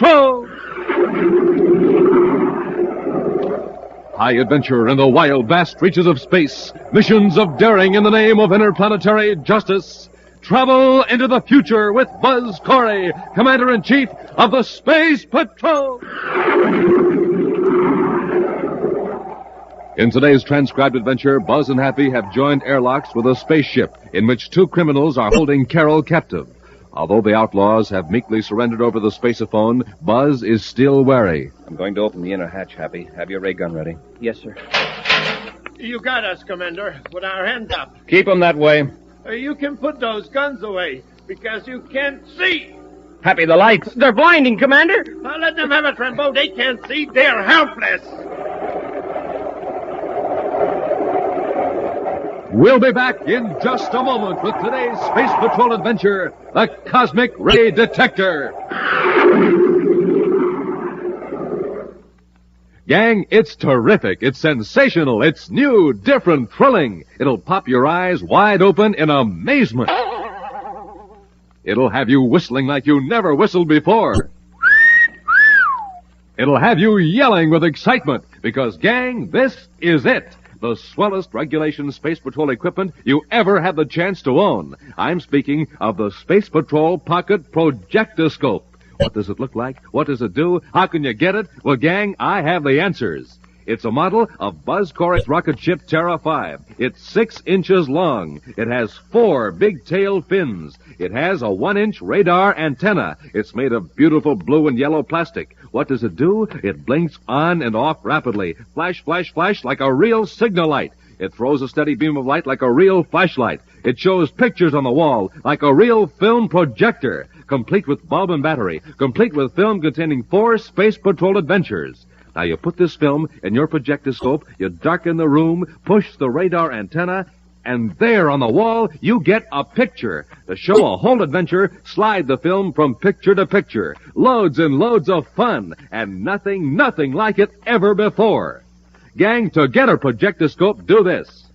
Patrol! High adventure in the wild, vast reaches of space. Missions of daring in the name of interplanetary justice. Travel into the future with Buzz Corry, Commander-in-Chief of the Space Patrol. In today's transcribed adventure, Buzz and Happy have joined airlocks with a spaceship in which two criminals are holding Carol captive. Although the outlaws have meekly surrendered over the spaceophone, Buzz is still wary. I'm going to open the inner hatch, Happy. Have your ray gun ready. Yes, sir. You got us, Commander, with our hands up. Keep them that way. You can put those guns away, because you can't see. Happy, the lights. They're blinding, Commander. Let them have it, Rambo. They can't see. They're helpless. We'll be back in just a moment with today's Space Patrol adventure, the Cosmic Ray Detector. Gang, it's terrific. It's sensational. It's new, different, thrilling. It'll pop your eyes wide open in amazement. It'll have you whistling like you never whistled before. It'll have you yelling with excitement because, gang, this is it. The swellest regulation Space Patrol equipment you ever had the chance to own. I'm speaking of the Space Patrol Pocket Projectoscope. What does it look like? What does it do? How can you get it? Well, gang, I have the answers. It's a model of Buzz Corry's rocket ship Terra 5. It's 6 inches long. It has 4 big tail fins. It has a 1-inch radar antenna. It's made of beautiful blue and yellow plastic. What does it do? It blinks on and off rapidly. Flash, flash, flash like a real signal light. It throws a steady beam of light like a real flashlight. It shows pictures on the wall like a real film projector. Complete with bulb and battery. Complete with film containing 4 Space Patrol adventures. Now you put this film in your projectoscope, you darken the room, push the radar antenna, and there on the wall you get a picture. To show a whole adventure, slide the film from picture to picture. Loads and loads of fun, and nothing like it ever before. Gang, to get a projectoscope, do this.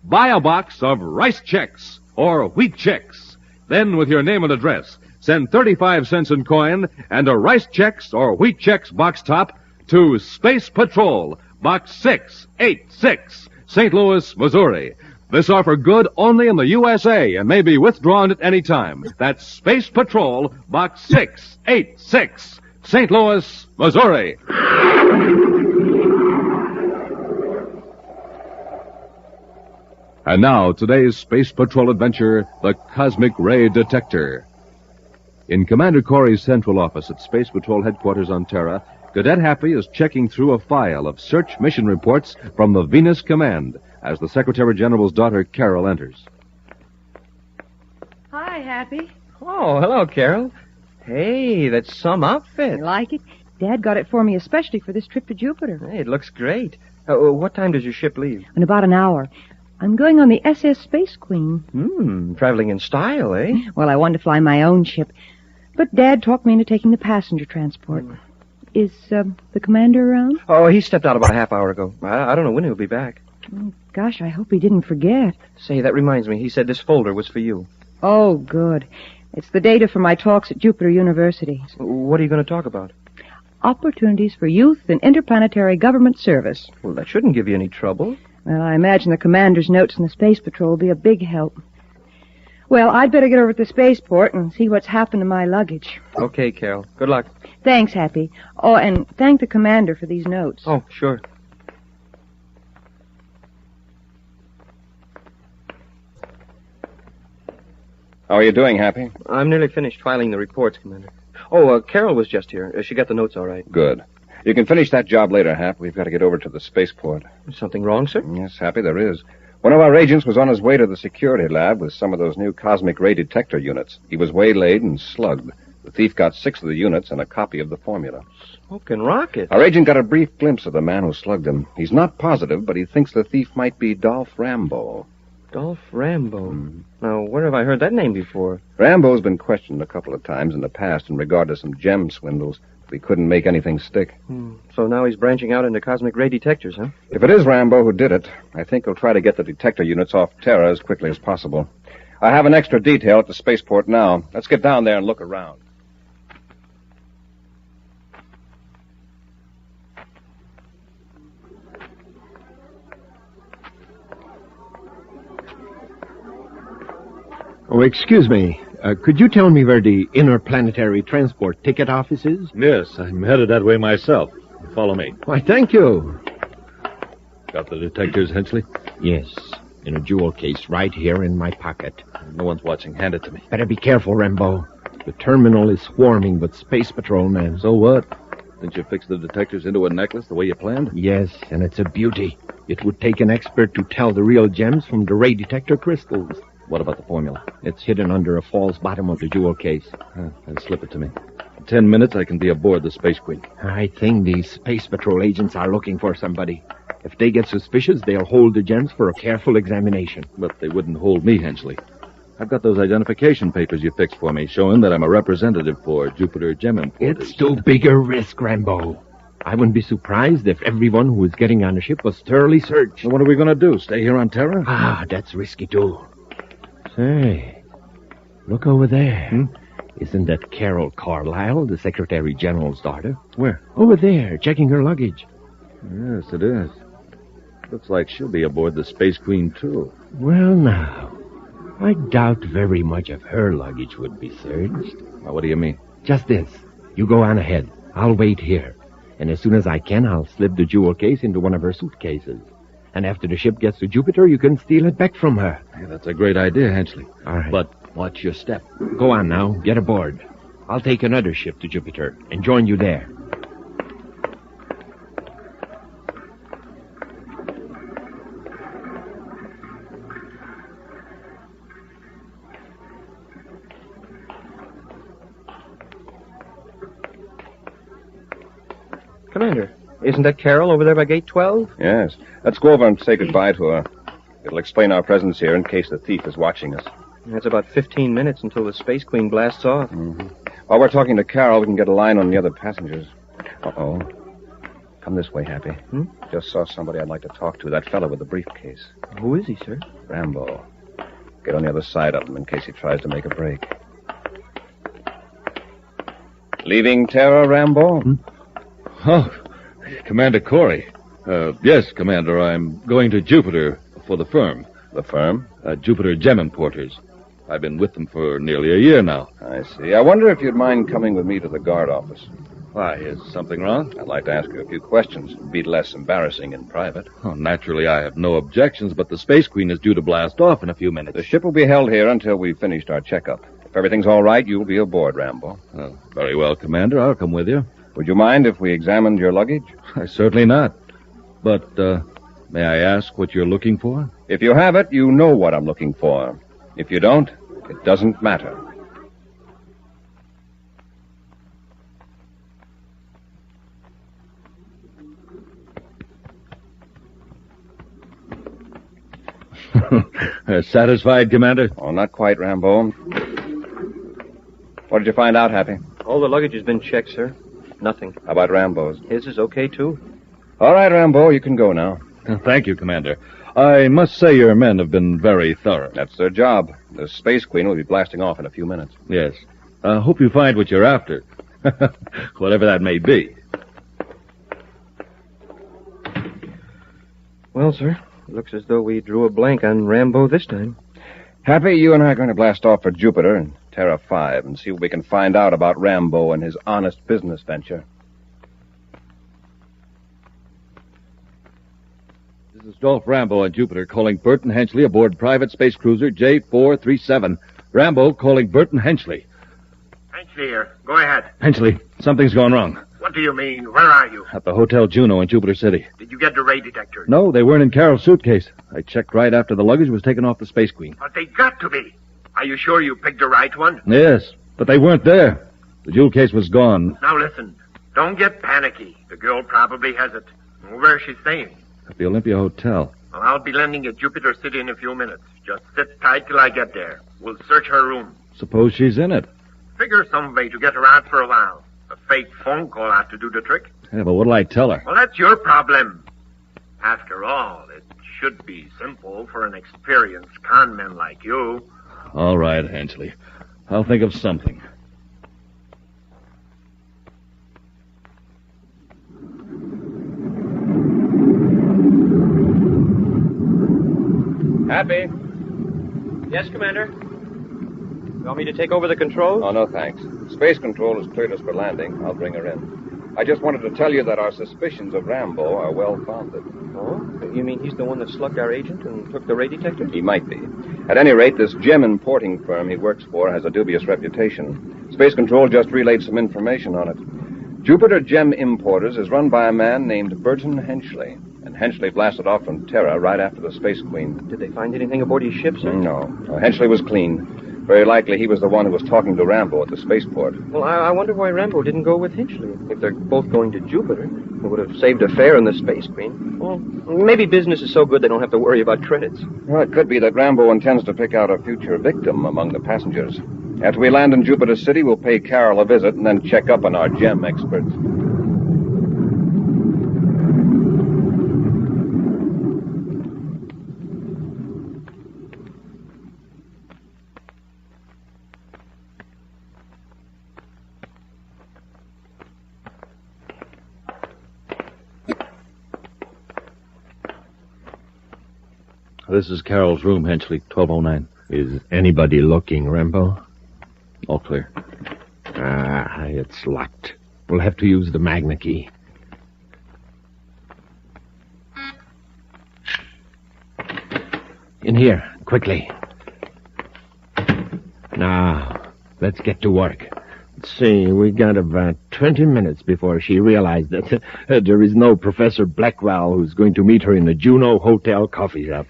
Buy a box of rice checks or wheat checks. Then with your name and address, send 35 cents in coin and a rice checks or wheat checks box top to Space Patrol, Box 686, St. Louis, Missouri. This offer good only in the USA and may be withdrawn at any time. That's Space Patrol, Box 686, St. Louis, Missouri. And now, today's Space Patrol adventure, the Cosmic Ray Detector. In Commander Corry's central office at Space Patrol headquarters on Terra, Cadet Happy is checking through a file of search mission reports from the Venus Command as the Secretary General's daughter, Carol, enters. Hi, Happy. Oh, hello, Carol. Hey, that's some outfit. You like it? Dad got it for me especially for this trip to Jupiter. Hey, it looks great. What time does your ship leave? In about an hour. I'm going on the SS Space Queen. Traveling in style, eh? Well, I wanted to fly my own ship, but Dad talked me into taking the passenger transport. Is the commander around? Oh, he stepped out about a half hour ago. I don't know when he'll be back. Oh, gosh, I hope he didn't forget. Say, that reminds me. He said this folder was for you. Oh, good. It's the data for my talks at Jupiter University. What are you going to talk about? Opportunities for youth in interplanetary government service. Well, that shouldn't give you any trouble. Well, I imagine the commander's notes in the Space Patrol will be a big help. Well, I'd better get over to the spaceport and see what's happened to my luggage. Okay, Carol. Good luck. Thanks, Happy. Oh, and thank the commander for these notes. Oh, sure. How are you doing, Happy? I'm nearly finished filing the reports, Commander. Oh, Carol was just here. She got the notes all right. Good. You can finish that job later, Hap. We've got to get over to the spaceport. Something wrong, sir? Yes, Happy, there is. One of our agents was on his way to the security lab with some of those new cosmic ray detector units. He was waylaid and slugged. The thief got 6 of the units and a copy of the formula. Smoking rocket. Our agent got a brief glimpse of the man who slugged him. He's not positive, but he thinks the thief might be Dolph Rambo. Dolph Rambo? Now, where have I heard that name before? Rambo's been questioned a couple of times in the past in regard to some gem swindles. But he couldn't make anything stick. So now he's branching out into cosmic ray detectors, huh? If it is Rambo who did it, I think he'll try to get the detector units off Terra as quickly as possible. I have an extra detail at the spaceport now. Let's get down there and look around. Oh, excuse me. Could you tell me where the interplanetary transport ticket office is? Yes, I'm headed that way myself. Follow me. Why, thank you. Got the detectors, Henchley? Yes, in a jewel case right here in my pocket. No one's watching. Hand it to me. Better be careful, Rambo. The terminal is swarming with space patrol men. So what? Didn't you fix the detectors into a necklace the way you planned? Yes, and it's a beauty. It would take an expert to tell the real gems from the ray detector crystals. What about the formula? It's hidden under a false bottom of the jewel case. Then slip it to me. In 10 minutes, I can be aboard the Space Queen. I think these space patrol agents are looking for somebody. If they get suspicious, they'll hold the gems for a careful examination. But they wouldn't hold me, Henchley. I've got those identification papers you fixed for me, showing that I'm a representative for Jupiter Gem Importers. It's too big a risk, Rambo. I wouldn't be surprised if everyone who was getting on the ship was thoroughly searched. Well, what are we going to do? Stay here on Terra? Ah, that's risky, too. Say, look over there. Isn't that Carol Carlisle, the Secretary General's daughter? Where? Over there, checking her luggage. Yes, it is. Looks like she'll be aboard the Space Queen, too. Well, now, I doubt very much if her luggage would be searched. Well, what do you mean? Just this. You go on ahead. I'll wait here. And as soon as I can, I'll slip the jewel case into one of her suitcases. And after the ship gets to Jupiter, you can steal it back from her. Yeah, that's a great idea, Henchley. All right. But watch your step. Go on now. Get aboard. I'll take another ship to Jupiter and join you there. Commander, isn't that Carol over there by gate 12? Yes. Let's go over and say goodbye to her. It'll explain our presence here in case the thief is watching us. It's about 15 minutes until the Space Queen blasts off. While we're talking to Carol, we can get a line on the other passengers. Uh-oh. Come this way, Happy. Just saw somebody I'd like to talk to. That fellow with the briefcase. Who is he, sir? Rambo. Get on the other side of him in case he tries to make a break. Leaving Terra, Rambo? Oh, Commander Corry. Yes, Commander, I'm going to Jupiter for the firm. The firm? Jupiter Gem Importers. I've been with them for nearly a year now. I see. I wonder if you'd mind coming with me to the guard office. Why, is something wrong? I'd like to ask you a few questions. It'd be less embarrassing in private. Oh, naturally, I have no objections, but the Space Queen is due to blast off in a few minutes. The ship will be held here until we've finished our checkup. If everything's all right, you'll be aboard, Rambo. Oh, very well, Commander. I'll come with you. Would you mind if we examined your luggage? Certainly not. But, may I ask what you're looking for? If you have it, you know what I'm looking for. If you don't, it doesn't matter. Satisfied, Commander? Oh, not quite, Rambo. What did you find out, Happy? All the luggage has been checked, sir. Nothing. How about Rambo's? His is okay, too. All right, Rambo, you can go now. Thank you, Commander. I must say your men have been very thorough. That's their job. The Space Queen will be blasting off in a few minutes. Yes. Hope you find what you're after. Whatever that may be. Well, sir, it looks as though we drew a blank on Rambo this time. Happy, you and I are going to blast off for Jupiter and Terra 5 and see what we can find out about Rambo and his honest business venture. This is Dolph Rambo on Jupiter calling Burton Henchley aboard private space cruiser J437. Rambo calling Burton Henchley. Henchley here. Go ahead. Henchley, something's gone wrong. What do you mean? Where are you? At the Hotel Juno in Jupiter City. Did you get the ray detector? No, they weren't in Carol's suitcase. I checked right after the luggage was taken off the Space Queen. But they got to be. Are you sure you picked the right one? Yes, but they weren't there. The jewel case was gone. Now listen. Don't get panicky. The girl probably has it. Where is she staying? At the Olympia Hotel. Well, I'll be landing at Jupiter City in a few minutes. Just sit tight till I get there. We'll search her room. Suppose she's in it. Figure some way to get her out for a while. A fake phone call ought to do the trick. Yeah, but what'll I tell her? Well, that's your problem. After all, it should be simple for an experienced conman like you. All right, Henchley. I'll think of something. Happy? Yes, Commander? Want me to take over the controls? Oh, no, thanks. Space Control has cleared us for landing. I'll bring her in. I just wanted to tell you that our suspicions of Rambo are well-founded. Oh? You mean he's the one that slugged our agent and took the ray detector? He might be. At any rate, this gem importing firm he works for has a dubious reputation. Space Control just relayed some information on it. Jupiter Gem Importers is run by a man named Burton Henchley. And Henchley blasted off from Terra right after the Space Queen. Did they find anything aboard his ship, sir? No. Henchley was clean. Very likely he was the one who was talking to Rambo at the spaceport. Well, I wonder why Rambo didn't go with Hinchley. If they're both going to Jupiter, it would have saved a fare in the Space Queen. Well, maybe business is so good they don't have to worry about credits. Well, it could be that Rambo intends to pick out a future victim among the passengers. After we land in Jupiter City, we'll pay Carol a visit and then check up on our gem experts. This is Carol's room, Henchley, 1209. Is anybody looking, Rambo? All clear. It's locked. We'll have to use the magna key. In here, quickly. Now, let's get to work. Let's see, we got about 20 minutes before she realized that there is no Professor Blackwell who's going to meet her in the Juno Hotel coffee shop.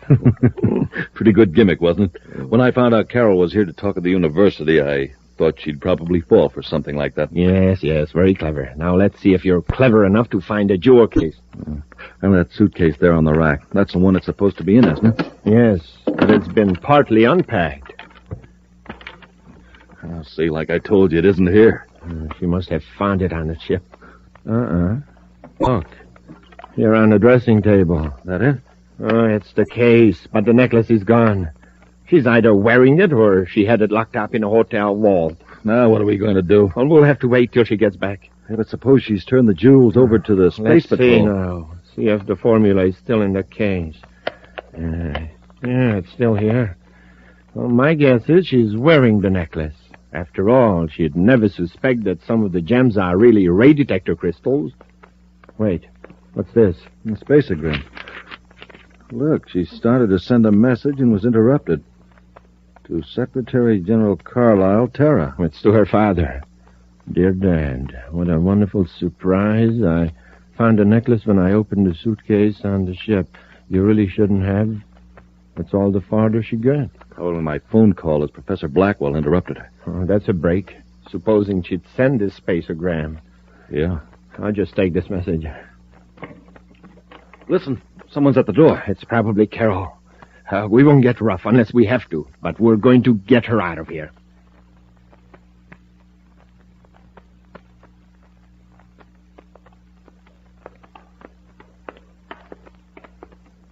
Pretty good gimmick, wasn't it? When I found out Carol was here to talk at the university, I thought she'd probably fall for something like that. Yes, very clever. Now let's see if you're clever enough to find a jewel case. And that suitcase there on the rack. That's the one it's supposed to be in, isn't it? Yes, but it's been partly unpacked. I'll see, like I told you, it isn't here. She must have found it on the ship. Look, here on the dressing table. That it? Oh, it's the case, but the necklace is gone. She's either wearing it or she had it locked up in a hotel vault. Now, what are we going to do? Well, we'll have to wait till she gets back. Yeah, but suppose she's turned the jewels over to the Space Patrol. See now. See if the formula is still in the case. Yeah, it's still here. Well, my guess is she's wearing the necklace. After all, she'd never suspect that some of the gems are really ray detector crystals. Wait, what's this? A spacegram. Look, she started to send a message and was interrupted. To Secretary General Carlisle, Terra. It's to her father. Dear Dad, what a wonderful surprise. I found a necklace when I opened the suitcase on the ship. You really shouldn't have. That's all the farther she got. Probably my phone call as Professor Blackwell interrupted her. Oh, that's a break. Supposing she'd send this spacegram. Yeah. I'll just take this message. Listen, someone's at the door. It's probably Carol. We won't get rough unless we have to, but we're going to get her out of here.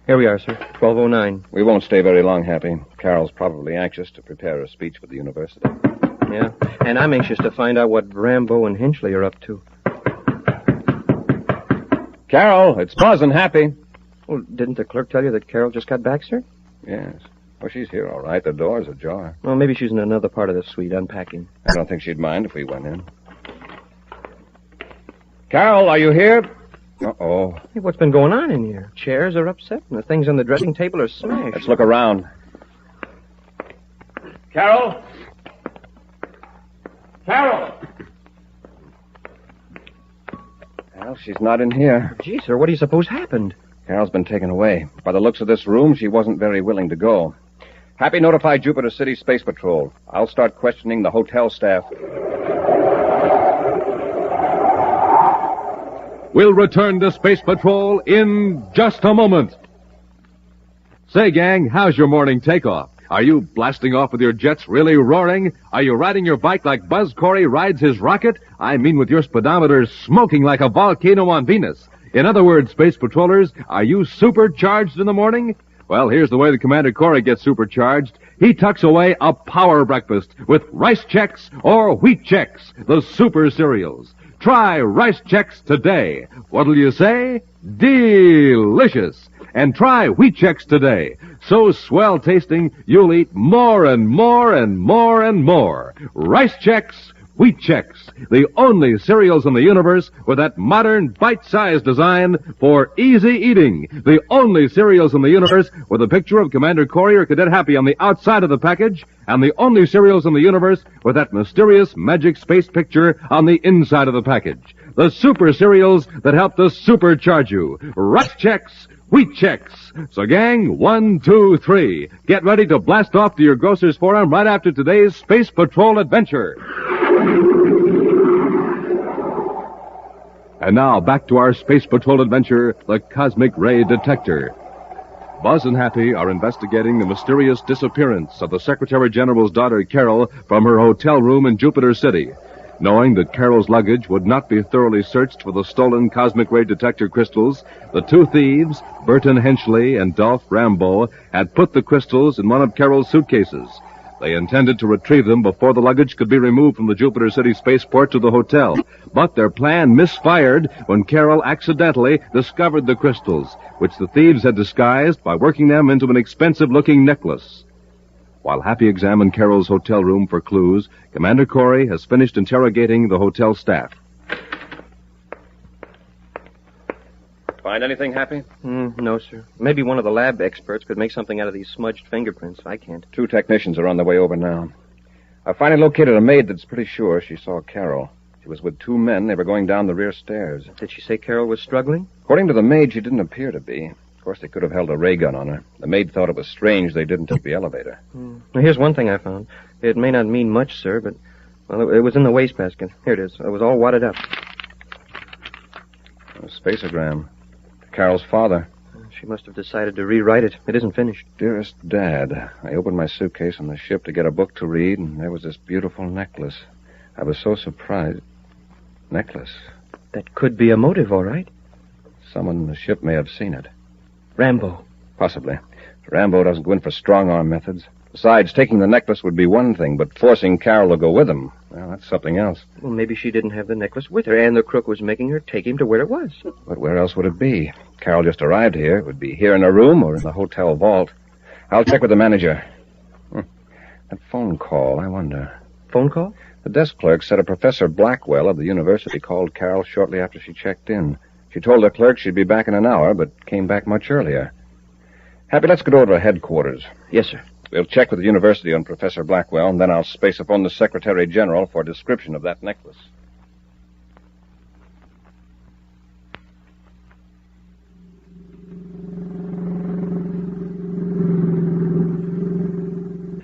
Here we are, sir. 1209. We won't stay very long, Happy. Carol's probably anxious to prepare a speech for the university. Yeah, and I'm anxious to find out what Rambo and Hinchley are up to. Carol, it's Buzz and Happy. Well, didn't the clerk tell you that Carol just got back, sir? Yes. Well, she's here, all right. The door's ajar. Well, maybe she's in another part of the suite unpacking. I don't think she'd mind if we went in. Carol, are you here? Uh-oh. Hey, what's been going on in here? Chairs are upset, and the things on the dressing table are smashed. Let's look around. Carol? Carol! Well, she's not in here. Gee, sir, what do you suppose happened? Carol's been taken away. By the looks of this room, she wasn't very willing to go. Happy notified Jupiter City Space Patrol. I'll start questioning the hotel staff. We'll return to Space Patrol in just a moment. Say, gang, how's your morning takeoff? Are you blasting off with your jets really roaring? Are you riding your bike like Buzz Corry rides his rocket? I mean with your speedometer smoking like a volcano on Venus. In other words, Space Patrollers, are you supercharged in the morning? Well, here's the way that Commander Corry gets supercharged. He tucks away a power breakfast with Rice Chex or Wheat Chex, the super cereals. Try Rice Chex today. What'll you say? Delicious. and try Wheat Chex today. So swell tasting, you'll eat more and more and more and more. Rice Chex, Wheat Chex, the only cereals in the universe with that modern, bite-sized design for easy eating. The only cereals in the universe with a picture of Commander Corry or Cadet Happy on the outside of the package, and the only cereals in the universe with that mysterious magic space picture on the inside of the package. The super cereals that help to supercharge you. Rice Chex, Wheat Chex. So gang, 1, 2, 3. Get ready to blast off to your grocer's forum right after today's Space Patrol adventure. And now, back to our Space Patrol adventure, the Cosmic Ray Detector. Buzz and Happy are investigating the mysterious disappearance of the Secretary General's daughter, Carol, from her hotel room in Jupiter City. Knowing that Carol's luggage would not be thoroughly searched for the stolen Cosmic Ray Detector crystals, the two thieves, Burton Henchley and Dolph Rambo, had put the crystals in one of Carol's suitcases. They intended to retrieve them before the luggage could be removed from the Jupiter City spaceport to the hotel. But their plan misfired when Carol accidentally discovered the crystals, which the thieves had disguised by working them into an expensive-looking necklace. While Happy examined Carol's hotel room for clues, Commander Corry has finished interrogating the hotel staff. Find anything, Happy? No, sir. Maybe one of the lab experts could make something out of these smudged fingerprints. I can't. 2 technicians are on their way over now. I finally located a maid that's pretty sure she saw Carol. She was with 2 men. They were going down the rear stairs. Did she say Carol was struggling? According to the maid, she didn't appear to be. Of course, they could have held a ray gun on her. The maid thought it was strange they didn't take the elevator. Now, here's one thing I found. It may not mean much, sir, but, well, it was in the wastebasket. Here it is. It was all wadded up. A spaceogram. Carol's father. She must have decided to rewrite it. It isn't finished. Dearest Dad, I opened my suitcase on the ship to get a book to read, and there was this beautiful necklace. I was so surprised. Necklace? That could be a motive, all right. Someone in the ship may have seen it. Rambo. Possibly. Rambo doesn't go in for strong-arm methods. Besides, taking the necklace would be one thing, but forcing Carol to go with him, well, that's something else. Well, maybe she didn't have the necklace with her, and the crook was making her take him to where it was. But where else would it be? Carol just arrived here. It would be here in her room or in the hotel vault. I'll check with the manager. That phone call, I wonder. Phone call? The desk clerk said a Professor Blackwell of the university called Carol shortly after she checked in. She told the clerk she'd be back in an hour, but came back much earlier. Happy, let's get over to headquarters. Yes, sir. We'll check with the university on Professor Blackwell, and then I'll space-phone the Secretary General for a description of that necklace.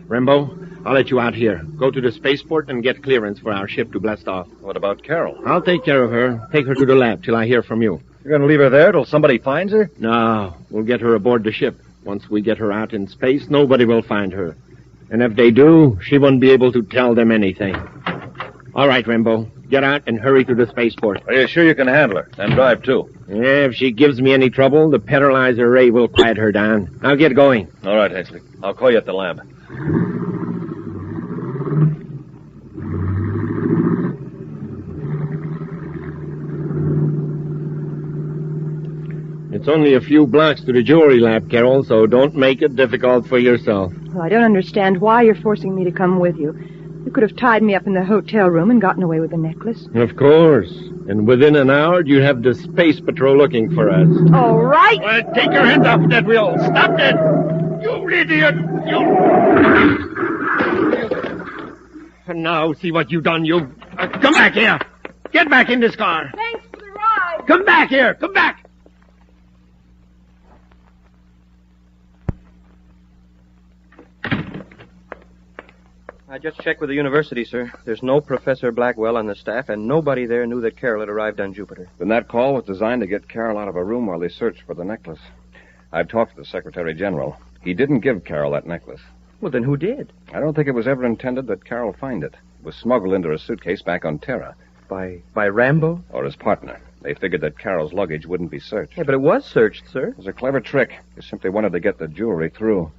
Rambo, I'll let you out here. Go to the spaceport and get clearance for our ship to blast off. What about Carol? I'll take care of her. Take her to the lab till I hear from you. You're going to leave her there till somebody finds her? No, we'll get her aboard the ship. Once we get her out in space, nobody will find her. And if they do, she won't be able to tell them anything. All right, Rambo. Get out and hurry to the spaceport. Are you sure you can handle her? And drive, too? Yeah, if she gives me any trouble, the paralyzer ray will quiet her down. Now get going. All right, Henchley. I'll call you at the lab. It's only a few blocks to the jewelry lab, Carol, so don't make it difficult for yourself. Well, I don't understand why you're forcing me to come with you. You could have tied me up in the hotel room and gotten away with the necklace. Of course. And within an hour, you'd have the Space Patrol looking for us. All right. Take your hands off that wheel. Stop that. You idiot. You... And now, see what you've done. You... come back here. Get back in this car. Thanks for the ride. Come back here. Come back. I just checked with the university, sir. There's no Professor Blackwell on the staff, and nobody there knew that Carol had arrived on Jupiter. Then that call was designed to get Carol out of her room while they searched for the necklace. I've talked to the Secretary General. He didn't give Carol that necklace. Well, then who did? I don't think it was ever intended that Carol find it. It was smuggled into a suitcase back on Terra. By Rambo? Or his partner. They figured that Carol's luggage wouldn't be searched. Yeah, but it was searched, sir. It was a clever trick. They simply wanted to get the jewelry through.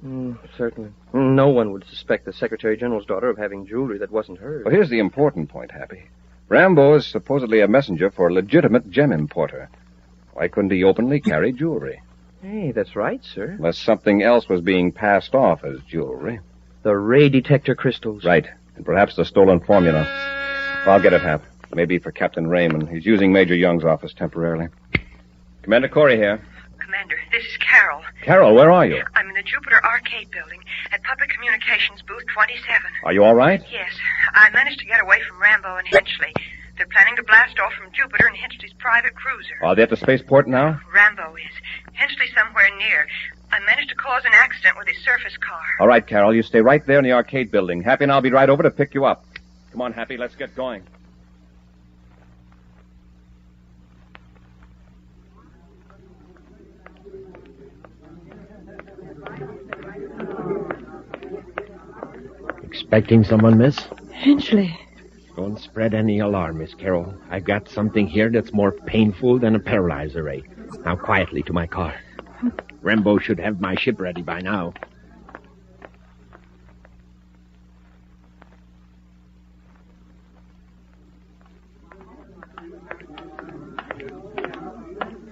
Certainly. No one would suspect the Secretary General's daughter of having jewelry that wasn't hers. Well, here's the important point, Happy. Rambo is supposedly a messenger for a legitimate gem importer. Why couldn't he openly carry jewelry? Hey, that's right, sir. Unless something else was being passed off as jewelry. The ray detector crystals. Right. And perhaps the stolen formula. I'll get it, Hap. Maybe for Captain Raymond. He's using Major Young's office temporarily. Commander Corry here. Commander, this is Carol. Carol, where are you? I'm in the Jupiter Arcade building at Public Communications booth 27. Are you all right? Yes. I managed to get away from Rambo and Henchley. They're planning to blast off from Jupiter in Henchley's private cruiser. Are they at the spaceport now? Rambo is. Henchley somewhere near. I managed to cause an accident with his surface car. All right, Carol, you stay right there in the arcade building. Happy and I'll be right over to pick you up. Come on, Happy, let's get going. Expecting someone, miss? Henchley. Don't spread any alarm, Miss Carroll. I've got something here that's more painful than a paralyzer ray. Now quietly to my car. Rambo should have my ship ready by now.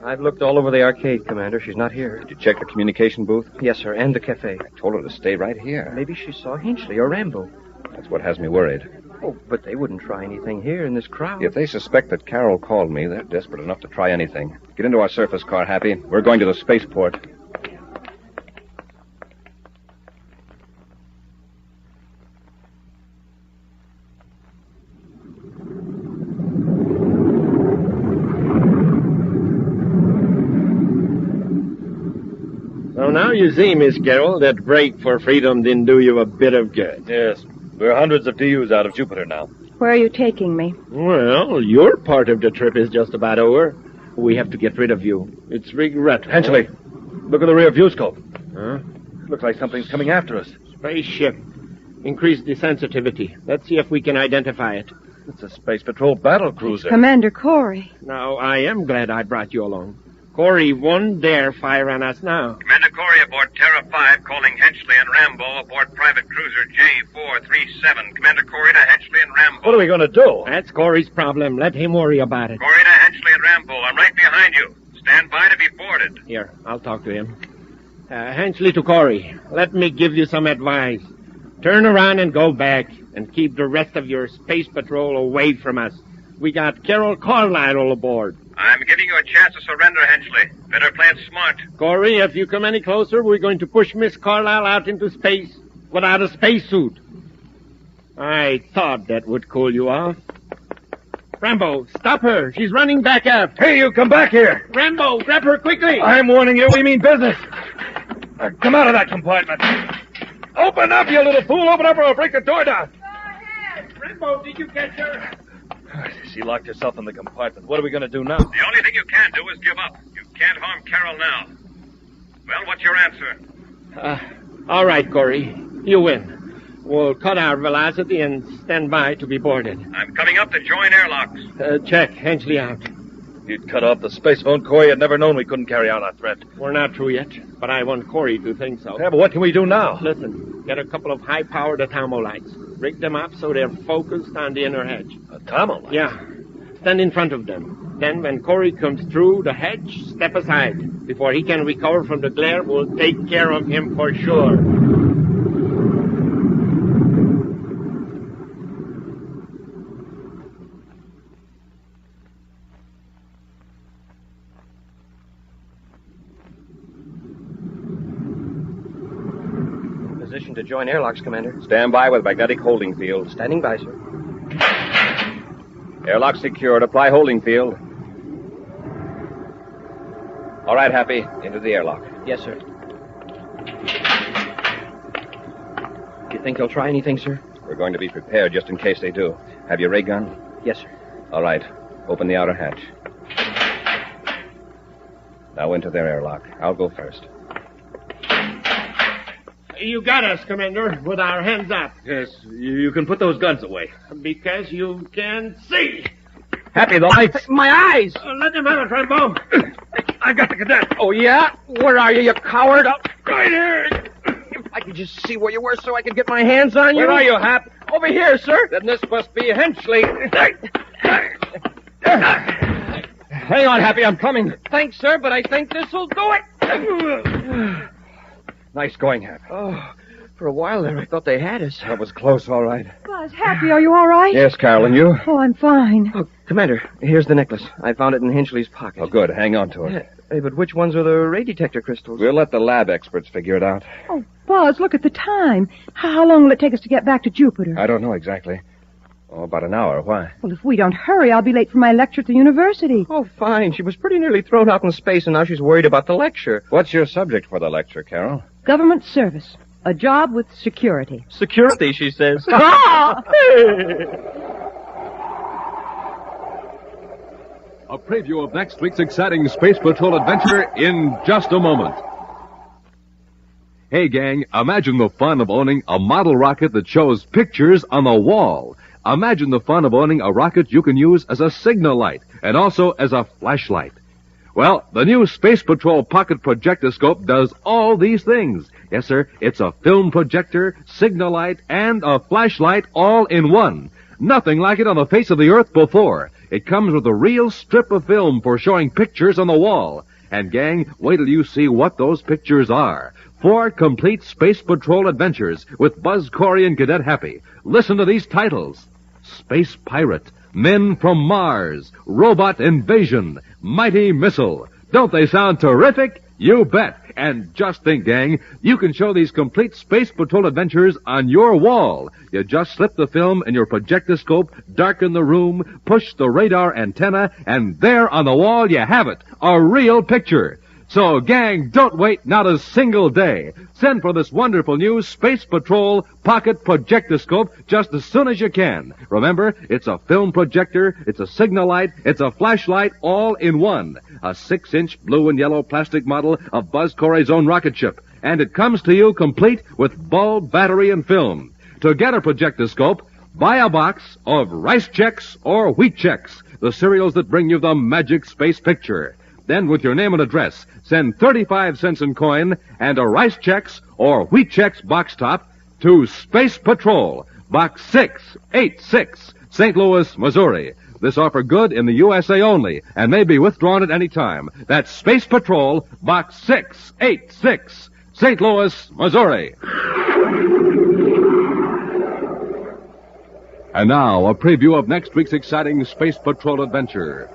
I've looked all over the arcade, Commander. She's not here. Did you check the communication booth? Yes, sir, and the cafe. I told her to stay right here. Maybe she saw Henchley or Rambo. That's what has me worried. Oh, but they wouldn't try anything here in this crowd. If they suspect that Carol called me, they're desperate enough to try anything. Get into our surface car, Happy. We're going to the spaceport. So now you see, Miss Carroll, that break for freedom didn't do you a bit of good. Yes. We're hundreds of DUs out of Jupiter now. Where are you taking me? Well, your part of the trip is just about over. We have to get rid of you. It's regrettable. Henchley, look at the rear view scope. Huh? Looks like something's coming after us. Spaceship. Increase the sensitivity. Let's see if we can identify it. It's a Space Patrol battle cruiser. Commander Corry. Now, I am glad I brought you along. Corry won't dare fire on us now. Commander Corry aboard Terra 5, calling Henchley and Rambo aboard private cruiser J437. Commander Corry to Henchley and Rambo. What are we going to do? That's Corry's problem. Let him worry about it. Corry to Henchley and Rambo. I'm right behind you. Stand by to be boarded. Here, I'll talk to him. Henchley to Corry. Let me give you some advice. Turn around and go back, and keep the rest of your space patrol away from us. We got Carol Carlisle aboard. I'm giving you a chance to surrender, Henchley. Better play it smart. Corry, if you come any closer, we're going to push Miss Carlisle out into space without a spacesuit. I thought that would cool you off. Rambo, stop her. She's running back up. Hey, you come back here. Rambo, grab her quickly. I'm warning you, we mean business. Come out of that compartment. Open up, you little fool. Open up or I'll break the door down. Go ahead. Rambo, did you catch her? She locked herself in the compartment. What are we going to do now? The only thing you can do is give up. You can't harm Carol now. Well, what's your answer? All right, Corry. You win. We'll cut our velocity and stand by to be boarded. I'm coming up to join airlocks. Check Henchley out. You'd cut off the space phone, Corry. I'd never known we couldn't carry out our threat. We're not through yet, but I want Corry to think so. Yeah, but what can we do now? Listen, get a couple of high-powered atomo lights. Rig them up so they're focused on the inner hedge. Atomo lights? Yeah. Stand in front of them. Then when Corry comes through the hedge, step aside. Before he can recover from the glare, we'll take care of him for sure. Position to join airlocks, Commander. Stand by with magnetic holding field. Standing by, sir. Airlock secured. Apply holding field. All right, Happy. Into the airlock. Yes, sir. You think they'll try anything, sir? We're going to be prepared just in case they do. Have your ray gun? Yes, sir. All right. Open the outer hatch. Now into their airlock. I'll go first. You got us, Commander, with our hands up. Yes, you can put those guns away. Because you can see. Happy, the lights. My eyes! Let them have it, Rambo. I got the cadet. Oh, yeah? Where are you, you coward? Right here! If I could just see where you were so I could get my hands on you. Where are you, Hap? Over here, sir. Then this must be Henchley. Hang on, Happy, I'm coming. Thanks, sir, but I think this'll do it. Nice going, Happy. Oh, for a while there, I thought they had us. That was close, all right. Buzz, Happy, are you all right? Yes, Carol, and you? Oh, I'm fine. Oh, Commander, here's the necklace. I found it in Hinchley's pocket. Oh, good. Hang on to it. Hey, but which ones are the ray detector crystals? We'll let the lab experts figure it out. Oh, Buzz, look at the time. How long will it take us to get back to Jupiter? I don't know exactly. Oh, about an hour. Why? Well, if we don't hurry, I'll be late for my lecture at the university. Oh, fine. She was pretty nearly thrown out in space, and now she's worried about the lecture. What's your subject for the lecture, Carol? Government service. A job with security. Security, she says. A preview of next week's exciting Space Patrol adventure in just a moment. Hey, gang, imagine the fun of owning a model rocket that shows pictures on the wall. Imagine the fun of owning a rocket you can use as a signal light and also as a flashlight. Well, the new Space Patrol Pocket Projectoscope does all these things. Yes, sir, it's a film projector, signal light, and a flashlight all in one. Nothing like it on the face of the Earth before. It comes with a real strip of film for showing pictures on the wall. And, gang, wait till you see what those pictures are. 4 complete Space Patrol adventures with Buzz Corry and Cadet Happy. Listen to these titles. Space Pirate, Men from Mars, Robot Invasion, Mighty Missile. Don't they sound terrific? You bet. And just think, gang, you can show these complete Space Patrol adventures on your wall. You just slip the film in your projectoscope, darken the room, push the radar antenna, and there on the wall you have it, a real picture. So, gang, don't wait not a single day. Send for this wonderful new Space Patrol Pocket Projectoscope just as soon as you can. Remember, it's a film projector, it's a signal light, it's a flashlight, all in one. A 6-inch blue and yellow plastic model of Buzz Corry's own rocket ship. And it comes to you complete with bulb, battery, and film. To get a projectoscope, buy a box of Rice Chex or Wheat Chex, the cereals that bring you the magic space picture. Then, with your name and address, send 35 cents in coin and a Rice Chex or Wheat Chex box top to Space Patrol, Box 686, St. Louis, Missouri. This offer good in the USA only and may be withdrawn at any time. That's Space Patrol, Box 686, St. Louis, Missouri. And now, a preview of next week's exciting Space Patrol adventure.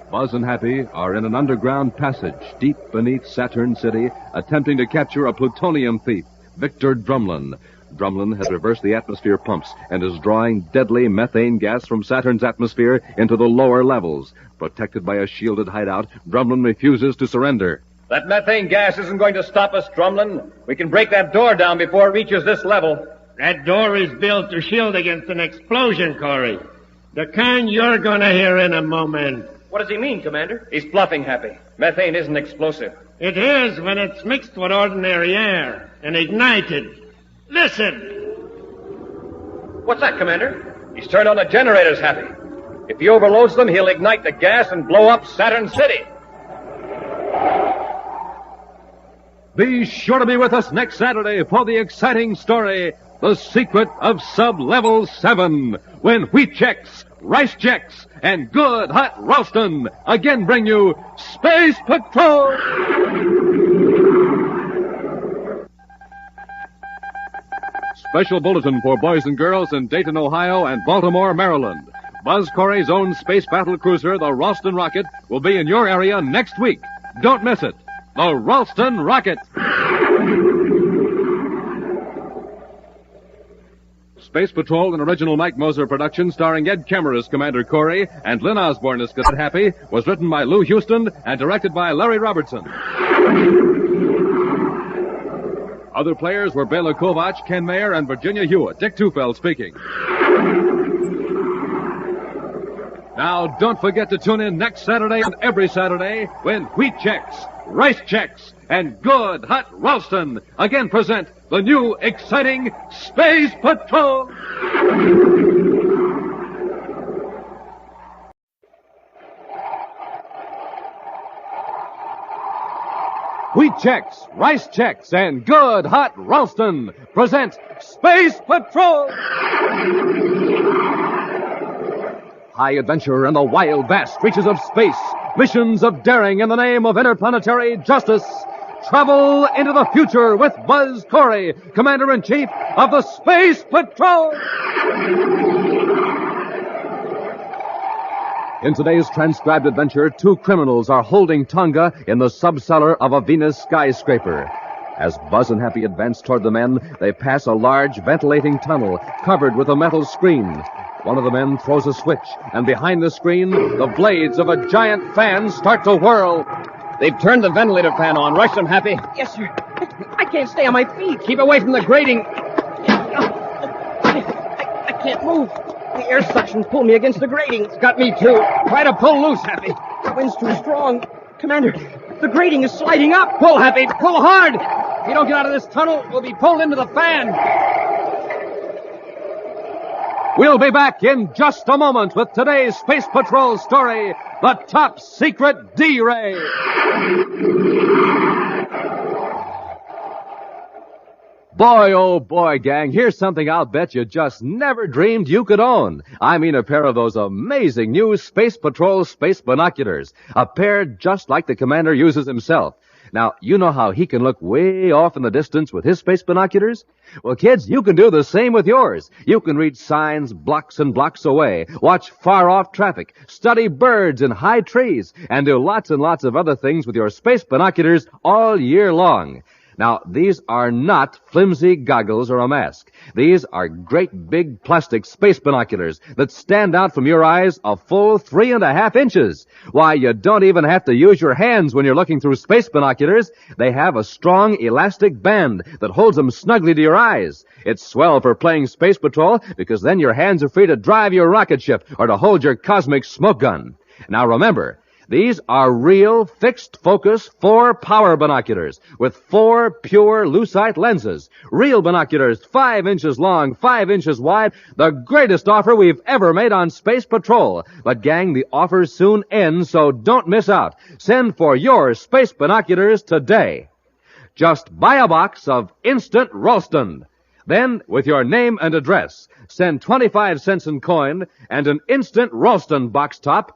Buzz and Happy are in an underground passage deep beneath Saturn City, attempting to capture a plutonium thief, Victor Drumlin. Drumlin has reversed the atmosphere pumps and is drawing deadly methane gas from Saturn's atmosphere into the lower levels. Protected by a shielded hideout, Drumlin refuses to surrender. That methane gas isn't going to stop us, Drumlin. We can break that door down before it reaches this level. That door is built to shield against an explosion, Corry. The kind you're gonna hear in a moment. What does he mean, Commander? He's bluffing, Happy. Methane isn't explosive. It is when it's mixed with ordinary air and ignited. Listen! What's that, Commander? He's turned on the generators, Happy. If he overloads them, he'll ignite the gas and blow up Saturn City. Be sure to be with us next Saturday for the exciting story, The Secret of Sub-Level 7, when Wheat Chex, Rice Chex, and Good Hot Ralston again bring you Space Patrol! Special bulletin for boys and girls in Dayton, Ohio and Baltimore, Maryland. Buzz Corry's own space battle cruiser, the Ralston Rocket, will be in your area next week. Don't miss it. The Ralston Rocket. Space Patrol, an original Mike Moser production starring Ed Kemmer as Commander Corry and Lynn Osborne as Cadet Happy, was written by Lou Houston and directed by Larry Robertson. Other players were Bela Kovac, Ken Mayer, and Virginia Hewitt. Dick Tufeld speaking. Now, don't forget to tune in next Saturday and every Saturday when Wheat Chex, Rice Chex, and Good Hot Ralston again present the new exciting Space Patrol. Wheat Chex, Rice Chex, and Good Hot Ralston present Space Patrol. High adventure in the wild, vast reaches of space. missions of daring in the name of interplanetary justice. Travel into the future with Buzz Corry, Commander-in-Chief of the Space Patrol. In today's transcribed adventure, 2 criminals are holding Tonga in the subcellar of a Venus skyscraper. As Buzz and Happy advance toward the men, they pass a large ventilating tunnel covered with a metal screen. One of the men throws a switch, and behind the screen, the blades of a giant fan start to whirl. They've turned the ventilator fan on. Rush them, Happy. Yes, sir. I can't stay on my feet. Keep away from the grating. I can't move. The air suction pulled me against the grating. It's got me, too. Try to pull loose, Happy. The wind's too strong. Commander, the grating is sliding up. Pull, Happy. Pull hard. If you don't get out of this tunnel, we'll be pulled into the fan. We'll be back in just a moment with today's Space Patrol story, The Top Secret D-Ray. Boy, oh boy, gang, here's something I'll bet you just never dreamed you could own. I mean a pair of those amazing new Space Patrol space binoculars. A pair just like the Commander uses himself. Now, you know how he can look way off in the distance with his space binoculars? Well, kids, you can do the same with yours. You can read signs blocks and blocks away, watch far-off traffic, study birds in high trees, and do lots and lots of other things with your space binoculars all year long. Now, these are not flimsy goggles or a mask. These are great big plastic space binoculars that stand out from your eyes a full 3.5 inches. Why, you don't even have to use your hands when you're looking through space binoculars. They have a strong elastic band that holds them snugly to your eyes. It's swell for playing Space Patrol because then your hands are free to drive your rocket ship or to hold your cosmic smoke gun. Now remember, these are real, fixed-focus, 4-power binoculars with 4 pure lucite lenses. Real binoculars, 5 inches long, 5 inches wide. The greatest offer we've ever made on Space Patrol. But, gang, the offer soon ends, so don't miss out. Send for your space binoculars today. Just buy a box of Instant Ralston. Then, with your name and address, send 25 cents in coin and an Instant Ralston box top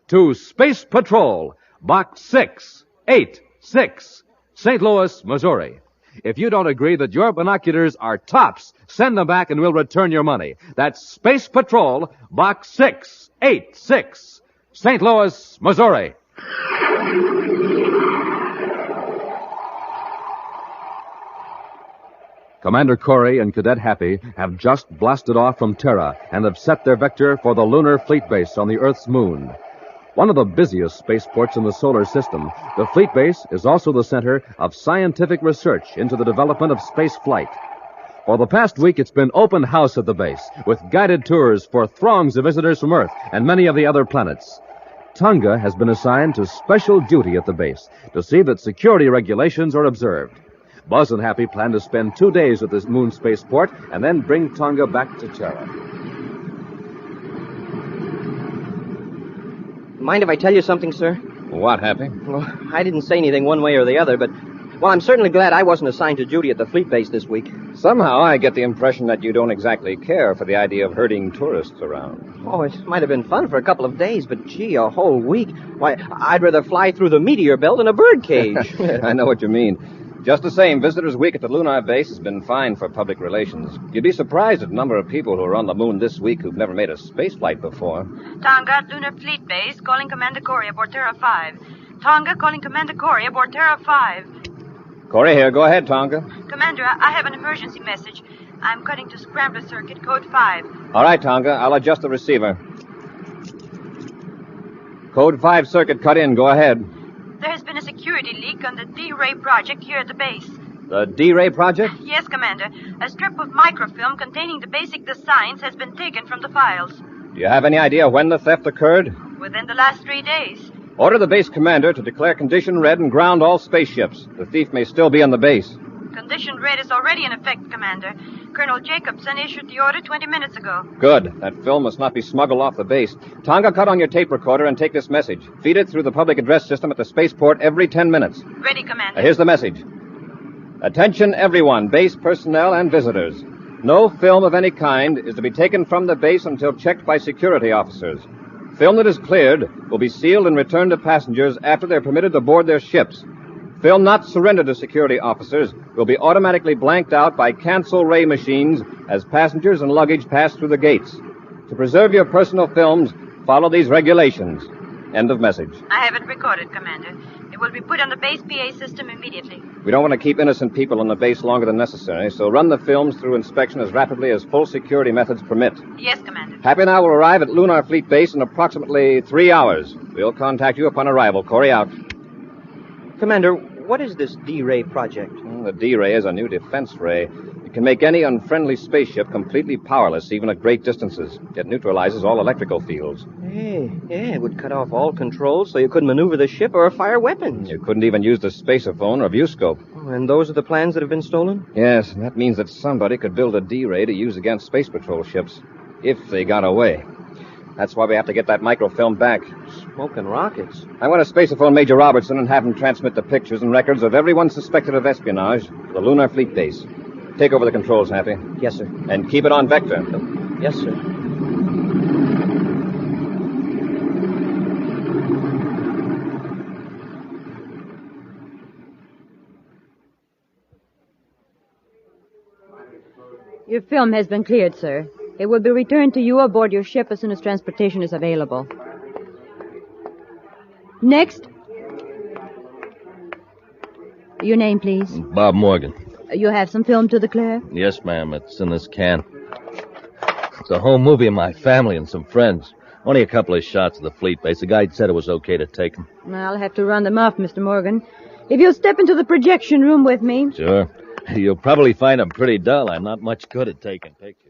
to Space Patrol, Box 686, St. Louis, Missouri. If you don't agree that your binoculars are tops, send them back and we'll return your money. That's Space Patrol, Box 686, St. Louis, Missouri. Commander Corry and Cadet Happy have just blasted off from Terra and have set their vector for the lunar fleet base on the Earth's moon. One of the busiest spaceports in the solar system, the fleet base is also the center of scientific research into the development of space flight. For the past week, it's been open house at the base, with guided tours for throngs of visitors from Earth and many of the other planets. Tonga has been assigned to special duty at the base to see that security regulations are observed. Buzz and Happy plan to spend 2 days at this moon spaceport and then bring Tonga back to Terra. Mind if I tell you something, sir? What, Happy? Well, I didn't say anything one way or the other, but, well, I'm certainly glad I wasn't assigned to duty at the fleet base this week. Somehow I get the impression that you don't exactly care for the idea of herding tourists around. Oh, it might have been fun for a couple of days, but, gee, a whole week. Why, I'd rather fly through the Meteor belt in a birdcage. I know what you mean. Just the same, Visitors Week at the lunar base has been fine for public relations. You'd be surprised at the number of people who are on the moon this week who've never made a space flight before. Tonga, Lunar Fleet Base, calling Commander Corry aboard Terra 5. Tonga, calling Commander Corry aboard Terra 5. Corry here. Go ahead, Tonga. Commander, I have an emergency message. I'm cutting to Scrambler Circuit, code 5. All right, Tonga. I'll adjust the receiver. Code 5 circuit cut in. Go ahead. There has been a security leak on the D-Ray project here at the base. The D-Ray project? Yes, Commander. A strip of microfilm containing the basic designs has been taken from the files. Do you have any idea when the theft occurred? Within the last 3 days. Order the base commander to declare condition red and ground all spaceships. The thief may still be on the base. Condition red is already in effect, Commander. Colonel Jacobson issued the order 20 minutes ago. Good. That film must not be smuggled off the base. Tonga, cut on your tape recorder and take this message. Feed it through the public address system at the spaceport every 10 minutes. Ready, Commander. Here's the message. Attention, everyone, base personnel and visitors. No film of any kind is to be taken from the base until checked by security officers. Film that is cleared will be sealed and returned to passengers after they're permitted to board their ships. Film not surrendered to security officers will be automatically blanked out by cancel ray machines as passengers and luggage pass through the gates. To preserve your personal films, follow these regulations. End of message. I have it recorded, Commander. It will be put on the base PA system immediately. We don't want to keep innocent people on the base longer than necessary, so run the films through inspection as rapidly as full security methods permit. Yes, Commander. Happy and I will arrive at Lunar Fleet Base in approximately 3 hours. We'll contact you upon arrival. Corry out. Commander, what is this D-Ray project? The D-Ray is a new defense ray. It can make any unfriendly spaceship completely powerless, even at great distances. It neutralizes all electrical fields. Hey, yeah, it would cut off all controls so you couldn't maneuver the ship or fire weapons. You couldn't even use the spacerphone or viewscope. Oh, and those are the plans that have been stolen? Yes, and that means that somebody could build a D-Ray to use against Space Patrol ships, if they got away. That's why we have to get that microfilm back. Smoking rockets. I want to spaceophone Major Robertson and have him transmit the pictures and records of everyone suspected of espionage to the Lunar Fleet Base. Take over the controls, Happy. Yes, sir. And keep it on vector. Yes, sir. Your film has been cleared, sir. It will be returned to you aboard your ship as soon as transportation is available. Next. Your name, please. Bob Morgan. You have some film to declare? Yes, ma'am. It's in this can. It's a home movie of my family and some friends. Only a couple of shots of the fleet base. The guide said it was okay to take them. I'll have to run them off, Mr. Morgan. If you'll step into the projection room with me. Sure. You'll probably find them pretty dull. I'm not much good at taking pictures.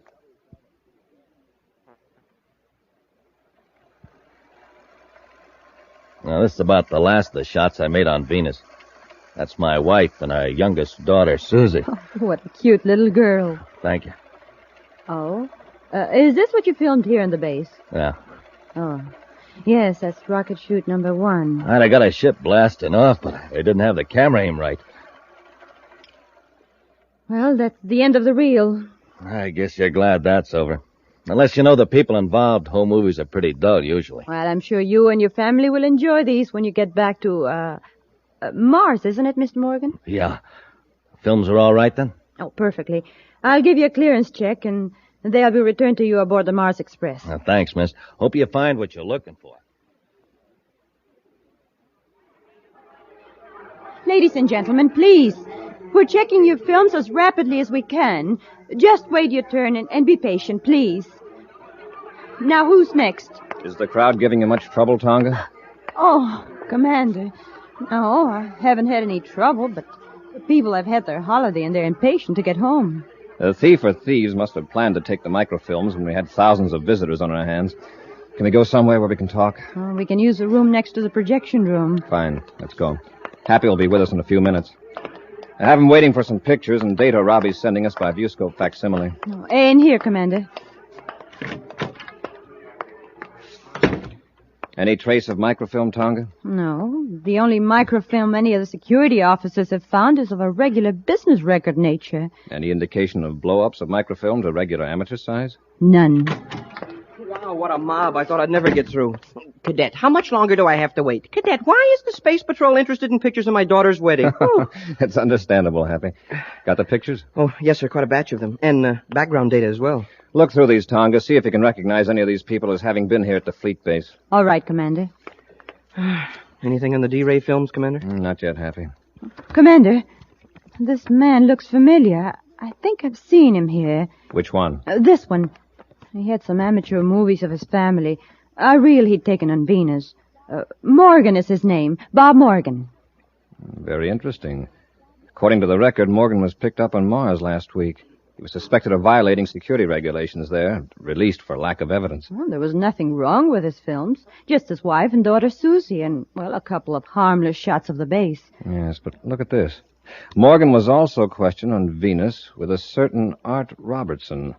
Now, this is about the last of the shots I made on Venus. That's my wife and our youngest daughter, Susie. Oh, what a cute little girl. Thank you. Oh? Is this what you filmed here in the base? Yeah. Oh. Yes, that's rocket chute number 1. I got a ship blasting off, but I didn't have the camera aim right. Well, that's the end of the reel. I guess you're glad that's over. Unless you know the people involved, home movies are pretty dull, usually. Well, I'm sure you and your family will enjoy these when you get back to, Mars, isn't it, Mr. Morgan? Yeah. Films are all right, then? Oh, perfectly. I'll give you a clearance check, and they'll be returned to you aboard the Mars Express. Thanks, miss. Hope you find what you're looking for. Ladies and gentlemen, please. We're checking your films as rapidly as we can. Just wait your turn and be patient, please. Now, who's next? Is the crowd giving you much trouble, Tonga? Oh, Commander. No, I haven't had any trouble, but the people have had their holiday and they're impatient to get home. The thief or thieves must have planned to take the microfilms when we had thousands of visitors on our hands. Can we go somewhere where we can talk? We can use the room next to the projection room. Fine. Let's go. Happy will be with us in a few minutes. I have him waiting for some pictures and data Robbie's sending us by viewscope facsimile. Oh, in here, Commander. Any trace of microfilm, Tonga? No. The only microfilm any of the security officers have found is of a regular business record nature. Any indication of blow-ups of microfilms of regular amateur size? None. Wow, what a mob. I thought I'd never get through. Cadet, how much longer do I have to wait? Cadet, why is the Space Patrol interested in pictures of my daughter's wedding? It's understandable, Happy. Got the pictures? Oh, yes, sir, quite a batch of them. And background data as well. Look through these, Tonga. See if you can recognize any of these people as having been here at the fleet base. All right, Commander. Anything on the D-Ray films, Commander? Not yet, Happy. Commander, this man looks familiar. I think I've seen him here. Which one? This one. He had some amateur movies of his family. A reel he'd taken on Venus. Morgan is his name. Bob Morgan. Very interesting. According to the record, Morgan was picked up on Mars last week. He was suspected of violating security regulations there, released for lack of evidence. Well, there was nothing wrong with his films. Just his wife and daughter Susie and, well, a couple of harmless shots of the base. Yes, but look at this. Morgan was also questioned on Venus with a certain Art Robertson,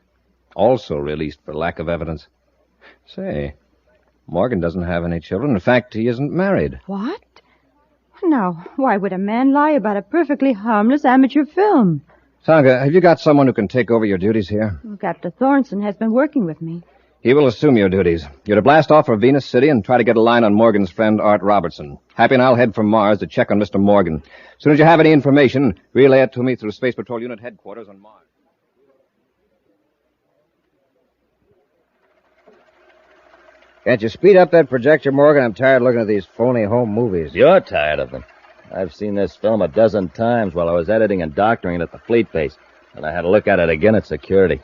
also released for lack of evidence. Say, Morgan doesn't have any children. In fact, he isn't married. What? Now, why would a man lie about a perfectly harmless amateur film? Tonga, have you got someone who can take over your duties here? Captain Thornton has been working with me. He will assume your duties. You're to blast off for Venus City and try to get a line on Morgan's friend, Art Robertson. Happy and I'll head for Mars to check on Mr. Morgan. As soon as you have any information, relay it to me through Space Patrol Unit Headquarters on Mars. Can't you speed up that projector, Morgan? I'm tired looking at these phony home movies. You're tired of them. I've seen this film a dozen times while I was editing and doctoring it at the fleet base, and I had to look at it again at security.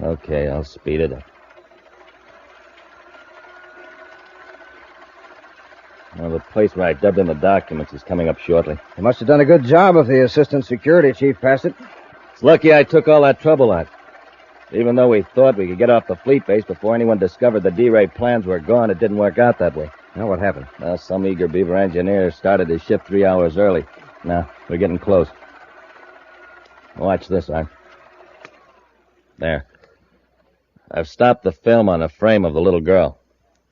Okay, I'll speed it up. Well, the place where I dubbed in the documents is coming up shortly. You must have done a good job if the assistant security chief passed it. It's lucky I took all that trouble out. Even though we thought we could get off the fleet base before anyone discovered the D-Ray plans were gone, it didn't work out that way. Now, what happened? Well, some eager beaver engineer started his ship 3 hours early. Now, we're getting close. Watch this, Art. There. I've stopped the film on the frame of the little girl.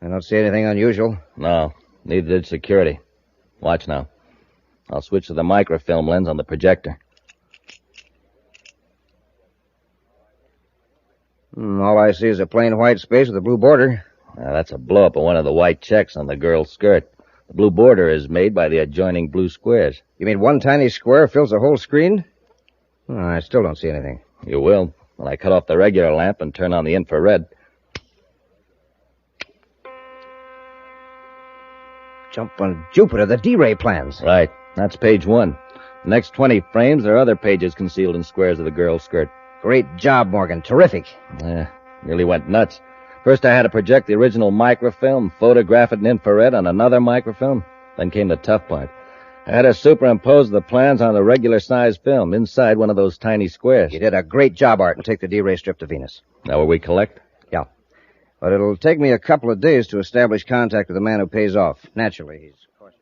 I don't see anything unusual. No, neither did security. Watch now. I'll switch to the microfilm lens on the projector. All I see is a plain white space with a blue border. Now, that's a blow-up of one of the white checks on the girl's skirt. The blue border is made by the adjoining blue squares. You mean one tiny square fills the whole screen? Oh, I still don't see anything. You will, when I cut off the regular lamp and turn on the infrared. Jump on Jupiter, the D-Ray plans. Right. That's page 1. The next 20 frames, there are other pages concealed in squares of the girl's skirt. Great job, Morgan. Terrific. Yeah, nearly went nuts. First I had to project the original microfilm, photograph it in infrared on another microfilm. Then came the tough part. I had to superimpose the plans on the regular-sized film inside one of those tiny squares. You did a great job, Art, and take the D-Ray strip to Venus. Now where we collect? Yeah. But it'll take me a couple of days to establish contact with the man who pays off. Naturally, he's cautious.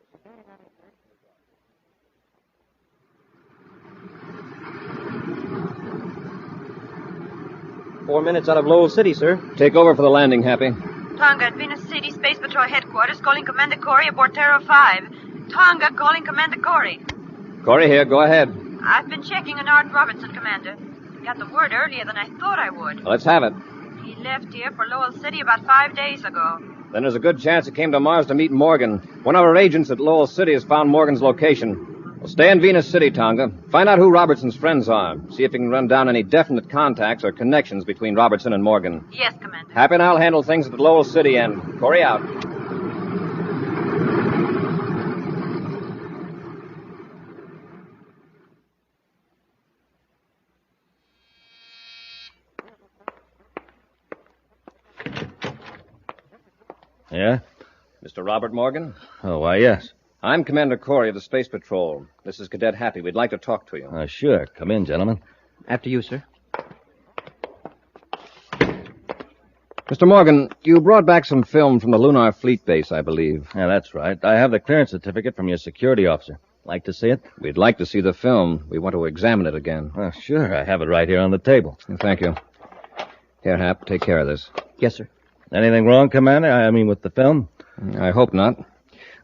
4 minutes out of Lowell City, sir. Take over for the landing, Happy. Tonga at Venus City Space Patrol Headquarters calling Commander Corry aboard Terra 5. Tonga calling Commander Corry. Corry here. Go ahead. I've been checking on Art Robertson, Commander. Got the word earlier than I thought I would. Let's have it. He left here for Lowell City about 5 days ago. Then there's a good chance he came to Mars to meet Morgan. One of our agents at Lowell City has found Morgan's location. We'll stay in Venus City, Tonga. Find out who Robertson's friends are. See if you can run down any definite contacts or connections between Robertson and Morgan. Yes, Commander. Happy and I'll handle things at the Lowell City end. Corry out. Yeah? Mr. Robert Morgan? Oh, why, yes. I'm Commander Corry of the Space Patrol. This is Cadet Happy. We'd like to talk to you. Sure. Come in, gentlemen. After you, sir. Mr. Morgan, you brought back some film from the Lunar Fleet Base, I believe. Yeah, that's right. I have the clearance certificate from your security officer. Like to see it? We'd like to see the film. We want to examine it again. Sure. I have it right here on the table. Thank you. Here, Hap, take care of this. Yes, sir. Anything wrong, Commander? I mean, with the film? I hope not.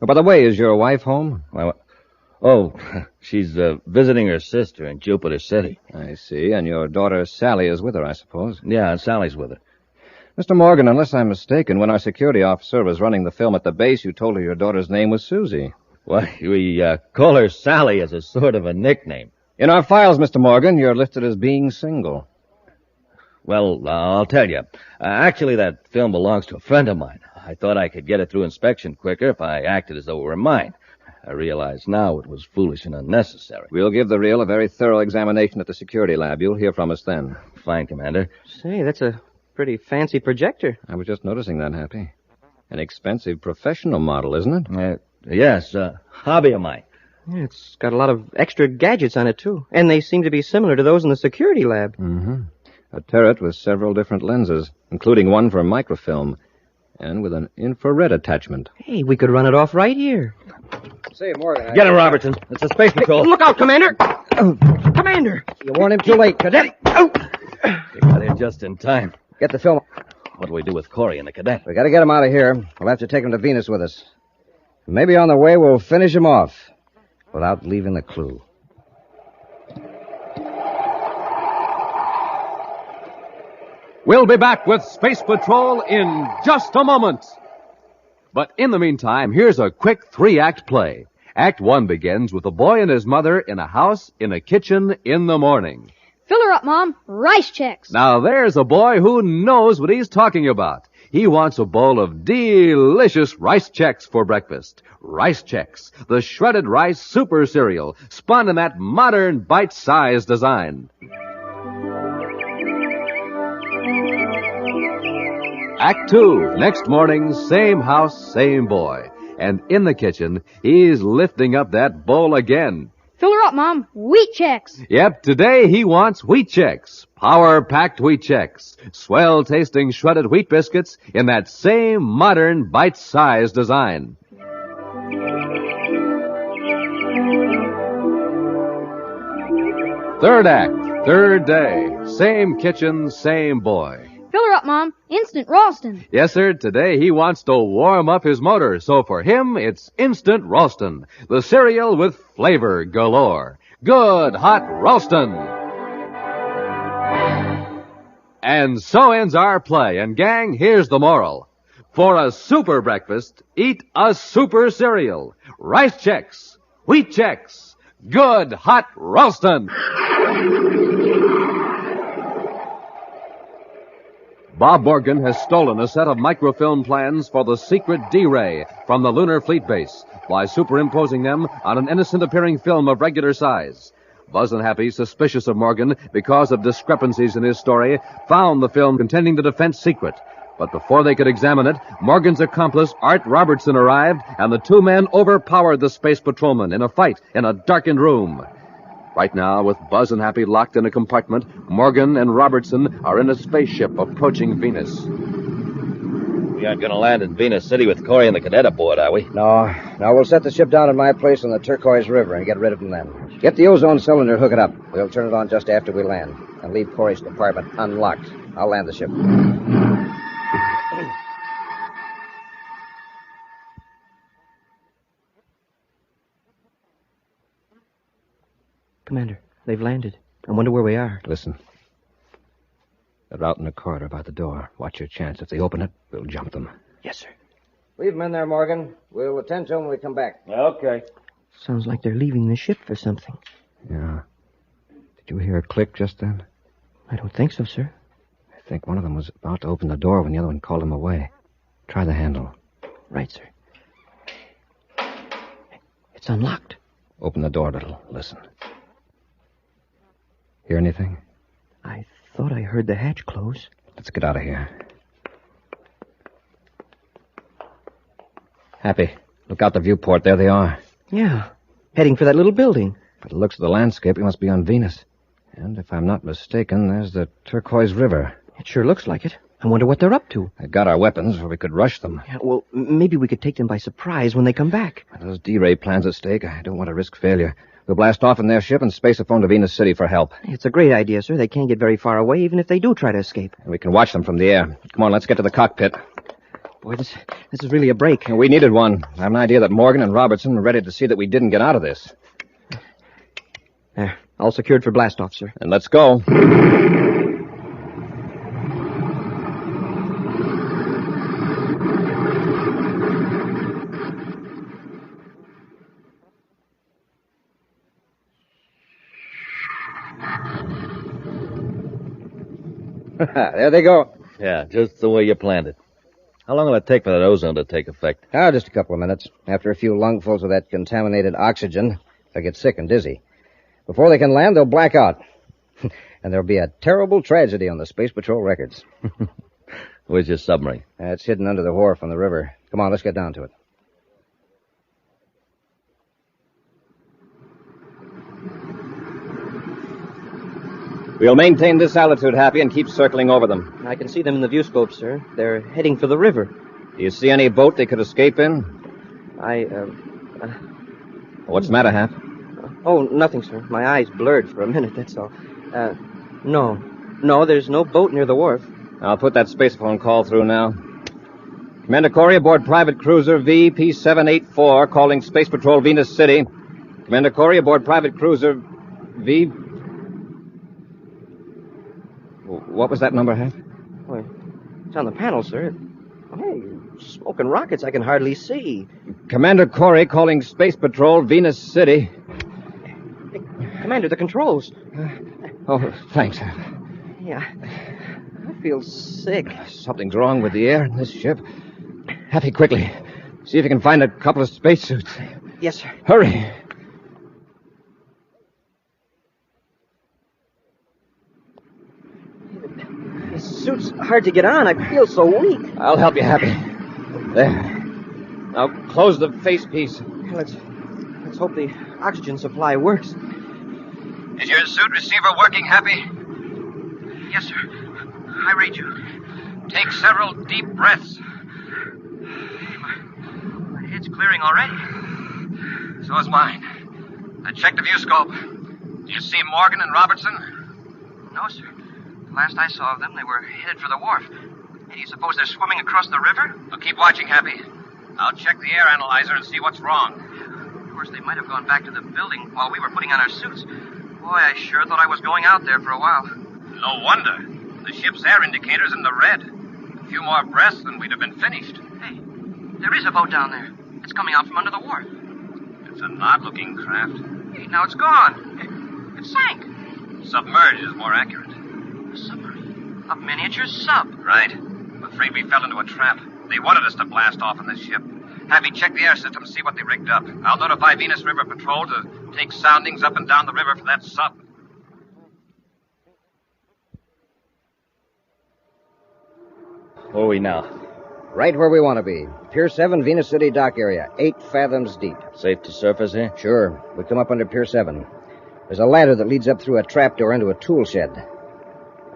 Oh, by the way, is your wife home? She's visiting her sister in Jupiter City. I see. And your daughter Sally is with her, I suppose. Yeah, Sally's with her. Mr. Morgan, unless I'm mistaken, when our security officer was running the film at the base, you told her your daughter's name was Susie. Why, we call her Sally as a sort of a nickname. In our files, Mr. Morgan, you're listed as being single. Well, I'll tell you. Actually, that film belongs to a friend of mine. I thought I could get it through inspection quicker if I acted as though it were mine. I realize now it was foolish and unnecessary. We'll give the reel a very thorough examination at the security lab. You'll hear from us then. Fine, Commander. Say, that's a pretty fancy projector. I was just noticing that, Happy. An expensive professional model, isn't it? Yes, hobby of mine. Yeah, it's got a lot of extra gadgets on it, too. And they seem to be similar to those in the security lab. Mm-hmm. A turret with several different lenses, including one for microfilm, and with an infrared attachment. Hey, we could run it off right here. Say, Morgan. Get him, Robertson. It's a space patrol. Hey, look out, Commander! Commander! You warned him too late, Cadet. You got here just in time. Get the film. What do we do with Corry and the cadet? We gotta get him out of here. We'll have to take him to Venus with us. Maybe on the way we'll finish him off without leaving the clue. We'll be back with Space Patrol in just a moment. But in the meantime, here's a quick 3-act play. Act 1 begins with a boy and his mother in a house in a kitchen in the morning. Fill her up, Mom. Rice checks. Now there's a boy who knows what he's talking about. He wants a bowl of delicious rice checks for breakfast. Rice Chex, the shredded rice super cereal, spun in that modern bite-sized design. Act 2, next morning, same house, same boy. And in the kitchen, he's lifting up that bowl again. Fill her up, Mom. Wheat checks. Yep, today he wants Wheat Chex. Power-packed Wheat Chex. Swell-tasting shredded wheat biscuits in that same modern bite-sized design. Third act, third day. Same kitchen, same boy. Fill her up, Mom. Instant Ralston. Yes, sir. Today he wants to warm up his motor, so for him it's Instant Ralston, the cereal with flavor galore. Good hot Ralston. And so ends our play. And gang, here's the moral. For a super breakfast, eat a super cereal. Rice Chex, Wheat Chex, good hot Ralston. Bob Morgan has stolen a set of microfilm plans for the secret D-Ray from the Lunar Fleet Base by superimposing them on an innocent-appearing film of regular size. Buzz and Happy, suspicious of Morgan because of discrepancies in his story, found the film containing the defense secret. But before they could examine it, Morgan's accomplice, Art Robertson, arrived, and the two men overpowered the space patrolman in a fight in a darkened room. Right now, with Buzz and Happy locked in a compartment, Morgan and Robertson are in a spaceship approaching Venus. We aren't going to land in Venus City with Corry and the cadet aboard, are we? No, we'll set the ship down at my place on the Turquoise River and get rid of them then. Get the ozone cylinder, hook it up. We'll turn it on just after we land. And leave Corry's compartment unlocked. I'll land the ship. Commander, they've landed. I wonder where we are. Listen. They're out in the corridor by the door. Watch your chance. If they open it, we'll jump them. Yes, sir. Leave them in there, Morgan. We'll attend to them when we come back. Okay. Sounds like they're leaving the ship for something. Yeah. Did you hear a click just then? I don't think so, sir. I think one of them was about to open the door when the other one called him away. Try the handle. Right, sir. It's unlocked. Open the door a little. Listen. Hear anything? I thought I heard the hatch close. Let's get out of here. Happy, look out the viewport. There they are. Yeah, heading for that little building. By the looks of the landscape, we must be on Venus. And if I'm not mistaken, there's the Turquoise River. It sure looks like it. I wonder what they're up to. They got our weapons, or we could rush them. Yeah, well, maybe we could take them by surprise when they come back. Those D-Ray plans at stake, I don't want to risk failure. We'll blast off in their ship and space a phone to Venus City for help. It's a great idea, sir. They can't get very far away, even if they do try to escape. And we can watch them from the air. Come on, let's get to the cockpit. Boy, this is really a break. We needed one. I have an idea that Morgan and Robertson are ready to see that we didn't get out of this. There, all secured for blast-off, sir. And let's go. There they go. Yeah, just the way you planned it. How long will it take for that ozone to take effect? Just a couple of minutes. After a few lungfuls of that contaminated oxygen, they'll get sick and dizzy. Before they can land, they'll black out. And there'll be a terrible tragedy on the Space Patrol records. Where's your submarine? It's hidden under the wharf on the river. Come on, let's get down to it. We'll maintain this altitude, Happy, and keep circling over them. I can see them in the viewscope, sir. They're heading for the river. Do you see any boat they could escape in? What's the matter, Hap? Oh, nothing, sir. My eyes blurred for a minute, that's all. No, there's no boat near the wharf. I'll put that spacephone call through now. Commander Corry aboard private cruiser VP-784, calling Space Patrol Venus City. Commander Corry aboard private cruiser V... What was that number, Hap? Wait, it's on the panel, sir. Hey, smoking rockets I can hardly see. Commander Corry calling Space Patrol, Venus City. Hey, Commander, the controls. Oh, thanks. Yeah, I feel sick. Something's wrong with the air in this ship. Happy, quickly. See if you can find a couple of spacesuits. Yes, sir. Hurry. The suit's hard to get on. I feel so weak. I'll help you, Happy. There. Now close the facepiece. Let's hope the oxygen supply works. Is your suit receiver working, Happy? Yes, sir. I read you. Take several deep breaths. My head's clearing already. So is mine. I checked the view scope. Do you see Morgan and Robertson? No, sir. The last I saw of them, they were headed for the wharf. Do you suppose they're swimming across the river? Well, keep watching, Happy. I'll check the air analyzer and see what's wrong. Of course, they might have gone back to the building while we were putting on our suits. Boy, I sure thought I was going out there for a while. No wonder. The ship's air indicator's in the red. A few more breaths and we'd have been finished. Hey, there is a boat down there. It's coming out from under the wharf. It's an odd-looking craft. Hey, now it's gone. It sank. Submerged is more accurate. A submarine. A miniature sub. Right. I'm afraid we fell into a trap. They wanted us to blast off in this ship. Happy, check the air system, see what they rigged up. I'll notify Venus River Patrol to take soundings up and down the river for that sub. Where are we now? Right where we want to be. Pier 7, Venus City dock area. 8 fathoms deep. Safe to surface here? Sure. We come up under Pier 7. There's a ladder that leads up through a trapdoor into a tool shed.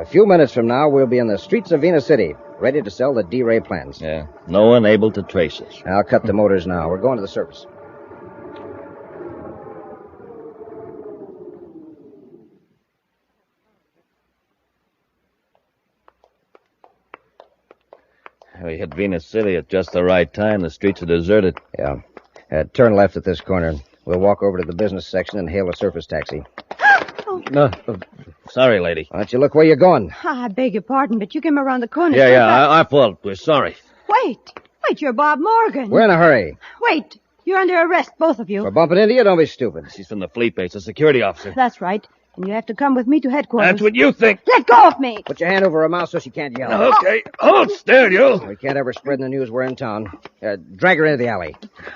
A few minutes from now, we'll be in the streets of Venus City, ready to sell the D-Ray plans. Yeah. No one able to trace us. I'll cut the motors now. We're going to the surface. We hit Venus City at just the right time. The streets are deserted. Yeah. Turn left at this corner. We'll walk over to the business section and hail a surface taxi. No. Sorry, lady. Why don't you look where you're going? I beg your pardon, but you came around the corner. Yeah, our fault. We're sorry. Wait, you're Bob Morgan. We're in a hurry. Wait, you're under arrest, both of you. We're bumping into you? Don't be stupid. She's from the fleet base, a security officer. That's right. And you have to come with me to headquarters. That's what you think. Let go of me! Put your hand over her mouth so she can't yell. Okay. Hold still, you. We can't ever spread in the news we're in town. Drag her into the alley.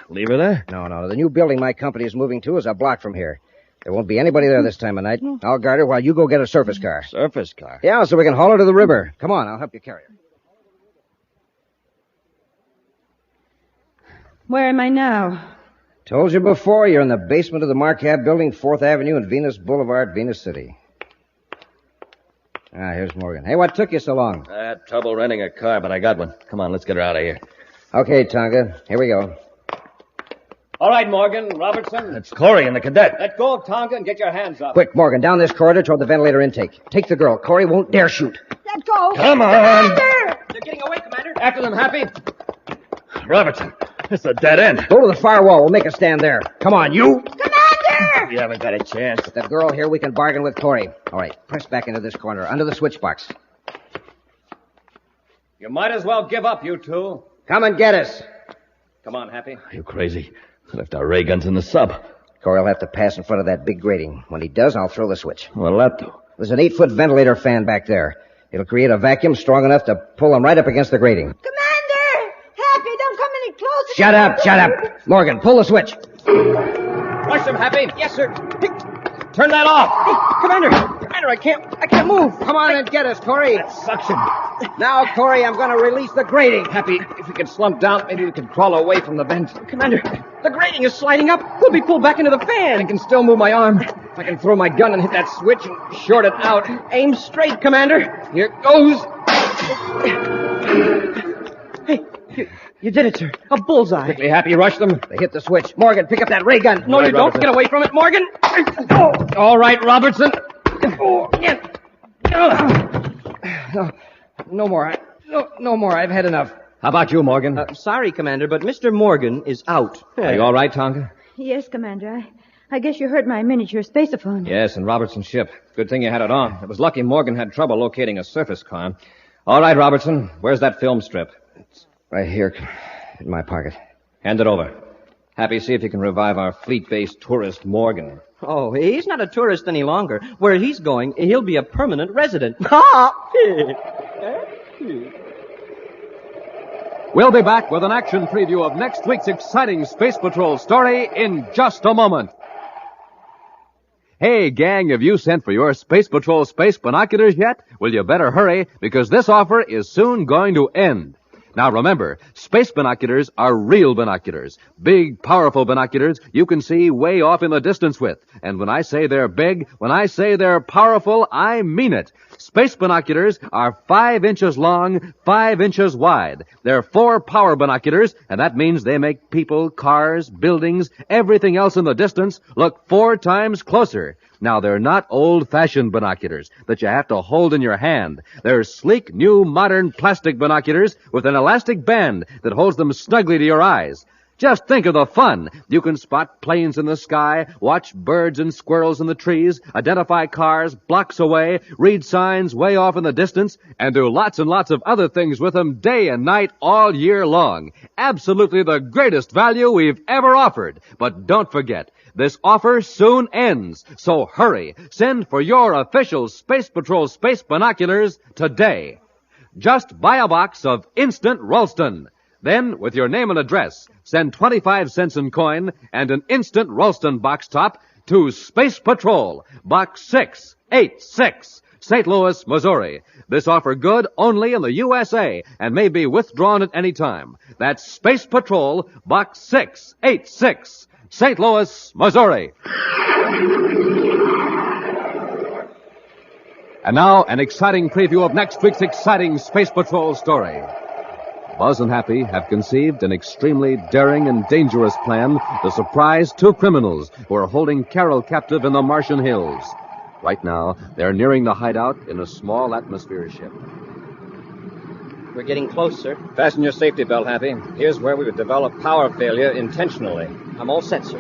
Leave her there? No. The new building my company is moving to is a block from here. There won't be anybody there this time of night. I'll guard her while you go get a surface car. Surface car? Yeah, so we can haul her to the river. Come on, I'll help you carry her. Where am I now? Told you before, you're in the basement of the Marcab building, 4th Avenue and Venus Boulevard, Venus City. Here's Morgan. Hey, what took you so long? I had trouble renting a car, but I got one. Come on, let's get her out of here. Okay, Tonga. Here we go. All right, Morgan, Robertson. It's Corry and the cadet. Let go of Tonga and get your hands up. Quick, Morgan, down this corridor toward the ventilator intake. Take the girl. Corry won't dare shoot. Let go! Come on! Commander! They're getting away, Commander. After them, Happy. Robertson, it's a dead end. Go to the far wall. We'll make a stand there. Come on, you. Commander! You haven't got a chance. With the girl here, we can bargain with Corry. All right, press back into this corner, under the switch box. You might as well give up, you two. Come and get us. Come on, Happy. Are you crazy? We left our ray guns in the sub. Corry will have to pass in front of that big grating. When he does, I'll throw the switch. What'll that do? There's an 8-foot ventilator fan back there. It'll create a vacuum strong enough to pull them right up against the grating. Commander! Happy, don't come any closer. Shut up. Morgan, pull the switch. Rush them, Happy. Yes, sir. Hey, Turn that off. Commander, I can't move. Come on and get us, Corry. Suction. Now, Corry, I'm going to release the grating. Happy, if we could slump down, maybe we could crawl away from the vent. Commander, the grating is sliding up. We'll be pulled back into the fan. I can still move my arm. If I can throw my gun and hit that switch and short it out. Aim straight, Commander. Here goes. Hey, you did it, sir. A bullseye. Quickly, Happy, rush them. They hit the switch. Morgan, pick up that ray gun. No, you don't. Robertson. Get away from it, Morgan. Oh. All right, Robertson. Oh, yeah. No more. No more. I've had enough. How about you, Morgan? Sorry, Commander, but Mr. Morgan is out. Are you all right, Tonga? Yes, Commander. I guess you heard my miniature spaceophone. Yes, and Robertson's ship. Good thing you had it on. It was lucky Morgan had trouble locating a surface car. All right, Robertson. Where's that film strip? It's right here in my pocket. Hand it over. Happy, see if you can revive our fleet-based tourist, Morgan. Oh, he's not a tourist any longer. Where he's going, he'll be a permanent resident. We'll be back with an action preview of next week's exciting Space Patrol story in just a moment. Hey, gang, have you sent for your Space Patrol space binoculars yet? Well, you better hurry, because this offer is soon going to end. Now remember, space binoculars are real binoculars. Big, powerful binoculars you can see way off in the distance with. And when I say they're big, when I say they're powerful, I mean it. Space binoculars are 5 inches long, 5 inches wide. They're 4 power binoculars, and that means they make people, cars, buildings, everything else in the distance look 4 times closer. Now, they're not old-fashioned binoculars that you have to hold in your hand. They're sleek, new, modern plastic binoculars with an elastic band that holds them snugly to your eyes. Just think of the fun. You can spot planes in the sky, watch birds and squirrels in the trees, identify cars blocks away, read signs way off in the distance, and do lots and lots of other things with them day and night all year long. Absolutely the greatest value we've ever offered. But don't forget, this offer soon ends. So hurry. Send for your official Space Patrol space binoculars today. Just buy a box of Instant Ralston. Then, with your name and address, send 25 cents in coin and an Instant Ralston box top to Space Patrol, Box 686, St. Louis, Missouri. This offer good only in the USA and may be withdrawn at any time. That's Space Patrol, Box 686, St. Louis, Missouri. And now, an exciting preview of next week's exciting Space Patrol story. Buzz and Happy have conceived an extremely daring and dangerous plan to surprise 2 criminals who are holding Carol captive in the Martian hills. Right now, they're nearing the hideout in a small atmosphere ship. We're getting close, sir. Fasten your safety belt, Happy. Here's where we would develop power failure intentionally. I'm all set, sir.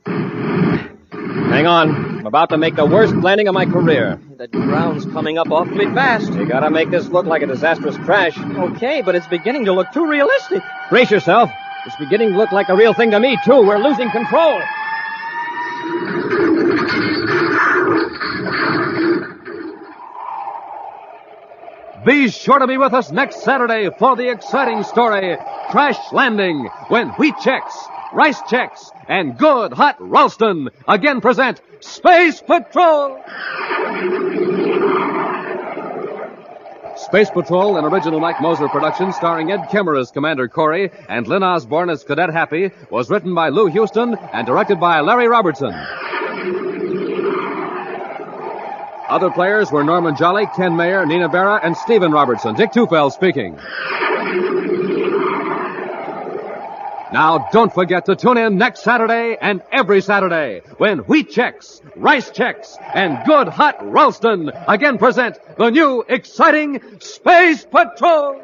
Hang on. I'm about to make the worst landing of my career. The ground's coming up awfully fast. You gotta make this look like a disastrous crash. Okay, but it's beginning to look too realistic. Brace yourself. It's beginning to look like a real thing to me, too. We're losing control. Be sure to be with us next Saturday for the exciting story, Crash Landing, when Wheat Chex, Rice Chex, and Good Hot Ralston again present Space Patrol! Space Patrol, an original Mike Moser production starring Ed Kemmer as Commander Corry and Lynn Osborne as Cadet Happy, was written by Lou Houston and directed by Larry Robertson. Other players were Norman Jolly, Ken Mayer, Nina Berra, and Stephen Robertson. Dick Tufeld speaking. Now, don't forget to tune in next Saturday and every Saturday when Wheat Chex, Rice Chex, and Good Hot Ralston again present the new, exciting Space Patrol!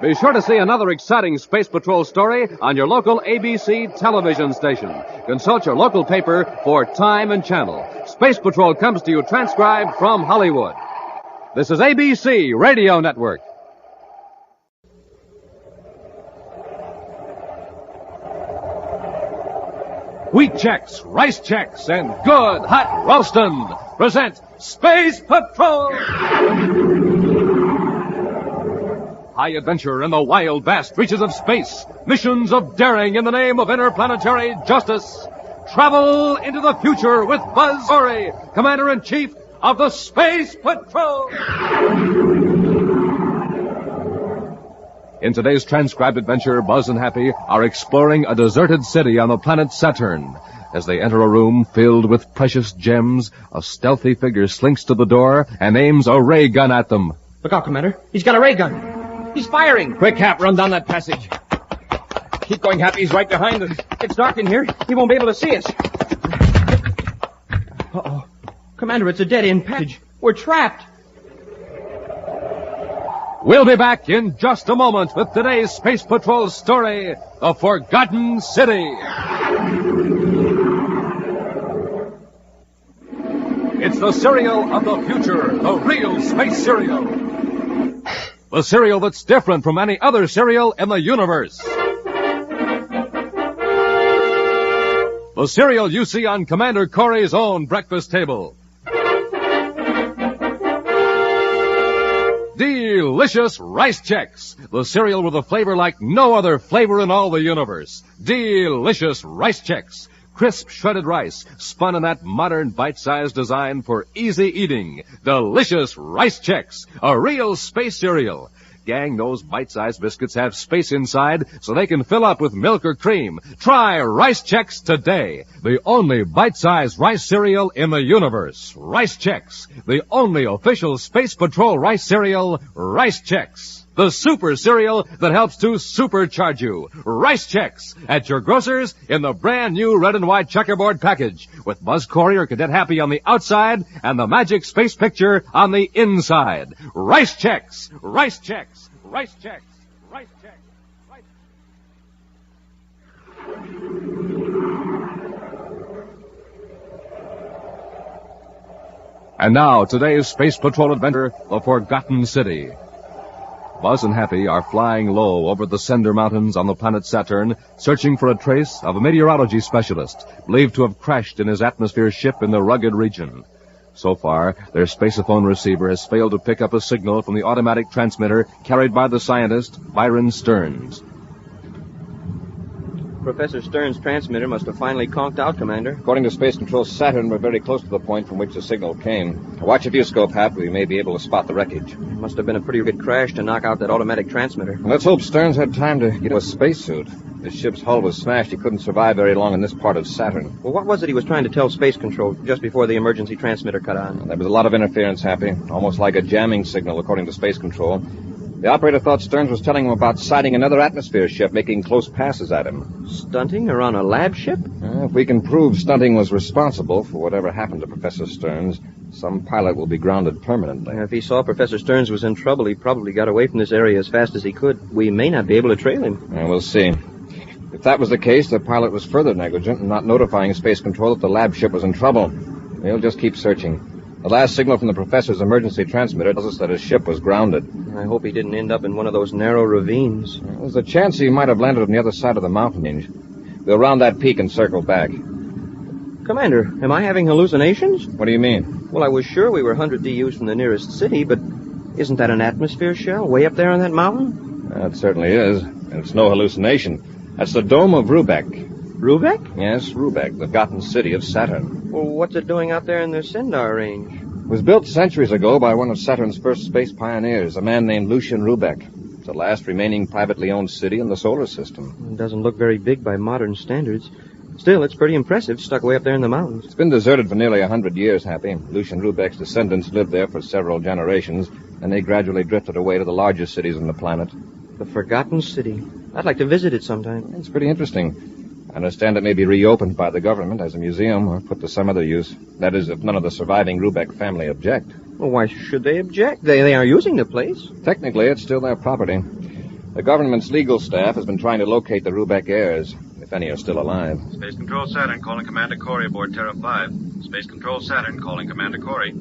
Be sure to see another exciting Space Patrol story on your local ABC television station. Consult your local paper for time and channel. Space Patrol comes to you transcribed from Hollywood. This is ABC Radio Network. Wheat Chex, Rice Chex, and Good Hot Ralston present Space Patrol! High adventure in the wild, vast reaches of space. Missions of daring in the name of interplanetary justice. Travel into the future with Buzz Corry, Commander-in-Chief of the Space Patrol! In today's transcribed adventure, Buzz and Happy are exploring a deserted city on the planet Saturn. As they enter a room filled with precious gems, a stealthy figure slinks to the door and aims a ray gun at them. Look out, Commander. He's got a ray gun. He's firing. Quick, Hap, run down that passage. Keep going, Happy. He's right behind us. It's dark in here. He won't be able to see us. Uh-oh. Commander, it's a dead-end passage. We're trapped. We'll be back in just a moment with today's Space Patrol story, The Forgotten City. It's the cereal of the future, the real space cereal. The cereal that's different from any other cereal in the universe. The cereal you see on Commander Corry's own breakfast table. Delicious Rice Chex, the cereal with a flavor like no other flavor in all the universe. Delicious Rice Chex. Crisp shredded rice, spun in that modern bite-sized design for easy eating. Delicious Rice Chex, a real space cereal. Gang, those bite-sized biscuits have space inside so they can fill up with milk or cream. Try Rice Chex today. The only bite-sized rice cereal in the universe. Rice Chex, the only official Space Patrol rice cereal, Rice Chex. The super cereal that helps to supercharge you. Rice Chex at your grocer's in the brand new red and white checkerboard package with Buzz Corry or Cadet Happy on the outside and the magic space picture on the inside. Rice Chex, Rice Chex, Rice Chex, Rice Chex, Rice And now, today's Space Patrol adventure, The Forgotten City. Buzz and Happy are flying low over the Cinder Mountains on the planet Saturn, searching for a trace of a meteorology specialist believed to have crashed in his atmosphere ship in the rugged region. So far, their spaceophone receiver has failed to pick up a signal from the automatic transmitter carried by the scientist, Byron Stearns. Professor Stearns' transmitter must have finally conked out, Commander. According to Space Control Saturn, we're very close to the point from which the signal came. Watch your viewscope, Hap. We may be able to spot the wreckage. It must have been a pretty good crash to knock out that automatic transmitter. Let's hope Stearns had time to get a spacesuit. His ship's hull was smashed. He couldn't survive very long in this part of Saturn. Well, what was it he was trying to tell Space Control just before the emergency transmitter cut on? There was a lot of interference, Happy. Almost like a jamming signal, according to Space Control. The operator thought Stearns was telling him about sighting another atmosphere ship making close passes at him. Stunting or on a lab ship? If we can prove stunting was responsible for whatever happened to Professor Stearns, some pilot will be grounded permanently. If he saw Professor Stearns was in trouble, he probably got away from this area as fast as he could. We may not be able to trail him. We'll see. If that was the case, the pilot was further negligent in not notifying Space Control that the lab ship was in trouble. We'll just keep searching. The last signal from the professor's emergency transmitter tells us that his ship was grounded. I hope he didn't end up in one of those narrow ravines. There's a chance he might have landed on the other side of the mountain range. We'll round that peak and circle back. Commander, am I having hallucinations? What do you mean? Well, I was sure we were 100 DUs from the nearest city, but isn't that an atmosphere shell way up there on that mountain? It certainly is, and it's no hallucination. That's the dome of Rubeck. Rubeck? Yes, Rubeck, the forgotten city of Saturn. Well, what's it doing out there in the Sindar range? It was built centuries ago by one of Saturn's first space pioneers, a man named Lucian Rubeck. It's the last remaining privately owned city in the solar system. It doesn't look very big by modern standards. Still, it's pretty impressive, stuck way up there in the mountains. It's been deserted for nearly 100 years, Happy. Lucian Rubeck's descendants lived there for several generations, and they gradually drifted away to the largest cities on the planet. The Forgotten City. I'd like to visit it sometime. It's pretty interesting. I understand it may be reopened by the government as a museum or put to some other use. That is, if none of the surviving Rubeck family object. Well, why should they object? They are using the place. Technically, it's still their property. The government's legal staff has been trying to locate the Rubeck heirs, if any are still alive. Space Control Saturn calling Commander Corry aboard Terra 5. Space Control Saturn calling Commander Corry.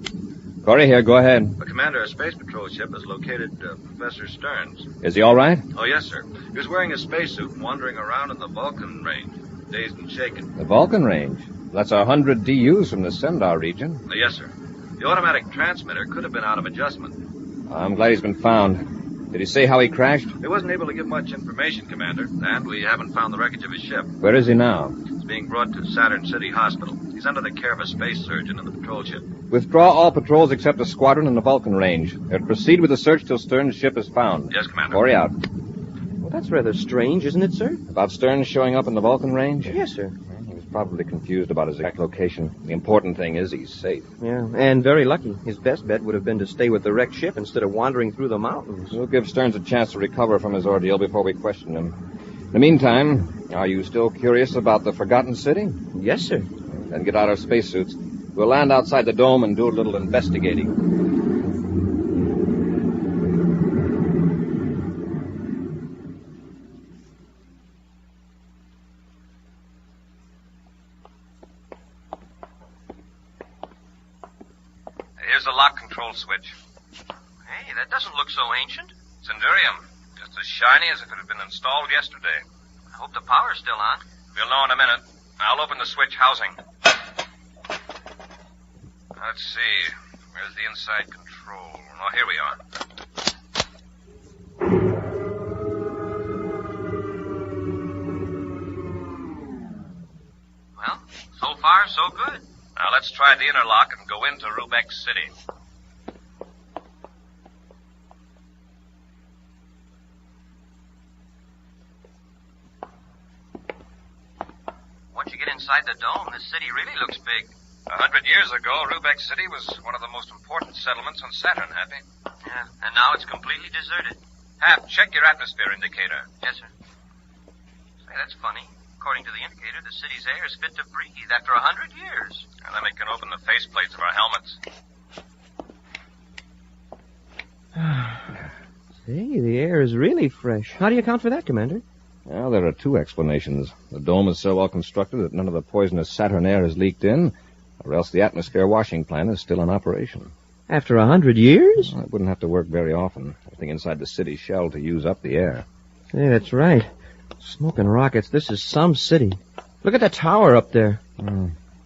Corry here, go ahead. Commander, a Space Patrol ship has located Professor Stearns. Is he all right? Oh, yes, sir. He was wearing a spacesuit and wandering around in the Vulcan range, dazed and shaken. The Vulcan range? That's 100 DUs from the Sindar region. Yes, sir. The automatic transmitter could have been out of adjustment. I'm glad he's been found. Did he say how he crashed? He wasn't able to give much information, Commander, and we haven't found the wreckage of his ship. Where is he now? He's being brought to Saturn City Hospital. He's under the care of a space surgeon in the patrol ship. Withdraw all patrols except a squadron in the Vulcan range. Proceed with the search till Stearns' ship is found. Yes, Commander. Corry out. Well, that's rather strange, isn't it, sir? About Stearns showing up in the Vulcan range? Yes, sir. He was probably confused about his exact location. The important thing is he's safe. Yeah, and very lucky. His best bet would have been to stay with the wrecked ship instead of wandering through the mountains. We'll give Stearns a chance to recover from his ordeal before we question him. In the meantime, are you still curious about the Forgotten City? Yes, sir. Then get out our spacesuits. We'll land outside the dome and do a little investigating. Here's the lock control switch. Hey, that doesn't look so ancient. It's Endurium. Just as shiny as if it had been installed yesterday. I hope the power's still on. We'll know in a minute. I'll open the switch housing. Let's see. Where's the inside control? Oh, here we are. Well, so far, so good. Now let's try the interlock and go into Rubeck City. Once you get inside the dome, this city really looks big. 100 years ago, Rubeck City was one of the most important settlements on Saturn, Happy. Yeah, and now it's completely deserted. Hap, check your atmosphere indicator. Yes, sir. Say, that's funny. According to the indicator, the city's air is fit to breathe after 100 years. And then we can open the faceplates of our helmets. Say, the air is really fresh. How do you account for that, Commander? Well, there are two explanations. The dome is so well constructed that none of the poisonous Saturn air has leaked in, or else the atmosphere washing plant is still in operation. After 100 years? Well, it wouldn't have to work very often. Everything inside the city's shell to use up the air. Yeah, that's right. Smoking rockets, this is some city. Look at the tower up there.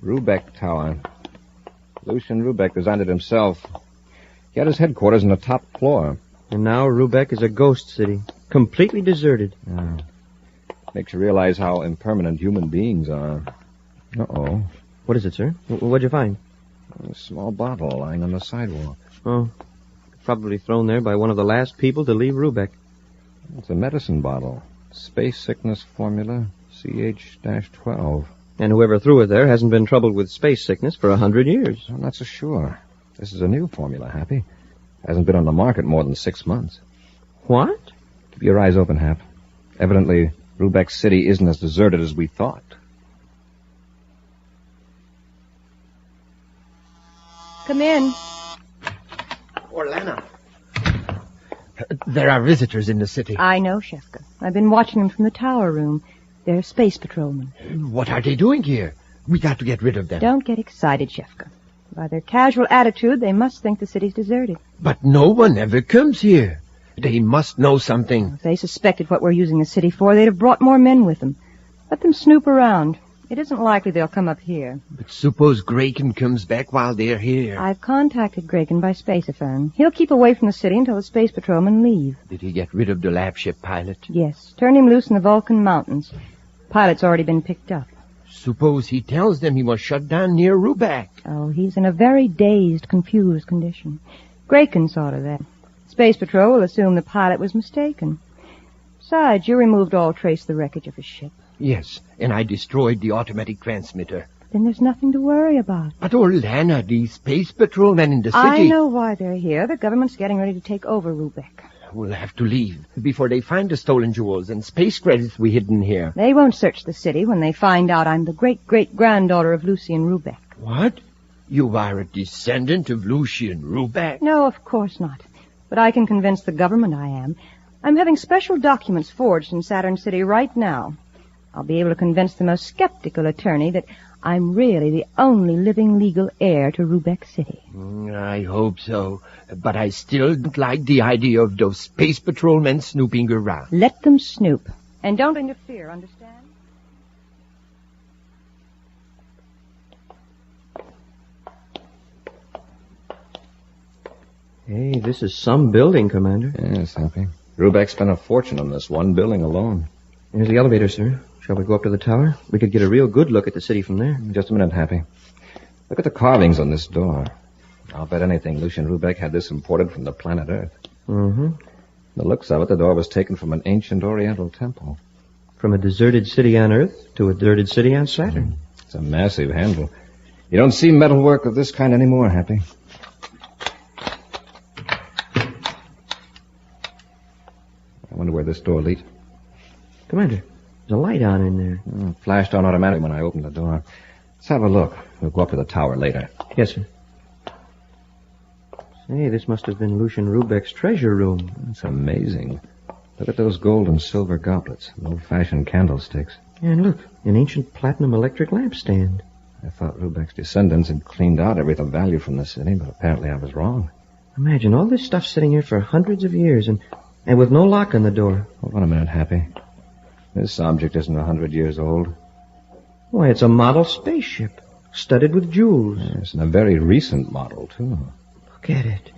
Rubeck Tower. Lucian Rubeck designed it himself. He had his headquarters on the top floor. And now Rubeck is a ghost city, completely deserted. Makes you realize how impermanent human beings are. Uh-oh. What is it, sir? What'd you find? A small bottle lying on the sidewalk. Oh, probably thrown there by one of the last people to leave Rubeck. It's a medicine bottle. Space sickness formula, CH-12. And whoever threw it there hasn't been troubled with space sickness for 100 years. I'm not so sure. This is a new formula, Happy. Hasn't been on the market more than 6 months. What? Keep your eyes open, Hap. Evidently, Rubeck City isn't as deserted as we thought. Come in. Oh, Lena. There are visitors in the city. I know, Shefka. I've been watching them from the tower room. They're space patrolmen. What are they doing here? We got to get rid of them. Don't get excited, Shefka. By their casual attitude, they must think the city's deserted. But no one ever comes here. They must know something. If they suspected what we're using the city for, they'd have brought more men with them. Let them snoop around. It isn't likely they'll come up here. But suppose Graken comes back while they're here. I've contacted Graken by spaceophone. He'll keep away from the city until the space patrolmen leave. Did he get rid of the lab ship pilot? Yes. Turn him loose in the Vulcan Mountains. Pilot's already been picked up. Suppose he tells them he was shut down near Rubeck. Oh, he's in a very dazed, confused condition. Graken saw to that. Space Patrol will assume the pilot was mistaken. Besides, you removed all trace of the wreckage of his ship. Yes, and I destroyed the automatic transmitter. Then there's nothing to worry about. But, Lana, the space patrolmen in the city... I know why they're here. The government's getting ready to take over Rubeck. We'll have to leave before they find the stolen jewels and space credits we hidden here. They won't search the city when they find out I'm the great-great-granddaughter of Lucian Rubeck. What? You are a descendant of Lucian Rubeck? No, of course not. But I can convince the government I am. I'm having special documents forged in Saturn City right now. I'll be able to convince the most skeptical attorney that I'm really the only living legal heir to Rubeck City. I hope so. But I still don't like the idea of those space patrolmen snooping around. Let them snoop. And don't interfere, understand? Hey, this is some building, Commander. Yes, Happy. Rubeck spent a fortune on this one building alone. Here's the elevator, sir. Shall we go up to the tower? We could get a real good look at the city from there. Just a minute, Happy. Look at the carvings on this door. I'll bet anything Lucian Rubeck had this imported from the planet Earth. Mm-hmm. The looks of it, the door was taken from an ancient Oriental temple. From a deserted city on Earth to a deserted city on Saturn. It's a massive handle. You don't see metalwork of this kind anymore, Happy. I wonder where this door leads. Commander, there's a light on in there. It flashed on automatically when I opened the door. Let's have a look. We'll go up to the tower later. Yes, sir. Say, this must have been Lucian Rubeck's treasure room. It's amazing. Look at those gold and silver goblets and old-fashioned candlesticks. And look, an ancient platinum electric lampstand. I thought Rubeck's descendants had cleaned out everything of value from the city, but apparently I was wrong. Imagine all this stuff sitting here for hundreds of years and with no lock on the door. Hold on a minute, Happy. This object isn't 100 years old. Why, it's a model spaceship, studded with jewels. Yes, and a very recent model, too. Look at it.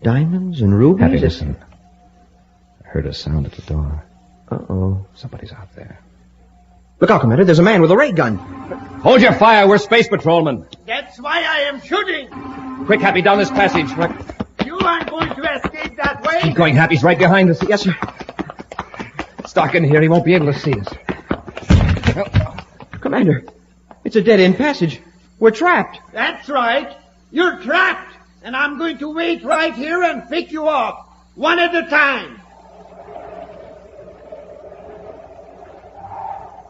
Diamonds and rubies. Happy, listen. I heard a sound at the door. Uh-oh. Somebody's out there. Look out, Commander. There's a man with a ray gun. Hold your fire. We're space patrolmen. That's why I am shooting. Quick, Happy, down this passage. You aren't going to escape that way. Keep going, Happy's right behind us. Yes, sir. It's dark in here. He won't be able to see us. Commander, it's a dead-end passage. We're trapped. That's right. You're trapped. And I'm going to wait right here and pick you up. One at a time.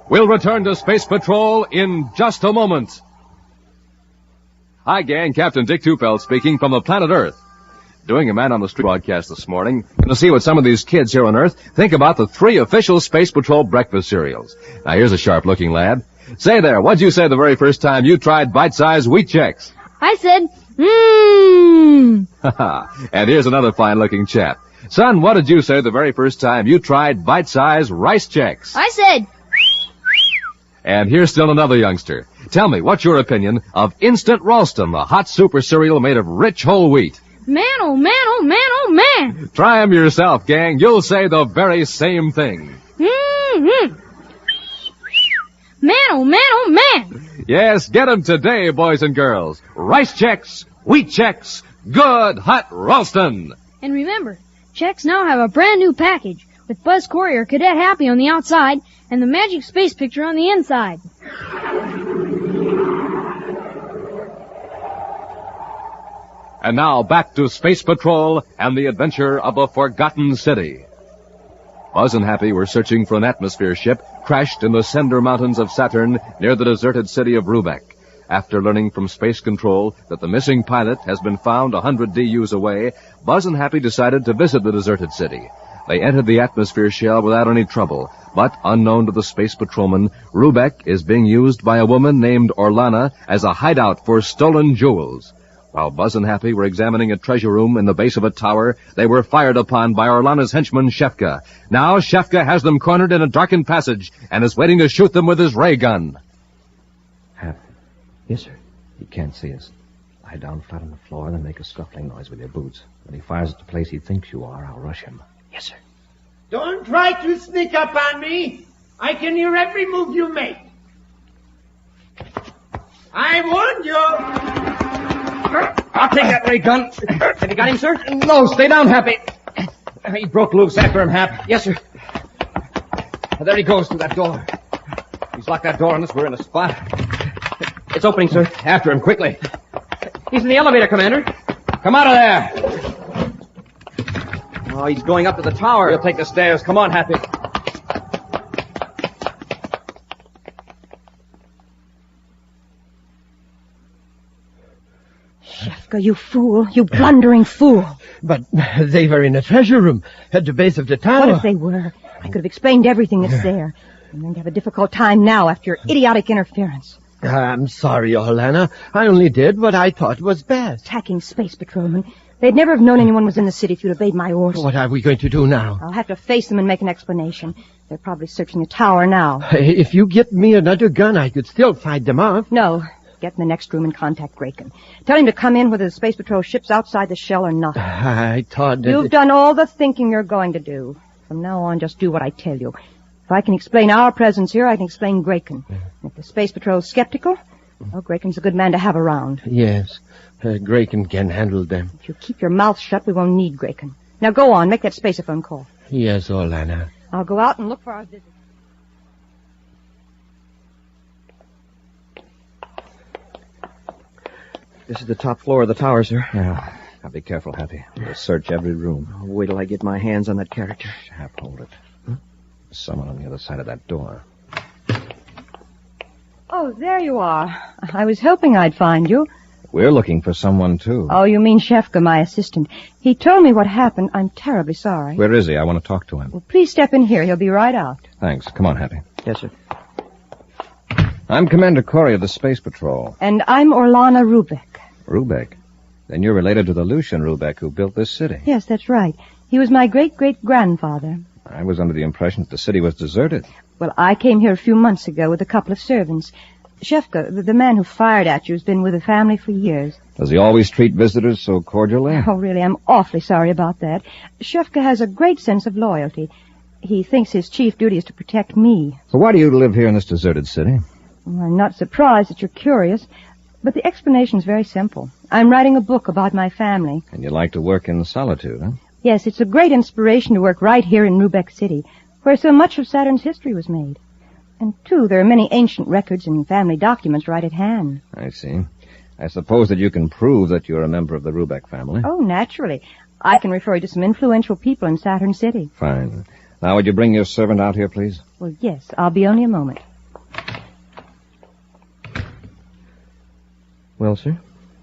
We'll return to Space Patrol in just a moment. Hi, gang. Captain Dick Tufeld speaking from the planet Earth. Doing a Man on the Street broadcast this morning. Going to see what some of these kids here on Earth think about the 3 official Space Patrol breakfast cereals. Now, here's a sharp-looking lad. Say there, what'd you say the very first time you tried bite-sized wheat checks? I said, mmm. And here's another fine-looking chap. Son, what did you say the very first time you tried bite-sized rice checks? I said... And here's still another youngster. Tell me, what's your opinion of Instant Ralston, the hot super cereal made of rich whole wheat? Man, oh man, oh man, oh man. Try 'em yourself, gang. You'll say the very same thing. Mm-hmm. Man, oh man, oh man. Yes, get 'em today, boys and girls. Rice checks, wheat checks, good hot Ralston. And remember, checks now have a brand new package with Buzz Corry or Cadet Happy on the outside and the magic space picture on the inside. And now back to Space Patrol and the adventure of a forgotten city. Buzz and Happy were searching for an atmosphere ship crashed in the Cinder Mountains of Saturn near the deserted city of Rubeck. After learning from Space Control that the missing pilot has been found 100 DUs away, Buzz and Happy decided to visit the deserted city. They entered the atmosphere shell without any trouble, but unknown to the space patrolman, Rubeck is being used by a woman named Orlana as a hideout for stolen jewels. While Buzz and Happy were examining a treasure room in the base of a tower, they were fired upon by Orlana's henchman, Shefka. Now Shefka has them cornered in a darkened passage and is waiting to shoot them with his ray gun. Hap. Yes, sir. He can't see us. Lie down flat on the floor and then make a scuffling noise with your boots. When he fires at the place he thinks you are, I'll rush him. Yes, sir. Don't try to sneak up on me. I can hear every move you make. I warned you. I'll take that ray gun. Have you got him, sir? No, stay down, Happy. He broke loose. After him, Hap. Yes, sir. There he goes through that door. He's locked that door on us. We're in a spot. It's opening, sir. After him, quickly. He's in the elevator, Commander. Come out of there. Oh, he's going up to the tower. We'll take the stairs. Come on, Happy. Shefka, you fool. You blundering fool. But they were in a treasure room at the base of the tower. What if they were? I could have explained everything that's there. I'm going to have a difficult time now after your idiotic interference. I'm sorry, Orlana. I only did what I thought was best. Attacking space patrolmen. They'd never have known anyone was in the city if you'd obeyed my orders. What are we going to do now? I'll have to face them and make an explanation. They're probably searching the tower now. If you get me another gun, I could still fight them off. No. Get in the next room and contact Graken. Tell him to come in whether the Space Patrol ship's outside the shell or not. I thought that... You've done all the thinking you're going to do. From now on, just do what I tell you. If I can explain our presence here, I can explain Graken. If the Space Patrol's skeptical, well, Graken's a good man to have around. Yes. Graken can handle them. If you keep your mouth shut, we won't need Graken. Now go on, make that spaceophone call. Yes, Orlana. I'll go out and look for our visitor. This is the top floor of the tower, sir. Yeah. Now be careful, Happy. We'll search every room. I'll wait till I get my hands on that character. Hap, hold it. Huh? There's someone on the other side of that door. Oh, there you are. I was hoping I'd find you. We're looking for someone, too. Oh, you mean Shefka, my assistant. He told me what happened. I'm terribly sorry. Where is he? I want to talk to him. Well, please step in here. He'll be right out. Thanks. Come on, Happy. Yes, sir. I'm Commander Corry of the Space Patrol. And I'm Orlana Rubeck. Rubeck? Then you're related to the Lucian Rubeck who built this city. Yes, that's right. He was my great-great-grandfather. I was under the impression that the city was deserted. Well, I came here a few months ago with a couple of servants. Shefka, the man who fired at you, has been with the family for years. Does he always treat visitors so cordially? Oh, really, I'm awfully sorry about that. Shefka has a great sense of loyalty. He thinks his chief duty is to protect me. So why do you live here in this deserted city? Well, I'm not surprised that you're curious, but the explanation is very simple. I'm writing a book about my family. And you like to work in solitude, huh? Yes, it's a great inspiration to work right here in Rubeck City, where so much of Saturn's history was made. And, too, there are many ancient records and family documents right at hand. I see. I suppose that you can prove that you're a member of the Rubeck family. Oh, naturally. I can refer you to some influential people in Saturn City. Fine. Now, would you bring your servant out here, please? Well, yes. I'll be only a moment. Well, sir,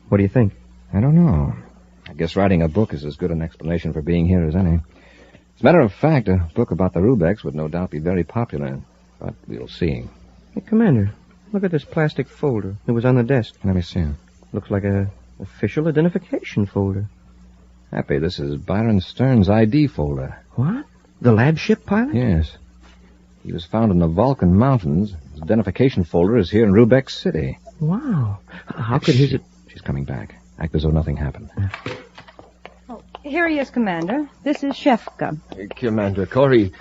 what do you think? I don't know. I guess writing a book is as good an explanation for being here as any. As a matter of fact, a book about the Rubecks would no doubt be very popular. But we'll see. Hey, Commander, look at this plastic folder. It was on the desk. Let me see it. Looks like a official identification folder. Happy, this is Byron Stern's ID folder. What? The lab ship pilot? Yes. He was found in the Vulcan Mountains. His identification folder is here in Rubeck City. Wow. How could his... She's coming back. Act as though nothing happened. Oh, here he is, Commander. This is Shefka. Commander Corry,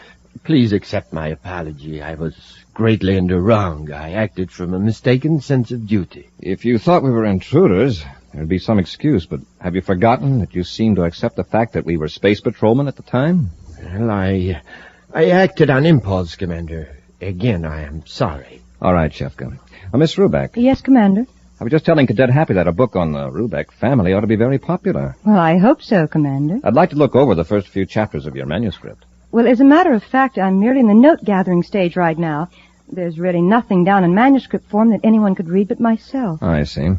please accept my apology. I was greatly in the wrong. I acted from a mistaken sense of duty. If you thought we were intruders, there'd be some excuse, but have you forgotten that you seemed to accept the fact that we were space patrolmen at the time? Well, I acted on impulse, Commander. Again, I am sorry. All right, Shefka. Miss Rubeck. Yes, Commander? I was just telling Cadet Happy that a book on the Rubeck family ought to be very popular. Well, I hope so, Commander. I'd like to look over the first few chapters of your manuscript. Well, as a matter of fact, I'm merely in the note-gathering stage right now. There's really nothing down in manuscript form that anyone could read but myself. I see.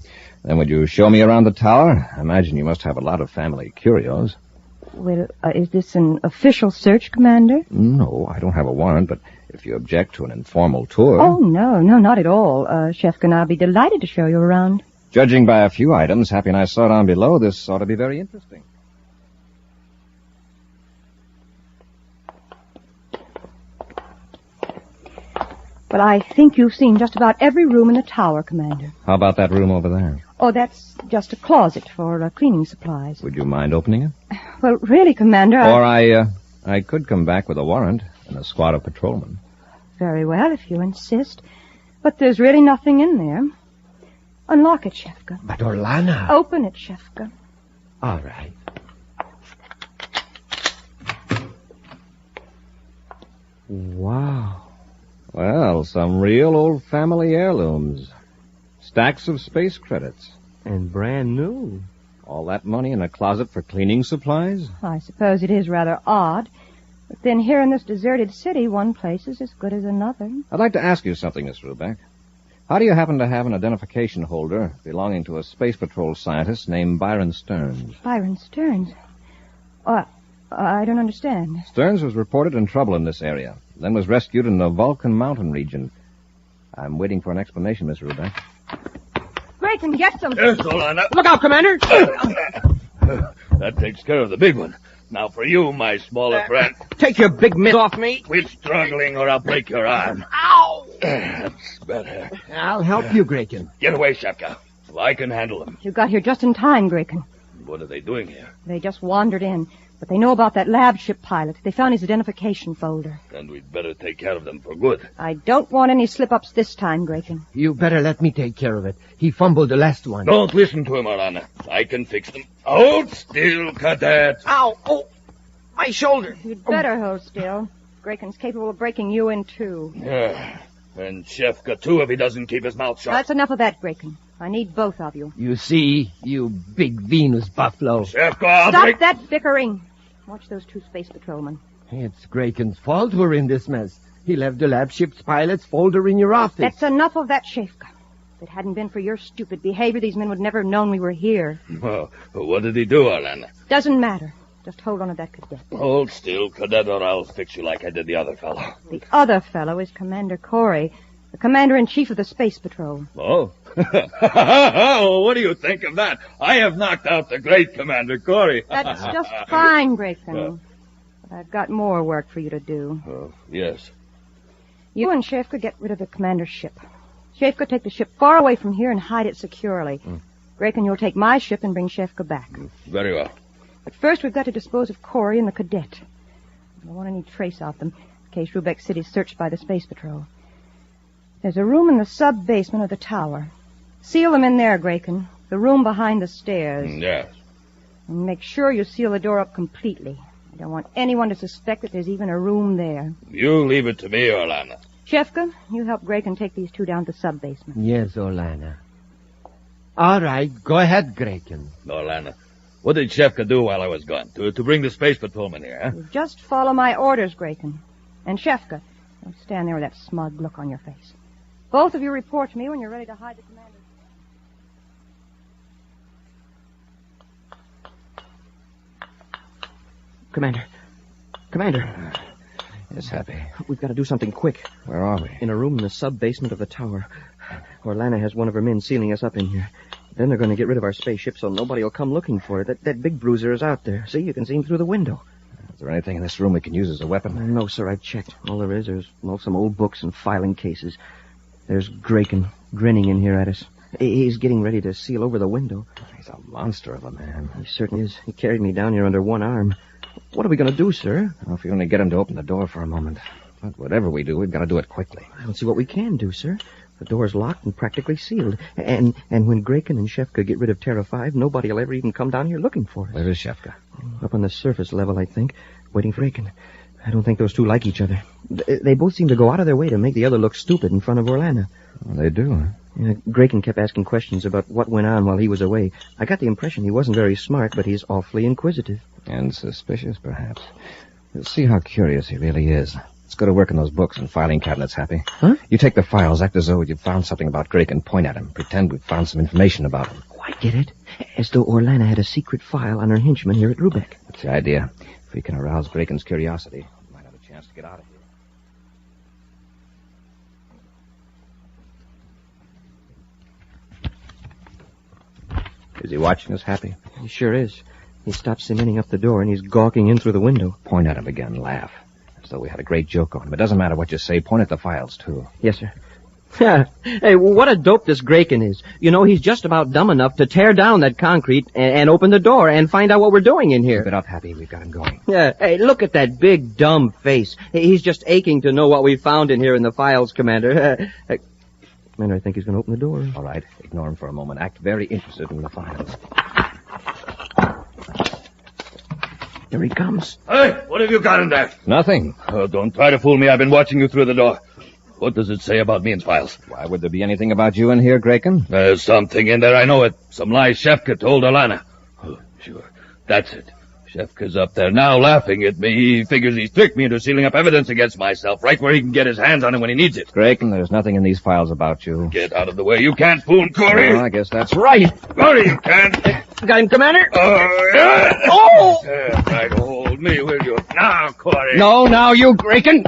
Then would you show me around the tower? I imagine you must have a lot of family curios. Well, is this an official search, Commander? No, I don't have a warrant, but if you object to an informal tour... Oh, no, not at all. Shefka and I'll be delighted to show you around. Judging by a few items Happy and I saw down below, this ought to be very interesting. Well, I think you've seen just about every room in the tower, Commander. How about that room over there? Oh, that's just a closet for cleaning supplies. Would you mind opening it? Well, really, Commander, Or I could come back with a warrant and a squad of patrolmen. Very well, if you insist. But there's really nothing in there. Unlock it, Shefka. But Orlana... Open it, Shefka. All right. Wow. Well, some real old family heirlooms. Stacks of space credits. And brand new. All that money in a closet for cleaning supplies? I suppose it is rather odd. But then here in this deserted city, one place is as good as another. I'd like to ask you something, Miss Rubeck. How do you happen to have an identification holder belonging to a space patrol scientist named Byron Stearns? Byron Stearns? I don't understand. Stearns was reported in trouble in this area, then was rescued in the Vulcan Mountain region. I'm waiting for an explanation, Miss Rubeck. Grayson, get some. Yes, Orlana. Look out, Commander! That takes care of the big one. Now for you, my smaller friend. Take your big mitt off me. Quit struggling or I'll break your arm. Ow! That's better. I'll help you, Grayson. Get away, Shefka. I can handle them. You got here just in time, Grayson. What are they doing here? They just wandered in. But they know about that lab ship pilot. They found his identification folder. Then we'd better take care of them for good. I don't want any slip-ups this time, Grayson. You better let me take care of it. He fumbled the last one. Don't listen to him, Orlana. I can fix them. Hold still, Cadet. Ow! Oh, my shoulder. You'd better hold still. Grayson's capable of breaking you in two. Yeah. And Shefka, too, if he doesn't keep his mouth shut. That's enough of that, Grayson. I need both of you. You see, you big Venus buffalo. Shefka, Stop that bickering. Watch those two space patrolmen. It's Grayson's fault we're in this mess. He left the lab ship's pilot's folder in your office. That's enough of that, Shefka. If it hadn't been for your stupid behavior, these men would never have known we were here. Well, what did he do, Orlana? Doesn't matter. Just hold on to that cadet. Hold still, Cadet, or I'll fix you like I did the other fellow. The other fellow is Commander Corry. the Commander-in-Chief of the Space Patrol. Oh? Oh, what do you think of that? I have knocked out the great Commander Corry. That's just fine, Grayson. But I've got more work for you to do. Oh, yes. You and Shefka get rid of the commander's ship. Shefka, take the ship far away from here and hide it securely. Grayson, you'll take my ship and bring Shefka back. Very well. But first, we've got to dispose of Corry and the cadet. I don't want any trace of them in case Rubeck City's searched by the Space Patrol. There's a room in the sub-basement of the tower. Seal them in there, Grayson. The room behind the stairs. Yes. And make sure you seal the door up completely. I don't want anyone to suspect that there's even a room there. You leave it to me, Orlana. Shefka, you help Grayson take these two down to the sub-basement. Yes, Orlana. All right, go ahead, Grayson. Orlana, what did Shefka do while I was gone? To bring the space patrolman here, huh? You just follow my orders, Grayson. And Shefka, don't stand there with that smug look on your face. Both of you report to me when you're ready to hide the commander. Commander. Yes, Happy. We've got to do something quick. Where are we? In a room in the sub-basement of the tower. Orlana has one of her men sealing us up in here. Then they're going to get rid of our spaceship so nobody will come looking for it. That big bruiser is out there. See, you can see him through the window. Is there anything in this room we can use as a weapon? No, sir, I've checked. All there is, there's some old books and filing cases. There's Grayson grinning in here at us. He's getting ready to seal over the window. He's a monster of a man. He certainly is. He carried me down here under one arm. What are we going to do, sir? Well, if we only get him to open the door for a moment. But whatever we do, we've got to do it quickly. I don't see what we can do, sir. The door's locked and practically sealed. And when Grayson and Shefka get rid of Terra 5, nobody will ever even come down here looking for us. Where is Shefka? Up on the surface level, I think, waiting for Grayson. I don't think those two like each other. They both seem to go out of their way to make the other look stupid in front of Orlana. Well, they do, huh? Yeah, Grayson kept asking questions about what went on while he was away. I got the impression he wasn't very smart, but he's awfully inquisitive. And suspicious, perhaps. We'll see how curious he really is. Let's go to work on those books and filing cabinets, Happy. Huh? You take the files, act as though you've found something about Drake and point at him. Pretend we've found some information about him. Oh, I get it. As though Orlana had a secret file on her henchman here at Rubeck. That's the idea. If we can arouse Grayson's curiosity, we might have a chance to get out of here. Is he watching us, Happy? He sure is. He stopped cementing up the door, and he's gawking in through the window. Point at him again. Laugh. As though we had a great joke on him. It doesn't matter what you say. Point at the files, too. Yes, sir. Hey, what a dope this Grayson is. You know, he's just about dumb enough to tear down that concrete and open the door and find out what we're doing in here. Keep it up, Happy. We've got him going. Yeah. Hey, look at that big, dumb face. He's just aching to know what we found in here in the files, Commander. Commander, I think he's going to open the door. All right. Ignore him for a moment. Act very interested in the files. Here he comes. Hey, what have you got in there? Nothing. Oh, don't try to fool me. I've been watching you through the door. What does it say about me in files? Why would there be anything about you in here, Grayson? There's something in there, I know it. Some lies Shefka told Orlana. Oh, sure. That's it. Shefka's up there now laughing at me. He figures he's tricked me into sealing up evidence against myself, right where he can get his hands on it when he needs it. Grayson, there's nothing in these files about you. Get out of the way. You can't fool Corry. Oh, I guess that's right. Corry, you can't. Got him, Commander? Yeah. Oh! Yeah, try to hold me, will you? Now, Corry. No, now you, Grayson.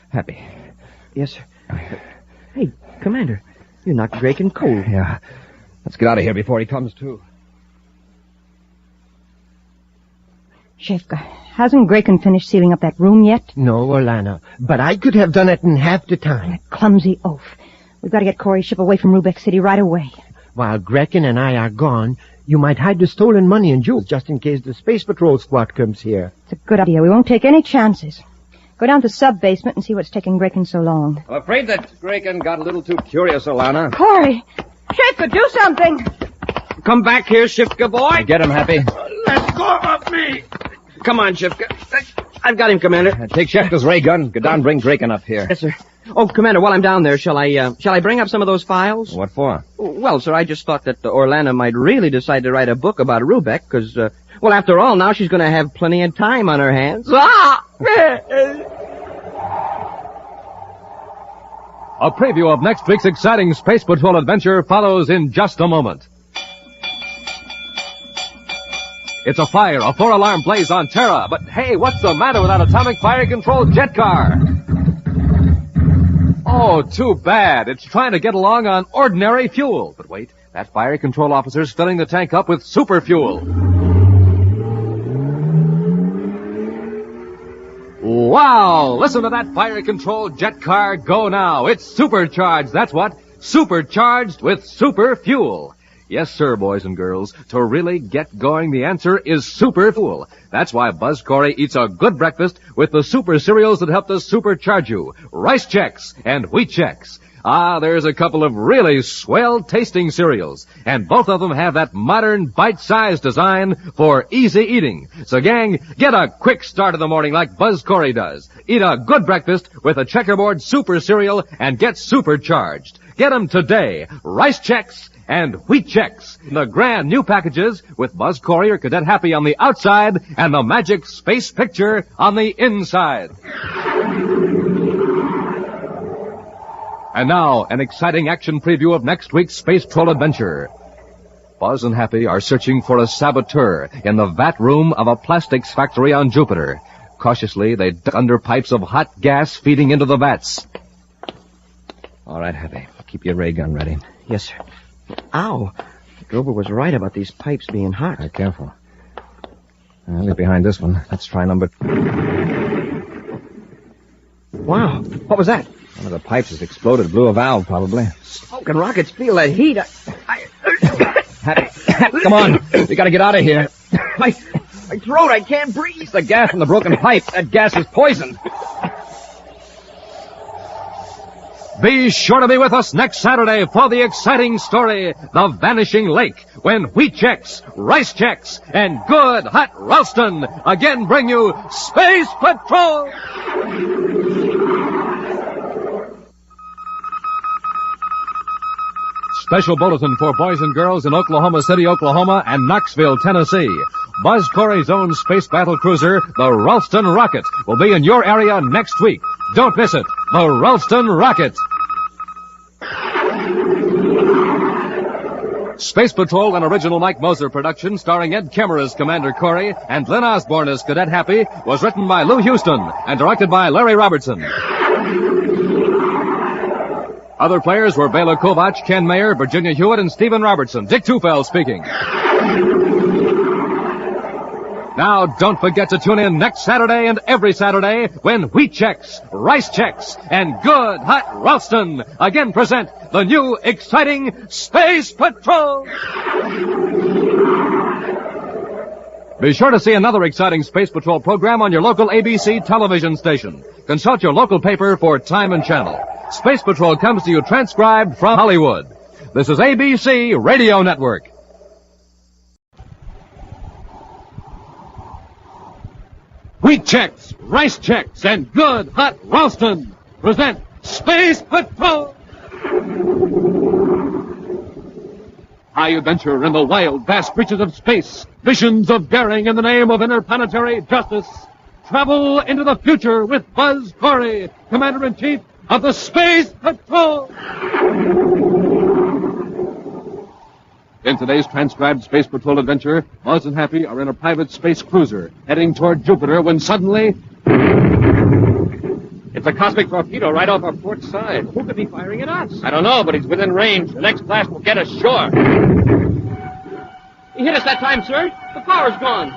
Happy. Yes, sir. Hey, Commander, you knocked Grayson cold. Yeah. Let's get out of here before he comes to. Shefka, hasn't Grayson finished sealing up that room yet? No, Orlana, but I could have done it in half the time. That clumsy oaf. We've got to get Corry's ship away from Rubeck City right away. While Grayson and I are gone, you might hide the stolen money and jewels just in case the Space Patrol squad comes here. It's a good idea. We won't take any chances. Go down to the sub-basement and see what's taking Grayson so long. I'm afraid that Grayson got a little too curious, Orlana. Corry! Shefka, do something! Come back here, Shefka boy. Get him, Happy. Let go of me! Come on, Shefka. I've got him, Commander. Take Shefka's ray gun. Go down and bring Grayson up here. Yes, sir. Oh, Commander, while I'm down there, shall I bring up some of those files? What for? Well, sir, I just thought that Orlana might really decide to write a book about Rubeck, because, well, after all, now she's going to have plenty of time on her hands. Ah! A preview of next week's exciting Space Patrol adventure follows in just a moment. It's a fire, a 4-alarm blaze on Terra. But hey, what's the matter with that atomic fire-controlled jet car? Oh, too bad. It's trying to get along on ordinary fuel. But wait, that fire control officer's filling the tank up with super fuel. Wow! Listen to that fire-controlled jet car go now. It's supercharged, that's what. Supercharged with super fuel. Yes, sir, boys and girls. To really get going, the answer is super fuel. That's why Buzz Corry eats a good breakfast with the super cereals that help to supercharge you. Rice Chex and Wheat Chex. Ah, there's a couple of really swell-tasting cereals, and both of them have that modern bite-sized design for easy eating. So, gang, get a quick start of the morning like Buzz Corry does. Eat a good breakfast with a checkerboard super cereal and get supercharged. Get them today. Rice Chex and Wheat Chex. The grand new packages with Buzz Corry or Cadet Happy on the outside and the magic space picture on the inside. And now, an exciting action preview of next week's Space Patrol adventure. Buzz and Happy are searching for a saboteur in the vat room of a plastics factory on Jupiter. Cautiously, they duck under pipes of hot gas feeding into the vats. All right, Happy. Keep your ray gun ready. Yes, sir. Ow! Grover was right about these pipes being hot. Right, careful. I'll get behind this one. Let's try number... Wow! What was that? One of the pipes has exploded. Blew a valve, probably. Smoking rockets feel that heat. Happy, come on. We gotta get out of here. My throat, I can't breathe. It's the gas from the broken pipe. That gas is poison. Be sure to be with us next Saturday for the exciting story, The Vanishing Lake, when Wheat Chex, Rice Chex, and good hot Ralston again bring you Space Patrol! Special bulletin for boys and girls in Oklahoma City, Oklahoma, and Knoxville, Tennessee. Buzz Corry's own space battle cruiser, the Ralston Rocket, will be in your area next week. Don't miss it. The Ralston Rocket. Space Patrol, an original Mike Moser production starring Ed Kemmer as Commander Corry and Glenn Osborne as Cadet Happy, was written by Lou Houston and directed by Larry Robertson. Other players were Bela Kovac, Ken Mayer, Virginia Hewitt, and Stephen Robertson. Dick Tufel speaking. Now, don't forget to tune in next Saturday and every Saturday when Wheat Chex, Rice Chex, and good hot Ralston again present the new exciting Space Patrol. Be sure to see another exciting Space Patrol program on your local ABC television station. Consult your local paper for time and channel. Space Patrol comes to you transcribed from Hollywood. This is ABC Radio Network. Wheat Chex, Rice Chex, and good hot Ralston present Space Patrol! High adventure in the wild, vast reaches of space. Visions of daring in the name of interplanetary justice. Travel into the future with Buzz Corry, Commander-in-Chief of the Space Patrol! In today's transcribed Space Patrol adventure, Buzz and Happy are in a private space cruiser heading toward Jupiter when suddenly... It's a cosmic torpedo right off our port side. Who could be firing at us? I don't know, but he's within range. The next blast will get us shore. He hit us that time, sir. The power's gone.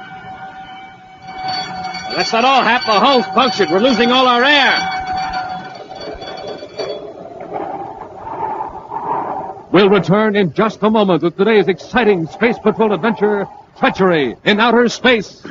Well, that's not all, Hap. The hull's punctured. We're losing all our air. We'll return in just a moment with today's exciting Space Patrol adventure, Treachery in Outer Space.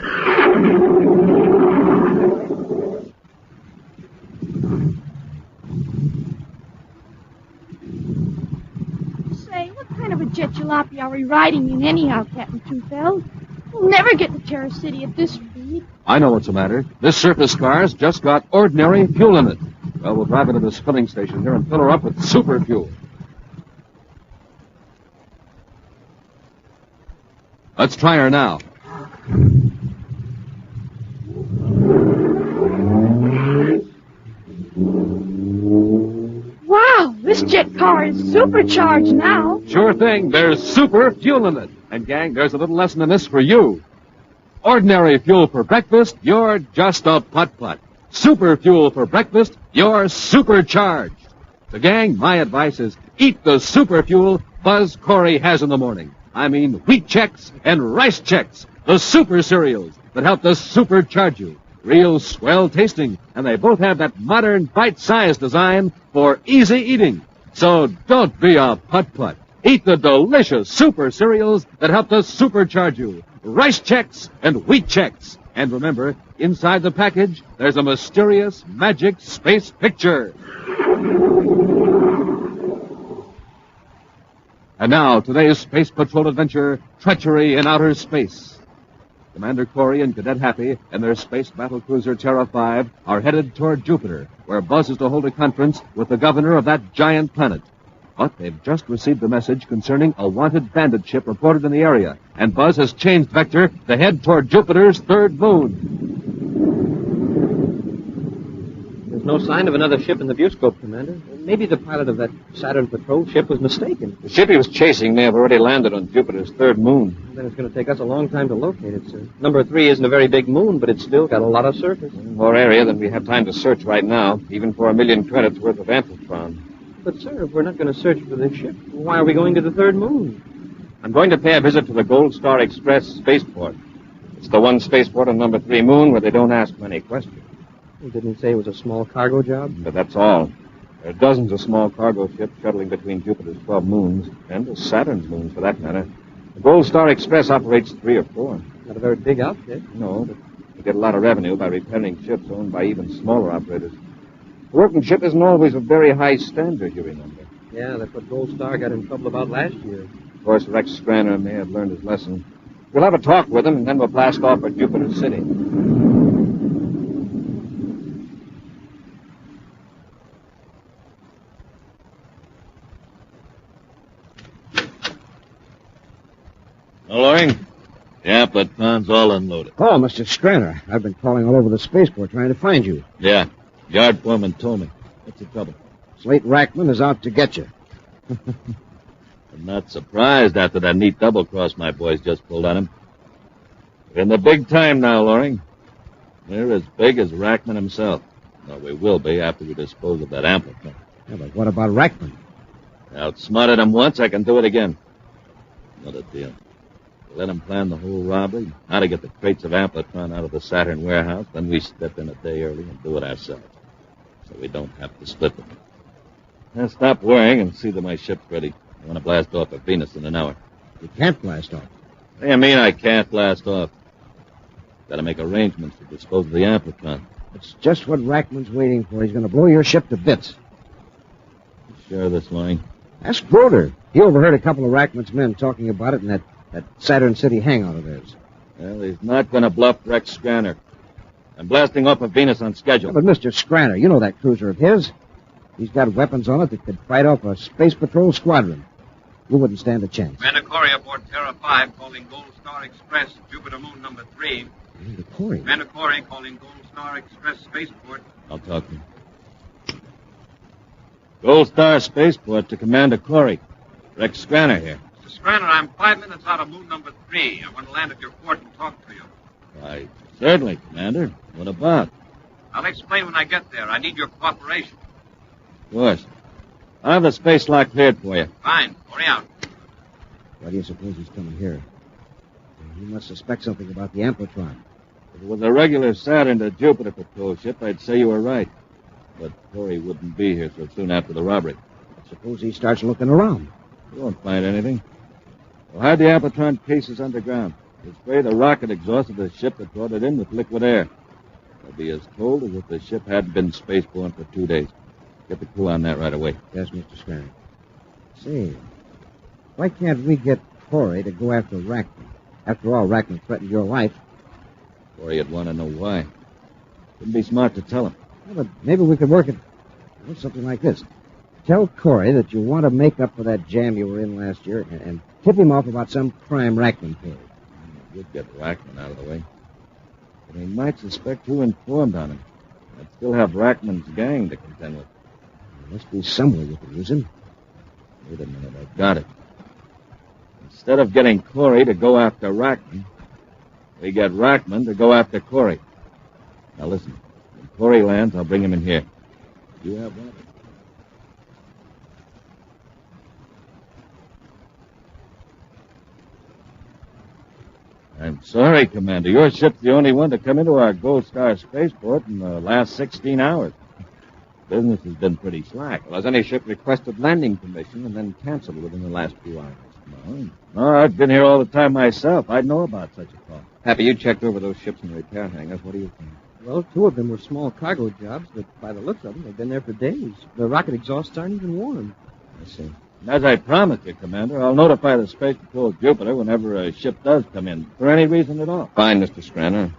Say, what kind of a jet jalopy are we riding in anyhow, Captain Tufel? We'll never get to Terra City at this speed. I know what's the matter. This surface car's just got ordinary fuel in it. Well, we'll drive into this filling station here and fill her up with super fuel. Let's try her now. Wow, this jet car is supercharged now. Sure thing. There's super fuel in it. And, gang, there's a little lesson in this for you. Ordinary fuel for breakfast, you're just a putt-putt. Super fuel for breakfast, you're supercharged. So, gang, my advice is eat the super fuel Buzz Corry has in the morning. I mean wheat checks and rice checks, the super cereals that help to supercharge you. Real swell tasting, and they both have that modern bite-sized design for easy eating. So don't be a putt-putt. Eat the delicious super cereals that help to supercharge you. Rice checks and wheat checks. And remember, inside the package, there's a mysterious magic space picture. And now, today's Space Patrol adventure, Treachery in Outer Space. Commander Corry and Cadet Happy and their space battlecruiser Terra 5 are headed toward Jupiter, where Buzz is to hold a conference with the governor of that giant planet. But they've just received a message concerning a wanted bandit ship reported in the area, and Buzz has changed vector to head toward Jupiter's third moon. There's no sign of another ship in the viewscope, Commander. Maybe the pilot of that Saturn patrol ship was mistaken. The ship he was chasing may have already landed on Jupiter's third moon. Then it's going to take us a long time to locate it, sir. Number 3 isn't a very big moon, but it's still got a lot of surface. More area than we have time to search right now, even for 1 million credits worth of amplitron. But, sir, if we're not going to search for this ship, why are we going to the third moon? I'm going to pay a visit to the Gold Star Express spaceport. It's the one spaceport on number 3 moon where they don't ask many questions. You didn't say it was a small cargo job? But that's all. There are dozens of small cargo ships shuttling between Jupiter's 12 moons, and Saturn's moons, for that matter. The Gold Star Express operates 3 or 4. Not a very big outfit. No, but we get a lot of revenue by repairing ships owned by even smaller operators. The workmanship isn't always of very high standard, you remember. Yeah, that's what Gold Star got in trouble about last year. Of course, Rex Scranner may have learned his lesson. We'll have a talk with him, and then we'll blast off for Jupiter City. Loring, the amplitron's all unloaded. Oh, Mr. Scranner, I've been calling all over the spaceport trying to find you. Yeah, yard foreman told me. What's the trouble? Slate Rackman is out to get you. I'm not surprised after that neat double-cross my boys just pulled on him. We're in the big time now, Loring. We're as big as Rackman himself. Well, we will be after we dispose of that amplitron. Yeah, but what about Rackman? I outsmarted him once, I can do it again. Another deal. Let him plan the whole robbery, how to get the crates of amplitron out of the Saturn warehouse, then we step in a day early and do it ourselves. So we don't have to split them. Now stop worrying and see that my ship's ready. I want to blast off at Venus in an hour. You can't blast off. What do you mean I can't blast off? Got to make arrangements to dispose of the amplitron. It's just what Rackman's waiting for. He's going to blow your ship to bits. You sure of this, Loring? Ask Broder. He overheard a couple of Rackman's men talking about it in that Saturn City hangout of theirs. Well, he's not going to bluff Rex Scranner. I'm blasting off of Venus on schedule. Yeah, but Mr. Scranner, you know that cruiser of his. He's got weapons on it that could fight off a space patrol squadron. You wouldn't stand a chance. Commander Corry aboard Terra 5 calling Gold Star Express, Jupiter Moon number 3. Commander Corry? Commander Corry calling Gold Star Express Spaceport. I'll talk to him. Gold Star Spaceport to Commander Corry. Rex Scranner here. Mr. Scranner, I'm 5 minutes out of Moon number 3. I want to land at your port and talk to you. Why, certainly, Commander. What about? I'll explain when I get there. I need your cooperation. Of course. I'll have the space lock cleared for you. Fine. Hurry out. Why do you suppose he's coming here? He must suspect something about the amplitron. If it was a regular Saturn to Jupiter patrol ship, I'd say you were right. But Corry wouldn't be here so soon after the robbery. Suppose he starts looking around. You won't find anything. We'll hide the amplitron cases underground. We'll spray the rocket exhaust of the ship that brought it in with liquid air. It'll be as cold as if the ship hadn't been spaceborne for 2 days. Get the crew on that right away. Yes, Mr. Scranton. Say, why can't we get Corry to go after Rackman? After all, Rackman threatened your life. Corry'd want to know why. Wouldn't be smart to tell him. Yeah, but maybe we could work it something like this. Tell Corry that you want to make up for that jam you were in last year and tip him off about some crime Rackman pulled. We'd get Rackman out of the way. But he might suspect who informed on him. I'd still have Rackman's gang to contend with. There must be somewhere you can use him. Wait a minute, I've got it. Instead of getting Corry to go after Rackman, We get Rackman to go after Corry. Now listen, when Corry lands, I'll bring him in here. You have one. I'm sorry, Commander. Your ship's the only one to come into our Gold Star spaceport in the last 16 hours. Business has been pretty slack. Well, has any ship requested landing permission and then canceled within the last few hours? No, I've been here all the time myself. I'd know about such a call. Happy, you checked over those ships in the repair hangars. What do you think? Well, 2 of them were small cargo jobs, but by the looks of them, they've been there for days. The rocket exhausts aren't even warm. I see. As I promised you, Commander, I'll notify the Space Patrol Jupiter whenever a ship does come in, for any reason at all. Fine, Mr. Scranner.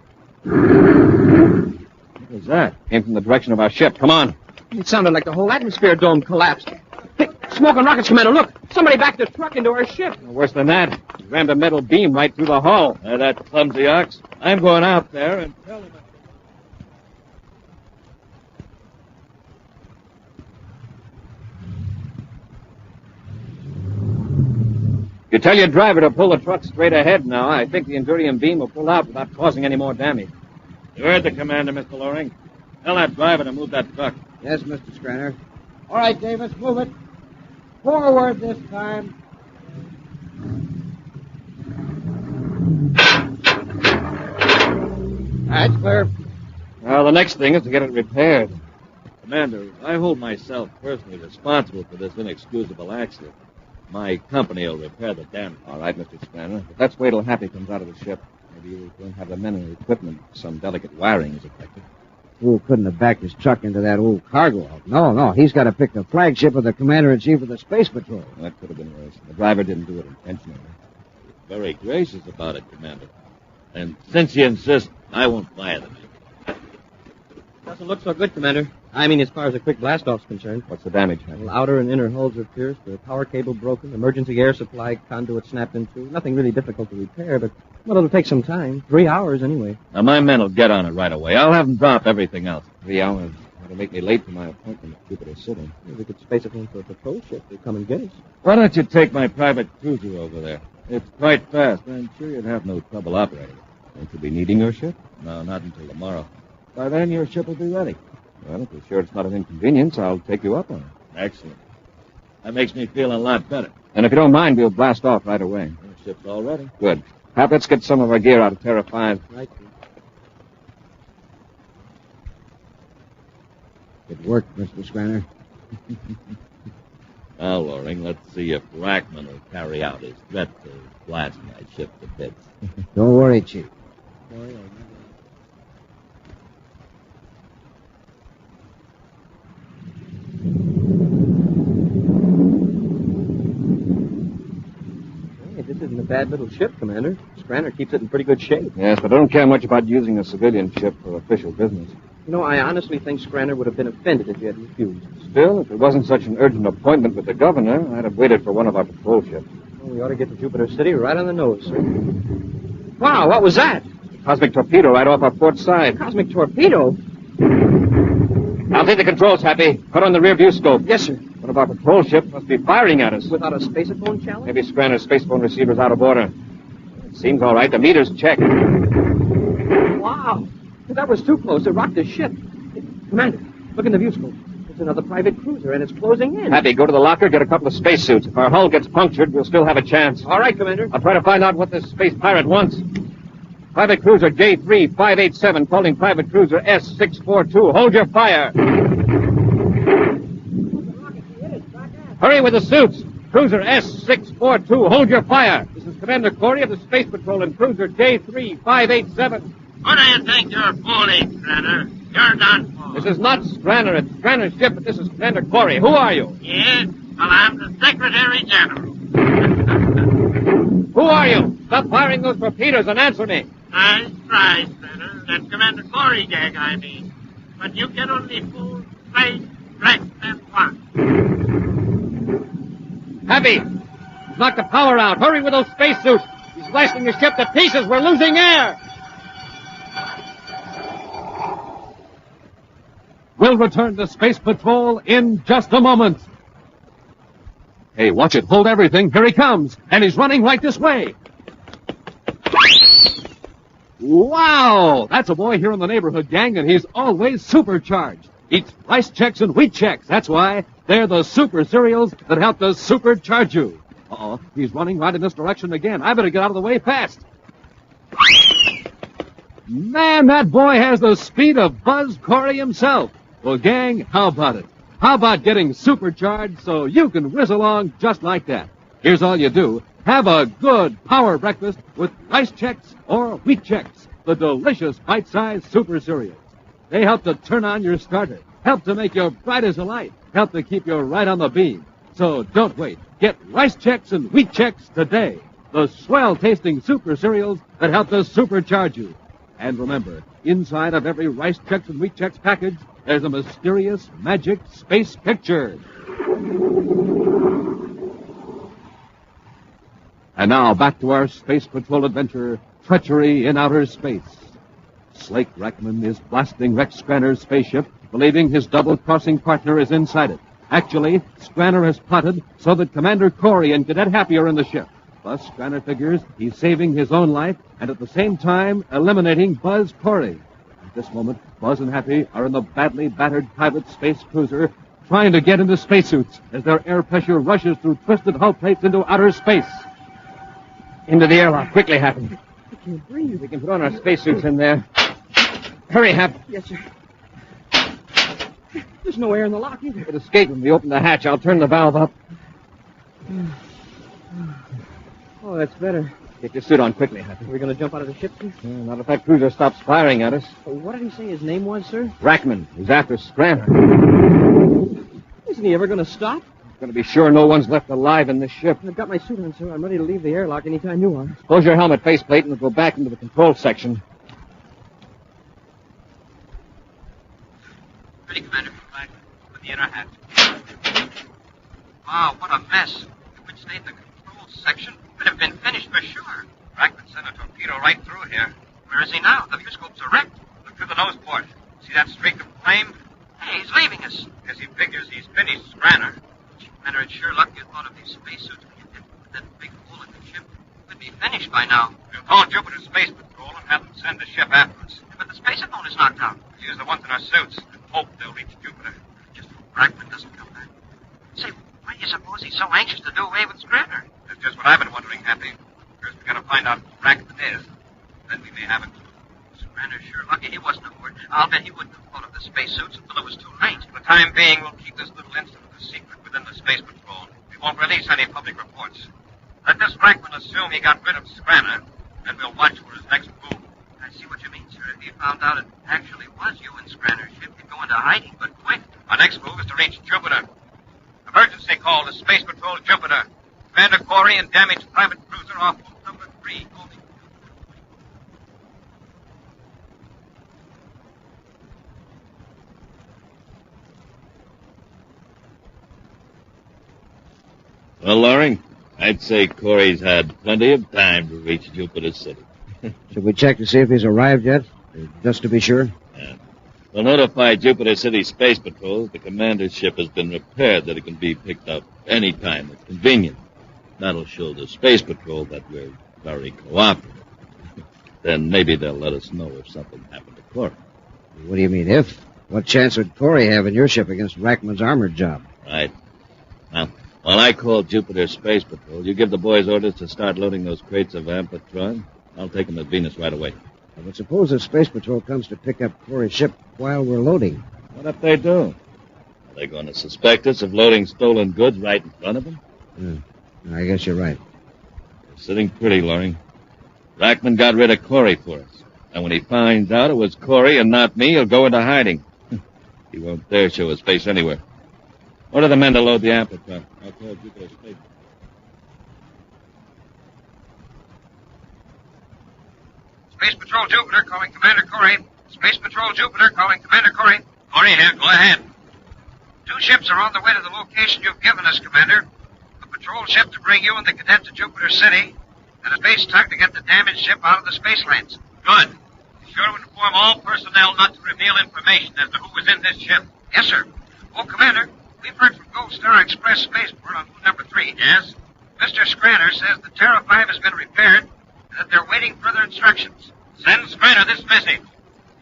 What was that? Came from the direction of our ship. Come on. It sounded like the whole atmosphere dome collapsed. Hey, smoking rockets, Commander, look! Somebody backed the truck into our ship. Worse than that. He rammed a metal beam right through the hull. That clumsy ox. I'm going out there and tell him... You tell your driver to pull the truck straight ahead now. I think the Endurium beam will pull out without causing any more damage. You heard the commander, Mr. Loring. Tell that driver to move that truck. Yes, Mr. Scranner. All right, Davis, move it. Forward this time. That's clear. Well, the next thing is to get it repaired. Commander, I hold myself personally responsible for this inexcusable accident. My company will repair the damage. All right, Mr. Scranner. But let's wait till Happy comes out of the ship. Maybe you won't have the men and equipment. Some delicate wiring is affected. Fool couldn't have backed his truck into that old cargo hulk. No, he's got to pick the flagship of the Commander-in-Chief of the Space Patrol. Well, that could have been worse. The driver didn't do it intentionally. Very gracious about it, Commander. And since you insist, I won't fire them. Doesn't look so good, Commander. I mean, as far as a quick blast-off's concerned. What's the damage, Happy? Well, outer and inner hulls are pierced, the power cable broken, emergency air supply conduit snapped in two. Nothing really difficult to repair, but, well, it'll take some time. 3 hours, anyway. Now, my men will get on it right away. I'll have them drop everything else. 3 hours. That'll make me late for my appointment at Jupiter City. Well, we could space it in for a patrol ship to come and get us. Why don't you take my private cruiser over there? It's quite fast. I'm sure you'd have no trouble operating it. Won't you be needing your ship? No, not until tomorrow. By then, your ship will be ready. Well, if you're sure it's not an inconvenience, I'll take you up on it. Excellent. That makes me feel a lot better. And if you don't mind, we'll blast off right away. The ship's all ready. Good. Hap, let's get some of our gear out of Terra 5. Right. Good work, Mr. Scranner. Now, Loring, let's see if Rackman will carry out his threat to blast my ship to bits. Don't worry, Chief. This isn't a bad little ship, Commander. Scranner keeps it in pretty good shape. Yes, but I don't care much about using a civilian ship for official business. You know, I honestly think Scranner would have been offended if you had refused. Still, if it wasn't such an urgent appointment with the governor, I'd have waited for one of our patrol ships. Well, we ought to get to Jupiter City right on the nose, sir. Wow, what was that? Cosmic torpedo right off our port side. Cosmic torpedo? I'll take the controls, Happy. Put on the rear view scope. Yes, sir. One of our patrol ships must be firing at us. Without a spacephone challenge? Maybe Scranner's spacephone receiver's out of order. It seems all right. The meter's checked. Wow. That was too close. It rocked the ship. Commander, look in the view scope. It's another private cruiser, and it's closing in. Happy, go to the locker, get a couple of spacesuits. If our hull gets punctured, we'll still have a chance. All right, Commander. I'll try to find out what this space pirate wants. Private cruiser J3587 calling private cruiser S642. Hold your fire. Hurry with the suits. Cruiser S642, hold your fire. This is Commander Corry of the Space Patrol and cruiser J3587. What do you think you're fooling, Scranner? You're done for. This is not Scranner. It's Scranner's ship, but this is Commander Corry. Who are you? Yes? Well, I'm the Secretary General. Who are you? Stop firing those torpedoes and answer me. Nice try, Scranner. That's Commander Corry gag, I mean. But you can only fool space, dress, and once. Happy! He's knocked the power out. Hurry with those spacesuits. He's blasting the ship to pieces. We're losing air. We'll return to Space Patrol in just a moment. Hey, watch it. Hold everything. Here he comes. And he's running right this way. Wow! That's a boy here in the neighborhood, gang, and he's always supercharged. Eats rice checks and wheat checks. That's why they're the super cereals that help to supercharge you. Uh-oh, he's running right in this direction again. I better get out of the way fast. Man, that boy has the speed of Buzz Corry himself. Well, gang, how about it? How about getting supercharged so you can whiz along just like that? Here's all you do. Have a good power breakfast with rice checks or wheat checks, the delicious bite-sized super cereals. They help to turn on your starter, help to make you bright as a light, help to keep you right on the beam. So don't wait. Get rice checks and wheat checks today. The swell-tasting super cereals that help to supercharge you. And remember, inside of every rice checks and wheat checks package, there's a mysterious, magic space picture. And now back to our Space Patrol adventure, Treachery in Outer Space. Slake Rackman is blasting Rex Scranner's spaceship, believing his double-crossing partner is inside it. Actually, Scranner has plotted so that Commander Corry and Cadet Happy are in the ship. Thus, Scranner figures he's saving his own life and at the same time eliminating Buzz Corry. At this moment, Buzz and Happy are in the badly battered pilot space cruiser trying to get into spacesuits as their air pressure rushes through twisted hull plates into outer space. Into the airlock. Quickly, Happy. I can't breathe. We can put on our spacesuits in there. Hurry, Hap. Yes, sir. There's no air in the lock either. It escaped when we open the hatch. I'll turn the valve up. Oh, that's better. Get your suit on quickly, Happy. Are we going to jump out of the ship, sir? Not if that cruiser stops firing at us. What did he say his name was, sir? Rackman. He's after Scranner. Isn't he ever going to stop? Going to be sure no one's left alive in this ship. I've got my suit on, sir. I'm ready to leave the airlock anytime you are. Close your helmet faceplate and we'll go back into the control section. Ready, Commander. Right. Open the inner hatch. Wow, what a mess. If we'd stayed in the control section, we'd have been finished for sure. Rackman sent a torpedo right through here. Where is he now? The view scopes are wrecked. Look through the nose port. See that streak of flame? Hey, he's leaving us. Because he figures he's finished Scranner. Commander, it's sure lucky you thought of these spacesuits when you did with that big hole in the ship. We'd be finished by now. We'll call Jupiter Space Patrol and have them send the ship after us. But the spacer phone is knocked out. We'll use the ones in our suits and hope they'll reach Jupiter. Just hope Rackman doesn't come back. Say, why do you suppose he's so anxious to do away with Scranner? That's just what I've been wondering, Happy. First we gotta find out who Rackman is. Then we may have a clue. Scranner's sure lucky he wasn't aboard. I'll bet he wouldn't have thought of the spacesuits until it was too late. For the time being, we'll keep this little incident a secret within the Space Patrol. We won't release any public reports. Let this Rackman assume he got rid of Scranner, then we'll watch for his next move. I see what you mean, sir. If he found out it actually was you and Scranner's ship, he'd go into hiding, but quick. Our next move is to reach Jupiter. Emergency call to Space Patrol Jupiter. Commander Corry and damaged private cruiser off loop number 3. Over. Well, Loring, I'd say Corey's had plenty of time to reach Jupiter City. Should we check to see if he's arrived yet? Just to be sure? Yeah. We'll notify Jupiter City Space Patrol the commander's ship has been repaired, that it can be picked up any time it's convenient. That'll show the Space Patrol that we're very cooperative. Then maybe they'll let us know if something happened to Corey. What do you mean, if? What chance would Corey have in your ship against Rackman's armored job? Right. Well, while I call Jupiter Space Patrol, you give the boys orders to start loading those crates of Ampatron. I'll take them to Venus right away. But suppose the Space Patrol comes to pick up Corey's ship while we're loading. What if they do? Are they going to suspect us of loading stolen goods right in front of them? I guess you're right. You're sitting pretty, Loring. Rackman got rid of Corey for us. And when he finds out it was Corey and not me, he'll go into hiding. He won't dare show his face anywhere. Order the men to load the Ampatron. I'll call Jupiter Space. Space Patrol Jupiter calling Commander Corry. Space Patrol Jupiter calling Commander Corry. Corry here, go ahead. 2 ships are on the way to the location you've given us, Commander. A patrol ship to bring you and the cadet to Jupiter City, and a space tug to get the damaged ship out of the space lanes. Good. Be sure to inform all personnel not to reveal information as to who was in this ship. Yes, sir. Oh, Commander, we've heard from Gold Star Express Spaceport on route number 3. Yes? Mr. Scranner says the Terra 5 has been repaired and that they're waiting further instructions. Send Scraner this message.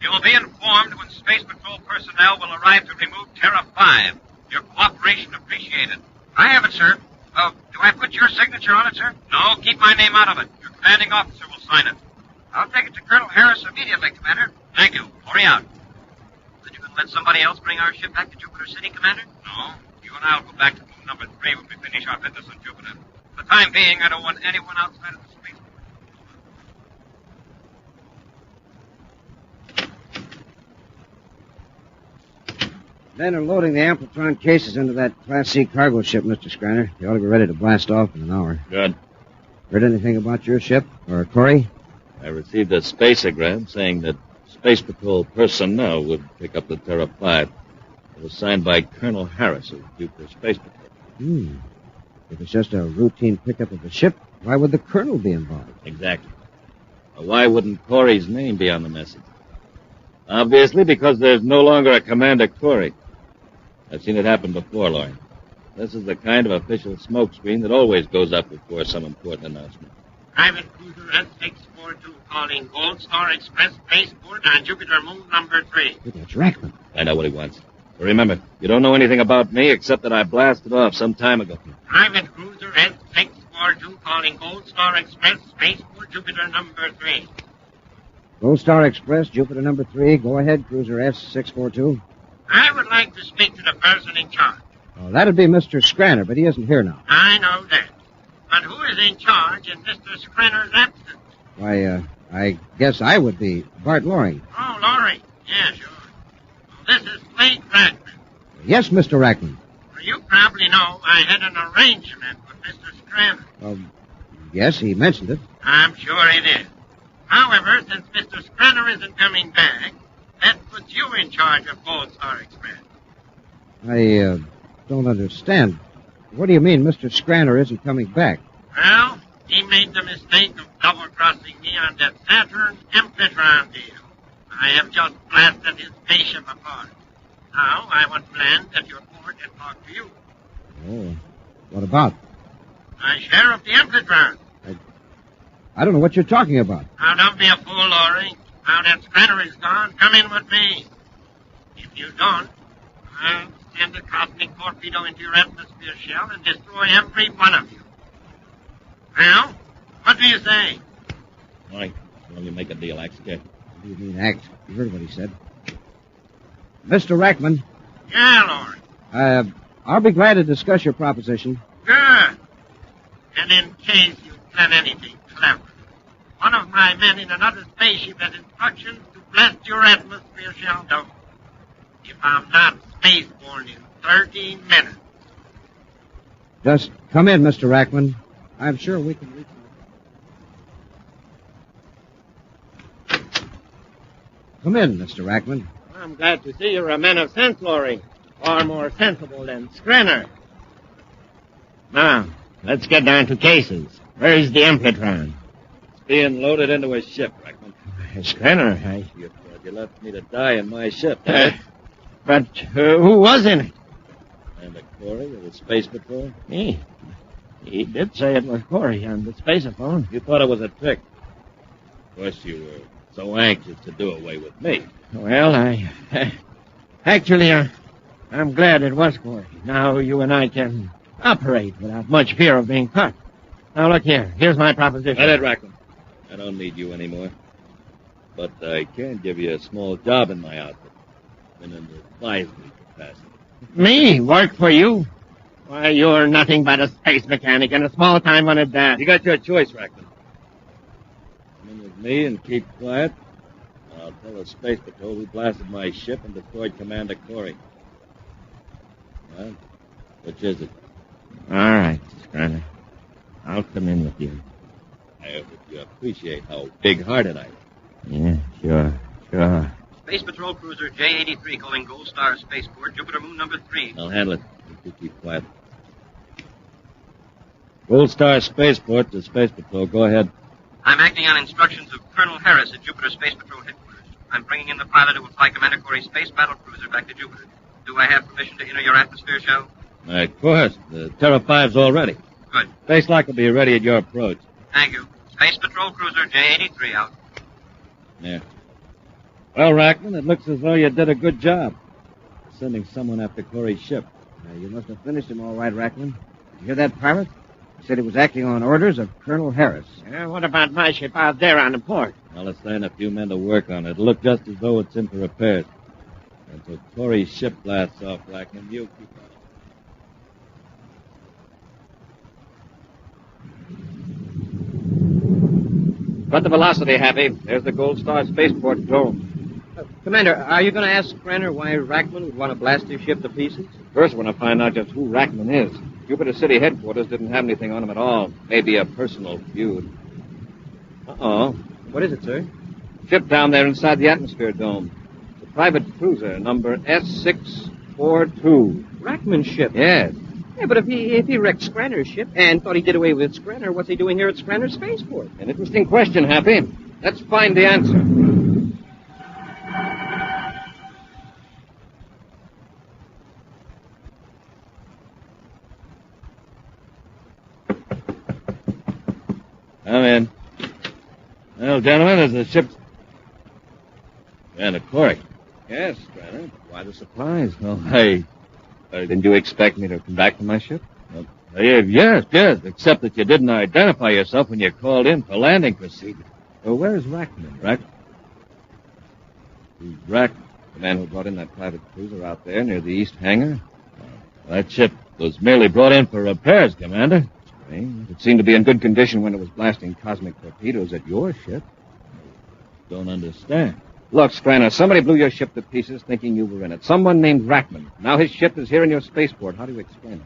You will be informed when Space Patrol personnel will arrive to remove Terra 5. Your cooperation appreciated. I have it, sir. Do I put your signature on it, sir? No, keep my name out of it. Your commanding officer will sign it. I'll take it to Colonel Harris immediately, Commander. Thank you. Hurry out. Then you can let somebody else bring our ship back to Jupiter City, Commander? No. You and I will go back to moon number 3 when we finish our business on Jupiter. For the time being, I don't want anyone outside of the space. Men are loading the Amplitron cases into that Class C cargo ship, Mr. Scraner. You ought to be ready to blast off in an hour. Good. Heard anything about your ship, or Corry? I received a spaceogram saying that Space Patrol personnel would pick up the Terra 5. It was signed by Colonel Harris of Jupiter Space Patrol. If it's just a routine pickup of the ship, why would the Colonel be involved? Exactly. Well, why wouldn't Corry's name be on the message? Obviously, because there's no longer a Commander Corry. I've seen it happen before, Lauren. This is the kind of official smokescreen that always goes up before some important announcement. Private cruiser S642 calling Gold Star Express spaceport on Jupiter moon number 3. That's Rackman. I know what he wants. But remember, you don't know anything about me except that I blasted off some time ago. Private cruiser S642 calling Gold Star Express spaceport Jupiter number 3. Gold Star Express, Jupiter number 3. Go ahead, cruiser S642. I would like to speak to the person in charge. Oh, that'd be Mr. Scraner, but he isn't here now. I know that. But who is in charge in Mr. Scraner's absence? Why, I guess I would be Bart Loring. Oh, Loring. Yeah, sure. Well, this is Slade Rackman. Yes, Mr. Rackman. Well, you probably know I had an arrangement with Mr. Scraner. Yes, he mentioned it. I'm sure he did. However, since Mr. Scraner isn't coming back, that puts you in charge of Gold Star Express. I don't understand. What do you mean Mr. Scraner isn't coming back? Well, he made the mistake of double-crossing me on that Saturn Amplitron deal. I have just blasted his spaceship apart. Now I want to land at your port and talk to you. Oh, what about? My share of the Amplitron. I don't know what you're talking about. Now, don't be a fool, Loring. Now that Scraner is gone, come in with me. If you don't, I'll send a cosmic torpedo into your atmosphere shell and destroy every one of you. Well, what do you say? All right. Well, you make a deal, Axe. Okay. What do you mean, act? You heard what he said. Mr. Rackman. Yeah, Loring. I'll be glad to discuss your proposition. Good. And in case you plan anything clever, one of my men in another spaceship has instructions to blast your atmosphere shell down. If I'm not spaceborne in 13 minutes. Just come in, Mr. Rackman. I'm sure we can reach him. Come in, Mr. Rackman. I'm glad to see you're a man of sense, Loring. Far more sensible than Scraner. Now, let's get down to cases. Where's the Amplitron? It's being loaded into a ship, Rackman. Scraner, You thought you left me to die in my ship, But who was in it? Commander Corry of the Space Patrol? Me. He did say it was Corry on the spaceophone. You thought it was a trick. Of course, you were so anxious to do away with me. Well, actually, I'm glad it was Corry. Now you and I can operate without much fear of being caught. Now, look here. Here's my proposition. Cadet Rackman, I don't need you anymore. But I can give you a small job in my outfit. In an advisory capacity. Me? Work for you? Why, you're nothing but a space mechanic and a small-time one at that. You got your choice, Rackman. Come in with me and keep quiet. I'll tell the Space Patrol who blasted my ship and destroyed Commander Corry. Well, which is it? All right, Scraner. I'll come in with you. I hope that you appreciate how big-hearted I am. Yeah, sure. Space Patrol Cruiser J-83 calling Gold Star Spaceport, Jupiter Moon number 3. I'll handle it. You keep quiet. Gold Star Spaceport to Space Patrol. Go ahead. I'm acting on instructions of Colonel Harris at Jupiter Space Patrol headquarters. I'm bringing in the pilot who will fly Commander Corry's space battle cruiser back to Jupiter. Do I have permission to enter your atmosphere shell? Of course. The Terra 5's all ready. Good. Space lock will be ready at your approach. Thank you. Space Patrol Cruiser J-83 out. Yeah. Well, Rackman, it looks as though you did a good job sending someone after Corry's ship. You must have finished him all right, Rackman. You hear that, Pilot? He said he was acting on orders of Colonel Harris. What about my ship out there on the port? Well, let's send a few men to work on it. It'll look just as though it's in for repairs. Until Corry's ship blasts off, Rackman, you keep on. Got the velocity, Happy. There's the Gold Star spaceport dome. Commander, are you going to ask Scranner why Rackman would want to blast his ship to pieces? First, I want to find out just who Rackman is. Jupiter City headquarters didn't have anything on him at all. Maybe a personal feud. Uh-oh. What is it, sir? Ship down there inside the atmosphere dome. It's a private cruiser, number S642. Rackman's ship? Yes. Yeah, but if he wrecked Scranner's ship and thought he did away with Scranner, what's he doing here at Scranner's spaceport? An interesting question, Happy. Let's find the answer. Come in. Well, gentlemen, there's a ship... Commander Corry. Yes, Scranner. Why the surprise? Well, hey... Didn't you expect me to come back to my ship? Yes, except that you didn't identify yourself when you called in for landing procedure. Well, where's Rackman? Who's Rackman? The man who brought in that private cruiser out there near the east hangar? That ship was merely brought in for repairs, Commander. Strange. It seemed to be in good condition when it was blasting cosmic torpedoes at your ship. Don't understand. Look, Scranner, somebody blew your ship to pieces thinking you were in it. Someone named Rackman. Now his ship is here in your spaceport. How do you explain it?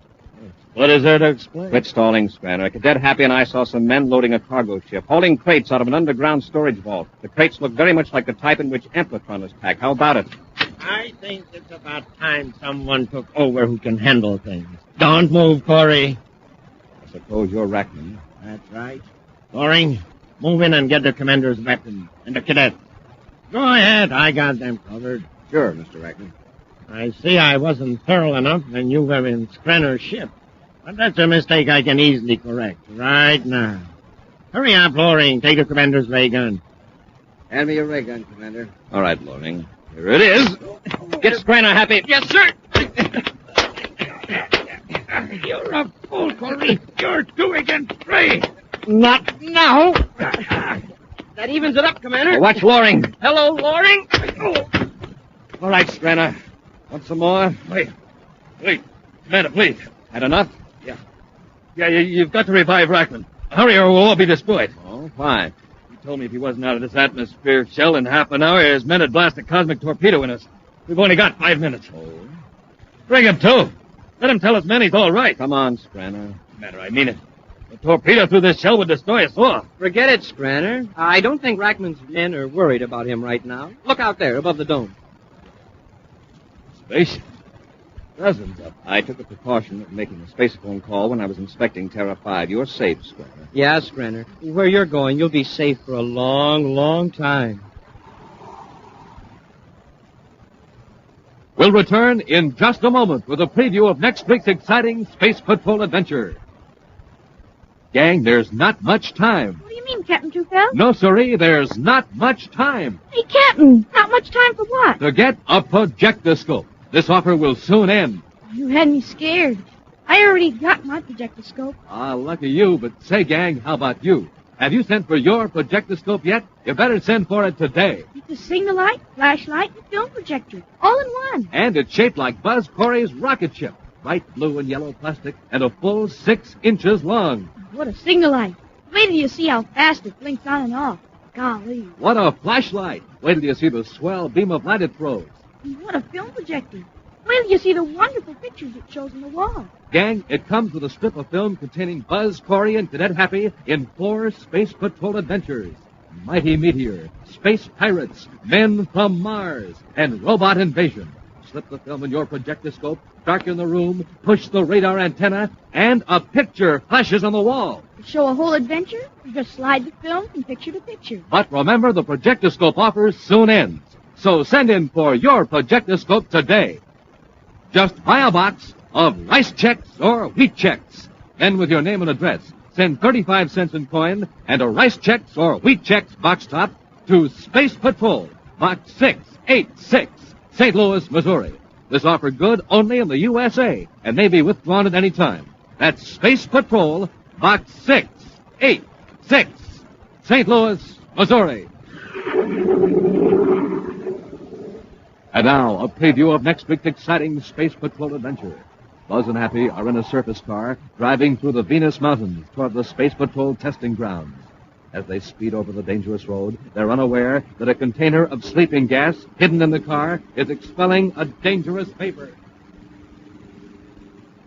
What is there to explain? Quit stalling, Scranner. Cadet Happy and I saw some men loading a cargo ship, hauling crates out of an underground storage vault. The crates look very much like the type in which Amplitron is packed. How about it? I think it's about time someone took over who can handle things. Don't move, Corry. I suppose you're Rackman. That's right. Loring, move in and get the commander's weapon and the cadet. Go ahead. I got them covered. Sure, Mr. Rackman. I see I wasn't thorough enough when you were in Scranner's ship. But that's a mistake I can easily correct right now. Hurry up, Loring. Take the commander's ray gun. Hand me your ray gun, Commander. All right, Loring. Here it is. Get Scranner, Happy. Yes, sir. You're a fool, Corry. You're 2 against 3. Not now. That evens it up, Commander. Watch Loring. Hello, Loring. All right, Scranner. Want some more? Wait. Commander, please. Had enough? Yeah, you've got to revive Rackman. Hurry or we'll all be destroyed. Oh, fine. He told me if he wasn't out of this atmosphere shell in half an hour, his men would blast a cosmic torpedo in us. We've only got 5 minutes. Oh. Bring him, too. Let him tell his men he's all right. Come on, Scranner. Commander, I mean it. A torpedo through this shell would destroy us all. Forget it, Scranner. I don't think Rackman's men are worried about him right now. Look out there, above the dome. Spaceship. Dozens of them. I took the precaution of making a space phone call when I was inspecting Terra 5. You're safe, Scranner. Yeah, Scranner. Where you're going, you'll be safe for a long, long time. We'll return in just a moment with a preview of next week's exciting Space Patrol adventure. Gang, there's not much time. What do you mean, Captain Tufel? No, sirree, there's not much time. Hey, Captain, not much time for what? To get a projectoscope. This offer will soon end. You had me scared. I already got my projectoscope. Ah, lucky you, but say, gang, how about you? Have you sent for your projectoscope yet? You better send for it today. It's a signal light, flashlight, and film projector, all in one. And it's shaped like Buzz Corry's rocket ship. Bright blue and yellow plastic and a full 6 inches long. What a signal light. Wait till you see how fast it blinks on and off. Golly. What a flashlight. Wait till you see the swell beam of light it throws. And what a film projector. Wait till you see the wonderful pictures it shows on the wall. Gang, it comes with a strip of film containing Buzz Corry and Cadet Happy in 4 Space Patrol adventures. Mighty Meteor, Space Pirates, Men from Mars, and Robot Invasion. Slip the film in your projectoscope, darken the room, push the radar antenna, and a picture flashes on the wall. To show a whole adventure, you just slide the film from picture to picture. But remember, the projectoscope offer soon ends. So send in for your projectoscope today. Just buy a box of rice checks or wheat checks. Then with your name and address, send 35 cents in coin and a rice checks or wheat checks box top to Space Patrol, Box 686, St. Louis, Missouri. This offer good only in the USA and may be withdrawn at any time. That's Space Patrol, Box 686, St. Louis, Missouri. And now, a preview of next week's exciting Space Patrol adventure. Buzz and Happy are in a surface car driving through the Venus Mountains toward the Space Patrol testing grounds. As they speed over the dangerous road, they're unaware that a container of sleeping gas hidden in the car is expelling a dangerous vapor.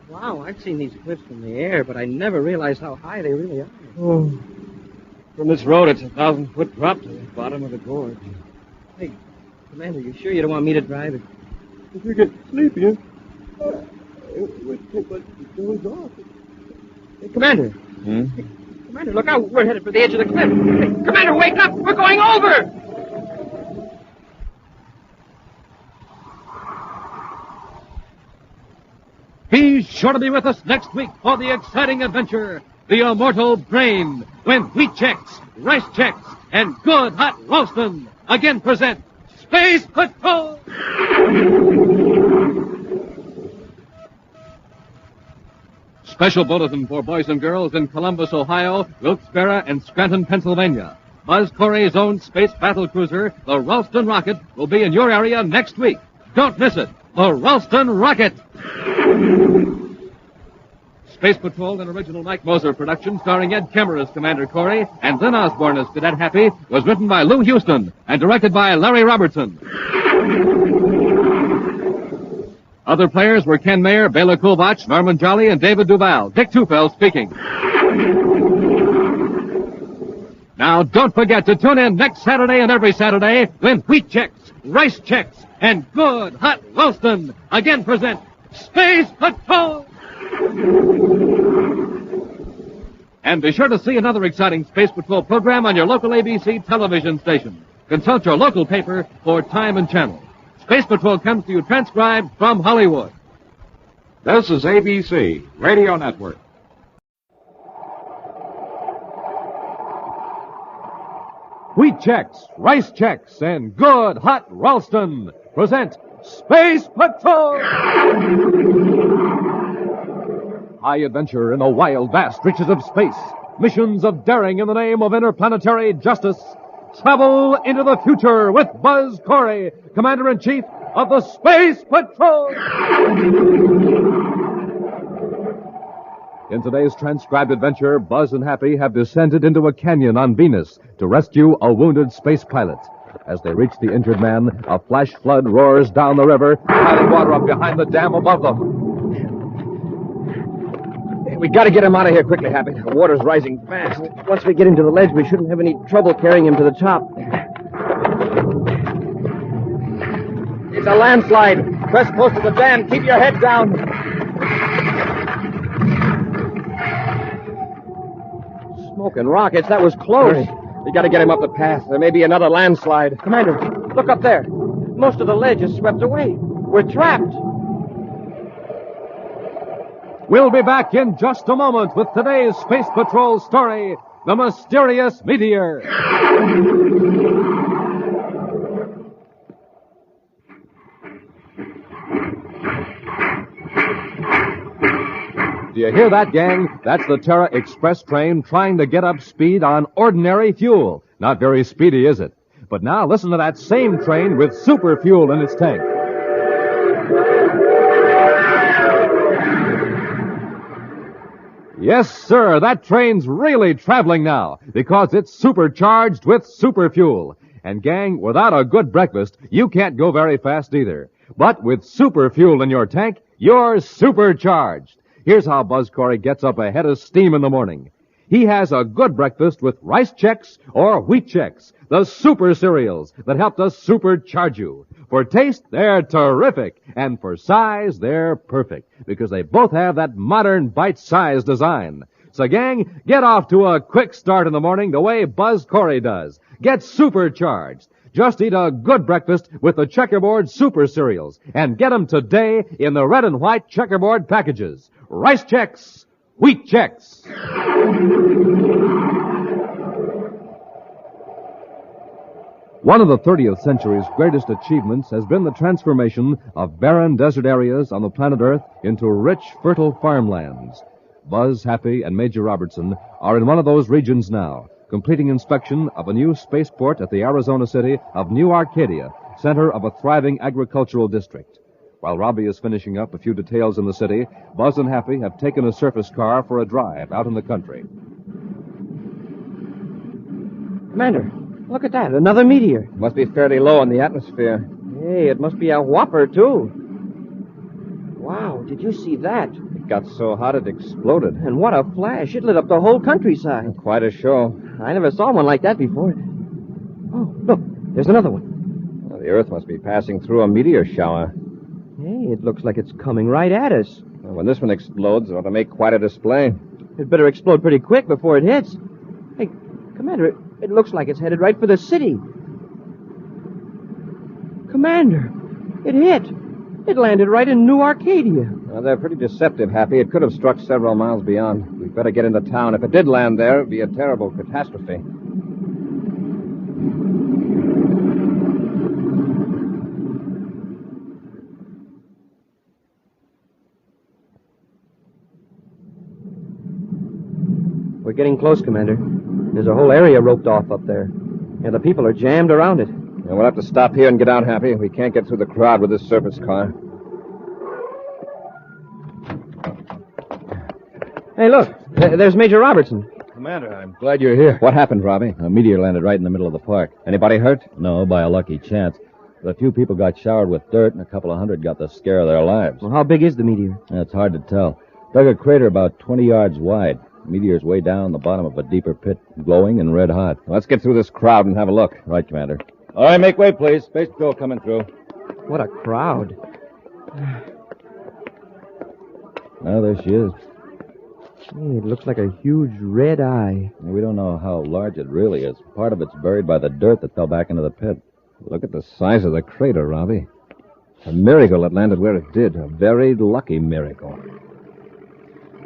Wow, I've seen these cliffs from the air, but I never realized how high they really are. Oh. From this road, it's a 1,000-foot drop to the bottom of the gorge. Hey, Commander, you sure you don't want me to drive it? If you get sleepy, it would take us off. Hey, Commander. Commander, look out. We're headed for the edge of the cliff. Hey, Commander, wake up. We're going over. Be sure to be with us next week for the exciting adventure, The Immortal Brain, when Wheat Chex, Rice Chex, and Good Hot Lonesome again present Space Patrol! Special bulletin for boys and girls in Columbus, Ohio, Wilkes-Barre, and Scranton, Pennsylvania. Buzz Corry's own space battle cruiser, the Ralston Rocket, will be in your area next week. Don't miss it. The Ralston Rocket. Space Patrol, an original Mike Moser production starring Ed Kemmer as Commander Corry and Lynn Osborne as Cadet Happy, was written by Lou Houston and directed by Larry Robertson. Other players were Ken Mayer, Bela Kulbach, Norman Jolly, and David Duval. Dick Tufel speaking. Now, don't forget to tune in next Saturday and every Saturday when Wheat Chex, Rice Chex, and Good Hot Lonesome again present Space Patrol! And be sure to see another exciting Space Patrol program on your local ABC television station. Consult your local paper for time and channel. Space Patrol comes to you transcribed from Hollywood. This is ABC Radio Network. Wheat Chex, Rice Chex, and Good Hot Ralston present Space Patrol! High adventure in the wild, vast reaches of space. Missions of daring in the name of interplanetary justice. Travel into the future with Buzz Corry, Commander-in-Chief of the Space Patrol! In today's transcribed adventure, Buzz and Happy have descended into a canyon on Venus to rescue a wounded space pilot. As they reach the injured man, a flash flood roars down the river, piling water up behind the dam above them. We gotta get him out of here quickly, Happy. The water's rising fast. Once we get him to the ledge, we shouldn't have any trouble carrying him to the top. It's a landslide. Press close to the dam. Keep your head down. Smoking rockets. That was close. Hurry. We gotta get him up the path. There may be another landslide. Commander, look up there. Most of the ledge is swept away. We're trapped. We'll be back in just a moment with today's Space Patrol story, The Mysterious Meteor. Do you hear that, gang? That's the Terra Express train trying to get up speed on ordinary fuel. Not very speedy, is it? But now listen to that same train with super fuel in its tank. Yes, sir, that train's really traveling now because it's supercharged with super fuel. And gang, without a good breakfast, you can't go very fast either. But with super fuel in your tank, you're supercharged. Here's how Buzz Corry gets up a head of steam in the morning. He has a good breakfast with Rice Chex or Wheat Chex, the super cereals that help to supercharge you. For taste, they're terrific. And for size, they're perfect. Because they both have that modern bite-sized design. So, gang, get off to a quick start in the morning the way Buzz Corry does. Get supercharged. Just eat a good breakfast with the Checkerboard Super Cereals. And get them today in the red and white Checkerboard packages. Rice Chex, Wheat Chex. One of the 30th century's greatest achievements has been the transformation of barren desert areas on the planet Earth into rich, fertile farmlands. Buzz, Happy, and Major Robertson are in one of those regions now, completing inspection of a new spaceport at the Arizona city of New Arcadia, center of a thriving agricultural district. While Robbie is finishing up a few details in the city, Buzz and Happy have taken a surface car for a drive out in the country. Commander, look at that. Another meteor. Must be fairly low in the atmosphere. Hey, it must be a whopper, too. Wow, did you see that? It got so hot it exploded. And what a flash. It lit up the whole countryside. Quite a show. I never saw one like that before. Oh, look, there's another one. Well, the Earth must be passing through a meteor shower. Hey, it looks like it's coming right at us. Well, when this one explodes, it ought to make quite a display. It better explode pretty quick before it hits. Hey, Commander, it looks like it's headed right for the city. Commander, it hit. It landed right in New Arcadia. Well, they're pretty deceptive, Happy. It could have struck several miles beyond. We'd better get into town. If it did land there, it'd be a terrible catastrophe. We're getting close, Commander. There's a whole area roped off up there. And the people are jammed around it. Yeah, we'll have to stop here and get out, Happy. We can't get through the crowd with this surface car. Hey, look. There's Major Robertson. Commander, I'm glad you're here. What happened, Robbie? A meteor landed right in the middle of the park. Anybody hurt? No, by a lucky chance. But a few people got showered with dirt, and a couple of hundred got the scare of their lives. Well, how big is the meteor? It's hard to tell. Dug a crater about 20 yards wide. The meteor's way down the bottom of a deeper pit, glowing and red hot. Let's get through this crowd and have a look. Right, Commander. All right, make way, please. Space Patrol coming through. What a crowd. Oh, there she is. Hey, it looks like a huge red eye. We don't know how large it really is. Part of it's buried by the dirt that fell back into the pit. Look at the size of the crater, Robbie. A miracle it landed where it did. A very lucky miracle.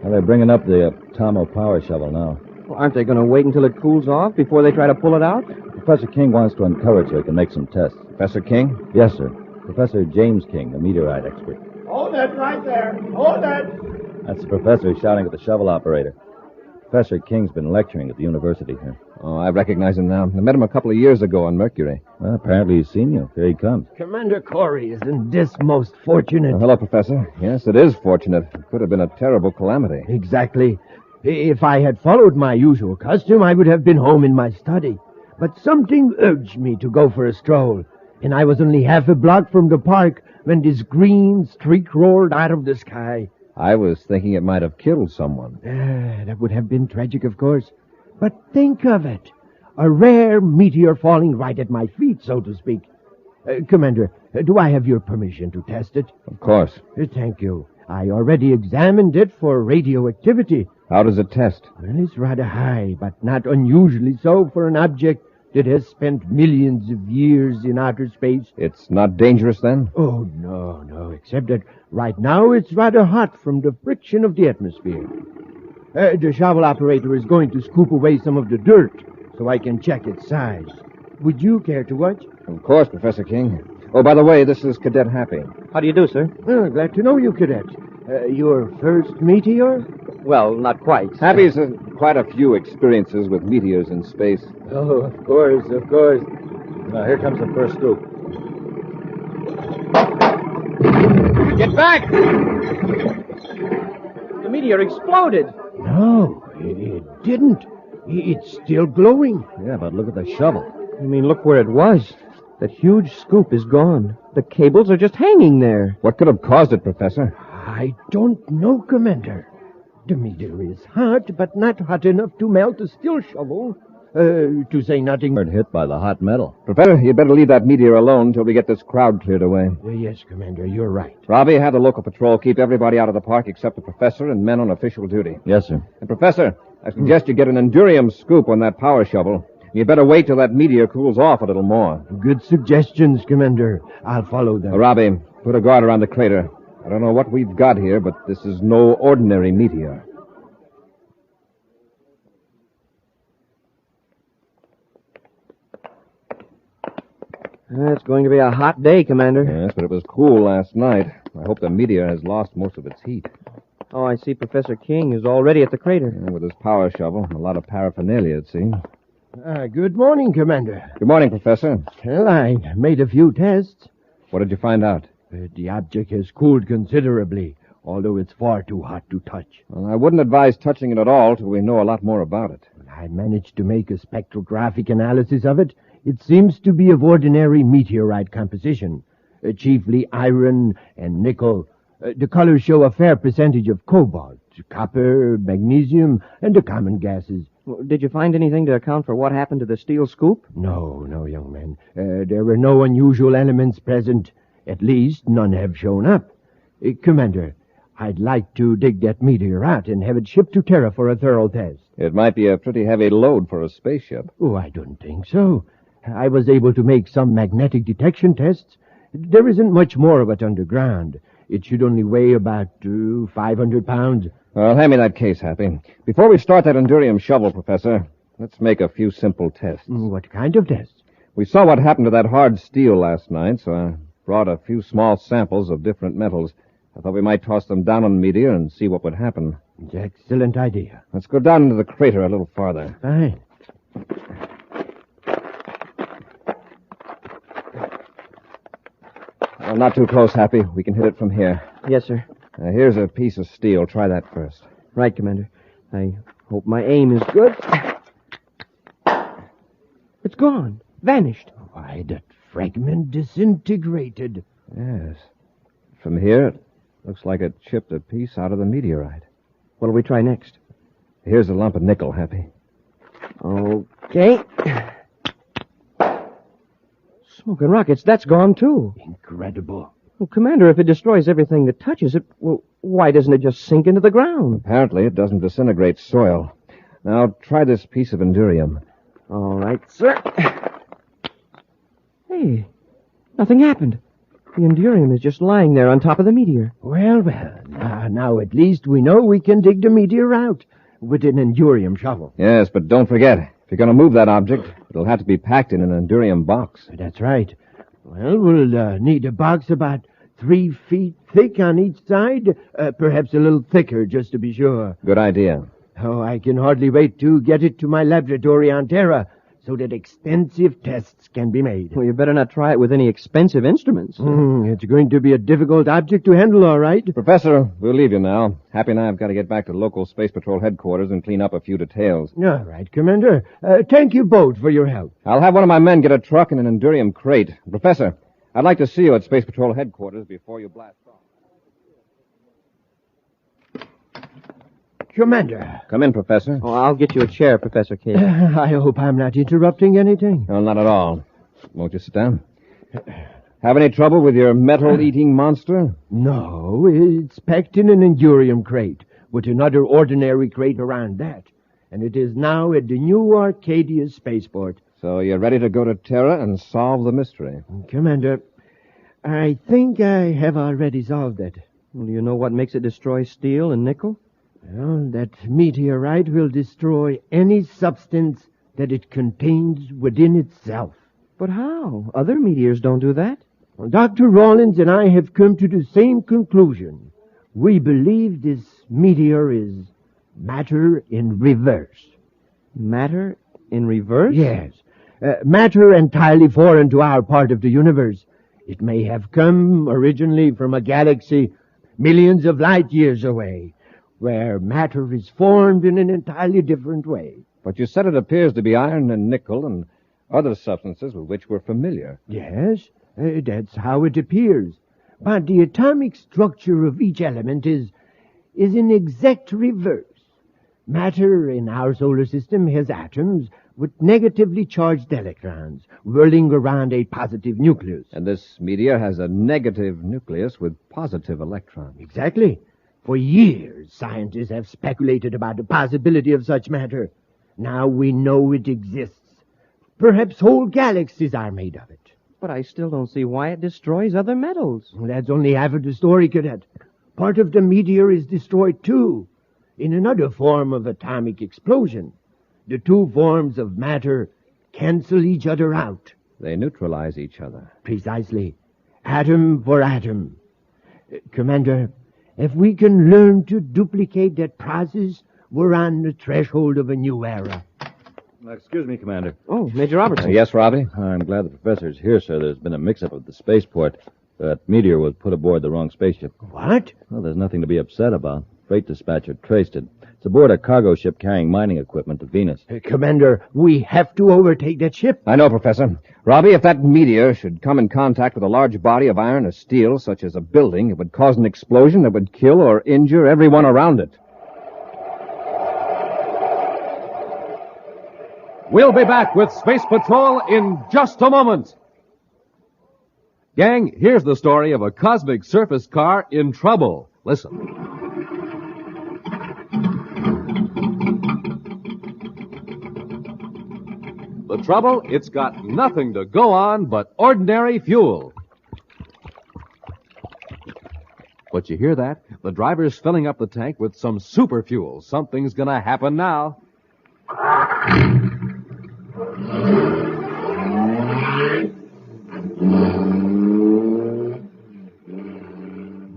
Well, they're bringing up the Tomo power shovel now. Well, aren't they going to wait until it cools off before they try to pull it out? Professor King wants to encourage her to make some tests. Professor King? Yes, sir. Professor James King, the meteorite expert. Hold it right there. Hold it. That's the professor shouting at the shovel operator. Professor King's been lecturing at the university here. Oh, I recognize him now. I met him a couple of years ago on Mercury. Well, apparently he's seen you. Here he comes. Commander Corry, isn't this most fortunate? Hello, Professor. Yes, it is fortunate. It could have been a terrible calamity. Exactly. If I had followed my usual custom, I would have been home in my study. But something urged me to go for a stroll, and I was only half a block from the park when this green streak roared out of the sky. I was thinking it might have killed someone. That would have been tragic, of course. But think of it. A rare meteor falling right at my feet, so to speak. Commander, do I have your permission to test it? Of course. Thank you. I already examined it for radioactivity. How does it test? Well, it's rather high, but not unusually so for an object that has spent millions of years in outer space. It's not dangerous, then? Oh, no, except that right now it's rather hot from the friction of the atmosphere. The shovel operator is going to scoop away some of the dirt so I can check its size. Would you care to watch? Of course, Professor King. Oh, by the way, this is Cadet Happy. How do you do, sir? Glad to know you, Cadet. Your first meteor? Well, not quite. Happy's had quite a few experiences with meteors in space. Oh, of course. Now, here comes the first scoop. Get back! The meteor exploded. No, it didn't. It's still glowing. Yeah, but look at the shovel. You mean look where it was? That huge scoop is gone. The cables are just hanging there. What could have caused it, Professor? I don't know, Commander. The meteor is hot, but not hot enough to melt a steel shovel. To say nothing... Hit by the hot metal. Professor, you'd better leave that meteor alone till we get this crowd cleared away. Yes, Commander, you're right. Robbie, have the local patrol keep everybody out of the park except the professor and men on official duty. Yes, sir. And Professor, I suggest you get an endurium scoop on that power shovel. You'd better wait till that meteor cools off a little more. Good suggestions, Commander. I'll follow them. Robbie, put a guard around the crater. I don't know what we've got here, but this is no ordinary meteor. It's going to be a hot day, Commander. Yes, but it was cool last night. I hope the meteor has lost most of its heat. Oh, I see Professor King is already at the crater. Yeah, with his power shovel and a lot of paraphernalia, it seems. Good morning, Commander. Good morning, Professor. Well, I made a few tests. What did you find out? The object has cooled considerably, although it's far too hot to touch. Well, I wouldn't advise touching it at all till we know a lot more about it. I managed to make a spectrographic analysis of it. It seems to be of ordinary meteorite composition, chiefly iron and nickel. The colors show a fair percentage of cobalt, copper, magnesium, and the common gases. Did you find anything to account for what happened to the steel scoop? No, young man. There were no unusual elements present. At least, none have shown up. Commander, I'd like to dig that meteor out and have it shipped to Terra for a thorough test. It might be a pretty heavy load for a spaceship. Oh, I don't think so. I was able to make some magnetic detection tests. There isn't much more of it underground. It should only weigh about 500 pounds. Well, hand me that case, Happy. Before we start that Endurium shovel, Professor, let's make a few simple tests. What kind of tests? We saw what happened to that hard steel last night, so I brought a few small samples of different metals. I thought we might toss them down on the meteor and see what would happen. It's an excellent idea. Let's go down into the crater a little farther. Fine. Well, not too close, Happy. We can hit it from here. Yes, sir. Here's a piece of steel. Try that first. Right, Commander. I hope my aim is good. It's gone. Vanished. Why, that fragment disintegrated. Yes. From here, it looks like it chipped a piece out of the meteorite. What'll we try next? Here's a lump of nickel, Happy. Okay. Smoking rockets, that's gone, too. Incredible. Well, Commander, if it destroys everything that touches it, well, why doesn't it just sink into the ground? Apparently, it doesn't disintegrate soil. Now, try this piece of Endurium. All right, sir. Hey, nothing happened. The Endurium is just lying there on top of the meteor. Well, now at least we know we can dig the meteor out with an Endurium shovel. Yes, but don't forget, if you're going to move that object, it'll have to be packed in an Endurium box. That's right. Well, we'll need a box about 3 feet thick on each side, perhaps a little thicker just to be sure. Good idea. Oh, I can hardly wait to get it to my laboratory on Terra so that extensive tests can be made. Well, you better not try it with any expensive instruments. It's going to be a difficult object to handle, all right. Professor, we'll leave you now. Happy and I have got to get back to local Space Patrol headquarters and clean up a few details. All right, Commander. Thank you both for your help. I'll have one of my men get a truck and an Endurium crate. Professor, I'd like to see you at Space Patrol headquarters before you blast off. Commander. Come in, Professor. Oh, I'll get you a chair, Professor K. I hope I'm not interrupting anything. No, not at all. Won't you sit down? Have any trouble with your metal-eating monster? No, it's packed in an Endurium crate, with another ordinary crate around that. And it is now at the new Arcadia spaceport. So you're ready to go to Terra and solve the mystery? Commander, I think I have already solved it. Well, do you know what makes it destroy steel and nickel? Well, that meteorite will destroy any substance that it contains within itself. But how? Other meteors don't do that. Well, Dr. Rawlins and I have come to the same conclusion. We believe this meteor is matter in reverse. Matter in reverse? Yes. Matter entirely foreign to our part of the universe. It may have come originally from a galaxy millions of light years away, where matter is formed in an entirely different way. But you said it appears to be iron and nickel and other substances with which we're familiar. Yes, that's how it appears. But the atomic structure of each element is in exact reverse. Matter in our solar system has atoms with negatively charged electrons whirling around a positive nucleus. And this meteor has a negative nucleus with positive electrons. Exactly. For years, scientists have speculated about the possibility of such matter. Now we know it exists. Perhaps whole galaxies are made of it. But I still don't see why it destroys other metals. Well, that's only half of the story, Cadet. Part of the meteor is destroyed, too, in another form of atomic explosion. The two forms of matter cancel each other out, They neutralize each other. Precisely. Atom for atom. Commander, if we can learn to duplicate that process, we're on the threshold of a new era. Excuse me, Commander. Oh, Major Robertson. Yes, Robbie? I'm glad the professor's here, sir. There's been a mix-up at the spaceport. That Meteor was put aboard the wrong spaceship. What? Well, there's nothing to be upset about. Freight dispatcher traced it. It's aboard a cargo ship carrying mining equipment to Venus. Commander, we have to overtake that ship. I know, Professor. Robbie, if that meteor should come in contact with a large body of iron or steel, such as a building, it would cause an explosion that would kill or injure everyone around it. We'll be back with Space Patrol in just a moment. Gang, here's the story of a cosmic surface car in trouble. Listen. The trouble? It's got nothing to go on but ordinary fuel. But you hear that? The driver's filling up the tank with some super fuel. Something's gonna happen now.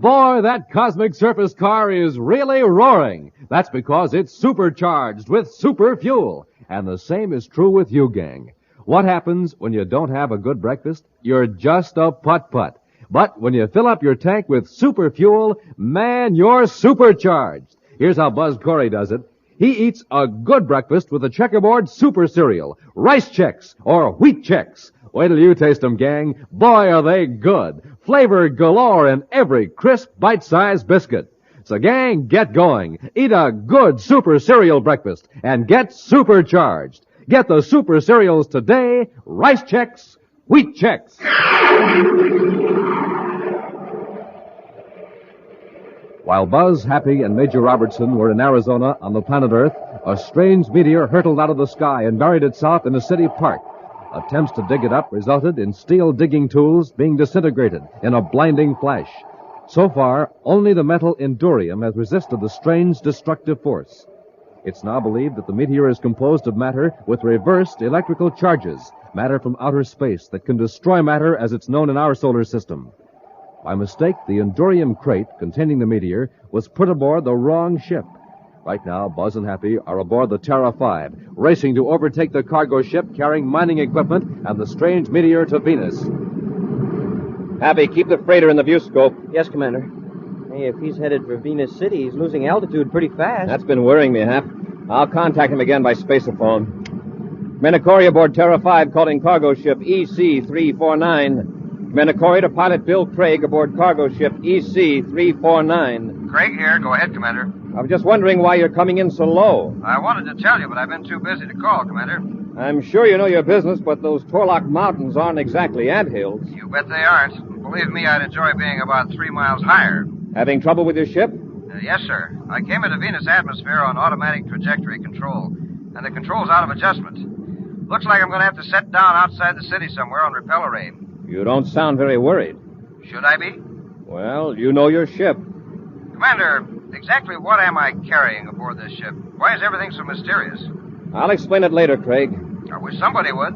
Boy, that cosmic surface car is really roaring. That's because it's supercharged with super fuel. And the same is true with you, gang. What happens when you don't have a good breakfast? You're just a putt-putt. But when you fill up your tank with super fuel, man, you're supercharged. Here's how Buzz Corry does it. He eats a good breakfast with a checkerboard super cereal, Rice Chex, or Wheat Chex. Wait till you taste them, gang. Boy, are they good. Flavor galore in every crisp, bite-sized biscuit. So, gang, get going. Eat a good super cereal breakfast and get supercharged. Get the super cereals today, Rice Chex, Wheat Chex. While Buzz, Happy, and Major Robertson were in Arizona on the planet Earth, a strange meteor hurtled out of the sky and buried itself in a city park. Attempts to dig it up resulted in steel digging tools being disintegrated in a blinding flash. So far, only the metal Endurium has resisted the strange destructive force. It's now believed that the meteor is composed of matter with reversed electrical charges, matter from outer space that can destroy matter as it's known in our solar system. By mistake, the Endurium crate containing the meteor was put aboard the wrong ship. Right now, Buzz and Happy are aboard the Terra 5, racing to overtake the cargo ship carrying mining equipment and the strange meteor to Venus. Happy, keep the freighter in the view scope. Yes, Commander. Hey, if he's headed for Venus City, he's losing altitude pretty fast. That's been worrying me, Hap. I'll contact him again by spaceophone. Commander Corry aboard Terra 5 calling cargo ship EC-349. Commander Corry to pilot Bill Craig aboard cargo ship EC-349. Craig here. Go ahead, Commander. I was just wondering why you're coming in so low. I wanted to tell you, but I've been too busy to call, Commander. I'm sure you know your business, but those Torlock Mountains aren't exactly anthills. You bet they aren't. Believe me, I'd enjoy being about 3 miles higher. Having trouble with your ship? Yes, sir. I came into Venus atmosphere on automatic trajectory control, and the control's out of adjustment. Looks like I'm going to have to set down outside the city somewhere on repel array. You don't sound very worried. Should I be? Well, you know your ship. Commander, exactly what am I carrying aboard this ship? Why is everything so mysterious? I'll explain it later, Craig. I wish somebody would.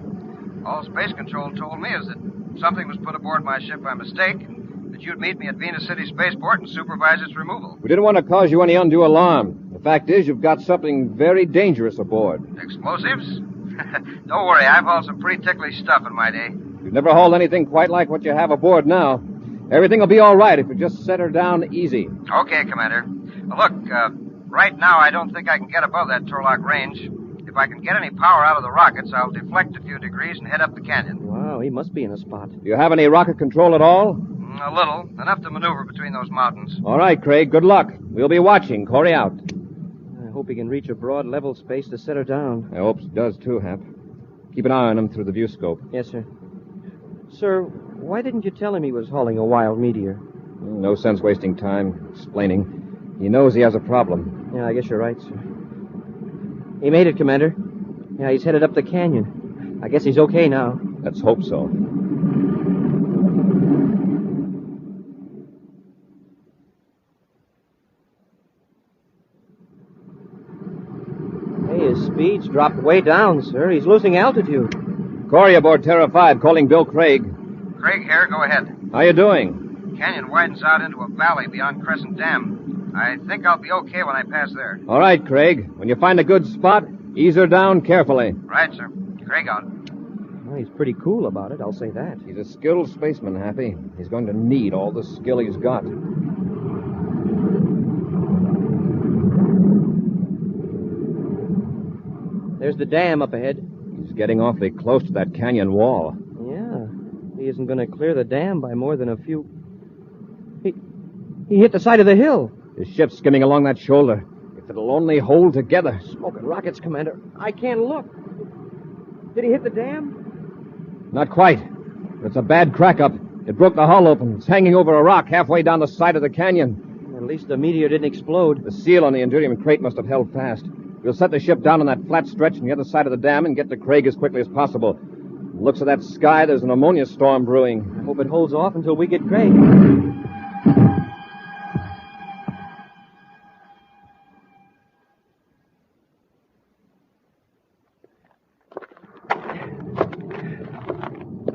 All Space Control told me is that something was put aboard my ship by mistake, and that you'd meet me at Venus City Spaceport and supervise its removal. We didn't want to cause you any undue alarm. The fact is, you've got something very dangerous aboard. Explosives? Don't worry, I've hauled some pretty ticklish stuff in my day. You've never hauled anything quite like what you have aboard now. Everything will be all right if you just set her down easy. Okay, Commander. Look, right now I don't think I can get above that Torlock range. If I can get any power out of the rockets, I'll deflect a few degrees and head up the canyon. Wow, he must be in a spot. Do you have any rocket control at all? A little. Enough to maneuver between those mountains. All right, Craig. Good luck. We'll be watching. Corry out. I hope he can reach a broad level space to set her down. I hope he does, too, Hap. Keep an eye on him through the view scope. Yes, sir. Sir, why didn't you tell him he was hauling a wild meteor? No sense wasting time explaining. He knows he has a problem. Yeah, I guess you're right, sir. He made it, Commander. Yeah, he's headed up the canyon. I guess he's okay now. Let's hope so. Hey, his speed's dropped way down, sir. He's losing altitude. Corry aboard Terra 5, calling Bill Craig. Craig here, go ahead. How you doing? Canyon widens out into a valley beyond Crescent Dam. I think I'll be okay when I pass there. All right, Craig. When you find a good spot, ease her down carefully. Right, sir. Craig out. Well, he's pretty cool about it, I'll say that. He's a skilled spaceman, Happy. He's going to need all the skill he's got. There's the dam up ahead. He's getting awfully close to that canyon wall. Yeah. He isn't going to clear the dam by more than a few... He hit the side of the hill. His ship's skimming along that shoulder. If it'll only hold together. Smoking rockets, Commander. I can't look. Did he hit the dam? Not quite. It's a bad crack up. It broke the hull open. It's hanging over a rock halfway down the side of the canyon. At least the meteor didn't explode. The seal on the Endurium crate must have held fast. We'll set the ship down on that flat stretch on the other side of the dam and get to Craig as quickly as possible. Looks of that sky, there's an ammonia storm brewing. I hope it holds off until we get Craig.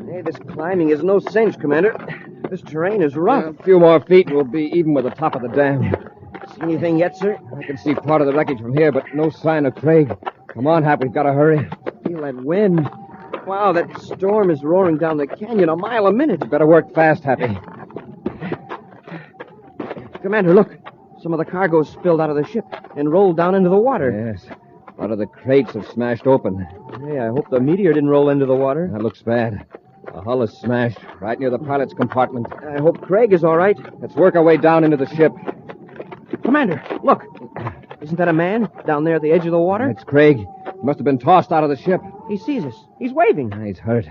Hey, this climbing is no cinch, Commander. This terrain is rough. A few more feet and we'll be even with the top of the dam. See anything yet, sir? I can see part of the wreckage from here, but no sign of Craig. Come on, Hap, we've got to hurry. Feel that wind. Wow, that storm is roaring down the canyon a mile a minute. Better work fast, Happy. Commander, look. Some of the cargo spilled out of the ship and rolled down into the water. Yes. A lot of the crates have smashed open. Hey, I hope the meteor didn't roll into the water. That looks bad. The hull is smashed right near the pilot's compartment. I hope Craig is all right. Let's work our way down into the ship. Commander, look. Isn't that a man down there at the edge of the water? It's Craig. He must have been tossed out of the ship. He sees us. He's waving. He's hurt.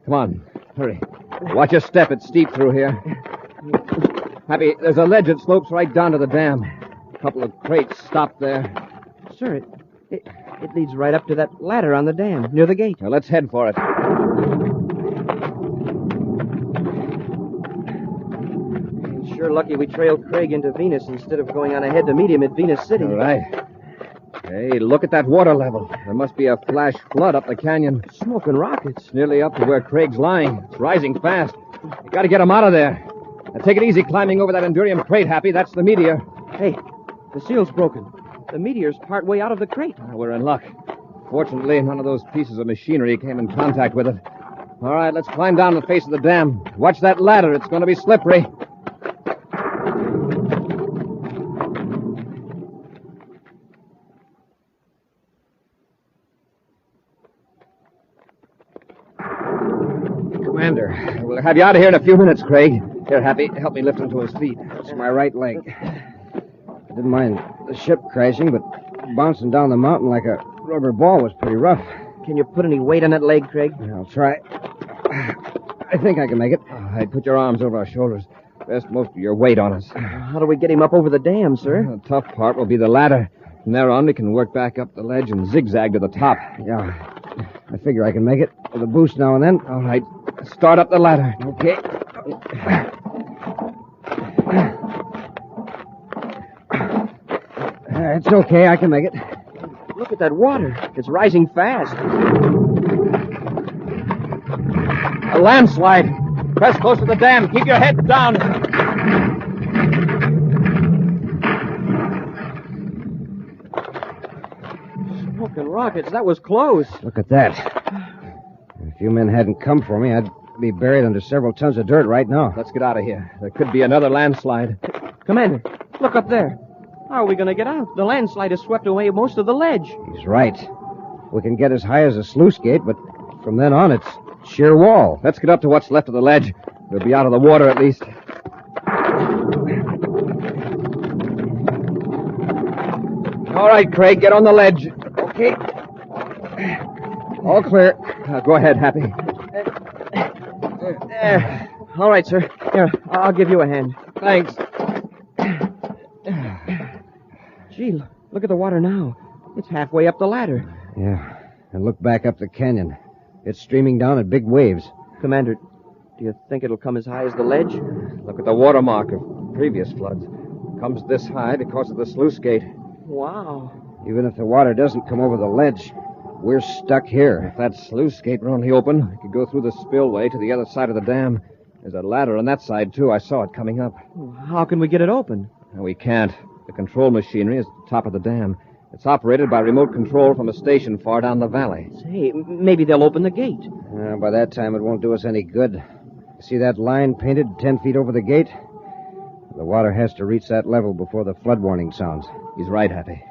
Come on, hurry. Watch your step. It's steep through here. Happy, there's a ledge that slopes right down to the dam. A couple of crates stopped there. Sir, it leads right up to that ladder on the dam, near the gate. Now, let's head for it. Sure lucky we trailed Craig into Venus instead of going on ahead to meet him at Venus City. All right. Hey, look at that water level. There must be a flash flood up the canyon. Smoking rockets. Nearly up to where Craig's lying. It's rising fast. You gotta get him out of there. Now take it easy climbing over that Endurium crate, Happy. That's the meteor. Hey, the seal's broken. The meteor's part way out of the crate. We're in luck. Fortunately, none of those pieces of machinery came in contact with it. All right, let's climb down the face of the dam. Watch that ladder. It's going to be slippery. Commander, we'll have you out of here in a few minutes, Craig. Here, Happy, help me lift him to his feet. It's my right leg. I didn't mind the ship crashing, but bouncing down the mountain like a rubber ball was pretty rough. Can you put any weight on that leg, Craig? I'll try. I think I can make it. All right, put your arms over our shoulders. Rest most of your weight on us. How do we get him up over the dam, sir? The tough part will be the ladder. From there on, we can work back up the ledge and zigzag to the top. Yeah. I figure I can make it with a boost now and then. All right. Start up the ladder. Okay. It's okay. I can make it. Look at that water. It's rising fast. A landslide. Press close to the dam. Keep your head down. Smoking rockets. That was close. Look at that. If you men hadn't come for me, I'd be buried under several tons of dirt right now. Let's get out of here. There could be another landslide. Commander, look up there. How are we going to get out? The landslide has swept away most of the ledge. He's right. We can get as high as the sluice gate, but from then on, it's sheer wall. Let's get up to what's left of the ledge. We'll be out of the water at least. All right, Craig, get on the ledge. Okay. All clear. Go ahead, Happy. All right, sir. Here, I'll give you a hand. Thanks. Gee, look at the water now. It's halfway up the ladder. Yeah, and look back up the canyon. It's streaming down at big waves. Commander, do you think it'll come as high as the ledge? Look at the watermark of previous floods. Comes this high because of the sluice gate. Wow. Even if the water doesn't come over the ledge, We're stuck here. If that sluice gate were only open, we could go through the spillway to the other side of the dam. There's a ladder on that side, too. I saw it coming up. How can we get it open? No, we can't. The control machinery is at the top of the dam. It's operated by remote control from a station far down the valley. Say, maybe they'll open the gate. By that time, it won't do us any good. You see that line painted 10 feet over the gate? The water has to reach that level before the flood warning sounds. He's right, Happy.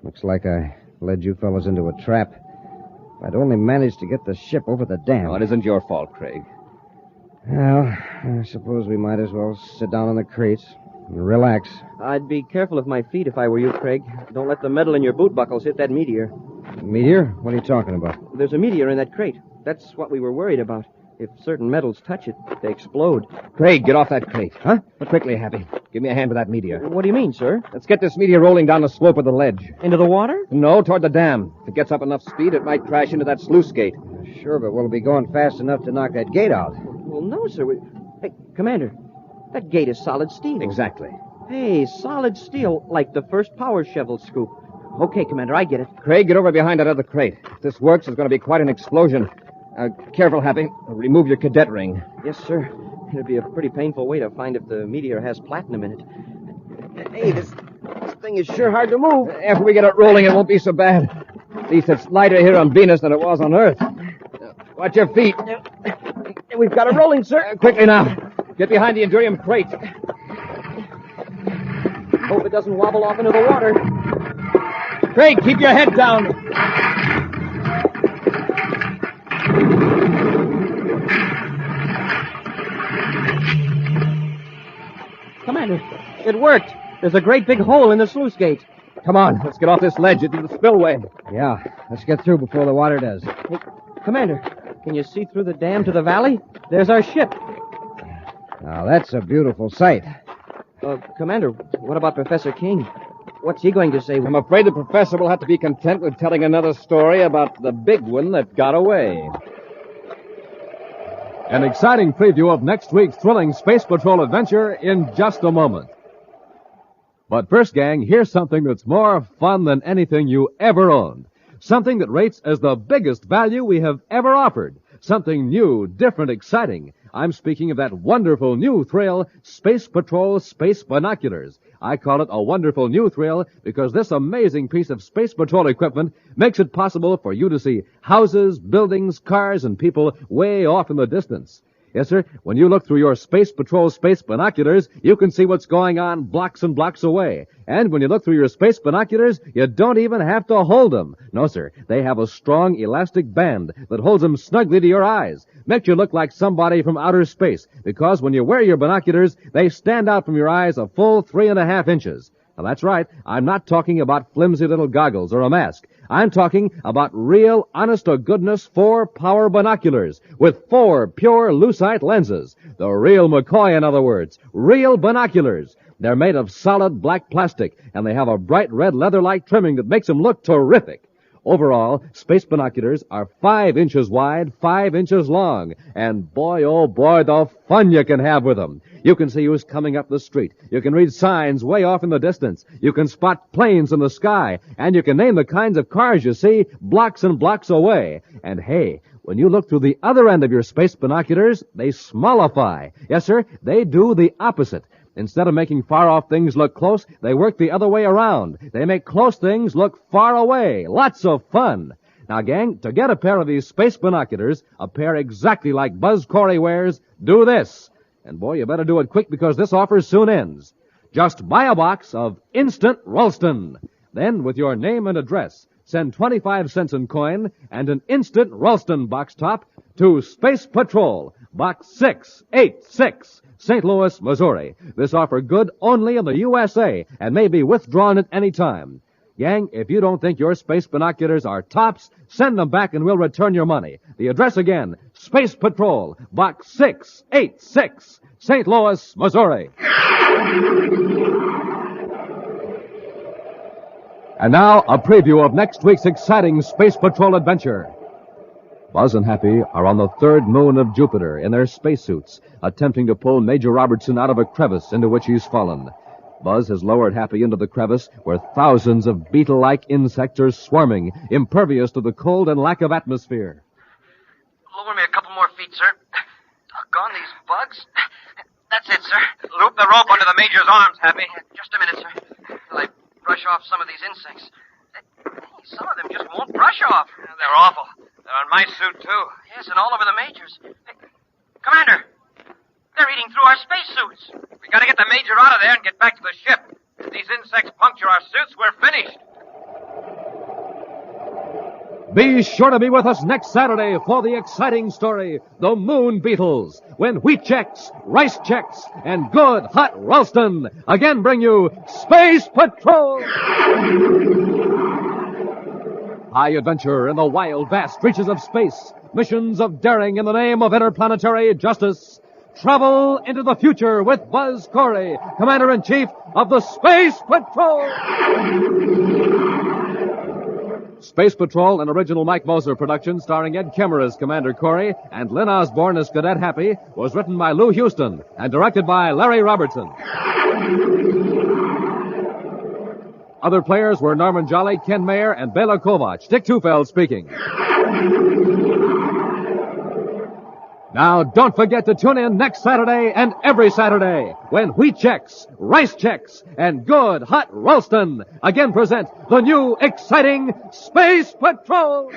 Looks like I led you fellas into a trap. If I'd only managed to get the ship over the dam. No, it isn't your fault, Craig. Well, I suppose we might as well sit down on the crates and relax. I'd be careful of my feet if I were you, Craig. Don't let the metal in your boot buckles hit that meteor. Meteor? What are you talking about? There's a meteor in that crate. That's what we were worried about. If certain metals touch it, they explode. Craig, get off that crate. Huh? But quickly, Happy. Give me a hand with that meteor. What do you mean, sir? Let's get this meteor rolling down the slope of the ledge. Into the water? No, toward the dam. If it gets up enough speed, it might crash into that sluice gate. Sure, but will it be going fast enough to knock that gate out? Well, no, sir. Hey, Commander, that gate is solid steel. Exactly. Hey, solid steel, like the first power shovel scoop. Okay, Commander, I get it. Craig, get over behind that other crate. If this works, there's going to be quite an explosion. Careful, Happy. Remove your cadet ring. Yes, sir. It'd be a pretty painful way to find if the meteor has platinum in it. Hey, this thing is sure hard to move. After we get it rolling, it won't be so bad. At least it's lighter here on Venus than it was on Earth. Watch your feet. We've got it rolling, sir. Quickly now. Get behind the Endurium crate. Hope it doesn't wobble off into the water. Craig, keep your head down. Commander, it worked. There's a great big hole in the sluice gate. Come on, let's get off this ledge into the spillway. Yeah, let's get through before the water does. Hey, Commander, can you see through the dam to the valley? There's our ship. Now, that's a beautiful sight. Commander, what about Professor King? What's he going to say? I'm afraid the professor will have to be content with telling another story about the big one that got away. An exciting preview of next week's thrilling Space Patrol adventure in just a moment. But first, gang, here's something that's more fun than anything you ever owned. Something that rates as the biggest value we have ever offered. Something new, different, exciting. I'm speaking of that wonderful new thrill, Space Patrol Space Binoculars. I call it a wonderful new thrill because this amazing piece of Space Patrol equipment makes it possible for you to see houses, buildings, cars, and people way off in the distance. Yes, sir, when you look through your Space Patrol Space Binoculars, you can see what's going on blocks and blocks away. And when you look through your Space Binoculars, you don't even have to hold them. No, sir, they have a strong elastic band that holds them snugly to your eyes. Makes you look like somebody from outer space, because when you wear your binoculars, they stand out from your eyes a full 3.5 inches. Now, that's right, I'm not talking about flimsy little goggles or a mask. I'm talking about real, honest-to-goodness 4-power binoculars with 4 pure lucite lenses. The real McCoy, in other words. Real binoculars. They're made of solid black plastic, and they have a bright red leather-like trimming that makes them look terrific. Overall, space binoculars are 5 inches wide, 5 inches long. And boy, oh boy, the fun you can have with them. You can see who's coming up the street. You can read signs way off in the distance. You can spot planes in the sky. And you can name the kinds of cars you see blocks and blocks away. And hey, when you look through the other end of your space binoculars, they smallify. Yes, sir, they do the opposite. Instead of making far-off things look close, they work the other way around. They make close things look far away. Lots of fun. Now, gang, to get a pair of these space binoculars, a pair exactly like Buzz Corry wears, do this. And boy, you better do it quick because this offer soon ends. Just buy a box of Instant Ralston. Then, with your name and address, send 25 cents in coin and an Instant Ralston box top to Space Patrol, Box 686, St. Louis, Missouri. This offer good only in the USA and may be withdrawn at any time. Gang, if you don't think your space binoculars are tops, send them back and we'll return your money. The address again, Space Patrol, Box 686, St. Louis, Missouri. And now, a preview of next week's exciting Space Patrol adventure. Buzz and Happy are on the 3rd moon of Jupiter in their spacesuits, attempting to pull Major Robertson out of a crevice into which he's fallen. Buzz has lowered Happy into the crevice where thousands of beetle-like insects are swarming, impervious to the cold and lack of atmosphere. Lower me a couple more feet, sir. Doggone these bugs. That's it, sir. Loop the rope under the Major's arms, Happy. Just a minute, sir. Till I brush off some of these insects. Some of them just won't brush off. They're awful. They're on my suit, too. Yes, and all over the Major's. Hey, Commander, they're eating through our spacesuits. We gotta get the Major out of there and get back to the ship. If these insects puncture our suits, we're finished. Be sure to be with us next Saturday for the exciting story, The Moon Beetles, when wheat checks, rice checks, and good hot Ralston again bring you Space Patrol! High adventure in the wild, vast reaches of space. Missions of daring in the name of interplanetary justice. Travel into the future with Buzz Corry, Commander-in-Chief of the Space Patrol! Space Patrol, an original Mike Moser production starring Ed Kemmer as Commander Corry and Lynn Osborne as Cadet Happy, was written by Lou Houston and directed by Larry Robertson. Other players were Norman Jolly, Ken Mayer, and Bela Kovac. Dick Tufeld speaking. Now, don't forget to tune in next Saturday and every Saturday when wheat checks, rice checks, and good hot Ralston again present the new exciting Space Patrol.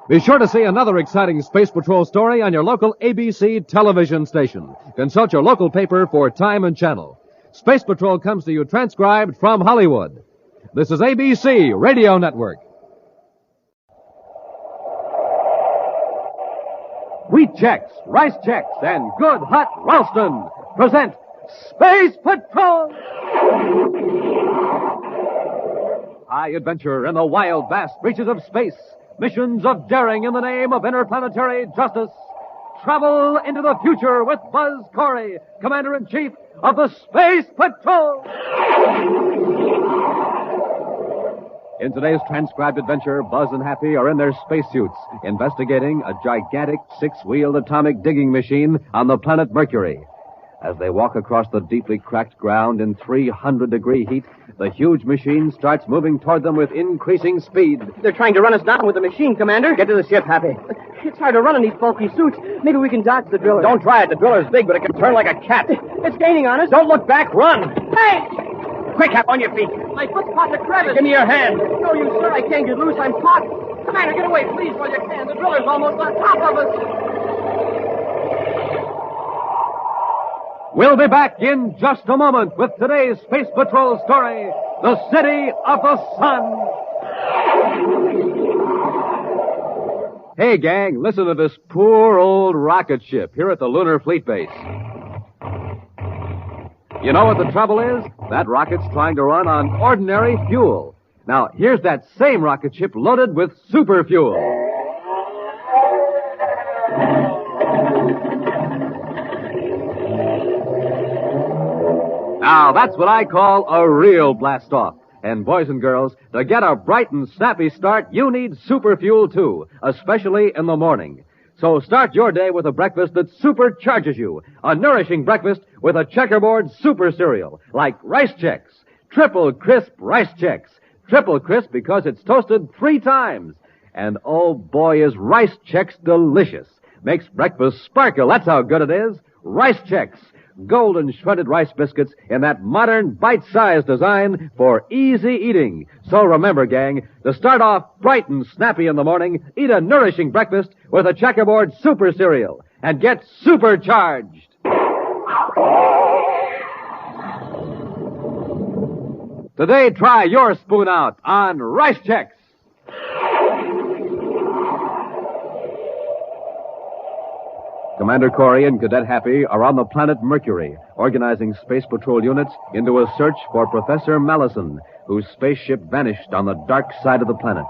Be sure to see another exciting Space Patrol story on your local ABC television station. Consult your local paper for time and channel. Space Patrol comes to you transcribed from Hollywood. This is ABC Radio Network. Wheat checks, rice checks, and good hot Ralston present Space Patrol! High adventure in the wild, vast reaches of space. Missions of daring in the name of interplanetary justice. Travel into the future with Buzz Corry, Commander-in-Chief of the Space Patrol! In today's transcribed adventure, Buzz and Happy are in their spacesuits, investigating a gigantic six-wheeled atomic digging machine on the planet Mercury. As they walk across the deeply cracked ground in 300-degree heat, the huge machine starts moving toward them with increasing speed. They're trying to run us down with the machine, Commander. Get to the ship, Happy. It's hard to run in these bulky suits. Maybe we can dodge the driller. Don't try it. The driller's big, but it can turn like a cat. It's gaining on us. Don't look back. Run. Hey! Quick, Hap, on your feet. My foot's caught the crevice. Give me your hand. No, you sir. I can't get loose. I'm caught. Commander, get away, please, while you can. The driller's almost on top of us. We'll be back in just a moment with today's Space Patrol story, The City of the Sun. Hey, gang, listen to this poor old rocket ship here at the Lunar Fleet Base. You know what the trouble is? That rocket's trying to run on ordinary fuel. Now, here's that same rocket ship loaded with super fuel. Now, that's what I call a real blast-off. And boys and girls, to get a bright and snappy start, you need super fuel too, especially in the morning. So start your day with a breakfast that supercharges you. A nourishing breakfast with a checkerboard super cereal, like Rice Chex. Triple crisp Rice Chex. Triple crisp because it's toasted 3 times. And oh boy, is Rice Chex delicious. Makes breakfast sparkle, that's how good it is. Rice Chex. Golden shredded rice biscuits in that modern bite-sized design for easy eating. So remember, gang, to start off bright and snappy in the morning, eat a nourishing breakfast with a checkerboard super cereal and get supercharged. Today, try your spoon out on Rice Chex. Commander Corry and Cadet Happy are on the planet Mercury, organizing Space Patrol units into a search for Professor Mallison, whose spaceship vanished on the dark side of the planet.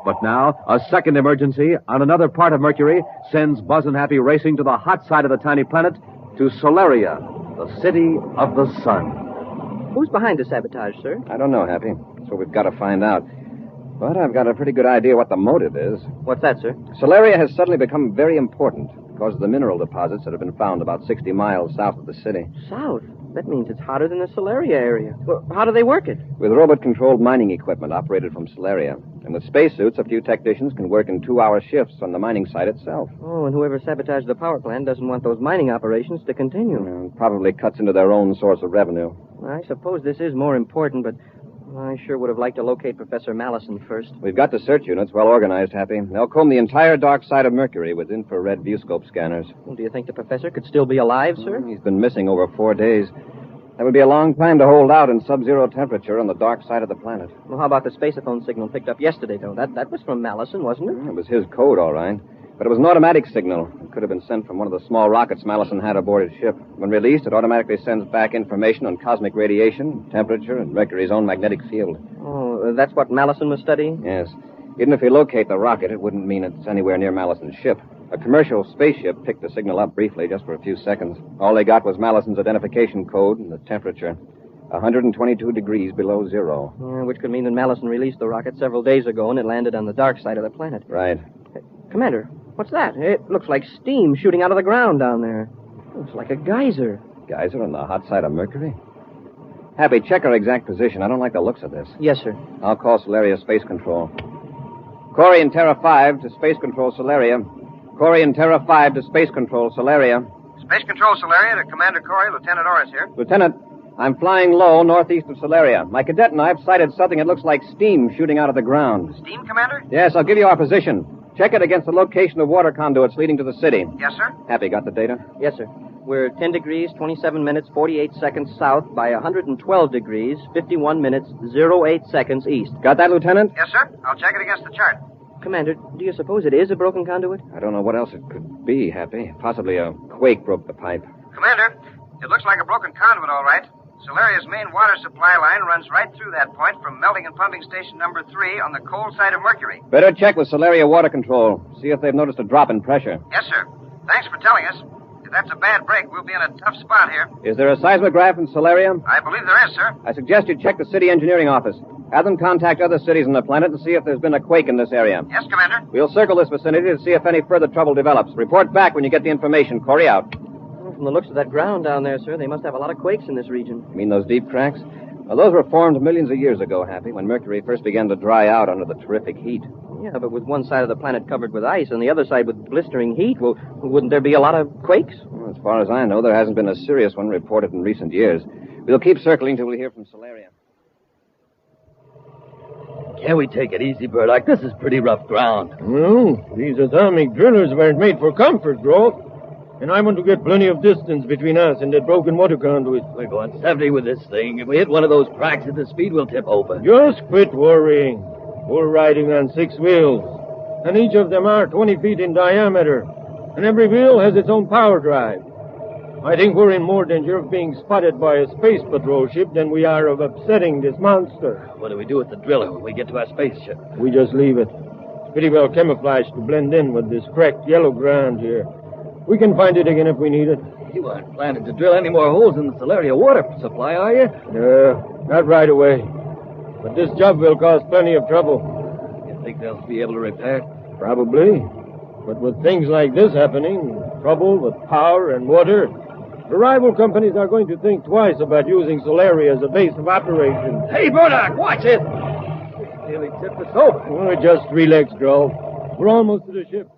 But now, a second emergency on another part of Mercury sends Buzz and Happy racing to the hot side of the tiny planet, to Solaria, the city of the sun. Who's behind the sabotage, sir? I don't know, Happy. That's what we've got to find out. But I've got a pretty good idea what the motive is. What's that, sir? Solaria has suddenly become very important. because of the mineral deposits that have been found about 60 miles south of the city. South? That means it's hotter than the Solaria area. Well, how do they work it? With robot-controlled mining equipment operated from Solaria. And with spacesuits, a few technicians can work in 2-hour shifts on the mining site itself. Oh, and whoever sabotaged the power plant doesn't want those mining operations to continue. Probably cuts into their own source of revenue. I suppose this is more important, but I sure would have liked to locate Professor Mallison first. We've got the search units well organized, Happy. They'll comb the entire dark side of Mercury with infrared viewscope scanners. Well, do you think the professor could still be alive, sir? He's been missing over 4 days. That would be a long time to hold out in sub-zero temperature on the dark side of the planet. Well, how about the spaceophone signal picked up yesterday, though? That was from Mallison, wasn't it? It was his code, all right. But it was an automatic signal. It could have been sent from one of the small rockets Mallison had aboard his ship. When released, it automatically sends back information on cosmic radiation, temperature, and Mercury's own magnetic field. Oh, that's what Mallison was studying? Yes. Even if we locate the rocket, it wouldn't mean it's anywhere near Mallison's ship. A commercial spaceship picked the signal up briefly, just for a few seconds. All they got was Mallison's identification code and the temperature. 122 degrees below zero. Which could mean that Mallison released the rocket several days ago and it landed on the dark side of the planet. Right. Commander, what's that? It looks like steam shooting out of the ground down there. Looks like a geyser. Geyser on the hot side of Mercury? Happy, check our exact position. I don't like the looks of this. Yes, sir. I'll call Solaria Space Control. Corry and Terra 5 to Space Control Solaria. Corry and Terra 5 to Space Control Solaria. Space Control Solaria to Commander Corry. Lieutenant Orris here. Lieutenant, I'm flying low northeast of Solaria. My cadet and I have sighted something that looks like steam shooting out of the ground. Steam, Commander? Yes, I'll give you our position. Check it against the location of water conduits leading to the city. Yes, sir. Happy, got the data? Yes, sir. We're 10 degrees, 27 minutes, 48 seconds south by 112 degrees, 51 minutes, 08 seconds east. Got that, Lieutenant? Yes, sir. I'll check it against the chart. Commander, do you suppose it is a broken conduit? I don't know what else it could be, Happy. Possibly a quake broke the pipe. Commander, it looks like a broken conduit, all right. Solaria's main water supply line runs right through that point from melting and pumping station number 3 on the cold side of Mercury. Better check with Solaria Water Control. See if they've noticed a drop in pressure. Yes, sir. Thanks for telling us. If that's a bad break, we'll be in a tough spot here. Is there a seismograph in Solaria? I believe there is, sir. I suggest you check the city engineering office. Have them contact other cities on the planet and see if there's been a quake in this area. Yes, Commander. We'll circle this vicinity to see if any further trouble develops. Report back when you get the information. Corry out. Well, from the looks of that ground down there, sir, they must have a lot of quakes in this region. You mean those deep cracks? Well, those were formed millions of years ago, Happy, when Mercury first began to dry out under the terrific heat. Yeah, but with one side of the planet covered with ice and the other side with blistering heat, well, wouldn't there be a lot of quakes? Well, as far as I know, there hasn't been a serious one reported in recent years. We'll keep circling till we hear from Solaria. Can't we take it easy, Burdock? This is pretty rough ground. Well, these atomic drillers weren't made for comfort, Grove. And I want to get plenty of distance between us and that broken water conduit. We're going 70 with this thing. If we hit one of those cracks at the speed, we'll tip over. Just quit worrying. We're riding on 6 wheels, and each of them are 20 feet in diameter, and every wheel has its own power drive. I think we're in more danger of being spotted by a space patrol ship than we are of upsetting this monster. What do we do with the driller when we get to our spaceship? We just leave it. It's pretty well camouflaged to blend in with this cracked yellow ground here. We can find it again if we need it. You aren't planning to drill any more holes in the Solaria water supply, are you? Not right away. But this job will cause plenty of trouble. You think they'll be able to repair it? Probably. But with things like this happening, trouble with power and water, the rival companies are going to think twice about using Solaria as a base of operations. Hey, Burdock, watch it! Nearly tipped us over. Oh, just relax, Grove. We're almost to the ship.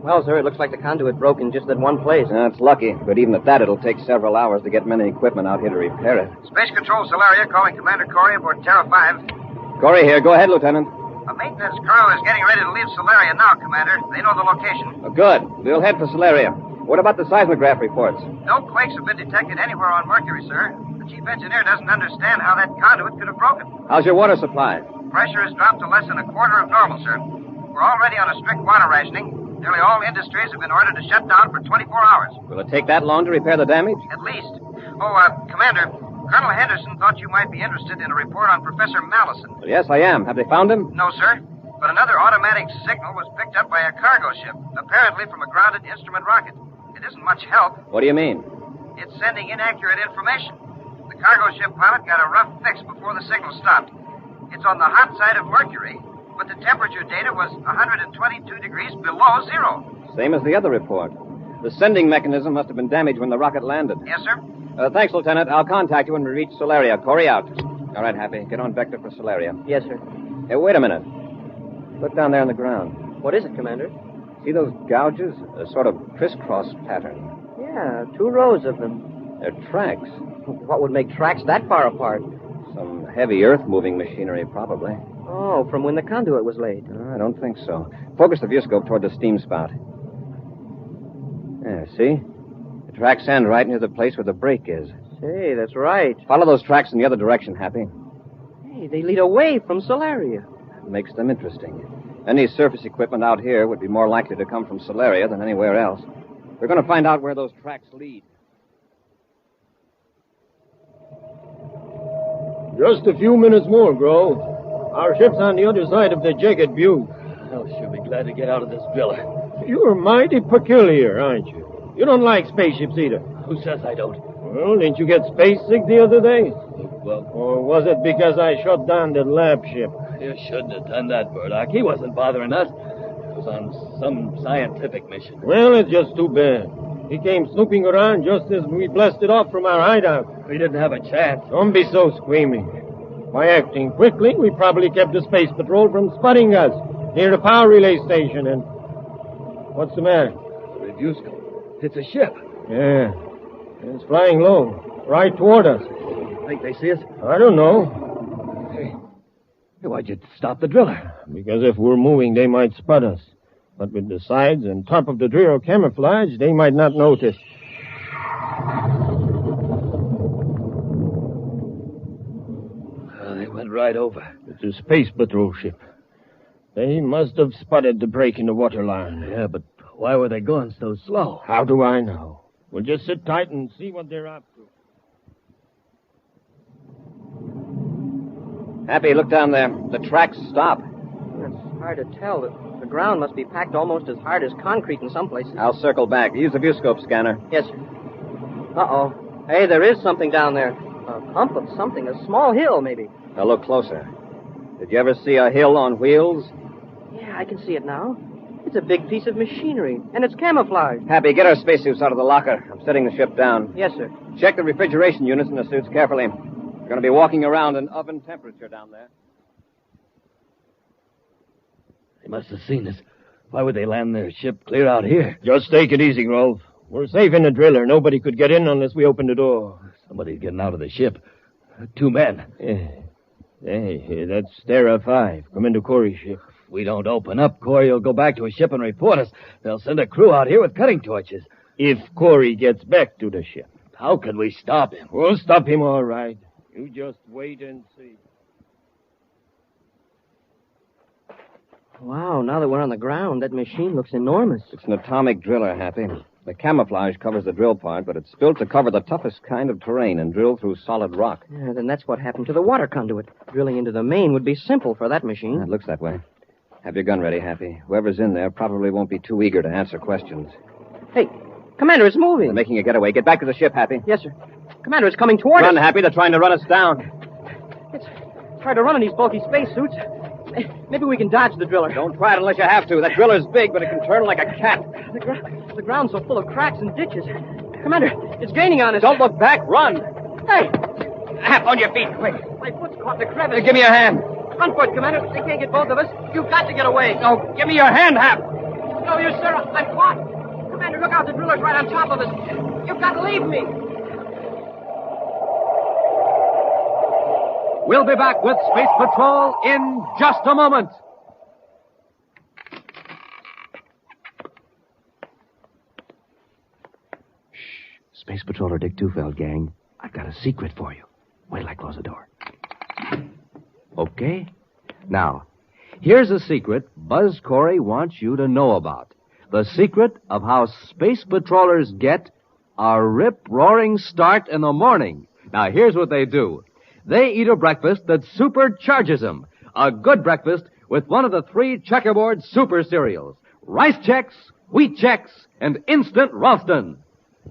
Well, sir, it looks like the conduit broke in just that one place. That's lucky, but even at that, it'll take several hours to get many equipment out here to repair it. Space Control Solaria calling Commander Corry aboard Terra 5. Corry here. Go ahead, Lieutenant. A maintenance crew is getting ready to leave Solaria now, Commander. They know the location. Oh, good. We'll head for Solaria. What about the seismograph reports? No quakes have been detected anywhere on Mercury, sir. The chief engineer doesn't understand how that conduit could have broken. How's your water supply? Pressure has dropped to less than a quarter of normal, sir. We're already on a strict water rationing. Nearly all industries have been ordered to shut down for 24 hours. Will it take that long to repair the damage? At least. Oh, Commander, Colonel Henderson thought you might be interested in a report on Professor Mallison. Well, yes, I am. Have they found him? No, sir. But another automatic signal was picked up by a cargo ship, apparently from a grounded instrument rocket. It isn't much help. What do you mean? It's sending inaccurate information. The cargo ship pilot got a rough fix before the signal stopped. It's on the hot side of Mercury, but the temperature data was 122 degrees below zero. Same as the other report. The sending mechanism must have been damaged when the rocket landed. Yes, sir? Thanks, Lieutenant. I'll contact you when we reach Solaria. Corry out. All right, Happy. Get on Vector for Solaria. Yes, sir. Hey, wait a minute. Look down there on the ground. What is it, Commander? See those gouges? A sort of crisscross pattern. Yeah, 2 rows of them. They're tracks. What would make tracks that far apart? Some heavy earth-moving machinery, probably. Oh, from when the conduit was laid. I don't think so. Focus the viewscope toward the steam spout. There, see? The tracks end right near the place where the break is. Say, that's right. Follow those tracks in the other direction, Happy. Hey, they lead away from Solaria. Makes them interesting. Any surface equipment out here would be more likely to come from Solaria than anywhere else. We're going to find out where those tracks lead. Just a few minutes more, Grove. Our ship's on the other side of the Jagged Butte. I'll sure be glad to get out of this driller. You're mighty peculiar, aren't you? You don't like spaceships either. Who says I don't? Well, didn't you get space sick the other day? Well, Or was it because I shut down the lab ship? you shouldn't have done that, Burdock. He wasn't bothering us. He was on some scientific mission. Well, it's just too bad. He came snooping around just as we blasted off from our hideout. We didn't have a chance. Don't be so squeamy. By acting quickly, we probably kept the Space Patrol from spotting us near the power relay station, and... What's the matter? The review scope. It's a ship. Yeah. It's flying low, right toward us. Think they see us? I don't know. Hey, why'd you stop the driller? Because if we're moving, they might spot us. But with the sides and top of the driller camouflage, they might not notice. They went right over. It's a Space Patrol ship. They must have spotted the break in the waterline. Yeah, but why were they going so slow? How do I know? We'll just sit tight and see what they're up to. Happy, look down there. The tracks stop. It's hard to tell. The ground must be packed almost as hard as concrete in some places. I'll circle back. Use the viewscope scanner. Yes, sir. Uh-oh. Hey, there is something down there. A hump of something. A small hill, maybe. Now look closer. Did you ever see a hill on wheels? Yeah, I can see it now. It's a big piece of machinery, and it's camouflaged. Happy, get our spacesuits out of the locker. I'm setting the ship down. Yes, sir. Check the refrigeration units in the suits carefully. We're going to be walking around in oven temperature down there. They must have seen us. Why would they land their ship clear out here? Just take it easy, Grove. We're safe in the driller. Nobody could get in unless we open the door. Somebody's getting out of the ship. 2 men. Hey, that's Terra 5, Commander Corry's ship. If we don't open up, Corry will go back to his ship and report us. They'll send a crew out here with cutting torches. If Corry gets back to the ship. How can we stop him? We'll stop him all right. You just wait and see. Wow, now that we're on the ground, that machine looks enormous. It's an atomic driller, Happy. The camouflage covers the drill part, but it's built to cover the toughest kind of terrain and drill through solid rock. Yeah, then that's what happened to the water conduit. Drilling into the main would be simple for that machine. It looks that way. Have your gun ready, Happy. Whoever's in there probably won't be too eager to answer questions. Hey, Commander, it's moving. They're making a getaway. Get back to the ship, Happy. Yes, sir. Commander, it's coming toward us. Run, Happy. They're trying to run us down. It's hard to run in these bulky spacesuits. Maybe we can dodge the driller. Don't try it unless you have to. That driller's big, but it can turn like a cat. The ground's so full of cracks and ditches. Commander, it's gaining on us. Don't look back. Run. Hey! Hap, on your feet, quick. My foot's caught in the crevice. Give me your hand. Run for it, Commander. They can't get both of us. You've got to get away. No, give me your hand, Hap. No, you, sir. I'm caught. Commander, look out. The driller's right on top of us. You've got to leave me. We'll be back with Space Patrol in just a moment. Space Patroller Dick Tufeld, gang. I've got a secret for you. Wait till I close the door. Okay? Now, here's a secret Buzz Corry wants you to know about. The secret of how Space Patrollers get a rip-roaring start in the morning. Now, here's what they do. They eat a breakfast that supercharges them. A good breakfast with one of the 3 checkerboard super cereals. Rice Chex, Wheat Chex, and Instant Ralston.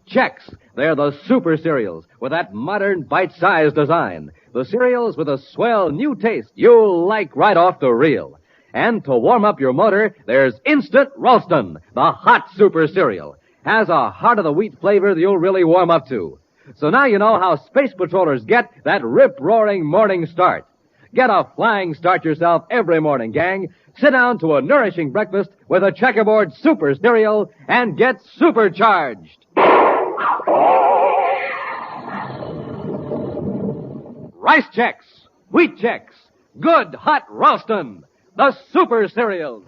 Chex, they're the super cereals with that modern bite-sized design. The cereals with a swell new taste you'll like right off the reel. And to warm up your motor, there's Instant Ralston, the hot super cereal. Has a heart-of-the-wheat flavor that you'll really warm up to. So now you know how space patrollers get that rip-roaring morning start. Get a flying start yourself every morning, gang. Sit down to a nourishing breakfast with a checkerboard super cereal and get supercharged. Rice Chex, Wheat Chex, good hot Ralston, the super cereal.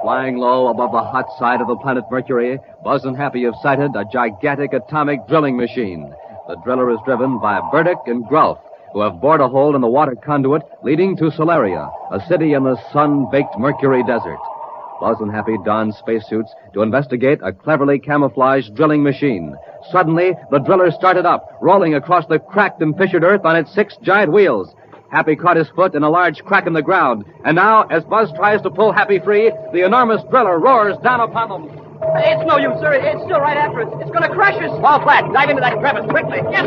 Flying low above the hot side of the planet Mercury, Buzz and Happy have sighted a gigantic atomic drilling machine. The driller is driven by Burdick and Grulf, who have bored a hole in the water conduit leading to Solaria, a city in the sun-baked Mercury desert. Buzz and Happy don spacesuits to investigate a cleverly camouflaged drilling machine. Suddenly, the driller started up, rolling across the cracked and fissured earth on its 6 giant wheels. Happy caught his foot in a large crack in the ground, and now, as Buzz tries to pull Happy free, the enormous driller roars down upon them. It's no use, sir. It's still right after us. It's going to crush us. Fall flat. Dive into that crevice quickly. Yes.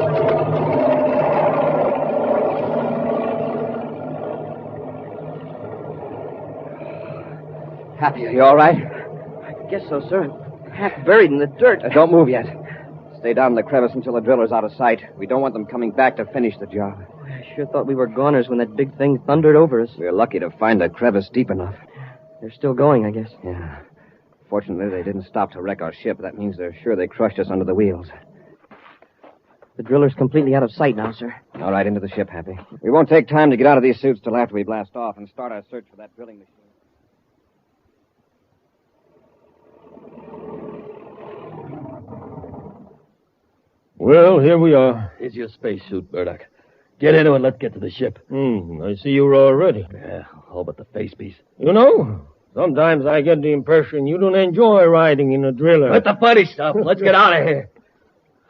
Happy, are you all right? I guess so, sir. Half buried in the dirt. Don't move yet. Stay down in the crevice until the driller's out of sight. We don't want them coming back to finish the job. I sure thought we were goners when that big thing thundered over us. We're lucky to find a crevice deep enough. They're still going, I guess. Yeah. Fortunately, they didn't stop to wreck our ship. That means they're sure they crushed us under the wheels. The driller's completely out of sight now, sir. All right, into the ship, Happy. We won't take time to get out of these suits till after we blast off and start our search for that drilling machine. Well, here we are. Here's your spacesuit, Burdock. Get into it and let's get to the ship. I see you're all ready. Yeah, all but the face piece. You know, sometimes I get the impression you don't enjoy riding in a driller. Let the funny stuff. Let's get out of here.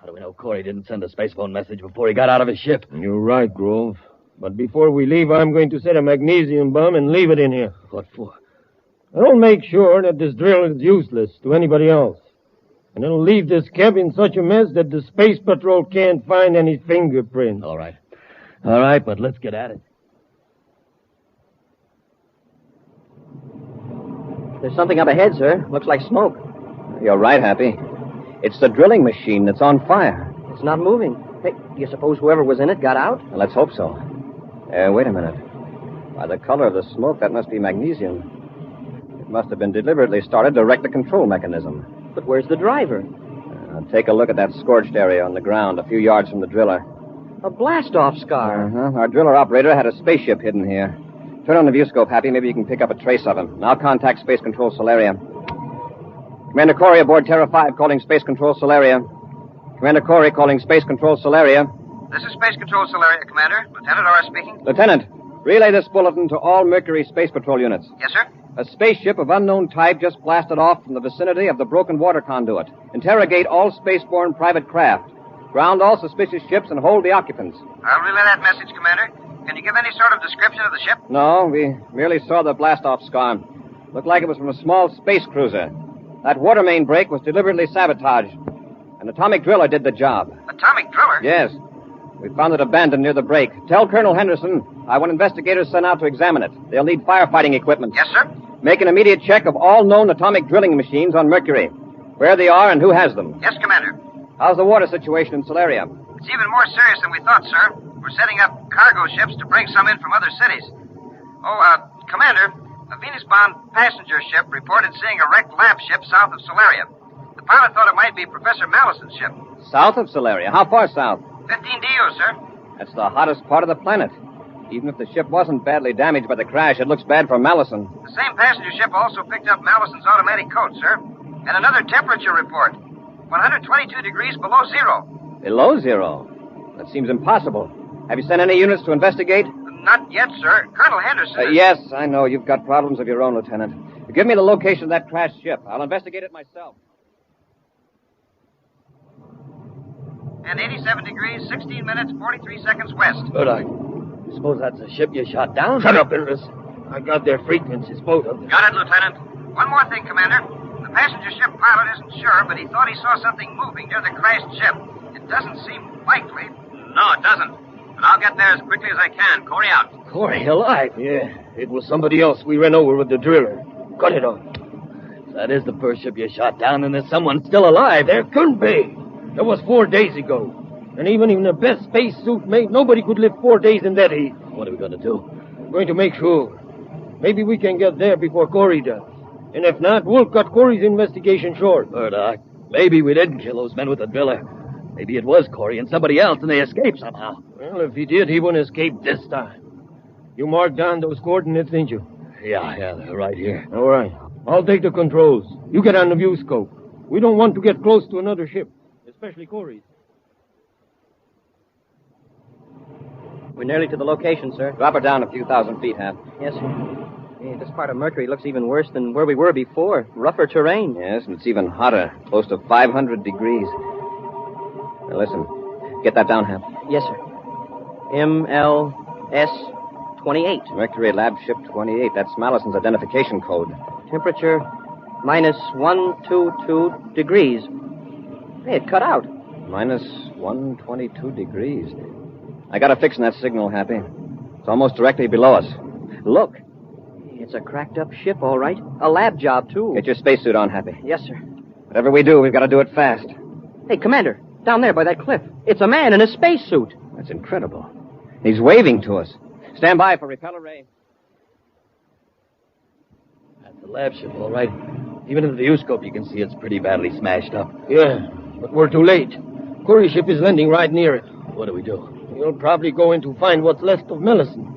How do we know Corry didn't send a space phone message before he got out of his ship? You're right, Grove. But before we leave, I'm going to set a magnesium bomb and leave it in here. What for? I'll make sure that this drill is useless to anybody else. And it'll leave this cab in such a mess that the Space Patrol can't find any fingerprints. All right. All right, but let's get at it. There's something up ahead, sir. Looks like smoke. You're right, Happy. It's the drilling machine that's on fire. It's not moving. Hey, do you suppose whoever was in it got out? Well, let's hope so. Wait a minute. By the color of the smoke, that must be magnesium. It must have been deliberately started to wreck the control mechanism. But where's the driver? Take a look at that scorched area on the ground a few yards from the driller. A blast-off scar. Uh-huh. Our driller operator had a spaceship hidden here. Turn on the viewscope, Happy. Maybe you can pick up a trace of him. And I'll contact Space Control Solaria. Commander Corry aboard Terra 5 calling Space Control Solaria. Commander Corry calling Space Control Solaria. This is Space Control Solaria, Commander. Lieutenant Orr speaking. Lieutenant, relay this bulletin to all Mercury Space Patrol units. Yes, sir. A spaceship of unknown type just blasted off from the vicinity of the broken water conduit. Interrogate all spaceborne private craft. Ground all suspicious ships and hold the occupants. I'll relay that message, Commander. Can you give any sort of description of the ship? No, we merely saw the blast-off scar. Looked like it was from a small space cruiser. That water main break was deliberately sabotaged. An atomic driller did the job. Atomic driller? Yes. We found it abandoned near the break. Tell Colonel Henderson I want investigators sent out to examine it. They'll need firefighting equipment. Yes, sir. Make an immediate check of all known atomic drilling machines on Mercury. Where they are and who has them. Yes, Commander. How's the water situation in Solaria? It's even more serious than we thought, sir. We're setting up cargo ships to bring some in from other cities. Commander, a Venus-bound passenger ship reported seeing a wrecked lab ship south of Solaria. The pilot thought it might be Professor Mallison's ship. South of Solaria? How far south? 15 DU, sir. That's the hottest part of the planet. Even if the ship wasn't badly damaged by the crash, it looks bad for Mallison. The same passenger ship also picked up Mallison's automatic coat, sir. And another temperature report. 122 degrees below zero. Below zero? That seems impossible. Have you sent any units to investigate? Not yet, sir. Colonel Henderson... Yes, I know. You've got problems of your own, Lieutenant. Give me the location of that crashed ship. I'll investigate it myself. And 87 degrees, 16 minutes, 43 seconds west. But I suppose that's a ship you shot down? Shut up, Beetles. I got their frequencies, both of them. Got it, Lieutenant. One more thing, Commander. The passenger ship pilot isn't sure, but he thought he saw something moving near the crashed ship. It doesn't seem likely. No, it doesn't. But but I'll get there as quickly as I can. Corry out. Corry alive? Yeah, it was somebody else we ran over with the driller. Cut it off. If that is the first ship you shot down, then there's someone still alive. There couldn't be. That was 4 days ago. And even in the best spacesuit made, nobody could live 4 days in that heat. What are we going to do? I'm going to make sure. Maybe we can get there before Corry does. And if not, we'll cut Corry's investigation short. Murdoch, maybe we didn't kill those men with the driller. Maybe it was Corry and somebody else, and they escaped somehow. Well, if he did, he wouldn't escape this time. You marked down those coordinates, didn't you? Yeah, they're right here. All right. I'll take the controls. You get on the view scope. We don't want to get close to another ship, especially Corry's. We're nearly to the location, sir. Drop her down a few thousand feet, Hap. Yes, sir. Hey, this part of Mercury looks even worse than where we were before. Rougher terrain. Yes, and it's even hotter. Close to 500 degrees. Now, listen. Get that down, Hap. Yes, sir. MLS 28. Mercury Lab Ship 28. That's Mallison's identification code. Temperature minus 122 degrees. Hey, it cut out. Minus 122 degrees. I got a fix in that signal, Happy. It's almost directly below us. Look. It's a cracked up ship, all right. A lab job, too. Get your spacesuit on, Happy. Yes, sir. Whatever we do, we've got to do it fast. Hey, Commander, down there by that cliff. It's a man in a spacesuit. That's incredible. He's waving to us. Stand by for repeller ray. That's the lab ship, all right. Even in the viewscope, you can see it's pretty badly smashed up. Yeah, but we're too late. Corry's ship is landing right near it. What do we do? He'll probably go in to find what's left of Melisson.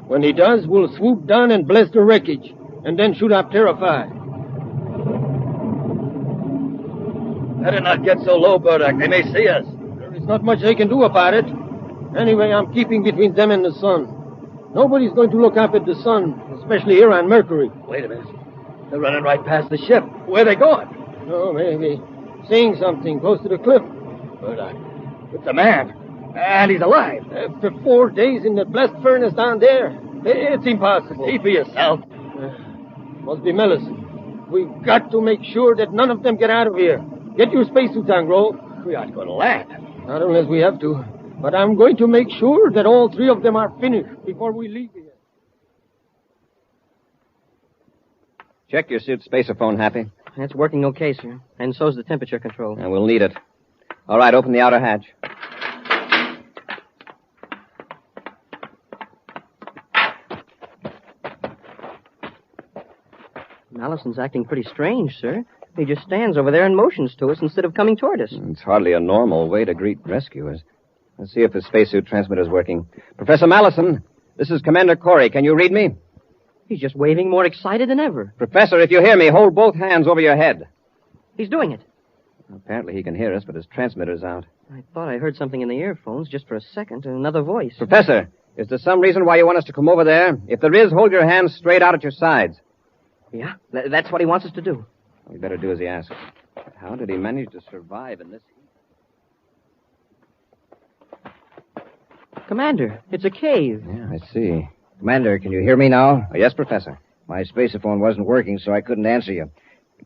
When he does, we'll swoop down and blast the wreckage, and then shoot up Terra 5. Better not get so low, Burdock. They may see us. There's not much they can do about it. Anyway, I'm keeping between them and the sun. Nobody's going to look up at the sun, especially here on Mercury. Wait a minute. They're running right past the ship. Where are they going? Oh, maybe. Seeing something close to the cliff. Burdock, it's a man. And he's alive. After 4 days in the blast furnace down there, it's impossible. See for yourself. Must be Melisson. We've got to make sure that none of them get out of here. Get your spacesuits on, Grove. We aren't going to land. Not unless we have to. But I'm going to make sure that all 3 of them are finished before we leave here. Check your suit spacerphone, Happy. It's working okay, sir. And so's the temperature control. And we'll need it. All right, open the outer hatch. Allison's acting pretty strange, sir. He just stands over there and motions to us instead of coming toward us. It's hardly a normal way to greet rescuers. Let's see if his spacesuit transmitter's working. Professor Mallison, this is Commander Corry. Can you read me? He's just waving more excited than ever. Professor, if you hear me, hold both hands over your head. He's doing it. Apparently he can hear us, but his transmitter's out. I thought I heard something in the earphones just for a second, and another voice. Professor, is there some reason why you want us to come over there? If there is, hold your hands straight out at your sides. Yeah, that's what he wants us to do. We better do as he asks. But how did he manage to survive in this heat? Commander, it's a cave. Yeah, I see. Commander, can you hear me now? Oh, yes, Professor. My spaceophone wasn't working, so I couldn't answer you.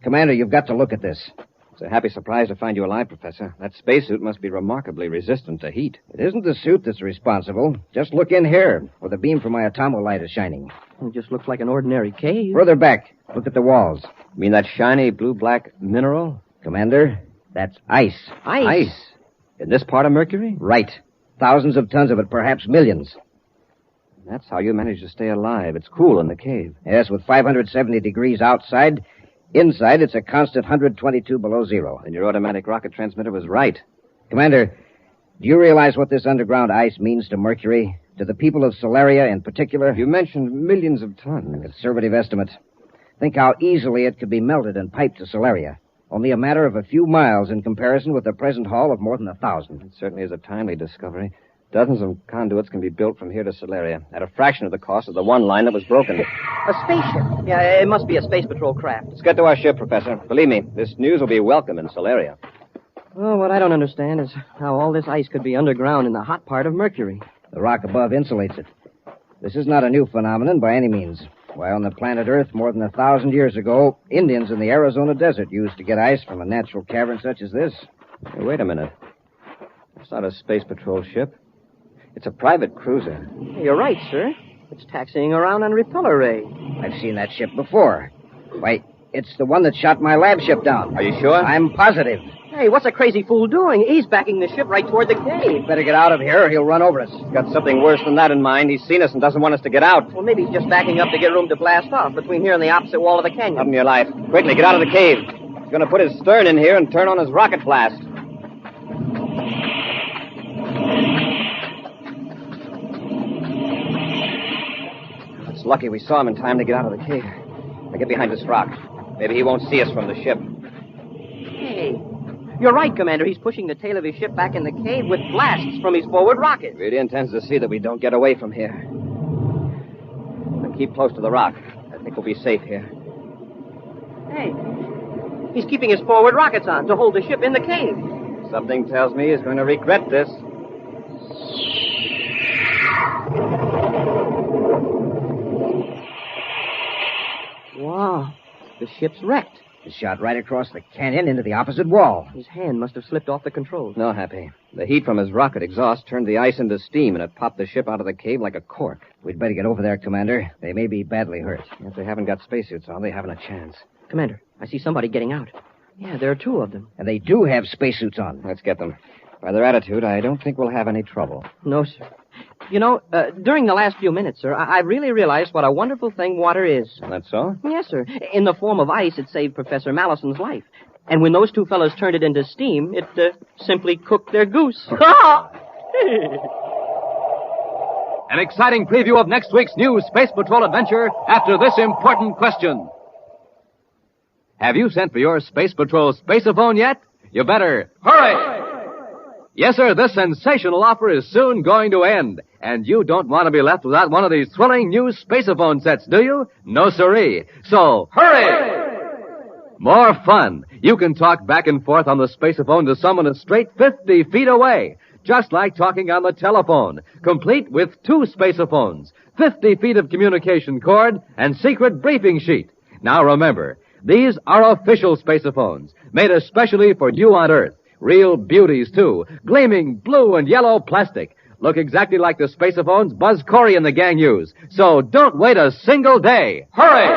Commander, you've got to look at this. It's a happy surprise to find you alive, Professor. That spacesuit must be remarkably resistant to heat. It isn't the suit that's responsible. Just look in here, where the beam from my atomolight is shining. It just looks like an ordinary cave. Further back, look at the walls. You mean that shiny blue-black mineral? Commander, that's ice. Ice? In this part of Mercury? Right. Thousands of tons of it, perhaps millions. That's how you manage to stay alive. It's cool in the cave. Yes, with 570 degrees outside. Inside, it's a constant 122 below zero. And your automatic rocket transmitter was right. Commander, do you realize what this underground ice means to Mercury? To the people of Solaria in particular? You mentioned millions of tons. A conservative estimate. Think how easily it could be melted and piped to Solaria. Only a matter of a few miles in comparison with the present haul of more than 1,000. It certainly is a timely discovery. Dozens of conduits can be built from here to Solaria at a fraction of the cost of the one line that was broken. A spaceship. Yeah, it must be a space patrol craft. Let's get to our ship, Professor. Believe me, this news will be welcome in Solaria. Well, what I don't understand is how all this ice could be underground in the hot part of Mercury. The rock above insulates it. This is not a new phenomenon by any means. Why, on the planet Earth, more than 1,000 years ago, Indians in the Arizona desert used to get ice from a natural cavern such as this. Hey, wait a minute. It's not a space patrol ship. It's a private cruiser. You're right, sir. It's taxiing around on repeller ray. I've seen that ship before. Why, it's the one that shot my lab ship down. Are you sure? I'm positive. Hey, what's a crazy fool doing? He's backing the ship right toward the cave. Better get out of here or he'll run over us. He's got something worse than that in mind. He's seen us and doesn't want us to get out. Well, maybe he's just backing up to get room to blast off between here and the opposite wall of the canyon. Up in your life. Quickly, get out of the cave. He's going to put his stern in here and turn on his rocket blast. It's lucky we saw him in time to get out of the cave. Now get behind this rock. Maybe he won't see us from the ship. Hey, you're right, Commander. He's pushing the tail of his ship back in the cave with blasts from his forward rocket. He really intends to see that we don't get away from here. Now keep close to the rock. I think we'll be safe here. Hey, he's keeping his forward rockets on to hold the ship in the cave. Something tells me he's going to regret this. Wow, the ship's wrecked. It shot right across the canyon into the opposite wall. His hand must have slipped off the controls. No, Happy. The heat from his rocket exhaust turned the ice into steam, and it popped the ship out of the cave like a cork. We'd better get over there, Commander. They may be badly hurt. If they haven't got spacesuits on, they haven't a chance. Commander, I see somebody getting out. Yeah, there are two of them. And they do have spacesuits on. Let's get them. By their attitude, I don't think we'll have any trouble. No, sir. You know, during the last few minutes, sir, I really realized what a wonderful thing water is. That's so? Yes, sir. In the form of ice, it saved Professor Mallison's life. And when those two fellows turned it into steam, it simply cooked their goose. An exciting preview of next week's new Space Patrol adventure after this important question. Have you sent for your Space Patrol Spaceophone yet? You better hurry! Yes, sir, this sensational offer is soon going to end. And you don't want to be left without one of these thrilling new Spaceophone sets, do you? No, siree. So, hurry! More fun. You can talk back and forth on the Spaceophone to someone a straight 50 feet away. Just like talking on the telephone. Complete with two Spaceophones, 50 feet of communication cord, and secret briefing sheet. Now remember, these are official Spaceophones, made especially for you on Earth. Real beauties, too. Gleaming blue and yellow plastic. Look exactly like the Spaceophones Buzz Corry and the gang use. So don't wait a single day. Hurry!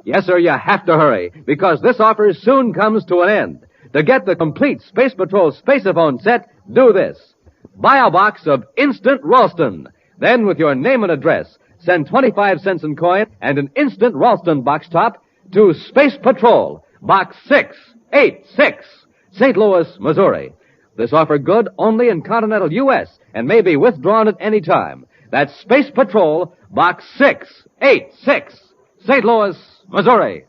Yes, sir, you have to hurry, because this offer soon comes to an end. To get the complete Space Patrol Spaceophone set, do this. Buy a box of Instant Ralston. Then, with your name and address, send 25 cents in coin and an Instant Ralston box top to Space Patrol, Box 686. St. Louis, Missouri. This offer good only in continental U.S. and may be withdrawn at any time. That's Space Patrol, Box 686, St. Louis, Missouri.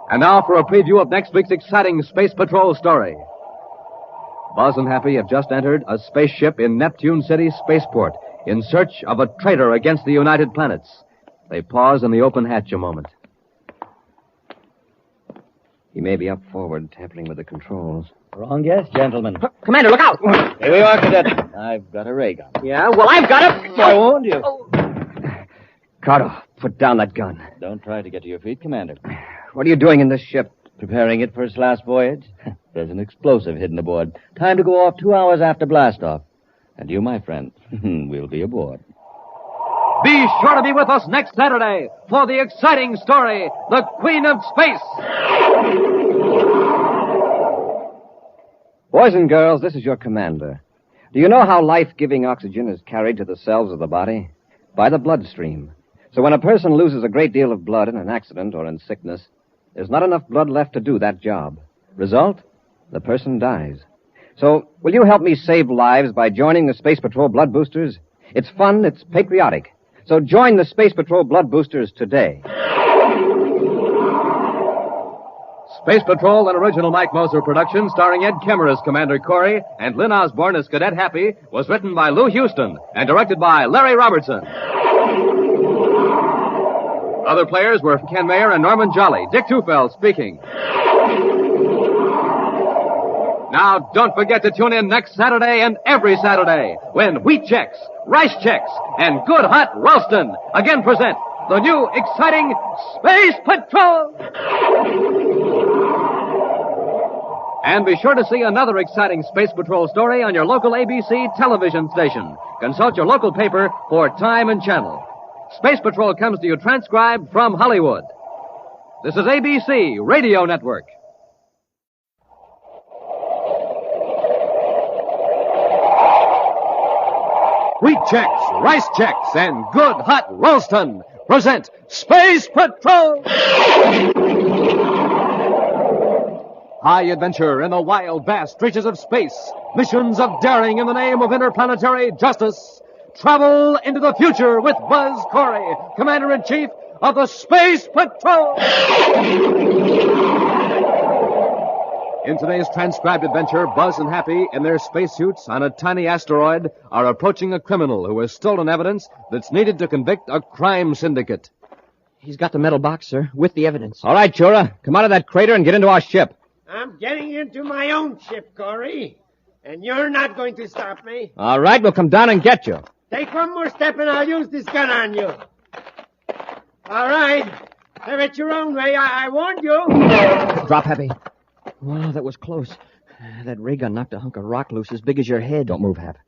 And now for a preview of next week's exciting Space Patrol story. Buzz and Happy have just entered a spaceship in Neptune City Spaceport in search of a traitor against the United Planets. They pause in the open hatch a moment. He may be up forward, tampering with the controls. Wrong guess, gentlemen. Commander, look out! Here we are, Cadet. I've got a ray gun. Yeah, well, I've got it. I warned you. Cardo, put down that gun. Don't try to get to your feet, Commander. What are you doing in this ship? Preparing it for its last voyage. There's an explosive hidden aboard. Time to go off 2 hours after blastoff. And you, my friend, will be aboard. Be sure to be with us next Saturday for the exciting story, The Queen of Space. Boys and girls, this is your commander. Do you know how life-giving oxygen is carried to the cells of the body? By the bloodstream. So when a person loses a great deal of blood in an accident or in sickness, there's not enough blood left to do that job. Result? The person dies. So, will you help me save lives by joining the Space Patrol Blood Boosters? It's fun, it's patriotic. So join the Space Patrol Blood Boosters today. Space Patrol, an original Mike Moser production starring Ed Kemmer as Commander Corry and Lynn Osborne as Cadet Happy, was written by Lou Houston and directed by Larry Robertson. Other players were Ken Mayer and Norman Jolly. Dick Tufeld speaking. Now, don't forget to tune in next Saturday and every Saturday when Wheat Chex, Rice Chex, and Good Hot Ralston again present the new exciting Space Patrol! And be sure to see another exciting Space Patrol story on your local ABC television station. Consult your local paper for time and channel. Space Patrol comes to you transcribed from Hollywood. This is ABC Radio Network. Wheat checks, rice checks, and good hot Ralston present Space Patrol! High adventure in the wild, vast reaches of space. Missions of daring in the name of interplanetary justice. Travel into the future with Buzz Corry, Commander-in-Chief of the Space Patrol! In today's transcribed adventure, Buzz and Happy, in their spacesuits on a tiny asteroid, are approaching a criminal who has stolen evidence that's needed to convict a crime syndicate. He's got the metal box, sir, with the evidence. All right, Chura, come out of that crater and get into our ship. I'm getting into my own ship, Corry. And you're not going to stop me. All right, we'll come down and get you. Take one more step and I'll use this gun on you. All right. Have it your own way. I warned you. Drop, Happy. Wow, that was close. That ray gun knocked a hunk of rock loose as big as your head. Don't move, Hap.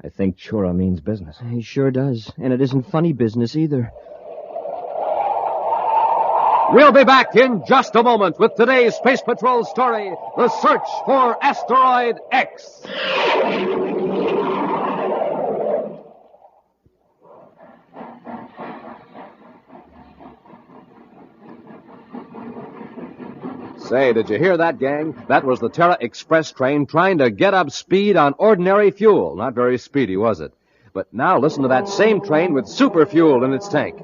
I think Chura means business. He sure does. And it isn't funny business either. We'll be back in just a moment with today's Space Patrol story, The Search for Asteroid X. Say, did you hear that, gang? That was the Terra Express train trying to get up speed on ordinary fuel. Not very speedy, was it? But now listen to that same train with super fuel in its tank.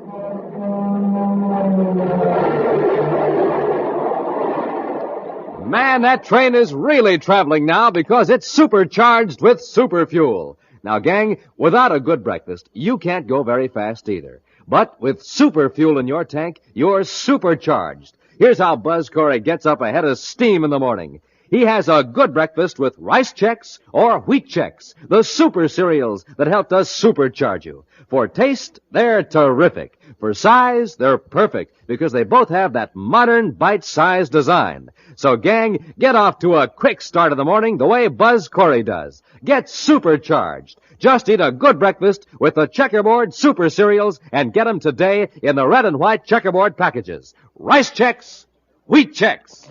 Man, that train is really traveling now because it's supercharged with super fuel. Now, gang, without a good breakfast, you can't go very fast either. But with super fuel in your tank, you're supercharged. Here's how Buzz Corry gets up ahead of steam in the morning. He has a good breakfast with rice checks or wheat checks, the super cereals that help to supercharge you. For taste, they're terrific. For size, they're perfect because they both have that modern bite-sized design. So, gang, get off to a quick start of the morning the way Buzz Corry does. Get supercharged. Just eat a good breakfast with the Checkerboard Super Cereals and get them today in the red and white checkerboard packages. Rice checks, wheat checks.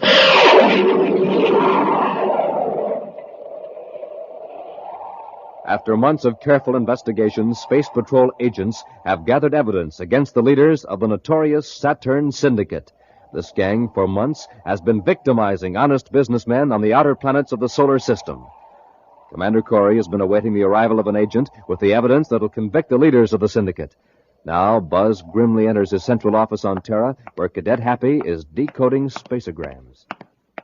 After months of careful investigation, Space Patrol agents have gathered evidence against the leaders of the notorious Saturn Syndicate. This gang, for months, has been victimizing honest businessmen on the outer planets of the solar system. Commander Corry has been awaiting the arrival of an agent with the evidence that will convict the leaders of the syndicate. Now, Buzz grimly enters his central office on Terra, where Cadet Happy is decoding spaceograms.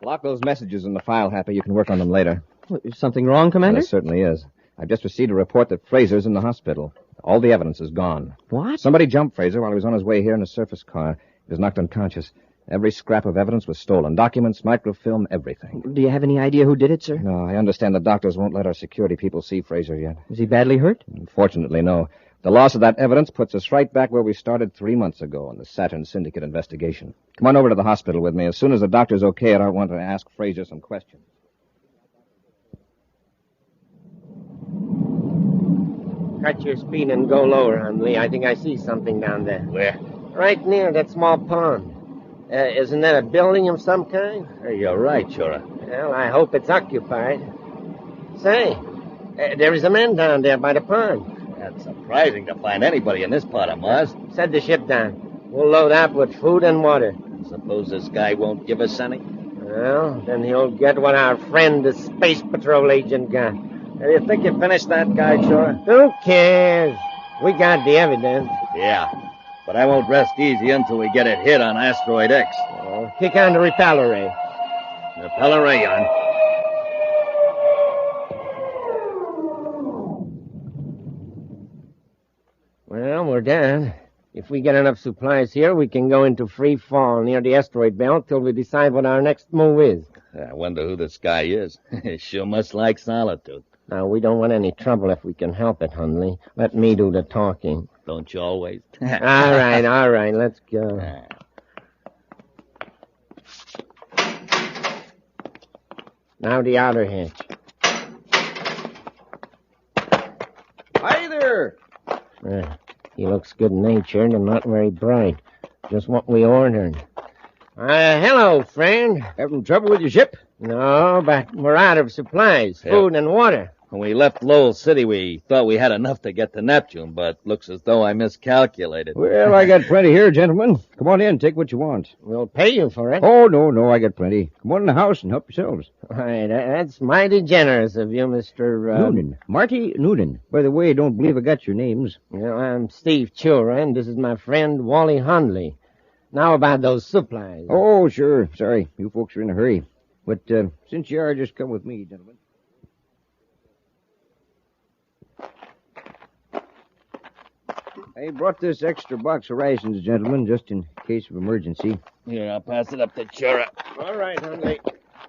Lock those messages in the file, Happy. You can work on them later. Is something wrong, Commander? There certainly is. I've just received a report that Fraser's in the hospital. All the evidence is gone. What? Somebody jumped Fraser while he was on his way here in a surface car. He was knocked unconscious. Every scrap of evidence was stolen. Documents, microfilm, everything. Do you have any idea who did it, sir? No, I understand the doctors won't let our security people see Fraser yet. Is he badly hurt? Fortunately, no. The loss of that evidence puts us right back where we started 3 months ago in the Saturn Syndicate investigation. Come on over to the hospital with me. As soon as the doctor's okay, I want to ask Fraser some questions. Cut your speed and go lower, Hundley. I think I see something down there. Where? Right near that small pond. Isn't that a building of some kind? You're right, Chura. Well, I hope it's occupied. Say, there is a man down there by the pond. That's surprising to find anybody in this part of Mars. Set the ship down. We'll load up with food and water. Suppose this guy won't give us any? Well, then he'll get what our friend, the Space Patrol agent, got. Do you think you finished that guy, Chura? Who cares? We got the evidence. Yeah, but I won't rest easy until we get it hit on Asteroid X. Oh, kick on the repeller ray. Repeller ray on. Well, we're done. If we get enough supplies here, we can go into free fall near the asteroid belt till we decide what our next move is. I wonder who this guy is. He sure must like solitude. Now, we don't want any trouble if we can help it, Hundley. Let me do the talking. Don't you always? all right, let's go. Now the outer hatch. Hi there. He looks good-natured and not very bright. Just what we ordered. Hello, friend. Having trouble with your ship? No, but we're out of supplies, food and water. When we left Lowell City, we thought we had enough to get to Neptune, but looks as though I miscalculated. Well, I got plenty here, gentlemen. Come on in, take what you want. We'll pay you for it. Oh, no, I got plenty. Come on in the house and help yourselves. Why, that's mighty generous of you, Mr. Noonan. Marty Noonan. By the way, I don't believe I got your names. Well, I'm Steve Chura, and this is my friend Wally Hundley. Now about those supplies. Oh, sure. Sorry, you folks are in a hurry. But since you are, just come with me, gentlemen. I brought this extra box of rations, gentlemen, just in case of emergency. Here, I'll pass it up to Chura. All right, Hundley.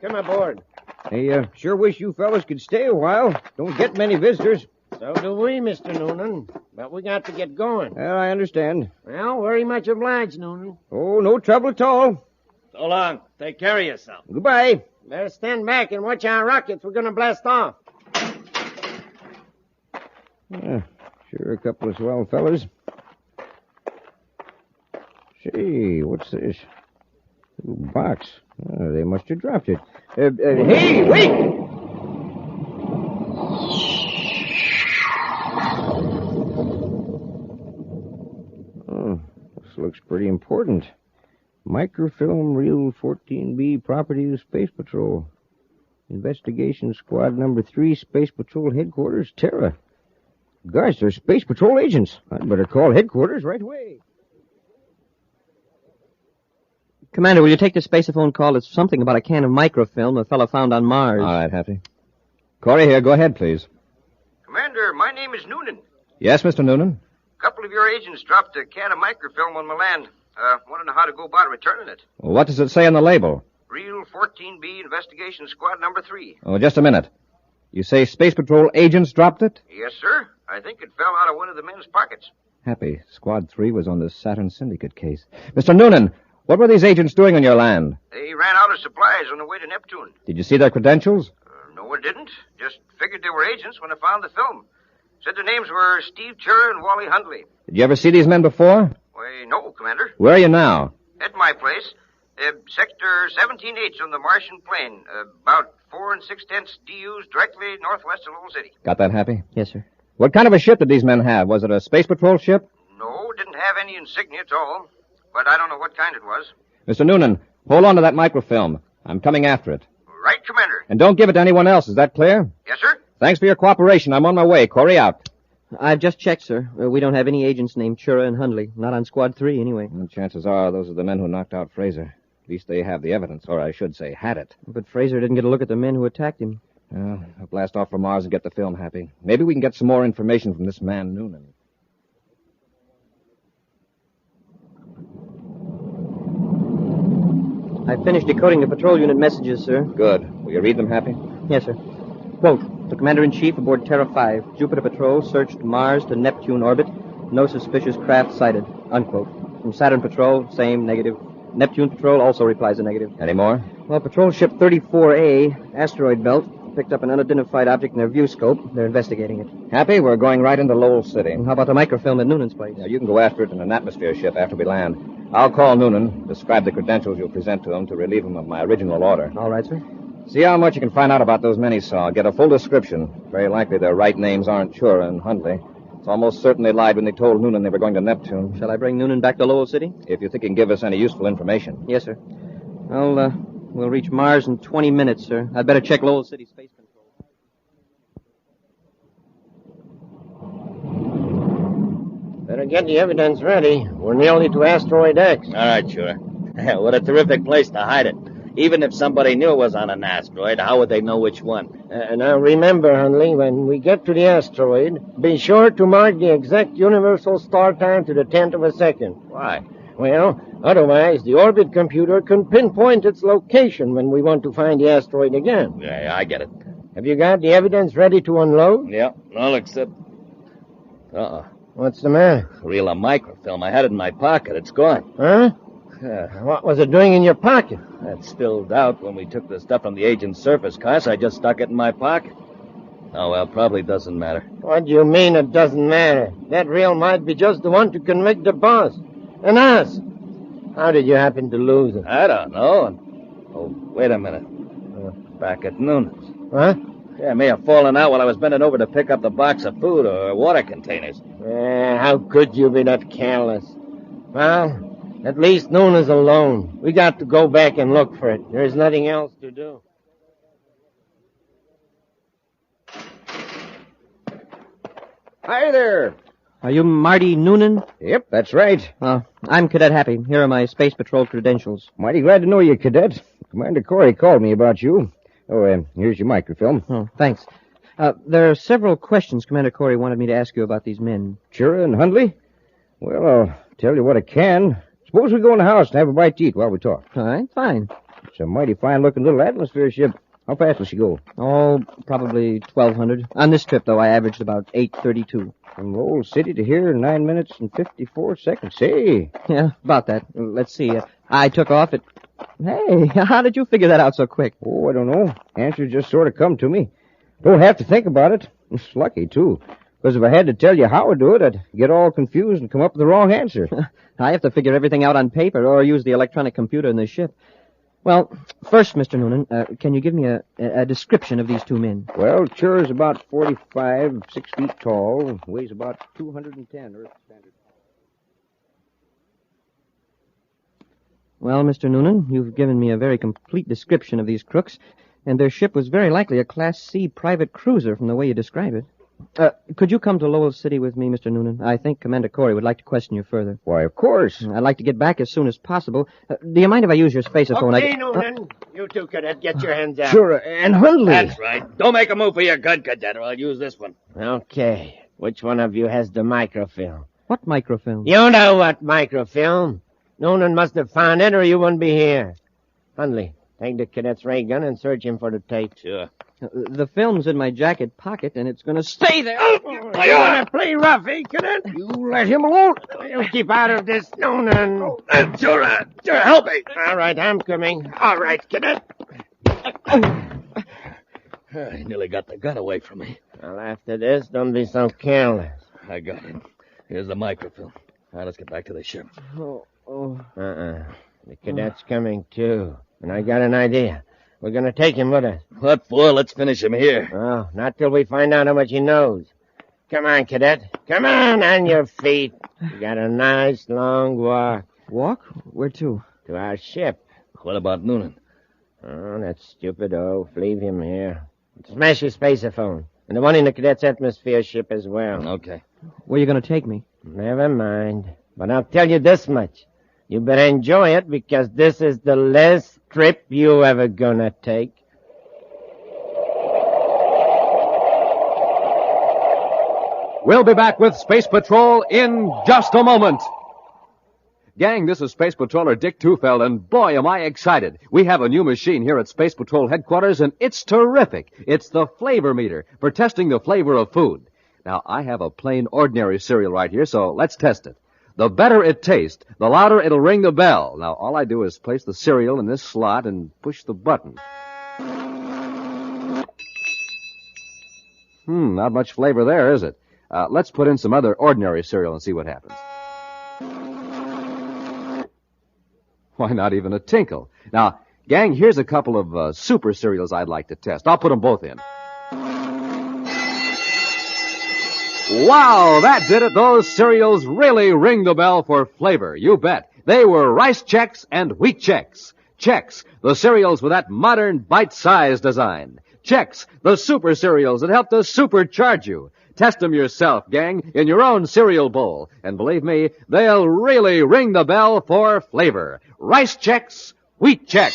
Come aboard. I sure wish you fellas could stay a while. Don't get many visitors. So do we, Mr. Noonan. But we got to get going. Well, I understand. Well, very much obliged, Noonan. Oh, no trouble at all. So long. Take care of yourself. Goodbye. Better stand back and watch our rockets. We're going to blast off. Sure, a couple of swell fellas. Say, what's this? Little box. Oh, they must have dropped it. Hey, wait! Oh, this looks pretty important. Microfilm Reel 14B property of Space Patrol. Investigation Squad Number 3, Space Patrol Headquarters, Terra. Gosh, they're Space Patrol agents. I'd better call headquarters right away. Commander, will you take this spaceophone call? It's something about a can of microfilm a fellow found on Mars. All right, Happy. Corry here. Go ahead, please. Commander, my name is Noonan. Yes, Mr. Noonan? A couple of your agents dropped a can of microfilm on my land. Want to know how to go about returning it. Well, what does it say on the label? Reel 14B, Investigation Squad Number 3. Oh, just a minute. You say Space Patrol agents dropped it? Yes, sir. I think it fell out of one of the men's pockets. Happy. Squad 3 was on the Saturn Syndicate case. Mr. Noonan, what were these agents doing on your land? They ran out of supplies on the way to Neptune. Did you see their credentials? No, I didn't. Just figured they were agents when I found the film. Said their names were Steve Chura and Wally Hundley. Did you ever see these men before? Why, no, Commander. Where are you now? At my place. Sector 17H on the Martian plain. About 4 6/10 DUs directly northwest of Lowell City. Got that, Happy? Yes, sir. What kind of a ship did these men have? Was it a Space Patrol ship? No, didn't have any insignia at all. But I don't know what kind it was. Mr. Noonan, hold on to that microfilm. I'm coming after it. Right, Commander. And don't give it to anyone else. Is that clear? Yes, sir. Thanks for your cooperation. I'm on my way. Corry out. I've just checked, sir. We don't have any agents named Chura and Hundley. Not on Squad 3, anyway. Well, chances are those are the men who knocked out Fraser. At least they have the evidence, or I should say, had it. But Fraser didn't get a look at the men who attacked him. Well, I'll blast off for Mars and get the film, Happy. Maybe we can get some more information from this man, Noonan. I finished decoding the patrol unit messages, sir. Good. Will you read them, Happy? Yes, sir. Quote, the Commander-in-Chief aboard Terra 5, Jupiter Patrol searched Mars to Neptune orbit. No suspicious craft sighted. Unquote. From Saturn Patrol, same, negative. Neptune Patrol also replies a negative. Any more? Well, Patrol Ship 34A, Asteroid Belt, picked up an unidentified object in their view scope. They're investigating it. Happy, we're going right into Lowell City. And how about the microfilm at Noonan's place? Yeah, you can go after it in an atmosphere ship after we land. I'll call Noonan, describe the credentials you'll present to him to relieve him of my original order. All right, sir. See how much you can find out about those men he saw. Get a full description. Very likely their right names aren't Chura and Hundley. It's almost certain they lied when they told Noonan they were going to Neptune. Shall I bring Noonan back to Lowell City? If you think he can give us any useful information. Yes, sir. Well, we'll reach Mars in 20 minutes, sir. I'd better check Lowell City Space Control. Better get the evidence ready. We're nearly to Asteroid X. All right, Chura. What a terrific place to hide it. Even if somebody knew it was on an asteroid, how would they know which one? Now remember, Hundley, when we get to the asteroid, be sure to mark the exact universal start time to the 10th of a second. Why? Well, otherwise the orbit computer can pinpoint its location when we want to find the asteroid again. Yeah, I get it. Have you got the evidence ready to unload? Yeah, all except... Uh-oh. What's the matter? Reel of microfilm. I had it in my pocket. It's gone. Huh? What was it doing in your pocket? That spilled out when we took the stuff from the agent's surface car, so I just stuck it in my pocket. Oh, well, probably doesn't matter. What do you mean it doesn't matter? That reel might be just the one to convict the boss. And us. How did you happen to lose it? I don't know. Oh, wait a minute. Back at Noonan's. What? Yeah, it may have fallen out while I was bending over to pick up the box of food or water containers. How could you be that careless? Well, at least Noonan's alone. We got to go back and look for it. There's nothing else to do. Hi there. Are you Marty Noonan? Yep, that's right. I'm Cadet Happy. Here are my Space Patrol credentials. Mighty glad to know you, Cadet. Commander Corry called me about you. Oh, here's your microfilm. Oh, thanks. There are several questions Commander Corry wanted me to ask you about these men. Chura and Hundley? Well, I'll tell you what I can. Suppose we go in the house and have a bite to eat while we talk. All right, fine. It's a mighty fine-looking little atmosphere ship. How fast will she go? Oh, probably 1,200. On this trip, though, I averaged about 832. From Old City to here, 9 minutes and 54 seconds. Say. Yeah, about that. Let's see. I took off at... Hey, how did you figure that out so quick? Oh, I don't know. Answers just sort of come to me. Don't have to think about it. It's lucky, too. Because if I had to tell you how I do it, I'd get all confused and come up with the wrong answer. I have to figure everything out on paper or use the electronic computer in the ship. Well, first, Mr. Noonan, can you give me a description of these two men? Well, Chura's about 45, 6 feet tall, weighs about 210 Earth standard. Well, Mr. Noonan, you've given me a very complete description of these crooks, and their ship was very likely a Class C private cruiser from the way you describe it. Could you come to Lowell City with me, Mr. Noonan? I think Commander Corry would like to question you further. Why, of course. I'd like to get back as soon as possible. Do you mind if I use your spaceophone? Okay, Noonan. You two, Cadet, get your hands out. Sure, and Hundley. That's right. Don't make a move for your gun, Cadet, or I'll use this one. Okay. Which one of you has the microfilm? What microfilm? You know what microfilm. Noonan must have found it or you wouldn't be here. Hundley, take the cadet's ray gun and search him for the tape. Sure. The film's in my jacket pocket, and it's going to stay there. You want to play rough, eh, Cadet? You let him alone. You keep out of this, Noonan. Sure, help me. All right, I'm coming. All right, Cadet. I nearly got the gun away from me. Well, after this, don't be so careless. I got it. Here's the microfilm. Now, let's get back to the ship. The cadet's coming, too. And I got an idea. We're going to take him with us. What for? Let's finish him here. Oh, not till we find out how much he knows. Come on, Cadet. Come on your feet. We got a nice long walk. Walk? Where to? To our ship. What about Noonan? Oh, that stupid oaf. Leave him here. Smash his spaceophone. And the one in the cadet's atmosphere ship as well. Okay. Where are you going to take me? Never mind. But I'll tell you this much. You better enjoy it because this is the last trip you ever gonna take. We'll be back with Space Patrol in just a moment. Gang, this is Space Patroller Dick Tufeld, and boy, am I excited. We have a new machine here at Space Patrol headquarters, and it's terrific. It's the flavor meter for testing the flavor of food. Now, I have a plain, ordinary cereal right here, so let's test it. The better it tastes, the louder it'll ring the bell. Now, all I do is place the cereal in this slot and push the button. Not much flavor there, is it? Let's put in some other ordinary cereal and see what happens. Why, not even a tinkle. Now, gang, here's a couple of super cereals I'd like to test. I'll put them both in. Wow, that did it. Those cereals really ring the bell for flavor. You bet. They were Rice Chex and Wheat Chex. Chex, the cereals with that modern bite-sized design. Chex, the super cereals that help to supercharge you. Test them yourself, gang, in your own cereal bowl. And believe me, they'll really ring the bell for flavor. Rice Chex, Wheat Chex.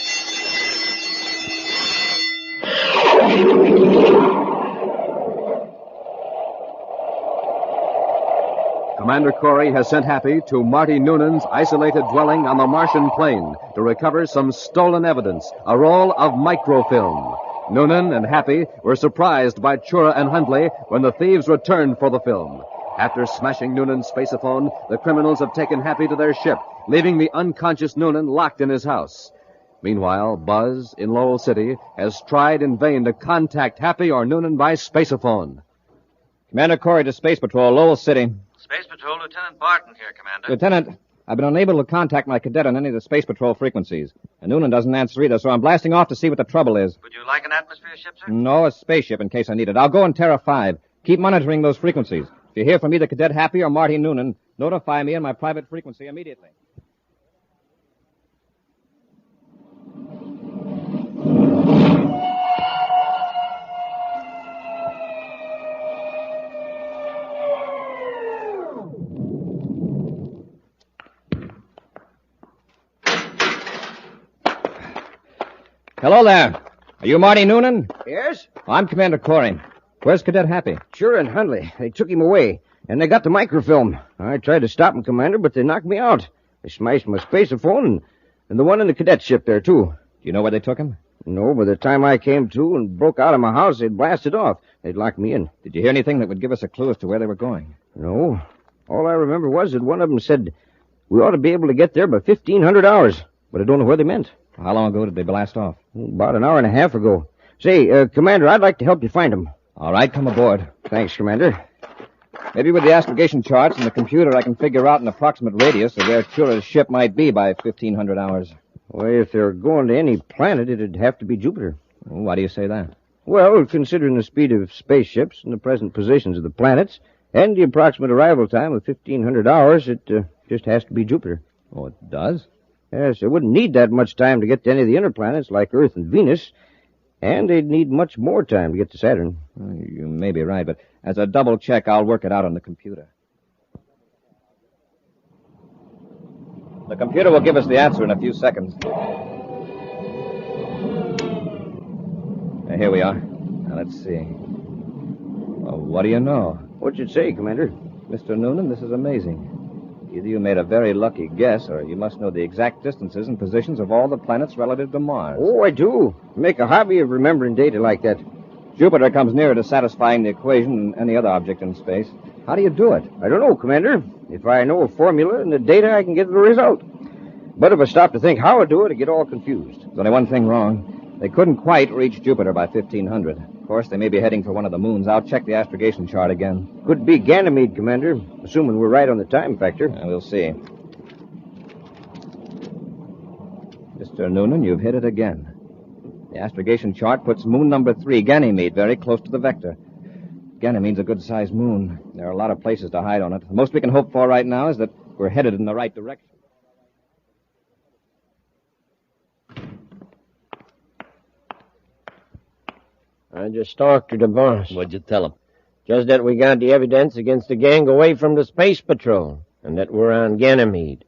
Commander Corry has sent Happy to Marty Noonan's isolated dwelling on the Martian plain to recover some stolen evidence, a roll of microfilm. Noonan and Happy were surprised by Chura and Hundley when the thieves returned for the film. After smashing Noonan's spaceophone, the criminals have taken Happy to their ship, leaving the unconscious Noonan locked in his house. Meanwhile, Buzz, in Lowell City, has tried in vain to contact Happy or Noonan by spaceophone. Commander Corry to Space Patrol, Lowell City. Space Patrol, Lieutenant Barton here, Commander. Lieutenant, I've been unable to contact my cadet on any of the Space Patrol frequencies. And Noonan doesn't answer either, so I'm blasting off to see what the trouble is. Would you like an atmosphere ship, sir? No, a spaceship in case I need it. I'll go in Terra 5. Keep monitoring those frequencies. If you hear from either Cadet Happy or Marty Noonan, notify me on my private frequency immediately. Hello there. Are you Marty Noonan? Yes? I'm Commander Corry. Where's Cadet Happy? Sure in Hundley. They took him away, and they got the microfilm. I tried to stop him, Commander, but they knocked me out. They smashed my spaceophone and the one in the cadet ship there, too. Do you know where they took him? No, by the time I came to and broke out of my house, they'd blasted off. They'd locked me in. Did you hear anything that would give us a clue as to where they were going? No. All I remember was that one of them said we ought to be able to get there by 1,500 hours, but I don't know where they meant. How long ago did they blast off? About an hour and a half ago. Say, Commander, I'd like to help you find them. All right, come aboard. Thanks, Commander. Maybe with the astrogation charts and the computer, I can figure out an approximate radius of where Chura's ship might be by 1,500 hours. Well, if they're going to any planet, it'd have to be Jupiter. Why do you say that? Well, considering the speed of spaceships and the present positions of the planets, and the approximate arrival time of 1,500 hours, it just has to be Jupiter. Oh, it does? Yes, it wouldn't need that much time to get to any of the inner planets like Earth and Venus, and they'd need much more time to get to Saturn. You may be right, but as a double check, I'll work it out on the computer. The computer will give us the answer in a few seconds. Here we are. Now, let's see. Well, what do you know? What'd you say, Commander? Mr. Noonan, this is amazing. Either you made a very lucky guess, or you must know the exact distances and positions of all the planets relative to Mars. Oh, I do. Make a hobby of remembering data like that. Jupiter comes nearer to satisfying the equation than any other object in space. How do you do it? I don't know, Commander. If I know a formula and the data, I can get the result. But if I stop to think how I do it, I get all confused. There's only one thing wrong. They couldn't quite reach Jupiter by 1,500. Of course, they may be heading for one of the moons. I'll check the astrogation chart again. Could be Ganymede, Commander, assuming we're right on the time factor. We'll see. Mr. Noonan, you've hit it again. The astrogation chart puts moon number 3, Ganymede, very close to the vector. Ganymede's a good-sized moon. There are a lot of places to hide on it. The most we can hope for right now is that we're headed in the right direction. I just talked to the boss. What'd you tell him? Just that we got the evidence against the gang away from the Space Patrol, and that we're on Ganymede.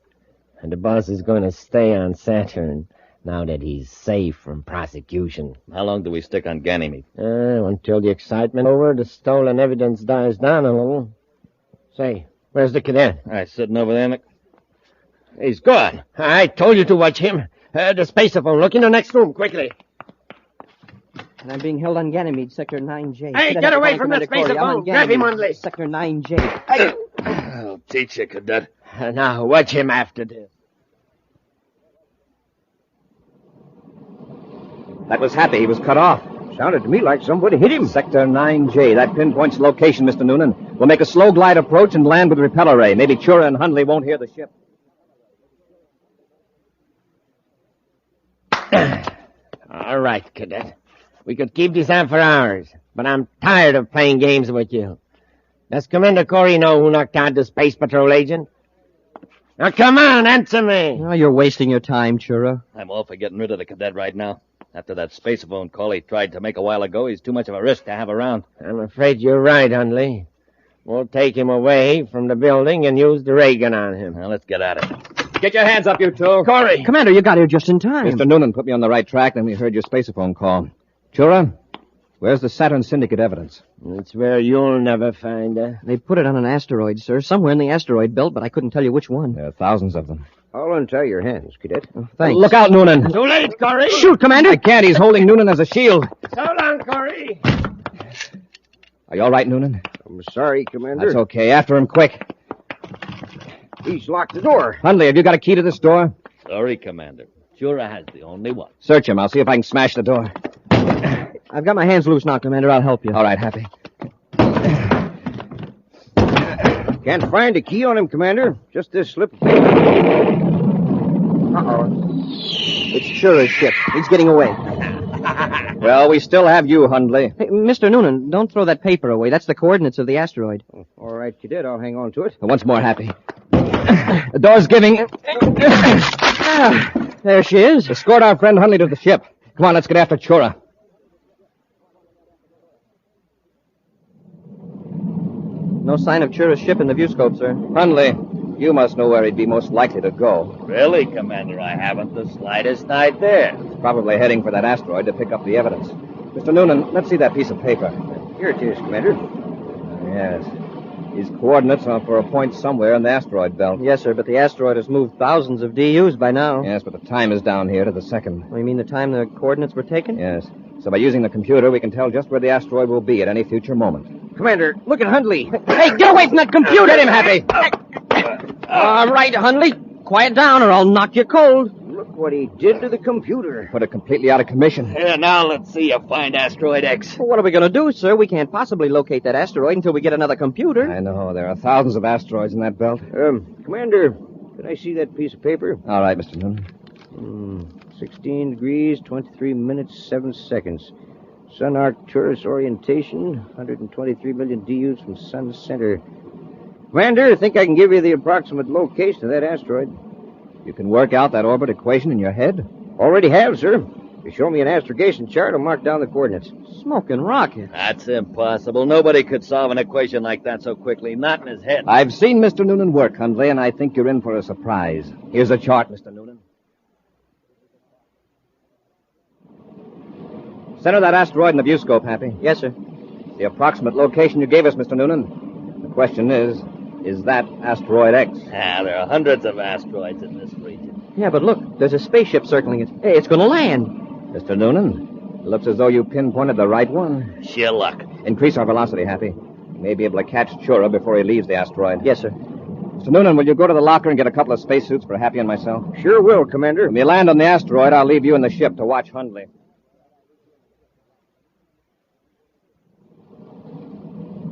And the boss is going to stay on Saturn, now that he's safe from prosecution. How long do we stick on Ganymede? Until the excitement over, the stolen evidence dies down a little. Say, where's the cadet? Sitting over there, Nick. He's gone. I told you to watch him. The spaceophone. Look in the next room, quickly. And I'm being held on Ganymede, Sector 9J. Hey, get away from that spaceophone. Grab him, Hundley. Sector 9J. I'll teach you, Cadet. Now, watch him after this. That was Happy. He was cut off. Sounded to me like somebody hit him. Sector 9J. That pinpoints the location, Mr. Noonan. We'll make a slow glide approach and land with repeller ray. Maybe Chura and Hundley won't hear the ship. All right, Cadet. We could keep this on for hours, but I'm tired of playing games with you. Does Commander Corry know who knocked out the Space Patrol agent? Now, come on, answer me. Oh, you're wasting your time, Chura. I'm all for getting rid of the cadet right now. After that spaceophone call he tried to make a while ago, he's too much of a risk to have around. I'm afraid you're right, Hundley. We'll take him away from the building and use the ray gun on him. Now, let's get at it. Get your hands up, you two. Corry! Commander, you got here just in time. Mr. Noonan put me on the right track, then we heard your spaceophone call. Chura, where's the Saturn Syndicate evidence? It's where you'll never find her. They put it on an asteroid, sir, somewhere in the asteroid belt, but I couldn't tell you which one. There are thousands of them. I'll untie your hands, Cadet. Oh, thanks. Look out, Noonan. Too late, Corry. Shoot, Commander. I can't. He's holding Noonan as a shield. So long, Corry. Are you all right, Noonan? I'm sorry, Commander. That's okay. After him, quick. He's locked the door. Hundley, have you got a key to this door? Sorry, Commander. Shura has the only one. Search him. I'll see if I can smash the door. I've got my hands loose now, Commander. I'll help you. All right, Happy. Can't find a key on him, Commander. Just this slip of paper. Uh-oh. It's Shura's ship. He's getting away. Well, we still have you, Hundley. Hey, Mr. Noonan, don't throw that paper away. That's the coordinates of the asteroid. All right, Cadet. I'll hang on to it. Once more, Happy. The door's giving. There she is. Escort our friend Hundley to the ship. Come on, let's get after Chura. No sign of Chura's ship in the viewscope, sir. Hundley, you must know where he'd be most likely to go. Really, Commander? I haven't the slightest idea. He's probably heading for that asteroid to pick up the evidence. Mr. Noonan, let's see that piece of paper. Here it is, Commander. Yes. These coordinates are for a point somewhere in the asteroid belt. Yes, sir, but the asteroid has moved thousands of DUs by now. Yes, but the time is down here to the second. Oh, you mean the time the coordinates were taken? Yes. So by using the computer, we can tell just where the asteroid will be at any future moment. Commander, look at Hundley. Hey, get away from that computer! Get him, Happy! All right, Hundley. Quiet down or I'll knock you cold. Look what he did to the computer. Put it completely out of commission. Here, now let's see you find Asteroid X. Well, what are we going to do, sir? We can't possibly locate that asteroid until we get another computer. I know. There are thousands of asteroids in that belt. Commander, can I see that piece of paper? All right, Mr. Noonan. 16 degrees, 23 minutes, 7 seconds. Sun Arcturus orientation, 123 million DUs from Sun Center. Commander, I think I can give you the approximate location of that asteroid. You can work out that orbit equation in your head? Already have, sir. You show me an astrogation chart, I'll mark down the coordinates. Smoking rocket. That's impossible. Nobody could solve an equation like that so quickly. Not in his head. I've seen Mr. Noonan work, Hundley, and I think you're in for a surprise. Here's a chart, Mr. Noonan. Center that asteroid in the viewscope, Happy. Yes, sir. The approximate location you gave us, Mr. Noonan. The question is that Asteroid X? There are hundreds of asteroids in this region. Yeah, but look, there's a spaceship circling it. Hey, it's going to land. Mr. Noonan, it looks as though you pinpointed the right one. Sheer luck. Increase our velocity, Happy. We may be able to catch Chura before he leaves the asteroid. Yes, sir. Mr. Noonan, will you go to the locker and get a couple of spacesuits for Happy and myself? Sure will, Commander. When we land on the asteroid, I'll leave you in the ship to watch Hundley.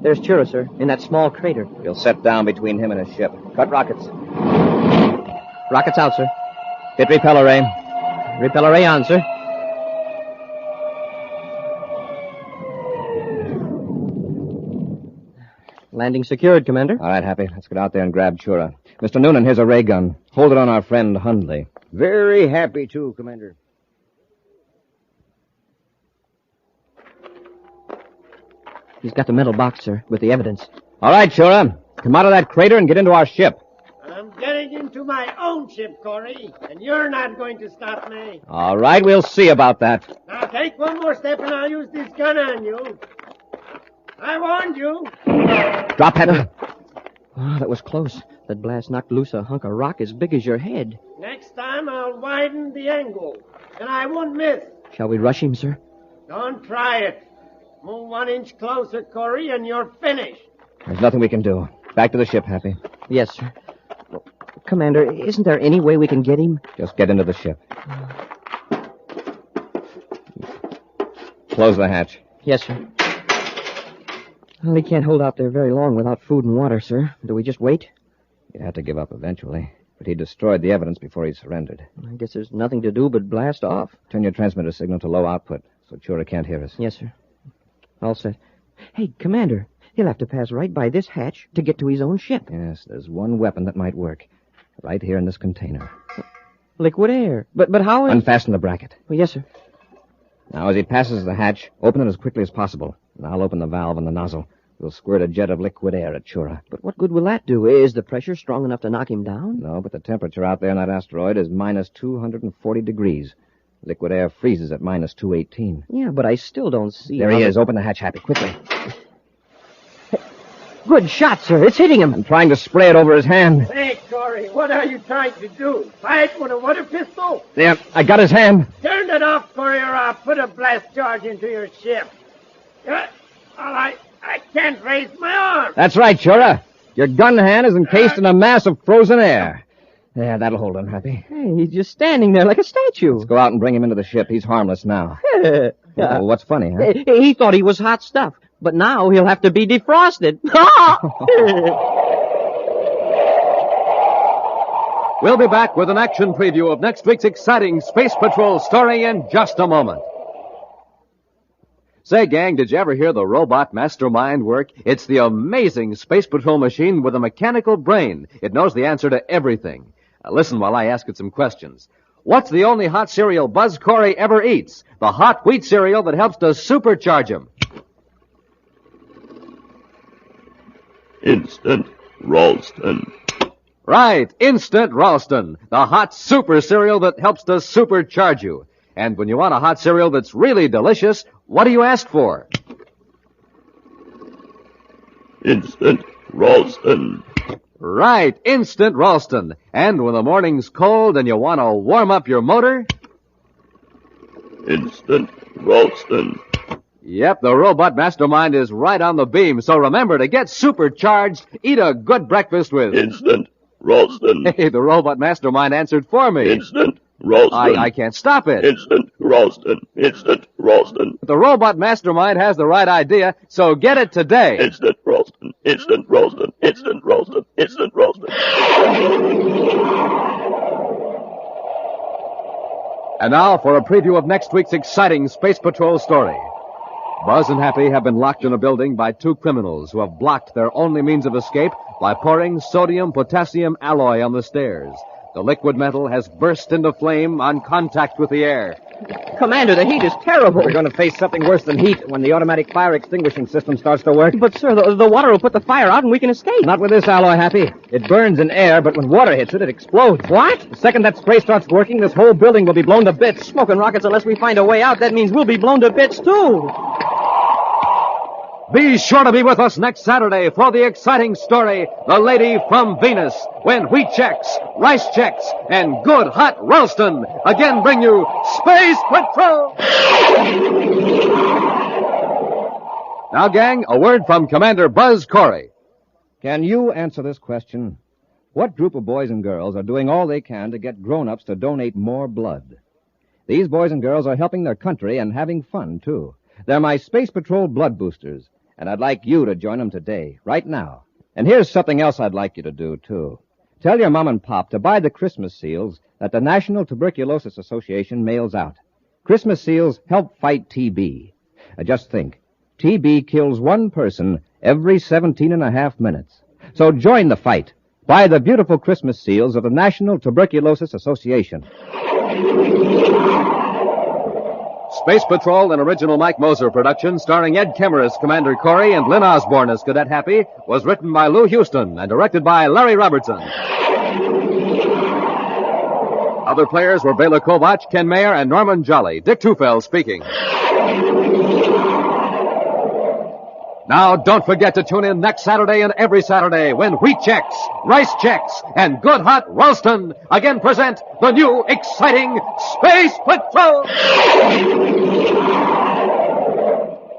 There's Chura, sir, in that small crater. We'll set down between him and his ship. Cut rockets. Rockets out, sir. Hit repeller ray. Repeller ray on, sir. Landing secured, Commander. All right, Happy. Let's get out there and grab Chura. Mr. Noonan, here's a ray gun. Hold it on our friend Hundley. Very happy to, Commander. He's got the metal box, sir, with the evidence. All right, Chura. Come out of that crater and get into our ship. I'm getting into my own ship, Corry, and you're not going to stop me. All right, we'll see about that. Now take one more step and I'll use this gun on you. I warned you. Drop, Happy. Oh, that was close. That blast knocked loose a hunk of rock as big as your head. Next time I'll widen the angle, and I won't miss. Shall we rush him, sir? Don't try it. Move 1 inch closer, Corry, and you're finished. There's nothing we can do. Back to the ship, Happy. Yes, sir. Well, Commander, isn't there any way we can get him? Just get into the ship. Close the hatch. Yes, sir. Well, he can't hold out there very long without food and water, sir. Do we just wait? He'd have to give up eventually. But he destroyed the evidence before he surrendered. I guess there's nothing to do but blast off. Turn your transmitter signal to low output so Chura can't hear us. Yes, sir. All set. Hey, Commander, he'll have to pass right by this hatch to get to his own ship. Yes, there's one weapon that might work. Right here in this container. Liquid air. But how is... Unfasten the bracket. Oh, yes, sir. Now, as he passes the hatch, open it as quickly as possible. And I'll open the valve on the nozzle. We'll squirt a jet of liquid air at Chura. But what good will that do? Is the pressure strong enough to knock him down? No, but the temperature out there in that asteroid is minus 240 degrees. Liquid air freezes at minus 218. Yeah, but I still don't see... There he is. Open the hatch, Happy, quickly. Good shot, sir. It's hitting him. I'm trying to spray it over his hand. Hey, Corry, what are you trying to do? Fight with a water pistol? There, I got his hand. Turn it off, Corry, or I'll put a blast charge into your ship. All right, I can't raise my arm. That's right, Shura. Your gun hand is encased in a mass of frozen air. Yeah, that'll hold him, Happy. Hey, he's just standing there like a statue. Let's go out and bring him into the ship. He's harmless now. Well, what's funny, huh? He thought he was hot stuff, but now he'll have to be defrosted. We'll be back with an action preview of next week's exciting Space Patrol story in just a moment. Say, gang, did you ever hear the robot mastermind work? It's the amazing Space Patrol machine with a mechanical brain. It knows the answer to everything. Listen while I ask it some questions. What's the only hot cereal Buzz Corry ever eats? The hot wheat cereal that helps to supercharge him. Instant Ralston. Right, Instant Ralston, the hot super cereal that helps to supercharge you. And when you want a hot cereal that's really delicious, what do you ask for? Instant Ralston. Right, Instant Ralston. And when the morning's cold and you want to warm up your motor? Instant Ralston. Yep, the robot mastermind is right on the beam. So remember, to get supercharged, eat a good breakfast with Instant Ralston. Hey, the robot mastermind answered for me. Instant Ralston. I can't stop it. Instant Ralston. Instant Ralston. The robot mastermind has the right idea, so get it today. Instant Ralston. Instant Ralston. Instant Ralston. Instant Ralston. And now for a preview of next week's exciting Space Patrol story. Buzz and Happy have been locked in a building by two criminals who have blocked their only means of escape by pouring sodium-potassium alloy on the stairs. The liquid metal has burst into flame on contact with the air. Commander, the heat is terrible. We're going to face something worse than heat when the automatic fire extinguishing system starts to work. But, sir, the water will put the fire out and we can escape. Not with this alloy, Happy. It burns in air, but when water hits it, it explodes. What? The second that spray starts working, this whole building will be blown to bits. Smoking rockets, unless we find a way out, that means we'll be blown to bits, too. Be sure to be with us next Saturday for the exciting story, The Lady from Venus, when wheat checks, rice checks, and good hot Ralston again bring you Space Patrol! Now, gang, a word from Commander Buzz Corry. Can you answer this question? What group of boys and girls are doing all they can to get grown-ups to donate more blood? These boys and girls are helping their country and having fun, too. They're my Space Patrol blood boosters. And I'd like you to join them today, right now. And here's something else I'd like you to do, too. Tell your mom and pop to buy the Christmas seals that the National Tuberculosis Association mails out. Christmas seals help fight TB. Just think, TB kills one person every 17.5 minutes. So join the fight. Buy the beautiful Christmas seals of the National Tuberculosis Association. Space Patrol, an original Mike Moser production starring Ed Kemmer as Commander Corry and Lynn Osborne as Cadet Happy, was written by Lou Houston and directed by Larry Robertson. Other players were Bela Kovach, Ken Mayer, and Norman Jolly. Dick Tufel speaking. Now, don't forget to tune in next Saturday and every Saturday when wheat checks, rice checks, and good hot Ralston again present the new exciting Space Patrol!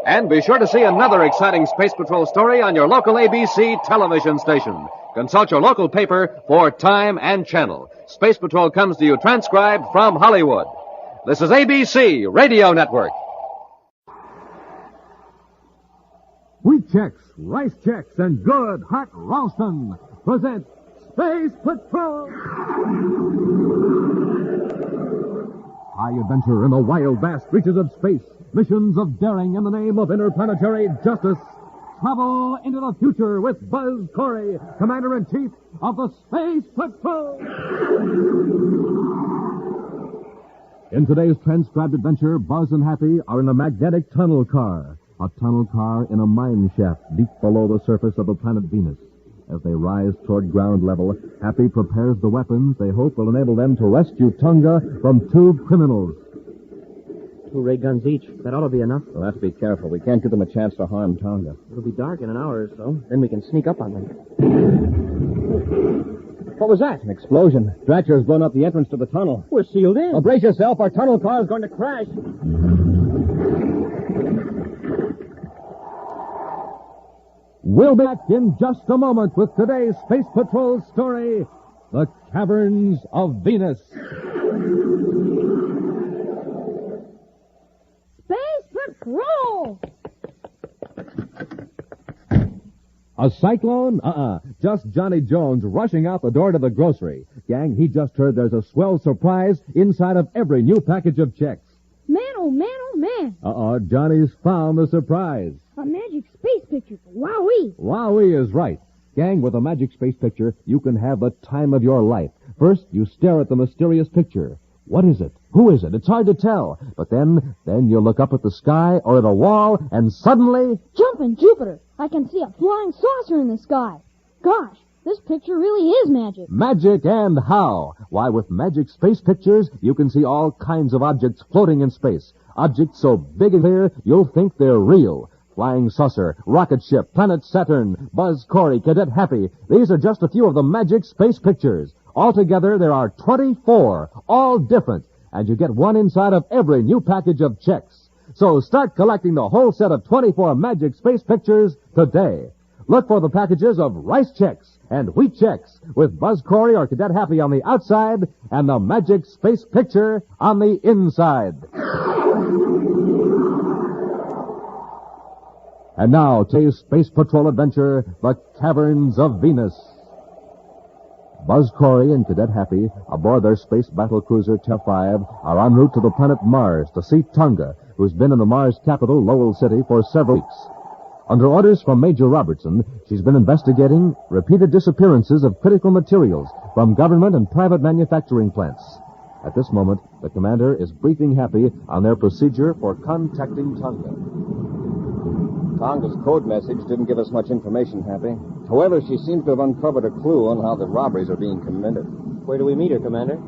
And be sure to see another exciting Space Patrol story on your local ABC television station. Consult your local paper for time and channel. Space Patrol comes to you transcribed from Hollywood. This is ABC Radio Network. Wheat checks, rice checks, and good hot Ralston present Space Patrol. High adventure in the wild, vast reaches of space. Missions of daring in the name of interplanetary justice. Travel into the future with Buzz Corry, Commander-in-Chief of the Space Patrol. In today's transcribed adventure, Buzz and Happy are in a magnetic tunnel car. A tunnel car in a mine shaft deep below the surface of the planet Venus. As they rise toward ground level, Happy prepares the weapons they hope will enable them to rescue Tonga from two criminals. 2 ray guns each. That ought to be enough. We'll have to be careful. We can't give them a chance to harm Tonga. It'll be dark in an hour or so. Then we can sneak up on them. What was that? An explosion. Treachery has blown up the entrance to the tunnel. We're sealed in. Well, brace yourself. Our tunnel car is going to crash. We'll be back in just a moment with today's Space Patrol story, The Caverns of Venus. Space Patrol! A cyclone? Just Johnny Jones rushing out the door to the grocery. Gang, he just heard there's a swell surprise inside of every new package of checks. Man, oh man, oh man. Johnny's found the surprise. A magic space picture. Wowee. Wowee is right. Gang, with a magic space picture, you can have the time of your life. First, you stare at the mysterious picture. What is it? Who is it? It's hard to tell. But then you look up at the sky or at a wall, and suddenly... Jumping Jupiter! I can see a flying saucer in the sky. Gosh, this picture really is magic. Magic and how? Why, with magic space pictures, you can see all kinds of objects floating in space. Objects so big and clear, you'll think they're real. Flying saucer, rocket ship, planet Saturn, Buzz Corry, Cadet Happy. These are just a few of the magic space pictures. Altogether, there are 24, all different, and you get one inside of every new package of checks. So start collecting the whole set of 24 magic space pictures today. Look for the packages of rice checks and wheat checks with Buzz Corry or Cadet Happy on the outside and the magic space picture on the inside. And now, today's Space Patrol adventure, The Caverns of Venus. Buzz Corry and Cadet Happy, aboard their space battle cruiser T-5, are en route to the planet Mars to see Tonga, who's been in the Mars capital, Lowell City, for several weeks. Under orders from Major Robertson, she's been investigating repeated disappearances of critical materials from government and private manufacturing plants. At this moment, the commander is briefing Happy on their procedure for contacting Tonga. Tonga's code message didn't give us much information, Happy. However, she seems to have uncovered a clue on how the robberies are being committed. Where do we meet her, Commander?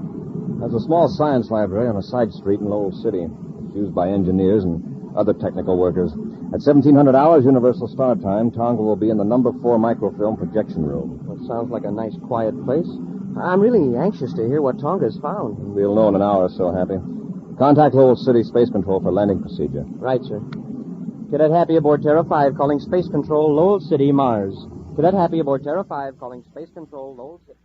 There's a small science library on a side street in Lowell City. It's used by engineers and other technical workers. At 1700 hours Universal Star Time, Tonga will be in the number 4 microfilm projection room. Well, it sounds like a nice, quiet place. I'm really anxious to hear what Tonga's found. We'll know in an hour or so, Happy. Contact Lowell City Space Control for landing procedure. Right, sir. Cadet Happy aboard Terra 5 calling Space Control, Lowell City, Mars. Cadet Happy aboard Terra 5 calling Space Control, Lowell City.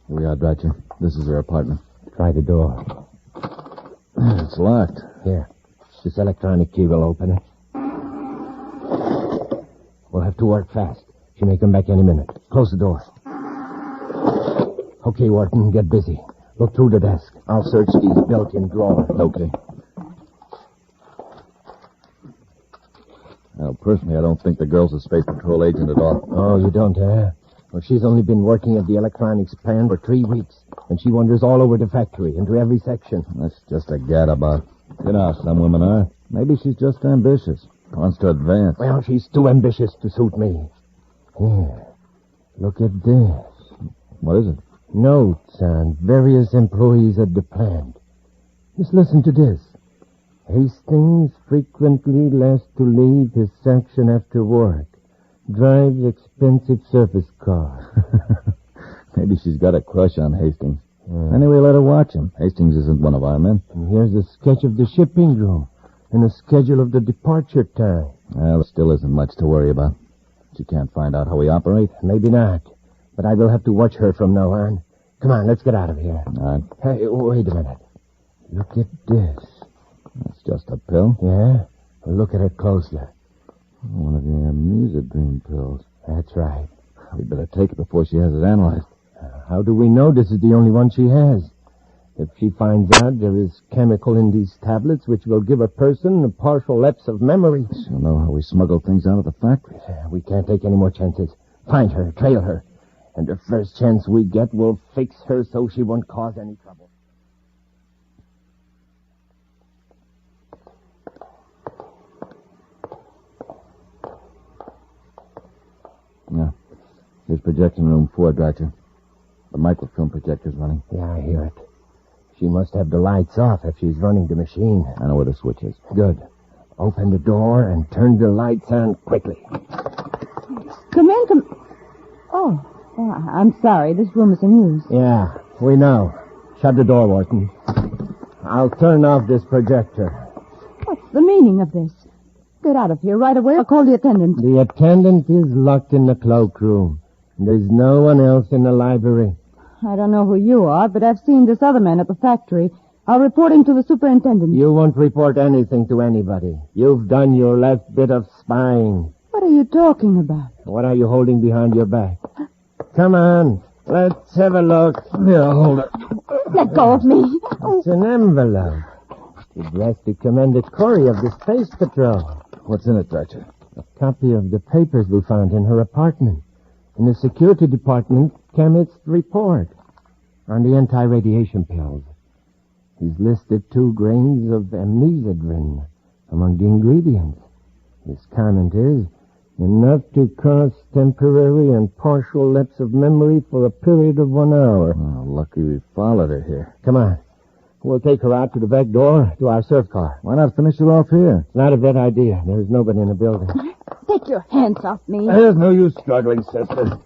Here we are, Dratcher. This is her apartment. Try the door. It's locked. Here. This electronic key will open it. We'll have to work fast. She may come back any minute. Close the door. Okay, Wharton, get busy. Look through the desk. I'll search these built-in drawers. Okay. Well, personally, I don't think the girl's a Space Patrol agent at all. Oh, you don't, eh? Well, she's only been working at the electronics plant for 3 weeks, and she wanders all over the factory, into every section. That's just a gadabout. You know how some women are. Maybe she's just ambitious. Wants to advance. Well, she's too ambitious to suit me. Here. Look at this. What is it? Notes on various employees at the plant. Just listen to this. Hastings frequently last to leave his section after work. Drives expensive surface car. Maybe she's got a crush on Hastings. Anyway, let her watch him. Hastings isn't one of our men. And here's a sketch of the shipping room and a schedule of the departure time. Well, it still isn't much to worry about. She can't find out how we operate. Maybe not. But I will have to watch her from now on. Come on, let's get out of here. All right. Hey, wait a minute. Look at this. That's just a pill? Yeah? Well, look at it closely. One of your Musidrine pills. That's right. We'd better take it before she has it analyzed. How do we know this is the only one she has? If she finds out there is chemical in these tablets which will give a person a partial lapse of memory. She'll know how we smuggle things out of the factory. We can't take any more chances. Find her, trail her. And the first chance we get, we'll fix her so she won't cause any trouble. Yeah. Here's projection room 4, Dratcher. The microfilm projector's running. Yeah, I hear it. She must have the lights off if she's running the machine. I know where the switch is. Good. Open the door and turn the lights on quickly. Come in. Oh, I'm sorry. This room is in use. Yeah, we know. Shut the door, Wharton. I'll turn off this projector. What's the meaning of this? Get out of here right away or call the attendant. The attendant is locked in the cloakroom. There's no one else in the library. I don't know who you are, but I've seen this other man at the factory. I'll report him to the superintendent. You won't report anything to anybody. You've done your last bit of spying. What are you talking about? What are you holding behind your back? Come on. Let's have a look. Here, hold it. Let go of me. It's an envelope. Addressed to Commander Corry of the Space Patrol. What's in it, Thatcher? A copy of the papers we found in her apartment. In the security department came its report on the anti-radiation pills. He's listed 2 grains of amnesidrin among the ingredients. His comment is, enough to cause temporary and partial lapse of memory for a period of 1 hour. Oh, lucky we followed her here. Come on. We'll take her out to the back door to our surf car. Why not finish her off here? It's not a bad idea. There's nobody in the building. Take your hands off me. There's no use struggling, sister.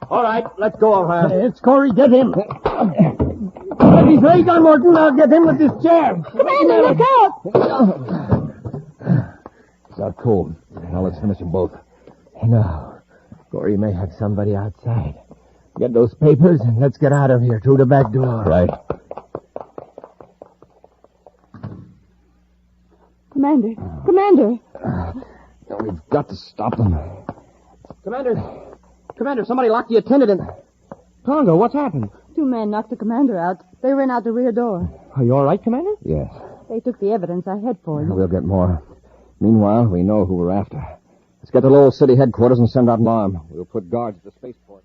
All right, let's go, O'Hara. It's Corry. Get him. Get his ray gun, Morton. I'll get him with this chair. Commander, look out! It's out cold. Now let's finish them both. No. Corry may have somebody outside. Get those papers and let's get out of here through the back door. Right. Commander. Commander. We've got to stop them. Commander, somebody locked the attendant in. Tonga, what's happened? 2 men knocked the commander out. They ran out the rear door. Are you all right, Commander? Yes. They took the evidence I had for you. We'll get more. Meanwhile, we know who we're after. Let's get to Lowell City headquarters and send out an alarm. We'll put guards at the spaceport.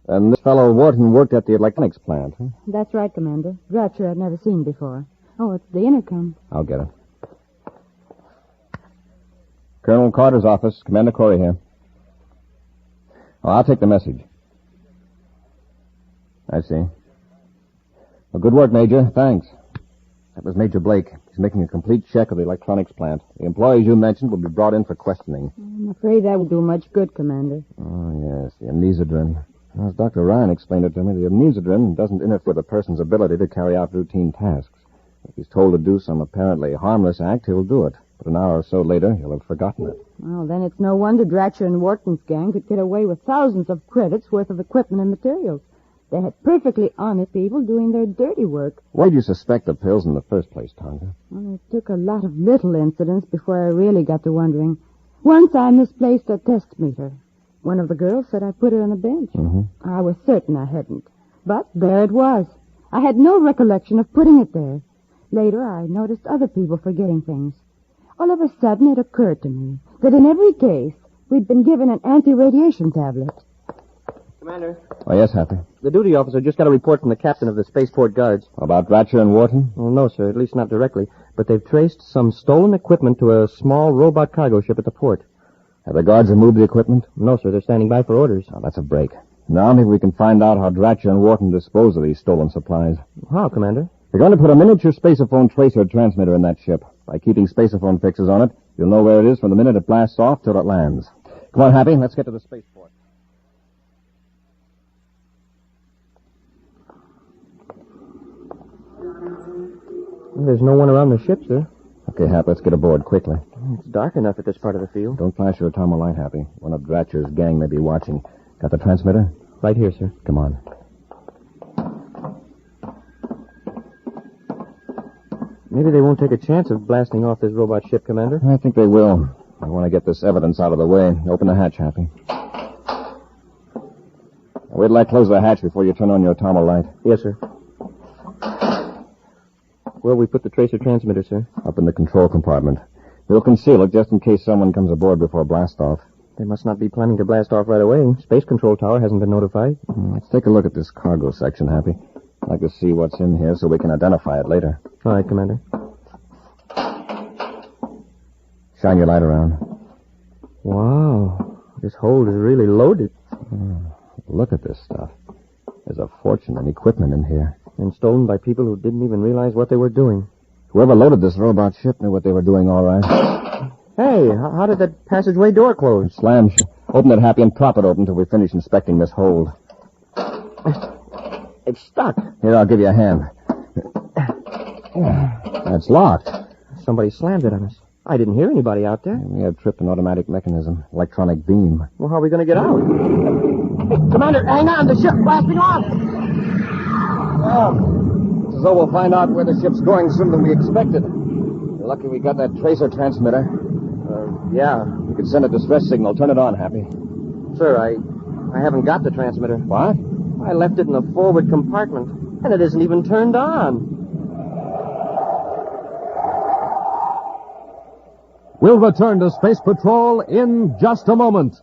And this fellow Wharton worked at the electronics plant, huh? That's right, Commander. Dratcher I'd never seen before. Oh, it's the intercom. I'll get it. Colonel Carter's office. Commander Corry here. Oh, I'll take the message. I see. Well, good work, Major. Thanks. That was Major Blake. He's making a complete check of the electronics plant. The employees you mentioned will be brought in for questioning. I'm afraid that won't do much good, Commander. Oh, yes, the amnesidrin. As Dr. Ryan explained it to me, the amnesidrin doesn't interfere with a person's ability to carry out routine tasks. If he's told to do some apparently harmless act, he'll do it. But an hour or so later, he'll have forgotten it. Well, then it's no wonder Dratcher and Wharton's gang could get away with thousands of credits worth of equipment and materials. They had perfectly honest people doing their dirty work. Why did you suspect the pills in the first place, Tonga? Well, it took a lot of little incidents before I really got to wondering. Once I misplaced a test meter. One of the girls said I put it on a bench. Mm-hmm. I was certain I hadn't. But there it was. I had no recollection of putting it there. Later, I noticed other people forgetting things. All of a sudden, it occurred to me that in every case, we'd been given an anti-radiation tablet. Commander. Oh, yes, Happy. The duty officer just got a report from the captain of the spaceport guards. About Dratcher and Wharton? Well, no, sir, at least not directly. But they've traced some stolen equipment to a small robot cargo ship at the port. Have the guards removed the equipment? No, sir, they're standing by for orders. Oh, that's a break. Now maybe we can find out how Dratcher and Wharton dispose of these stolen supplies. How, Commander? We're going to put a miniature spaceophone tracer transmitter in that ship. By keeping spaceophone fixes on it, you'll know where it is from the minute it blasts off till it lands. Come on, Happy, let's get to the spaceport. Well, there's no one around the ship, sir. Okay, Hap, let's get aboard quickly. It's dark enough at this part of the field. Don't flash your atomo-light, Happy. One of Dratcher's gang may be watching. Got the transmitter? Right here, sir. Come on. Maybe they won't take a chance of blasting off this robot ship, Commander. I think they will. I want to get this evidence out of the way. Open the hatch, Happy. Wait till I close the hatch before you turn on your atomo-light. Yes, sir. Where'll we put the tracer transmitter, sir? Up in the control compartment. We'll conceal it just in case someone comes aboard before blast-off. They must not be planning to blast off right away. Space Control Tower hasn't been notified. Let's take a look at this cargo section, Happy. I'd like to see what's in here so we can identify it later. All right, Commander. Shine your light around. Wow. This hold is really loaded. Look at this stuff. There's a fortune and equipment in here. And stolen by people who didn't even realize what they were doing. Whoever loaded this robot ship knew what they were doing all right. Hey, how did that passageway door close? It slammed. Open it, Happy, and prop it open till we finish inspecting this hold. It's stuck. Here, I'll give you a hand. That's locked. Somebody slammed it on us. I didn't hear anybody out there. We have tripped an automatic mechanism. Electronic beam. Well, how are we going to get out? Hey, Commander, hang on. The ship's blasting off. It's as though we'll find out where the ship's going sooner than we expected. You're lucky we got that tracer transmitter. Yeah. You could send a distress signal. Turn it on, Happy. Sir, I haven't got the transmitter. What? I left it in the forward compartment, and it isn't even turned on. We'll return to Space Patrol in just a moment.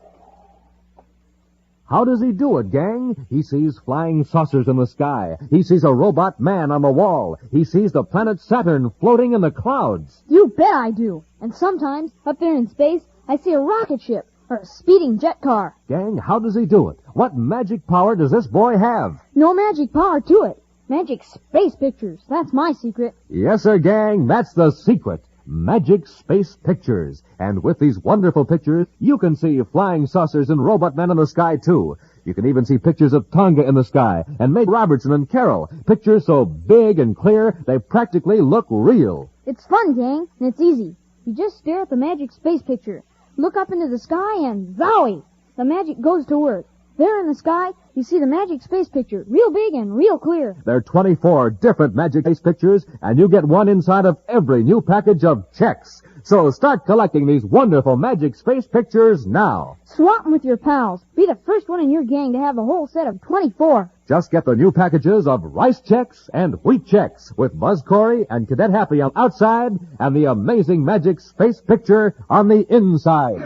How does he do it, gang? He sees flying saucers in the sky. He sees a robot man on the wall. He sees the planet Saturn floating in the clouds. You bet I do. And sometimes, up there in space, I see a rocket ship or a speeding jet car. Gang, how does he do it? What magic power does this boy have? No magic power to it. Magic space pictures. That's my secret. Yes, sir, gang. That's the secret. Magic space pictures. And with these wonderful pictures, you can see flying saucers and robot men in the sky, too. You can even see pictures of Tonga in the sky and Meg Robertson and Carol. Pictures so big and clear, they practically look real. It's fun, gang, and it's easy. You just stare at the magic space picture, look up into the sky, and zowie! The magic goes to work. There in the sky, you see the magic space picture, real big and real clear. There are 24 different magic space pictures, and you get one inside of every new package of checks. So start collecting these wonderful magic space pictures now. Swap them with your pals. Be the first one in your gang to have the whole set of 24. Just get the new packages of rice checks and wheat checks with Buzz Corry and Cadet Happy on the outside and the amazing magic space picture on the inside.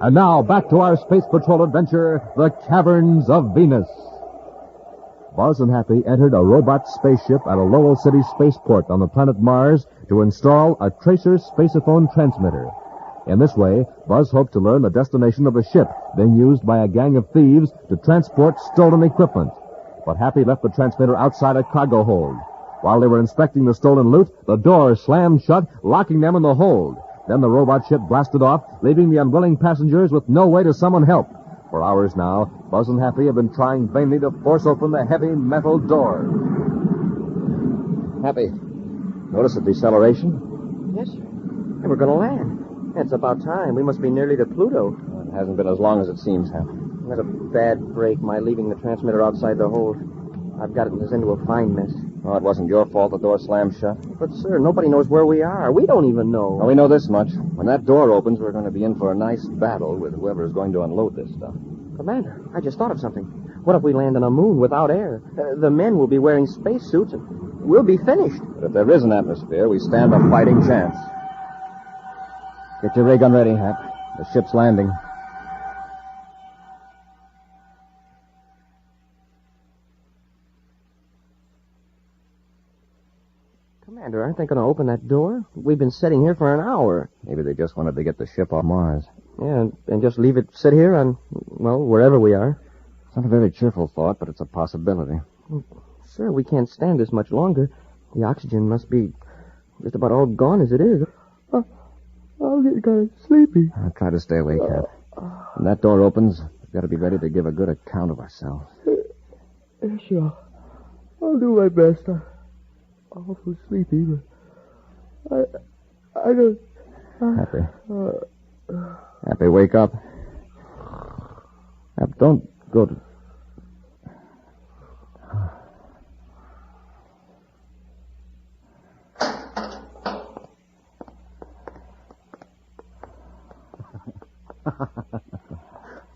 And now, back to our Space Patrol adventure, the Caverns of Venus. Buzz and Happy entered a robot spaceship at a Lowell City spaceport on the planet Mars to install a tracer spaceophone transmitter. In this way, Buzz hoped to learn the destination of the ship being used by a gang of thieves to transport stolen equipment. But Happy left the transmitter outside a cargo hold. While they were inspecting the stolen loot, the door slammed shut, locking them in the hold. Then the robot ship blasted off, leaving the unwilling passengers with no way to summon help. For hours now, Buzz and Happy have been trying vainly to force open the heavy metal door. Happy, notice the deceleration? Yes, sir. And we're going to land. It's about time. We must be nearly to Pluto. It hasn't been as long as it seems, Happy. It was a bad break, my leaving the transmitter outside the hold. I've gotten us into a fine mess. Oh, it wasn't your fault the door slammed shut. But, sir, nobody knows where we are. We don't even know. Well, we know this much. When that door opens, we're going to be in for a nice battle with whoever is going to unload this stuff. Commander, I just thought of something. What if we land on a moon without air? The men will be wearing spacesuits and we'll be finished. But if there is an atmosphere, we stand a fighting chance. Get your ray gun ready, Hap. The ship's landing. Commander, aren't they going to open that door? We've been sitting here for an hour. Maybe they just wanted to get the ship off Mars. Yeah, and just leave it sit here on, well, wherever we are. It's not a very cheerful thought, but it's a possibility. Sir, we can't stand this much longer. The oxygen must be just about all gone as it is. I'll get kind of sleepy. I'll try to stay awake, Hap. When that door opens, we've got to be ready to give a good account of ourselves. Sure. I'll do my best. I'm awful sleepy, but I don't... Happy. Happy, wake up. Hap, don't go to...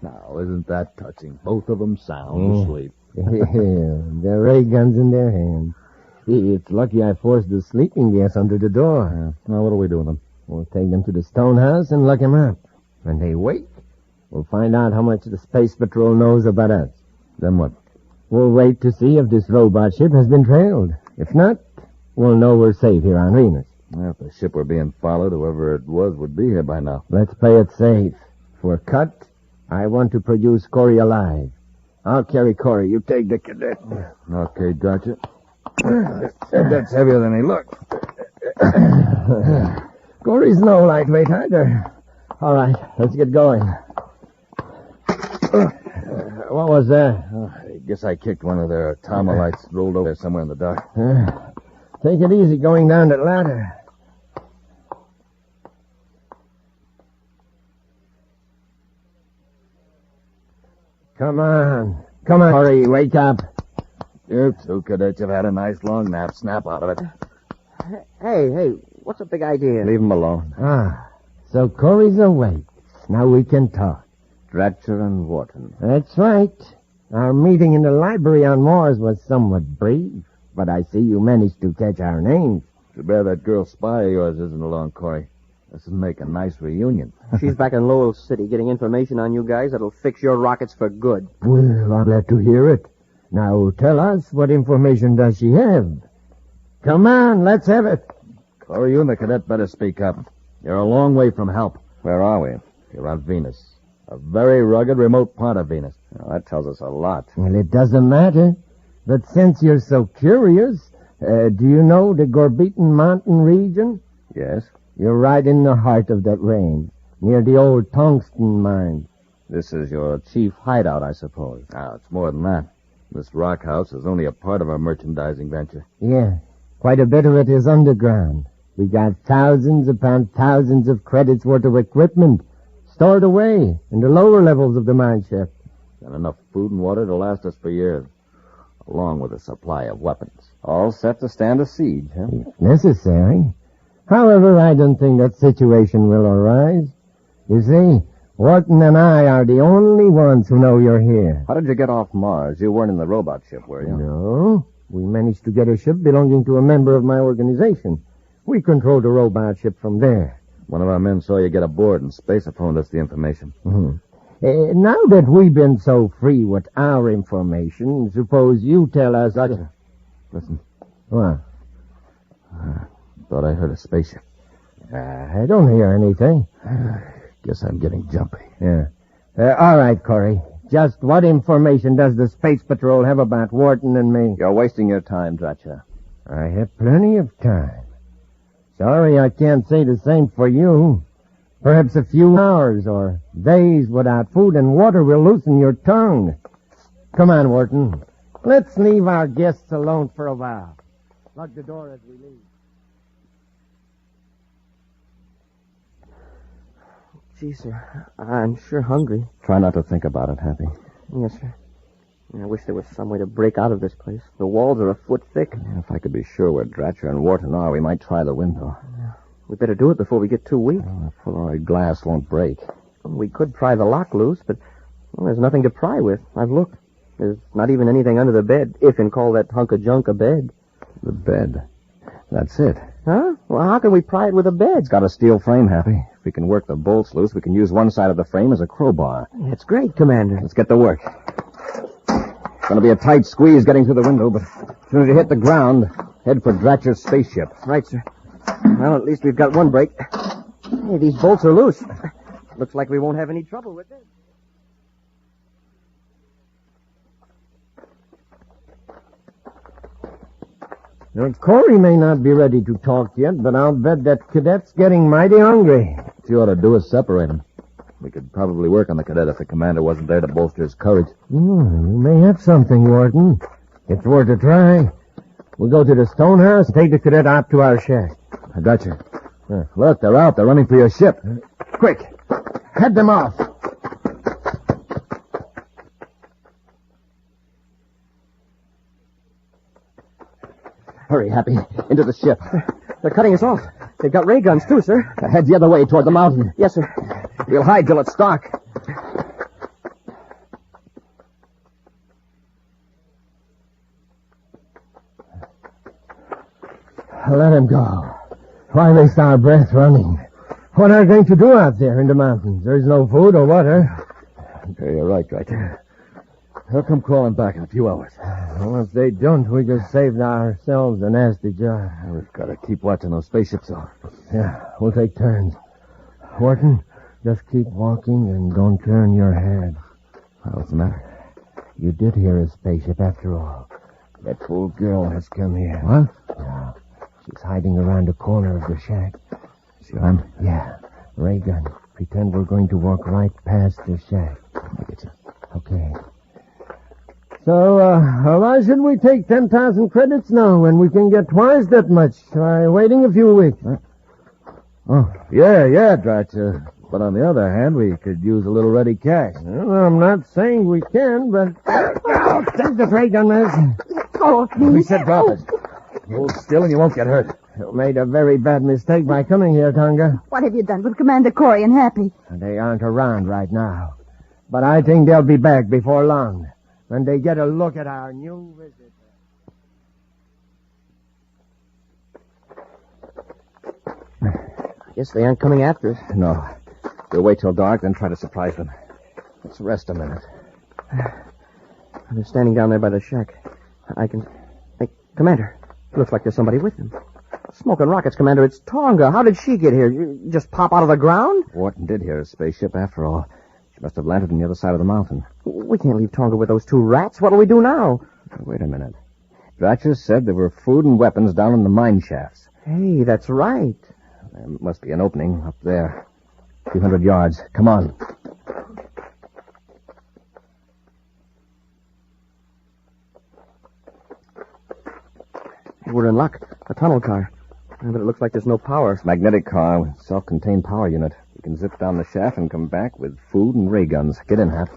Now, isn't that touching? Both of them sound asleep. Yeah, their ray guns in their hands. It's lucky I forced the sleeping gas under the door. Now, what do we do with them? We'll take them to the stone house and lock them up. When they wake, we'll find out how much the Space Patrol knows about us. Then what? We'll wait to see if this robot ship has been trailed. If not, we'll know we're safe here on Venus. Well, if the ship were being followed, whoever it was would be here by now. Let's play it safe. For a cut, I want to produce Corry alive. I'll carry Corry. You take the cadet. Okay, gotcha. That's heavier than he looks. Corry's no lightweight either. All right, let's get going. What was that? I guess I kicked one of their Tomalites, rolled over somewhere in the dark. Take it easy going down that ladder. Come on. Come on, Corry, wake up. You two cadets have had a nice long nap. Snap out of it. Hey, what's the big idea? Leave him alone. So Corry's awake. Now we can talk. Treachery and Wharton. That's right. Our meeting in the library on Mars was somewhat brief, but I see you managed to catch our names. Too bad that girl spy of yours isn't along, Corry. This would make a nice reunion. She's back in Lowell City getting information on you guys that'll fix your rockets for good. Well, I'm glad to hear it. Now tell us, what information does she have? Come on, let's have it. Corry, you and the cadet better speak up. You're a long way from help. Where are we? You're on Venus. A very rugged, remote part of Venus. Well, that tells us a lot. Well, it doesn't matter. But since you're so curious, do you know the Gorbeton Mountain region? Yes. You're right in the heart of that range, near the old tungsten mine. This is your chief hideout, I suppose. Now, it's more than that. This rock house is only a part of our merchandising venture. Yeah, quite a bit of it is underground. We got thousands upon thousands of credits worth of equipment stored away in the lower levels of the mine shaft. And enough food and water to last us for years, along with a supply of weapons. All set to stand a siege, huh? If necessary. However, I don't think that situation will arise. You see, Wharton and I are the only ones who know you're here. How did you get off Mars? You weren't in the robot ship, were you? No. We managed to get a ship belonging to a member of my organization. We controlled the robot ship from there. One of our men saw you get aboard and Spacer phoned us the information. Mm-hmm. Now that we've been so free with our information, suppose you tell us... Gotcha. Listen. What? Thought I heard a spaceship. I don't hear anything. Guess I'm getting jumpy. Yeah. All right, Corry. Just what information does the Space Patrol have about Wharton and me? You're wasting your time, Treachery. I have plenty of time. Sorry I can't say the same for you. Perhaps a few hours or days without food and water will loosen your tongue. Come on, Wharton. Let's leave our guests alone for a while. Lock the door as we leave. Gee, sir, I'm sure hungry. Try not to think about it, Happy. Yes, sir. I wish there was some way to break out of this place. The walls are a foot thick. Yeah, if I could be sure where Treachery and Wharton are, we might try the window. We better do it before we get too weak. The fluoride glass won't break. We could pry the lock loose, but there's nothing to pry with. I've looked. There's not even anything under the bed, if you can call that hunk of junk a bed. The bed. That's it. Huh? Well, how can we pry it with a bed? It's got a steel frame, Happy. If we can work the bolts loose, we can use one side of the frame as a crowbar. That's great, Commander. Let's get to work. It's going to be a tight squeeze getting through the window, but as soon as you hit the ground, head for Dratcher's spaceship. Right, sir. Well, at least we've got one break. Hey, these bolts are loose. Looks like we won't have any trouble with this. Now, Corry may not be ready to talk yet, but I'll bet that cadet's getting mighty hungry. What you ought to do is separate them. We could probably work on the cadet if the commander wasn't there to bolster his courage. You may have something, Wharton. It's worth a try. We'll go to the stone house and take the cadet out to our shack. I got you. Look, they're out. They're running for your ship. Quick. Head them off. Hurry, Happy. Into the ship. They're cutting us off. They've got ray guns, too, sir. Head the other way, toward the mountain. Yes, sir. We'll hide till it's dark. Let him go. Why waste our breath running? What are they going to do out there in the mountains? There's no food or water. You're right, They'll come crawling back in a few hours. Well, if they don't, we just saved ourselves a nasty job. We've got to keep watching those spaceships off. Yeah, we'll take turns. Wharton, just keep walking and don't turn your head. What's the matter? You did hear a spaceship after all. That fool girl has come here. What? Yeah. She's hiding around the corner of the shack. She armed? Yeah. Ray gun. Pretend we're going to walk right past the shack. I get you. Okay. So, why should we take 10,000 credits now when we can get twice that much by waiting a few weeks? Oh, yeah, Dratcher. But on the other hand, we could use a little ready cash. Well, I'm not saying we can, but... Oh, take the ray gun, miss. Go of me. We said drop it. Hold still and you won't get hurt. You made a very bad mistake by coming here, Tonga. What have you done with Commander Corry and Happy? They aren't around right now. But I think they'll be back before long. When they get a look at our new visitor. Guess they aren't coming after us. No. We'll wait till dark, then try to surprise them. Let's rest a minute. They're standing down there by the shack. I can... Hey, Commander, looks like there's somebody with them. Smoking rockets, Commander. It's Tonga. How did she get here? You just pop out of the ground? Wharton did hear a spaceship after all. She must have landed on the other side of the mountain. We can't leave Tonga with those two rats. What'll we do now? Wait a minute. Dratcher said there were food and weapons down in the mine shafts. Hey, that's right. There must be an opening up there. A few hundred yards. Come on. We're in luck. A tunnel car. But it looks like there's no power. It's a magnetic car with self-contained power unit. You can zip down the shaft and come back with food and ray guns. Get in, Hap.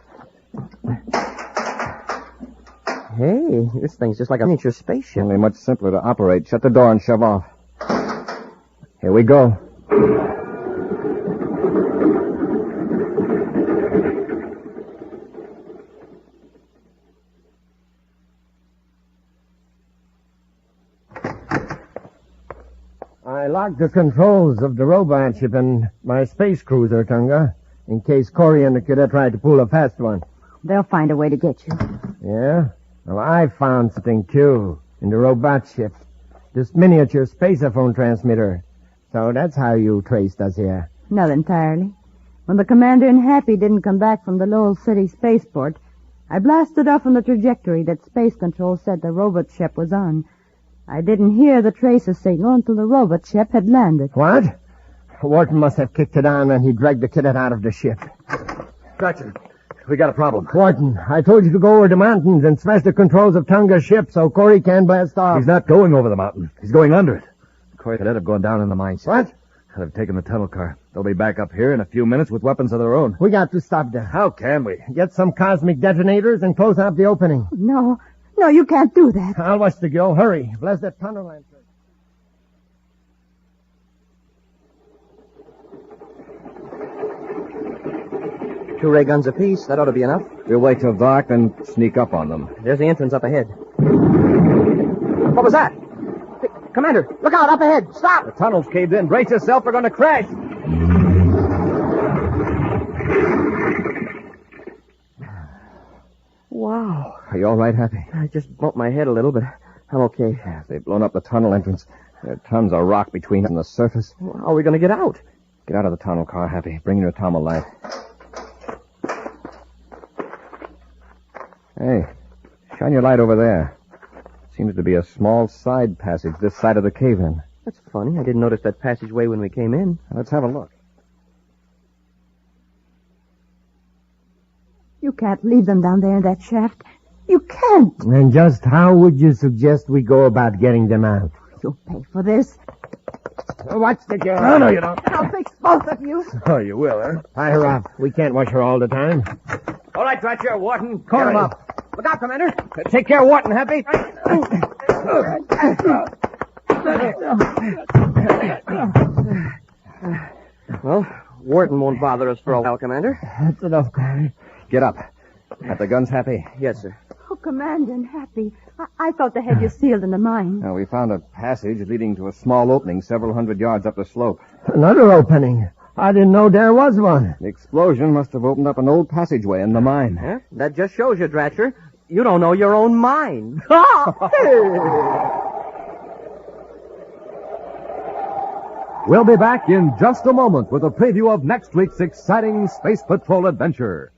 Hey, this thing's just like a miniature spaceship. Only much simpler to operate. Shut the door and shove off. Here we go. I locked the controls of the robot ship and my space cruiser, Tonga, in case Corry and the cadet tried to pull a fast one. They'll find a way to get you. Yeah? Well, I found something, too, in the robot ship. This miniature spaceophone transmitter. So that's how you traced us here. Not entirely. When the Commander and Happy didn't come back from the Lowell City spaceport, I blasted off on the trajectory that Space Control said the robot ship was on. I didn't hear the tracer signal until the robot ship had landed. What? Wharton must have kicked it on when he dragged the cadet out of the ship. Dratcher, we got a problem. Wharton, I told you to go over the mountains and smash the controls of Tonga's ship so Corry can't blast off. He's not going over the mountain. He's going under it. Corry cadet have gone down in the mine shaft. What? They've taken the tunnel car. They'll be back up here in a few minutes with weapons of their own. We got to stop them. How can we? Get some cosmic detonators and close up the opening. No, you can't do that. I'll watch the girl. Hurry. Blast that tunnel lantern. Two ray guns apiece. That ought to be enough. We'll wait till dark, then sneak up on them. There's the entrance up ahead. What was that? Hey, Commander, look out, up ahead. Stop! The tunnel's caved in. Brace yourself. We're going to crash. Wow. Are you all right, Happy? I just bumped my head a little, but I'm okay. Yeah, they've blown up the tunnel entrance. There are tons of rock between us and the surface. Well, how are we going to get out? Get out of the tunnel car, Happy. Bring your atomo light. Hey, shine your light over there. Seems to be a small side passage this side of the cave-in. That's funny. I didn't notice that passageway when we came in. Let's have a look. You can't leave them down there in that shaft. You can't. And just how would you suggest we go about getting them out? You'll pay for this. Watch the girl. No, you don't. I'll fix both of you. Oh, you will, huh? Tie her up. We can't watch her all the time. All right, Dratcher, Wharton. Call him up. Look out, Commander. Take care of Wharton, Happy. Well, Wharton won't bother us for a while, Commander. That's enough, Corry. Get up. Have the guns, Happy? Yes, sir. Oh, Commander and Happy. I thought they had you sealed in the mine. Now, we found a passage leading to a small opening several hundred yards up the slope. Another opening. I didn't know there was one. The explosion must have opened up an old passageway in the mine. Huh? That just shows you, Dratcher. You don't know your own mind. We'll be back in just a moment with a preview of next week's exciting Space Patrol adventure.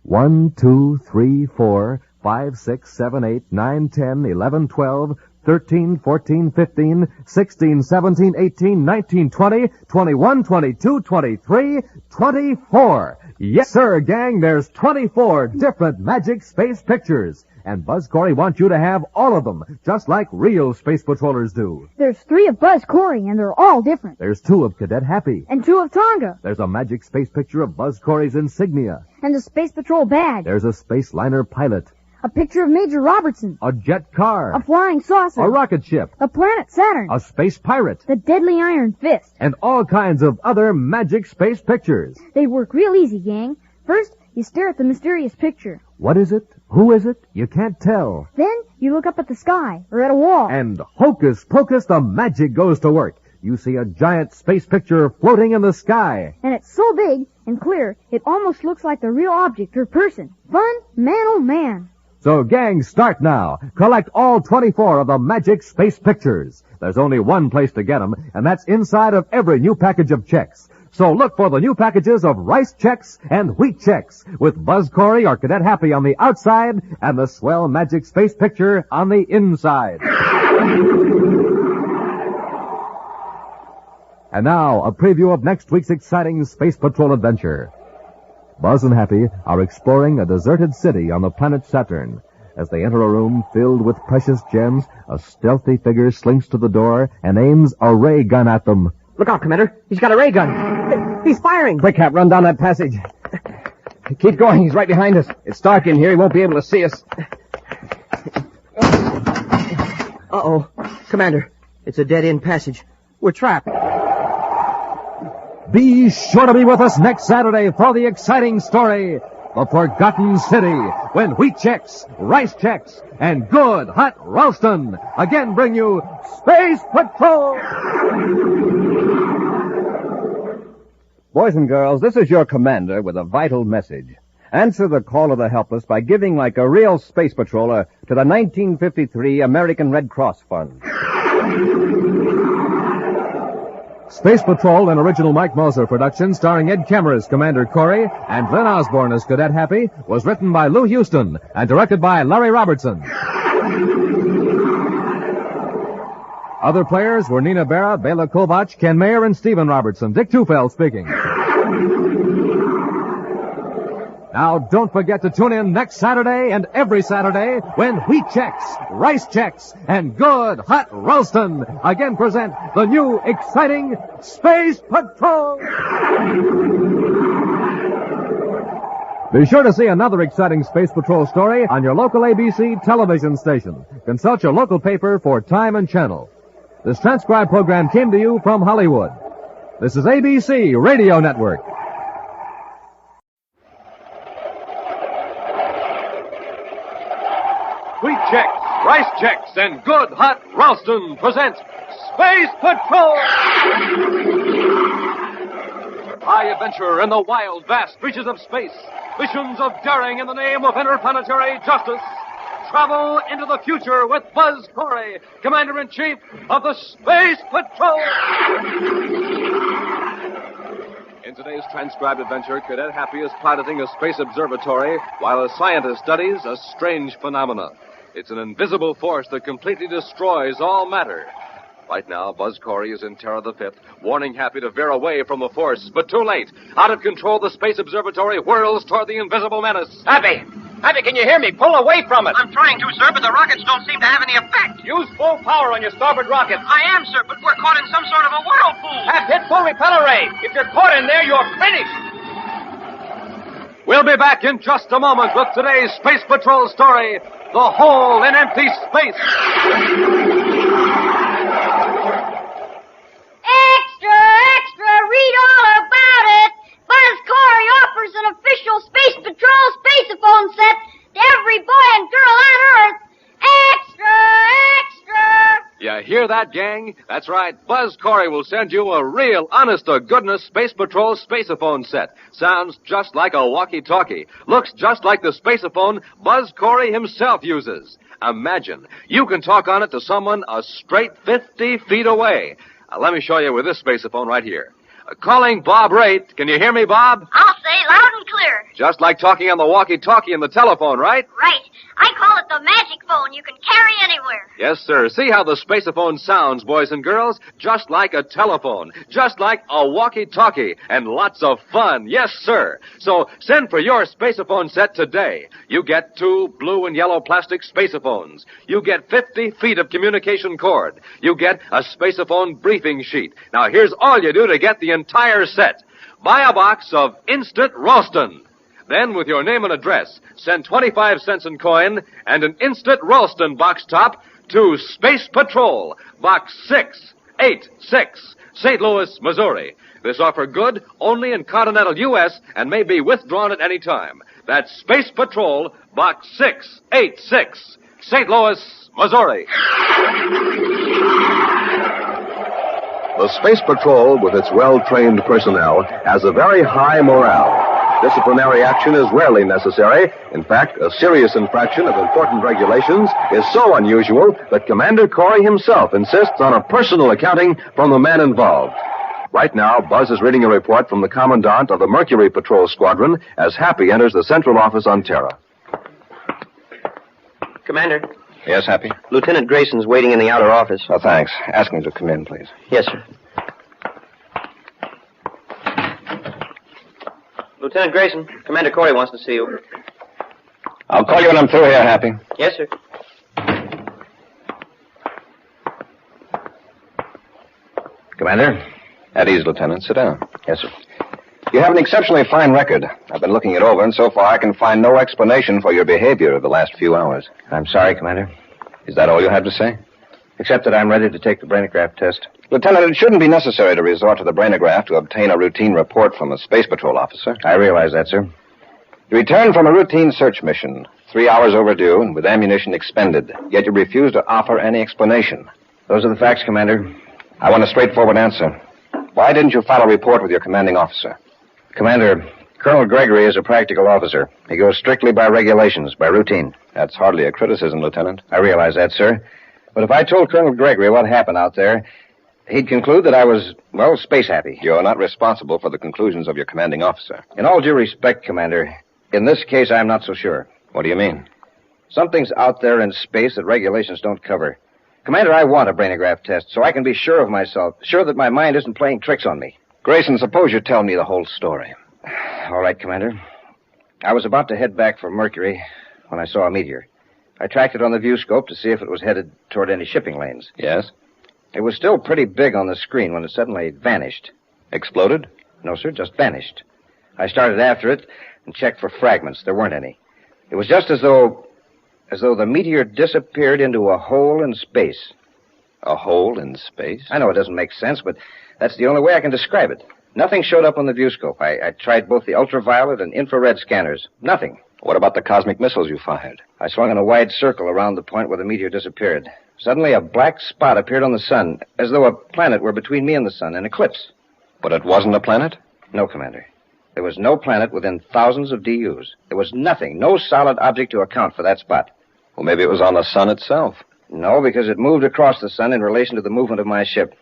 1, 2, 3, 4, 5, 6, 7, 8, 9, 10, 11, 12, 13, 14, 15, 16, 17, 18, 19, 20, 21, 22, 23, 24. Yes, sir, gang, there's 24 different magic space pictures. And Buzz Corry wants you to have all of them, just like real space patrollers do. There's 3 of Buzz Corry, and they're all different. There's 2 of Cadet Happy. And 2 of Tonga. There's a magic space picture of Buzz Corry's insignia. And the Space Patrol badge. There's a space liner pilot. A picture of Major Robertson. A jet car. A flying saucer. A rocket ship. The planet Saturn. A space pirate. The Deadly Iron Fist. And all kinds of other magic space pictures. They work real easy, gang. First, you stare at the mysterious picture. What is it? Who is it? You can't tell. Then, you look up at the sky, or at a wall. And hocus pocus, the magic goes to work. You see a giant space picture floating in the sky. And it's so big and clear, it almost looks like the real object or person. Fun? Man, oh man. So, gang, start now. Collect all 24 of the magic space pictures. There's only one place to get them, and that's inside of every new package of checks. So look for the new packages of rice checks and wheat checks with Buzz Corry or Cadet Happy on the outside and the swell magic space picture on the inside. And now, a preview of next week's exciting Space Patrol adventure. Buzz and Happy are exploring a deserted city on the planet Saturn. As they enter a room filled with precious gems, a stealthy figure slinks to the door and aims a ray gun at them. Look out, Commander. He's got a ray gun. He's firing. Quick, Hap, run down that passage. Keep going. He's right behind us. It's dark in here. He won't be able to see us. Uh-oh. Commander, it's a dead-end passage. We're trapped. Be sure to be with us next Saturday for the exciting story, The Forgotten City, when wheat checks, rice checks, and good hot Ralston again bring you Space Patrol! Boys and girls, this is your commander with a vital message. Answer the call of the helpless by giving like a real space patroller to the 1953 American Red Cross Fund. Space Patrol, an original Mike Moser production starring Ed Kemmer as Commander Corry and Glenn Osborne as Cadet Happy, was written by Lou Houston and directed by Larry Robertson. Other players were Nina Berra, Bela Kovac, Ken Mayer, and Stephen Robertson. Dick Tufeld speaking. Now, don't forget to tune in next Saturday and every Saturday when wheat checks, rice checks, and good hot Ralston again present the new exciting Space Patrol. Be sure to see another exciting Space Patrol story on your local ABC television station. Consult your local paper for time and channel. This transcribed program came to you from Hollywood. This is ABC Radio Network. Wheat checks, rice checks, and good hot Ralston presents Space Patrol! High adventure in the wild, vast reaches of space. Missions of daring in the name of interplanetary justice. Travel into the future with Buzz Corry, Commander-in-Chief of the Space Patrol! In today's transcribed adventure, Cadet Happy is piloting a space observatory while a scientist studies a strange phenomena. It's an invisible force that completely destroys all matter. Right now, Buzz Corry is in Terra the Fifth, warning Happy to veer away from the force, but too late. Out of control, the space observatory whirls toward the invisible menace. Happy! Happy, can you hear me? Pull away from it. I'm trying to, sir, but the rockets don't seem to have any effect. Use full power on your starboard rocket. I am, sir, but we're caught in some sort of a whirlpool. Hap, hit full repeller ray. If you're caught in there, you're finished. We'll be back in just a moment with today's Space Patrol story, The Hole in Empty Space. Extra, extra, read all about it. Buzz Corry offers an official Space Patrol spaceophone set to every boy and girl on Earth. Extra, extra. You hear that, gang? That's right. Buzz Corry will send you a real, honest-to-goodness Space Patrol spaceophone set. Sounds just like a walkie-talkie. Looks just like the spaceophone Buzz Corry himself uses. Imagine, you can talk on it to someone a straight 50 feet away. Let me show you with this spaceophone right here. Calling Bob Raitt. Can you hear me, Bob? I'll say loud and clear. Just like talking on the walkie-talkie and the telephone, right? Right. I call it the magic phone you can carry anywhere. Yes, sir. See how the spaceophone sounds, boys and girls? Just like a telephone. Just like a walkie-talkie. And lots of fun. Yes, sir. So send for your spaceophone set today. You get 2 blue and yellow plastic spaceophones. You get 50 feet of communication cord. You get a spaceophone briefing sheet. Now, here's all you do to get the entire set. Buy a box of Instant Ralston. Then, with your name and address, send 25 cents in coin and an Instant Ralston box top to Space Patrol, Box 686, St. Louis, Missouri. This offer good only in continental U.S. and may be withdrawn at any time. That's Space Patrol, Box 686, St. Louis, Missouri. The Space Patrol, with its well-trained personnel, has a very high morale. Disciplinary action is rarely necessary. In fact, a serious infraction of important regulations is so unusual that Commander Corry himself insists on a personal accounting from the men involved. Right now, Buzz is reading a report from the Commandant of the Mercury Patrol Squadron as Happy enters the central office on Terra. Commander. Yes, Happy? Lieutenant Grayson's waiting in the outer office. Oh, thanks. Ask him to come in, please. Yes, sir. Lieutenant Grayson, Commander Corry wants to see you. I'll call you when I'm through here, Happy. Yes, sir. Commander? At ease, Lieutenant. Sit down. Yes, sir. You have an exceptionally fine record. I've been looking it over, and so far I can find no explanation for your behavior of the last few hours. I'm sorry, Commander. Is that all you have to say? Except that I'm ready to take the brainograph test. Lieutenant, it shouldn't be necessary to resort to the brainograph to obtain a routine report from a Space Patrol officer. I realize that, sir. You returned from a routine search mission, 3 hours overdue and with ammunition expended, yet you refused to offer any explanation. Those are the facts, Commander. I want a straightforward answer. Why didn't you file a report with your commanding officer? Commander, Colonel Gregory is a practical officer. He goes strictly by regulations, by routine. That's hardly a criticism, Lieutenant. I realize that, sir. But if I told Colonel Gregory what happened out there, he'd conclude that I was, well, space happy. You're not responsible for the conclusions of your commanding officer. In all due respect, Commander, in this case, I'm not so sure. What do you mean? Something's out there in space that regulations don't cover. Commander, I want a brainograph test so I can be sure of myself, sure that my mind isn't playing tricks on me. Grayson, suppose you tell me the whole story. All right, Commander. I was about to head back for Mercury when I saw a meteor. I tracked it on the viewscope to see if it was headed toward any shipping lanes. Yes? It was still pretty big on the screen when it suddenly vanished. Exploded? No, sir, just vanished. I started after it and checked for fragments. There weren't any. It was just as though the meteor disappeared into a hole in space. A hole in space? I know it doesn't make sense, but that's the only way I can describe it. Nothing showed up on the viewscope. I tried both the ultraviolet and infrared scanners. Nothing. What about the cosmic missiles you fired? I swung in a wide circle around the point where the meteor disappeared. Suddenly, a black spot appeared on the sun, as though a planet were between me and the sun, an eclipse. But it wasn't a planet? No, Commander. There was no planet within thousands of DUs. There was nothing, no solid object to account for that spot. Well, maybe it was on the sun itself. No, because it moved across the sun in relation to the movement of my ship.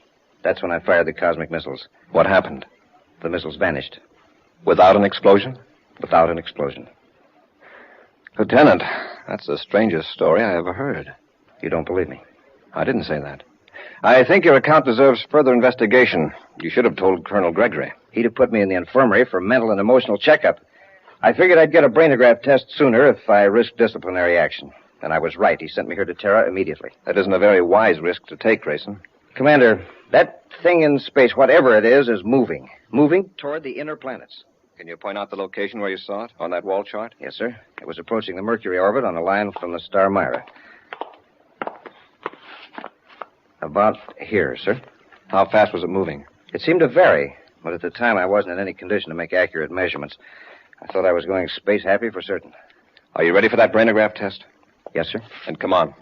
That's when I fired the cosmic missiles. What happened? The missiles vanished. Without an explosion? Without an explosion. Lieutenant, that's the strangest story I ever heard. You don't believe me? I didn't say that. I think your account deserves further investigation. You should have told Colonel Gregory. He'd have put me in the infirmary for mental and emotional checkup. I figured I'd get a brainograph test sooner if I risked disciplinary action. And I was right. He sent me here to Terra immediately. That isn't a very wise risk to take, Grayson. Commander, that thing in space, whatever it is moving. Moving toward the inner planets. Can you point out the location where you saw it on that wall chart? Yes, sir. It was approaching the Mercury orbit on a line from the star Myra. About here, sir. How fast was it moving? It seemed to vary, but at the time I wasn't in any condition to make accurate measurements. I thought I was going space happy for certain. Are you ready for that brainograph test? Yes, sir. Then come on.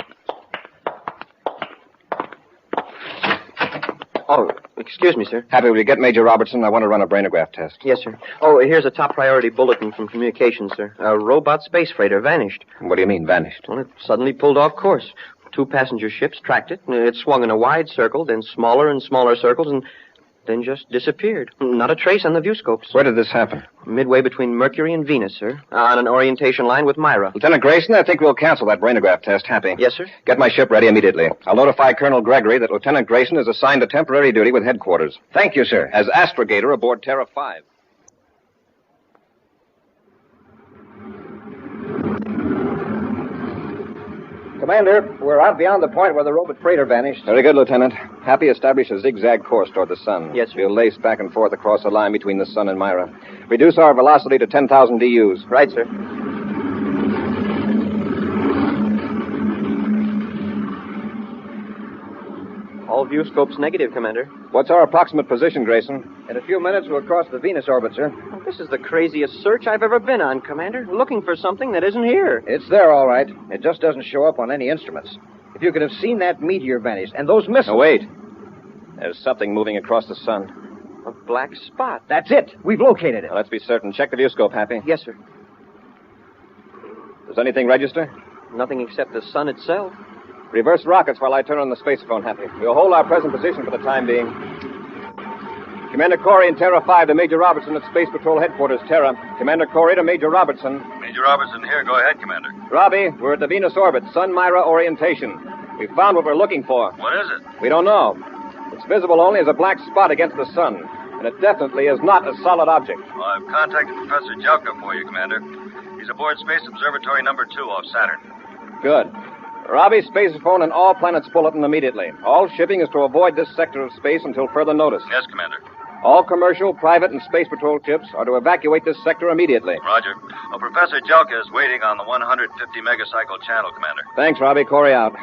Oh, excuse me, sir. Happy, will you get Major Robertson? I want to run a brainograph test. Yes, sir. Oh, here's a top priority bulletin from communications, sir. A robot space freighter vanished. What do you mean, vanished? Well, it suddenly pulled off course. 2 passenger ships tracked it, and it swung in a wide circle, then smaller and smaller circles, and then just disappeared. Not a trace on the viewscopes. Where did this happen? Midway between Mercury and Venus, sir. On an orientation line with Myra. Lieutenant Grayson, I think we'll cancel that brainograph test. Happy. Yes, sir. Get my ship ready immediately. I'll notify Colonel Gregory that Lieutenant Grayson is assigned to temporary duty with headquarters. Thank you, sir. As astrogator aboard Terra 5. Commander, we're out beyond the point where the robot freighter vanished. Very good, Lieutenant. Happy established a zigzag course toward the sun. Yes, sir. We'll lace back and forth across the line between the sun and Myra. Reduce our velocity to 10,000 DUs. Right, sir. All viewscopes negative, Commander. What's our approximate position, Grayson? In a few minutes, we'll cross the Venus orbit, sir. Well, this is the craziest search I've ever been on, Commander. Looking for something that isn't here. It's there, all right. It just doesn't show up on any instruments. If you could have seen that meteor vanish, and those missiles... Oh, wait. There's something moving across the sun. A black spot. That's it. We've located it. Now, let's be certain. Check the viewscope, Happy. Yes, sir. Does anything register? Nothing except the sun itself. Reverse rockets while I turn on the spacephone, Happy. We'll hold our present position for the time being. Commander Corry and Terra 5 to Major Robertson at Space Patrol Headquarters, Terra. Commander Corry to Major Robertson. Major Robertson here. Go ahead, Commander. Robbie, we're at the Venus orbit, Sun-Myra orientation. We've found what we're looking for. What is it? We don't know. It's visible only as a black spot against the sun, and it definitely is not a solid object. Well, I've contacted Professor Jelka for you, Commander. He's aboard Space Observatory number 2 off Saturn. Good. Robbie, spacephone and all planets bulletin immediately. All shipping is to avoid this sector of space until further notice. Yes, Commander. All commercial, private, and space patrol ships are to evacuate this sector immediately. Roger. Well, Professor Jelka is waiting on the 150 megacycle channel, Commander. Thanks, Robbie. Corry out.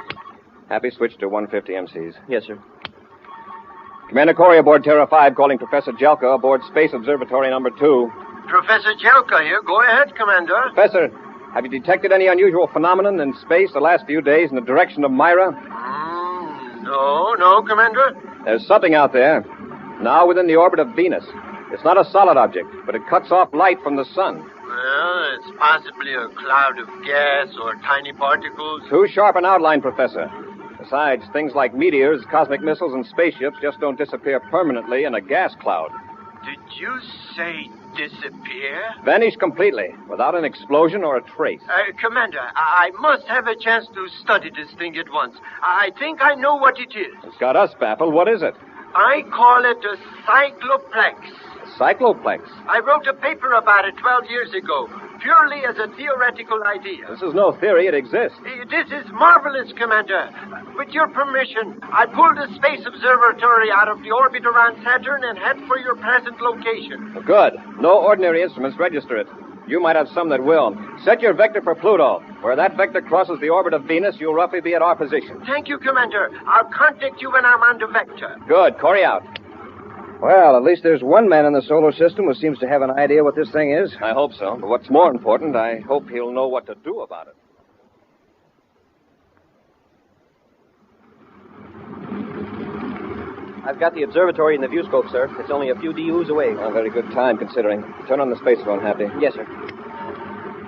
Happy switch to 150 MCs. Yes, sir. Commander Corry aboard Terra 5 calling Professor Jelka aboard Space Observatory number 2. Professor Jelka here. Go ahead, Commander. Professor, have you detected any unusual phenomenon in space the last few days in the direction of Myra? No, Commander. There's something out there, now within the orbit of Venus. It's not a solid object, but it cuts off light from the sun. Well, it's possibly a cloud of gas or tiny particles. Too sharp an outline, Professor. Besides, things like meteors, cosmic missiles, and spaceships just don't disappear permanently in a gas cloud. Did you say disappear? Vanish completely, without an explosion or a trace. Commander, I must have a chance to study this thing at once. I think I know what it is. It's got us baffled. What is it? I call it a cycloplex. Cycloplex? I wrote a paper about it 12 years ago, purely as a theoretical idea. This is no theory. It exists. This is marvelous, Commander. With your permission, I pulled the Space Observatory out of the orbit around Saturn and head for your present location. Good. No ordinary instruments register it. You might have some that will. Set your vector for Pluto. Where that vector crosses the orbit of Venus, you'll roughly be at our position. Thank you, Commander. I'll contact you when I'm on the vector. Good. Corry out. Well, at least there's one man in the solar system who seems to have an idea what this thing is. I hope so. But what's more important, I hope he'll know what to do about it. I've got the observatory in the viewscope, sir. It's only a few DUs away. A very good time, considering. Turn on the spacephone, Happy. Yes, sir.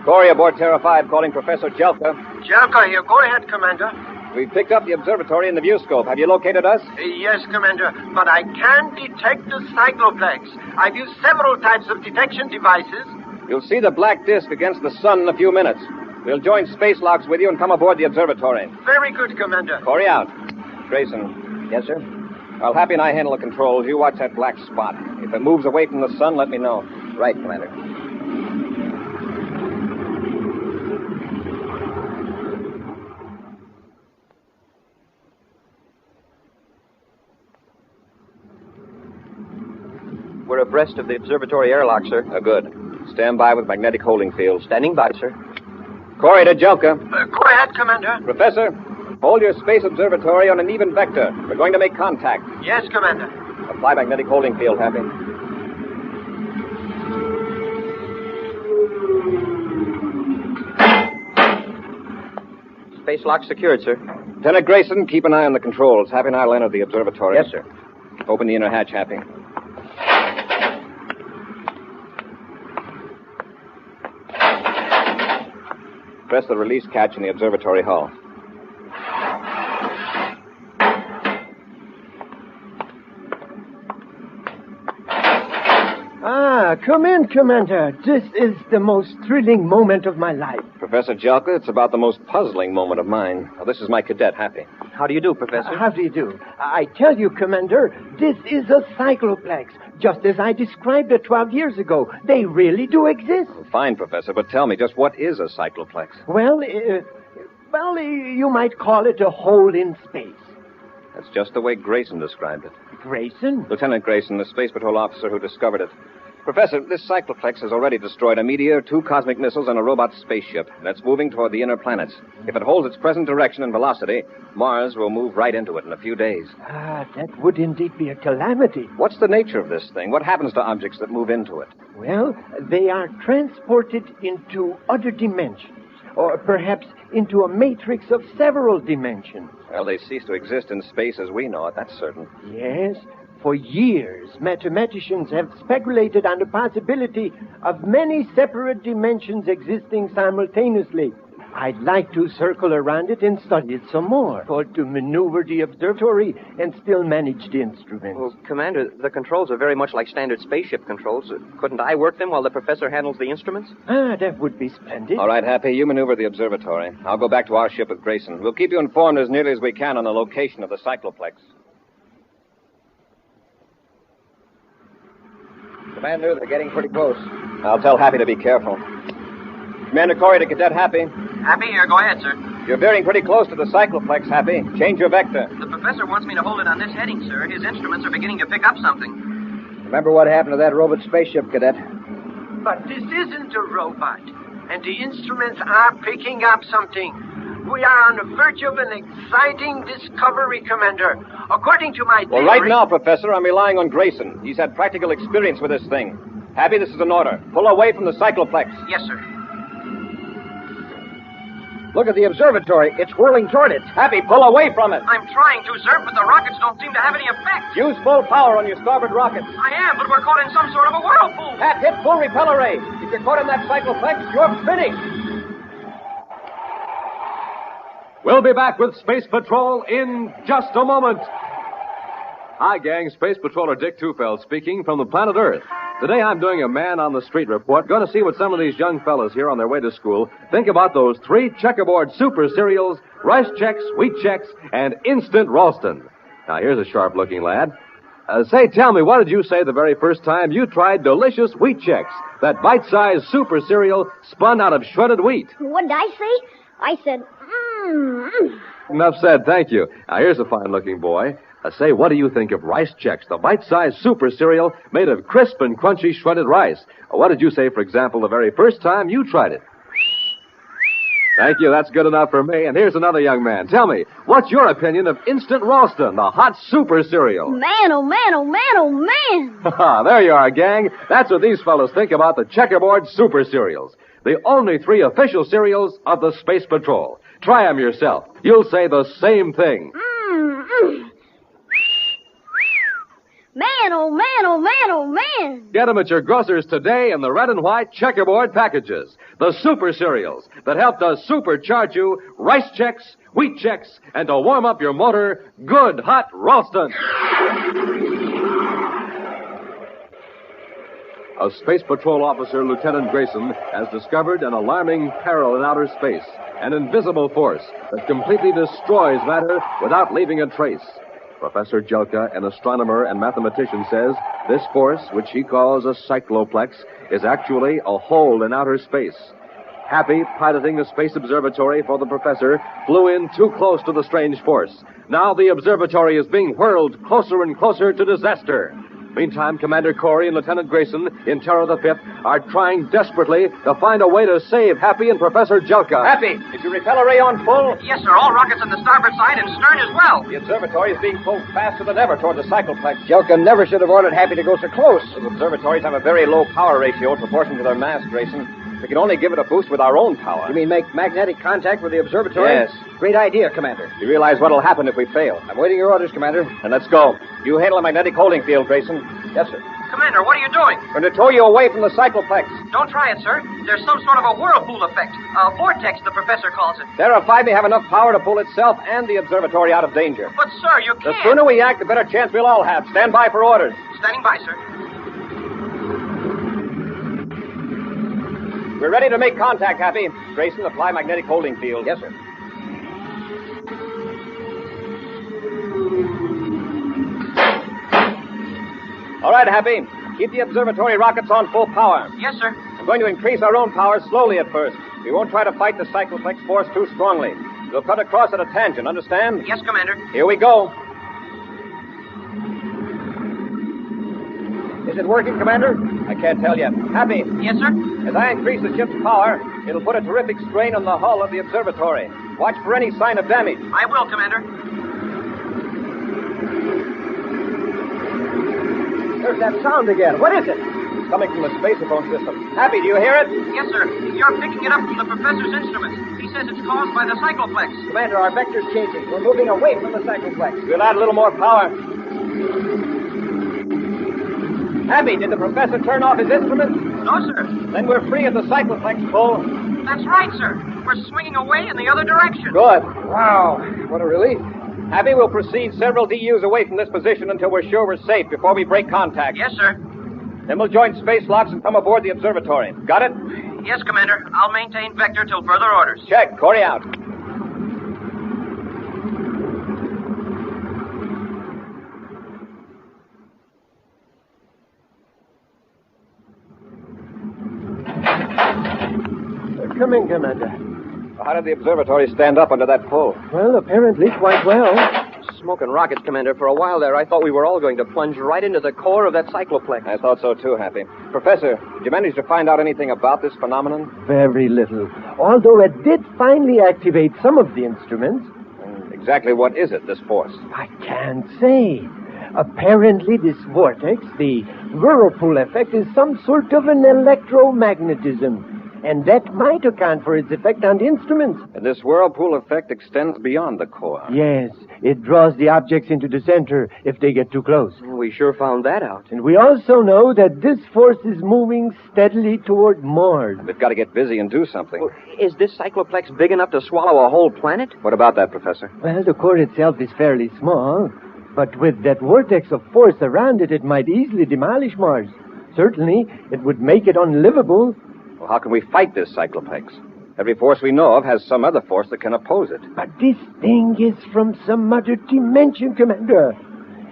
Corry aboard Terra 5 calling Professor Jelka. Jelka here. Go ahead, Commander. We've picked up the observatory in the viewscope. Have you located us? Yes, Commander, but I can't detect the cycloplex. I've used several types of detection devices. You'll see the black disk against the sun in a few minutes. We'll join space locks with you and come aboard the observatory. Very good, Commander. Corry out. Grayson. Yes, sir? While Happy and I handle the controls, you watch that black spot. If it moves away from the sun, let me know. Right, Commander. We're abreast of the observatory airlock, sir. Good. Stand by with magnetic holding field. Standing by, sir. Corry to Jelka. Go ahead, Commander. Professor, hold your space observatory on an even vector. We're going to make contact. Yes, Commander. Apply magnetic holding field, Happy. Space lock secured, sir. Lieutenant Grayson, keep an eye on the controls. Happy and I'll enter the observatory. Yes, sir. Open the inner hatch, Happy. Press the release catch in the observatory hull. come in, Commander. This is the most thrilling moment of my life. Professor Jelka, it's about the most puzzling moment of mine. Now, this is my cadet, Happy. How do you do, Professor? How do you do? I tell you, Commander, this is a cycloplex, just as I described it 12 years ago. They really do exist. Fine, Professor, but tell me, just what is a cycloplex? Well, you might call it a hole in space. That's just the way Grayson described it. Grayson? Lieutenant Grayson, the Space Patrol officer who discovered it. Professor, this cycloplex has already destroyed a meteor, 2 cosmic missiles, and a robot spaceship. And it's moving toward the inner planets. If it holds its present direction and velocity, Mars will move right into it in a few days. That would indeed be a calamity. What's the nature of this thing? What happens to objects that move into it? Well, they are transported into other dimensions, or perhaps into a matrix of several dimensions. Well, they cease to exist in space as we know it, that's certain. Yes. For years, mathematicians have speculated on the possibility of many separate dimensions existing simultaneously. I'd like to circle around it and study it some more, or to maneuver the observatory and still manage the instruments. Well, Commander, the controls are very much like standard spaceship controls. Couldn't I work them while the professor handles the instruments? That would be splendid. All right, Happy, you maneuver the observatory. I'll go back to our ship with Grayson. We'll keep you informed as nearly as we can on the location of the cycloplex. Commander, they're getting pretty close. I'll tell Happy to be careful. Commander Corry to Cadet Happy. Happy here. Go ahead, sir. You're veering pretty close to the cycloplex, Happy. Change your vector. The professor wants me to hold it on this heading, sir. His instruments are beginning to pick up something. Remember what happened to that robot spaceship, Cadet? But this isn't a robot, and the instruments are picking up something. We are on the verge of an exciting discovery, Commander. According to my theory... Well, right now, Professor, I'm relying on Grayson. He's had practical experience with this thing. Happy, this is an order. Pull away from the cycloplex. Yes, sir. Look at the observatory. It's whirling toward it. Happy, pull away from it. I'm trying to, sir, but the rockets don't seem to have any effect. Use full power on your starboard rocket. I am, but we're caught in some sort of a whirlpool. Pat, hit full repeller ray. If you're caught in that cycloplex, you're finished. We'll be back with Space Patrol in just a moment. Hi, gang. Space Patroller Dick Tufeld speaking from the planet Earth. Today I'm doing a man-on-the-street report. Going to see what some of these young fellas here on their way to school think about those 3 checkerboard super cereals, Rice Chex, Wheat Chex, and Instant Ralston. Now, here's a sharp-looking lad. Say, tell me, what did you say the very first time you tried delicious Wheat Chex, that bite-sized super cereal spun out of shredded wheat? What did I say? I said, Enough said, thank you. Now, here's a fine-looking boy. Say, what do you think of Rice Chex, the bite-sized super cereal made of crisp and crunchy shredded rice? What did you say, for example, the very first time you tried it? Thank you, that's good enough for me. And here's another young man. Tell me, what's your opinion of Instant Ralston, the hot super cereal? Man, oh man, oh man, oh man. There you are, gang. That's what these fellows think about the checkerboard super cereals. The only 3 official cereals of the Space Patrol. Try them yourself. You'll say the same thing. Man, oh man, oh man, oh man. Get them at your grocers today in the red and white checkerboard packages. The super cereals that help to supercharge you Rice Chex, Wheat Chex, and to warm up your motor, good hot Ralston. A Space Patrol officer, Lieutenant Grayson, has discovered an alarming peril in outer space, an invisible force that completely destroys matter without leaving a trace. Professor Jelka, an astronomer and mathematician, says this force, which he calls a cycloplex, is actually a hole in outer space. Happy, piloting the space observatory for the professor, flew in too close to the strange force. Now the observatory is being whirled closer and closer to disaster. Meantime, Commander Corry and Lieutenant Grayson, in Terror the Fifth, are trying desperately to find a way to save Happy and Professor Jelka. Happy, is your repeller ray on full? Yes, sir. All rockets on the starboard side and stern as well. The observatory is being pulled faster than ever toward the cycloplex. Jelka never should have ordered Happy to go so close. Those observatories have a very low power ratio in proportion to their mass, Grayson. We can only give it a boost with our own power. You mean make magnetic contact with the observatory? Yes. Great idea, Commander. You realize what'll happen if we fail? I'm waiting your orders, Commander. Then let's go. You handle a magnetic holding field, Grayson. Yes, sir. Commander, what are you doing? We're going to tow you away from the cycloplex. Don't try it, sir. There's some sort of a whirlpool effect. A vortex, the professor calls it. Terra 5 may have enough power to pull itself and the observatory out of danger. But, sir, you can't. The sooner we act, the better chance we'll all have. Stand by for orders. Standing by, sir. We're ready to make contact, Happy. Grayson, apply magnetic holding field. Yes, sir. All right, Happy. Keep the observatory rockets on full power. Yes, sir. I'm going to increase our own power slowly at first. We won't try to fight the cycloplex force too strongly. We'll cut across at a tangent, understand? Yes, Commander. Here we go. Is it working, Commander? I can't tell yet. Happy. Yes, sir. As I increase the ship's power, it'll put a terrific strain on the hull of the observatory. Watch for any sign of damage. I will, Commander. There's that sound again. What is it? It's coming from the spacephone system. Happy, do you hear it? Yes, sir. You're picking it up from the professor's instruments. He says it's caused by the cycloplex. Commander, our vector's changing. We're moving away from the cycloplex. We'll add a little more power. Happy, did the professor turn off his instruments? No, sir. Then we're free of the cycloplex pull. That's right, sir. We're swinging away in the other direction. Good. Wow. What a relief. Happy, we'll proceed several DUs away from this position until we're sure we're safe before we break contact. Yes, sir. Then we'll join space locks and come aboard the observatory. Got it? Yes, Commander. I'll maintain vector till further orders. Check. Corry out. Come in, Commander. How did the observatory stand up under that pull? Well, apparently quite well. Smoking rockets, Commander. For a while there, I thought we were all going to plunge right into the core of that cycloplex. I thought so too, Happy. Professor, did you manage to find out anything about this phenomenon? Very little. Although it did finally activate some of the instruments. Exactly what is it, this force? I can't say. Apparently, this vortex, the whirlpool effect, is some sort of an electromagnetism. And that might account for its effect on the instruments. And this whirlpool effect extends beyond the core. Yes, it draws the objects into the center if they get too close. We sure found that out. And we also know that this force is moving steadily toward Mars. We've got to get busy and do something. Well, is this cycloplex big enough to swallow a whole planet? What about that, Professor? Well, the core itself is fairly small. But with that vortex of force around it, it might easily demolish Mars. Certainly, it would make it unlivable. Well, how can we fight this cycloplex? Every force we know of has some other force that can oppose it. But this thing is from some other dimension, Commander.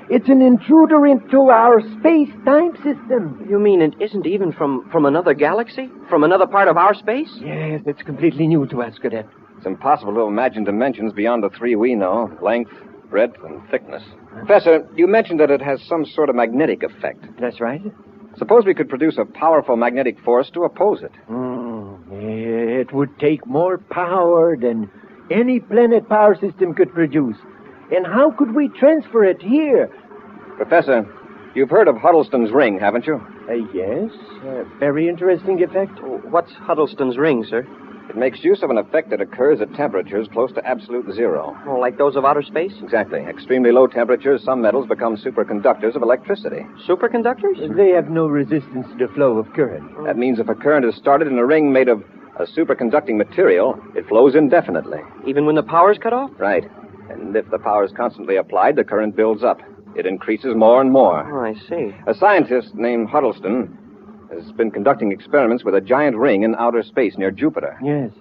It's an intruder into our space-time system. You mean it isn't even from another galaxy? From another part of our space? Yes, it's completely new to us, Cadet. It's impossible to imagine dimensions beyond the three we know: length, breadth, and thickness. Professor, you mentioned that it has some sort of magnetic effect. That's right. Suppose we could produce a powerful magnetic force to oppose it. It would take more power than any planet power system could produce. And how could we transfer it here? Professor, you've heard of Huddleston's ring, haven't you? Yes. Very interesting effect. What's Huddleston's ring, sir? It makes use of an effect that occurs at temperatures close to absolute zero. Oh, like those of outer space? Exactly. Extremely low temperatures, some metals become superconductors of electricity. Superconductors? They have no resistance to the flow of current. That means if a current is started in a ring made of a superconducting material, it flows indefinitely. Even when the power's cut off? Right. And if the power is constantly applied, the current builds up. It increases more and more. Oh, I see. A scientist named Huddleston has been conducting experiments with a giant ring in outer space near Jupiter. Yes.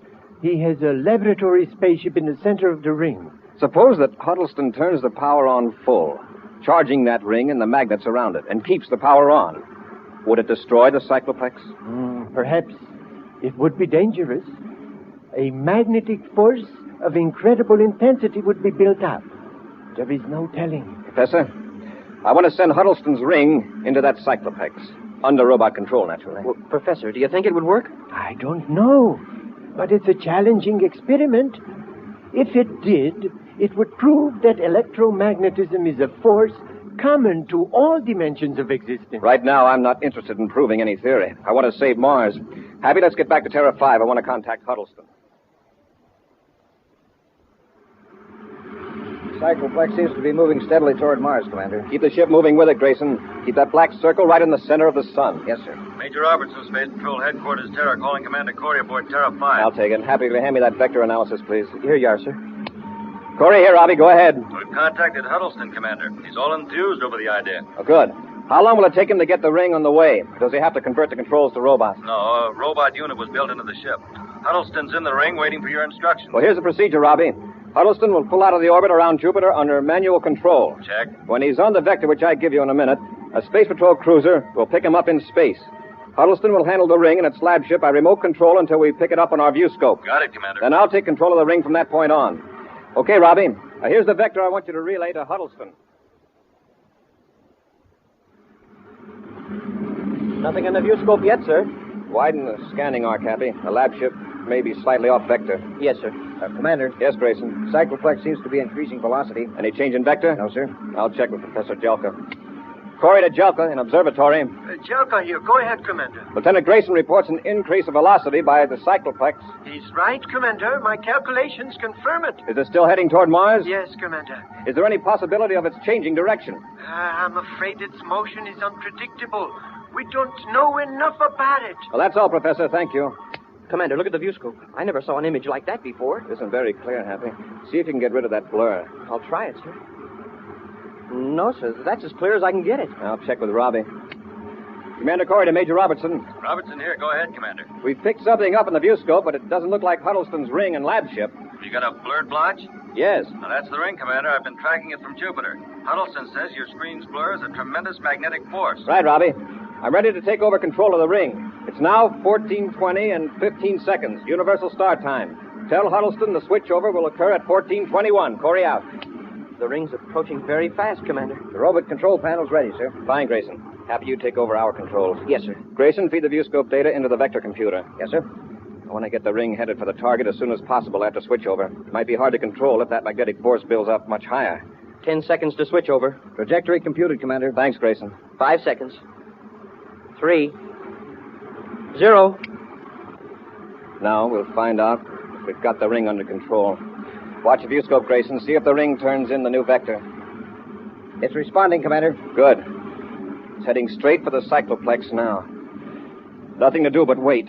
He has a laboratory spaceship in the center of the ring. Suppose that Huddleston turns the power on full, charging that ring and the magnets around it, and keeps the power on. Would it destroy the cycloplex? Perhaps. It would be dangerous. A magnetic force of incredible intensity would be built up. There is no telling. Professor, I want to send Huddleston's ring into that cycloplex. Under robot control, naturally. Well, Professor, do you think it would work? I don't know. But it's a challenging experiment. If it did, it would prove that electromagnetism is a force common to all dimensions of existence. Right now, I'm not interested in proving any theory. I want to save Mars. Happy, let's get back to Terra 5. I want to contact Huddleston. Cycloplex seems to be moving steadily toward Mars, Commander. Keep the ship moving with it, Grayson. Keep that black circle right in the center of the sun. Yes, sir. Major Robertson, Space Patrol Headquarters, Terra, calling Commander Corry aboard Terra 5. I'll take it. Happy to hand me that vector analysis, please. Here you are, sir. Corry, here, Robbie. Go ahead. We've contacted Huddleston, Commander. He's all enthused over the idea. Oh, good. How long will it take him to get the ring on the way? Does he have to convert the controls to robots? No, a robot unit was built into the ship. Huddleston's in the ring waiting for your instructions. Well, here's the procedure, Robbie. Huddleston will pull out of the orbit around Jupiter under manual control. Check. When he's on the vector, which I give you in a minute, a Space Patrol cruiser will pick him up in space. Huddleston will handle the ring and its lab ship by remote control until we pick it up on our view scope. Got it, Commander. Then I'll take control of the ring from that point on. Okay, Robbie. Here's the vector I want you to relay to Huddleston. Nothing in the view scope yet, sir. Widen the scanning arc, Happy. The lab ship may be slightly off vector. Yes, sir. Commander. Yes, Grayson. Cycloplex seems to be increasing velocity. Any change in vector? No, sir. I'll check with Professor Jelka. Corry to Jelka in observatory. Jelka here. Go ahead, Commander. Lieutenant Grayson reports an increase of velocity by the Cycloplex. He's right, Commander. My calculations confirm it. Is it still heading toward Mars? Yes, Commander. Is there any possibility of its changing direction? I'm afraid its motion is unpredictable. We don't know enough about it. Well, that's all, Professor. Thank you. Commander, look at the view scope. I never saw an image like that before. It isn't very clear, Happy. See if you can get rid of that blur. I'll try it, sir. No, sir. That's as clear as I can get it. I'll check with Robbie. Commander Corry to Major Robertson. Robertson here. Go ahead, Commander. We've picked something up in the view scope, but it doesn't look like Huddleston's ring and lab ship. You got a blurred blotch? Yes. Now, that's the ring, Commander. I've been tracking it from Jupiter. Huddleston says your screen's blur is a tremendous magnetic force. Right, Robbie. I'm ready to take over control of the ring. It's now 14:20 and 15 seconds, universal start time. Tell Huddleston the switchover will occur at 14:21. Corry out. The ring's approaching very fast, Commander. The robot control panel's ready, sir. Fine, Grayson. Happy you take over our controls. Yes, sir. Grayson, feed the viewscope data into the vector computer. Yes, sir. I want to get the ring headed for the target as soon as possible after switchover. It might be hard to control if that magnetic force builds up much higher. 10 seconds to switch over. Trajectory computed, Commander. Thanks, Grayson. 5 seconds. 3, 0. Now we'll find out if we've got the ring under control. Watch the viewscope, Grayson. See if the ring turns in the new vector. It's responding, Commander. Good. It's heading straight for the Cycloplex now. Nothing to do but wait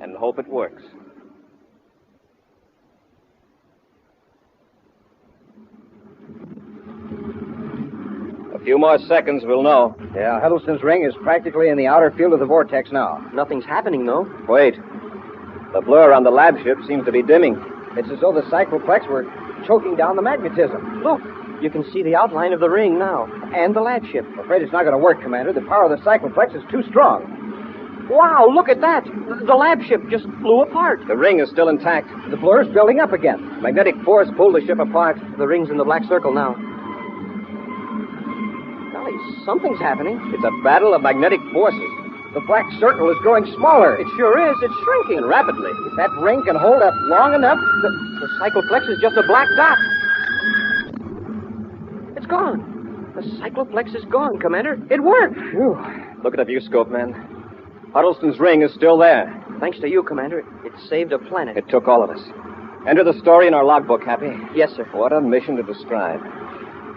and hope it works. A few more seconds, we'll know. Yeah, Huddleston's ring is practically in the outer field of the vortex now. Nothing's happening, though. Wait. The blur on the lab ship seems to be dimming. It's as though the Cycloplex were choking down the magnetism. Look, you can see the outline of the ring now, and the lab ship. I'm afraid it's not going to work, Commander. The power of the Cycloplex is too strong. Wow, look at that. The lab ship just flew apart. The ring is still intact. The blur's building up again. Magnetic force pulled the ship apart. The ring's in the black circle now. Golly, something's happening. It's a battle of magnetic forces. The black circle is growing smaller. It sure is. It's shrinking. And rapidly. If that ring can hold up long enough... The Cycloplex is just a black dot. It's gone. The Cycloplex is gone, Commander. It worked. Whew. Look at the viewscope, man. Huddleston's ring is still there. Thanks to you, Commander. It saved a planet. It took all of us. Enter the story in our logbook, Happy. Yes, sir. What a mission to describe.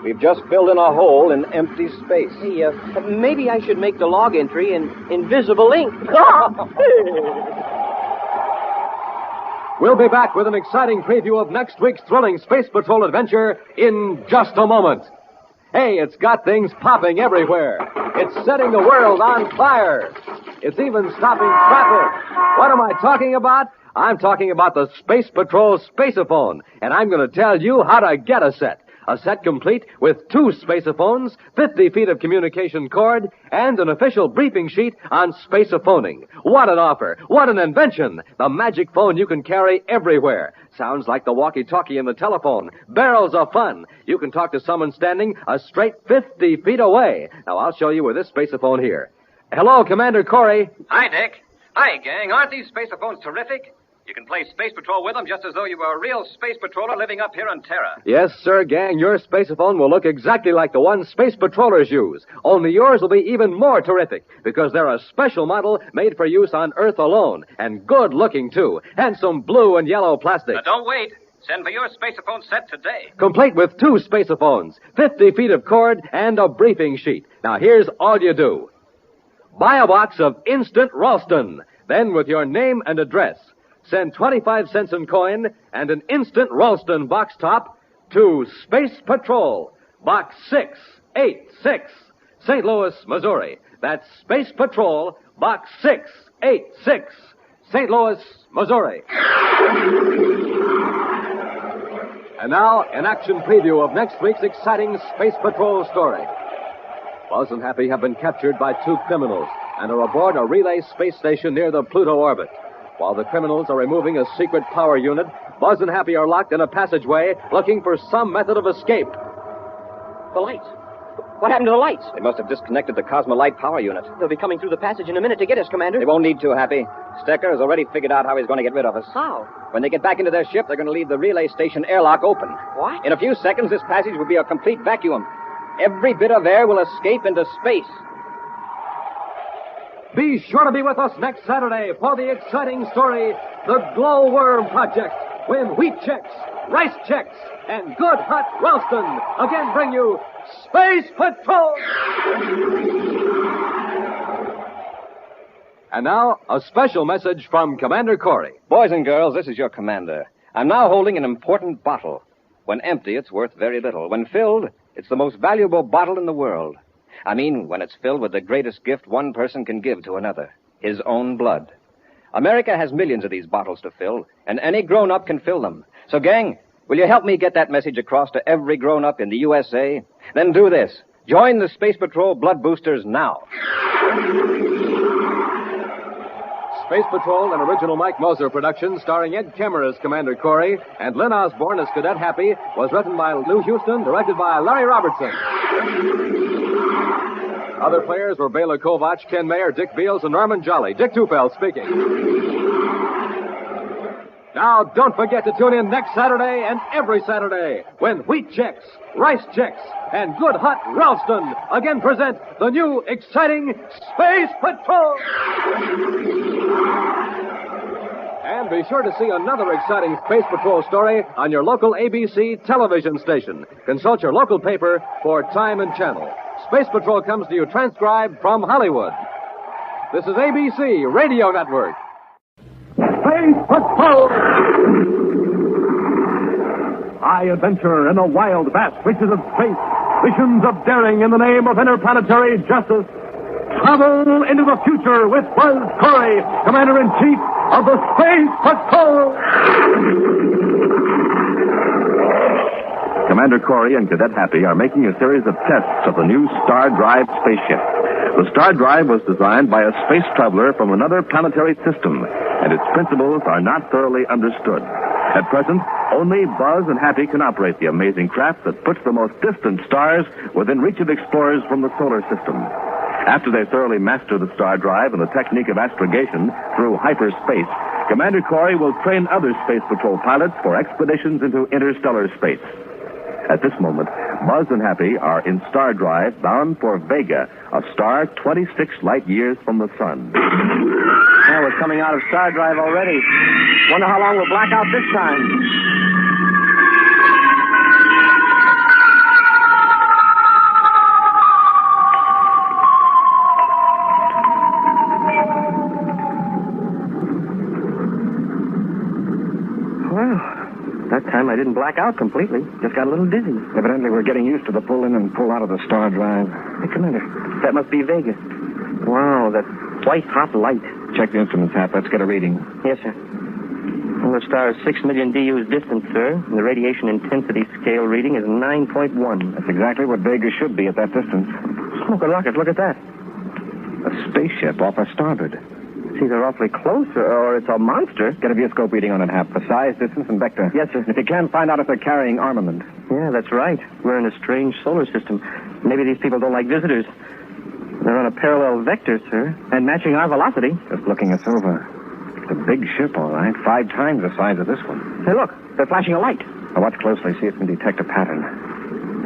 We've just filled in a hole in empty space. Hey, maybe I should make the log entry in invisible ink. We'll be back with an exciting preview of next week's thrilling Space Patrol adventure in just a moment. Hey, it's got things popping everywhere. It's setting the world on fire. It's even stopping traffic. What am I talking about? I'm talking about the Space Patrol Spaceophone, and I'm going to tell you how to get a set. A set complete with 2 spaceophones, 50 feet of communication cord, and an official briefing sheet on spaceophoning. What an offer! What an invention! The magic phone you can carry everywhere. Sounds like the walkie-talkie in the telephone. Barrels of fun. You can talk to someone standing a straight 50 feet away. Now, I'll show you with this spaceophone here. Hello, Commander Corry. Hi, Dick. Hi, gang. Aren't these spacephones terrific? You can play Space Patrol with them just as though you were a real space patroller living up here on Terra. Yes, sir, gang. Your spaceophone will look exactly like the one space patrollers use. Only yours will be even more terrific because they're a special model made for use on Earth alone. And good looking, too. Handsome blue and yellow plastic. Now, don't wait. Send for your spaceophone set today. Complete with 2 spaceophones, 50 feet of cord, and a briefing sheet. Now, here's all you do. Buy a box of Instant Ralston. Then, with your name and address, send 25 cents in coin and an Instant Ralston box top to Space Patrol, Box 686, St. Louis, Missouri. That's Space Patrol, Box 686, St. Louis, Missouri. And now, an action preview of next week's exciting Space Patrol story. Buzz and Happy have been captured by two criminals and are aboard a relay space station near the Pluto orbit. While the criminals are removing a secret power unit, Buzz and Happy are locked in a passageway looking for some method of escape. The lights. What happened to the lights? They must have disconnected the Cosmolite power unit. They'll be coming through the passage in a minute to get us, Commander. They won't need to, Happy. Stecker has already figured out how he's going to get rid of us. How? When they get back into their ship, they're going to leave the relay station airlock open. What? In a few seconds, this passage will be a complete vacuum. Every bit of air will escape into space. Be sure to be with us next Saturday for the exciting story, The Glowworm Project, when wheat checks, rice checks, and good hot Ralston again bring you Space Patrol! And now, a special message from Commander Corry. Boys and girls, this is your commander. I'm now holding an important bottle. When empty, it's worth very little. When filled, it's the most valuable bottle in the world. I mean, when it's filled with the greatest gift one person can give to another, his own blood. America has millions of these bottles to fill, and any grown-up can fill them. So, gang, will you help me get that message across to every grown-up in the USA? Then do this. Join the Space Patrol Blood Boosters now. Space Patrol, an original Mike Moser production starring Ed Kemmer as Commander Corry and Lynn Osborne as Cadet Happy, was written by Lou Houston, directed by Larry Robertson. Other players were Bela Kovac, Ken Mayer, Dick Beals, and Norman Jolly. Dick Tufeld speaking. Now, don't forget to tune in next Saturday and every Saturday when wheat checks, rice checks, and good hot Ralston again present the new exciting Space Patrol. And be sure to see another exciting Space Patrol story on your local ABC television station. Consult your local paper for time and channel. Space Patrol comes to you transcribed from Hollywood. This is ABC Radio Network. Space Patrol! High adventure in the wild, vast reaches of space. Visions of daring in the name of interplanetary justice. Travel into the future with Buzz Corry, Commander-in-Chief of the Space Patrol! Commander Corry and Cadet Happy are making a series of tests of the new Star Drive spaceship. The Star Drive was designed by a space traveler from another planetary system, and its principles are not thoroughly understood. At present, only Buzz and Happy can operate the amazing craft that puts the most distant stars within reach of explorers from the solar system. After they thoroughly master the Star Drive and the technique of astrogation through hyperspace, Commander Corry will train other Space Patrol pilots for expeditions into interstellar space. At this moment, Buzz and Happy are in Star Drive bound for Vega, a star 26 light years from the sun. Now we're coming out of Star Drive already. Wonder how long we'll black out this time. That time I didn't black out completely. Just got a little dizzy. Evidently, we're getting used to the pull in and pull out of the Star Drive. Hey, Commander, that must be Vega. Wow, that white-hot light. Check the instruments, Hap. Let's get a reading. Yes, sir. Well, the star is 6 million DUs distant, sir. And the radiation intensity scale reading is 9.1. That's exactly what Vega should be at that distance. Smoke and rockets, look at that. A spaceship off our starboard. It's either awfully close or it's a monster. Get a viewscope reading on it, Hap. The size, distance, and vector. Yes, sir. If you can, find out if they're carrying armament. Yeah, that's right. We're in a strange solar system. Maybe these people don't like visitors. They're on a parallel vector, sir, and matching our velocity. Just looking us over. It's a big ship, all right. 5 times the size of this one. Hey, look. They're flashing a light. Now watch closely. See if you can detect a pattern.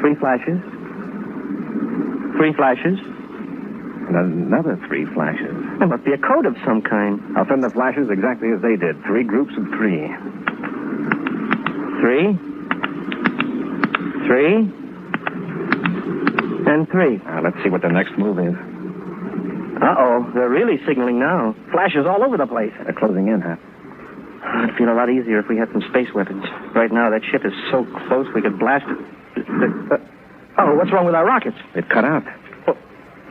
3 flashes. 3 flashes. And another 3 flashes. That must be a code of some kind. I'll send the flashes exactly as they did. 3 groups of 3. 3. 3. And 3. Now, let's see what the next move is. Uh-oh. They're really signaling now. Flashes all over the place. They're closing in, huh? I'd feel a lot easier if we had some space weapons. Right now, that ship is so close we could blast it. Oh, what's wrong with our rockets? It cut out.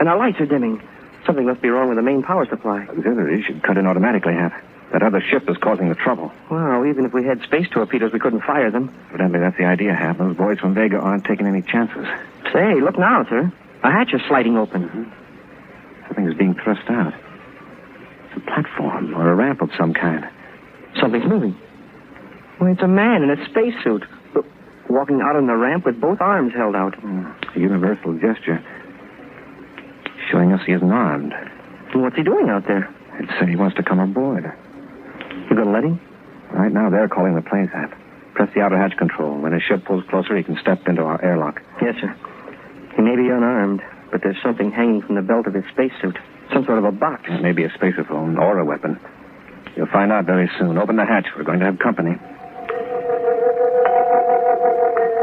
And our lights are dimming. Something must be wrong with the main power supply. Auxiliaries should cut in automatically, Hap. That other ship is causing the trouble. Well, even if we had space torpedoes, we couldn't fire them. Evidently, that's the idea, Hap. Those boys from Vega aren't taking any chances. Say, look now, sir. A hatch is sliding open. Something is being thrust out. It's a platform or a ramp of some kind. Something's moving. Well, it's a man in a spacesuit. Walking out on the ramp with both arms held out. It's a universal gesture. Showing us he isn't armed. What's he doing out there? It said he wants to come aboard. You gonna let him? Right now, they're calling the planes, Hap. Press the outer hatch control. When his ship pulls closer, he can step into our airlock. Yes, sir. He may be unarmed, but there's something hanging from the belt of his spacesuit. Some sort of a box. It may be a spacerphone or a weapon. You'll find out very soon. Open the hatch. We're going to have company.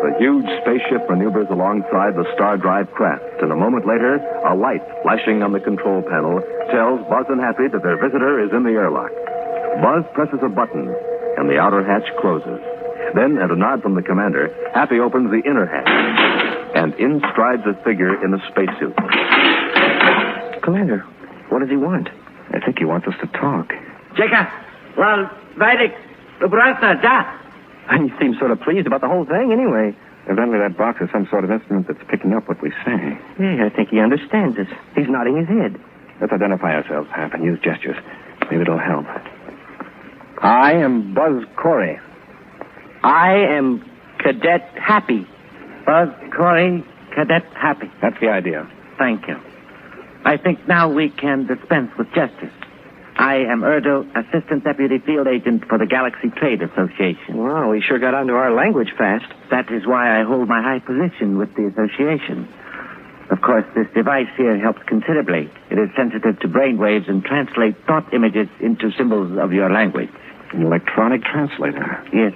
The huge spaceship maneuvers alongside the Star Drive craft, and a moment later, a light flashing on the control panel tells Buzz and Happy that their visitor is in the airlock. Buzz presses a button, and the outer hatch closes. Then, at a nod from the commander, Happy opens the inner hatch, and in strides a figure in a spacesuit. Commander, what does he want? I think he wants us to talk. Jacob, well, Vedic, he seems sort of pleased about the whole thing anyway. Evidently, that box is some sort of instrument that's picking up what we say. Yeah, I think he understands us. He's nodding his head. Let's identify ourselves, Hap, and use gestures. Maybe it'll help. I am Buzz Corry. I am Cadet Happy. Buzz Corry, Cadet Happy. That's the idea. Thank you. I think now we can dispense with gestures. I am Erdo, Assistant Deputy Field Agent for the Galaxy Trade Association. Wow, we sure got onto our language fast. That is why I hold my high position with the association. Of course, this device here helps considerably. It is sensitive to brainwaves and translates thought images into symbols of your language. An electronic translator? Yes.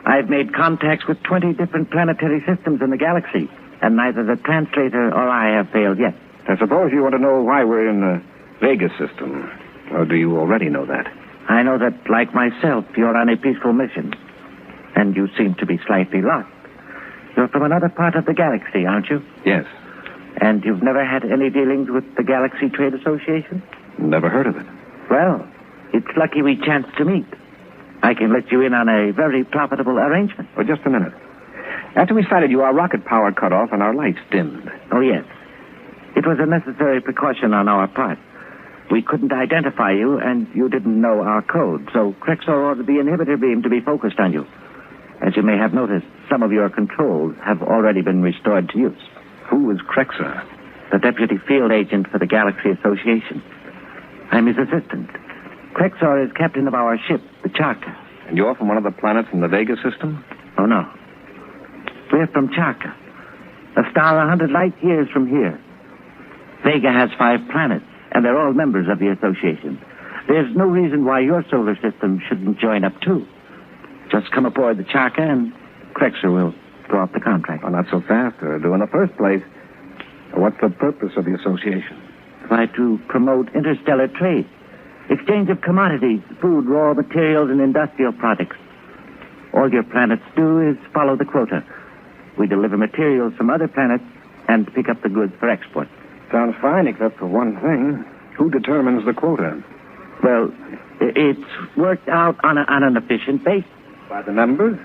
I've made contacts with 20 different planetary systems in the galaxy, and neither the translator or I have failed yet. I suppose you want to know why we're in the Vega system. Or do you already know that? I know that, like myself, you're on a peaceful mission. And you seem to be slightly lost. You're from another part of the galaxy, aren't you? Yes. And you've never had any dealings with the Galaxy Trade Association? Never heard of it. Well, it's lucky we chanced to meet. I can let you in on a very profitable arrangement. Oh, just a minute. After we sighted you, our rocket power cut off and our lights dimmed. Oh, yes. It was a necessary precaution on our part. We couldn't identify you, and you didn't know our code, so Krexor ordered the inhibitor beam to be focused on you. As you may have noticed, some of your controls have already been restored to use. Who is Krexor? The Deputy Field Agent for the Galaxy Association. I'm his assistant. Krexor is captain of our ship, the Charka. And you're from one of the planets in the Vega system? Oh, no. We're from Charka, a star 100 light years from here. Vega has 5 planets, and they're all members of the association. There's no reason why your solar system shouldn't join up, too. Just come aboard the Charka, and Krexor will draw up the contract. Oh, not so fast, Erdo. In the first place, what's the purpose of the association? Try to promote interstellar trade. Exchange of commodities, food, raw materials, and industrial products. All your planets do is follow the quota. We deliver materials from other planets and pick up the goods for export. Sounds fine, except for one thing. Who determines the quota? Well, it's worked out on an efficient basis. By the members?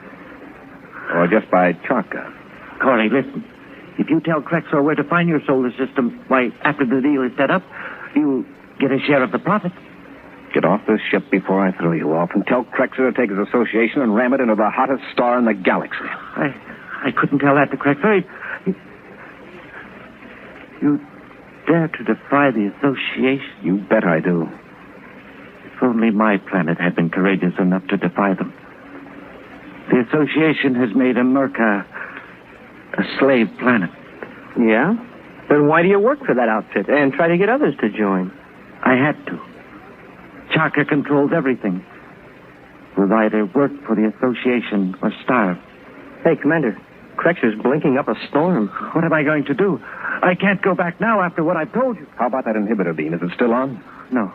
Or just by Charka? Corey, listen. If you tell Krexor where to find your solar system, why, after the deal is set up, you'll get a share of the profit. Get off this ship before I throw you off, and tell Krexor to take his association and ram it into the hottest star in the galaxy. I couldn't tell that to Krexor. You dare to defy the association? You bet I do. If only my planet had been courageous enough to defy them. The association has made America a slave planet. Yeah? Then why do you work for that outfit and try to get others to join? I had to. Charka controls everything. We'll either work for the association or starve. Hey, Commander, Krexor's blinking up a storm. What am I going to do? I can't go back now after what I've told you. How about that inhibitor beam? Is it still on? No.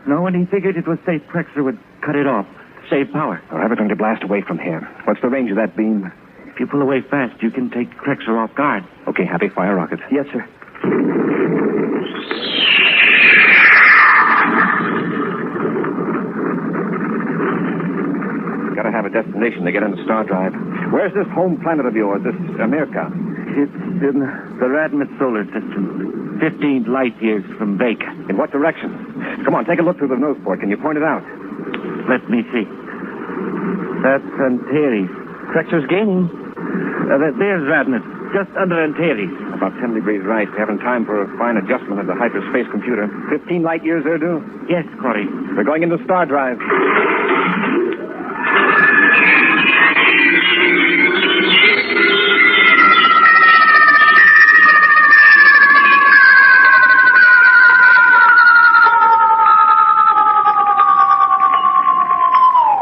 No, and he figured it was safe Krexor would cut it off. Save power. I'll have it going to blast away from here. What's the range of that beam? If you pull away fast, you can take Krexor off guard. Okay, Happy, fire rockets. Yes, sir. Gotta have a destination to get into Star Drive. Where's this home planet of yours, this America? It's in the Radmith solar system. 15 light years from Vega. In what direction? Come on, take a look through the nose port. Can you point it out? Let me see. That's Antares. Pressure's gaining. There's Radmith, just under Antares. About 10 degrees right. Having time for a fine adjustment of the hyperspace computer. 15 light years, Erdu? Yes, Corry. We're going into Star Drive.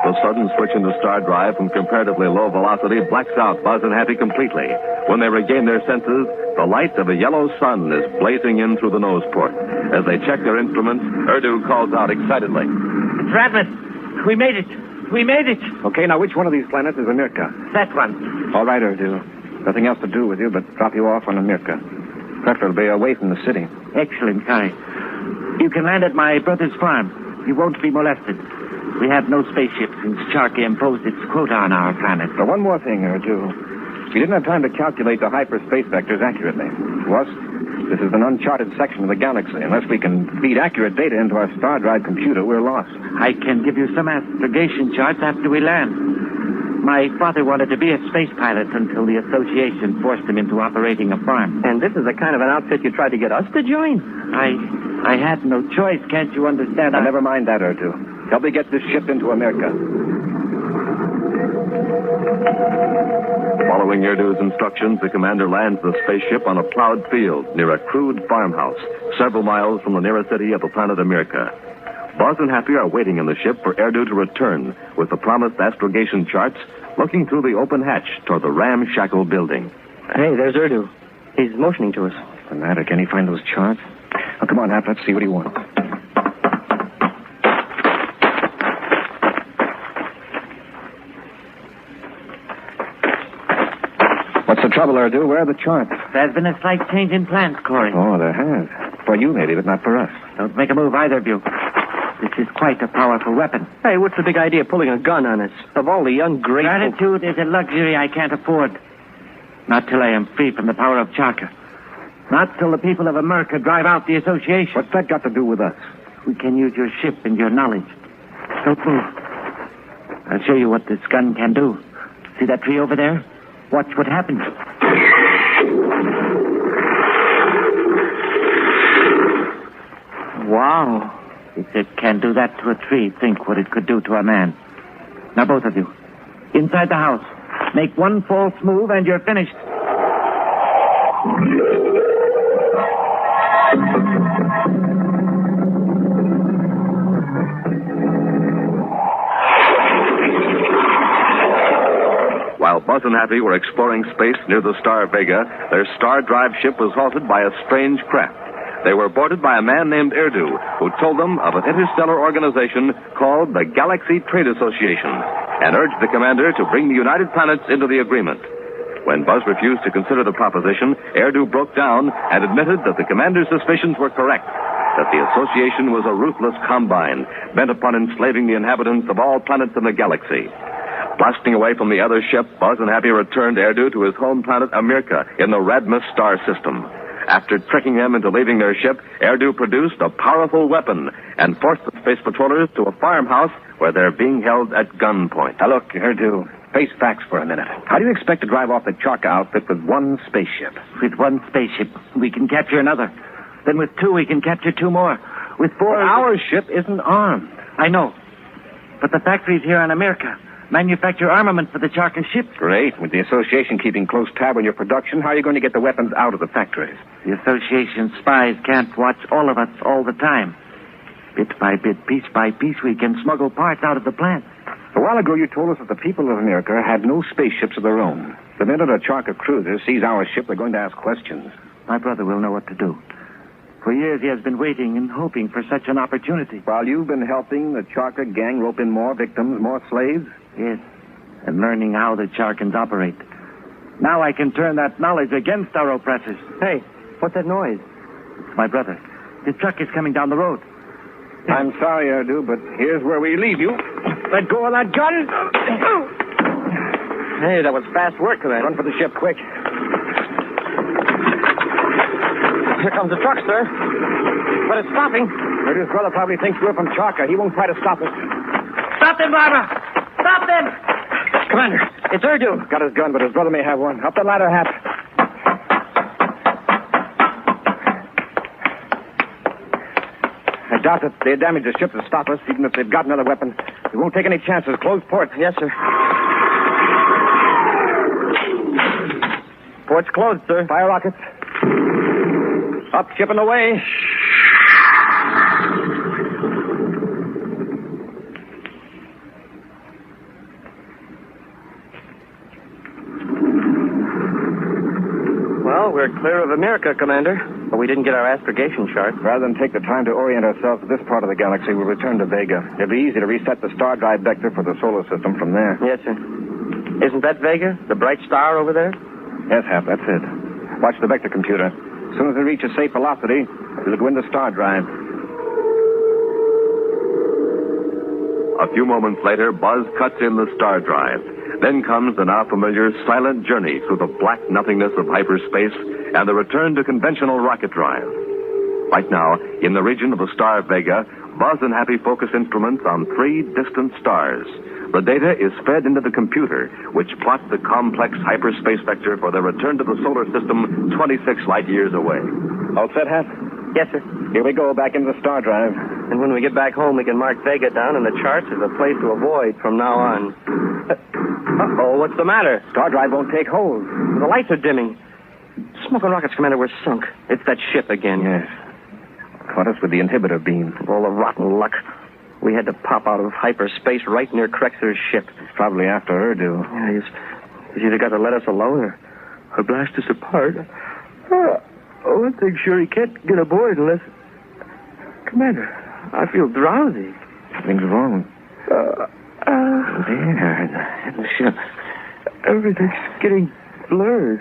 The sudden switch into Star Drive from comparatively low velocity blacks out Buzz and Happy completely. When they regain their senses, the light of a yellow sun is blazing in through the nose port. As they check their instruments, Erdu calls out excitedly. It's Radmith. We made it. We made it. Okay, now which one of these planets is America? That one. All right, Erdu. Nothing else to do with you but drop you off on America. Preferably away from the city. Excellent, Corry. You can land at my brother's farm. You won't be molested. We have no spaceships since Charka imposed its quota on our planet. But one more thing, Erdu. We didn't have time to calculate the hyperspace vectors accurately. To us, this is an uncharted section of the galaxy. Unless we can feed accurate data into our Star Drive computer, we're lost. I can give you some astrogation charts after we land. My father wanted to be a space pilot until the association forced him into operating a farm. And this is the kind of an outfit you tried to get us to join? I had no choice, can't you understand? Never mind that, Erdu. Help me get this ship into America. Following Erdu's instructions, the commander lands the spaceship on a plowed field near a crude farmhouse, several miles from the nearest city of the planet America. Buzz and Happy are waiting in the ship for Erdu to return with the promised astrogation charts, looking through the open hatch toward the ramshackle building. Hey, there's Erdu. He's motioning to us. What's the matter? Can he find those charts? Oh, come on, Hap. Let's see what he wants. What's the trouble, Erdu? Where are the charts? There's been a slight change in plans, Corry. Oh, there has. For you, maybe, but not for us. Don't make a move, either of you. This is quite a powerful weapon. Hey, what's the big idea of pulling a gun on us? Of all the ungrateful... Gratitude is a luxury I can't afford. Not till I am free from the power of Charka. Not till the people of America drive out the association. What's that got to do with us? We can use your ship and your knowledge. Don't move. I'll show you what this gun can do. See that tree over there? Watch what happens. Wow. If it can do that to a tree, think what it could do to a man. Now, both of you, inside the house. Make one false move and you're finished. While Buzz and Happy were exploring space near the star Vega, their Star Drive ship was halted by a strange craft. They were boarded by a man named Erdu, who told them of an interstellar organization called the Galaxy Trade Association, and urged the commander to bring the United Planets into the agreement. When Buzz refused to consider the proposition, Erdu broke down and admitted that the commander's suspicions were correct, that the association was a ruthless combine, bent upon enslaving the inhabitants of all planets in the galaxy. Blasting away from the other ship, Buzz and Happy returned Erdu to his home planet, America, in the Radmith star system. After tricking them into leaving their ship, Erdu produced a powerful weapon and forced the space patrollers to a farmhouse where they're being held at gunpoint. Now, look, Erdu, face facts for a minute. How do you expect to drive off the Charka outfit with one spaceship? With one spaceship, we can capture another. Then with two, we can capture two more. With four... But our ship isn't armed. I know. But the factories here in America manufacture armament for the Charka ships. Great. With the association keeping close tab on your production, how are you going to get the weapons out of the factories? The association spies can't watch all of us all the time. Bit by bit, piece by piece, we can smuggle parts out of the plant. A while ago, you told us that the people of America had no spaceships of their own. The minute a Charka cruiser sees our ship, they're going to ask questions. My brother will know what to do. For years, he has been waiting and hoping for such an opportunity. While you've been helping the Charka gang rope in more victims, more slaves? Yes, and learning how the Charkans operate. Now I can turn that knowledge against our oppressors. Hey, What's that noise? It's my brother. His truck is coming down the road. I'm sorry, Erdu, but here's where we leave you. Let go of that gun. Hey, that was fast work, Commander. Run for the ship, quick. Here comes the truck, sir. But it's stopping. Erdu's brother probably thinks we're from Chaka. He won't try to stop us. Stop them, Barbara! Stop them! Commander, it's Erdu. Got his gun, but his brother may have one. Up the ladder, Hap. I doubt that they'd damage the ship to stop us, even if they've got another weapon. We won't take any chances. Close port. Yes, sir. Port's closed, sir. Fire rockets. Up, ship and away. Well, we're clear of America, Commander. But we didn't get our astrogation chart. Rather than take the time to orient ourselves to this part of the galaxy, we'll return to Vega. It'll be easy to reset the star drive vector for the solar system from there. Yes, sir. Isn't that Vega? The bright star over there? Yes, Hap, that's it. Watch the vector computer. As soon as we reach a safe velocity, we'll go into star drive. A few moments later, Buzz cuts in the star drive. Then comes the now familiar silent journey through the black nothingness of hyperspace and the return to conventional rocket drive. Right now, in the region of the star Vega, Buzz and Happy focus instruments on 3 distant stars. The data is fed into the computer, which plots the complex hyperspace vector for their return to the solar system 26 light years away. All set, Hap? Yes, sir. Here we go, back into the star drive. And when we get back home, we can mark Vega down in the charts as a place to avoid from now on. Uh-oh, what's the matter? Star drive won't take hold. The lights are dimming. Smoking rockets, Commander, we're sunk. It's that ship again. Yes. Caught us with the inhibitor beam. All the rotten luck. We had to pop out of hyperspace right near Krexer's ship. It's probably after Erdu. Yeah, he's either got to let us alone or blast us apart. One thing's sure, he can't get aboard unless... Commander, I feel drowsy. Something's wrong. There, in the ship. Everything's getting blurred.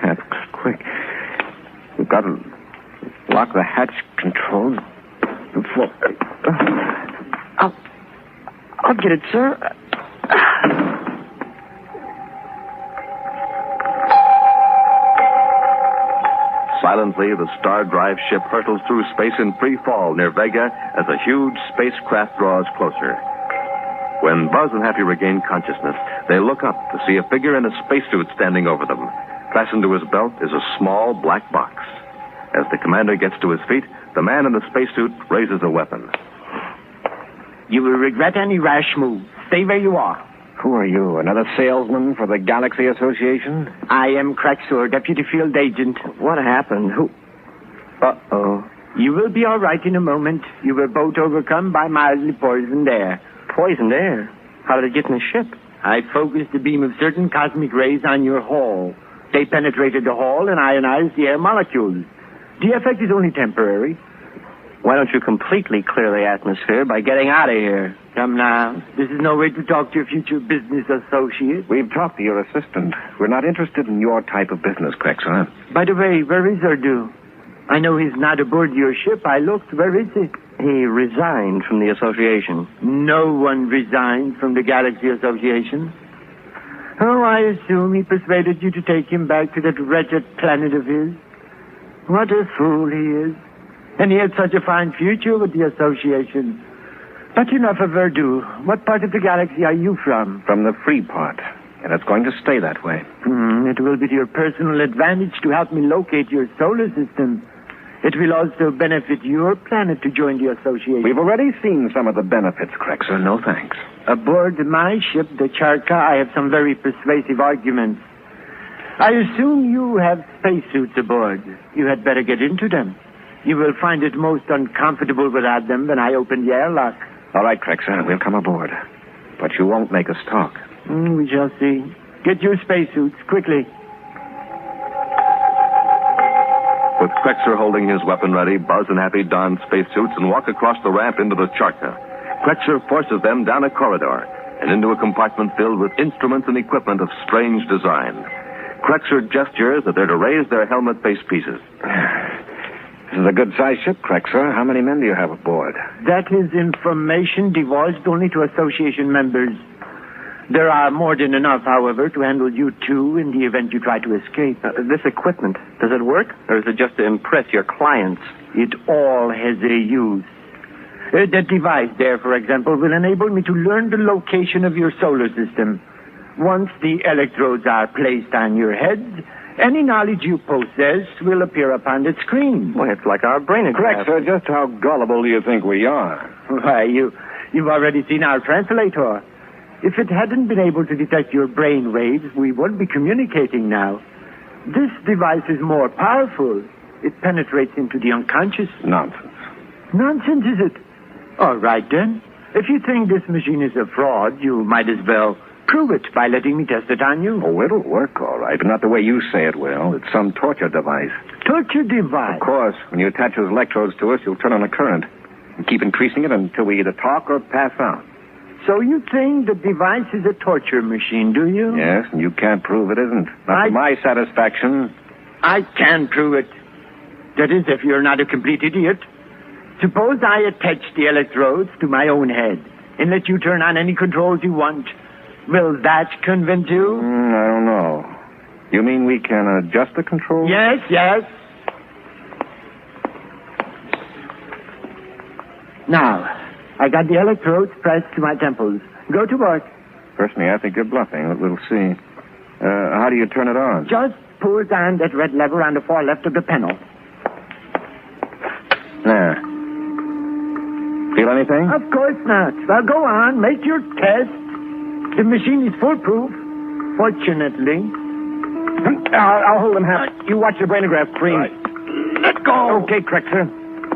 That's quick. We've got to lock the hatch controls before... I'll get it, sir. Silently, the star drive ship hurtles through space in free fall near Vega as a huge spacecraft draws closer. When Buzz and Happy regain consciousness, they look up to see a figure in a spacesuit standing over them. Fastened to his belt is a small black box. As the commander gets to his feet, the man in the spacesuit raises a weapon. You will regret any rash move. Stay where you are. Who are you, another salesman for the Galaxy Association? I am Krexer, Deputy Field Agent. What happened? Who? Uh-oh. You will be all right in a moment. You were both overcome by mildly poisoned air. Poisoned air? How did it get in the ship? I focused a beam of certain cosmic rays on your hull. They penetrated the hull and ionized the air molecules. The effect is only temporary. Why don't you completely clear the atmosphere by getting out of here? Come now. This is no way to talk to your future business associate. We've talked to your assistant. We're not interested in your type of business, Krexer. By the way, where is Erdu? I know he's not aboard your ship. I looked. Where is he? He resigned from the association. No one resigned from the Galaxy Association. Oh, I assume he persuaded you to take him back to that wretched planet of his. What a fool he is. And he had such a fine future with the association. But enough of Erdu. What part of the galaxy are you from? From the free part. And it's going to stay that way. It will be to your personal advantage to help me locate your solar system. It will also benefit your planet to join the association. We've already seen some of the benefits, Krexer. No thanks. Aboard my ship, the Charka, I have some very persuasive arguments. I assume you have spacesuits aboard. You had better get into them. You will find it most uncomfortable without them when I open the airlock. All right, Krexer, we'll come aboard. But you won't make us talk. We shall see. Get your spacesuits, quickly. With Krexer holding his weapon ready, Buzz and Happy don spacesuits and walk across the ramp into the Charka. Krexer forces them down a corridor and into a compartment filled with instruments and equipment of strange design. Krexer gestures that they're to raise their helmet face pieces. This is a good-sized ship, Crexer. How many men do you have aboard? That is information divulged only to association members. There are more than enough, however, to handle you two in the event you try to escape. This equipment, does it work? Or is it just to impress your clients? It all has a use. That device there, for example, will enable me to learn the location of your solar system. Once the electrodes are placed on your head, any knowledge you possess will appear upon the screen. Well, it's like our brain Correct, sir. Just how gullible do you think we are? Why, you've already seen our translator. If it hadn't been able to detect your brain waves, we wouldn't be communicating now. This device is more powerful. It penetrates into the unconscious. Nonsense. Nonsense, is it? All right, then. If you think this machine is a fraud, you might as well prove it by letting me test it on you. Oh, it'll work, all right, but not the way you say it will. It's some torture device. Torture device? Of course. When you attach those electrodes to us, you'll turn on a current. And keep increasing it until we either talk or pass out. So you think the device is a torture machine, do you? Yes, and you can't prove it isn't. Not to my satisfaction. I can prove it. That is, if you're not a complete idiot. Suppose I attach the electrodes to my own head and let you turn on any controls you want. Will that convince you? I don't know. You mean we can adjust the controls? Yes. Now, I got the electrodes pressed to my temples. Go to work. Personally, I think you're bluffing, but we'll see. How do you turn it on? Just pull down that red lever on the far left of the panel. There. Feel anything? Of course not. Well, go on. Make your test. The machine is foolproof. Fortunately. I'll hold him, Hap. You watch the brainograph screen. Right. Let go. Okay, Crexer.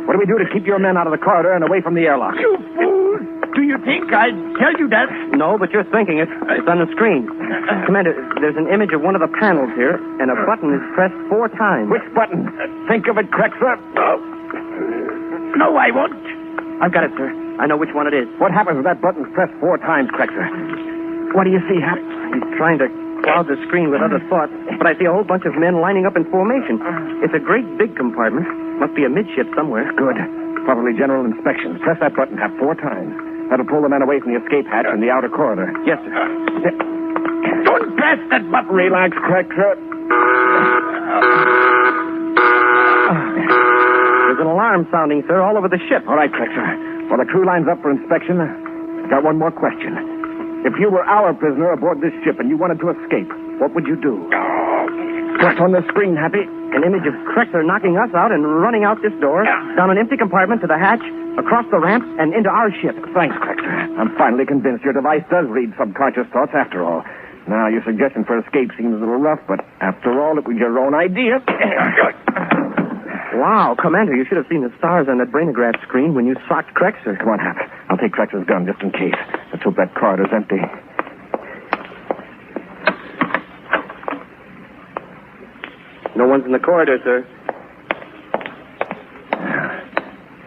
What do we do to keep your men out of the corridor and away from the airlock? You fool! Do you think I'd tell you that? No, but you're thinking it. It's on the screen. Commander, there's an image of one of the panels here, and a button is pressed 4 times. Which button? Think of it, Crexer. No, I won't. I've got it, sir. I know which one it is. What happens if that button's pressed 4 times, Crexer? What do you see, Hap? He's trying to cloud the screen with other thoughts, but I see a whole bunch of men lining up in formation. It's a great big compartment. Must be a midship somewhere. Good. Probably general inspection. Press that button, Hap, 4 times. That'll pull the men away from the escape hatch in the outer corridor. Yes, sir. Don't press that button. Relax, Crexer. There's an alarm sounding, sir, all over the ship. All right, Crexer. While the crew lines up for inspection, I've got one more question. If you were our prisoner aboard this ship and you wanted to escape, what would you do? What's on the screen, Happy? An image of Crexer knocking us out and running out this door, down an empty compartment to the hatch, across the ramp, and into our ship. Thanks, Crexer. I'm finally convinced your device does read subconscious thoughts after all. Now, your suggestion for escape seems a little rough, but after all, it was your own idea. Wow, Commander, you should have seen the stars on that brainograph screen when you socked Crexer. Come on, Hap. I'll take Crexer's gun just in case. Let's hope that corridor's empty. No one's in the corridor, sir.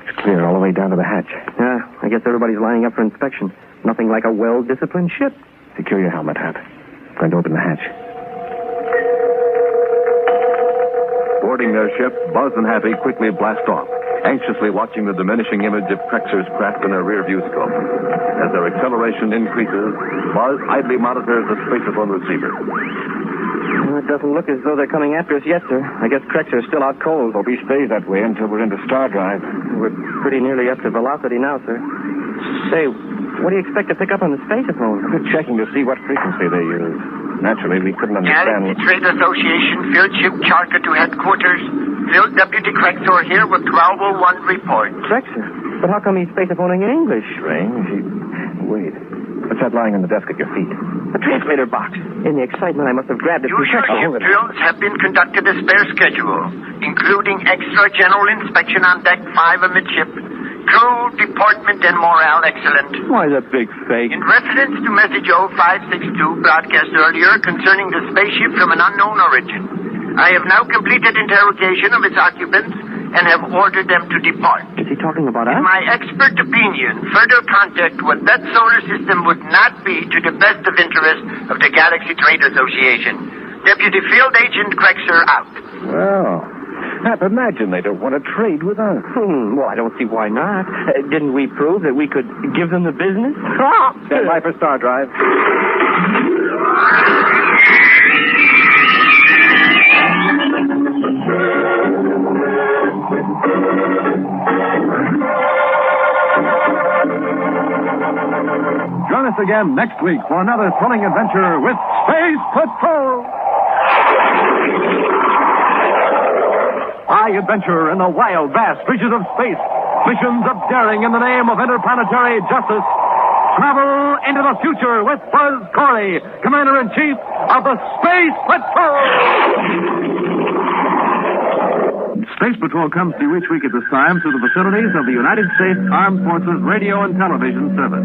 It's clear all the way down to the hatch. Yeah, I guess everybody's lining up for inspection. Nothing like a well-disciplined ship. Secure your helmet, Hap. Going to open the hatch. Boarding their ship, Buzz and Happy quickly blast off, anxiously watching the diminishing image of Crexer's craft in their rear-view scope. As their acceleration increases, Buzz idly monitors the spacephone receiver. Well, it doesn't look as though they're coming after us yet, sir. I guess Crexer's still out cold. Hope he stays that way until we're into star drive. We're pretty nearly up to velocity now, sir. Say, what do you expect to pick up on the spacephone? We're checking to see what frequency they use. Naturally, we couldn't understand. Galaxy Trade Association, field ship charter to headquarters. Field Deputy Crexer here with 1201 report. Crexer? But how come he's spacephoning in English? Strange. Wait. What's that lying on the desk at your feet? A transmitter box. In the excitement, I must have grabbed it. Usual ship drills have been conducted as per schedule, including extra general inspection on deck 5 amidship. Crew, deportment, and morale excellent. Why the big fake? In reference to message 0562 broadcast earlier concerning the spaceship from an unknown origin, I have now completed interrogation of its occupants and have ordered them to depart. Is he talking about us? In my expert opinion, further contact with that solar system would not be to the best of interest of the Galaxy Trade Association. Deputy Field Agent Crexer out. Well, Hap, imagine they don't want to trade with us. Well, I don't see why not. Didn't we prove that we could give them the business? Stand by for Star Drive. Join us again next week for another thrilling adventure with Space Patrol. High adventure in the wild, vast reaches of space. Missions of daring in the name of interplanetary justice. Travel into the future with Buzz Corry, Commander-in-Chief of the Space Patrol. Space Patrol comes to you each week at this time through the facilities of the United States Armed Forces Radio and Television Service.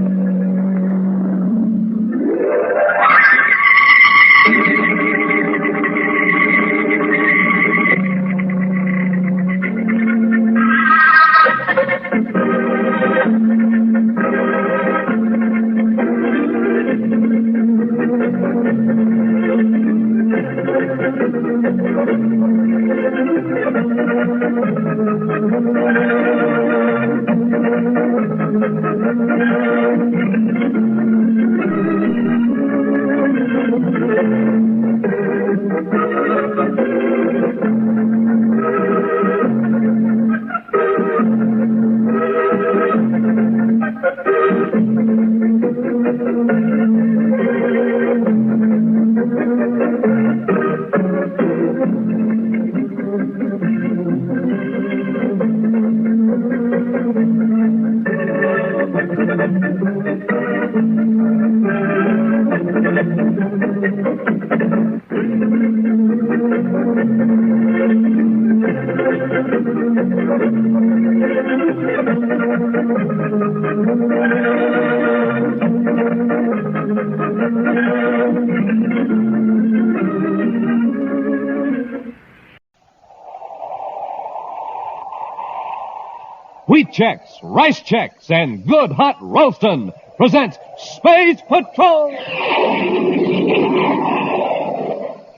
Wheat Chex, Rice Chex, and Good Hot Ralston present Space Patrol!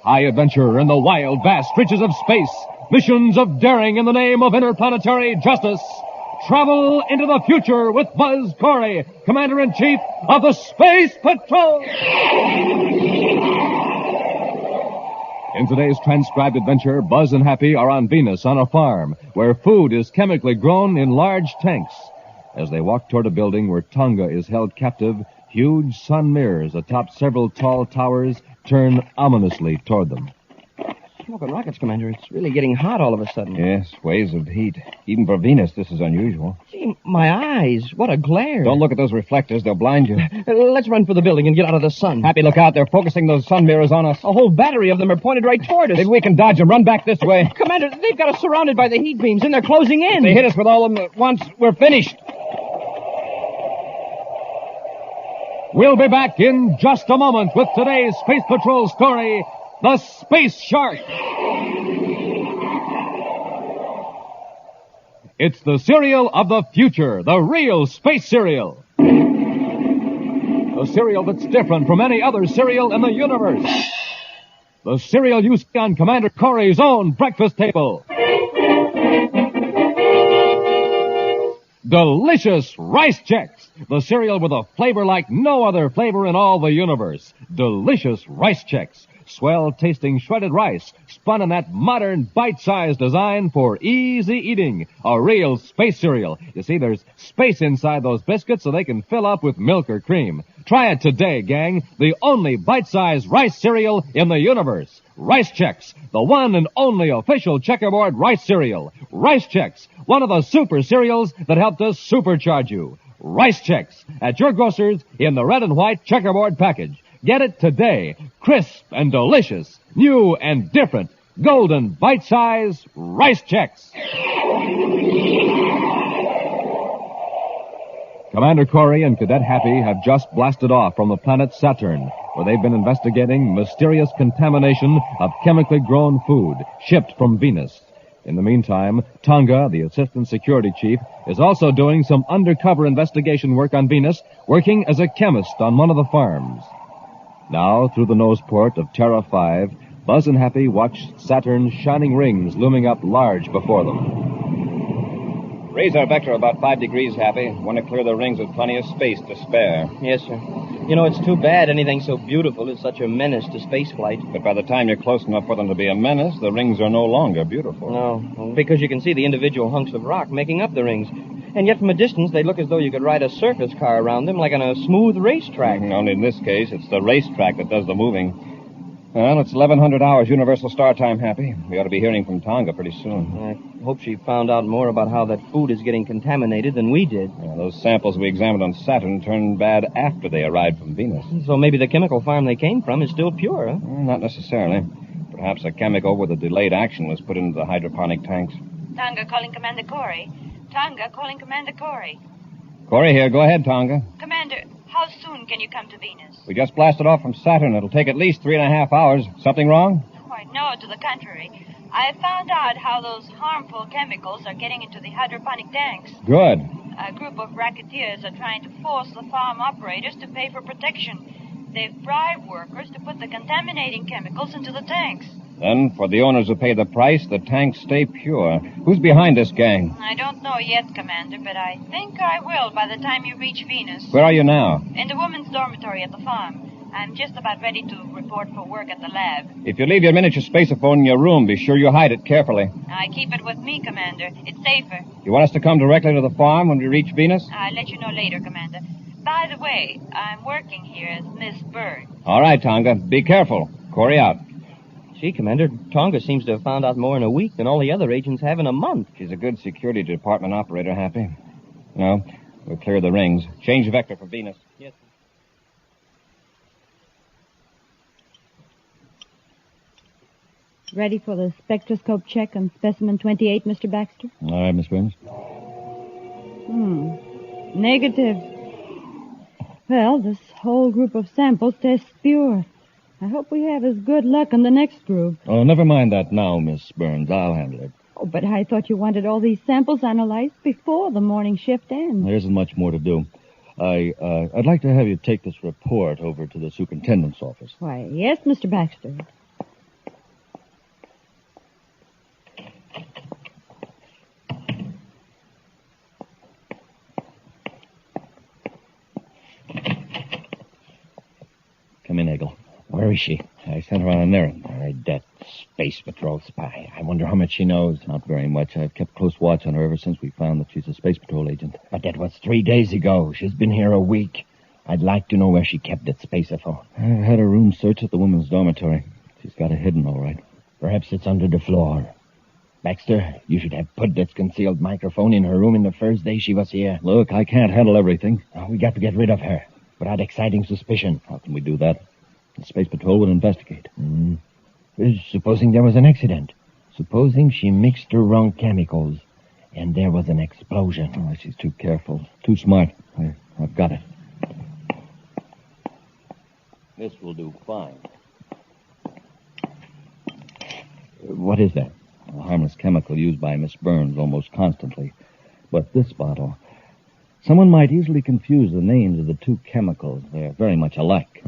High adventure in the wild, vast reaches of space. Missions of daring in the name of interplanetary justice. Travel into the future with Buzz Corry, Commander-in-Chief of the Space Patrol! In today's transcribed adventure, Buzz and Happy are on Venus on a farm where food is chemically grown in large tanks. As they walk toward a building where Tonga is held captive, huge sun mirrors atop several tall towers turn ominously toward them. Smoking rockets, Commander. It's really getting hot all of a sudden. Yes, waves of heat. Even for Venus, this is unusual. Gee, my eyes. What a glare. Don't look at those reflectors. They'll blind you. Let's run for the building and get out of the sun. Happy, look out. They're focusing those sun mirrors on us. A whole battery of them are pointed right toward us. Maybe we can dodge them. Run back this way. Commander, they've got us surrounded by the heat beams, and they're closing in. If they hit us with all of them at once, we're finished. We'll be back in just a moment with today's Space Patrol story, The Space Shark. It's the cereal of the future, the real space cereal. The cereal that's different from any other cereal in the universe. The cereal you see on Commander Corry's own breakfast table. Delicious Rice Chex, the cereal with a flavor like no other flavor in all the universe. Delicious Rice Chex. Swell-tasting shredded rice, spun in that modern bite-sized design for easy eating. A real space cereal. You see, there's space inside those biscuits so they can fill up with milk or cream. Try it today, gang. The only bite-sized rice cereal in the universe. Rice Chex, the one and only official checkerboard rice cereal. Rice Chex, one of the super cereals that helped us supercharge you. Rice Chex, at your grocer's in the red and white checkerboard package. Get it today. Crisp and delicious. New and different. Golden bite-size Rice Chex. Commander Corry and Cadet Happy have just blasted off from the planet Saturn, where they've been investigating mysterious contamination of chemically grown food shipped from Venus. In the meantime, Tonga, the assistant security chief, is also doing some undercover investigation work on Venus, working as a chemist on one of the farms. Now, through the nose port of Terra 5, Buzz and Happy watched Saturn's shining rings looming up large before them. Raise our vector about 5 degrees, Happy. Want to clear the rings with plenty of space to spare. Yes, sir. You know, it's too bad anything so beautiful is such a menace to spaceflight. But by the time you're close enough for them to be a menace, the rings are no longer beautiful. No, because you can see the individual hunks of rock making up the rings. And yet from a distance, they look as though you could ride a circus car around them like on a smooth racetrack. Only in this case, it's the racetrack that does the moving. Well, it's 1100 hours Universal Star Time, Happy. We ought to be hearing from Tonga pretty soon. I hope she found out more about how that food is getting contaminated than we did. Yeah, those samples we examined on Saturn turned bad after they arrived from Venus. So maybe the chemical farm they came from is still pure, huh? Not necessarily. Perhaps a chemical with a delayed action was put into the hydroponic tanks. Tonga calling Commander Corry. Tonga calling Commander Corry. Corry here. Go ahead, Tonga. Commander, how soon can you come to Venus? We just blasted off from Saturn. It'll take at least 3.5 hours. Something wrong? Why, no, to the contrary. I found out how those harmful chemicals are getting into the hydroponic tanks. Good. A group of racketeers are trying to force the farm operators to pay for protection. They've bribed workers to put the contaminating chemicals into the tanks. Then, for the owners who pay the price, the tanks stay pure. Who's behind this gang? I don't know yet, Commander, but I think I will by the time you reach Venus. Where are you now? In the women's dormitory at the farm. I'm just about ready to report for work at the lab. If you leave your miniature spaceophone in your room, be sure you hide it carefully. I keep it with me, Commander. It's safer. You want us to come directly to the farm when we reach Venus? I'll let you know later, Commander. By the way, I'm working here as Miss Bird. All right, Tonga. Be careful. Corry out. Gee, Commander, Tonga seems to have found out more in a week than all the other agents have in a month. She's a good security department operator, Happy. No, we'll clear the rings. Change vector for Venus. Yes. Ready for the spectroscope check on specimen 28, Mr. Baxter? All right, Miss Burns. Negative. Well, this whole group of samples tests pure. I hope we have as good luck in the next group. Oh, never mind that now, Miss Burns. I'll handle it. Oh, but I thought you wanted all these samples analyzed before the morning shift ends. There isn't much more to do. I'd like to have you take this report over to the superintendent's office. Why, yes, Mr. Baxter. Come in, Eggle. Where is she? I sent her on an errand. All right, that Space Patrol spy. I wonder how much she knows. Not very much. I've kept close watch on her ever since we found that she's a Space Patrol agent. But that was 3 days ago. She's been here a week. I'd like to know where she kept that spaceophone. I've had her room searched at the women's dormitory. She's got it hidden, all right. Perhaps it's under the floor. Baxter, you should have put that concealed microphone in her room in the first day she was here. Look, I can't handle everything. We got to get rid of her without exciting suspicion. How can we do that? The Space Patrol would investigate. Supposing there was an accident. Supposing she mixed the wrong chemicals and there was an explosion. Oh, she's too careful. Too smart. I've got it. This will do fine. What is that? A harmless chemical used by Miss Burns almost constantly. But this bottle... Someone might easily confuse the names of the two chemicals. They're very much alike.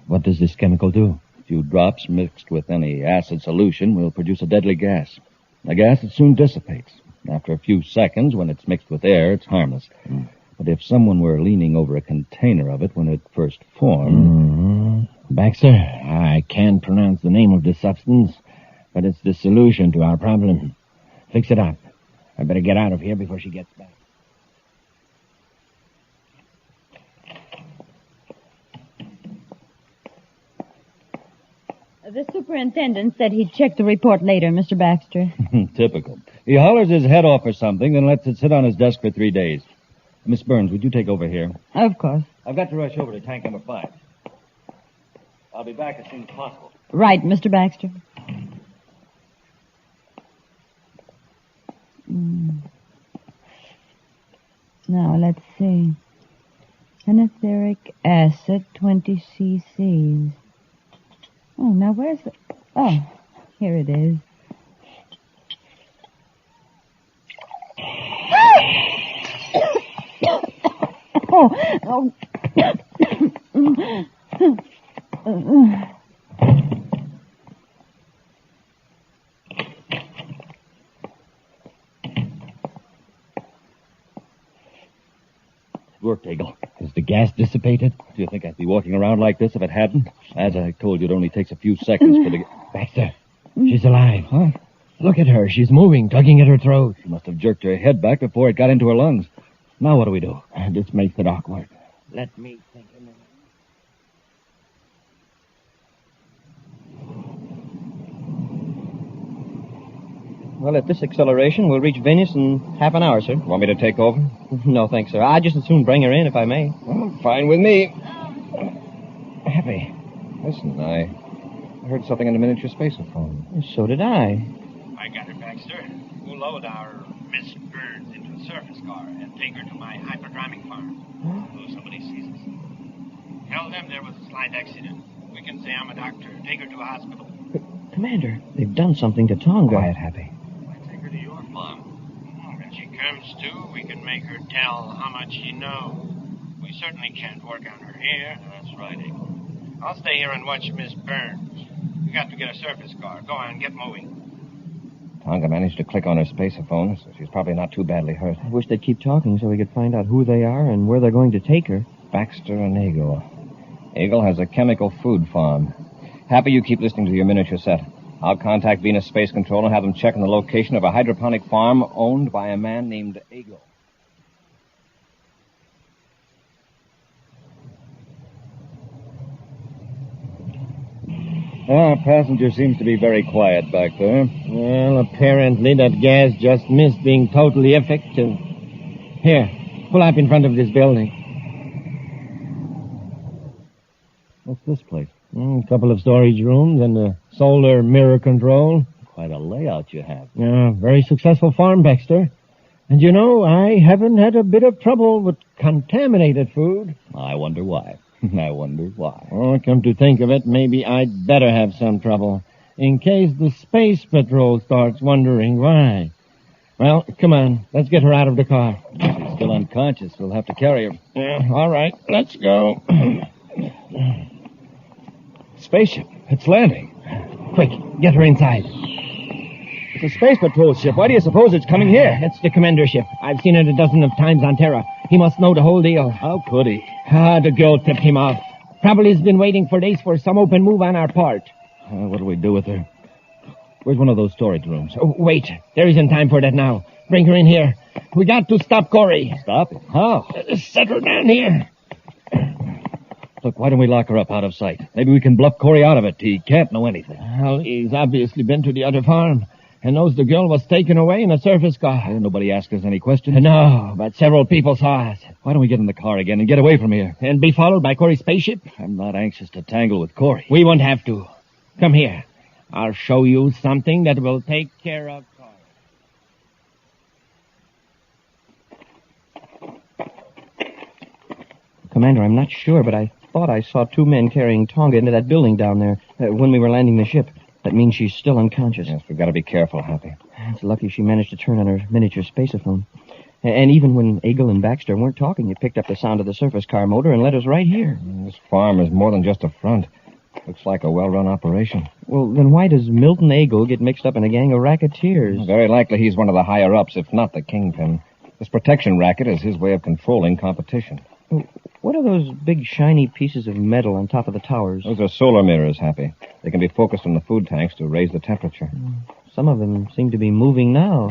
What does this chemical do? A few drops mixed with any acid solution will produce a deadly gas. A gas that soon dissipates. After a few seconds, when it's mixed with air, it's harmless. But if someone were leaning over a container of it when it first formed... Baxter, I can't pronounce the name of the substance, but it's the solution to our problem. Fix it up. I better get out of here before she gets back. The superintendent said he'd check the report later, Mr. Baxter. Typical. He hollers his head off or something, then lets it sit on his desk for 3 days. Miss Burns, would you take over here? Of course. I've got to rush over to tank number 5. I'll be back as soon as possible. Right, Mr. Baxter. Now, let's see. Anatheric acid, 20 cc's. Oh, now where's the... Oh, here it is. Oh. worked, Eagle. Has the gas dissipated? Do you think I'd be walking around like this if it hadn't? As I told you, it only takes a few seconds for the... Baxter, she's alive. Huh? Look at her. She's moving, tugging at her throat. She must have jerked her head back before it got into her lungs. Now what do we do? This makes it awkward. Let me think a minute. Well, at this acceleration, we'll reach Venus in half an hour, sir. Want me to take over? No, thanks, sir. I'd just as soon bring her in if I may. Well, fine with me. Happy. Listen, I heard something in the miniature spaceophone. So did I. I got her, Baxter. We'll load our Miss Burns into a surface car and take her to my hyperdriving farm. So somebody sees us. Tell them there was a slight accident. We can say I'm a doctor. Take her to a hospital. Commander, they've done something to Tonga. Quiet, Happy. Take her to your farm. When she comes to, we can make her tell how much she knows. We certainly can't work on her here. That's right, Eagle. I'll stay here and watch Miss Burns. We got to get a surface car. Go on, get moving. Tonga managed to click on her spaceophone, so she's probably not too badly hurt. I wish they'd keep talking so we could find out who they are and where they're going to take her. Baxter and Eagle. Eagle has a chemical food farm. Happy, you keep listening to your miniature set. I'll contact Venus Space Control and have them check on the location of a hydroponic farm owned by a man named Eagle. Our passenger seems to be very quiet back there. Well, apparently that gas just missed being totally effective. Here, pull up in front of this building. What's this place? A couple of storage rooms and a solar mirror control. Quite a layout you have. Yeah, very successful farm, Baxter. And you know, I haven't had a bit of trouble with contaminated food. I wonder why. I wonder why. Oh, come to think of it, maybe I'd better have some trouble, in case the Space Patrol starts wondering why. Well, come on, let's get her out of the car. She's still unconscious. We'll have to carry her. Yeah, all right, let's go. Spaceship. It's landing. Quick, get her inside. It's a Space Patrol ship. Why do you suppose it's coming here? It's the Commander ship. I've seen it a dozen of times on Terra. He must know the whole deal. How could he? The girl tipped him off. Probably has been waiting for days for some open move on our part. What do we do with her? Where's one of those storage rooms? Oh, wait. There isn't time for that now. Bring her in here. We got to stop Corry. Stop him? How? Set her down here. Look, why don't we lock her up out of sight? Maybe we can bluff Corry out of it. He can't know anything. Well, he's obviously been to the other farm and knows the girl was taken away in a surface car. Nobody asked us any questions? No, but several people saw us. Why don't we get in the car again and get away from here? And be followed by Corry's spaceship? I'm not anxious to tangle with Corry. We won't have to. Come here. I'll show you something that will take care of Corry. Commander, I'm not sure, but I thought I saw two men carrying Tonga into that building down there when we were landing the ship. That means she's still unconscious. Yes, we've got to be careful, Happy. It's lucky she managed to turn on her miniature spaceophone. And even when Eagle and Baxter weren't talking, it picked up the sound of the surface car motor and led us right here. This farm is more than just a front. Looks like a well-run operation. Well, then why does Milton Eagle get mixed up in a gang of racketeers? Very likely he's one of the higher-ups, if not the kingpin. This protection racket is his way of controlling competition. What are those big shiny pieces of metal on top of the towers? Those are solar mirrors, Happy. They can be focused on the food tanks to raise the temperature. Some of them seem to be moving now.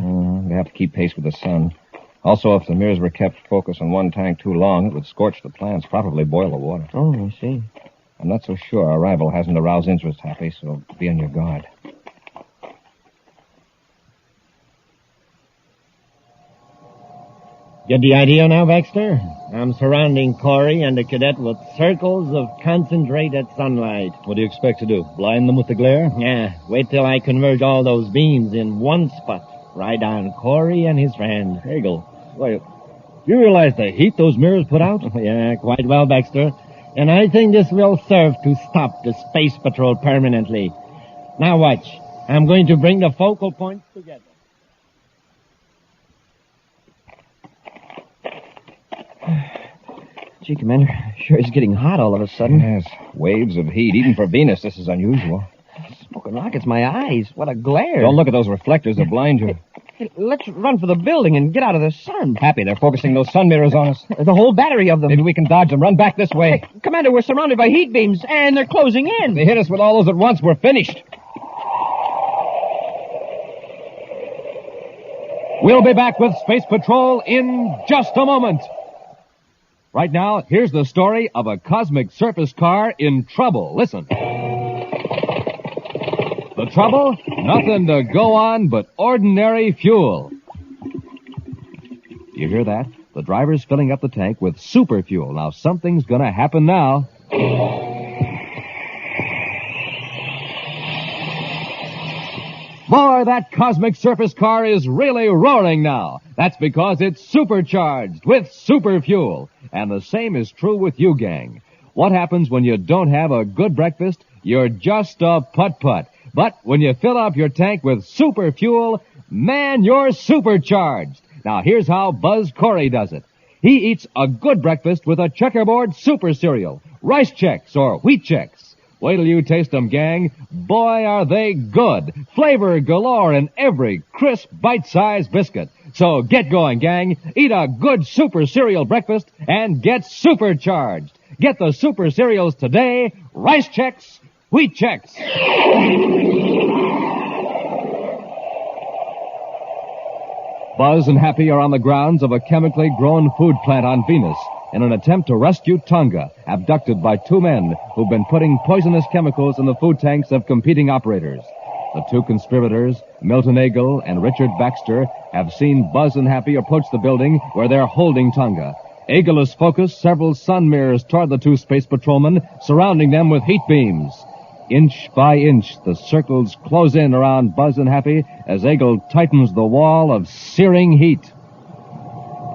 They have to keep pace with the sun. Also, if the mirrors were kept focused on one tank too long, it would scorch the plants, probably boil the water. Oh, I see. I'm not so sure our rival hasn't aroused interest, Happy, so be on your guard. Get the idea now, Baxter? I'm surrounding Corry and the cadet with circles of concentrated sunlight. What do you expect to do? Blind them with the glare? Yeah, wait till I converge all those beams in one spot, right on Corry and his friend. Eagle, why, do you realize the heat those mirrors put out? Yeah, quite well, Baxter. And I think this will serve to stop the Space Patrol permanently. Now watch. I'm going to bring the focal points together. Gee, Commander, sure is getting hot all of a sudden. Yes, waves of heat. Even for Venus, this is unusual. Smoking rockets, my eyes. What a glare. Don't look at those reflectors. They'll blind you. Let's run for the building and get out of the sun. Happy, they're focusing those sun mirrors on us. The whole battery of them. Maybe we can dodge them. Run back this way. Hey, Commander, we're surrounded by heat beams, and they're closing in. If they hit us with all those at once, we're finished. We'll be back with Space Patrol in just a moment. Right now, here's the story of a cosmic surface car in trouble. Listen. The trouble? Nothing to go on but ordinary fuel. You hear that? The driver's filling up the tank with super fuel. Now, something's going to happen now. Boy, that cosmic surface car is really roaring now. That's because it's supercharged with super fuel. And the same is true with you, gang. What happens when you don't have a good breakfast? You're just a putt-putt. But when you fill up your tank with super fuel, man, you're supercharged. Now, here's how Buzz Corry does it. He eats a good breakfast with a checkerboard super cereal, Rice Chex or Wheat Chex. Wait till you taste them, gang. Boy, are they good. Flavor galore in every crisp, bite-sized biscuit. So get going, gang. Eat a good super cereal breakfast and get supercharged. Get the super cereals today. Rice Chex, Wheat Chex. Buzz and Happy are on the grounds of a chemically grown food plant on Venus in an attempt to rescue Tonga, abducted by two men who've been putting poisonous chemicals in the food tanks of competing operators. The two conspirators, Milton Eagle and Richard Baxter, have seen Buzz and Happy approach the building where they're holding Tonga. Eagle has focused several sun mirrors toward the two space patrolmen, surrounding them with heat beams. Inch by inch, the circles close in around Buzz and Happy as Eagle tightens the wall of searing heat.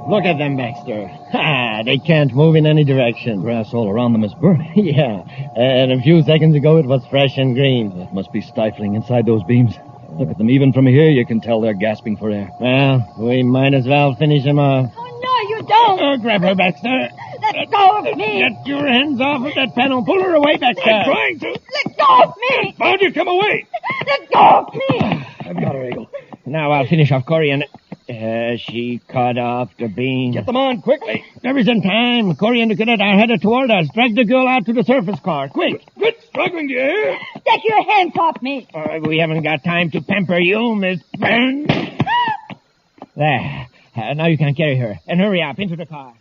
Look at them, Baxter. Ha! They can't move in any direction. Grass all around them is burning. Yeah, and a few seconds ago it was fresh and green. It must be stifling inside those beams. Look at them. Even from here, you can tell they're gasping for air. Well, we might as well finish them off. Oh, no, you don't. Grab her, Baxter. Let go of me. Get your hands off of that panel. Pull her away, Baxter. I'm trying to. Let go of me. Found you. Come away. Let go of me. I've got her, Eagle. Now I'll finish off Corry and... she cut off the beam. Get them on, quickly. There isn't time. Corry and the cadet are headed toward us. Drag the girl out to the surface car. Quick. Quit struggling, do you hear? Take your hands off me. We haven't got time to pamper you, Miss Burns. There. Now you can carry her. And hurry up, into the car.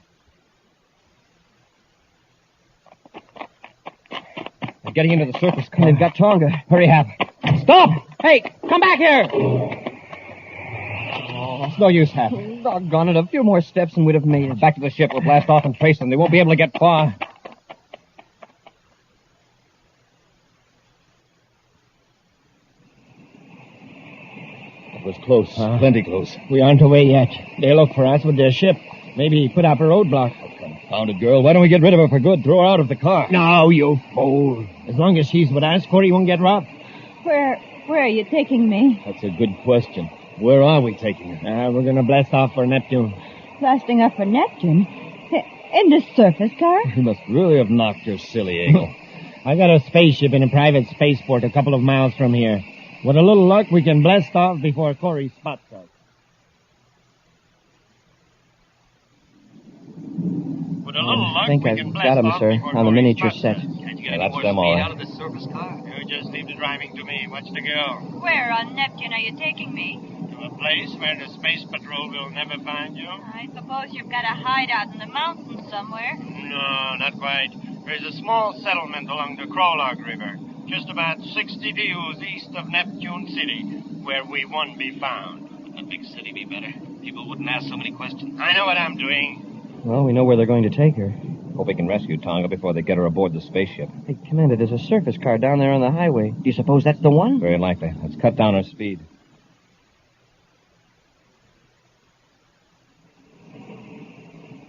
They're getting into the surface car. They've got Tonga. Hurry up. Stop! Hey, come back here! Oh, it's no use, Hap. Doggone it, a few more steps and we'd have made it. Back to the ship. We'll blast off and trace them. They won't be able to get far. It was close. Plenty close. We aren't away yet. They'll look for us with their ship. Maybe put up a roadblock. Confounded girl. Why don't we get rid of her for good? Throw her out of the car. No, you fool. As long as she's with us, Corry won't get robbed. Where are you taking me? That's a good question. Where are we taking her? We're going to blast off for Neptune. Blasting up for Neptune? In this surface car? You must really have knocked her silly, Eagle. I got a spaceship in a private spaceport a couple of miles from here. With a little luck, we can blast off before Corry spots us. With a little luck, I think I've got him, sir, on the miniature set. Yeah, that's them, all right. You just leave the driving to me. Watch the girl. Where on Neptune are you taking me? To a place where the space patrol will never find you. I suppose you've got a hideout in the mountains somewhere. No, not quite. There's a small settlement along the Crawlog River, just about 60 views east of Neptune City, where we won't be found. A big city be better. People wouldn't ask so many questions. I know what I'm doing. Well, we know where they're going to take her. Hope we can rescue Tonga before they get her aboard the spaceship. Hey, Commander, there's a surface car down there on the highway. Do you suppose that's the one? Very likely. Let's cut down our speed.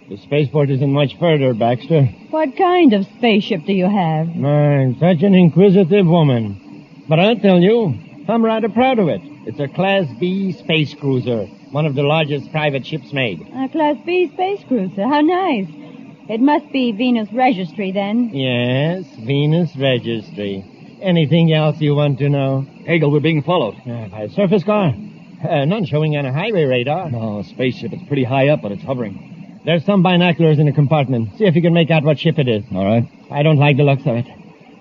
The spaceport isn't much further, Baxter. What kind of spaceship do you have? Man, such an inquisitive woman. But I'll tell you, I'm rather proud of it. It's a Class B space cruiser, one of the largest private ships made. A Class B space cruiser. How nice. It must be Venus Registry, then. Yes, Venus Registry. Anything else you want to know? Eagle, we're being followed. By a surface car. None showing on a highway radar. No, a spaceship. It's pretty high up, but it's hovering. There's some binoculars in the compartment. See if you can make out what ship it is. All right. I don't like the looks of it.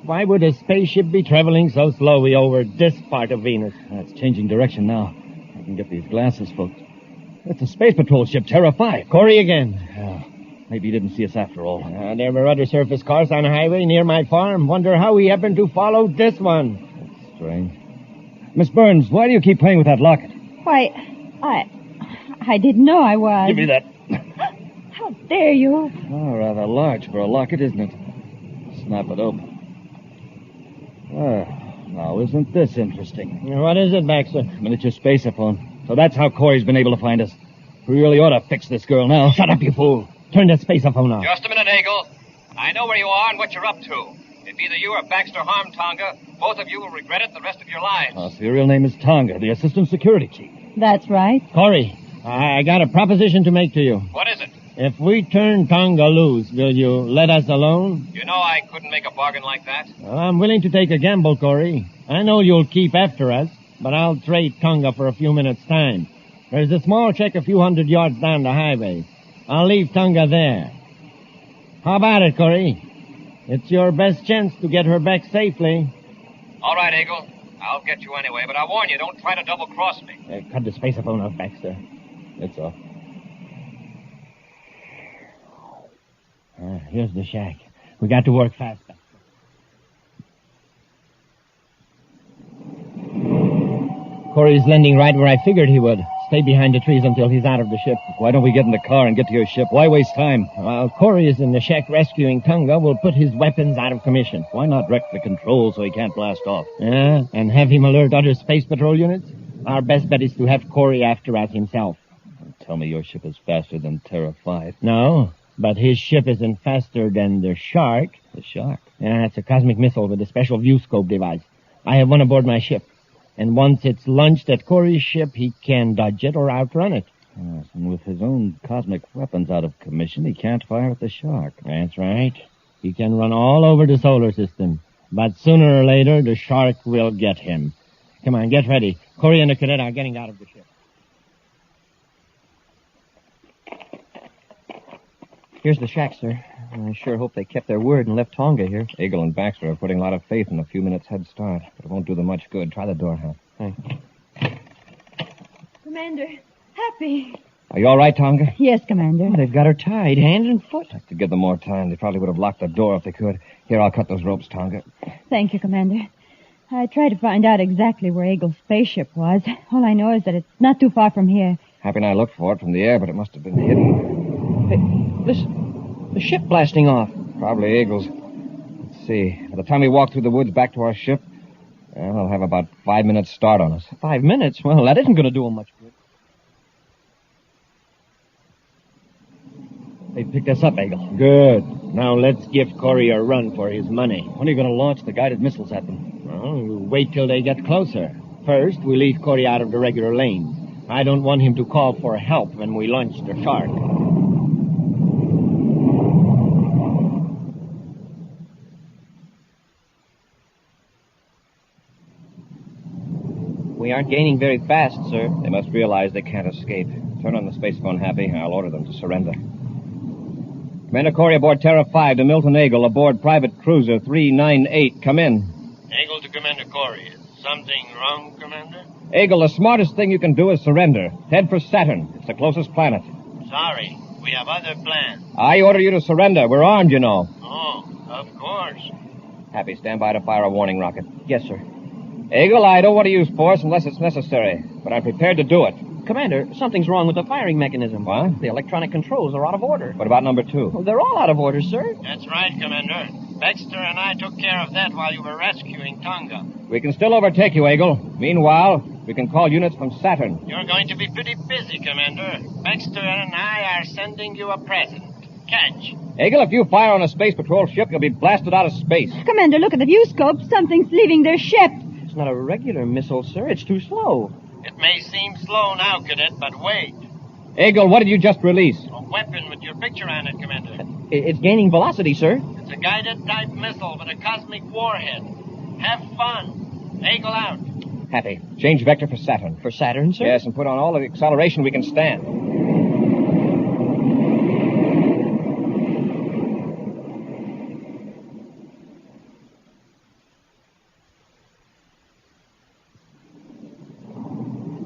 Why would a spaceship be traveling so slowly over this part of Venus? It's changing direction now. I can get these glasses, folks. It's a Space Patrol ship, Terra 5. Corry again. Yeah. Maybe he didn't see us after all. There were other surface cars on the highway near my farm. Wonder how he happened to follow this one. That's strange. Miss Burns, why do you keep playing with that locket? Why, I didn't know I was. Give me that. How dare you? Oh, rather large for a locket, isn't it? Snap it open. Now, isn't this interesting? What is it, Baxter? Miniature spaceophone. So that's how Corey's been able to find us. We really ought to fix this girl now. Shut up, you fool. Turn that spaceophone off. Just a minute, Eagle. I know where you are and what you're up to. If either you or Baxter harm Tonga, both of you will regret it the rest of your lives. Oh, so your real name is Tonga, the assistant security chief. That's right. Corry, I got a proposition to make to you. What is it? If we turn Tonga loose, will you let us alone? You know I couldn't make a bargain like that. Well, I'm willing to take a gamble, Corry. I know you'll keep after us, but I'll trade Tonga for a few minutes' time. There's a small check a few hundred yards down the highway. I'll leave Tonga there. How about it, Corry? It's your best chance to get her back safely. All right, Eagle. I'll get you anyway, but I warn you, don't try to double-cross me. Cut the spaceophone off, Baxter. It's off. Here's the shack. We got to work fast. Corey's landing right where I figured he would. Stay behind the trees until he's out of the ship. Why don't we get in the car and get to your ship? Why waste time? While Corey is in the shack rescuing Tonga, we'll put his weapons out of commission. Why not wreck the controls so he can't blast off? Yeah, and have him alert other space patrol units? Our best bet is to have Corey after us himself. Tell me your ship is faster than Terra 5. No, but his ship isn't faster than the Shark. The Shark? Yeah, it's a cosmic missile with a special view scope device. I have one aboard my ship. And once it's launched at Corey's ship, he can dodge it or outrun it. Yes, and with his own cosmic weapons out of commission, he can't fire at the Shark. That's right. He can run all over the solar system. But sooner or later, the Shark will get him. Come on, get ready. Corey and the cadet are getting out of the ship. Here's the shack, sir. I sure hope they kept their word and left Tonga here. Eagle and Baxter are putting a lot of faith in a few minutes head start, but it won't do them much good. Try the door, Hal. Thanks. Commander, Happy. Are you all right, Tonga? Yes, Commander. Oh, they've got her tied, hand and foot. I'd like to give them more time. They probably would have locked the door if they could. Here, I'll cut those ropes, Tonga. Thank you, Commander. I tried to find out exactly where Eagle's spaceship was. All I know is that it's not too far from here. Happy and I looked for it from the air, but it must have been hidden. Hey, listen. The ship blasting off. Probably Eagle's. Let's see. By the time we walk through the woods back to our ship, they'll have about 5 minutes start on us. 5 minutes? Well, that isn't going to do them much good. They picked us up, Eagle. Good. Now let's give Corey a run for his money. When are you going to launch the guided missiles at them? Well, we'll wait till they get closer. First, we leave Corey out of the regular lanes. I don't want him to call for help when we launch the Shark. We aren't gaining very fast, sir. They must realize they can't escape. Turn on the space phone, Happy. I'll order them to surrender. Commander Corry aboard Terra 5 to Milton Eagle aboard Private Cruiser 398. Come in. Eagle to Commander Corry. Is something wrong, Commander? Eagle, the smartest thing you can do is surrender. Head for Saturn. It's the closest planet. Sorry. We have other plans. I order you to surrender. We're armed, you know. Oh, of course. Happy, stand by to fire a warning rocket. Yes, sir. Eagle, I don't want to use force unless it's necessary, but I'm prepared to do it. Commander, something's wrong with the firing mechanism. What? The electronic controls are out of order. What about number 2? Well, they're all out of order, sir. That's right, Commander. Baxter and I took care of that while you were rescuing Tonga. We can still overtake you, Eagle. Meanwhile, we can call units from Saturn. You're going to be pretty busy, Commander. Baxter and I are sending you a present. Catch. Eagle, if you fire on a space patrol ship, you'll be blasted out of space. Commander, look at the view scope. Something's leaving their ship. It's not a regular missile, sir. It's too slow. It may seem slow now, Cadet, but wait. Eagle, what did you just release? A weapon with your picture on it, Commander. It's gaining velocity, sir. It's a guided type missile with a cosmic warhead. Have fun. Eagle out. Happy. Change vector for Saturn. For Saturn, sir? Yes, and put on all the acceleration we can stand.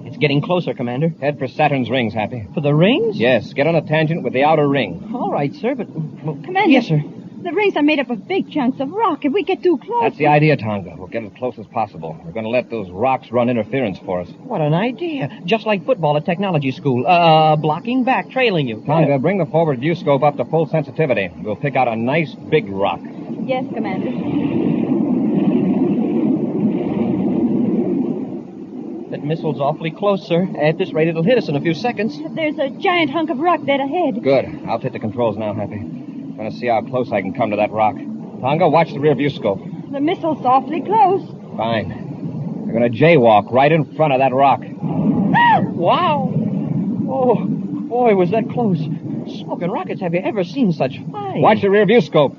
It's getting closer, Commander. Head for Saturn's rings, Happy. For the rings? Yes, get on a tangent with the outer ring. All right, sir, but... Well, Commander. Yes, sir. The rings are made up of big chunks of rock. If we get too close... That's the idea, Tonga. We'll get as close as possible. We're going to let those rocks run interference for us. What an idea. Just like football at technology school. Blocking back, trailing you. Tonga, bring the forward view scope up to full sensitivity. We'll pick out a nice big rock. Yes, Commander. That missile's awfully close, sir. At this rate, it'll hit us in a few seconds. There's a giant hunk of rock dead ahead. Good. I'll take the controls now, Happy. I'm going to see how close I can come to that rock. Tonga, watch the rear view scope. The missile's awfully close. Fine. We're going to jaywalk right in front of that rock. Wow. Oh, boy, was that close. Smoking rockets, have you ever seen such fire? Watch the rear view scope.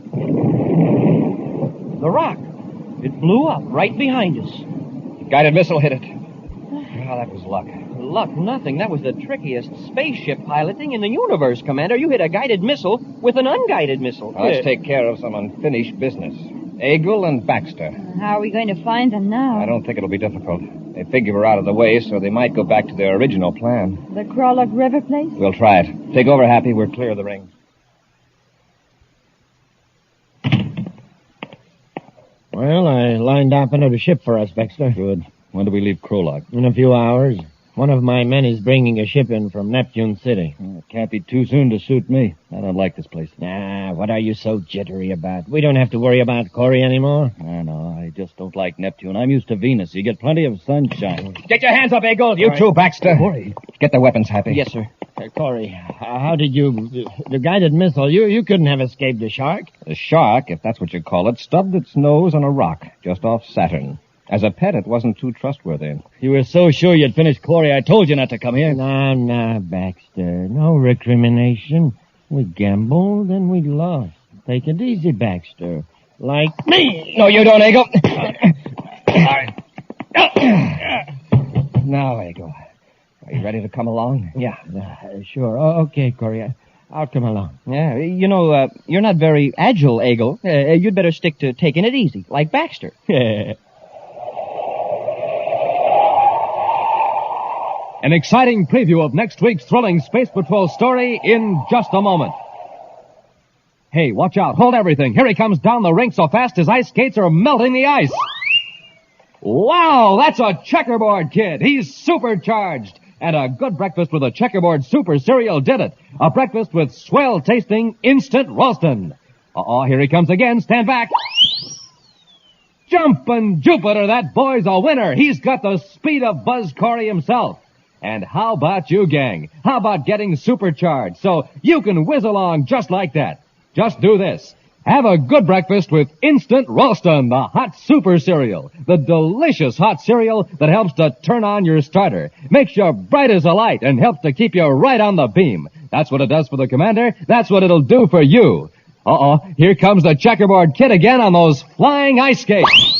The rock. It blew up right behind us. Guided missile hit it. Oh, that was luck. Luck, nothing. That was the trickiest spaceship piloting in the universe, Commander. You hit a guided missile with an unguided missile. Now, let's take care of some unfinished business. Eagle and Baxter. How are we going to find them now? I don't think it'll be difficult. They figure we're out of the way, so they might go back to their original plan. The Crawlock River place? We'll try it. Take over, Happy. We're clear of the ring. Well, I lined up another ship for us, Baxter. Good. When do we leave Crawlock? In a few hours. One of my men is bringing a ship in from Neptune City. It can't be too soon to suit me. I don't like this place. Nah, what are you so jittery about? We don't have to worry about Corry anymore. No, I just don't like Neptune. I'm used to Venus. You get plenty of sunshine. Get your hands up, Eagle. You too, Baxter. Corry. Get the weapons, Happy. Yes, sir. Corry, how did you... The guided missile, you couldn't have escaped the shark. The shark, if that's what you call it, stubbed its nose on a rock just off Saturn. As a pet, it wasn't too trustworthy. You were so sure you'd finish Corry, I told you not to come here. No, Baxter. No recrimination. We gambled and we lost. Take it easy, Baxter. Like me. No, you don't, Eagle. All right. Now, Eagle. Are you ready to come along? Yeah, sure. Okay, Corry. I'll come along. Yeah, you're not very agile, Eagle. You'd better stick to taking it easy, like Baxter. An exciting preview of next week's thrilling Space Patrol story in just a moment. Hey, watch out. Hold everything. Here he comes down the rink so fast his ice skates are melting the ice. Wow, that's a checkerboard kid. He's supercharged. And a good breakfast with a checkerboard super cereal did it. A breakfast with swell-tasting instant Ralston. Here he comes again. Stand back. Jumpin' Jupiter, that boy's a winner. He's got the speed of Buzz Corry himself. And how about you, gang? How about getting supercharged so you can whiz along just like that? Just do this. Have a good breakfast with Instant Ralston, the hot super cereal. The delicious hot cereal that helps to turn on your starter. Makes you bright as a light and helps to keep you right on the beam. That's what it does for the Commander. That's what it'll do for you. Here comes the checkerboard kid again on those flying ice skates.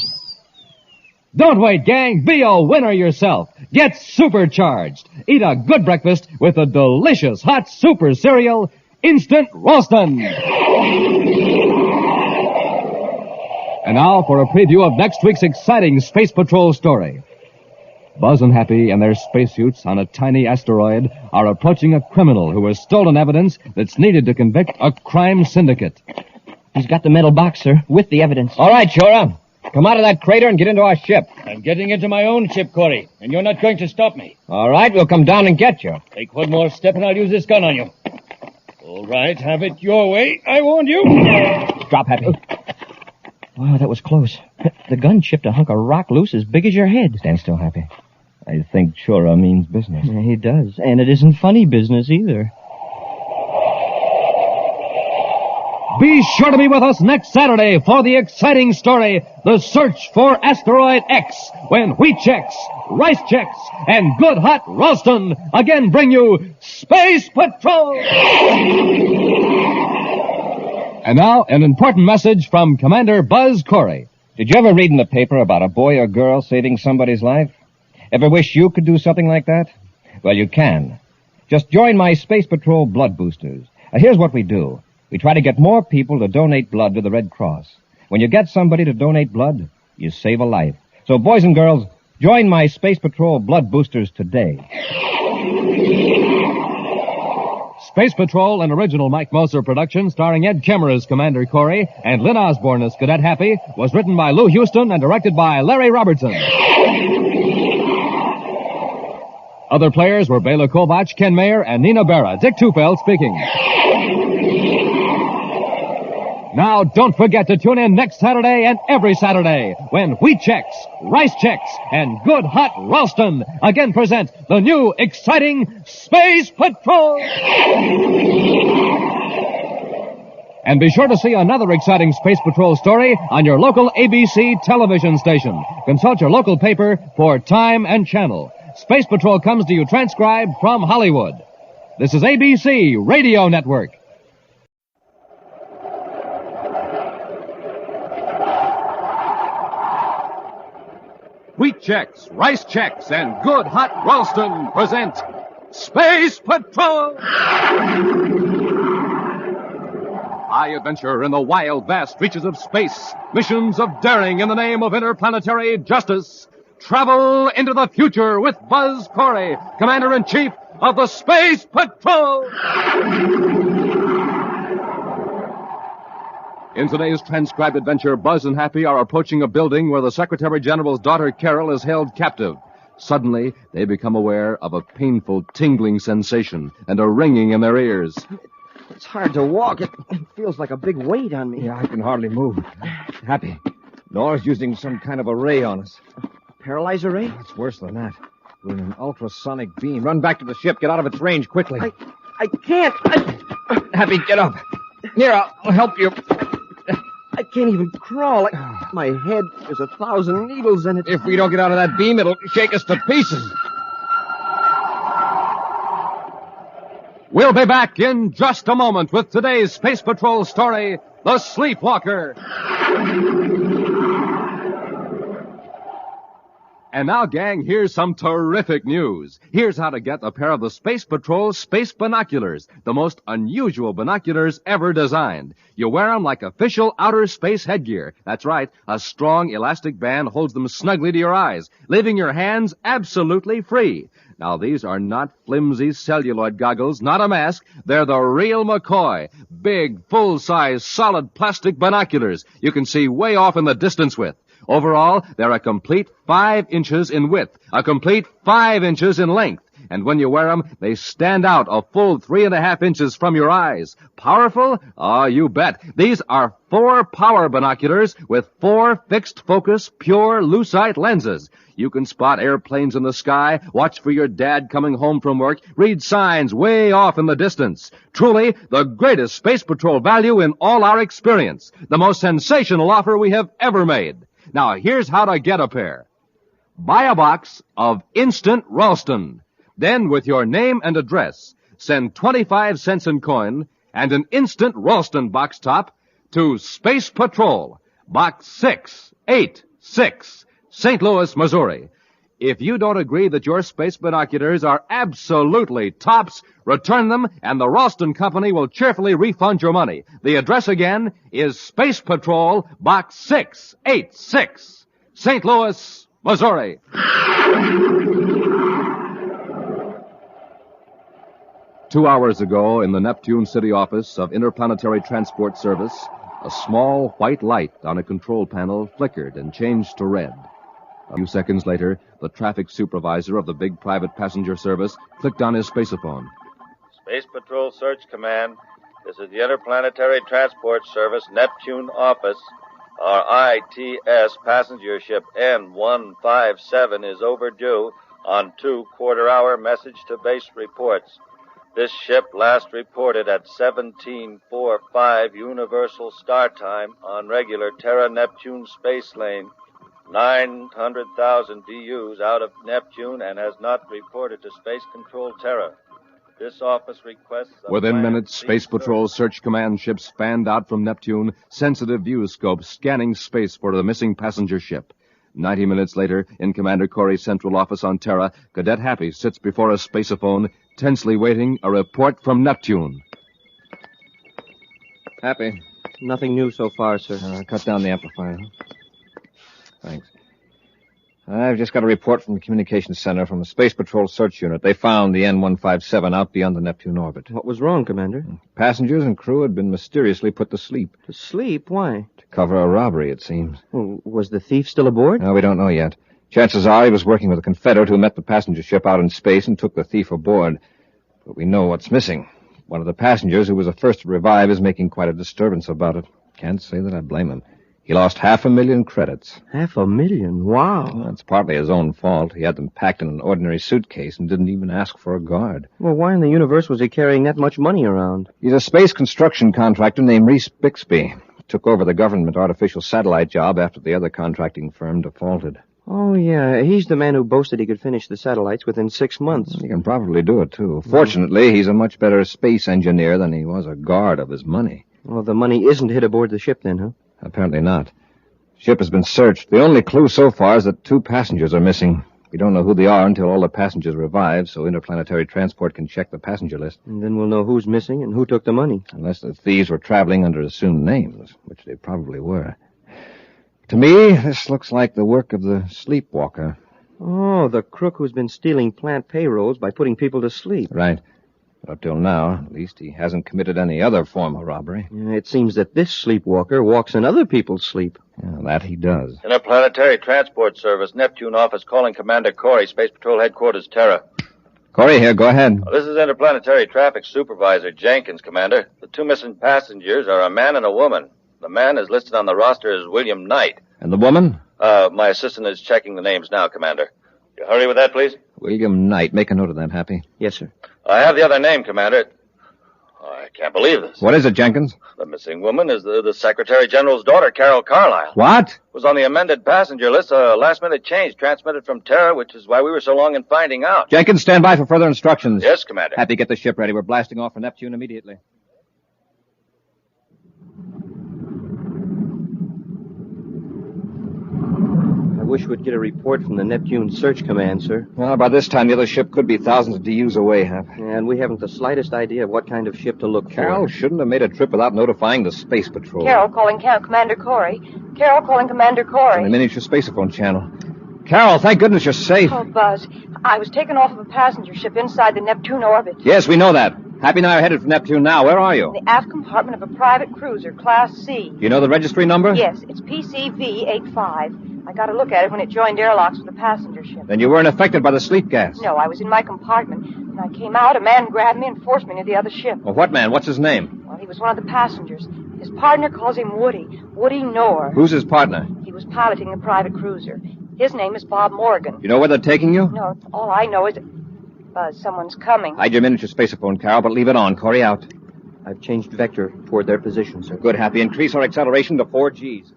Don't wait, gang. Be a winner yourself. Get supercharged. Eat a good breakfast with a delicious hot super cereal, Instant Ralston. And now for a preview of next week's exciting Space Patrol story. Buzz and Happy and their spacesuits on a tiny asteroid are approaching a criminal who has stolen evidence that's needed to convict a crime syndicate. He's got the metal box, sir, with the evidence. All right, Chora. Come out of that crater and get into our ship. I'm getting into my own ship, Corry, and you're not going to stop me. All right, we'll come down and get you. Take one more step and I'll use this gun on you. All right, have it your way. I warned you. Drop, Happy. Wow, that was close. The gun chipped a hunk of rock loose as big as your head. Stand still, Happy. I think Chora means business. Yeah, he does. And it isn't funny business either. Be sure to be with us next Saturday for the exciting story, The Search for Asteroid X, when wheat checks, rice checks, and good hot Ralston again bring you Space Patrol! And now, an important message from Commander Buzz Corry. Did you ever read in the paper about a boy or girl saving somebody's life? Ever wish you could do something like that? Well, you can. Just join my Space Patrol Blood Boosters. Here's what we do. We try to get more people to donate blood to the Red Cross. When you get somebody to donate blood, you save a life. So, boys and girls, join my Space Patrol Blood Boosters today. Space Patrol, an original Mike Moser production starring Ed Kemmer as Commander Corry and Lynn Osborne as Cadet Happy, was written by Lou Houston and directed by Larry Robertson. Other players were Bela Kovach, Ken Mayer, and Nina Berra. Dick Tufeld speaking. Now, don't forget to tune in next Saturday and every Saturday when Wheat Chex, Rice Chex, and Good Hot Ralston again present the new, exciting Space Patrol. And be sure to see another exciting Space Patrol story on your local ABC television station. Consult your local paper for time and channel. Space Patrol comes to you transcribed from Hollywood. This is ABC Radio Network. Wheat Chex, Rice Chex, and Good Hot Ralston present Space Patrol! High adventure in the wild, vast reaches of space. Missions of daring in the name of interplanetary justice. Travel into the future with Buzz Corry, Commander-in-Chief of the Space Patrol! In today's transcribed adventure, Buzz and Happy are approaching a building where the Secretary General's daughter, Carol, is held captive. Suddenly, they become aware of a painful, tingling sensation and a ringing in their ears. It's hard to walk. It feels like a big weight on me. Yeah, I can hardly move. Happy, Nora's using some kind of a ray on us. Paralyzer ray? It's worse than that. We're in an ultrasonic beam. Run back to the ship. Get out of its range quickly. I can't. Happy, get up. Here, I'll help you. I can't even crawl. My head is 1,000 needles in it. If we don't get out of that beam, it'll shake us to pieces. We'll be back in just a moment with today's Space Patrol story, The Sleepwalker. And now, gang, here's some terrific news. Here's how to get a pair of the Space Patrol Space Binoculars, the most unusual binoculars ever designed. You wear them like official outer space headgear. That's right, a strong elastic band holds them snugly to your eyes, leaving your hands absolutely free. Now, these are not flimsy celluloid goggles, not a mask. They're the real McCoy. Big, full-size, solid plastic binoculars you can see way off in the distance with. Overall, they're a complete 5 inches in width, a complete 5 inches in length. And when you wear them, they stand out a full 3.5 inches from your eyes. Powerful? Oh, you bet. These are 4 power binoculars with 4 fixed-focus, pure lucite lenses. You can spot airplanes in the sky, watch for your dad coming home from work, read signs way off in the distance. Truly, the greatest Space Patrol value in all our experience. The most sensational offer we have ever made. Now, here's how to get a pair. Buy a box of Instant Ralston. Then, with your name and address, send 25 cents in coin and an Instant Ralston box top to Space Patrol, Box 686, St. Louis, Missouri. If you don't agree that your space binoculars are absolutely tops, return them and the Ralston Company will cheerfully refund your money. The address again is Space Patrol, Box 686, St. Louis, Missouri. 2 hours ago, in the Neptune City office of Interplanetary Transport Service, a small white light on a control panel flickered and changed to red. A few seconds later, the traffic supervisor of the big private passenger service clicked on his spaceophone. Space Patrol Search Command. This is the Interplanetary Transport Service Neptune office. Our ITS passenger ship N157 is overdue on 2 quarter-hour message-to-base reports. This ship last reported at 17:45 Universal Star Time on regular Terra-Neptune space lane. 900,000 DUs out of Neptune and has not reported to Space Control Terra. This office requests... Within minutes, Space Patrol Search Command ships fanned out from Neptune, sensitive view scopes scanning space for the missing passenger ship. 90 minutes later, in Commander Corry's central office on Terra, Cadet Happy sits before a spaceophone, tensely waiting a report from Neptune. Happy. Nothing new so far, sir. Cut down the amplifier. Thanks. I've just got a report from the communications center from the Space Patrol search unit. They found the N-157 out beyond the Neptune orbit. What was wrong, Commander? Passengers and crew had been mysteriously put to sleep. To sleep? Why? To cover a robbery, it seems. Well, was the thief still aboard? No, we don't know yet. Chances are he was working with a Confederate who met the passenger ship out in space and took the thief aboard. But we know what's missing. One of the passengers, who was the first to revive, is making quite a disturbance about it. Can't say that I blame him. He lost 500,000 credits. 500,000? Wow. Well, that's partly his own fault. He had them packed in an ordinary suitcase and didn't even ask for a guard. Well, why in the universe was he carrying that much money around? He's a space construction contractor named Reese Bixby. Took over the government artificial satellite job after the other contracting firm defaulted. Oh, yeah. He's the man who boasted he could finish the satellites within 6 months. He can probably do it, too. Fortunately, he's a much better space engineer than he was a guard of his money. Well, the money isn't hid aboard the ship then, huh? Apparently not. Ship has been searched. The only clue so far is that 2 passengers are missing. We don't know who they are until all the passengers revive, so interplanetary transport can check the passenger list. And then we'll know who's missing and who took the money. Unless the thieves were traveling under assumed names, which they probably were. To me, this looks like the work of the sleepwalker. Oh, the crook who's been stealing plant payrolls by putting people to sleep. Right. But up till now, at least, he hasn't committed any other form of robbery. It seems that this sleepwalker walks in other people's sleep. Yeah, that he does. Interplanetary Transport Service, Neptune office, calling Commander Corry, Space Patrol Headquarters, Terra. Corry here, go ahead. This is Interplanetary Traffic Supervisor Jenkins, Commander. The 2 missing passengers are a man and a woman. The man is listed on the roster as William Knight. And the woman? My assistant is checking the names now, Commander. You hurry with that, please? William Knight. Make a note of that, Happy. Yes, sir. I have the other name, Commander. I can't believe this. What is it, Jenkins? The missing woman is the Secretary General's daughter, Carol Carlisle. What? Was on the amended passenger list, a last-minute change transmitted from Terra, which is why we were so long in finding out. Jenkins, stand by for further instructions. Yes, Commander. Happy, get the ship ready. We're blasting off for Neptune immediately. I wish we'd get a report from the Neptune Search Command, sir. Well, by this time, the other ship could be thousands of DUs away, Hap. And we haven't the slightest idea of what kind of ship to look for. Carol shouldn't have made a trip without notifying the Space Patrol. Carol calling Commander Corry. Carol calling Commander Corry. On the miniature spaceophone channel. Carol, thank goodness you're safe. Oh, Buzz, I was taken off of a passenger ship inside the Neptune orbit. Yes, we know that. Happy and I are headed for Neptune now. Where are you? In the aft compartment of a private cruiser, Class C. You know the registry number? Yes, it's PCV-85. I got a look at it when it joined airlocks with the passenger ship. Then you weren't affected by the sleep gas. No, I was in my compartment. When I came out, a man grabbed me and forced me to the other ship. Well, what man? What's his name? Well, he was one of the passengers. His partner calls him Woody. Woody Noor. Who's his partner? He was piloting the private cruiser. His name is Bob Morgan. You know where they're taking you? No, all I know is that... Buzz, someone's coming. Hide your miniature spaceophone, Carol, but leave it on. Corry out. I've changed vector toward their position, sir. Good, Happy. Increase our acceleration to 4 Gs.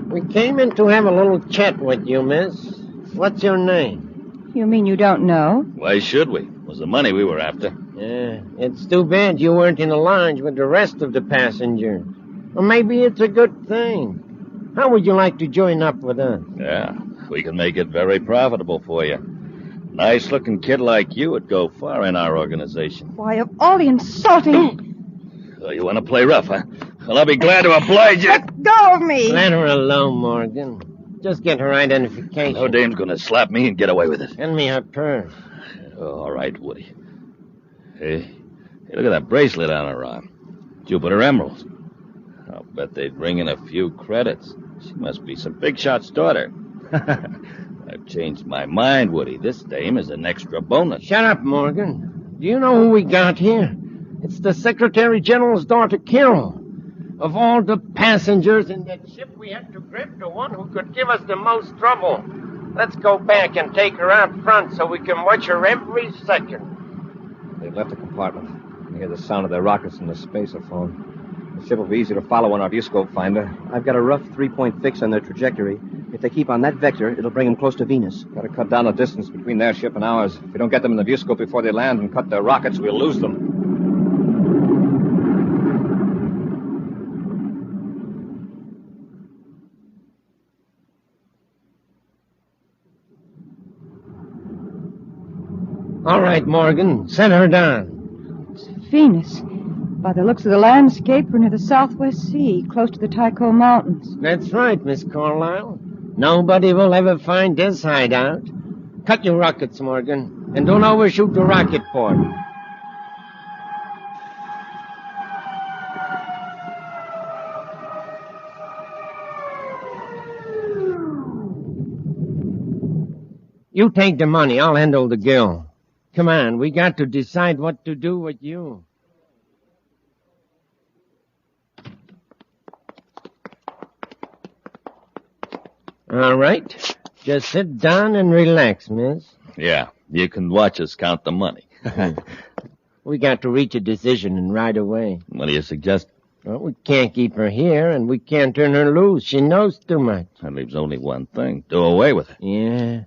We came in to have a little chat with you, miss. What's your name? You mean you don't know? Why should we? It was the money we were after. Yeah, it's too bad you weren't in the lounge with the rest of the passengers. Or maybe it's a good thing. How would you like to join up with us? Yeah, we can make it very profitable for you. Nice-looking kid like you would go far in our organization. Why, of all the insulting... Oh, you want to play rough, huh? Well, I'll be glad to oblige you. Let go of me! Let her alone, Morgan. Just get her identification. No dame's going to slap me and get away with it. Send me her purse. Oh, all right, Woody. Hey, look at that bracelet on her arm. Jupiter emeralds. I'll bet they'd bring in a few credits. She must be some big shot's daughter. I've changed my mind, Woody. This dame is an extra bonus. Shut up, Morgan. Do you know who we got here? It's the Secretary General's daughter, Carol. Of all the passengers in that ship, we had to grab the one who could give us the most trouble. Let's go back and take her out front so we can watch her every second. They've left the compartment. I hear the sound of their rockets in the spaceophone. The ship will be easy to follow on our viewscope finder. I've got a rough 3-point fix on their trajectory. If they keep on that vector, it'll bring them close to Venus. Got to cut down the distance between their ship and ours. If we don't get them in the viewscope before they land and cut their rockets, we'll lose them. All right, Morgan, set her down. It's Venus. By the looks of the landscape, we're near the Southwest Sea, close to the Tycho Mountains. That's right, Miss Carlyle. Nobody will ever find this hideout. Cut your rockets, Morgan, and don't overshoot the rocket port. You take the money, I'll handle the girl. Come on, we got to decide what to do with you. All right. Just sit down and relax, miss. Yeah, you can watch us count the money. We got to reach a decision and right away. What do you suggest? Well, we can't keep her here, and we can't turn her loose. She knows too much. That leaves only one thing. Do away with her. Yeah.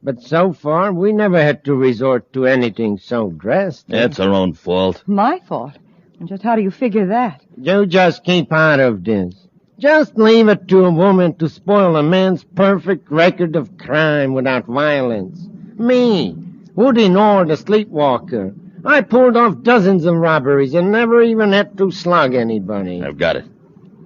But so far, we never had to resort to anything so drastic. It's her own fault. My fault? And just how do you figure that? You just keep out of this. Just leave it to a woman to spoil a man's perfect record of crime without violence. Me, Woody Nor, the sleepwalker. I pulled off dozens of robberies and never even had to slug anybody. I've got it.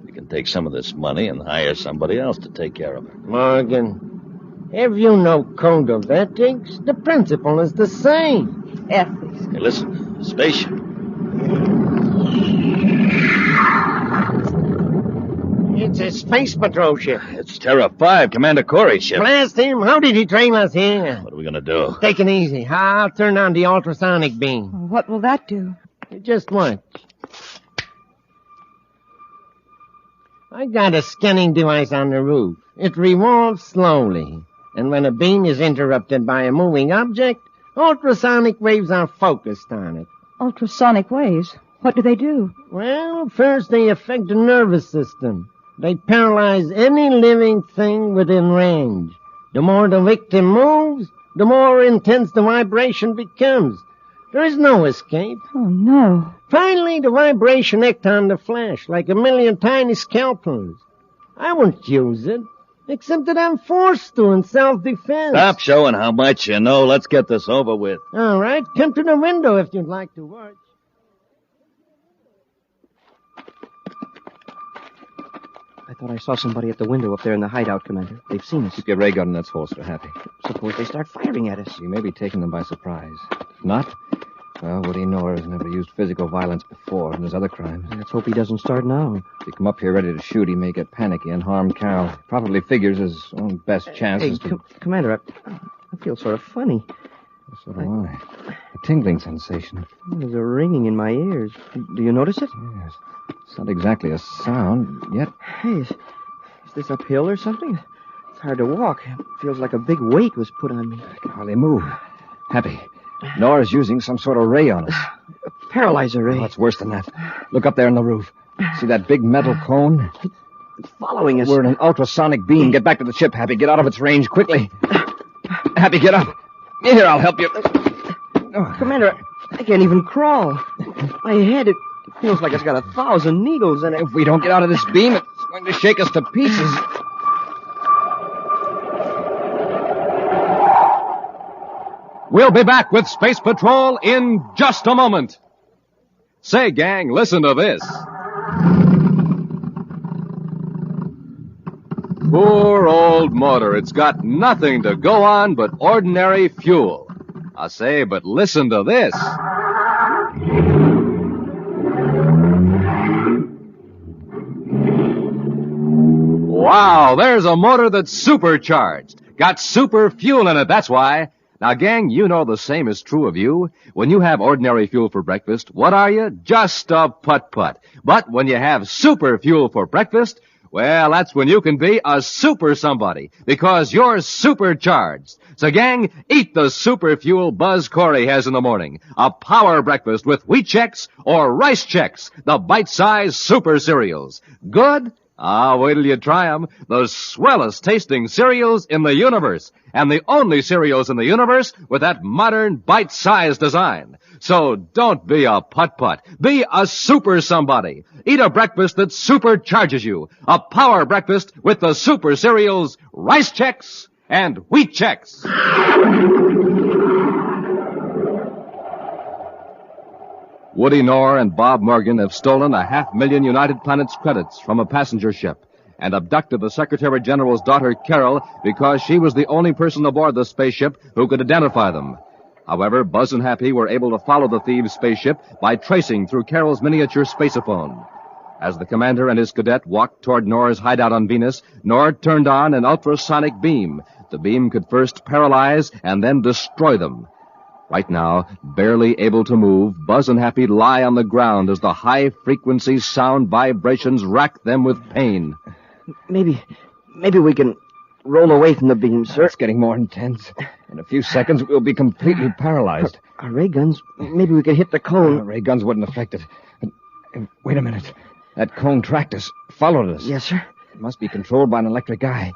We can take some of this money and hire somebody else to take care of her. Morgan, have you no code of ethics? The principle is the same. Ethics. Hey, listen, the spaceship. It's a space patrol ship. It's Terra 5, Commander Corry's ship. Blast him. How did he train us here? What are we going to do? Take it easy. I'll turn on the ultrasonic beam. What will that do? Just watch. I got a scanning device on the roof. It revolves slowly. And when a beam is interrupted by a moving object, ultrasonic waves are focused on it. Ultrasonic waves? What do they do? Well, first they affect the nervous system. They paralyze any living thing within range. The more the victim moves, the more intense the vibration becomes. There is no escape. Oh, no. Finally, the vibration acts on the flesh like a million tiny scalpels. I won't use it, except that I'm forced to in self-defense. Stop showing how much you know. Let's get this over with. All right, come to the window if you'd like to watch. I thought I saw somebody at the window up there in the hideout, Commander. They've seen us. Keep your ray gun in its holster, Happy. Suppose they start firing at us. You may be taking them by surprise. If not, well, Woody Nor has never used physical violence before in his other crimes. Let's hope he doesn't start now. If you come up here ready to shoot, he may get panicky and harm Carol. He probably figures his own best chance is to... Commander, I feel sort of funny. So do I. A tingling sensation. There's a ringing in my ears. Do you notice it? Yes. It's not exactly a sound, yet... Hey, is this uphill or something? It's hard to walk. It feels like a big weight was put on me. I can hardly move. Happy, Nora's using some sort of ray on us. A paralyzer ray. Oh, it's worse than that. Look up there on the roof. See that big metal cone? It's following us. We're in an ultrasonic beam. Get back to the ship, Happy. Get out of its range quickly. Happy, get up. Here, I'll help you. Commander, I can't even crawl. My head, it feels like it's got 1,000 needles in it. If we don't get out of this beam, it's going to shake us to pieces. We'll be back with Space Patrol in just a moment. Say, gang, listen to this. Poor old motor. It's got nothing to go on but ordinary fuel. I say, but listen to this. Wow, there's a motor that's supercharged. Got super fuel in it, that's why. Now, gang, you know the same is true of you. When you have ordinary fuel for breakfast, what are you? Just a putt-putt. But when you have super fuel for breakfast, Well, that's when you can be a super somebody, because you're supercharged. So, gang, eat the super fuel Buzz Corry has in the morning. A power breakfast with wheat checks or rice checks, the bite-sized super cereals. Good? Ah, wait till you try 'em. The swellest tasting cereals in the universe. And the only cereals in the universe with that modern bite-sized design. So don't be a putt-putt. Be a super somebody. Eat a breakfast that supercharges you. A power breakfast with the super cereals, rice checks, and wheat checks. Woody Knorr and Bob Morgan have stolen 500,000 United Planets credits from a passenger ship and abducted the Secretary General's daughter, Carol, because she was the only person aboard the spaceship who could identify them. However, Buzz and Happy were able to follow the thieves' spaceship by tracing through Carol's miniature spaceophone. As the commander and his cadet walked toward Knorr's hideout on Venus, Knorr turned on an ultrasonic beam. The beam could first paralyze and then destroy them. Right now, barely able to move, Buzz and Happy lie on the ground as the high-frequency sound vibrations rack them with pain. Maybe we can roll away from the beam, sir. It's getting more intense. In a few seconds, we'll be completely paralyzed. Our ray guns, maybe we could hit the cone. Ray guns wouldn't affect it. Wait a minute. That cone tracked us, followed us. Yes, sir. It must be controlled by an electric eye.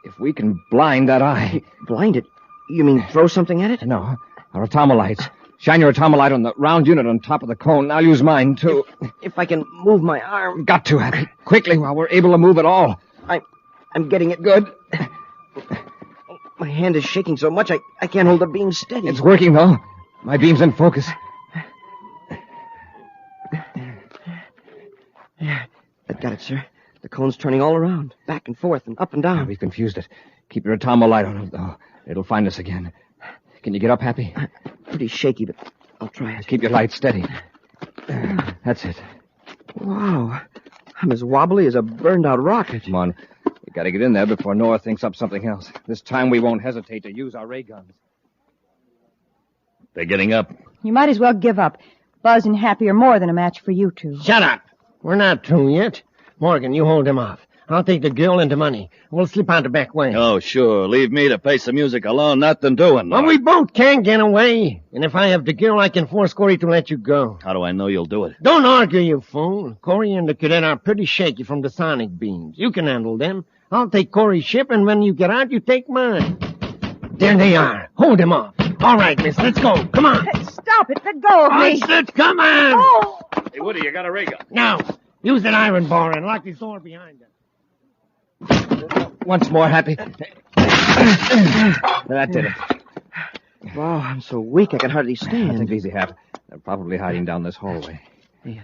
If we can blind that eye... Blind it? You mean throw something at it? No. Our atomolites. Shine your atomolite on the round unit on top of the cone. I'll use mine, too. If I can move my arm. Got to, Happy. Quickly, while we're able to move at all. I'm getting it good. My hand is shaking so much I can't hold the beam steady. It's working, though. My beam's in focus. Yeah, I've got it, sir. The cone's turning all around, back and forth and up and down. We've confused it. Keep your atomolite on it, though. It'll find us again. Can you get up, Happy? Pretty shaky, but I'll try it. Keep your light steady. That's it. Wow. I'm as wobbly as a burned-out rocket. Come on. We gotta get in there before Noah thinks up something else. This time we won't hesitate to use our ray guns. They're getting up. You might as well give up. Buzz and Happy are more than a match for you two. Shut up. We're not through yet. Morgan, you hold him off. I'll take the girl and the money. We'll slip out the back way. Oh, sure. Leave me to face the music alone. Nothing doing. Well, we both can't get away. And if I have the girl, I can force Corry to let you go. How do I know you'll do it? Don't argue, you fool. Corry and the cadet are pretty shaky from the sonic beams. You can handle them. I'll take Corry's ship, and when you get out, you take mine. There they are. Hold them off. All right, miss, let's go. Come on. Stop it. Let go of me. I said, come on. Oh. Hey, Woody, you got a ray gun. Now, use that iron bar and lock this door behind us. Once more, Happy. That did it. Wow, I'm so weak I can hardly stand. Take it easy, Hap. They're probably hiding down this hallway. Hey,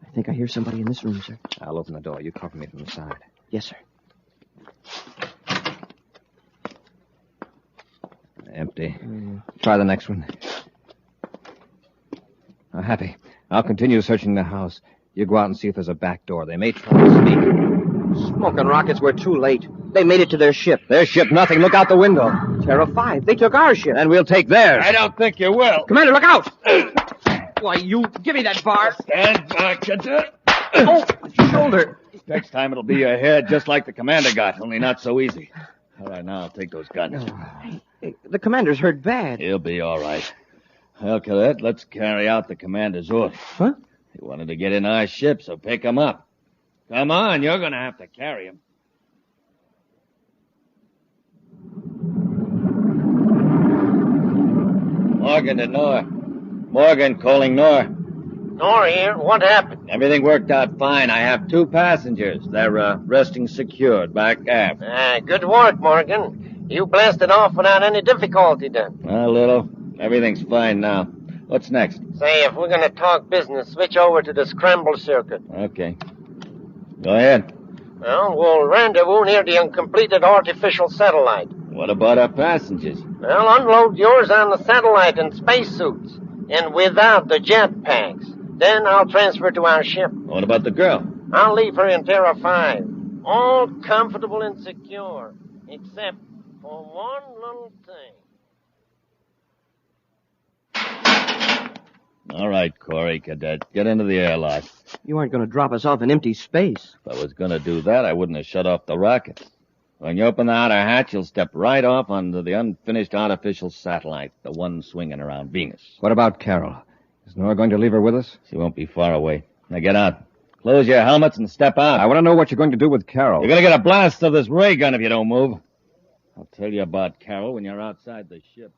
I think I hear somebody in this room, sir. I'll open the door. You cover me from the side. Yes, sir. Empty. Try the next one. Now, Happy, I'll continue searching the house. You go out and see if there's a back door. They may try to sneak. Smoking rockets, we're too late. They made it to their ship. Their ship, nothing. Look out the window. Terra 5. They took our ship. And we'll take theirs. I don't think you will. Commander, look out! Why, you... Give me that bar. Stand back, Cadet. Oh, my shoulder. Next time it'll be your head, just like the commander got, only not so easy. All right, now I'll take those guns. Hey, the commander's hurt bad. He'll be all right. Well, Cadet, let's carry out the commander's order. Huh? He wanted to get in our ship, so pick him up. Come on, you're going to have to carry him. Morgan to Nor. Morgan calling Nor. Nor here. What happened? Everything worked out fine. I have 2 passengers. They're resting secured back aft. Good work, Morgan. You blasted off without any difficulty then. A little. Everything's fine now. What's next? Say, if we're going to talk business, switch over to the scramble circuit. Okay. Go ahead. Well, we'll rendezvous near the uncompleted artificial satellite. What about our passengers? Well, unload yours on the satellite in spacesuits, and without the jetpacks. Then I'll transfer to our ship. What about the girl? I'll leave her in Terra 5. All comfortable and secure, except for one little thing. All right, Corry, Cadet. Get into the airlock. You aren't going to drop us off in empty space. If I was going to do that, I wouldn't have shut off the rockets. When you open the outer hatch, you'll step right off onto the unfinished artificial satellite, the one swinging around Venus. What about Carol? Is Nora going to leave her with us? She won't be far away. Now get out. Close your helmets and step out. I want to know what you're going to do with Carol. You're going to get a blast of this ray gun if you don't move. I'll tell you about Carol when you're outside the ship.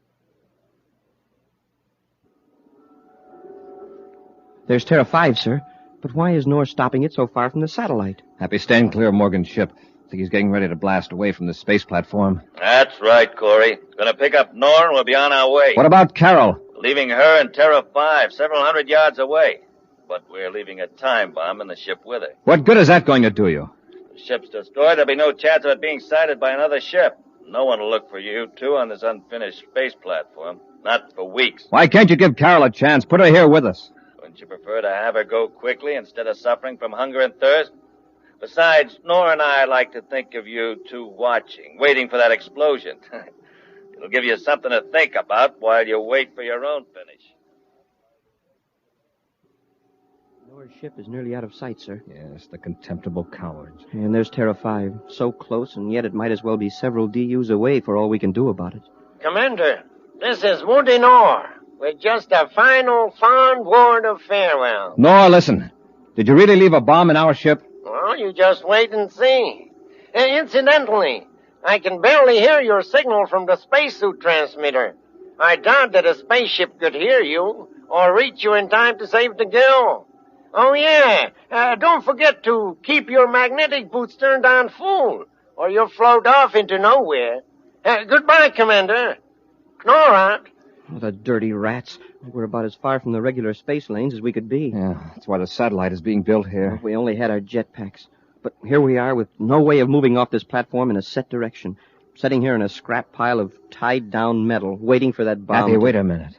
There's Terra 5, sir. But why is Nor stopping it so far from the satellite? Happy, stand clear of Morgan's ship. I think he's getting ready to blast away from the space platform. That's right, Corry. Gonna pick up Nor and we'll be on our way. What about Carol? Leaving her and Terra 5 several hundred yards away. But we're leaving a time bomb in the ship with her. What good is that going to do you? If the ship's destroyed, there'll be no chance of it being sighted by another ship. No one will look for you two on this unfinished space platform. Not for weeks. Why can't you give Carol a chance? Put her here with us. Wouldn't you prefer to have her go quickly instead of suffering from hunger and thirst? Besides, Nora and I like to think of you two watching, waiting for that explosion. It'll give you something to think about while you wait for your own finish. Nora's ship is nearly out of sight, sir. Yes, the contemptible cowards. And there's Terra 5. So close, and yet it might as well be several DUs away for all we can do about it. Commander, this is Woody Nor, with just a final fond word of farewell. Nora, listen. Did you really leave a bomb in our ship? Well, you just wait and see. Incidentally, I can barely hear your signal from the spacesuit transmitter. I doubt that a spaceship could hear you or reach you in time to save the girl. Oh, yeah. Don't forget to keep your magnetic boots turned on full, or you'll float off into nowhere. Goodbye, Commander. Nora. Oh, the dirty rats. We're about as far from the regular space lanes as we could be. Yeah, that's why the satellite is being built here. If we only had our jetpacks. But here we are with no way of moving off this platform in a set direction. Sitting here in a scrap pile of tied-down metal, waiting for that bomb. Happy, wait a minute.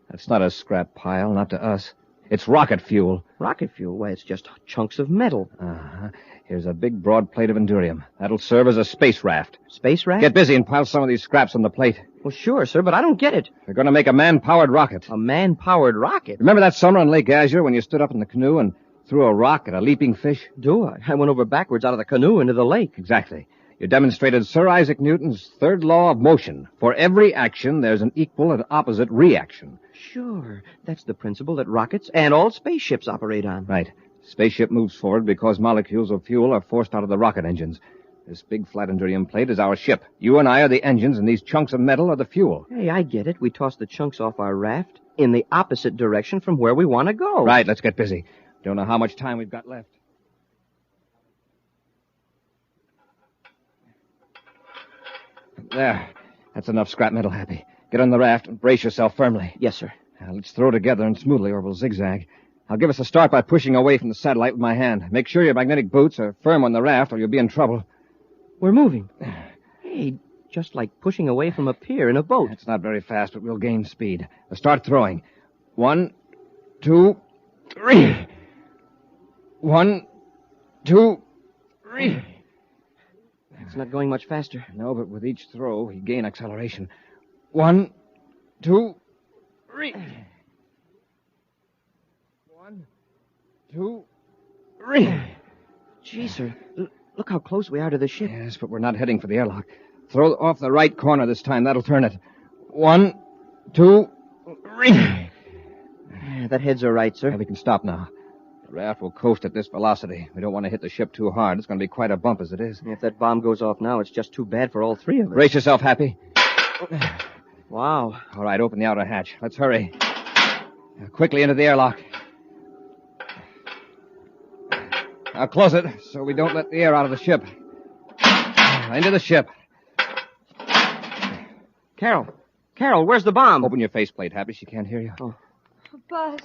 That's not a scrap pile, not to us. It's rocket fuel. Rocket fuel? Why, it's just chunks of metal. Uh-huh. Here's a big, broad plate of endurium. That'll serve as a space raft. Space raft? Get busy and pile some of these scraps on the plate. Well, sure, sir, but I don't get it. They're going to make a man-powered rocket. A man-powered rocket? Remember that summer on Lake Azure when you stood up in the canoe and threw a rock at a leaping fish? Do I? I went over backwards out of the canoe into the lake. Exactly. You demonstrated Sir Isaac Newton's third law of motion. For every action, there's an equal and opposite reaction. Sure. That's the principle that rockets and all spaceships operate on. Right. Spaceship moves forward because molecules of fuel are forced out of the rocket engines. This big flat endurium plate is our ship. You and I are the engines, and these chunks of metal are the fuel. Hey, I get it. We toss the chunks off our raft in the opposite direction from where we want to go. Right, let's get busy. Don't know how much time we've got left. There. That's enough scrap metal, Happy. Get on the raft and brace yourself firmly. Yes, sir. Now, let's throw together and smoothly, or we'll zigzag. I'll give us a start by pushing away from the satellite with my hand. Make sure your magnetic boots are firm on the raft, or you'll be in trouble. We're moving. Hey, just like pushing away from a pier in a boat. It's not very fast, but we'll gain speed. Now start throwing. 1, 2, 3. 1, 2, 3. It's not going much faster. No, but with each throw, we gain acceleration. 1, 2, 3. 1, 2, 3. Gee, sir, look how close we are to the ship. Yes, but we're not heading for the airlock. Throw off the right corner this time. That'll turn it. 1, 2, 3. That heads are right, sir. Yeah, we can stop now. The raft will coast at this velocity. We don't want to hit the ship too hard. It's going to be quite a bump as it is. If that bomb goes off now, it's just too bad for all three of us. Brace yourself, Happy. Wow. All right, open the outer hatch. Let's hurry. Now, quickly into the airlock. Now close it so we don't let the air out of the ship. Into the ship. Carol, where's the bomb? Open your faceplate, Happy. She can't hear you. Oh. Buzz,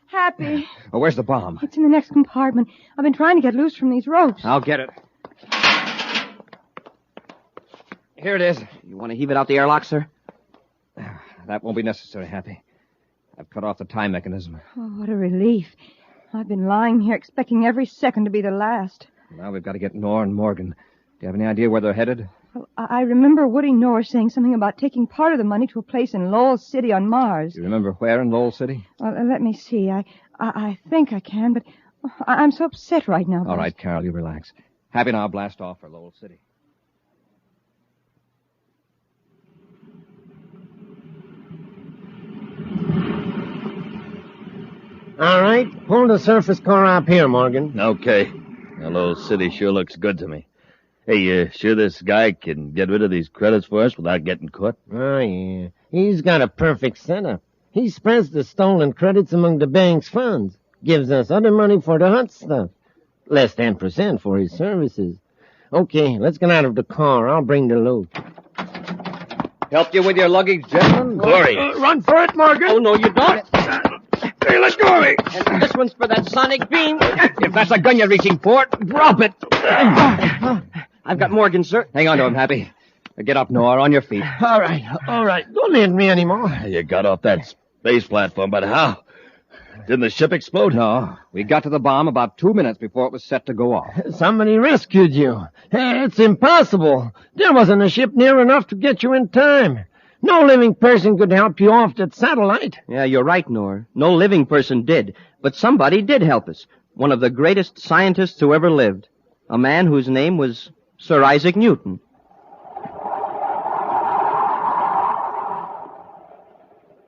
Happy. Oh, where's the bomb? It's in the next compartment. I've been trying to get loose from these ropes. I'll get it. Here it is. You want to heave it out the airlock, sir? That won't be necessary, Happy. I've cut off the time mechanism. Oh, what a relief. I've been lying here expecting every second to be the last. Now we've got to get Nor and Morgan. Do you have any idea where they're headed? Well, I remember Woody Norris saying something about taking part of the money to a place in Lowell City on Mars. You remember where in Lowell City? Well, let me see. I think I can, but I'm so upset right now. All right, Carol, you relax. Happy now, blast off for Lowell City. All right, pull the surface car up here, Morgan. Okay. Hello, city sure looks good to me. Hey, you sure this guy can get rid of these credits for us without getting caught? Oh, yeah. He's got a perfect setup. He spreads the stolen credits among the bank's funds. Gives us other money for the hot stuff. Less 10% for his services. Okay, let's get out of the car. I'll bring the loot. Help you with your luggage, gentlemen? Corry. Run for it, Morgan. Oh, no, you don't. Hey, let go of me. And this one's for that sonic beam. If that's a gun you're reaching for, drop it. I've got Morgan, sir. Hang on to him, Happy. Get up, Noah, on your feet. All right. Don't need me anymore. You got off that space platform, but how? Didn't the ship explode? No. We got to the bomb about 2 minutes before it was set to go off. Somebody rescued you. It's impossible. There wasn't a ship near enough to get you in time. No living person could help you off that satellite. Yeah, you're right, Nor. No living person did. But somebody did help us. One of the greatest scientists who ever lived. A man whose name was Sir Isaac Newton.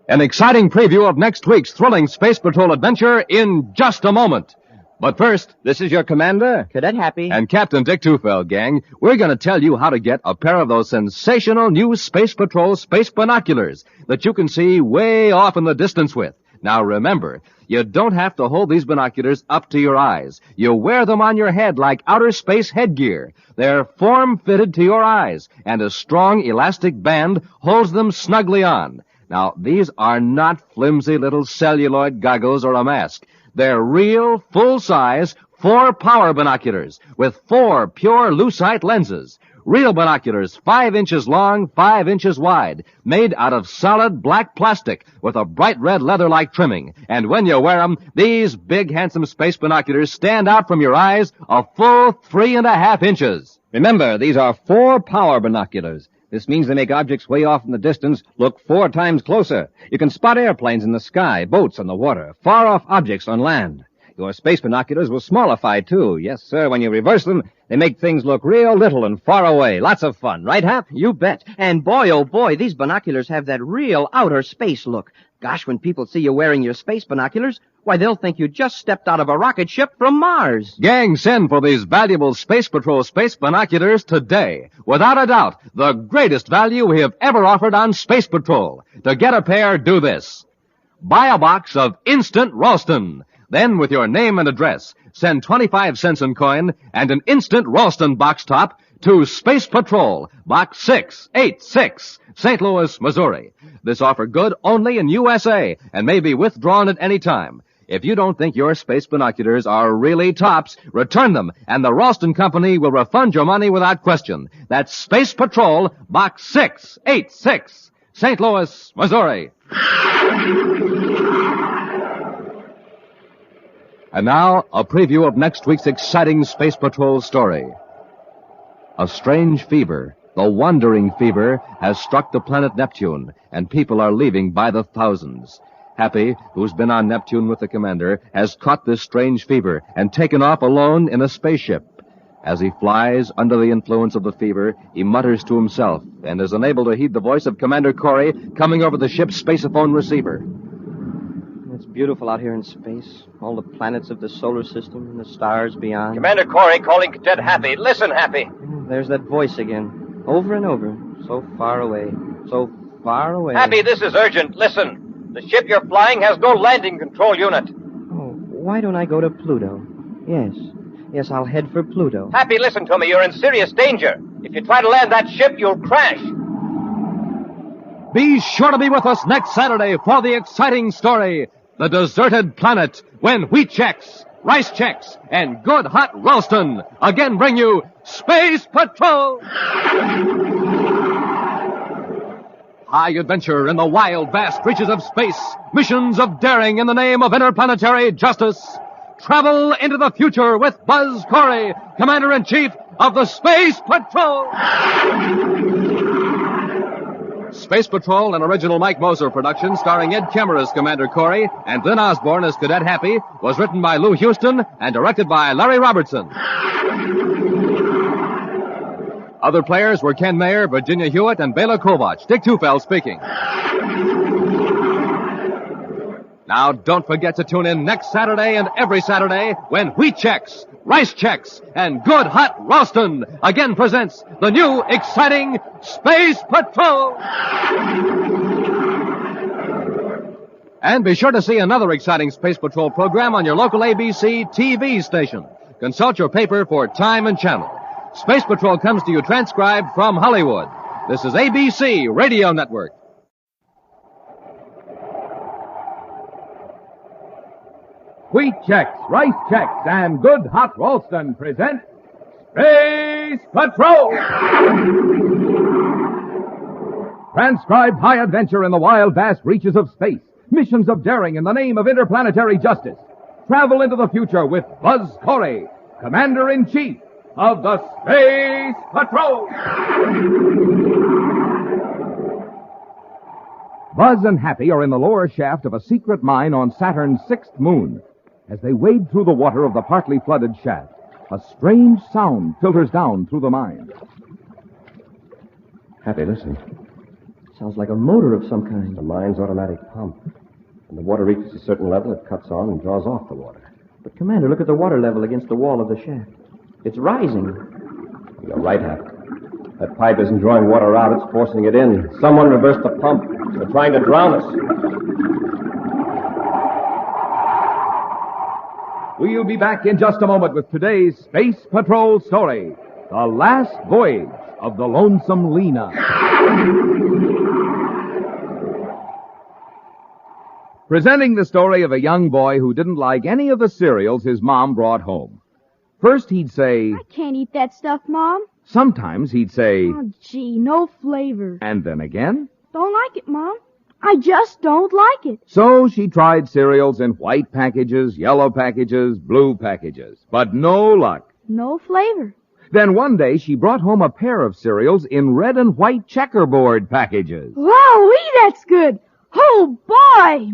An exciting preview of next week's thrilling Space Patrol adventure in just a moment. But first, This is your commander, Cadet Happy. and Captain Dick Tufeld, gang, we're going to tell you how to get a pair of those sensational new Space Patrol space binoculars that you can see way off in the distance with. Now remember, you don't have to hold these binoculars up to your eyes. You wear them on your head like outer space headgear. They're form-fitted to your eyes, and a strong elastic band holds them snugly on. Now, these are not flimsy little celluloid goggles or a mask. They're real, full-size, 4-power binoculars with 4 pure lucite lenses. Real binoculars 5 inches long, 5 inches wide, made out of solid black plastic with a bright red leather-like trimming. And when you wear them, these big, handsome space binoculars stand out from your eyes a full 3.5 inches. Remember, these are 4-power binoculars. This means they make objects way off in the distance look 4 times closer. You can spot airplanes in the sky, boats on the water, far-off objects on land. Your space binoculars will smallify, too. Yes, sir, when you reverse them, they make things look real little and far away. Lots of fun, right, Hap? You bet. And boy, oh boy, these binoculars have that real outer space look. Gosh, when people see you wearing your space binoculars, why, they'll think you just stepped out of a rocket ship from Mars. Gang, send for these valuable Space Patrol space binoculars today. Without a doubt, the greatest value we have ever offered on Space Patrol. To get a pair, do this. Buy a box of Instant Ralston. Then, with your name and address, send 25 cents in coin and an Instant Ralston box top to Space Patrol, Box 686, St. Louis, Missouri. This offer good only in USA and may be withdrawn at any time. If you don't think your space binoculars are really tops, return them, and the Ralston Company will refund your money without question. That's Space Patrol, Box 686, St. Louis, Missouri. And now, a preview of next week's exciting Space Patrol story. A strange fever, the wandering fever, has struck the planet Neptune, and people are leaving by the thousands. Happy, who's been on Neptune with the commander, has caught this strange fever and taken off alone in a spaceship. As he flies under the influence of the fever, he mutters to himself and is unable to heed the voice of Commander Corry coming over the ship's spaceophone receiver. It's beautiful out here in space. All the planets of the solar system and the stars beyond. Commander Corry calling Cadet Happy. Listen, Happy. There's that voice again. Over and over. So far away. So far away. Happy, this is urgent. Listen. The ship you're flying has no landing control unit. Oh, why don't I go to Pluto? Yes, I'll head for Pluto. Happy, listen to me. You're in serious danger. If you try to land that ship, you'll crash. Be sure to be with us next Saturday for the exciting story, The Deserted Planet, when wheat checks, rice checks, and good hot Ralston again bring you Space Patrol! High adventure in the wild, vast reaches of space. Missions of daring in the name of interplanetary justice. Travel into the future with Buzz Corry, Commander-in-Chief of the Space Patrol. Space Patrol, an original Mike Moser production starring Ed Kemmer as Commander Corry and Glenn Osborne as Cadet Happy, was written by Lou Houston and directed by Larry Robertson. Other players were Ken Mayer, Virginia Hewitt, and Bela Kovac. Dick Tufeld speaking. Now, don't forget to tune in next Saturday and every Saturday when Wheat Chex, Rice Chex, and Good Hot Ralston again presents the new, exciting Space Patrol. And be sure to see another exciting Space Patrol program on your local ABC TV station. Consult your paper for time and channel. Space Patrol comes to you transcribed from Hollywood. This is ABC Radio Network. Wheat Chex, Rice Chex, and Good Hot Ralston present Space Patrol! Transcribed high adventure in the wild, vast reaches of space. Missions of daring in the name of interplanetary justice. Travel into the future with Buzz Corry, Commander-in-Chief of the Space Patrol! Buzz and Happy are in the lower shaft of a secret mine on Saturn's sixth moon. As they wade through the water of the partly flooded shaft, a strange sound filters down through the mine. Happy, listen. Sounds like a motor of some kind. The mine's automatic pump. When the water reaches a certain level, it cuts on and draws off the water. But, Commander, look at the water level against the wall of the shaft. It's rising. You're right, Happy. That pipe isn't drawing water out, it's forcing it in. Someone reversed the pump. They're trying to drown us. We'll be back in just a moment with today's Space Patrol story, The Last Voyage of the Lonesome Lena. Presenting the story of a young boy who didn't like any of the cereals his mom brought home. First he'd say, I can't eat that stuff, Mom. Sometimes he'd say, Oh, gee, no flavor. And then again, Don't like it, Mom. I just don't like it. So she tried cereals in white packages, yellow packages, blue packages. But no luck. No flavor. Then one day she brought home a pair of cereals in red and white checkerboard packages. Wowee, that's good. Oh, boy.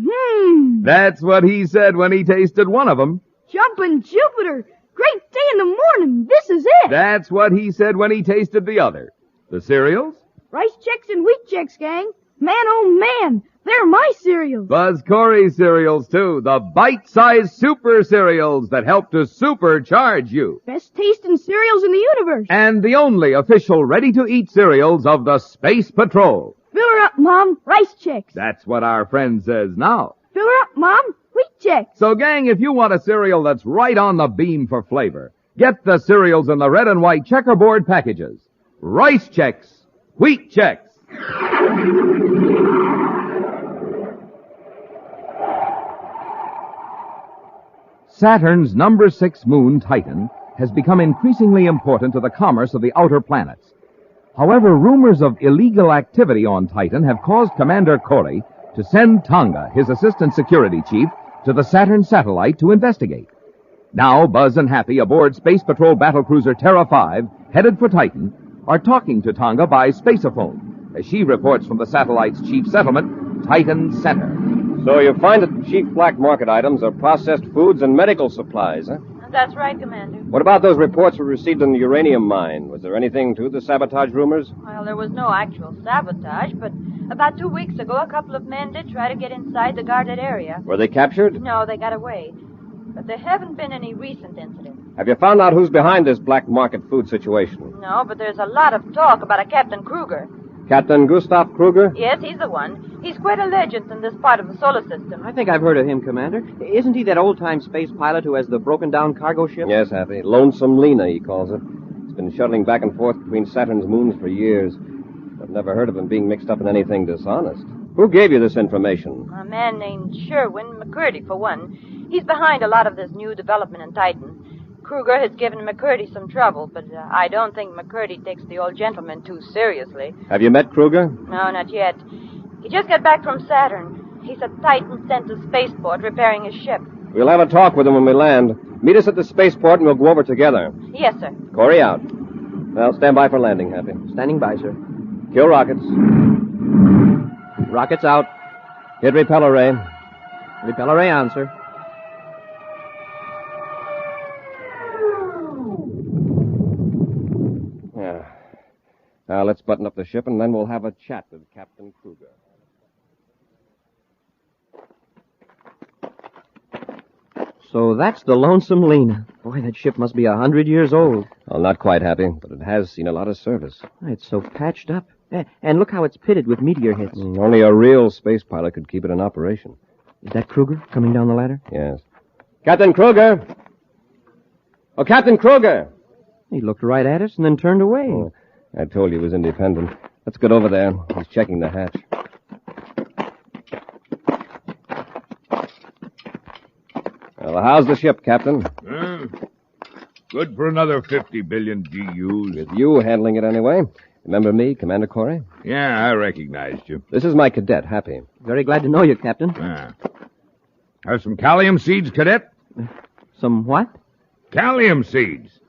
That's what he said when he tasted one of them. Jumpin' Jupiter. Great day in the morning. This is it. That's what he said when he tasted the other. The cereals? Rice Chex and Wheat Chex, gang. Man, oh man, they're my cereals. Buzz Corry cereals, too. The bite-sized super cereals that help to supercharge you. Best tasting cereals in the universe. And the only official ready-to-eat cereals of the Space Patrol. Fill her up, Mom. Rice Chex. That's what our friend says now. Fill her up, Mom. Wheat Chex. So, gang, if you want a cereal that's right on the beam for flavor, get the cereals in the red and white checkerboard packages. Rice Chex. Wheat Chex. Saturn's number 6 moon, Titan, has become increasingly important to the commerce of the outer planets. However, rumors of illegal activity on Titan have caused Commander Corry to send Tonga, his assistant security chief, to the Saturn satellite to investigate. Now, Buzz and Happy aboard Space Patrol battlecruiser Terra 5, headed for Titan, are talking to Tonga by spaceophone, as she reports from the satellite's chief settlement, Titan Center. So you find that the chief black market items are processed foods and medical supplies, huh? That's right, Commander. What about those reports we received in the uranium mine? Was there anything to the sabotage rumors? Well, there was no actual sabotage, but about 2 weeks ago, a couple of men did try to get inside the guarded area. Were they captured? No, they got away. But there haven't been any recent incidents. Have you found out who's behind this black market food situation? No, but there's a lot of talk about a Captain Kruger. Captain Gustav Kruger? Yes, he's the one. He's quite a legend in this part of the solar system. I think I've heard of him, Commander. Isn't he that old-time space pilot who has the broken-down cargo ship? Yes, Happy. Lonesome Lena, he calls it. He's been shuttling back and forth between Saturn's moons for years. I've never heard of him being mixed up in anything dishonest. Who gave you this information? A man named Sherwin McCurdy, for one. He's behind a lot of this new development in Titan. Kruger has given McCurdy some trouble, but I don't think McCurdy takes the old gentleman too seriously. Have you met Kruger? No, not yet. He just got back from Saturn. He's at Titan Center Spaceport repairing his ship. We'll have a talk with him when we land. Meet us at the spaceport and we'll go over together. Yes, sir. Corry out. Well, stand by for landing, Happy. Standing by, sir. Kill rockets. Rockets out. Hit repeller ray. Repeller ray on, sir. Yeah. Now, let's button up the ship, and then we'll have a chat with Captain Kruger. So that's the Lonesome Lena. Boy, that ship must be 100 years old. Well, not quite, Happy, but it has seen a lot of service. It's so patched up. And look how it's pitted with meteor hits. Only a real space pilot could keep it in operation. Is that Kruger coming down the ladder? Yes. Captain Kruger! Oh, Captain Kruger! He looked right at us and then turned away. Oh, I told you he was independent. Let's get over there. He's checking the hatch. Well, how's the ship, Captain? Good for another 50 billion GUs. With you handling it anyway. Remember me, Commander Corry? Yeah, I recognized you. This is my cadet, Happy. Very glad to know you, Captain. Have some calcium seeds, cadet? Some what? Calcium seeds.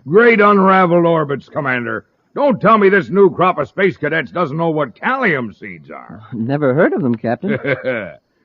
Great unraveled orbits, Commander. Don't tell me this new crop of space cadets doesn't know what calcium seeds are. Never heard of them, Captain.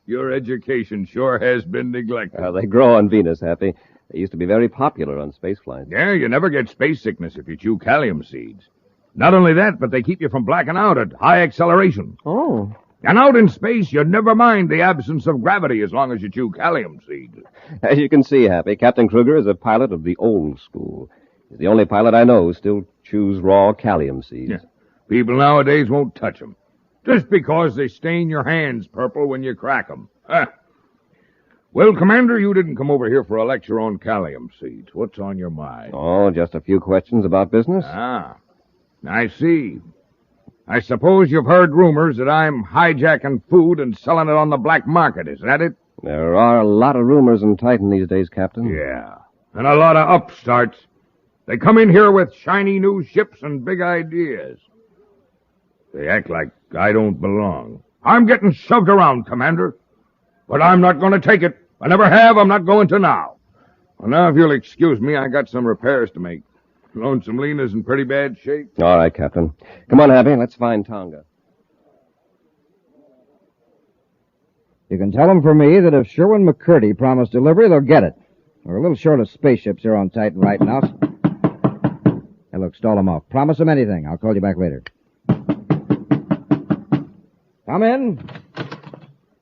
Your education sure has been neglected. They grow on Venus, Happy. They used to be very popular on space flights. Yeah, you never get space sickness if you chew calcium seeds. Not only that, but they keep you from blacking out at high acceleration. Oh. And out in space, you never mind the absence of gravity as long as you chew calcium seeds. As you can see, Happy, Captain Kruger is a pilot of the old school. He's the only pilot I know who still chews raw calcium seeds. Yeah. People nowadays won't touch them. Just because they stain your hands purple when you crack them. Huh. Well, Commander, you didn't come over here for a lecture on calcium seeds. What's on your mind? Oh, just a few questions about business. Ah, I see. I suppose you've heard rumors that I'm hijacking food and selling it on the black market. Is that it? There are a lot of rumors in Titan these days, Captain. Yeah, and a lot of upstarts. They come in here with shiny new ships and big ideas. They act like I don't belong. I'm getting shoved around, Commander. But I'm not going to take it. I never have. I'm not going to now. Well, now, if you'll excuse me, I got some repairs to make. Lonesome Lena's in pretty bad shape. All right, Captain. Come on, Happy. Let's find Tonga. You can tell them for me that if Sherwin McCurdy promised delivery, they'll get it. We're a little short of spaceships here on Titan right now. Hey, look, stall them off. Promise them anything. I'll call you back later. Come in.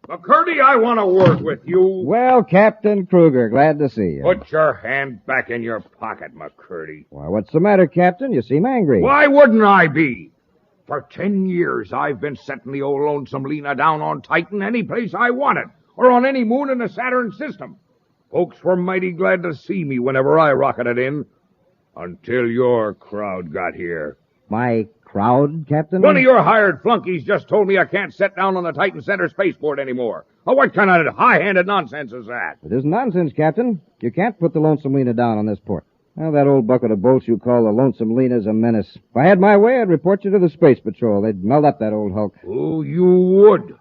McCurdy, I want to work with you. Well, Captain Kruger, glad to see you. Put your hand back in your pocket, McCurdy. Why, what's the matter, Captain? You seem angry. Why wouldn't I be? For 10 years, I've been setting the old Lonesome Lena down on Titan any place I wanted, or on any moon in the Saturn system. Folks were mighty glad to see me whenever I rocketed in, until your crowd got here. My crowd, Captain? One of your hired flunkies just told me I can't set down on the Titan Center spaceport anymore. Oh, what kind of high-handed nonsense is that? It isn't nonsense, Captain. You can't put the Lonesome Lena down on this port. Well, that old bucket of bolts you call the Lonesome Lena's a menace. If I had my way, I'd report you to the Space Patrol. They'd melt up that old hulk. Oh, you would.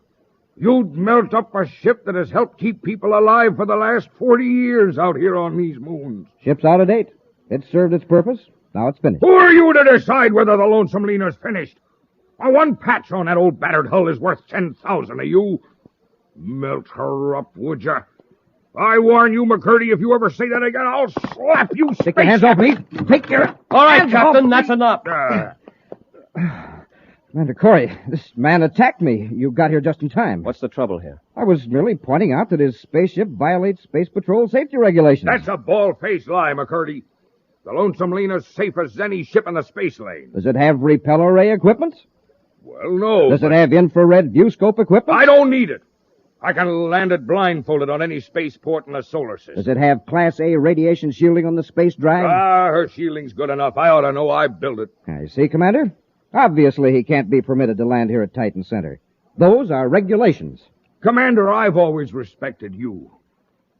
You'd melt up a ship that has helped keep people alive for the last 40 years out here on these moons. Ship's out of date. It served its purpose. Now it's finished. Who are you to decide whether the Lonesome Lena's finished? One patch on that old battered hull is worth 10,000 of you. Melt her up, would you? I warn you, McCurdy, if you ever say that again, I'll slap you. Take your hands off me. Take your... All right, Captain, that's enough. Commander Corry, this man attacked me. You got here just in time. What's the trouble here? I was merely pointing out that his spaceship violates Space Patrol safety regulations. That's a bald-faced lie, McCurdy. The Lonesome Lena's safe as any ship in the space lane. Does it have repeller ray equipment? Well, no. Does it have infrared viewscope equipment? I don't need it. I can land it blindfolded on any spaceport in the solar system. Does it have Class A radiation shielding on the space drive? Her shielding's good enough. I ought to know. I built it. I see, Commander. Obviously, he can't be permitted to land here at Titan Center. Those are regulations. Commander, I've always respected you.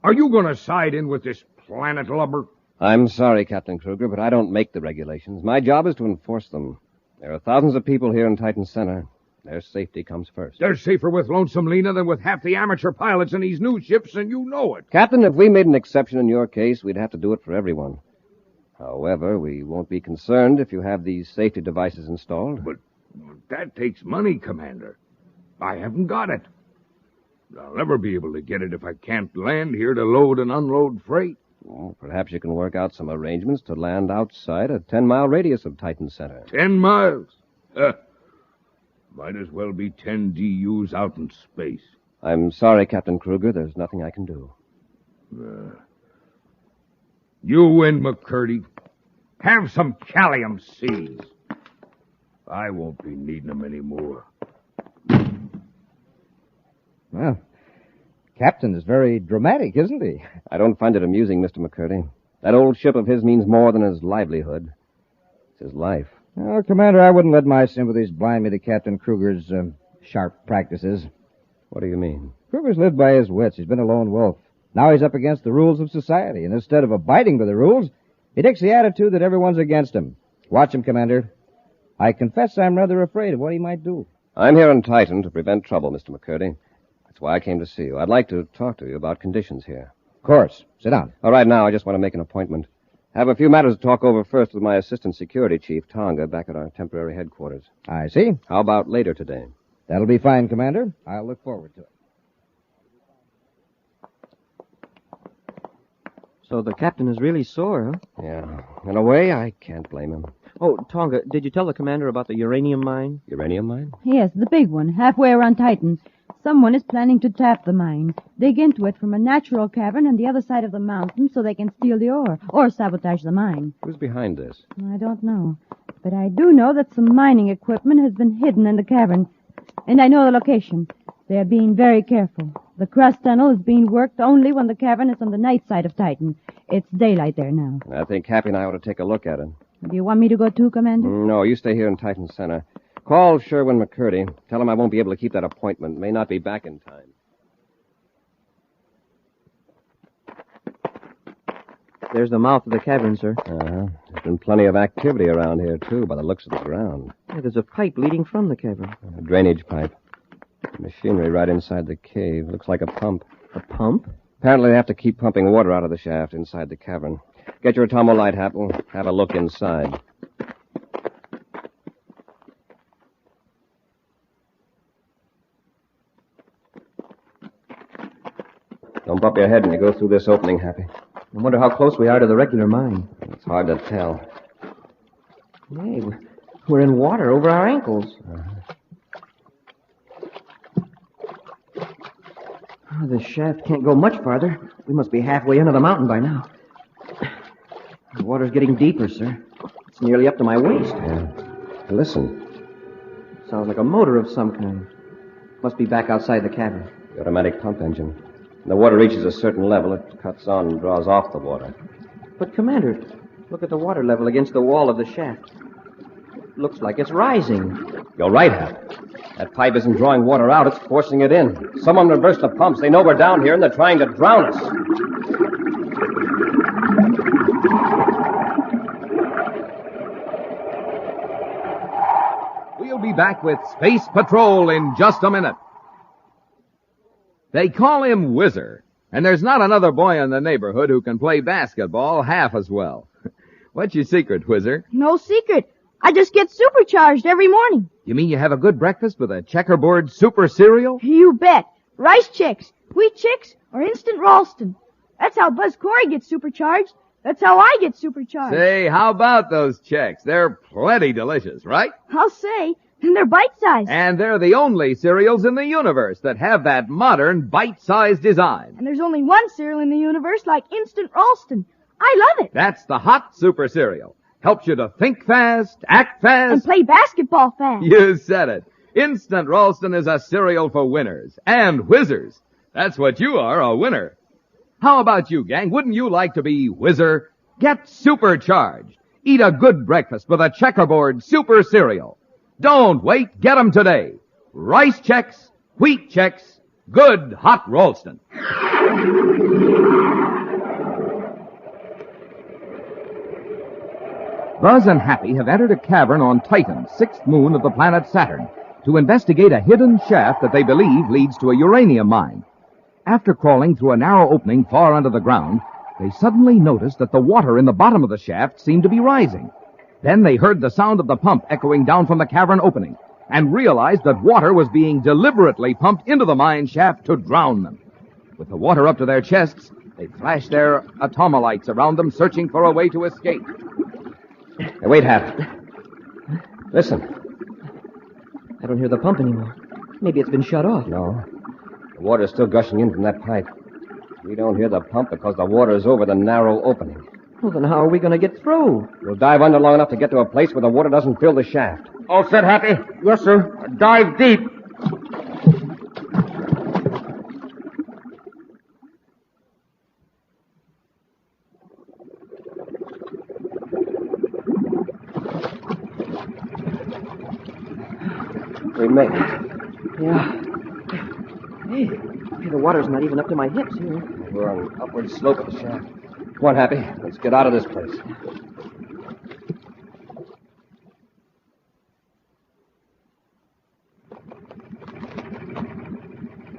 Are you going to side in with this planet lubber? I'm sorry, Captain Kruger, but I don't make the regulations. My job is to enforce them. There are thousands of people here in Titan Center. Their safety comes first. They're safer with Lonesome Lena than with half the amateur pilots in these new ships, and you know it. Captain, if we made an exception in your case, we'd have to do it for everyone. However, we won't be concerned if you have these safety devices installed. But that takes money, Commander. I haven't got it. I'll never be able to get it if I can't land here to load and unload freight. Well, perhaps you can work out some arrangements to land outside a 10-mile radius of Titan Center. 10 miles? Might as well be 10 DUs out in space. I'm sorry, Captain Kruger. There's nothing I can do. You win, McCurdy. Have some calcium seeds. I won't be needing them anymore. Well, Captain is very dramatic, isn't he? I don't find it amusing, Mr. McCurdy. That old ship of his means more than his livelihood. It's his life. Well, Commander, I wouldn't let my sympathies blind me to Captain Kruger's sharp practices. What do you mean? Kruger's lived by his wits. He's been a lone wolf. Now he's up against the rules of society, and instead of abiding by the rules, he takes the attitude that everyone's against him. Watch him, Commander. I confess I'm rather afraid of what he might do. I'm here on Titan to prevent trouble, Mr. McCurdy. That's why I came to see you. I'd like to talk to you about conditions here. Of course. Sit down. All right, now I just want to make an appointment. I have a few matters to talk over first with my assistant security chief, Tonga, back at our temporary headquarters. I see. How about later today? That'll be fine, Commander. I'll look forward to it. So the captain is really sore, huh? Yeah. In a way, I can't blame him. Oh, Tonga, did you tell the commander about the uranium mine? Uranium mine? Yes, the big one, halfway around Titan. Someone is planning to tap the mine, dig into it from a natural cavern on the other side of the mountain so they can steal the ore, or sabotage the mine. Who's behind this? I don't know. But I do know that some mining equipment has been hidden in the cavern. And I know the location. They are being very careful. The crust tunnel is being worked only when the cavern is on the night side of Titan. It's daylight there now. I think Happy and I ought to take a look at it. Do you want me to go too, Commander? No, you stay here in Titan Center. Call Sherwin McCurdy. Tell him I won't be able to keep that appointment. May not be back in time. There's the mouth of the cavern, sir. Uh-huh. There's been plenty of activity around here, too, by the looks of the ground. Yeah, there's a pipe leading from the cavern. A drainage pipe. Machinery right inside the cave. Looks like a pump. A pump? Apparently they have to keep pumping water out of the shaft inside the cavern. Get your atomo light, Hap. We'll have a look inside. Don't bump your head when you go through this opening, Happy. I wonder how close we are to the regular mine. It's hard to tell. Hey, we're in water over our ankles. Oh, the shaft can't go much farther. We must be halfway into the mountain by now. The water's getting deeper, sir. It's nearly up to my waist. Yeah. Listen. Sounds like a motor of some kind. Must be back outside the cavern. The automatic pump engine. When the water reaches a certain level, it cuts on and draws off the water. But, Commander, look at the water level against the wall of the shaft. It looks like it's rising. You're right, Hap. That pipe isn't drawing water out, it's forcing it in. Someone reversed the pumps. They know we're down here, and they're trying to drown us. We'll be back with Space Patrol in just a minute. They call him Whizzer, and there's not another boy in the neighborhood who can play basketball half as well. What's your secret, Whizzer? No secret. I just get supercharged every morning. You mean you have a good breakfast with a checkerboard super cereal? You bet. Rice Chex, Wheat Chex, or Instant Ralston. That's how Buzz Corry gets supercharged. That's how I get supercharged. Say, how about those Chex? They're plenty delicious, right? I'll say. And they're bite-sized. And they're the only cereals in the universe that have that modern bite-sized design. And there's only one cereal in the universe like Instant Ralston. I love it. That's the hot super cereal. Helps you to think fast, act fast. And play basketball fast. You said it. Instant Ralston is a cereal for winners and whizzers. That's what you are, a winner. How about you, gang? Wouldn't you like to be Whizzer? Get supercharged. Eat a good breakfast with a checkerboard super cereal. Don't wait. Get 'em today. Rice Chex, Wheat Chex, good hot Ralston. Buzz and Happy have entered a cavern on Titan, 6th moon of the planet Saturn, to investigate a hidden shaft that they believe leads to a uranium mine. After crawling through a narrow opening far under the ground, they suddenly noticed that the water in the bottom of the shaft seemed to be rising. Then they heard the sound of the pump echoing down from the cavern opening and realized that water was being deliberately pumped into the mine shaft to drown them. With the water up to their chests, they flashed their atomolites around them, searching for a way to escape. Hey, wait, Hap. Listen. I don't hear the pump anymore. Maybe it's been shut off. No. The water's still gushing in from that pipe. We don't hear the pump because the water's over the narrow opening. Well, then how are we going to get through? We'll dive under long enough to get to a place where the water doesn't fill the shaft. All set, Happy? Yes, sir. Dive deep. We made it. Yeah. Hey, the water's not even up to my hips here. We're on an upward slope of the shaft. Come on, Happy. Let's get out of this place.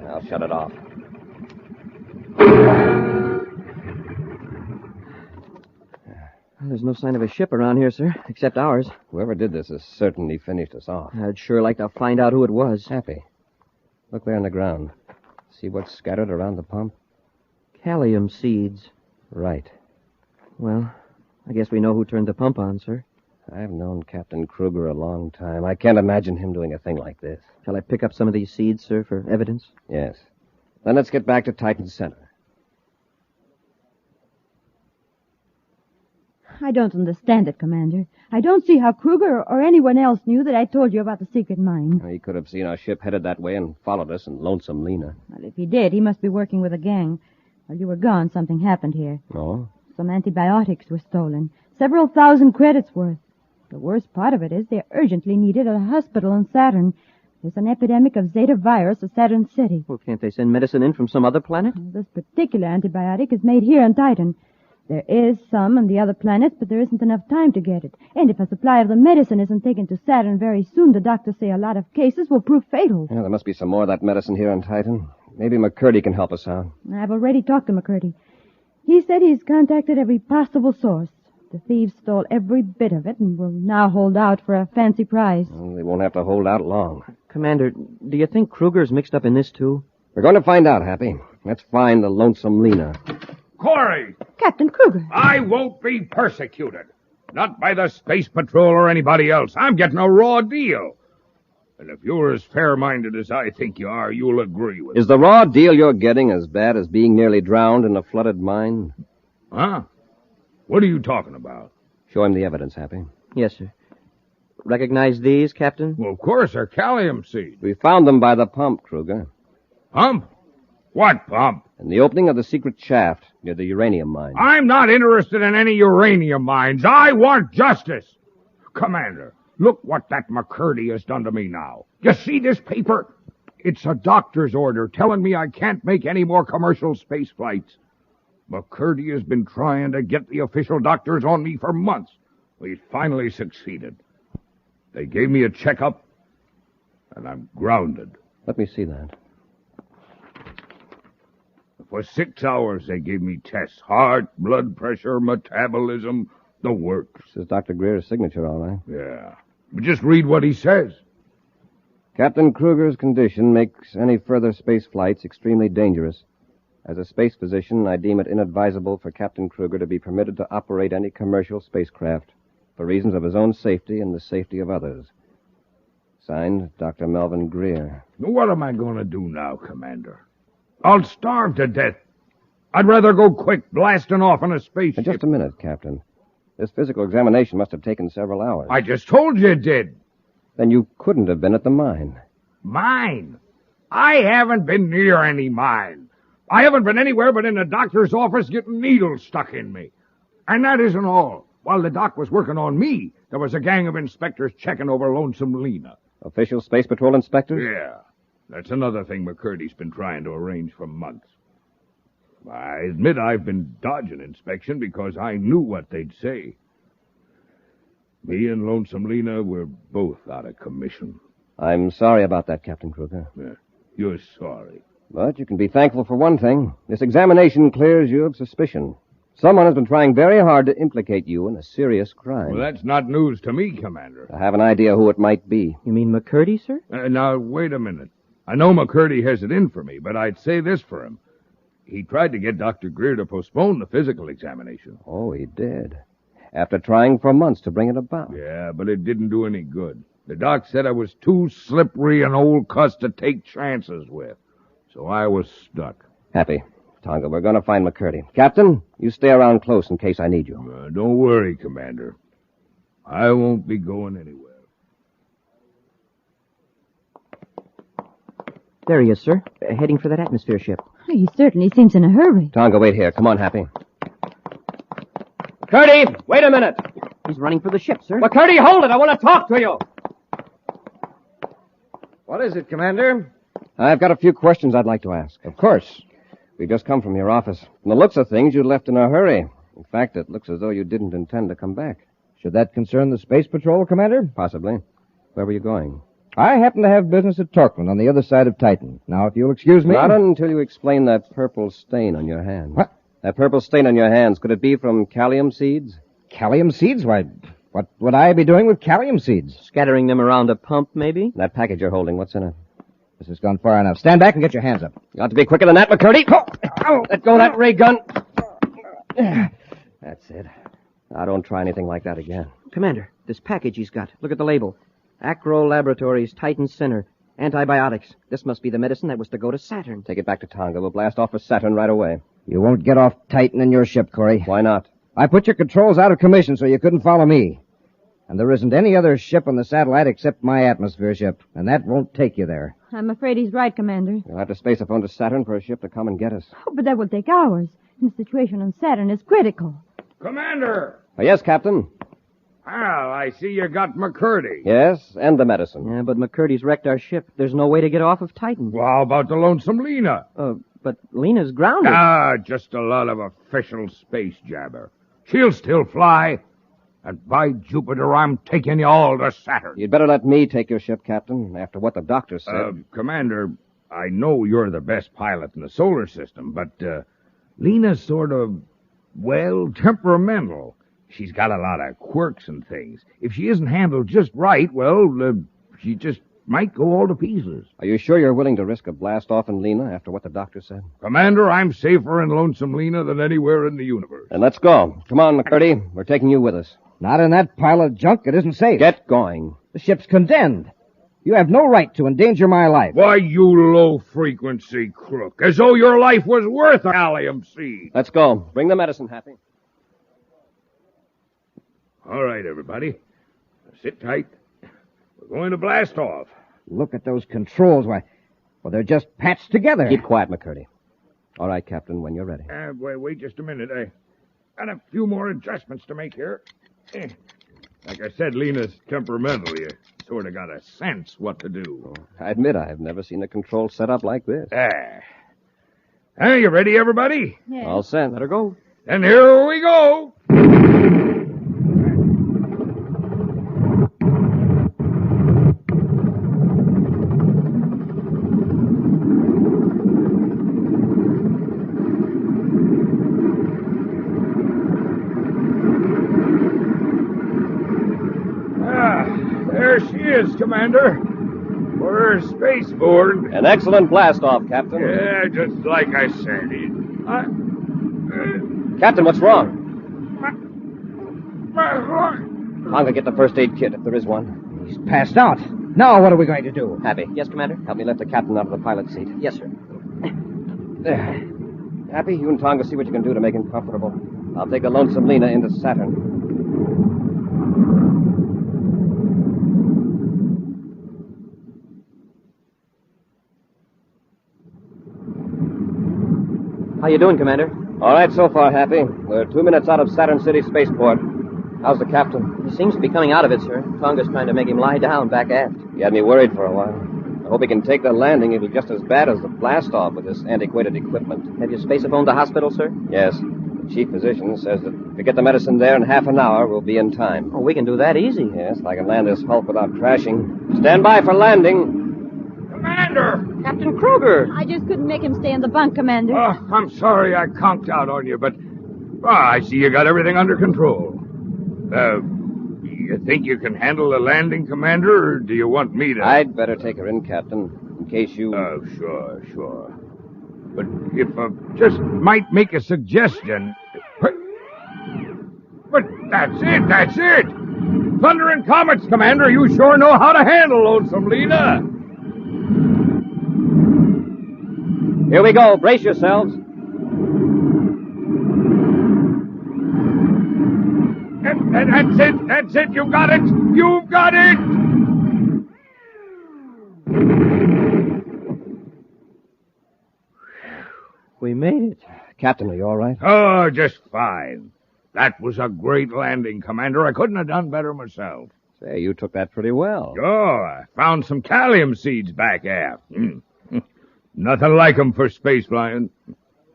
I'll shut it off. Well, there's no sign of a ship around here, sir, except ours. Whoever did this has certainly finished us off. I'd sure like to find out who it was. Happy. Look there on the ground. See what's scattered around the pump? Callium seeds. Right. Well, I guess we know who turned the pump on, sir. I've known Captain Kruger a long time. I can't imagine him doing a thing like this. Shall I pick up some of these seeds, sir, for evidence? Yes. Then let's get back to Titan Center. I don't understand it, Commander. I don't see how Kruger or anyone else knew that I told you about the secret mine. He could have seen our ship headed that way and followed us in Lonesome Lena. Well, if he did, he must be working with a gang. While you were gone, something happened here. Oh? Some antibiotics were stolen. Several thousand credits worth. The worst part of it is they're urgently needed at a hospital in Saturn. There's an epidemic of Zeta virus at Saturn City. Well, can't they send medicine in from some other planet? This particular antibiotic is made here on Titan. There is some on the other planets, but there isn't enough time to get it. And if a supply of the medicine isn't taken to Saturn very soon, the doctors say a lot of cases will prove fatal. Yeah, there must be some more of that medicine here on Titan. Maybe McCurdy can help us out. I've already talked to McCurdy. He said he's contacted every possible source. The thieves stole every bit of it and will now hold out for a fancy prize. Well, they won't have to hold out long. Commander, do you think Kruger's mixed up in this, too? We're going to find out, Happy. Let's find the Lonesome Lena. Corry! Captain Kruger! I won't be persecuted. Not by the Space Patrol or anybody else. I'm getting a raw deal. And if you're as fair-minded as I think you are, you'll agree with me. Is the raw deal you're getting as bad as being nearly drowned in a flooded mine? Huh? What are you talking about? Show him the evidence, Happy. Yes, sir. Recognize these, Captain? Well, of course, they're calcium seeds. We found them by the pump, Kruger. Pump? What pump? In the opening of the secret shaft near the uranium mine. I'm not interested in any uranium mines. I want justice. Commander, look what that McCurdy has done to me now. You see this paper? It's a doctor's order telling me I can't make any more commercial space flights. McCurdy has been trying to get the official doctors on me for months. We finally succeeded. They gave me a checkup, and I'm grounded. Let me see that. For 6 hours, they gave me tests. Heart, blood pressure, metabolism, the works. This is Dr. Greer's signature, all right. Yeah. But just read what he says. Captain Kruger's condition makes any further space flights extremely dangerous. As a space physician, I deem it inadvisable for Captain Kruger to be permitted to operate any commercial spacecraft for reasons of his own safety and the safety of others. Signed, Dr. Melvin Greer. What am I going to do now, Commander? I'll starve to death. I'd rather go quick, blasting off in a spaceship. Just a minute, Captain. This physical examination must have taken several hours. I just told you it did. Then you couldn't have been at the mine. Mine? I haven't been near any mine. I haven't been anywhere but in the doctor's office getting needles stuck in me. And that isn't all. While the doc was working on me, there was a gang of inspectors checking over Lonesome Lena. Official Space Patrol inspectors? Yeah. That's another thing McCurdy's been trying to arrange for months. I admit I've been dodging inspection because I knew what they'd say. Me and Lonesome Lena were both out of commission. I'm sorry about that, Captain Kruger. Yeah, you're sorry. But you can be thankful for one thing. This examination clears you of suspicion. Someone has been trying very hard to implicate you in a serious crime. Well, that's not news to me, Commander. I have an idea who it might be. You mean McCurdy, sir? Now, wait a minute. I know McCurdy has it in for me, but I'd say this for him. He tried to get Dr. Greer to postpone the physical examination. Oh, he did. After trying for months to bring it about. Yeah, but it didn't do any good. The doc said I was too slippery an old cuss to take chances with. So I was stuck. Happy. Tonga, we're going to find McCurdy. Captain, you stay around close in case I need you. Don't worry, Commander. I won't be going anywhere. There he is, sir. Heading for that atmosphere ship. He certainly seems in a hurry. Tonga, wait here. Come on, Happy. McCurdy, wait a minute. He's running for the ship, sir. McCurdy, hold it. I want to talk to you. What is it, Commander? I've got a few questions I'd like to ask. Of course. We've just come from your office. From the looks of things, you left in a hurry. In fact, it looks as though you didn't intend to come back. Should that concern the Space Patrol, Commander? Possibly. Where were you going? I happen to have business at Torkland on the other side of Titan. Now, if you'll excuse me... Not until you explain that purple stain on your hands. What? That purple stain on your hands, could it be from calcium seeds? Calcium seeds? Why, what would I be doing with calcium seeds? Scattering them around a pump, maybe? That package you're holding, what's in it? This has gone far enough. Stand back and get your hands up. You ought to be quicker than that, McCurdy. Oh, let go of that ray gun. That's it. Now, don't try anything like that again. Commander, this package he's got. Look at the label. Acro Laboratories, Titan Center. Antibiotics. This must be the medicine that was to go to Saturn. Take it back to Tonga. We'll blast off for Saturn right away. You won't get off Titan in your ship, Corry. Why not? I put your controls out of commission so you couldn't follow me. And there isn't any other ship on the satellite except my atmosphere ship, and that won't take you there. I'm afraid he's right, Commander. You'll have to space a phone to Saturn for a ship to come and get us. Oh, but that will take hours. The situation on Saturn is critical. Commander! Yes, Captain? Well, I see you got McCurdy. Yes, and the medicine. Yeah, but McCurdy's wrecked our ship. There's no way to get off of Titan. Well, how about the Lonesome Lena? But Lena's grounded. Just a lot of official space jabber. She'll still fly. And by Jupiter, I'm taking you all to Saturn. You'd better let me take your ship, Captain, after what the doctor said. Commander, I know you're the best pilot in the solar system, but Lena's sort of, well, temperamental. She's got a lot of quirks and things. If she isn't handled just right, well, she just might go all to pieces. Are you sure you're willing to risk a blast-off in Lena after what the doctor said? Commander, I'm safer in Lonesome Lena than anywhere in the universe. Then let's go. Come on, McCurdy. We're taking you with us. Not in that pile of junk. It isn't safe. Get going. The ship's condemned. You have no right to endanger my life. Why, you low-frequency crook. As though your life was worth a calcium seed. Let's go. Bring the medicine, Happy. All right, everybody. Sit tight. We're going to blast off. Look at those controls. Why, well, they're just patched together. Keep quiet, McCurdy. All right, Captain, when you're ready. Wait just a minute. I got a few more adjustments to make here. Like I said, Lena's temperamental. You sort of got a sense what to do. I admit I've never seen a control set up like this. You ready, everybody? Yes. All set. Let her go. And here we go. There she is, Commander. We're spaceborne. An excellent blast-off, Captain. Yeah, just like I said. Captain, what's wrong? Tonga, get the first aid kit, if there is one. He's passed out. Now what are we going to do? Happy. Yes, Commander? Help me lift the captain out of the pilot seat. Yes, sir. There. Happy, you and Tonga see what you can do to make him comfortable. I'll take the Lonesome Lena into Saturn. How you doing, Commander? All right so far, Happy. We're 2 minutes out of Saturn City Spaceport. How's the captain? He seems to be coming out of it, sir. Tonga's trying to make him lie down back aft. He had me worried for a while. I hope he can take the landing. It'll be just as bad as the blast-off with this antiquated equipment. Have you space-phoned the hospital, sir? Yes. The chief physician says that if we get the medicine there in half an hour, we'll be in time. Oh, we can do that easy. Yes, I can land this Hulk without crashing. Stand by for landing. Commander! Captain Kruger! I just couldn't make him stay in the bunk, Commander. Oh, I'm sorry I conked out on you, but I see you got everything under control. You think you can handle the landing, Commander, or do you want me to... I'd better take her in, Captain, in case you... Oh, sure. But if I just might make a suggestion... But that's it! Thunder and comets, Commander. You sure know how to handle Lonesome, Lena. Here we go. Brace yourselves. That's it. You got it. You've got it. We made it. Captain, are you all right? Oh, just fine. That was a great landing, Commander. I couldn't have done better myself. Say, you took that pretty well. Oh, I found some calcium seeds back aft. Nothing like 'em for space flying.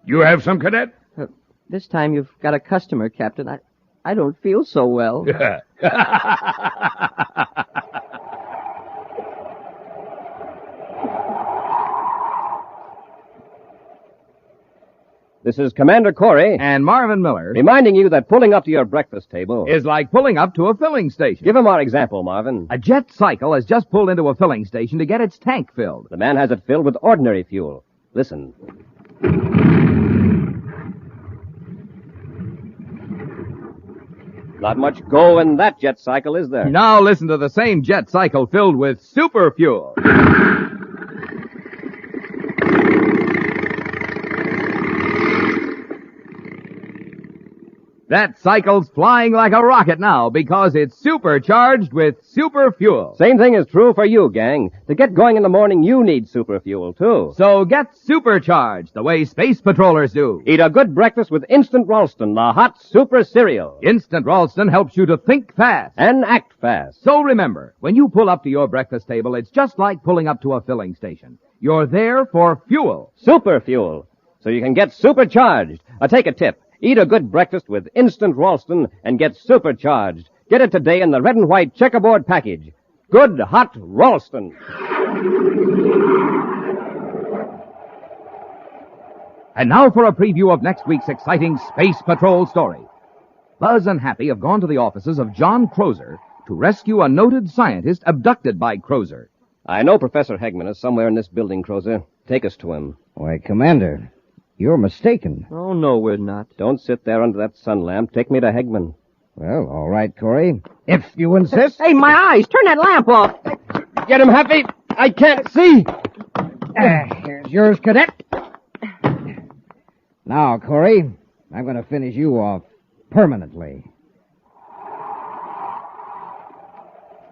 You have some, Cadet? This time you've got a customer, Captain. I don't feel so well. This is Commander Corry. And Marvin Miller. Reminding you that pulling up to your breakfast table... is like pulling up to a filling station. Give him our example, Marvin. A jet cycle has just pulled into a filling station to get its tank filled. The man has it filled with ordinary fuel. Listen. Not much go in that jet cycle, is there? Now listen to the same jet cycle filled with super fuel. That cycle's flying like a rocket now because it's supercharged with super fuel. Same thing is true for you, gang. To get going in the morning, you need super fuel, too. So get supercharged the way space patrollers do. Eat a good breakfast with Instant Ralston, the hot super cereal. Instant Ralston helps you to think fast. And act fast. So remember, when you pull up to your breakfast table, it's just like pulling up to a filling station. You're there for fuel. Super fuel. So you can get supercharged. Take a tip. Eat a good breakfast with Instant Ralston and get supercharged. Get it today in the red and white checkerboard package. Good hot Ralston. And now for a preview of next week's exciting Space Patrol story. Buzz and Happy have gone to the offices of John Crozer to rescue a noted scientist abducted by Crozer. I know Professor Hegman is somewhere in this building, Crozer. Take us to him. Why, Commander, you're mistaken. Oh, no, we're not. Don't sit there under that sun lamp. Take me to Hegman. Well, all right, Corry. If you insist. Hey, my eyes! Turn that lamp off! Get him, Happy! I can't see! Here's yours, Cadet. Now, Corry, I'm going to finish you off permanently.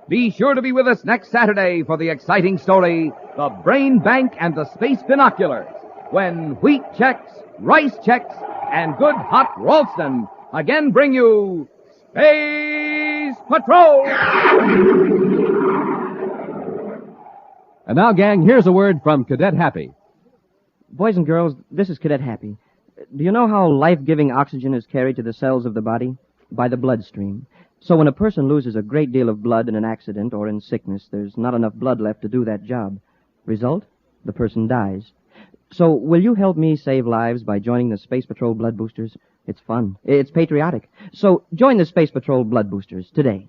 Be sure to be with us next Saturday for the exciting story, The Brain Bank and the Space Binoculars, when wheat checks, rice checks, and good hot Ralston again bring you Space Patrol! And now, gang, here's a word from Cadet Happy. Boys and girls, this is Cadet Happy. Do you know how life-giving oxygen is carried to the cells of the body? By the bloodstream. So when a person loses a great deal of blood in an accident or in sickness, there's not enough blood left to do that job. Result? The person dies. So will you help me save lives by joining the Space Patrol Blood Boosters? It's fun. It's patriotic. So join the Space Patrol Blood Boosters today.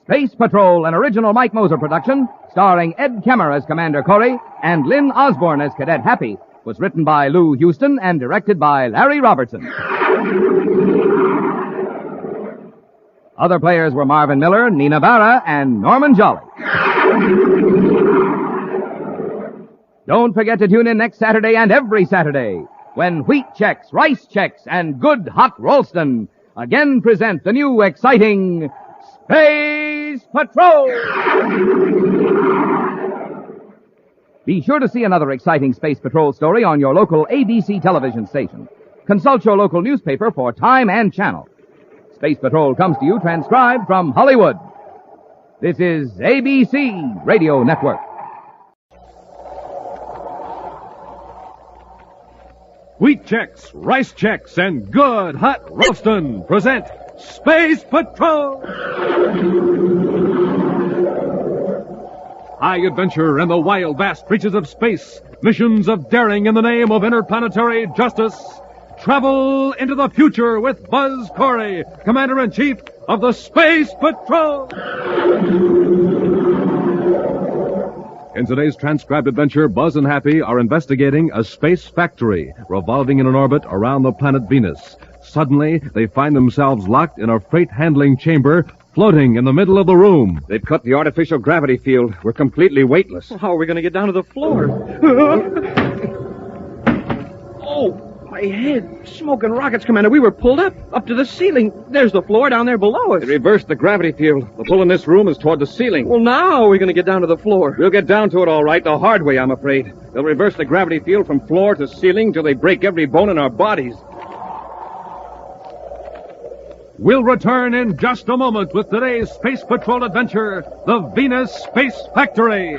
Space Patrol, an original Mike Moser production, starring Ed Kemmer as Commander Corry and Lynn Osborne as Cadet Happy, was written by Lou Houston and directed by Larry Robertson. Other players were Marvin Miller, Nina Barra, and Norman Jolly. Don't forget to tune in next Saturday and every Saturday when wheat checks, rice checks, and good hot Ralston again present the new exciting Space Patrol! Be sure to see another exciting Space Patrol story on your local ABC television station. Consult your local newspaper for time and channel. Space Patrol comes to you transcribed from Hollywood. This is ABC Radio Network. Wheat checks, rice checks, and good hot Ralston present Space Patrol! High adventure in the wild, vast reaches of space. Missions of daring in the name of interplanetary justice. Travel into the future with Buzz Corry, Commander-in-Chief of the Space Patrol. In today's transcribed adventure, Buzz and Happy are investigating a space factory revolving in an orbit around the planet Venus. Suddenly, they find themselves locked in a freight handling chamber floating in the middle of the room. They've cut the artificial gravity field. We're completely weightless. How are we going to get down to the floor? Oh, my head. Smoke and rockets, Commander. We were pulled up to the ceiling. There's the floor down there below us. They reversed the gravity field. The pull in this room is toward the ceiling. Well, now how are we going to get down to the floor? We'll get down to it all right, the hard way, I'm afraid. They'll reverse the gravity field from floor to ceiling till they break every bone in our bodies. We'll return in just a moment with today's Space Patrol adventure, the Venus Space Factory.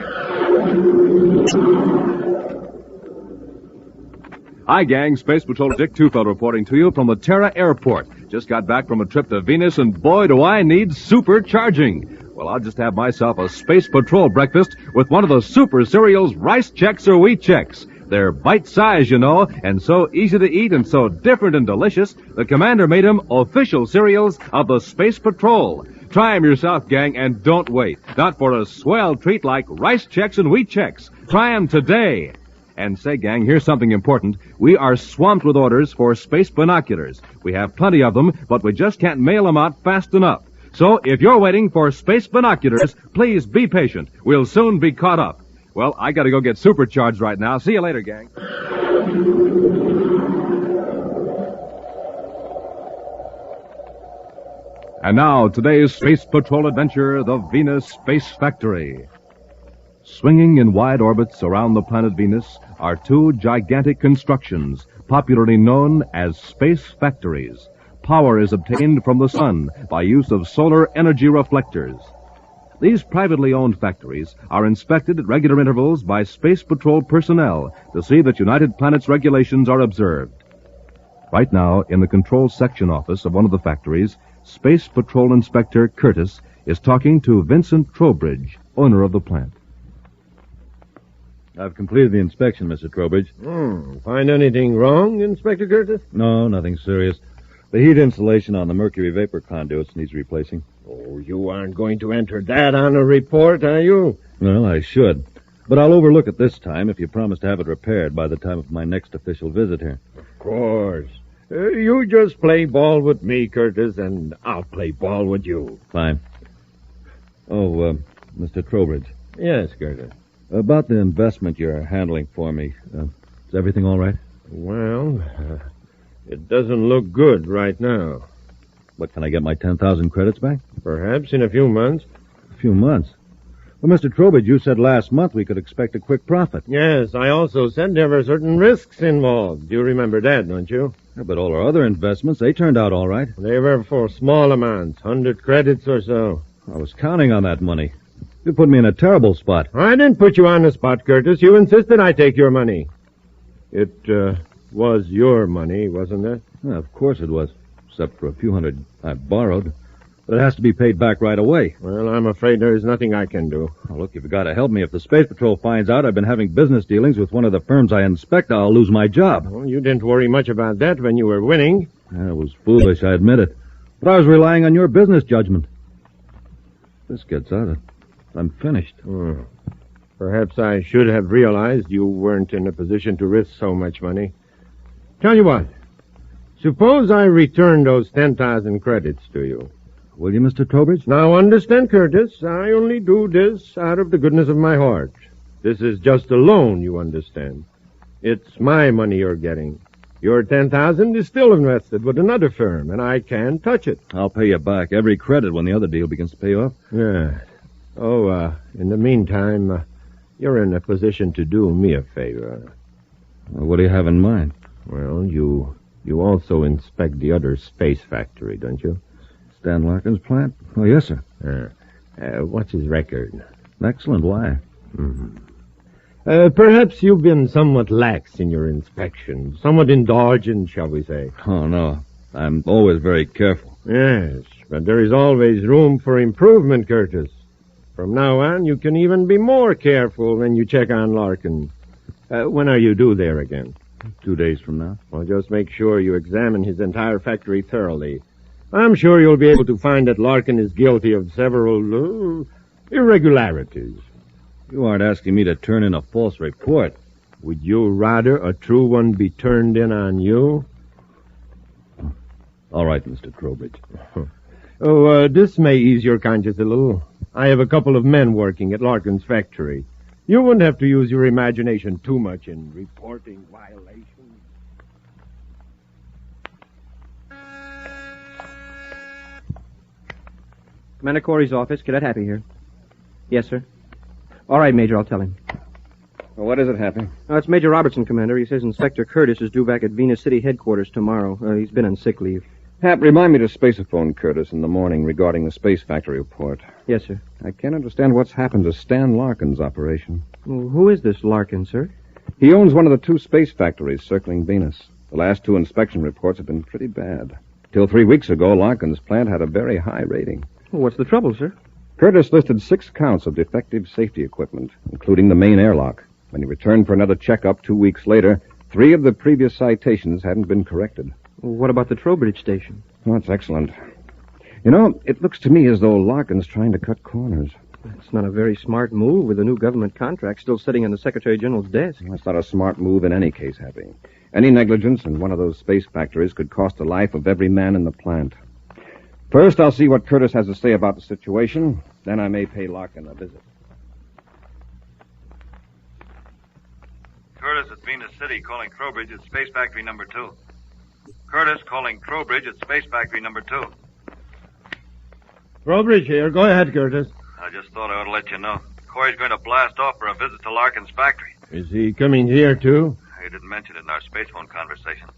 Hi, gang. Space Patrol Dick Tufeld reporting to you from the Terra Airport. Just got back from a trip to Venus, and boy, do I need supercharging. Well, I'll just have myself a Space Patrol breakfast with one of the super cereals, Rice Chex or Wheat Chex. They're bite-sized, you know, and so easy to eat and so different and delicious, the Commander made them official cereals of the Space Patrol. Try them yourself, gang, and don't wait. Not for a swell treat like Rice Chex and Wheat Chex. Try them today. And say, gang, here's something important. We are swamped with orders for space binoculars. We have plenty of them, but we just can't mail them out fast enough. So if you're waiting for space binoculars, please be patient. We'll soon be caught up. Well, I gotta go get supercharged right now. See you later, gang. And now, today's Space Patrol adventure, the Venus Space Factory. Swinging in wide orbits around the planet Venus are two gigantic constructions, popularly known as space factories. Power is obtained from the sun by use of solar energy reflectors. These privately owned factories are inspected at regular intervals by Space Patrol personnel to see that United Planets regulations are observed. Right now, in the control section office of one of the factories, Space Patrol Inspector Curtis is talking to Vincent Trowbridge, owner of the plant. I've completed the inspection, Mr. Trowbridge. Find anything wrong, Inspector Curtis? No, nothing serious. The heat insulation on the mercury vapor conduits needs replacing. Oh, you aren't going to enter that on a report, are you? Well, I should. But I'll overlook it this time if you promise to have it repaired by the time of my next official visit here. Of course. You just play ball with me, Curtis, and I'll play ball with you. Fine. Oh, Mr. Trowbridge. Yes, Curtis. About the investment you're handling for me, is everything all right? Well, it doesn't look good right now. But can I get my 10,000 credits back? Perhaps in a few months. A few months? Well, Mr. Trowbridge, you said last month we could expect a quick profit. Yes, I also said there were certain risks involved. You remember that, don't you? Yeah, but all our other investments, they turned out all right. They were for small amounts, 100 credits or so. I was counting on that money. You put me in a terrible spot. I didn't put you on the spot, Curtis. You insisted I take your money. It was your money, wasn't it? Yeah, of course it was. Except for a few hundred I borrowed. But it has to be paid back right away. Well, I'm afraid there is nothing I can do. Oh, look, you've got to help me. If the Space Patrol finds out I've been having business dealings with one of the firms I inspect, I'll lose my job. Well, you didn't worry much about that when you were winning. Yeah, it was foolish, I admit it. But I was relying on your business judgment. This gets out. I'm finished. Perhaps I should have realized you weren't in a position to risk so much money. Tell you what. Suppose I return those 10,000 credits to you. Will you, Mr. Trowbridge? Now, understand, Curtis, I only do this out of the goodness of my heart. This is just a loan, you understand. It's my money you're getting. Your 10,000 is still invested with another firm, and I can't touch it. I'll pay you back every credit when the other deal begins to pay off. Yeah. Oh, in the meantime, you're in a position to do me a favor. What do you have in mind? Well, you also inspect the other space factory, don't you? Stan Larkin's plant? Oh, yes, sir. What's his record? Excellent. Why? Perhaps you've been somewhat lax in your inspection. Somewhat indulgent, shall we say. Oh, no. I'm always very careful. Yes, but there is always room for improvement, Curtis. From now on, you can even be more careful when you check on Larkin. When are you due there again? 2 days from now. Well, just make sure you examine his entire factory thoroughly. I'm sure you'll be able to find that Larkin is guilty of several irregularities. You aren't asking me to turn in a false report. Would you rather a true one be turned in on you? All right, Mr. Crowbridge. This may ease your conscience a little. I have a couple of men working at Larkin's factory. You wouldn't have to use your imagination too much in reporting violations. Commander Corry's office, Cadet Happy here. Yes, sir. All right, Major, I'll tell him. Well, what is it, Happy? It's Major Robertson, Commander. He says Inspector Curtis is due back at Venus City headquarters tomorrow. He's been on sick leave. Hap, remind me to spaceophone Curtis in the morning regarding the space factory report. Yes, sir. I can't understand what's happened to Stan Larkin's operation. Well, who is this Larkin, sir? He owns one of the 2 space factories circling Venus. The last 2 inspection reports have been pretty bad. Till 3 weeks ago, Larkin's plant had a very high rating. Well, what's the trouble, sir? Curtis listed 6 counts of defective safety equipment, including the main airlock. When he returned for another checkup 2 weeks later, 3 of the previous citations hadn't been corrected. Well, what about the Trowbridge station? Oh, that's excellent. You know, it looks to me as though Larkin's trying to cut corners. It's not a very smart move with the new government contract still sitting on the Secretary General's desk. That's not a smart move in any case, Happy. Any negligence in one of those space factories could cost the life of every man in the plant. First, I'll see what Curtis has to say about the situation. Then I may pay Larkin a visit. Curtis at Venus City calling Crowbridge at Space Factory number 2. Curtis calling Crowbridge at Space Factory number 2. Trowbridge here. Go ahead, Curtis. I just thought I ought to let you know. Corey's going to blast off for a visit to Larkin's factory. Is he coming here, too? He didn't mention it in our space phone conversation.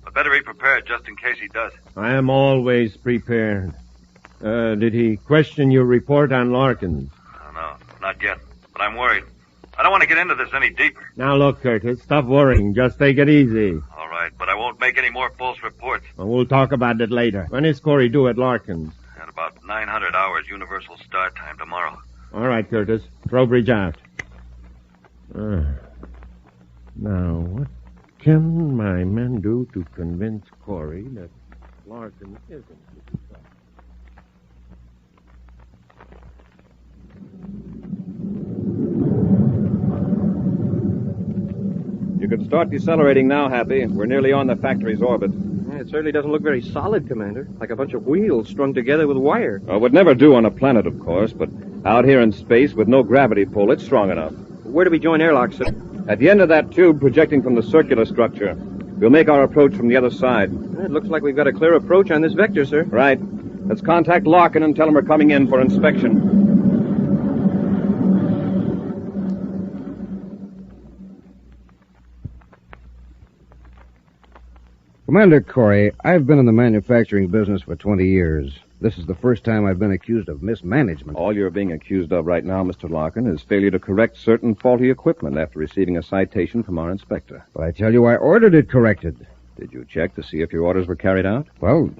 But better be prepared just in case he does. I am always prepared. Did he question your report on Larkin? No, not yet. But I'm worried. I don't want to get into this any deeper. Now, look, Curtis, stop worrying. Just take it easy. All right, but I won't make any more false reports. Well, we'll talk about it later. When is Corry due at Larkin's? At about 900 hours Universal Start Time tomorrow. All right, Curtis. Trowbridge out. Now, what can my men do to convince Corry that Larkin isn't? You can start decelerating now, Happy. We're nearly on the factory's orbit. It certainly doesn't look very solid, Commander. Like a bunch of wheels strung together with wire. It would never do on a planet, of course, but out here in space with no gravity pull, it's strong enough. Where do we join airlock, sir? At the end of that tube projecting from the circular structure. We'll make our approach from the other side. It looks like we've got a clear approach on this vector, sir. Right. Let's contact Larkin and tell him we're coming in for inspection. Commander Corry, I've been in the manufacturing business for 20 years. This is the first time I've been accused of mismanagement. All you're being accused of right now, Mr. Larkin, is failure to correct certain faulty equipment after receiving a citation from our inspector. But I tell you, I ordered it corrected. Did you check to see if your orders were carried out? Well,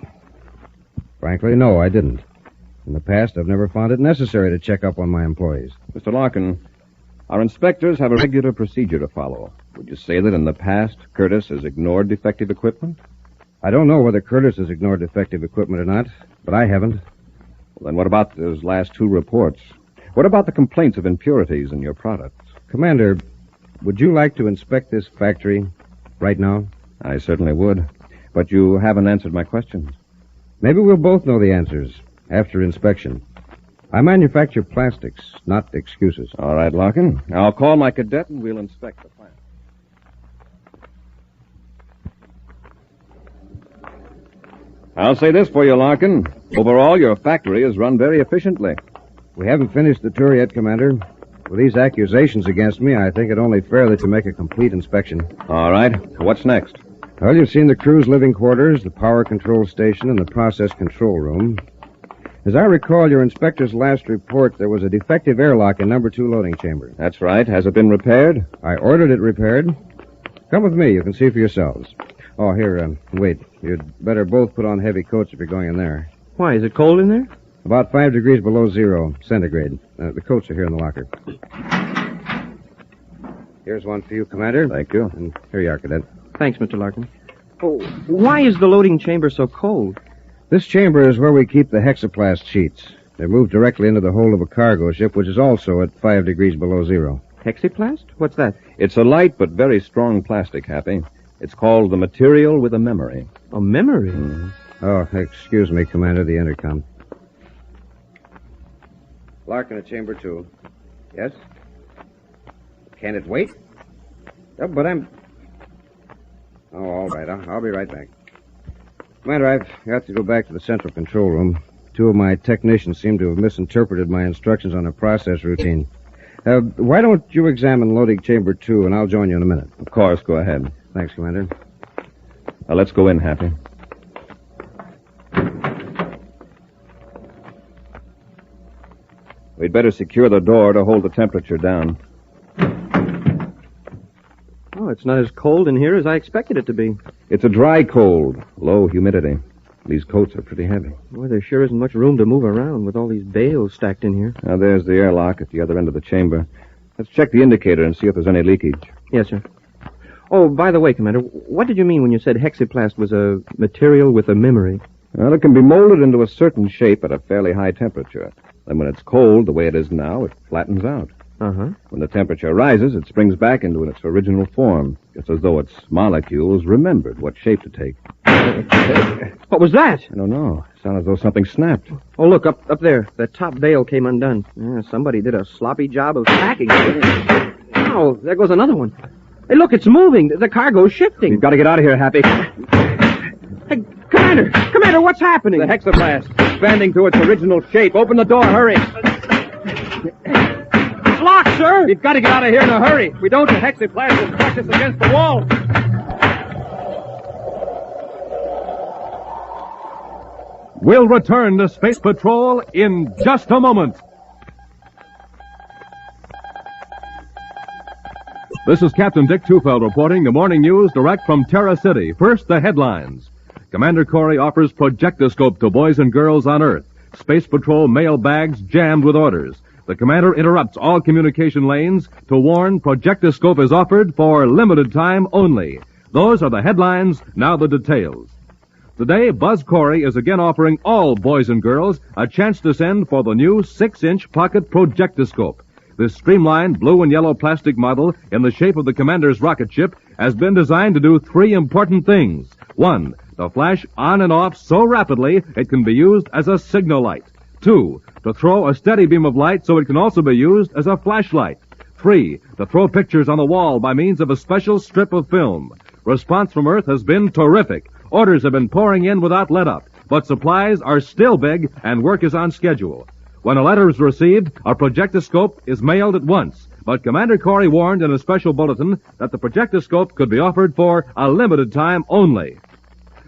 frankly, no, I didn't. In the past, I've never found it necessary to check up on my employees. Mr. Larkin, our inspectors have a regular procedure to follow. Would you say that in the past, Curtis has ignored defective equipment? I don't know whether Curtis has ignored defective equipment or not, but I haven't. Well, then what about those last 2 reports? What about the complaints of impurities in your products? Commander, would you like to inspect this factory right now? I certainly would. But you haven't answered my questions. Maybe we'll both know the answers after inspection. I manufacture plastics, not excuses. All right, Larkin. I'll call my cadet and we'll inspect the plant. I'll say this for you, Larkin. Overall, your factory is run very efficiently. We haven't finished the tour yet, Commander. With these accusations against me, I think it only fair that you make a complete inspection. All right. What's next? Well, you've seen the crew's living quarters, the power control station, and the process control room. As I recall your inspector's last report, there was a defective airlock in number 2 loading chamber. That's right. Has it been repaired? I ordered it repaired. Come with me. You can see for yourselves. Oh, here, wait. You'd better both put on heavy coats if you're going in there. Why, is it cold in there? About 5 degrees below zero, centigrade. The coats are here in the locker. Here's one for you, Commander. Thank you. And here you are, Cadet. Thanks, Mr. Larkin. Oh, why is the loading chamber so cold? This chamber is where we keep the hexaplast sheets. They're moved directly into the hold of a cargo ship, which is also at 5 degrees below zero. Hexaplast? What's that? It's a light but very strong plastic, Happy. It's called the material with a memory. A memory? Mm-hmm. Oh, excuse me, Commander, the intercom. Larkin at chamber 2. Yes? Can it wait? Oh, but I'm... Oh, all right. I'll be right back. Commander, I've got to go back to the central control room. 2 of my technicians seem to have misinterpreted my instructions on a process routine. Why don't you examine loading chamber 2, and I'll join you in a minute. Of course, go ahead. Thanks, Commander. Now, let's go in, Happy. We'd better secure the door to hold the temperature down. Oh, it's not as cold in here as I expected it to be. It's a dry cold, low humidity. These coats are pretty heavy. Boy, there sure isn't much room to move around with all these bales stacked in here. Now, there's the airlock at the other end of the chamber. Let's check the indicator and see if there's any leakage. Yes, sir. Oh, by the way, Commander, what did you mean when you said hexaplast was a material with a memory? Well, it can be molded into a certain shape at a fairly high temperature. Then when it's cold, the way it is now, it flattens out. Uh-huh. When the temperature rises, it springs back into its original form, just as though its molecules remembered what shape to take. What was that? I don't know. It sounded as though something snapped. Oh, look, up there. The top bale came undone. Yeah, somebody did a sloppy job of packing it. Oh, there goes another one. Hey, look, it's moving. The cargo's shifting. You've got to get out of here, Happy. Hey, Commander, what's happening? The hexaplast, expanding to its original shape. Open the door, hurry. It's locked, sir. We've got to get out of here in a hurry. If we don't, the hexaplast will crush us against the wall. We'll return to Space Patrol in just a moment. This is Captain Dick Tufeld reporting the morning news direct from Terra City. First, the headlines. Commander Corry offers projectoscope to boys and girls on Earth. Space Patrol mail bags jammed with orders. The commander interrupts all communication lanes to warn projectoscope is offered for limited time only. Those are the headlines, now the details. Today, Buzz Corry is again offering all boys and girls a chance to send for the new 6-inch pocket projectoscope. This streamlined blue and yellow plastic model in the shape of the commander's rocket ship has been designed to do 3 important things. 1, to flash on and off so rapidly it can be used as a signal light. 2, to throw a steady beam of light so it can also be used as a flashlight. 3, to throw pictures on the wall by means of a special strip of film. Response from Earth has been terrific. Orders have been pouring in without let-up, but supplies are still big and work is on schedule. When a letter is received, a projectoscope is mailed at once. But Commander Corry warned in a special bulletin that the projectoscope could be offered for a limited time only.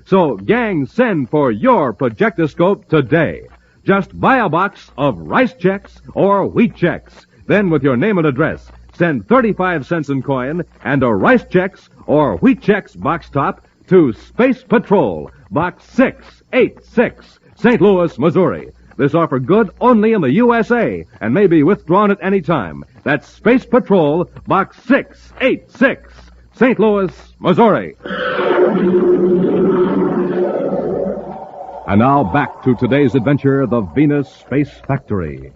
So, gang, send for your projectoscope today. Just buy a box of rice checks or wheat checks. Then, with your name and address, send 35 cents in coin and a rice checks or wheat checks box top to Space Patrol, Box 686, St. Louis, Missouri. This offer good only in the USA and may be withdrawn at any time. That's Space Patrol, Box 686, St. Louis, Missouri. And now back to today's adventure, the Venus Space Factory.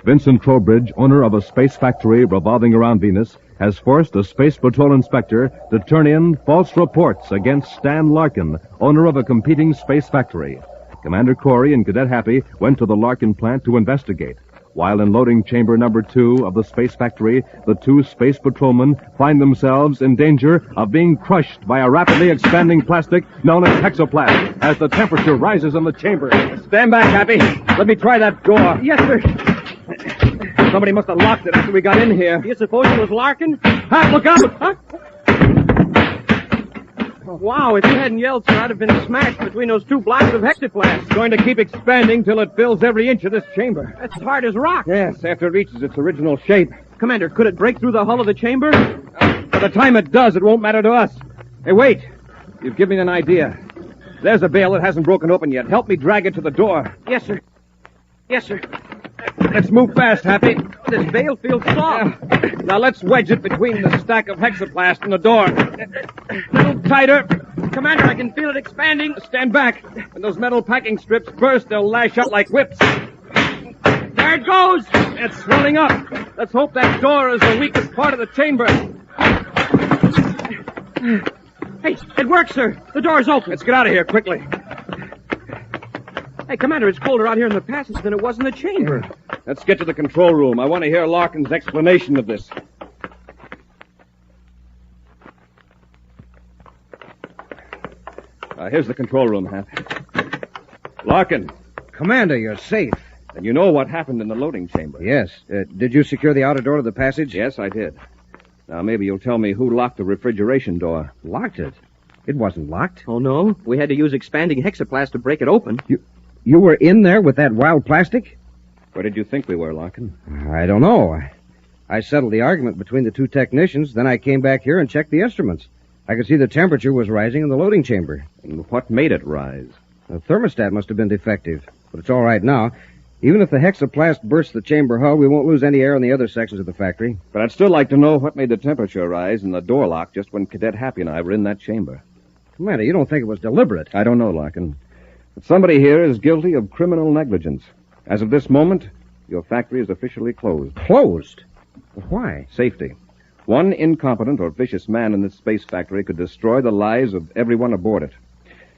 Vincent Trowbridge, owner of a space factory revolving around Venus, has forced a Space Patrol inspector to turn in false reports against Stan Larkin, owner of a competing space factory. Commander Corry and Cadet Happy went to the Larkin plant to investigate. While in loading chamber number 2 of the space factory, the 2 space patrolmen find themselves in danger of being crushed by a rapidly expanding plastic known as hexaplast as the temperature rises in the chamber. Stand back, Happy. Let me try that door. Yes, sir. Somebody must have locked it after we got in here. You suppose it was Larkin? Look out! Huh? Wow, if you hadn't yelled, sir, I'd have been smashed between those 2 blocks of hexaplast. It's going to keep expanding till it fills every inch of this chamber. That's as hard as rock. Yes, after it reaches its original shape. Commander, could it break through the hull of the chamber? By the time it does, it won't matter to us. Hey, wait. You've given me an idea. There's a bale that hasn't broken open yet. Help me drag it to the door. Yes, sir. Yes, sir. Let's move fast, Happy. This veil feels soft. Yeah. Now let's wedge it between the stack of hexaplast and the door. A little tighter. Commander, I can feel it expanding. Stand back. When those metal packing strips burst, they'll lash out like whips. There it goes. It's swelling up. Let's hope that door is the weakest part of the chamber. Hey, it works, sir. The door's open. Let's get out of here quickly. Hey, Commander, it's colder out here in the passage than it was in the chamber. Let's get to the control room. I want to hear Larkin's explanation of this. Here's the control room, Hap. Larkin. Commander, you're safe. And you know what happened in the loading chamber. Yes. Did you secure the outer door to the passage? Yes, I did. Now, maybe you'll tell me who locked the refrigeration door. Locked it? It wasn't locked. Oh, no? We had to use expanding hexaplast to break it open. You were in there with that wild plastic? Where did you think we were, Larkin? I don't know. I settled the argument between the two technicians, then I came back here and checked the instruments. I could see the temperature was rising in the loading chamber. And what made it rise? The thermostat must have been defective, but it's all right now. Even if the hexaplast bursts the chamber hull, we won't lose any air in the other sections of the factory. But I'd still like to know what made the temperature rise in the door lock just when Cadet Happy and I were in that chamber. Commander, you don't think it was deliberate? I don't know, Larkin. But somebody here is guilty of criminal negligence. As of this moment, your factory is officially closed. Closed? Why? Safety. One incompetent or vicious man in this space factory could destroy the lives of everyone aboard it.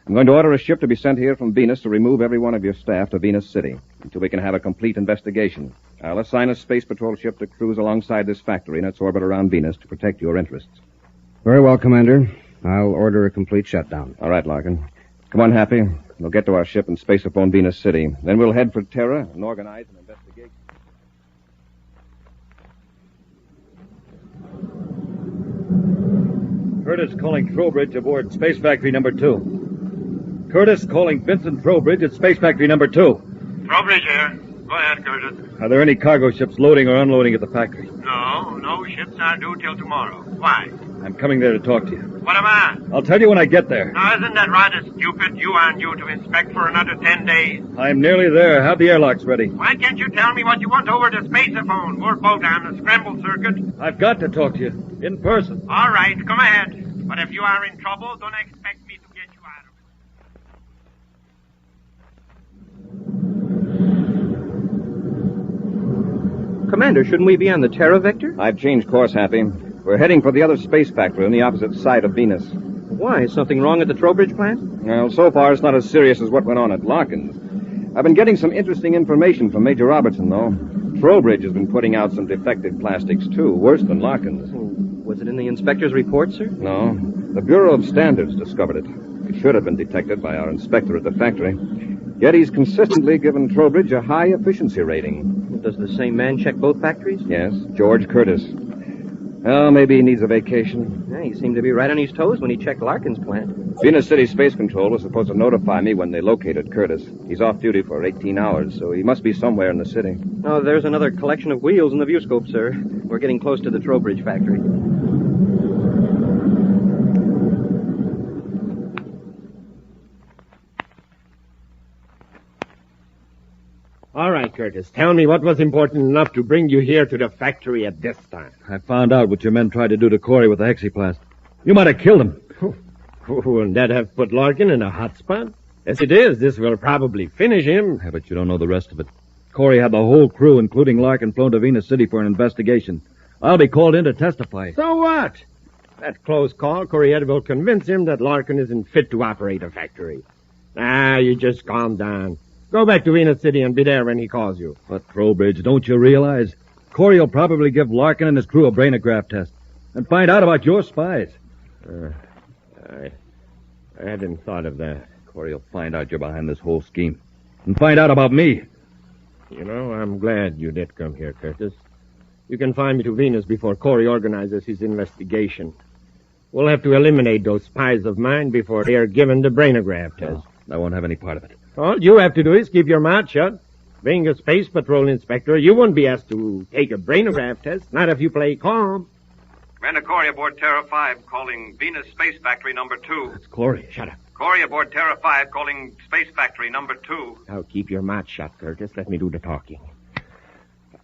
I'm going to order a ship to be sent here from Venus to remove every one of your staff to Venus City until we can have a complete investigation. I'll assign a space patrol ship to cruise alongside this factory in its orbit around Venus to protect your interests. Very well, Commander. I'll order a complete shutdown. All right, Larkin. Come on, Happy. We'll get to our ship and space upon Venus City. Then we'll head for Terra and organize an investigation. Curtis calling Trowbridge aboard Space Factory number 2. Curtis calling Vincent Trowbridge at Space Factory number 2. Trowbridge here. Go ahead, Curtis. Are there any cargo ships loading or unloading at the factory? No ships aren't due till tomorrow. Why? I'm coming there to talk to you. What about? I'll tell you when I get there. Now, isn't that rather stupid? You aren't due to inspect for another 10 days. I'm nearly there. Have the airlocks ready. Why can't you tell me what you want over the spaceophone? We're both on the scramble circuit. I've got to talk to you. In person. All right, come ahead. But if you are in trouble, don't expect me to get you out of it. Commander, shouldn't we be on the Terra Vector? I've changed course, Happy. We're heading for the other space factory on the opposite side of Venus. Why? Is something wrong at the Trowbridge plant? Well, so far it's not as serious as what went on at Larkin's. I've been getting some interesting information from Major Robertson, though. Trowbridge has been putting out some defective plastics, too, worse than Larkin's. Was it in the inspector's report, sir? No. The Bureau of Standards discovered it. It should have been detected by our inspector at the factory. Yet he's consistently given Trowbridge a high efficiency rating. Does the same man check both factories? Yes, George Curtis. Well, maybe he needs a vacation. Yeah, he seemed to be right on his toes when he checked Larkin's plant. Venus City Space Control was supposed to notify me when they located Curtis. He's off duty for 18 hours, so he must be somewhere in the city. Oh, there's another collection of wheels in the viewscope, sir. We're getting close to the Trowbridge factory. All right, Curtis. Tell me what was important enough to bring you here to the factory at this time. I found out what your men tried to do to Corry with the hexaplast. You might have killed him. Wouldn't that have put Larkin in a hot spot? As it is, this will probably finish him. Yeah, but you don't know the rest of it. Corry had the whole crew, including Larkin, flown to Venus City for an investigation. I'll be called in to testify. So what? That close call, Corry will convince him that Larkin isn't fit to operate a factory. You just calm down. Go back to Venus City and be there when he calls you. But, Trowbridge, don't you realize? Corry will probably give Larkin and his crew a brainograph test and find out about your spies. I hadn't thought of that. Corry will find out you're behind this whole scheme and find out about me. You know, I'm glad you did come here, Curtis. You can find me to Venus before Corry organizes his investigation. We'll have to eliminate those spies of mine before they are given the brainograph test. I won't have any part of it. All you have to do is keep your mouth shut. Being a space patrol inspector, you won't be asked to take a brainograph test, not if you play calm. Commander Corry aboard Terra 5, calling Venus Space Factory number 2. It's Corry. Shut up. Corry aboard Terra 5 calling Space Factory number 2. Now keep your mouth shut, Curtis. Let me do the talking.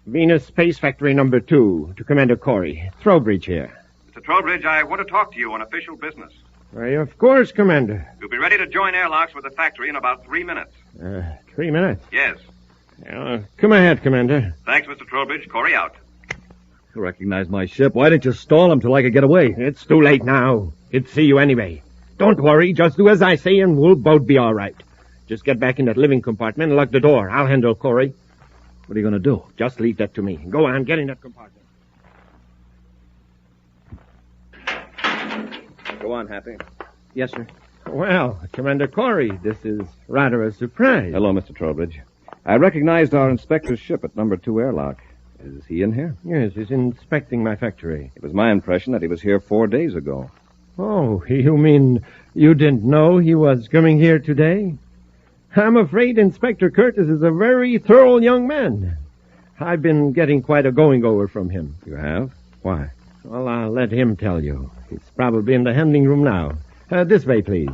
Venus Space Factory number 2 to Commander Corry. Trowbridge here. Mr. Trowbridge, I want to talk to you on official business. Why, of course, Commander. You'll be ready to join airlocks with the factory in about 3 minutes. 3 minutes? Yes. Come ahead, Commander. Thanks, Mr. Trowbridge. Corry out. You recognize my ship. Why didn't you stall him till I could get away? It's too late now. He'd see you anyway. Don't worry. Just do as I say and we'll both be all right. Just get back in that living compartment and lock the door. I'll handle Corry. What are you going to do? Just leave that to me. Go on, get in that compartment. Go on, Happy. Yes, sir. Well, Commander Corry, this is rather a surprise. Hello, Mr. Trowbridge. I recognized our inspector's ship at number 2 airlock. Is he in here? Yes, he's inspecting my factory. It was my impression that he was here 4 days ago. Oh, you mean you didn't know he was coming here today? I'm afraid Inspector Curtis is a very thorough young man. I've been getting quite a going-over from him. You have? Why? Well, I'll let him tell you. He's probably in the handling room now. This way, please.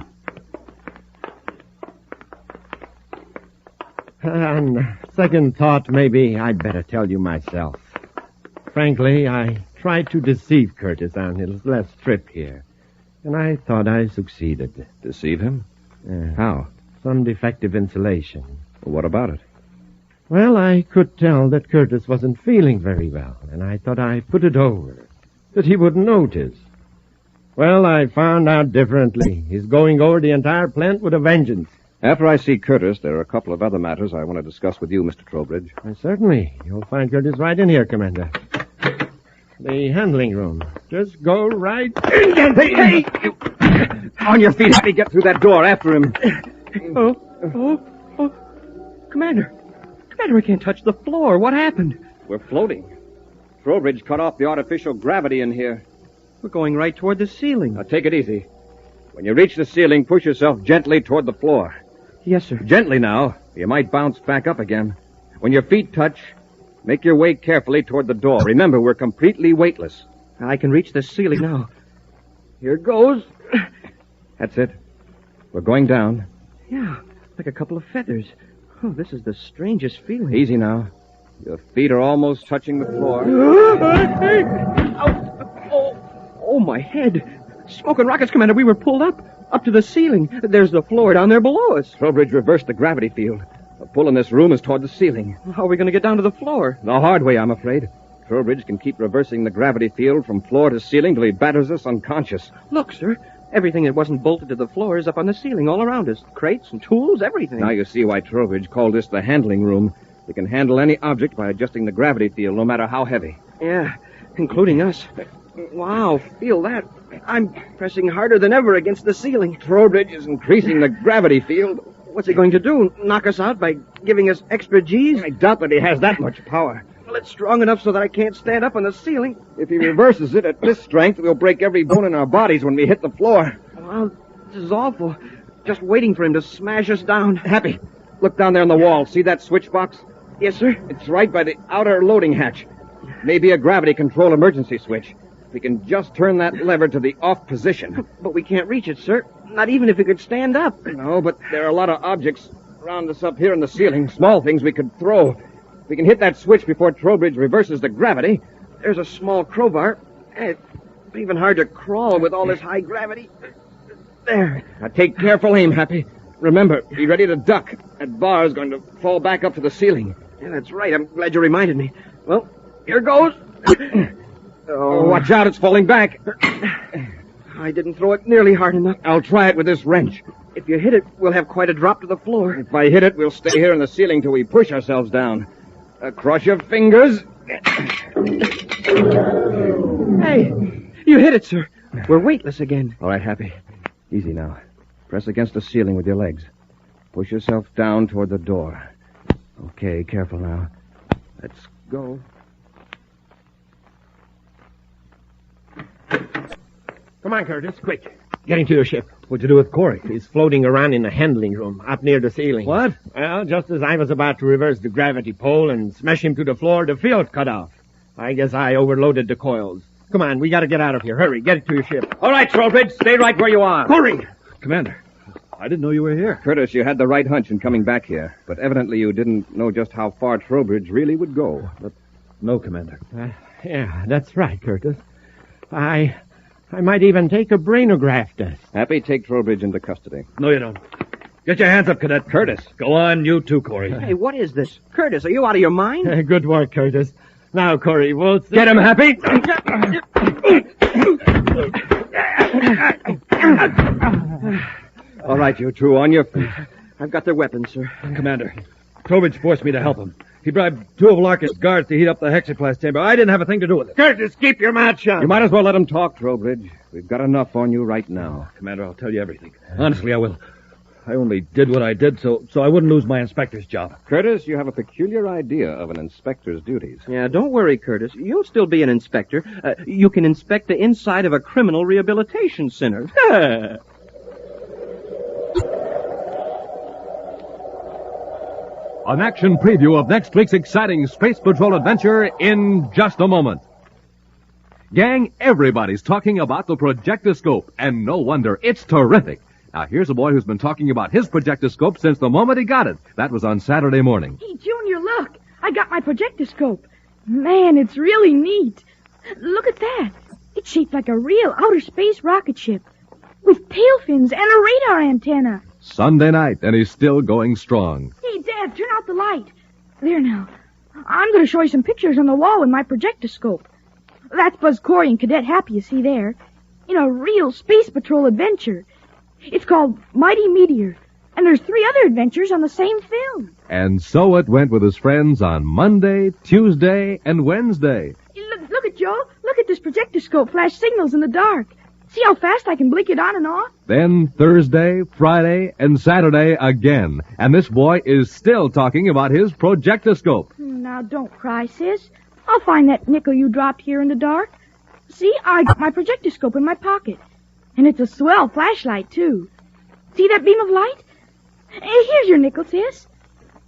On second thought, maybe I'd better tell you myself. Frankly, I tried to deceive Curtis on his last trip here, and I thought I succeeded. Deceive him? How? Some defective insulation. Well, what about it? Well, I could tell that Curtis wasn't feeling very well, and I thought I'd put it over, that he wouldn't notice. Well, I found out differently. He's going over the entire plant with a vengeance. After I see Curtis, there are a couple of other matters I want to discuss with you, Mr. Trowbridge. Certainly. You'll find Curtis right in here, Commander. The handling room. Just go right in. Hey! On your feet, Happy. Get through that door after him. Oh. Commander, we can't touch the floor. What happened? We're floating. Trowbridge cut off the artificial gravity in here. We're going right toward the ceiling. Now, take it easy. When you reach the ceiling, push yourself gently toward the floor. Yes, sir. Gently now. You might bounce back up again. When your feet touch, make your way carefully toward the door. Remember, we're completely weightless. I can reach the ceiling now. Here goes. That's it. We're going down. Yeah, like a couple of feathers. Oh, this is the strangest feeling. Easy now. Your feet are almost touching the floor. Oh, my head. Smoke and rockets, Commander. We were pulled up to the ceiling. There's the floor down there below us. Trowbridge reversed the gravity field. The pull in this room is toward the ceiling. How are we going to get down to the floor? The hard way, I'm afraid. Trowbridge can keep reversing the gravity field from floor to ceiling till he batters us unconscious. Look, sir. Everything that wasn't bolted to the floor is up on the ceiling all around us. Crates and tools, everything. Now you see why Trowbridge called this the handling room. He can handle any object by adjusting the gravity field, no matter how heavy. Yeah, including us. Wow, feel that. I'm pressing harder than ever against the ceiling. Trowbridge is increasing the gravity field. What's he going to do? Knock us out by giving us extra G's? I doubt that he has that much power. Well, it's strong enough so that I can't stand up on the ceiling. If he reverses it at this strength, we'll break every bone in our bodies when we hit the floor. Well, this is awful. Just waiting for him to smash us down. Happy, look down there on the wall. See that switch box? Yes, sir. It's right by the outer loading hatch. Maybe a gravity control emergency switch. We can just turn that lever to the off position. But we can't reach it, sir. Not even if we could stand up. No, but there are a lot of objects around us up here in the ceiling. Small things we could throw. If we can hit that switch before Trowbridge reverses the gravity. There's a small crowbar. It's even hard to crawl with all this high gravity. There. Now take careful aim, Happy. Remember, be ready to duck. That bar is going to fall back up to the ceiling. Yeah, that's right. I'm glad you reminded me. Well, here goes. Oh, watch out, it's falling back. I didn't throw it nearly hard enough. I'll try it with this wrench. If you hit it, we'll have quite a drop to the floor. If I hit it, we'll stay here in the ceiling till we push ourselves down. Cross your fingers. Hey, you hit it, sir. We're weightless again. All right, Happy. Easy now. Press against the ceiling with your legs. Push yourself down toward the door. Okay, careful now. Let's go. Come on, Curtis, quick. Get into your ship. What'd you do with Corry? He's floating around in the handling room, up near the ceiling. What? Well, just as I was about to reverse the gravity pole and smash him to the floor, the field cut off. I guess I overloaded the coils. Come on, we gotta get out of here. Hurry, get to your ship. All right, Trowbridge, stay right where you are. Corry! Commander, I didn't know you were here. Curtis, you had the right hunch in coming back here, but evidently you didn't know just how far Trowbridge really would go. But no, Commander. Yeah, that's right, Curtis. I might even take a brainograph test. Happy, take Trowbridge into custody. No, you don't. Get your hands up, Cadet. Curtis. Go on, you too, Corry. Hey, what is this? Curtis, are you out of your mind? Good work, Curtis. Now, Corry, we'll... Get him, Happy! All right, you two, on your feet. I've got their weapons, sir. Commander, Trowbridge forced me to help him. He bribed 2 of Larkin's guards to heat up the hexaplast chamber. I didn't have a thing to do with it. Curtis, keep your mouth shut. You might as well let him talk, Trowbridge. We've got enough on you right now. Commander, I'll tell you everything. Honestly, I will. I only did what I did so I wouldn't lose my inspector's job. Curtis, you have a peculiar idea of an inspector's duties. Yeah, don't worry, Curtis. You'll still be an inspector. You can inspect the inside of a criminal rehabilitation center. An action preview of next week's exciting Space Patrol adventure in just a moment. Gang, everybody's talking about the projectoscope, and no wonder, it's terrific. Now, here's a boy who's been talking about his projectoscope since the moment he got it. That was on Saturday morning. Hey, Junior, look. I got my projectoscope. Man, it's really neat. Look at that. It's shaped like a real outer space rocket ship with tail fins and a radar antenna. Sunday night, and he's still going strong. Hey, Dad, turn out the light. There now. I'm going to show you some pictures on the wall with my projectoscope. That's Buzz Corry and Cadet Happy you see there. In a real Space Patrol adventure. It's called Mighty Meteor. And there's 3 other adventures on the same film. And so it went with his friends on Monday, Tuesday, and Wednesday. Look at Joe. Look at this projectoscope flash signals in the dark. See how fast I can blink it on and off? Then Thursday, Friday, and Saturday again. And this boy is still talking about his projectoscope. Now, don't cry, sis. I'll find that nickel you dropped here in the dark. See, I got my projectoscope in my pocket. And it's a swell flashlight, too. See that beam of light? Hey, here's your nickel, sis.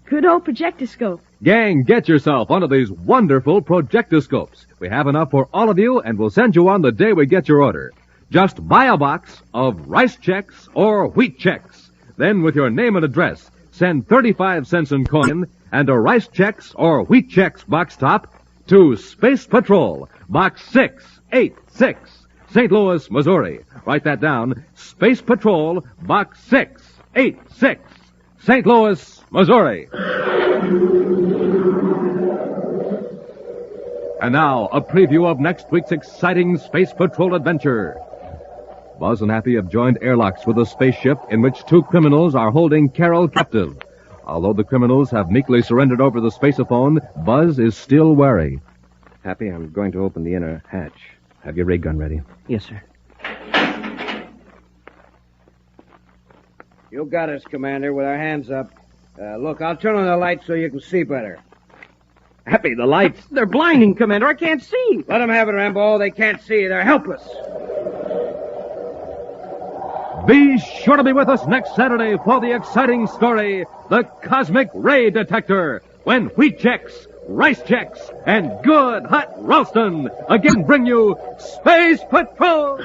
Good old projectoscope. Gang, get yourself one of these wonderful projectoscopes. We have enough for all of you, and we'll send you one the day we get your order. Just buy a box of rice checks or wheat checks. Then, with your name and address, send 35 cents in coin and a rice checks or wheat checks box top to Space Patrol, Box 686, St. Louis, Missouri. Write that down. Space Patrol, Box 686, St. Louis, Missouri. And now, a preview of next week's exciting Space Patrol adventure. Buzz and Happy have joined airlocks with a spaceship in which 2 criminals are holding Carol captive. Although the criminals have meekly surrendered over the spaceophone, Buzz is still wary. Happy, I'm going to open the inner hatch. Have your ray gun ready. Yes, sir. You got us, Commander, with our hands up. Look, I'll turn on the lights so you can see better. Happy, the lights. They're blinding, Commander. I can't see. Let them have it, Rambo. They can't see. They're helpless. Be sure to be with us next Saturday for the exciting story, The Cosmic Ray Detector, when wheat checks, rice checks, and good hot Ralston again bring you Space Patrol!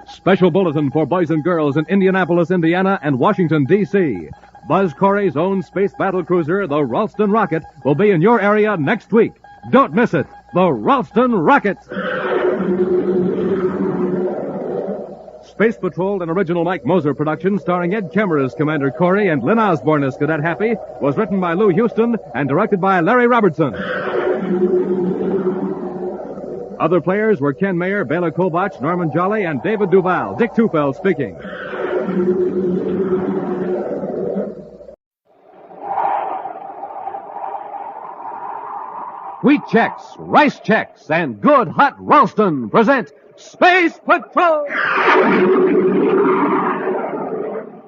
Special bulletin for boys and girls in Indianapolis, Indiana, and Washington, D.C. Buzz Corry's own space battle cruiser, the Ralston Rocket, will be in your area next week. Don't miss it. The Ralston Rocket. Space Patrol, an original Mike Moser production starring Ed Kemmer as Commander Corry and Lynn Osborne as Cadet Happy, was written by Lou Houston and directed by Larry Robertson. Other players were Ken Mayer, Bela Kobach, Norman Jolly, and David Duval. Dick Tufeld speaking. Wheat checks, rice checks, and good hot Ralston present Space Patrol!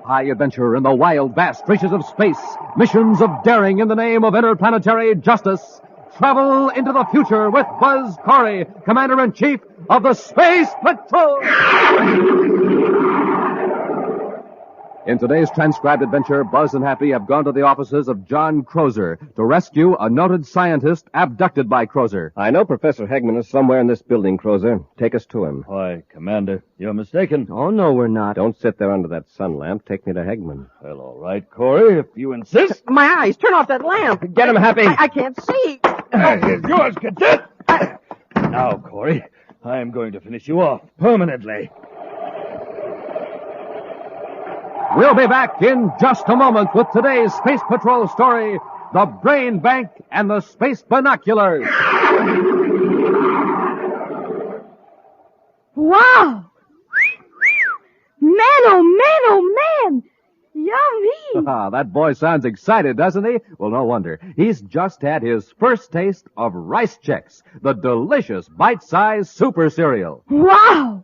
High adventure in the wild, vast reaches of space. Missions of daring in the name of interplanetary justice. Travel into the future with Buzz Corry, Commander-in-Chief of the Space Patrol! In today's transcribed adventure, Buzz and Happy have gone to the offices of John Crozer to rescue a noted scientist abducted by Crozer. I know Professor Hegman is somewhere in this building, Crozer. Take us to him. Why, Commander, you're mistaken. Oh, no, we're not. Don't sit there under that sun lamp. Take me to Hegman. Well, all right, Corry, if you insist. My eyes! Turn off that lamp! Get him, Happy! I can't see! Here's yours, Cadet! Now, Corry, I am going to finish you off permanently. We'll be back in just a moment with today's Space Patrol story, The Brain Bank and the Space Binoculars. Wow! Man, oh man, oh man! Yummy! That boy sounds excited, doesn't he? Well, no wonder. He's just had his first taste of Rice Chex, the delicious bite-sized super cereal. Wow!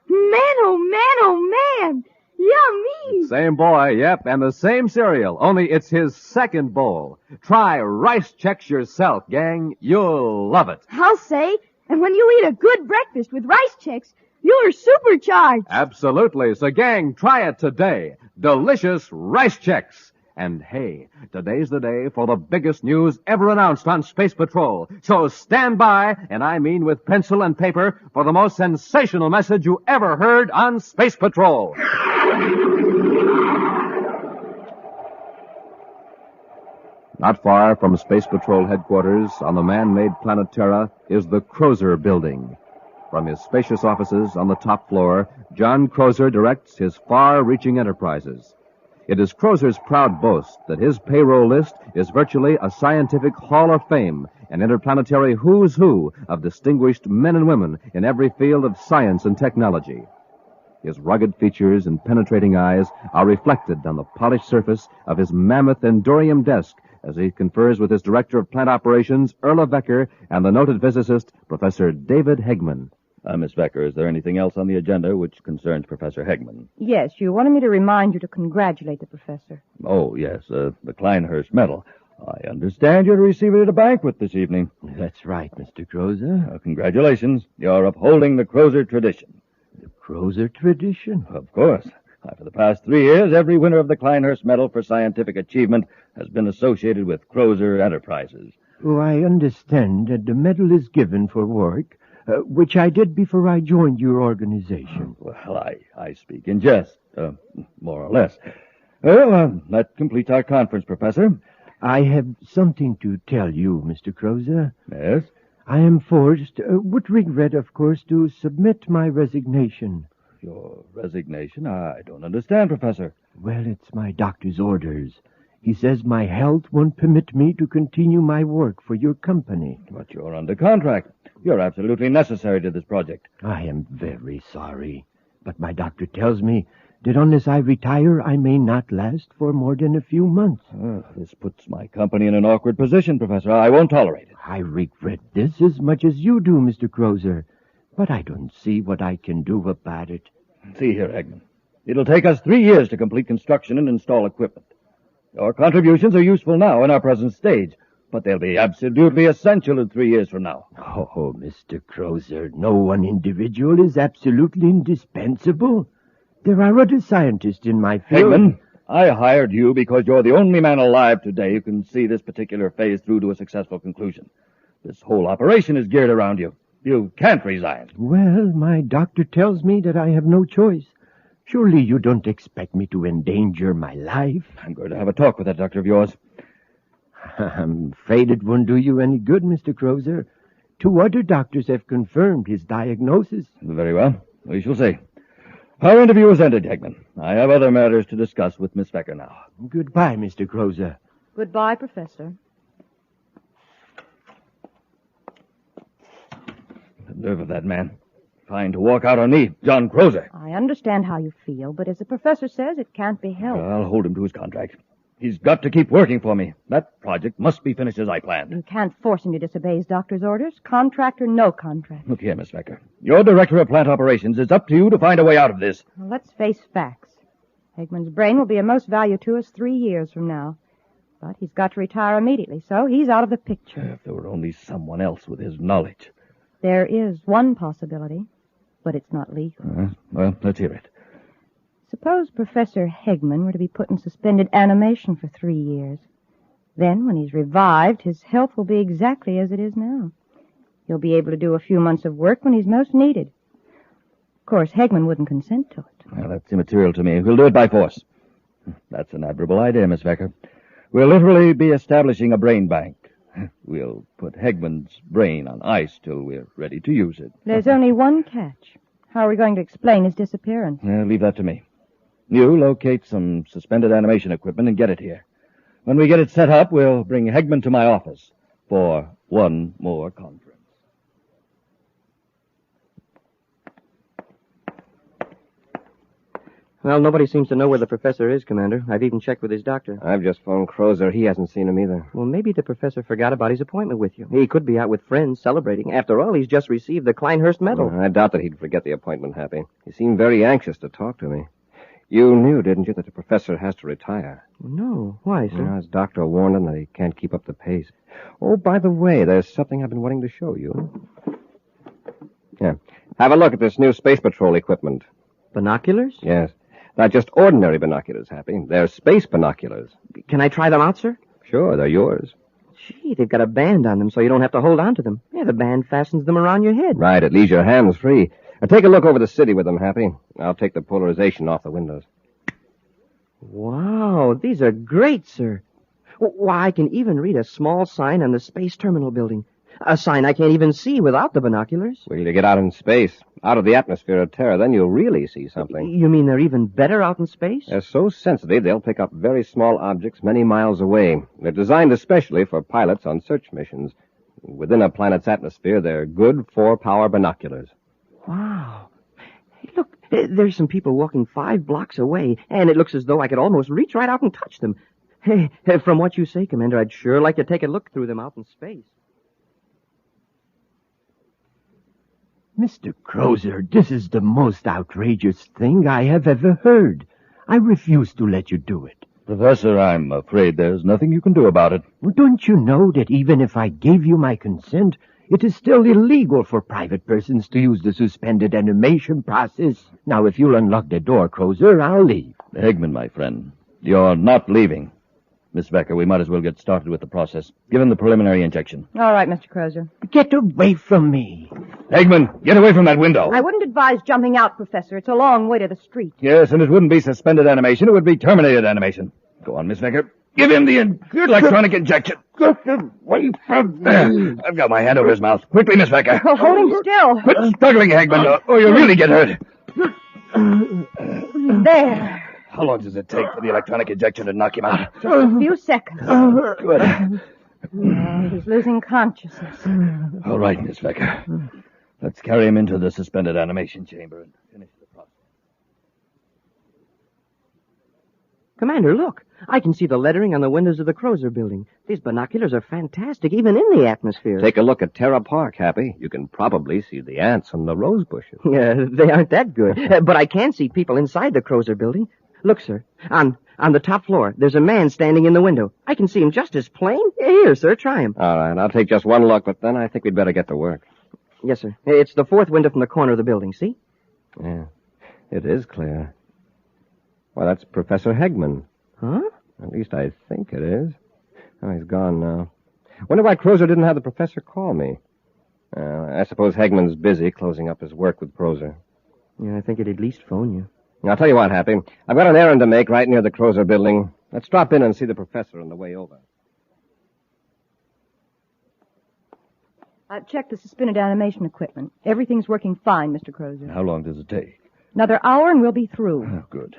Man, oh man, oh man! Yummy! Same boy, yep, and the same cereal, only it's his second bowl. Try Rice Chex yourself, gang. You'll love it. I'll say, and when you eat a good breakfast with Rice Chex, you're supercharged. Absolutely. So, gang, try it today. Delicious Rice Chex. And hey, today's the day for the biggest news ever announced on Space Patrol. So stand by, and I mean with pencil and paper, for the most sensational message you ever heard on Space Patrol. Not far from Space Patrol headquarters on the man-made planet Terra is the Crozer Building. From his spacious offices on the top floor, John Crozer directs his far-reaching enterprises. It is Crozer's proud boast that his payroll list is virtually a scientific hall of fame, an interplanetary who's who of distinguished men and women in every field of science and technology. His rugged features and penetrating eyes are reflected on the polished surface of his mammoth Endorium desk as he confers with his director of plant operations, Erla Becker, and the noted physicist, Professor David Hegman. Miss Becker, is there anything else on the agenda which concerns Professor Hegman? Yes, you wanted me to remind you to congratulate the professor. Oh, yes, the Kleinhurst Medal. I understand you're receiving it at a banquet this evening. That's right, Mr. Crozer. Congratulations. You're upholding the Crozer tradition. The Crozer tradition? Of course. For the past 3 years, every winner of the Kleinhurst Medal for Scientific Achievement has been associated with Crozer Enterprises. Oh, I understand that the medal is given for work, which I did before I joined your organization. Well, I speak in jest, more or less. Well, that completes our conference, Professor. I have something to tell you, Mr. Crozer. Yes? I am forced, with regret, of course, to submit my resignation. Your resignation? I don't understand, Professor. Well, it's my doctor's orders. He says my health won't permit me to continue my work for your company. But you're under contract. You're absolutely necessary to this project. I am very sorry, but my doctor tells me that unless I retire, I may not last for more than a few months. This puts my company in an awkward position, Professor. I won't tolerate it. I regret this as much as you do, Mr. Crozer, but I don't see what I can do about it. See here, Hegman. It'll take us 3 years to complete construction and install equipment. Your contributions are useful now in our present stage, but they'll be absolutely essential in 3 years from now. Oh, Mr. Crozer, no one individual is absolutely indispensable. There are other scientists in my field. Hegman, I hired you because you're the only man alive today who can see this particular phase through to a successful conclusion. This whole operation is geared around you. You can't resign. Well, my doctor tells me that I have no choice. Surely you don't expect me to endanger my life? I'm going to have a talk with that doctor of yours. I'm afraid it won't do you any good, Mr. Crozer. 2 other doctors have confirmed his diagnosis. Very well. We shall see. Our interview is ended, Hegman. I have other matters to discuss with Miss Becker now. Goodbye, Mr. Crozer. Goodbye, Professor. The nerve of that man. Trying to walk out on me, John Crozer. I understand how you feel, but as the professor says, it can't be helped. I'll hold him to his contract. He's got to keep working for me. That project must be finished as I planned. You can't force him to disobey his doctor's orders, contract or no contract. Look here, Miss Becker. You're director of plant operations. It's up to you to find a way out of this. Well, let's face facts. Hegman's brain will be of most value to us 3 years from now. But he's got to retire immediately, so he's out of the picture. If there were only someone else with his knowledge. There is one possibility, but it's not legal. Well, let's hear it. Suppose Professor Hegman were to be put in suspended animation for 3 years. Then, when he's revived, his health will be exactly as it is now. He'll be able to do a few months of work when he's most needed. Of course, Hegman wouldn't consent to it. Well, that's immaterial to me. We'll do it by force. That's an admirable idea, Miss Becker. We'll literally be establishing a brain bank. We'll put Hegman's brain on ice till we're ready to use it. There's only one catch. How are we going to explain his disappearance? Leave that to me. You locate some suspended animation equipment and get it here. When we get it set up, we'll bring Hegman to my office for one more conference. Well, nobody seems to know where the professor is, Commander. I've even checked with his doctor. I've just phoned Crozer. He hasn't seen him either. Well, maybe the professor forgot about his appointment with you. He could be out with friends celebrating. After all, he's just received the Kleinhurst Medal. I doubt that he'd forget the appointment, Happy. He seemed very anxious to talk to me. You knew, didn't you, that the professor has to retire? No. Why, sir? His doctor warned him that he can't keep up the pace. Oh, by the way, there's something I've been wanting to show you. Here. Have a look at this new Space Patrol equipment. Binoculars? Yes. Not just ordinary binoculars, Happy. They're space binoculars. Can I try them out, sir? Sure, they're yours. Gee, they've got a band on them so you don't have to hold on to them. Yeah, the band fastens them around your head. Right, it leaves your hands free. Now take a look over the city with them, Happy. I'll take the polarization off the windows. Wow, these are great, sir. Why, I can even read a small sign on the space terminal building. A sign I can't even see without the binoculars. Wait till you get out in space, out of the atmosphere of Terra, then you'll really see something. You mean they're even better out in space? They're so sensitive, they'll pick up very small objects many miles away. They're designed especially for pilots on search missions. Within a planet's atmosphere, they're good 4-power binoculars. Wow. Hey, look, there's some people walking 5 blocks away, and it looks as though I could almost reach right out and touch them. Hey, from what you say, Commander, I'd sure like to take a look through them out in space. Mr. Crozer, this is the most outrageous thing I have ever heard. I refuse to let you do it. Professor, I'm afraid there's nothing you can do about it. Well, don't you know that even if I gave you my consent, it is still illegal for private persons to use the suspended animation process? Now, if you'll unlock the door, Crozer, I'll leave. Hegman, my friend, you're not leaving. Miss Becker, we might as well get started with the process. Give him the preliminary injection. All right, Mr. Crozer. Get away from me. Hegman, get away from that window. I wouldn't advise jumping out, Professor. It's a long way to the street. Yes, and it wouldn't be suspended animation. It would be terminated animation. Go on, Miss Becker. Give him the electronic injection. Get away from me. I've got my hand over his mouth. Quickly, Miss Becker. Oh, hold him still. Quit struggling, Hegman, or you'll really get hurt. There. How long does it take for the electronic injection to knock him out? Just a few seconds. Good. He's losing consciousness. All right, Miss Becker. Let's carry him into the suspended animation chamber and finish the process. Commander, look. I can see the lettering on the windows of the Crozer building. These binoculars are fantastic, even in the atmosphere. Take a look at Terra Park, Happy. You can probably see the ants and the rose bushes. Yeah, they aren't that good. But I can see people inside the Crozer building. Look, sir. On the top floor, there's a man standing in the window. I can see him just as plain. Here, sir, try him. All right, I'll take just one look, but then I think we'd better get to work. Yes, sir. It's the 4th window from the corner of the building, see? Yeah, it is clear. Well, that's Professor Hegman. Huh? At least I think it is. Oh, he's gone now. Wonder why Crozer didn't have the professor call me. I suppose Hegman's busy closing up his work with Crozer. Yeah, I think he'd at least phone you. I'll tell you what, Happy. I've got an errand to make right near the Crozer building. Let's drop in and see the professor on the way over. I've checked the suspended animation equipment. Everything's working fine, Mr. Crozer. How long does it take? Another hour and we'll be through. Oh, good.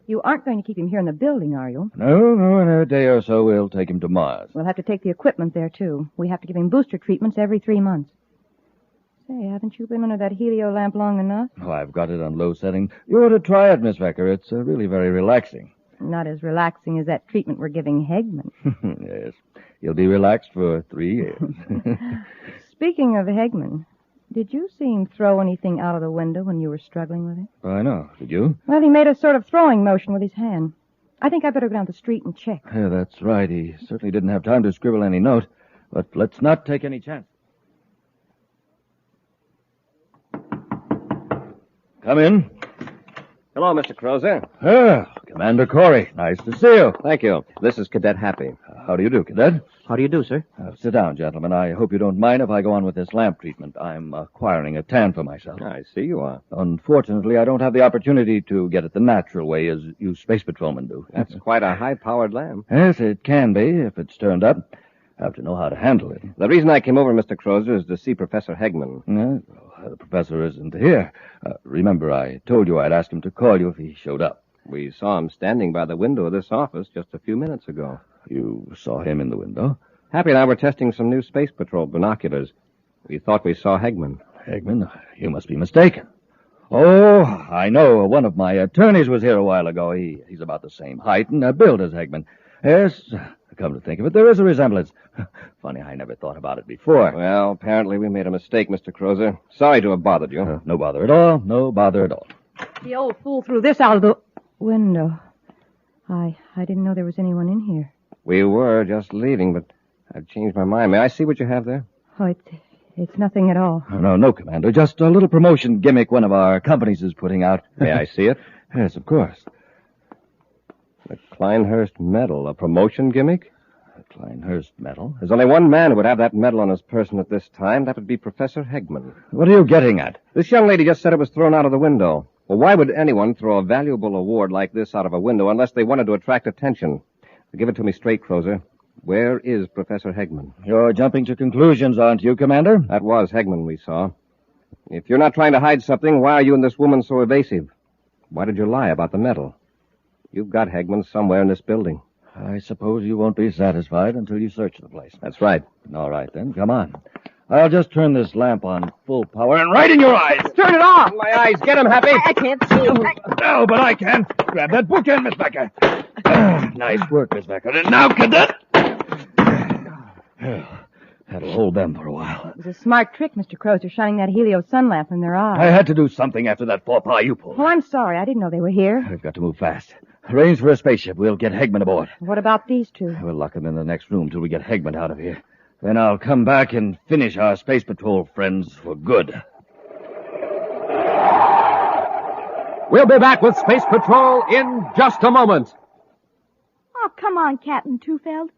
You aren't going to keep him here in the building, are you? No, in a day or so we'll take him to Mars. We'll have to take the equipment there, too. We have to give him booster treatments every 3 months. Say, haven't you been under that helio lamp long enough? Oh, I've got it on low setting. You ought to try it, Miss Becker. It's really very relaxing. Not as relaxing as that treatment we're giving Hegman. Yes. He'll be relaxed for 3 years. Speaking of Hegman, did you see him throw anything out of the window when you were struggling with it? I know. Did you? Well, he made a sort of throwing motion with his hand. I think I better go down the street and check. Yeah, that's right. He certainly didn't have time to scribble any note. But let's not take any chances. Come in. Hello, Mr. Crozer. Commander Corry. Nice to see you. Thank you. This is Cadet Happy. How do you do, Cadet? How do you do, sir? Sit down, gentlemen. I hope you don't mind if I go on with this lamp treatment. I'm acquiring a tan for myself. I see you are. Unfortunately, I don't have the opportunity to get it the natural way as you space patrolmen do. That's quite a high-powered lamp. Yes, it can be if it's turned up. Have to know how to handle it. The reason I came over, Mr. Crozer, is to see Professor Hegman. The professor isn't here. Remember, I told you I'd ask him to call you if he showed up. We saw him standing by the window of this office just a few minutes ago. You saw him in the window? Happy and I were testing some new Space Patrol binoculars. We thought we saw Hegman. Hegman? You must be mistaken. Oh, I know. One of my attorneys was here a while ago. He's about the same height and build as Hegman. Yes, come to think of it, there is a resemblance. Funny, I never thought about it before. Well, apparently we made a mistake, Mr. Crozer. Sorry to have bothered you. No bother at all. No bother at all. The old fool threw this out of the window. I didn't know there was anyone in here. We were just leaving, but I've changed my mind. May I see what you have there? Oh, it's nothing at all. No, Commander. Just a little promotion gimmick one of our companies is putting out. May I see it? Yes, of course. The Kleinhurst medal, a promotion gimmick? A Kleinhurst medal? There's only one man who would have that medal on his person at this time. That would be Professor Hegman. What are you getting at? This young lady just said it was thrown out of the window. Well, why would anyone throw a valuable award like this out of a window unless they wanted to attract attention? Give it to me straight, Crozer. Where is Professor Hegman? You're jumping to conclusions, aren't you, Commander? That was Hegman we saw. If you're not trying to hide something, why are you and this woman so evasive? Why did you lie about the medal? You've got Hegman somewhere in this building. I suppose you won't be satisfied until you search the place. That's right. All right, then. Come on. I'll just turn this lamp on full power and right in your eyes. Turn it off! My eyes. Get him, Happy. I can't see him. No, but I can. Grab that bookend, Miss Becker. Nice work, Miss Becker. And now, Cadet. That'll hold them for a while. It was a smart trick, Mr. Crozer, shining that helio sun lamp in their eyes. I had to do something after that faux pas you pulled. Oh, I'm sorry. I didn't know they were here. We've got to move fast. Arrange for a spaceship. We'll get Hegman aboard. What about these two? We'll lock him in the next room till we get Hegman out of here. Then I'll come back and finish our Space Patrol friends for good. We'll be back with Space Patrol in just a moment. Oh, come on, Captain Tufeld.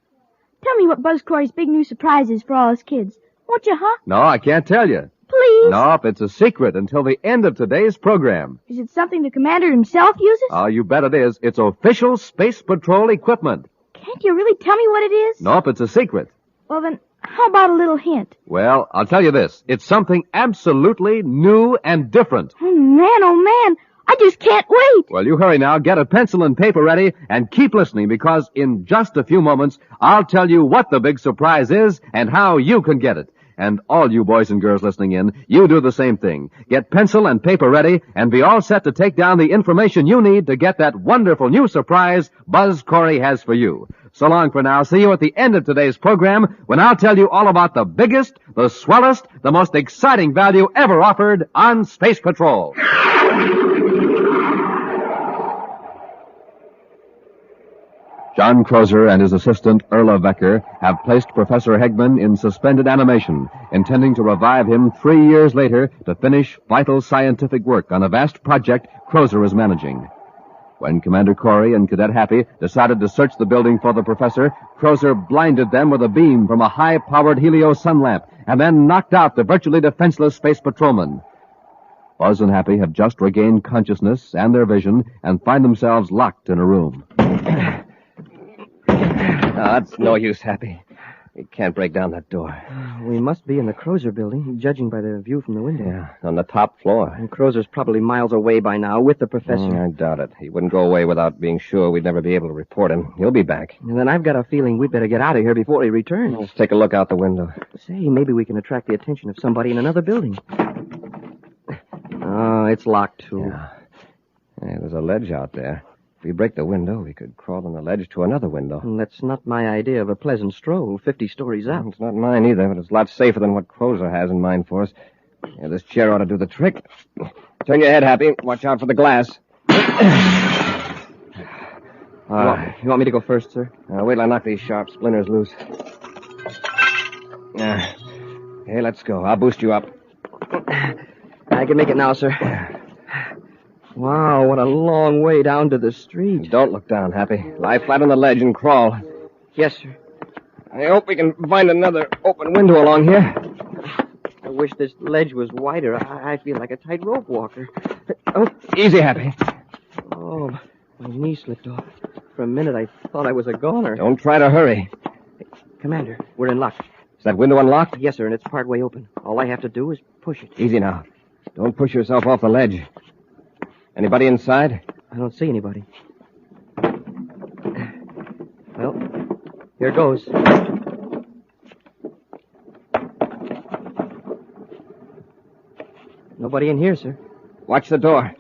Tell me what Buzz Corry's big new surprise is for all his kids. Won't you, huh? No, I can't tell you. Please? Nope, it's a secret until the end of today's program. Is it something the commander himself uses? Oh, you bet it is. It's official Space Patrol equipment. Can't you really tell me what it is? Nope, it's a secret. Well, then, how about a little hint? Well, I'll tell you this. It's something absolutely new and different. Oh, man, I just can't wait. Well, you hurry now, get a pencil and paper ready, and keep listening because in just a few moments, I'll tell you what the big surprise is and how you can get it. And all you boys and girls listening in, you do the same thing. Get pencil and paper ready and be all set to take down the information you need to get that wonderful new surprise Buzz Corry has for you. So long for now. See you at the end of today's program when I'll tell you all about the biggest, the swellest, the most exciting value ever offered on Space Patrol. John Crozer and his assistant, Erla Vecker, have placed Professor Hegman in suspended animation, intending to revive him 3 years later to finish vital scientific work on a vast project Crozer is managing. When Commander Corry and Cadet Happy decided to search the building for the professor, Crozer blinded them with a beam from a high-powered helio sun lamp and then knocked out the virtually defenseless space patrolman. Buzz and Happy have just regained consciousness and their vision and find themselves locked in a room. It's no use, Happy. We can't break down that door. We must be in the Crozer building, judging by the view from the window. Yeah, on the top floor. And Crozer's probably miles away by now with the professor. I doubt it. He wouldn't go away without being sure we'd never be able to report him. He'll be back. And then I've got a feeling we'd better get out of here before he returns. Let's take a look out the window. Say, maybe we can attract the attention of somebody in another building. Oh, it's locked, too. Yeah. Hey, there's a ledge out there. If we break the window, we could crawl on the ledge to another window. And that's not my idea of a pleasant stroll 50 stories up. It's not mine either, but it's a lot safer than what Crozer has in mind for us. Yeah, this chair ought to do the trick. Turn your head, Happy. Watch out for the glass. You want me to go first, sir? Wait till I knock these sharp splinters loose. Hey, let's go. I'll boost you up. I can make it now, sir. Wow, what a long way down to the street. Don't look down, Happy. Lie flat on the ledge and crawl. Yes, sir. I hope we can find another open window along here. I wish this ledge was wider. I feel like a tightrope walker. Oh, easy, Happy. Oh, my knee slipped off. For a minute, I thought I was a goner. Don't try to hurry. Hey, Commander, we're in luck. Is that window unlocked? Yes, sir, and it's partway open. All I have to do is push it. Easy now. Don't push yourself off the ledge. Anybody inside? I don't see anybody. Well, here goes. Nobody in here, sir. Watch the door.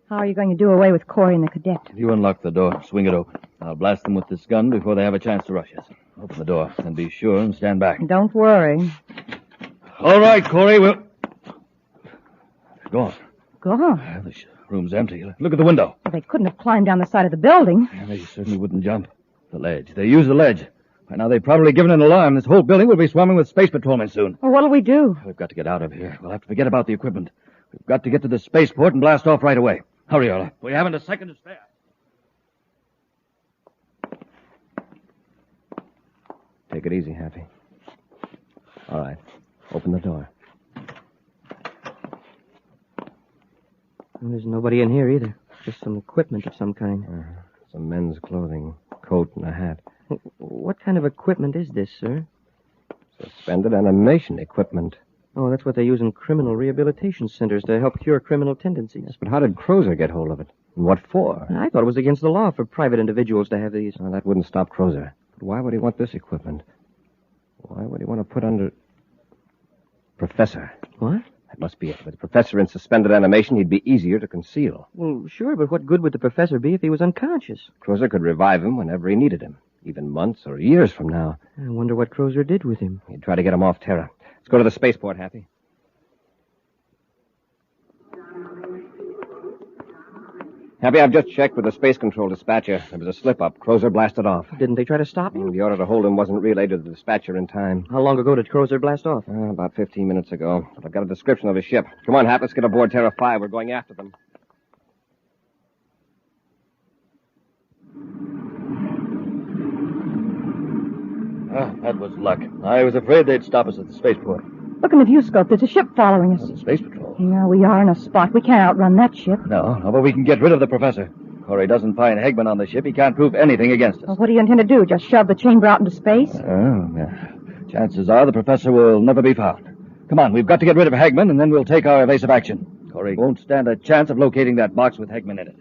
How are you going to do away with Corry and the cadet? You unlock the door. Swing it open. I'll blast them with this gun before they have a chance to rush us. Open the door, and be sure and stand back. Don't worry. All right, Corry, we'll... They're gone. Gone? This room's empty. Look at the window. Well, they couldn't have climbed down the side of the building. They certainly wouldn't jump. The ledge. They used the ledge. By now they've probably given an alarm. This whole building will be swarming with space patrolmen soon. Well, what'll we do? We've got to get out of here. We'll have to forget about the equipment. We've got to get to the spaceport and blast off right away. Hurry, Orla. We haven't a second to spare. Take it easy, Happy. All right. Open the door. Well, there's nobody in here either. Just some equipment of some kind. Some men's clothing, coat and a hat. What kind of equipment is this, sir? Suspended animation equipment. Oh, that's what they use in criminal rehabilitation centers to help cure criminal tendencies. Yes, but how did Crozer get hold of it? And what for? I thought it was against the law for private individuals to have these. Well, that wouldn't stop Crozer. But why would he want this equipment? Why would he want to put under... Professor. What? That must be it. With the professor in suspended animation, he'd be easier to conceal. Well, sure, but what good would the professor be if he was unconscious? Crozer could revive him whenever he needed him, even months or years from now. I wonder what Crozer did with him. He'd try to get him off Terra. Let's go to the spaceport, Happy. Happy, I've just checked with the space control dispatcher. There was a slip-up. Crozer blasted off. Didn't they try to stop him? The order to hold him wasn't relayed to the dispatcher in time. How long ago did Crozer blast off? About 15 minutes ago. But I've got a description of his ship. Come on, Hap, let's get aboard Terra 5. We're going after them. That was luck. I was afraid they'd stop us at the spaceport. Look in the viewscope. There's a ship following us. The space patrol. Yeah, we are in a spot. We can't outrun that ship. No, but we can get rid of the professor. Corry doesn't find Hegman on the ship. He can't prove anything against us. Well, what do you intend to do? Just shove the chamber out into space? Yeah. Chances are the professor will never be found. Come on, we've got to get rid of Hegman, and then we'll take our evasive action. Corry won't stand a chance of locating that box with Hegman in it.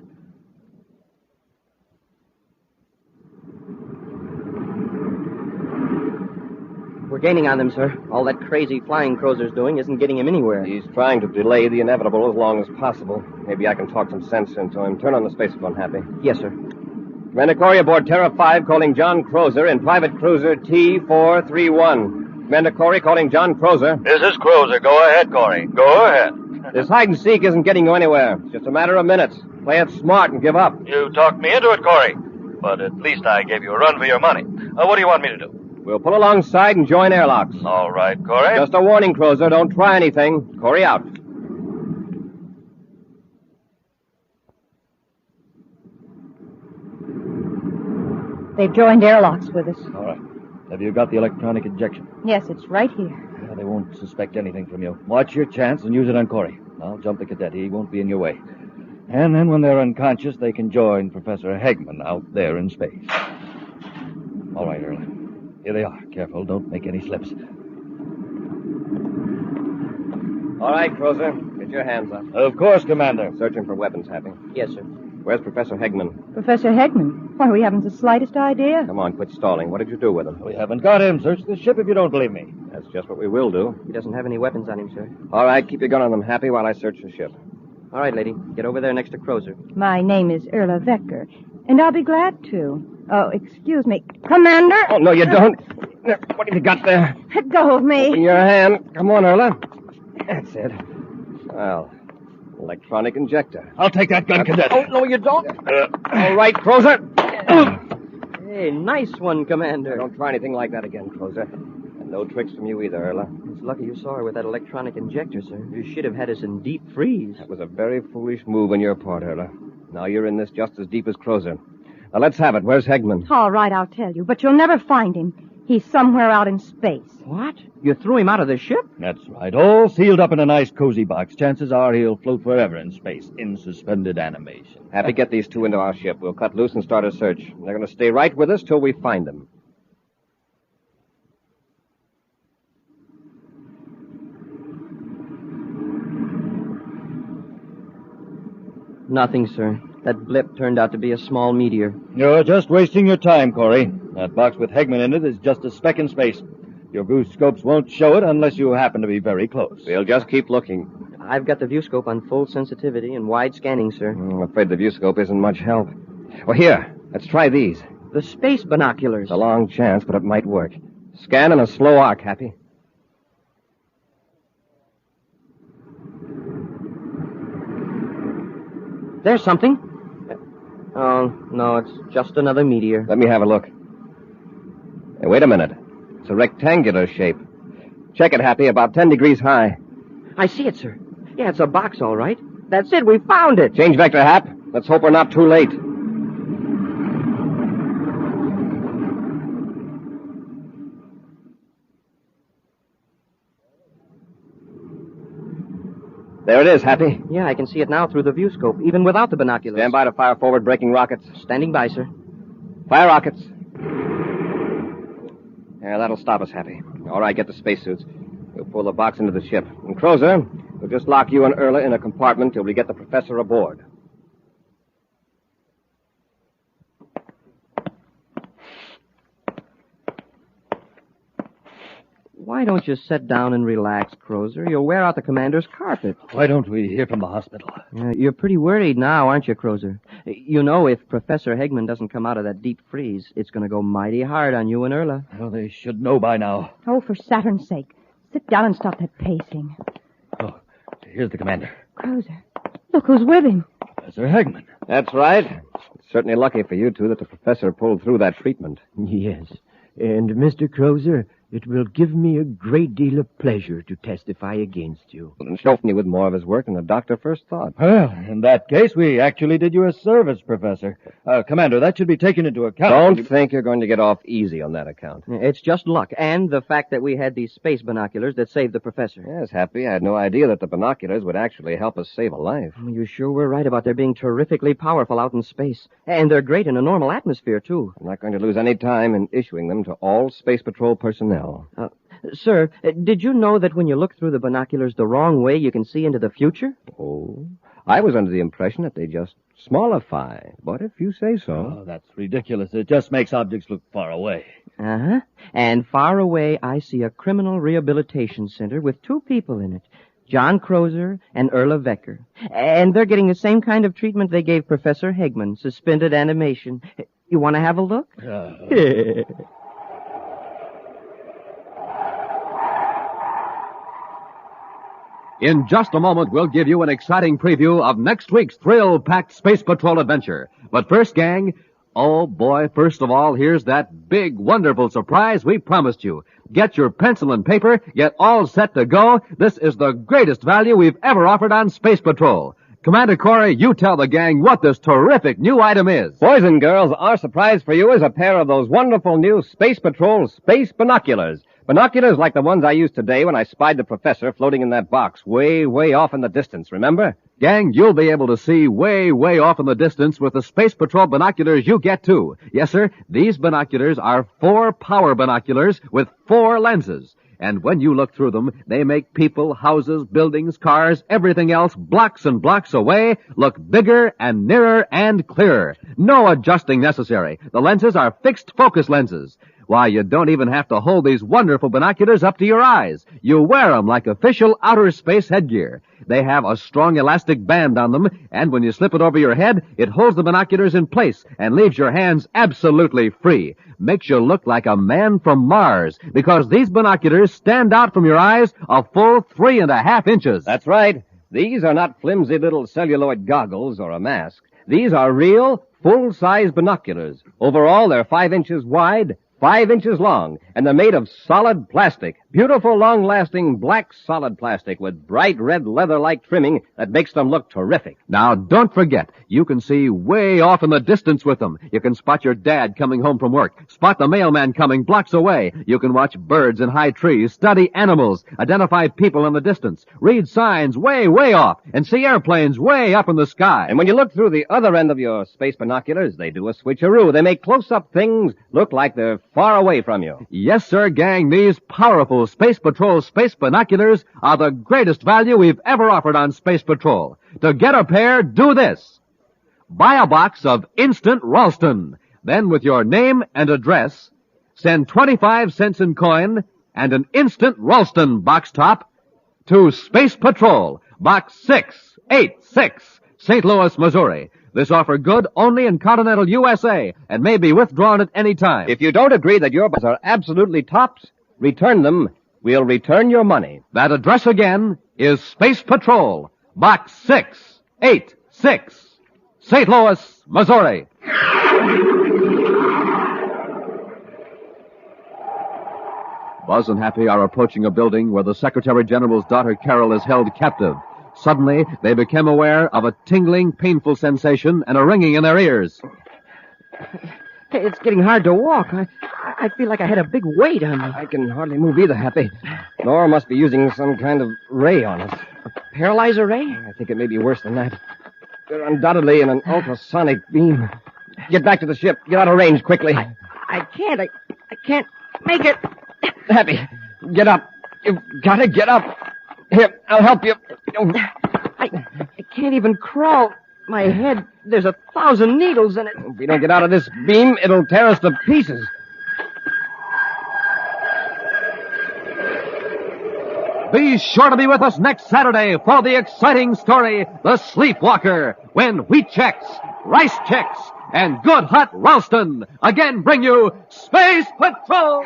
We're gaining on them, sir. All that crazy flying Crozer's doing isn't getting him anywhere. He's trying to delay the inevitable as long as possible. Maybe I can talk some sense into him. Turn on the spacephone, Happy. Yes, sir. Commander Corry aboard Terra 5 calling John Crozer in private cruiser T431. Commander Corry calling John Crozer. This is Crozer. Go ahead, Corry. Go ahead. This hide-and-seek isn't getting you anywhere. It's just a matter of minutes. Play it smart and give up. You talked me into it, Corry. But at least I gave you a run for your money. What do you want me to do? We'll pull alongside and join airlocks. All right, Corry. Just a warning, Crozer. Don't try anything. Corry out. They've joined airlocks with us. All right. Have you got the electronic injection? Yes, it's right here. Yeah, they won't suspect anything from you. Watch your chance and use it on Corry. I'll jump the cadet. He won't be in your way. And then when they're unconscious, they can join Professor Hegman out there in space. All right, Earl. Here they are. Careful, don't make any slips. All right, Crozer. Get your hands up. Of course, Commander. Searching for weapons, Happy. Yes, sir. Where's Professor Hegman? Professor Hegman? Why, we haven't the slightest idea. Come on, quit stalling. What did you do with him? We haven't got him. Search the ship if you don't believe me. That's just what we will do. He doesn't have any weapons on him, sir. All right, keep your gun on them, Happy, while I search the ship. All right, lady. Get over there next to Crozer. My name is Erla Vecker, and I'll be glad to. Oh, excuse me. Commander? Oh, no, you don't. What have you got there? Let go of me. Open your hand. Come on, Erla. That's it. Well, electronic injector. I'll take that gun, Cadet. Oh, no, you don't. All right, Crozer. Hey, nice one, Commander. Don't try anything like that again, Closer. And no tricks from you either, Erla. It's lucky you saw her with that electronic injector, sir. You should have had us in deep freeze. That was a very foolish move on your part, Erla. Now you're in this just as deep as Crozer. Now let's have it. Where's Hegman? All right, I'll tell you, but you'll never find him. He's somewhere out in space. What? You threw him out of the ship? That's right. All sealed up in a nice cozy box. Chances are he'll float forever in space, in suspended animation. Happy, get these two into our ship. We'll cut loose and start a search. They're going to stay right with us till we find them. Nothing, sir. That blip turned out to be a small meteor. You're just wasting your time, Corry. That box with Hegman in it is just a speck in space. Your viewscopes won't show it unless you happen to be very close. We'll just keep looking. I've got the viewscope on full sensitivity and wide scanning, sir. I'm afraid the viewscope isn't much help. Well, here, let's try these. The space binoculars. It's a long chance, but it might work. Scan in a slow arc, Happy. There's something. Oh, no, it's just another meteor. Let me have a look. Hey, wait a minute. It's a rectangular shape. Check it, Happy, about 10 degrees high. I see it, sir. Yeah, it's a box, all right. That's it, we found it. Change vector, Hap. Let's hope we're not too late. There it is, Happy. Yeah, I can see it now through the viewscope, even without the binoculars. Stand by to fire forward braking rockets. Standing by, sir. Fire rockets. Yeah, that'll stop us, Happy. All right, get the spacesuits. We'll pull the box into the ship. And Crozer, we'll just lock you and Erla in a compartment till we get the professor aboard. Why don't you sit down and relax, Crozer? You'll wear out the commander's carpet. Why don't we hear from the hospital? You're pretty worried now, aren't you, Crozer? You know, if Professor Hegman doesn't come out of that deep freeze, it's going to go mighty hard on you and Erla. Well, they should know by now. Oh, for Saturn's sake. Sit down and stop that pacing. Oh, here's the commander. Crozer, look who's with him. Professor Hegman. That's right. It's certainly lucky for you two that the professor pulled through that treatment. Yes. And, Mr. Crozer, it will give me a great deal of pleasure to testify against you. And show me with more of his work than the doctor first thought. Well, in that case, we actually did you a service, Professor. Commander, that should be taken into account. Don't think you're going to get off easy on that account. It's just luck, and the fact that we had these space binoculars that saved the professor. Yes, Happy. I had no idea that the binoculars would actually help us save a life. You sure were right about their being terrifically powerful out in space. And they're great in a normal atmosphere, too. I'm not going to lose any time in issuing them to all Space Patrol personnel. Sir, did you know that when you look through the binoculars the wrong way, you can see into the future? Oh, I was under the impression that they just smallify. But if you say so. Oh, that's ridiculous. It just makes objects look far away. Uh-huh. And far away, I see a criminal rehabilitation center with two people in it. John Crozer and Erla Vecker. And they're getting the same kind of treatment they gave Professor Hegman, suspended animation. You want to have a look? In just a moment, we'll give you an exciting preview of next week's thrill-packed Space Patrol adventure. But first, gang, oh boy, first of all, here's that big, wonderful surprise we promised you. Get your pencil and paper, get all set to go. This is the greatest value we've ever offered on Space Patrol. Commander Corry, you tell the gang what this terrific new item is. Boys and girls, our surprise for you is a pair of those wonderful new Space Patrol space binoculars. Binoculars like the ones I used today when I spied the professor floating in that box way, way off in the distance, remember? Gang, you'll be able to see way, way off in the distance with the Space Patrol binoculars you get, too. Yes, sir, these binoculars are 4 power binoculars with 4 lenses. And when you look through them, they make people, houses, buildings, cars, everything else blocks and blocks away look bigger and nearer and clearer. No adjusting necessary. The lenses are fixed focus lenses. Why, you don't even have to hold these wonderful binoculars up to your eyes. You wear them like official outer space headgear. They have a strong elastic band on them, and when you slip it over your head, it holds the binoculars in place and leaves your hands absolutely free. Makes you look like a man from Mars, because these binoculars stand out from your eyes a full 3.5 inches. That's right. These are not flimsy little celluloid goggles or a mask. These are real full-size binoculars. Overall, they're 5 inches wide, 5 inches long, and they're made of solid plastic. Beautiful, long-lasting black solid plastic with bright red leather-like trimming that makes them look terrific. Now, don't forget, you can see way off in the distance with them. You can spot your dad coming home from work, spot the mailman coming blocks away. You can watch birds in high trees, study animals, identify people in the distance, read signs way, way off, and see airplanes way up in the sky. And when you look through the other end of your space binoculars, they do a switcheroo. They make close-up things look like they're far away from you. Yes, sir, gang, these powerful Space Patrol space binoculars are the greatest value we've ever offered on Space Patrol. To get a pair, do this. Buy a box of Instant Ralston. Then, with your name and address, send 25 cents in coin and an Instant Ralston box top to Space Patrol, Box 686, St. Louis, Missouri. This offer good only in continental USA and may be withdrawn at any time. If you don't agree that your boxes are absolutely tops, return them. We'll return your money. That address again is Space Patrol, Box 686, St. Louis, Missouri. Buzz and Happy are approaching a building where the Secretary General's daughter Carol is held captive. Suddenly, they become aware of a tingling, painful sensation and a ringing in their ears. Hey, it's getting hard to walk. I feel like I had a big weight on me. I can hardly move either, Happy. Nora must be using some kind of ray on us. A paralyzer ray? I think it may be worse than that. They're undoubtedly in an ultrasonic beam. Get back to the ship. Get out of range quickly. I can't. I can't make it. Happy, get up. You've got to get up. Here, I'll help you. I can't even crawl. My head, there's 1,000 needles in it. If we don't get out of this beam, it'll tear us to pieces. Be sure to be with us next Saturday for the exciting story, The Sleepwalker, when wheat checks, rice checks, and good hot Ralston again bring you Space Patrol!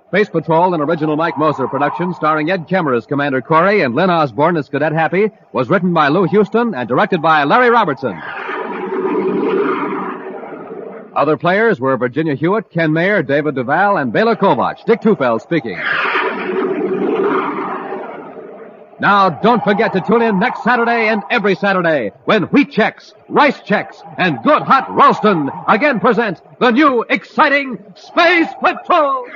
Space Patrol, an original Mike Moser production starring Ed Kemmer as Commander Corry and Lynn Osborne as Cadet Happy, was written by Lou Houston and directed by Larry Robertson. Other players were Virginia Hewitt, Ken Mayer, David Duval, and Bela Kovac. Dick Tufeld speaking. Now, don't forget to tune in next Saturday and every Saturday when Wheat Checks, Rice Checks, and Good Hot Ralston again present the new, exciting Space Patrol!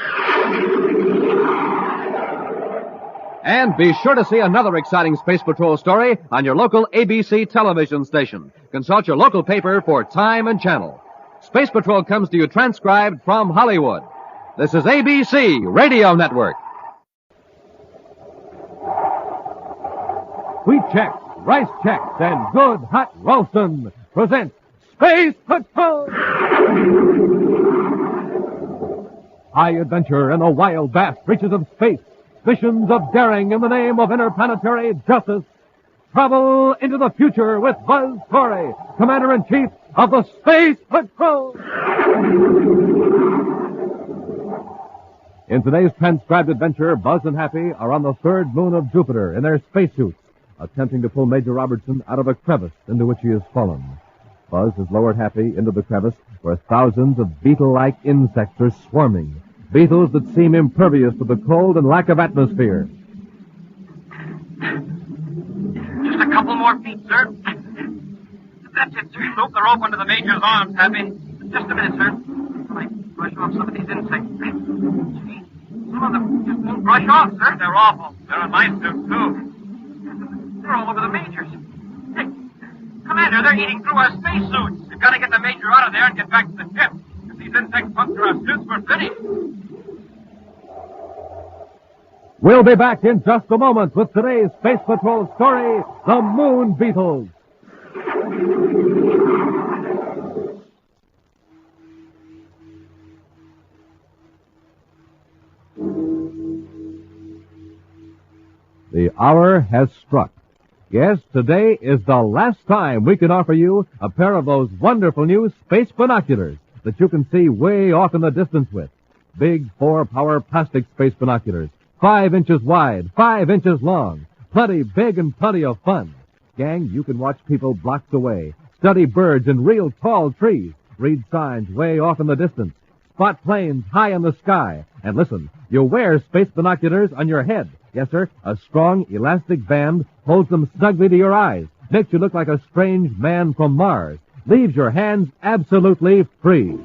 And be sure to see another exciting Space Patrol story on your local ABC television station. Consult your local paper for time and channel. Space Patrol comes to you transcribed from Hollywood. This is ABC Radio Network. Wheat Checks, Rice Checks, and Good Hot Ralston present Space Patrol! High adventure in the wild, vast reaches of space. Missions of daring in the name of interplanetary justice. Travel into the future with Buzz Corry, Commander-in-Chief of the Space Patrol! In today's transcribed adventure, Buzz and Happy are on the third moon of Jupiter in their spacesuits, attempting to pull Major Robertson out of a crevice into which he has fallen. Buzz has lowered Happy into the crevice where thousands of beetle-like insects are swarming. Beetles that seem impervious to the cold and lack of atmosphere. Just a couple more feet, sir. That's it, sir. Loop the rope under the Major's arms, Happy. Just a minute, sir. I brush off some of these insects. Gee, some of them just won't brush off, sir. They're awful. They're in my suit, too. They're all over the Major's. Hey, Commander, they're eating through our spacesuits. We've got to get the Major out of there and get back to the ship. If these insects puncture our suits, we're finished. We'll be back in just a moment with today's Space Patrol story, The Moon Beetles. The hour has struck. Yes, today is the last time we can offer you a pair of those wonderful new space binoculars that you can see way off in the distance with. Big 4-power plastic space binoculars, 5 inches wide, 5 inches long, Plenty big and plenty of fun. Gang, you can watch people blocks away, study birds in real tall trees, read signs way off in the distance, spot planes high in the sky, and listen, you wear space binoculars on your head. Yes, sir, a strong, elastic band holds them snugly to your eyes, makes you look like a strange man from Mars, leaves your hands absolutely free.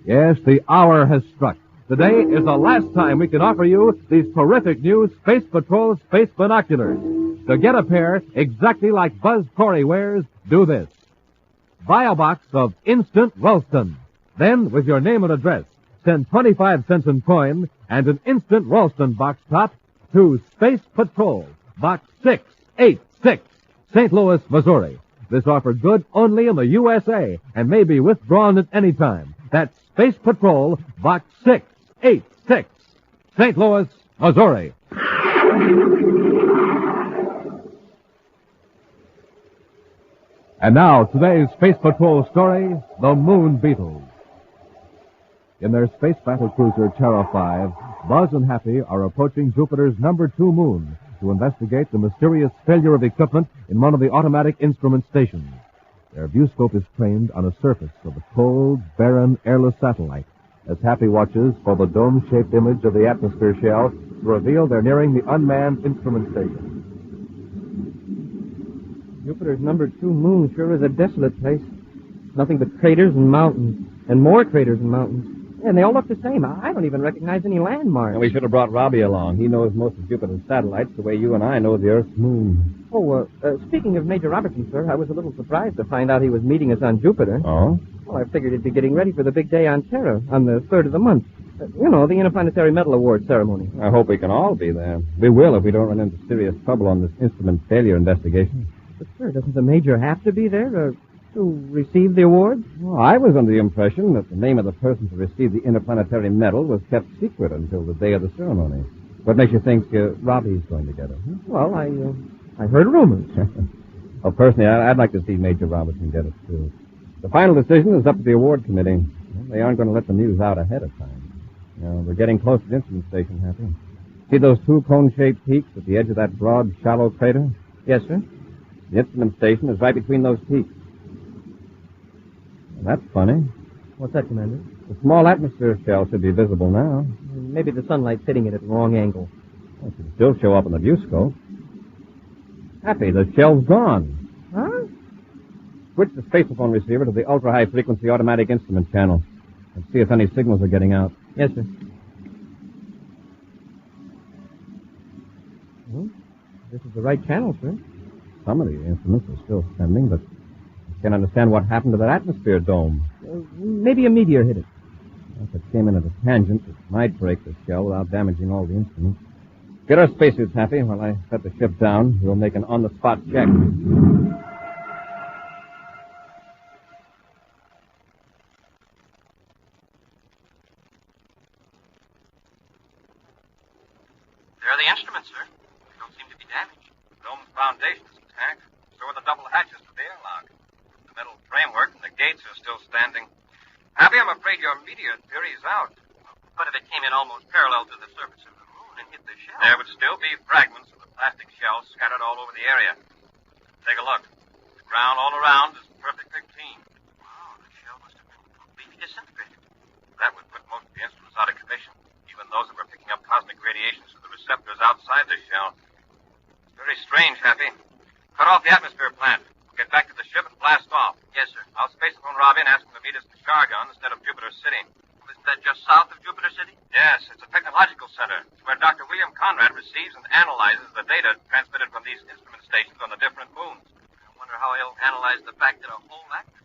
Yes, the hour has struck. Today is the last time we can offer you these terrific new Space Patrol Space Binoculars. To get a pair exactly like Buzz Corry wears, do this. Buy a box of Instant Ralston. Then, with your name and address, send 25 cents in coin and an Instant Ralston box top to Space Patrol, Box 686, St. Louis, Missouri. This offer good only in the USA and may be withdrawn at any time. That's Space Patrol, Box 686, St. Louis, Missouri. And now, today's Space Patrol story, The Moon Beetles. In their space battle cruiser, Terra 5, Buzz and Happy are approaching Jupiter's number 2 moon to investigate the mysterious failure of equipment in one of the automatic instrument stations. Their viewscope is trained on a surface of a cold, barren, airless satellite as Happy watches for the dome-shaped image of the atmosphere shell to reveal they're nearing the unmanned instrument station. Jupiter's number 2 moon sure is a desolate place. Nothing but craters and mountains, and more craters and mountains. And they all look the same. I don't even recognize any landmarks. And we should have brought Robbie along. He knows most of Jupiter's satellites the way you and I know the Earth's moon. Oh, speaking of Major Robertson, sir, I was a little surprised to find out he was meeting us on Jupiter. Oh? Well, I figured he'd be getting ready for the big day on Terra, on the 3rd of the month. You know, the Interplanetary Medal Award ceremony. I hope we can all be there. We will if we don't run into serious trouble on this instrument failure investigation. But, sir, doesn't the Major have to be there to receive the award? Well, I was under the impression that the name of the person to receive the Interplanetary Medal was kept secret until the day of the ceremony. What makes you think Robbie's going to get it? Huh? Well, I heard rumors. Well, personally, I'd like to see Major Robertson get it, too. The final decision is up to the award committee. Well, they aren't going to let the news out ahead of time. We're getting close to the instrument station, Happy. See those 2 cone-shaped peaks at the edge of that broad, shallow crater? Yes, sir. The instrument station is right between those peaks. That's funny. What's that, Commander? The small atmosphere shell should be visible now. Maybe the sunlight's hitting it at the wrong angle. It should still show up on the viewscope. Happy, the shell's gone. Huh? Switch the spacephone receiver to the ultra-high frequency automatic instrument channel and see if any signals are getting out. Yes, sir. Well, this is the right channel, sir. Some of the instruments are still sending, but I can't understand what happened to that atmosphere dome. Maybe a meteor hit it. If it came in at a tangent, it might break the shell without damaging all the instruments. Get our spacesuits, Happy. While I set the ship down, we'll make an on-the-spot check. There are the instruments, sir. They don't seem to be damaged. The dome's foundation is intact. So are the double hatches to the airlock. The metal framework and the gates are still standing. Happy, I'm afraid your meteor theory is out. But if it came in almost parallel to the surface of the moon and hit the shell... There would still be fragments of the plastic shell scattered all over the area. Take a look. The ground all around is perfectly clean. Wow, the shell must have been completely disintegrated. That would put most of the instruments out of commission, even those that were picking up cosmic radiations through the receptors outside the shell. It's very strange, Happy. Cut off the atmosphere plant. We'll get back to the ship and blast off. Yes, sir. I'll spacephone Robbie and ask him to meet us at Chargon instead of Jupiter City. Isn't that just south of Jupiter City? Yes, it's a technological center. It's where Dr. William Conrad receives and analyzes the data transmitted from these instrument stations on the different moons. I wonder how he'll analyze the fact that a whole atmosphere...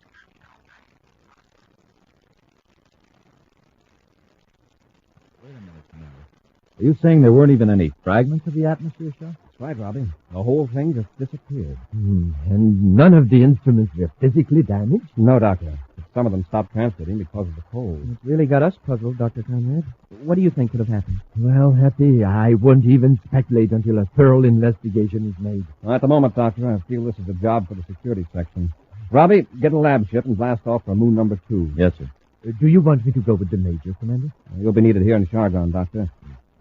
Wait a minute, Commander. Are you saying there weren't even any fragments of the atmosphere shell? That's right, Robbie. The whole thing just disappeared. And none of the instruments were physically damaged? No, Doctor. Some of them stopped transmitting because of the cold. It really got us puzzled, Dr. Conrad. What do you think could have happened? Well, Happy, I won't even speculate until a thorough investigation is made. Well, at the moment, Doctor, I feel this is a job for the security section. Robbie, get a lab ship and blast off for moon number 2. Yes, sir. Do you want me to go with the Major, Commander? You'll be needed here in Chargon, Doctor.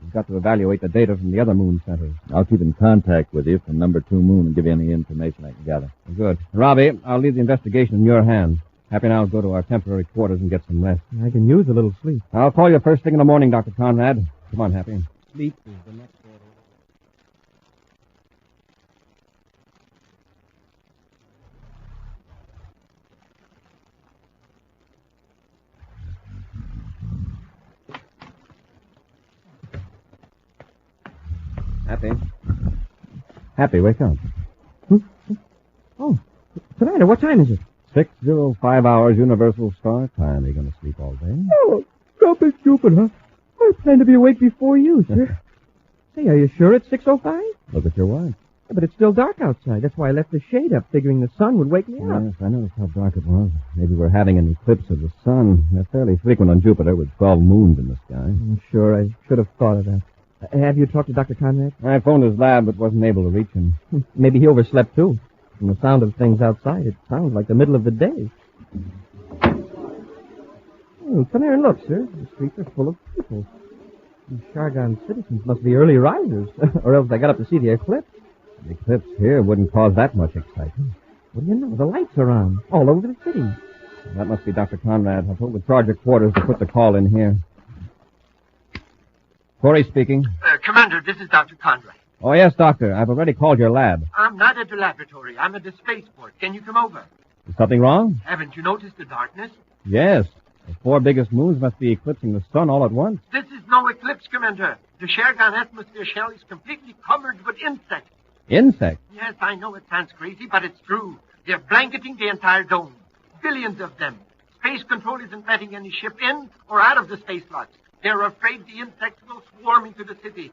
We've got to evaluate the data from the other moon centers. I'll keep in contact with you from number 2 moon and give you any information I can gather. Good. Robbie, I'll leave the investigation in your hands. Happy and I'll go to our temporary quarters and get some rest. I can use a little sleep. I'll call you first thing in the morning, Dr. Conrad. Come on, Happy. Sleep is the next order. Happy. Happy, wake up. Oh, Commander, what time is it? 6:05 hours Universal Star Time. Are you going to sleep all day? Oh, don't be stupid, huh? I plan to be awake before you, sir. Hey, are you sure it's 6:05? Look at your watch. Yeah, but it's still dark outside. That's why I left the shade up, figuring the sun would wake me up. Yes, I noticed how dark it was. Maybe we're having an eclipse of the sun. They're fairly frequent on Jupiter with 12 moons in the sky. I'm sure I should have thought of that. Have you talked to Dr. Conrad? I phoned his lab, but wasn't able to reach him. Maybe he overslept, too. From the sound of things outside, it sounds like the middle of the day. Oh, come here and look, sir. The streets are full of people. These Shargon citizens must be early risers, or else they got up to see the eclipse. The eclipse here wouldn't cause that much excitement. What do you know? The lights are on, all over the city. That must be Dr. Conrad. I told the project quarters to put the call in here. Corry speaking. Commander, this is Dr. Conrad. Oh, yes, Doctor. I've already called your lab. I'm not at the laboratory. I'm at the spaceport. Can you come over? Is something wrong? Haven't you noticed the darkness? Yes. The 4 biggest moons must be eclipsing the sun all at once. This is no eclipse, Commander. The Shargon atmosphere shell is completely covered with insects. Insects? Yes, I know it sounds crazy, but it's true. They're blanketing the entire dome. Billions of them. Space Control isn't letting any ship in or out of the space locks. They're afraid the insects will swarm into the city.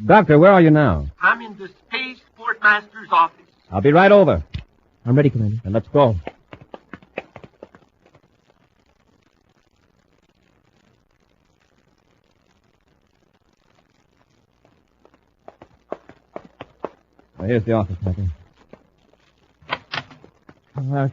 Doctor, where are you now? I'm in the Spaceport Master's office. I'll be right over. I'm ready, Commander. Then let's go. Well, here's the office, Happy.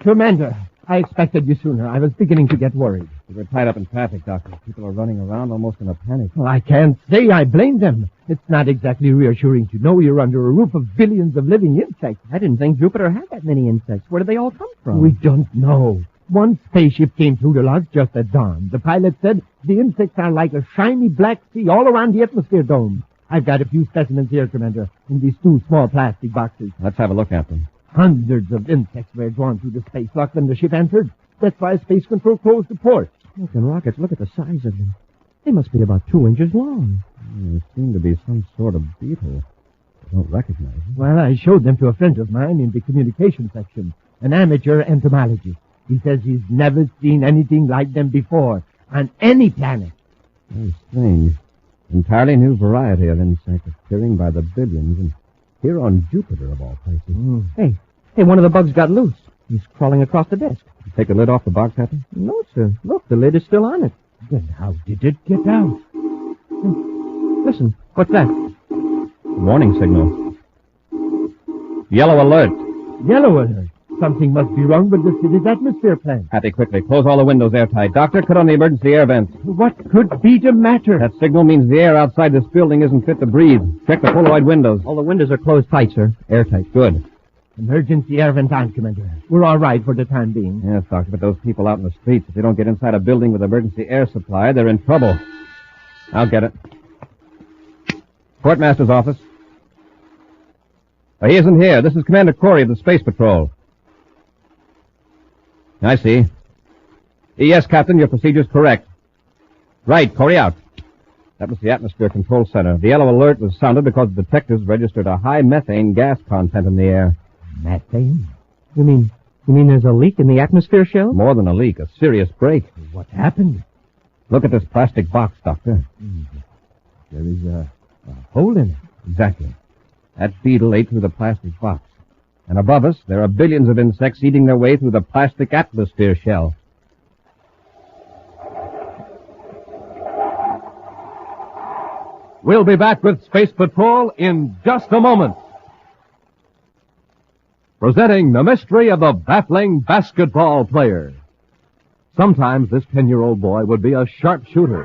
Commander, I expected you sooner. I was beginning to get worried. We were tied up in traffic, Doctor. People are running around almost in a panic. Well, I can't say I blame them. It's not exactly reassuring to know you're under a roof of billions of living insects. I didn't think Jupiter had that many insects. Where did they all come from? We don't know. One spaceship came through the lodge just at dawn. The pilot said the insects are like a shiny black sea all around the atmosphere dome. I've got a few specimens here, Commander, in these 2 small plastic boxes. Let's have a look at them. Hundreds of insects were drawn through the space lock when the ship entered. That's why Space Control closed the port. Look, and rockets, look at the size of them. They must be about 2 inches long. They seem to be some sort of beetle. I don't recognize them. Well, I showed them to a friend of mine in the communication section, an amateur entomologist. He says he's never seen anything like them before on any planet. Very strange. Entirely new variety of insect appearing by the billions, and here on Jupiter, of all places. Hey, one of the bugs got loose. He's crawling across the desk. You take the lid off the box, Happy? No, sir. Look, the lid is still on it. Then how did it get out? Listen, what's that? Warning signal. Yellow alert. Yellow alert. Something must be wrong with the city's atmosphere plant. Happy, quickly. Close all the windows airtight. Doctor, cut on the emergency air vents. What could be the matter? That signal means the air outside this building isn't fit to breathe. Check the Polaroid windows. All the windows are closed tight, sir. Airtight. Good. Emergency air vent on, Commander. We're all right for the time being. Yes, Doctor, but those people out in the streets, if they don't get inside a building with emergency air supply, they're in trouble. I'll get it. Portmaster's office. He isn't here. This is Commander Corry of the Space Patrol. I see. Yes, Captain, your procedure's correct. Right, Corry out. That was the Atmosphere Control Center. The yellow alert was sounded because the detectors registered a high methane gas content in the air. Methane? You mean there's a leak in the atmosphere shell? More than a leak, a serious break. What happened? Look at this plastic box, Doctor. There is a hole in it. Exactly. That beetle ate through the plastic box. And above us, there are billions of insects eating their way through the plastic atmosphere shell. We'll be back with Space Patrol in just a moment. Presenting the mystery of the baffling basketball player. Sometimes this 10-year-old boy would be a sharpshooter.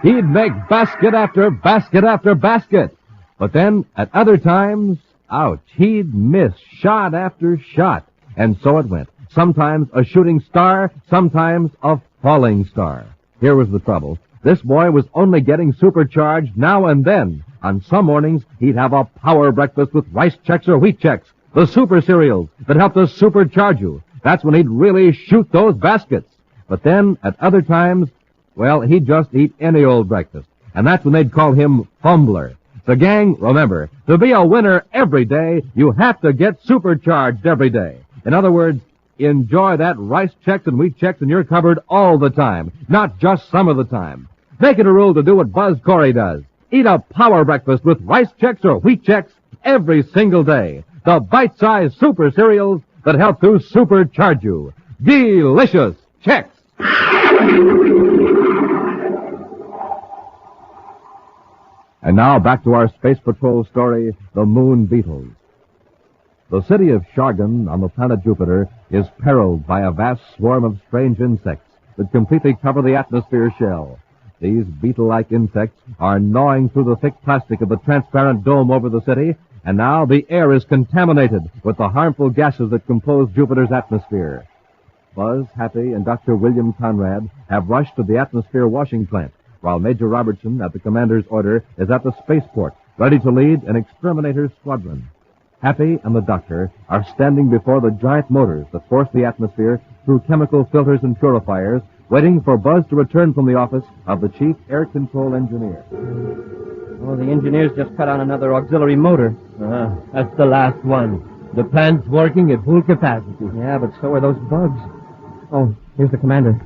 he'd make basket after basket after basket. But then, at other times, ouch, he'd miss shot after shot. And so it went. Sometimes a shooting star, sometimes a falling star. Here was the trouble. This boy was only getting supercharged now and then. On some mornings, he'd have a power breakfast with rice checks or wheat checks, the super cereals that help to supercharge you. That's when he'd really shoot those baskets. But then, at other times, well, he'd just eat any old breakfast. And that's when they'd call him Fumbler. So, gang, remember, to be a winner every day, you have to get supercharged every day. In other words, enjoy that rice checks and wheat checks in your cupboard all the time, not just some of the time. Make it a rule to do what Buzz Corry does. Eat a power breakfast with rice checks or wheat checks every single day. The bite-sized super cereals that help to supercharge you. Delicious checks. And now back to our Space Patrol story, The Moon Beetles. The city of Shargan on the planet Jupiter is perilled by a vast swarm of strange insects that completely cover the atmosphere shell. These beetle-like insects are gnawing through the thick plastic of the transparent dome over the city, and now the air is contaminated with the harmful gases that compose Jupiter's atmosphere. Buzz, Happy, and Dr. William Conrad have rushed to the atmosphere washing plant, while Major Robertson, at the commander's order, is at the spaceport, ready to lead an exterminator's squadron. Happy and the doctor are standing before the giant motors that force the atmosphere through chemical filters and purifiers, waiting for Buzz to return from the office of the chief air control engineer. Oh, the engineers just cut on another auxiliary motor. That's the last one. The plant's working at full capacity. Yeah, but so are those bugs. Oh, here's the commander.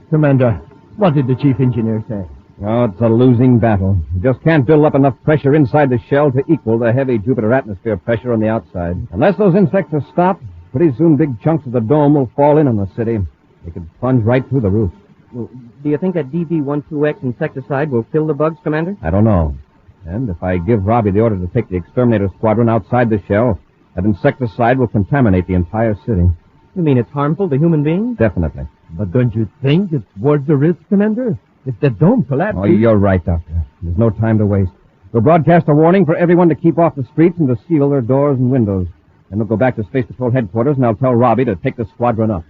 Commander, what did the chief engineer say? Oh, it's a losing battle. You just can't build up enough pressure inside the shell to equal the heavy Jupiter atmosphere pressure on the outside. Unless those insects are stopped, pretty soon big chunks of the dome will fall in on the city. They could plunge right through the roof. Well, do you think that DB12X insecticide will kill the bugs, Commander? I don't know. And if I give Robbie the order to take the exterminator squadron outside the shell, that insecticide will contaminate the entire city. You mean it's harmful to human beings? Definitely. But don't you think it's worth the risk, Commander? If the dome collapses... Oh, you're right, Doctor. There's no time to waste. We'll broadcast a warning for everyone to keep off the streets and to seal their doors and windows. Then we'll go back to Space Patrol headquarters, and I'll tell Robbie to take the squadron up.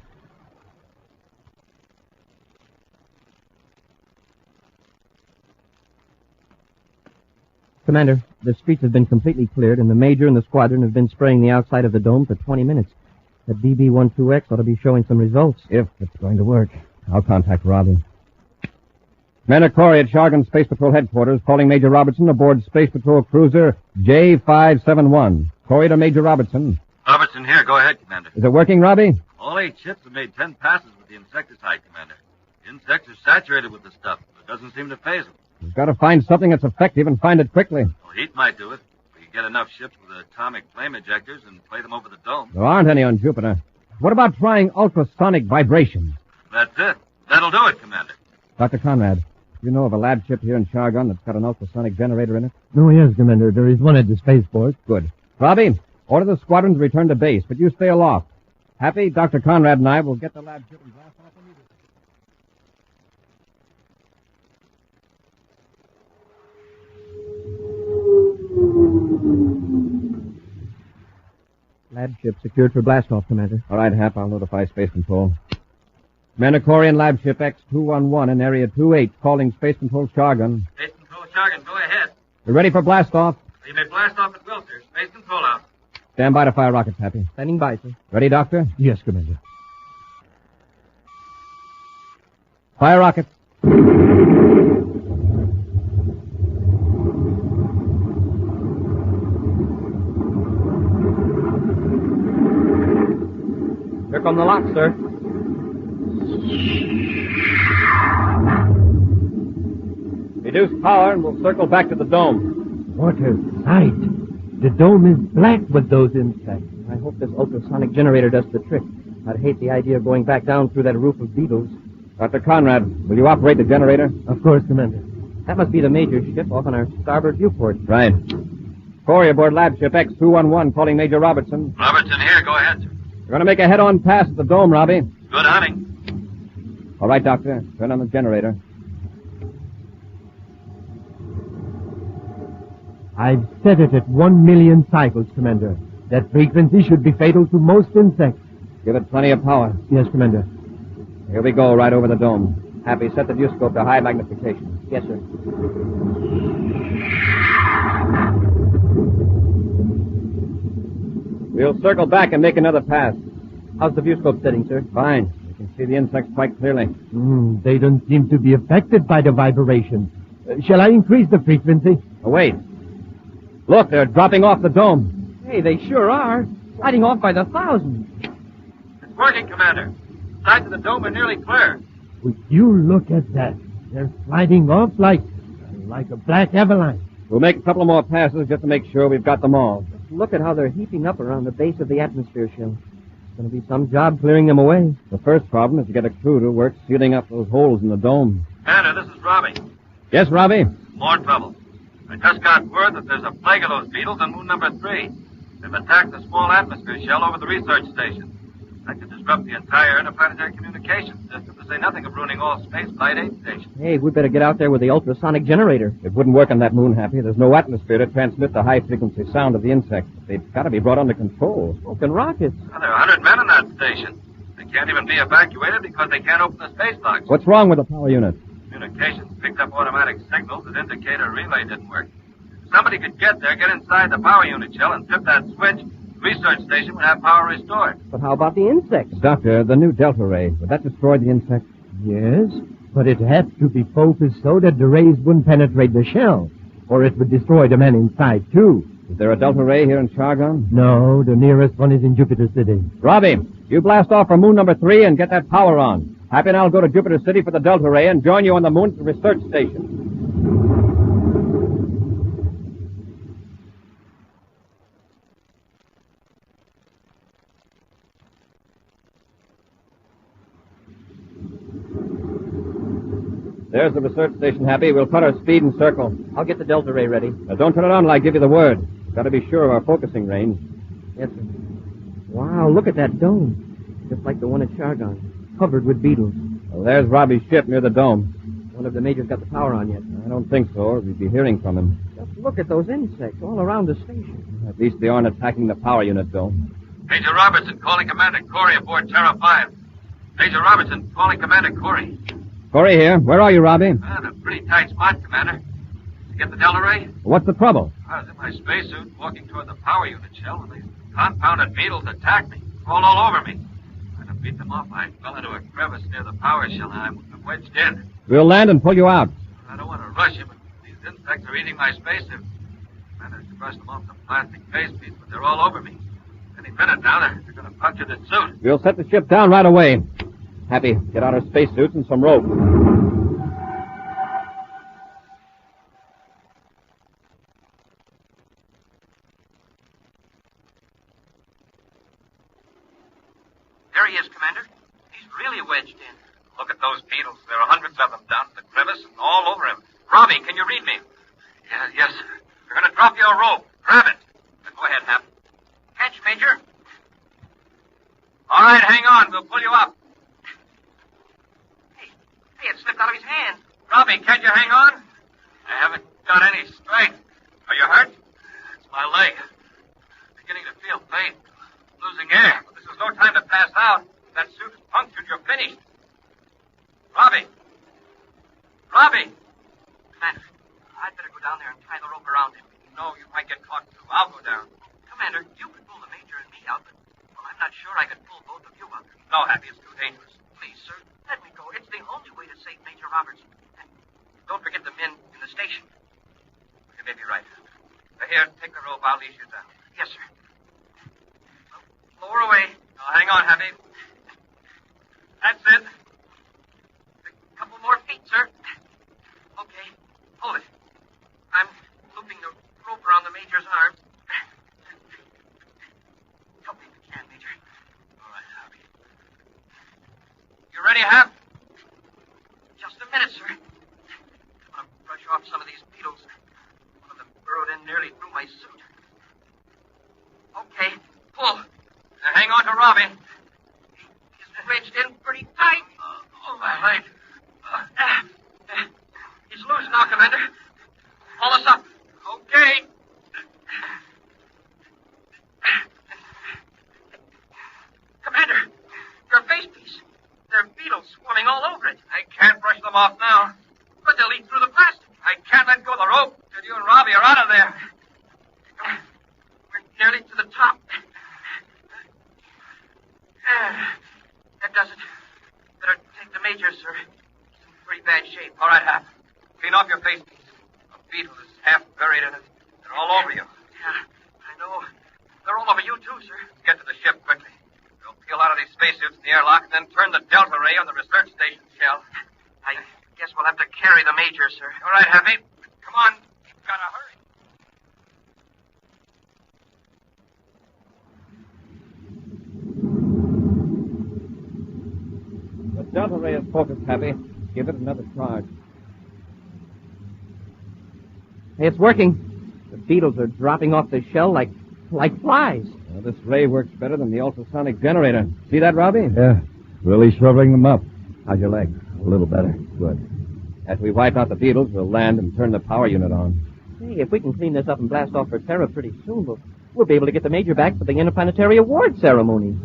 Commander, the streets have been completely cleared, and the Major and the squadron have been spraying the outside of the dome for 20 minutes. That DB12X ought to be showing some results. If it's going to work. I'll contact Robbie. Commander Corry at Shargan Space Patrol headquarters, calling Major Robertson aboard Space Patrol cruiser J571. Corry to Major Robertson. Robertson here. Go ahead, Commander. Is it working, Robbie? All 8 ships have made 10 passes with the insecticide, Commander. The insects are saturated with the stuff. It doesn't seem to phase them. We've got to find something that's effective and find it quickly. Well, heat might do it. We can get enough ships with atomic flame ejectors and play them over the dome. There aren't any on Jupiter. What about trying ultrasonic vibrations? That's it. That'll do it, Commander. Dr. Conrad, you know of a lab ship here in Shargan that's got an ultrasonic generator in it? Oh, yes, Commander. There is one at the spaceport. Good. Robbie, order the squadron to return to base, but you stay aloft. Happy, Dr. Conrad and I will get the lab ship and blast off immediately. Lab ship secured for blast-off, Commander. All right, Hap, I'll notify Space Control. Commander Corry and Lab Ship X211 in Area 28, calling Space Control Shargan. Space Control Shargan, go ahead. We're ready for blast-off. You may blast off at will, sir. Space Control out. Stand by to fire rockets, Happy. Standing by, sir. Ready, Doctor? Yes, Commander. Fire rockets. Here come the locks, sir. Reduce power and we'll circle back to the dome. What a sight. The dome is black with those insects. I hope this ultrasonic generator does the trick. I'd hate the idea of going back down through that roof of Beetles. Dr. Conrad, will you operate the generator? Of course, Commander. That must be the Major's ship off on our starboard viewport. Right. Corry aboard Lab Ship X211, calling Major Robertson. Robertson here. Go ahead, sir. We're going to make a head-on pass at the dome, Robbie. Good hunting. All right, Doctor. Turn on the generator. I've set it at 1 million cycles, Commander. That frequency should be fatal to most insects. Give it plenty of power. Yes, Commander. Here we go, right over the dome. Happy, set the viewscope to high magnification. Yes, sir. We'll circle back and make another pass. How's the viewscope setting, sir? Fine. You can see the insects quite clearly. They don't seem to be affected by the vibration. Shall I increase the frequency? Oh, wait. Look, they're dropping off the dome. Hey, they sure are. Sliding off by the thousands. It's working, Commander. Sides of the dome are nearly clear. Would you look at that? They're sliding off like a black avalanche. We'll make a couple more passes just to make sure we've got them all. Look at how they're heaping up around the base of the atmosphere shell. It's going to be some job clearing them away. The first problem is to get a crew to work sealing up those holes in the dome. Commander, this is Robbie. Yes, Robbie? More trouble. I just got word that there's a plague of those beetles on moon number 3. They've attacked the small atmosphere shell over the research station. That could disrupt the entire interplanetary communications system, to say nothing of ruining all space flight aid stations. Hey, we'd better get out there with the ultrasonic generator. It wouldn't work on that moon, Happy. There's no atmosphere to transmit the high-frequency sound of the insects. They've got to be brought under control. Smoking rockets. Well, there are 100 men on that station. They can't even be evacuated because they can't open the space locks. What's wrong with the power unit? Communications picked up automatic signals that indicate a relay didn't work. If somebody could get there, get inside the power unit shell, and flip that switch, the research station would have power restored. But how about the insects? Doctor, the new Delta Ray, would that destroy the insects? Yes, but it has to be focused so that the rays wouldn't penetrate the shell, or it would destroy the men inside, too. Is there a Delta Ray here in Chargon? No, the nearest one is in Jupiter City. Robbie, you blast off for moon number 3 and get that power on. Happy and I'll go to Jupiter City for the Delta Ray and join you on the moon at the research station. There's the research station, Happy. We'll cut our speed and circle. I'll get the Delta Ray ready. Now, don't turn it on till I give you the word. Got to be sure of our focusing range. Yes, sir. Wow, look at that dome. Just like the one at Chargon. Covered with beetles. Well, there's Robbie's ship near the dome. Wonder if the Major's got the power on yet. I don't think so, or we'd be hearing from him. Just look at those insects all around the station. At least they aren't attacking the power unit, though. Major Robertson calling Commander Corry aboard Terra 5. Major Robertson calling Commander Corry. Corry here. Where are you, Robbie? In a pretty tight spot, Commander. Did you get the Delta Ray? What's the trouble? I was in my spacesuit walking toward the power unit shell when these confounded beetles attacked me. Crawled all over me. Trying to beat them off, I fell into a crevice near the power shell and I'm wedged in. We'll land and pull you out. I don't want to rush you, but these insects are eating my spacesuit. I managed to brush them off the plastic face piece, but they're all over me. Any minute now, they're going to puncture the suit. We'll set the ship down right away. Happy, get out our spacesuits and some rope. There he is, Commander. He's really wedged in. Look at those beetles. There are hundreds of them down at the crevice and all over him. Robbie, can you read me? Yes, sir. They're going to drop you a rope. Grab it. Go ahead, Hap. Catch, Major. All right, hang on. We'll pull you up. Hey, it slipped out of his hand. Robbie, can't you hang on? I haven't got any strength. Are you hurt? It's my leg. I'm beginning to feel pain. Losing air. But this is no time to pass out. That suit is punctured. You're finished. Robbie. Robbie. Commander, I'd better go down there and tie the rope around him. No, you might get caught too. I'll go down. Commander, you could pull the Major and me out, but I'm not sure I could pull both of you up. No, Happy, it's too dangerous. Please, sir, let me go. It's the only way to save Major Robertson. And don't forget the men in the station. You may be right. Here, take the rope. I'll lead you down. Yes, sir. Lower away. Now, hang on, Happy. That's it. A couple more feet, sir. Okay. Hold it. I'm looping the rope around the Major's arm. Help me if you can, Major. All right, Happy. You ready, Hap? Just a minute, sir. I'm going to brush off some of these beetles. One of them burrowed in nearly through my suit. Okay, pull. Now hang on to Robbie. He's wedged in pretty tight. right. He's loose now, Commander. Haul us up. Okay. Commander, your face piece. There are beetles swarming all over it. I can't brush them off now. But they'll eat through the plastic. I can't let go of the rope till you and Robbie are out of there. We're nearly to the top. That does it. Better take the Major, sir. He's in pretty bad shape. All right, Hap. Clean off your face piece. A beetle is half buried in it. They're all over you. Yeah, I know. They're all over you, too, sir. Get to the ship quickly. We'll peel out of these spacesuits in the airlock and then turn the Delta ray on the research station shell. I guess we'll have to carry the Major, sir. All right, Happy. Come on. We've got to hurry. The Delta ray is focused, Happy. Give it another charge. Hey, it's working. The beetles are dropping off the shell like flies. Well, this ray works better than the ultrasonic generator. See that, Robbie? Yeah, really shoveling them up. How's your leg? A little better. Good. After we wipe out the beetles, we'll land and turn the power unit on. Hey, if we can clean this up and blast off for Terra pretty soon, we'll be able to get the Major back for the interplanetary award ceremony.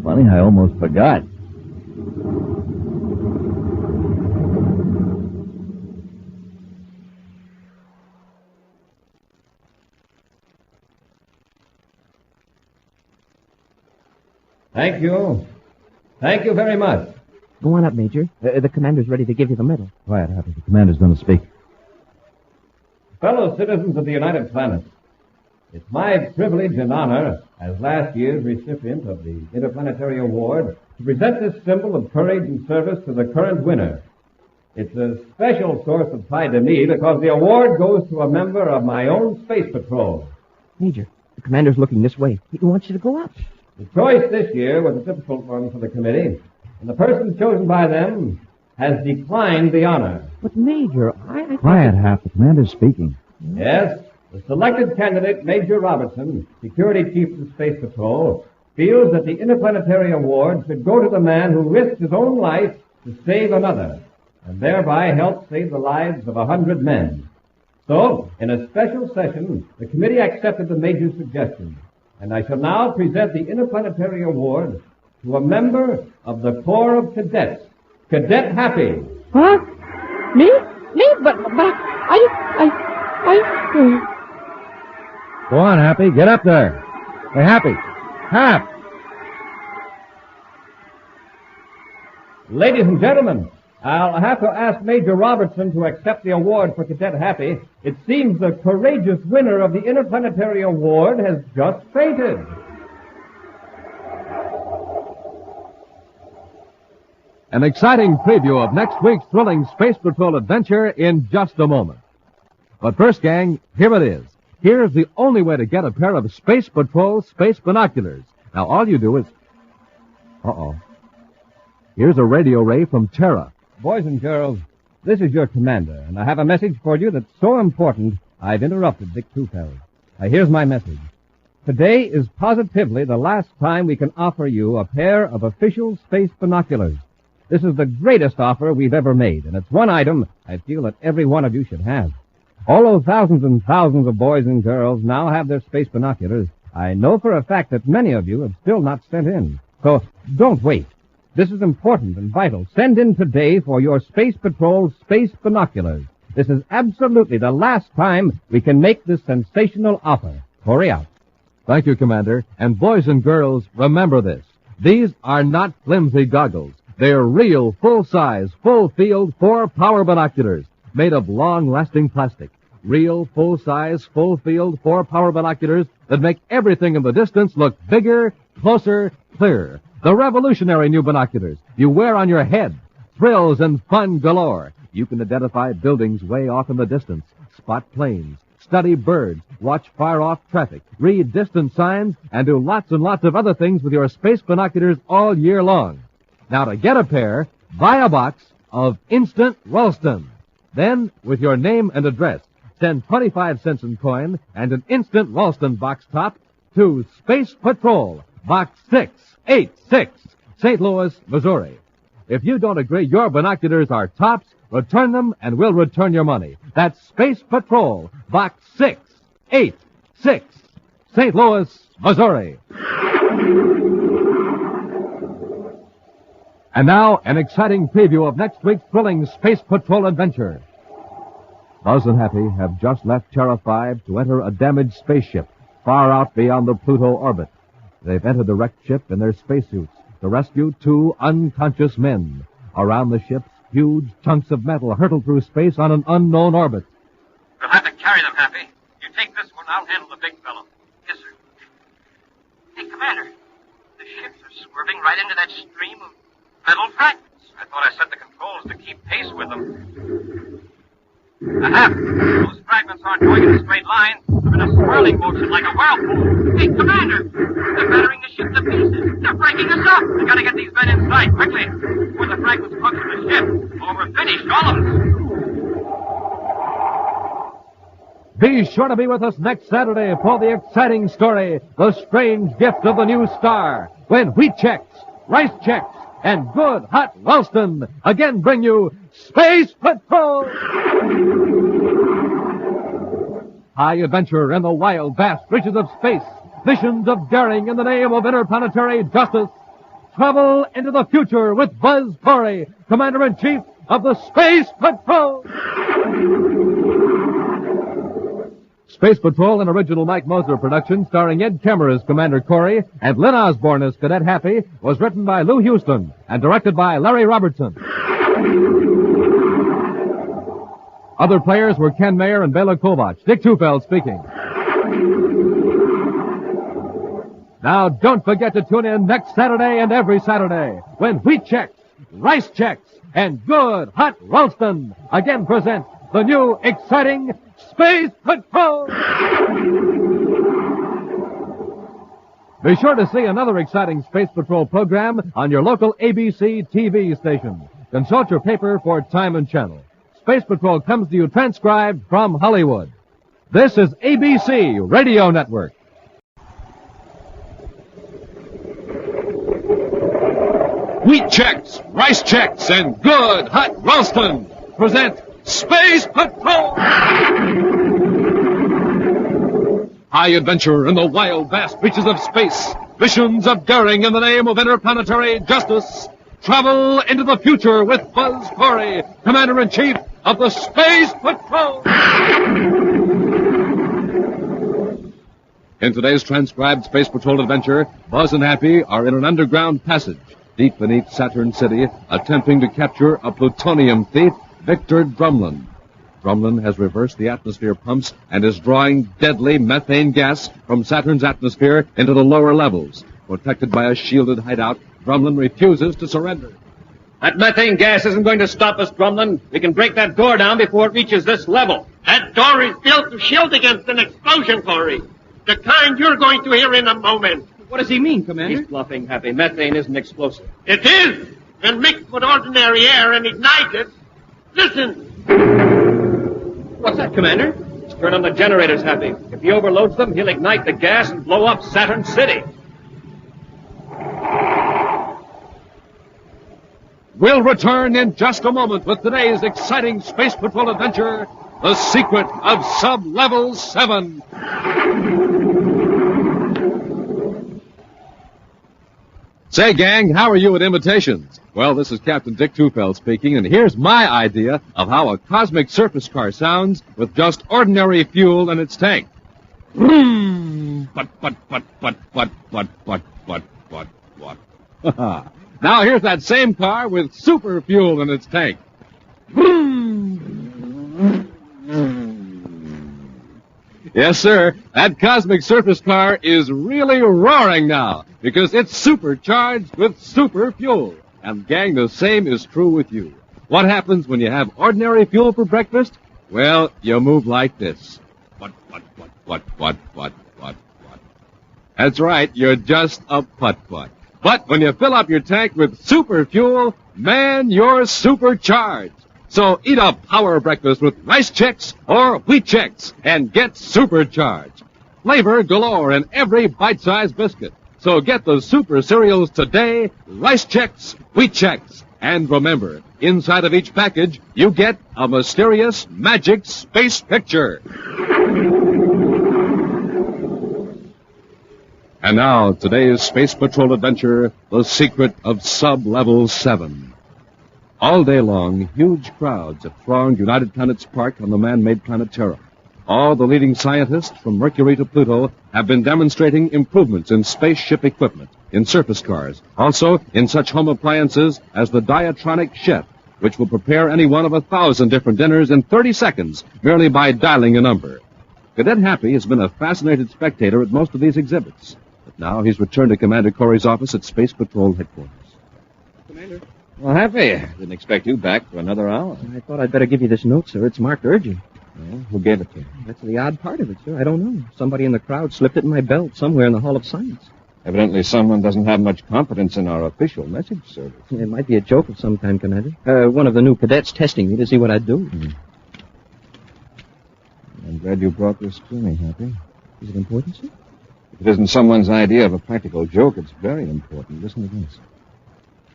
Funny, I almost forgot. Thank you. Thank you very much. Go on up, Major. The commander's ready to give you the medal. Quiet, Happy. The commander's going to speak. Fellow citizens of the United Planets, it's my privilege and honor, as last year's recipient of the Interplanetary Award, to present this symbol of courage and service to the current winner. It's a special source of pride to me because the award goes to a member of my own space patrol. Major, the commander's looking this way. He wants you to go up. The choice this year was a difficult one for the committee, and the person chosen by them has declined the honor. But, Major, I Quiet, Hap. The commander's speaking. Yes, the selected candidate, Major Robertson, Security Chief of the Space Patrol, feels that the Interplanetary Award should go to the man who risked his own life to save another, and thereby help save the lives of 100 men. So, in a special session, the committee accepted the Major's suggestion, and I shall now present the Interplanetary Award to a member of the Corps of Cadets, Cadet Happy. Huh? Me? But Go on, Happy. Get up there. Hey, Happy. Hap! Ladies and gentlemen, I'll have to ask Major Robertson to accept the award for Cadet Happy. It seems the courageous winner of the Interplanetary Award has just fainted. An exciting preview of next week's thrilling Space Patrol adventure in just a moment. But first, gang, here it is. Here's the only way to get a pair of Space Patrol space binoculars. Now, all you do is... Here's a radio ray from Terra. Boys and girls, this is your commander, and I have a message for you that's so important, I've interrupted Dick Tufeld. Here's my message. Today is positively the last time we can offer you a pair of official space binoculars. This is the greatest offer we've ever made, and it's one item I feel that every one of you should have. Although thousands and thousands of boys and girls now have their space binoculars, I know for a fact that many of you have still not sent in. So don't wait. This is important and vital. Send in today for your Space Patrol space binoculars. This is absolutely the last time we can make this sensational offer. Hurry out. Thank you, Commander. And boys and girls, remember this. These are not flimsy goggles. They're real, full-size, full-field, 4-power binoculars made of long-lasting plastic. Real, full-size, full-field, 4-power binoculars that make everything in the distance look bigger, closer, clearer. The revolutionary new binoculars you wear on your head. Thrills and fun galore. You can identify buildings way off in the distance, spot planes, study birds, watch far-off traffic, read distant signs, and do lots and lots of other things with your space binoculars all year long. Now, to get a pair, buy a box of Instant Ralston. Then, with your name and address, send 25 cents in coin and an Instant Ralston box top to Space Patrol, Box 686, St. Louis, Missouri. If you don't agree your binoculars are tops, return them and we'll return your money. That's Space Patrol, Box 686, St. Louis, Missouri. And now, an exciting preview of next week's thrilling Space Patrol adventure. Buzz and Happy have just left Terra 5 to enter a damaged spaceship far out beyond the Pluto orbit. They've entered the wrecked ship in their spacesuits to rescue 2 unconscious men. Around the ship, huge chunks of metal hurtle through space on an unknown orbit. We'll have to carry them, Happy. You take this one, I'll handle the big fellow. Yes, sir. Hey, Commander, the ships are swerving right into that stream of metal fragments. I thought I set the controls to keep pace with them. Those fragments aren't going in a straight line. They're in a swirling motion like a whirlpool. Hey, Commander! They're battering the ship to pieces. They're breaking us up. We gotta get these men inside quickly before the fragments puncture the ship. Or we're finished, all of us. Be sure to be with us next Saturday for the exciting story, The Strange Gift of the New Star, when wheat checks, rice checks, and good hot Ralston again bring you Space Patrol! High adventure in the wild, vast reaches of space. Missions of daring in the name of interplanetary justice. Travel into the future with Buzz Corry, Commander-in-Chief of the Space Patrol! Space Patrol, an original Mike Moser production starring Ed Kemmer as Commander Corry and Lynn Osborne as Cadet Happy, was written by Lou Houston and directed by Larry Robertson. Other players were Ken Mayer and Bela Kovac. Dick Tufeld speaking. Now, don't forget to tune in next Saturday and every Saturday when wheat checks, rice checks, and good hot Ralston again present the new exciting Space Patrol! Be sure to see another exciting Space Patrol program on your local ABC TV station. Consult your paper for time and channel. Space Patrol comes to you transcribed from Hollywood. This is ABC Radio Network. Wheat checks, rice checks, and good hot Ralston present Space Patrol! High adventure in the wild, vast reaches of space. Missions of daring in the name of interplanetary justice. Travel into the future with Buzz Corry, Commander-in-Chief of the Space Patrol! In today's transcribed Space Patrol adventure, Buzz and Happy are in an underground passage deep beneath Saturn City, attempting to capture a plutonium thief, Victor Drumlin. Drumlin has reversed the atmosphere pumps and is drawing deadly methane gas from Saturn's atmosphere into the lower levels. Protected by a shielded hideout, Drumlin refuses to surrender. That methane gas isn't going to stop us, Drumlin. We can break that door down before it reaches this level. That door is built to shield against an explosion, Corry. The kind you're going to hear in a moment. What does he mean, Commander? He's bluffing, Happy. Methane isn't explosive. It is. When mixed with ordinary air and ignited. Listen. What's that, Commander? Let's turn on the generators, Happy. If he overloads them, he'll ignite the gas and blow up Saturn City. We'll return in just a moment with today's exciting Space Patrol adventure, The Secret of Sub-Level 7. Say, gang, how are you at imitations? Well, this is Captain Dick Tufeld speaking, and here's my idea of how a cosmic surface car sounds with just ordinary fuel in its tank. Now here's that same car with super fuel in its tank. Yes, sir, that cosmic surface car is really roaring now because it's supercharged with super fuel. And, gang, the same is true with you. What happens when you have ordinary fuel for breakfast? Well, you move like this. What. That's right, you're just a putt-putt. But when you fill up your tank with super fuel, man, you're supercharged. So eat a power breakfast with rice checks or wheat checks and get supercharged. Flavor galore in every bite-sized biscuit. So get the super cereals today, Rice Chex, Wheat Chex. And remember, inside of each package, you get a mysterious, magic space picture. And now, today's Space Patrol adventure, The Secret of Sub-Level 7. All day long, huge crowds have thronged United Planets Park on the man-made planet Terra. All the leading scientists from Mercury to Pluto have been demonstrating improvements in spaceship equipment, in surface cars, also in such home appliances as the Diatronic Chef, which will prepare any one of 1,000 different dinners in 30 seconds merely by dialing a number. Cadet Happy has been a fascinated spectator at most of these exhibits, but now he's returned to Commander Corry's office at Space Patrol headquarters. Commander? Well, Happy, didn't expect you back for another hour. I thought I'd better give you this note, sir. It's marked urgent. Well, who gave it to you? That's the odd part of it, sir. I don't know. Somebody in the crowd slipped it in my belt somewhere in the Hall of Science. Evidently someone doesn't have much confidence in our official message service. It might be a joke of some kind, Commander. One of the new cadets testing me to see what I'd do. I'm glad you brought this to me, Happy. Is it important, sir? If it isn't someone's idea of a practical joke, it's very important. Listen to this.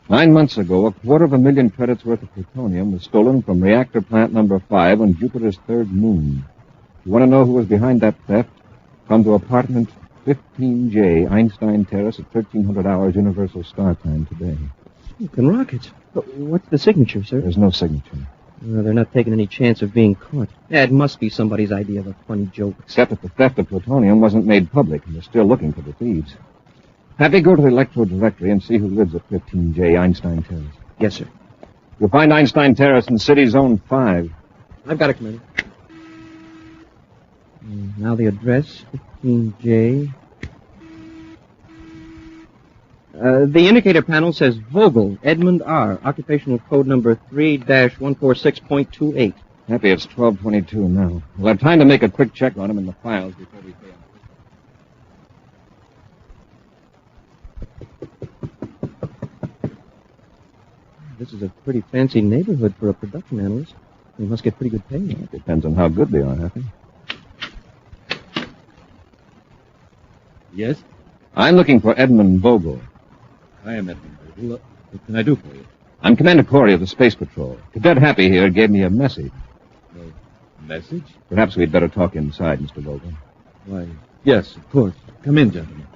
9 months ago, 250,000 credits worth of plutonium was stolen from reactor plant number 5 on Jupiter's third moon. You want to know who was behind that theft? Come to apartment 15J, Einstein Terrace at 1300 hours Universal Star Time today. Smoking rockets. What's the signature, sir? There's no signature. They're not taking any chance of being caught. It must be somebody's idea of a funny joke. Except that the theft of plutonium wasn't made public, and they're still looking for the thieves. Happy, go to the electro directory and see who lives at 15J, Einstein Terrace. Yes, sir. You'll find Einstein Terrace in City Zone 5. I've got it, Commander. Now the address, 15J. The indicator panel says Vogel, Edmund R., occupational code number 3-146.28. Happy, it's 12:22 now. We'll have time to make a quick check on him in the files before we pay him. This is a pretty fancy neighborhood for a production analyst. They must get pretty good pay. It depends on how good they are, Happy. Yes? I'm looking for Edmund Vogel. I am Edmund Vogel. What can I do for you? I'm Commander Corry of the Space Patrol. Cadet Happy here gave me a message. A message? Perhaps we'd better talk inside, Mr. Vogel. Why, yes, of course. Come in, gentlemen.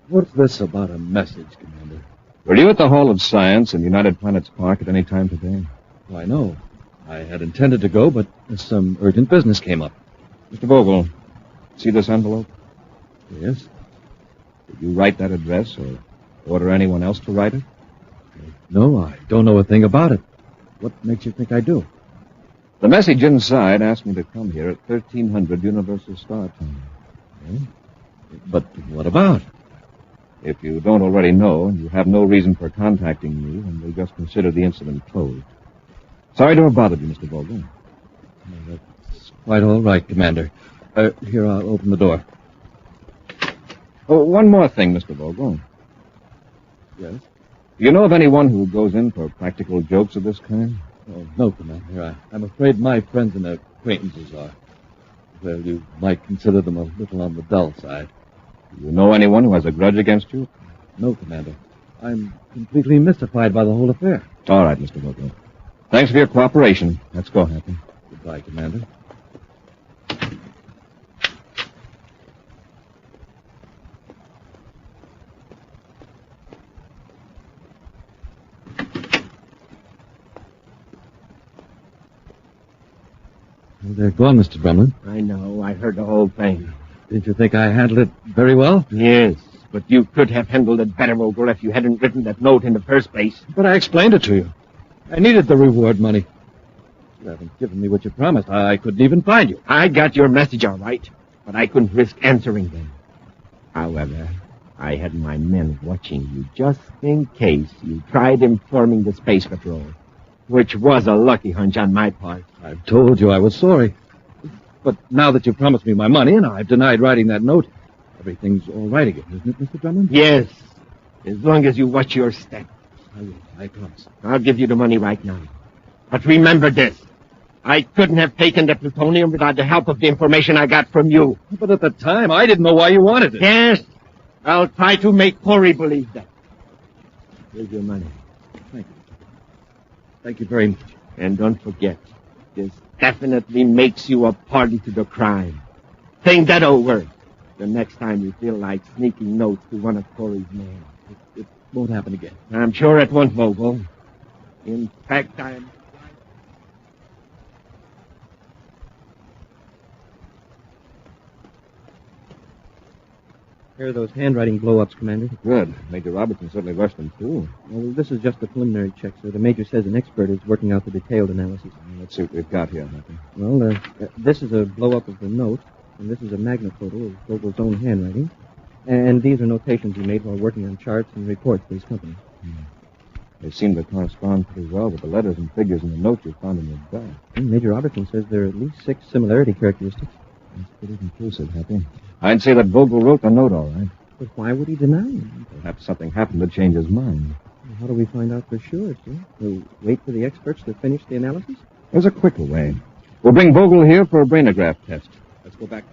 What's this about a message, Commander? Were you at the Hall of Science in United Planets Park at any time today? Why, no. I had intended to go, but some urgent business came up. Mr. Vogel, see this envelope? Yes? Did you write that address or order anyone else to write it? No, I don't know a thing about it. What makes you think I do? The message inside asked me to come here at 1300 Universal Star Time. Well, but what about? If you don't already know, and you have no reason for contacting me, then we'll just consider the incident closed. Sorry to have bothered you, Mr. Vogel. That's quite all right, Commander. Here, I'll open the door. Oh, one more thing, Mr. Vogel. Yes? Do you know of anyone who goes in for practical jokes of this kind? Oh, no, Commander. I'm afraid my friends and acquaintances are. Well, you might consider them a little on the dull side. Do you know anyone who has a grudge against you? No, Commander. I'm completely mystified by the whole affair. All right, Mr. Vogel. Thanks for your cooperation. Let's go, Happy. Goodbye, Commander. They're gone, Mr. Drumlin. I know. I heard the whole thing. Did you think I handled it very well? Yes, but you could have handled it better, Vogel, if you hadn't written that note in the first place. But I explained it to you. I needed the reward money. You haven't given me what you promised. I couldn't even find you. I got your message all right, but I couldn't risk answering them. However, I had my men watching you just in case you tried informing the Space Patrol, which was a lucky hunch on my part. I've told you I was sorry. But now that you've promised me my money and I've denied writing that note, everything's all right again, isn't it, Mr. Drummond? Yes, as long as you watch your step. I will, I promise. I'll give you the money right now. But remember this. I couldn't have taken the plutonium without the help of the information I got from you. But at the time, I didn't know why you wanted it. Yes. I'll try to make Corry believe that. Here's your money. Thank you. Thank you very much. And don't forget, this definitely makes you a party to the crime. Think that over the next time you feel like sneaking notes to one of Corry's men. It won't happen again. I'm sure it won't, Vogel. In fact, I'm... Here are those handwriting blow-ups, Commander. Good. Major Robertson certainly rushed them, too. Well, this is just a preliminary check, sir. The Major says an expert is working out the detailed analysis. Let's see what we've got here, Happy. Well, this is a blow-up of the note, and this is a magnaphoto of Vogel's own handwriting. And these are notations he made while working on charts and reports for his company. They seem to correspond pretty well with the letters and figures in the note you found in your bag. Major Robertson says there are at least 6 similarity characteristics. That's pretty conclusive, Happy. I'd say that Vogel wrote the note all right. But why would he deny it? Perhaps something happened to change his mind. How do we find out for sure, sir? We'll wait for the experts to finish the analysis? There's a quicker way. We'll bring Vogel here for a brainograph test. Let's go back.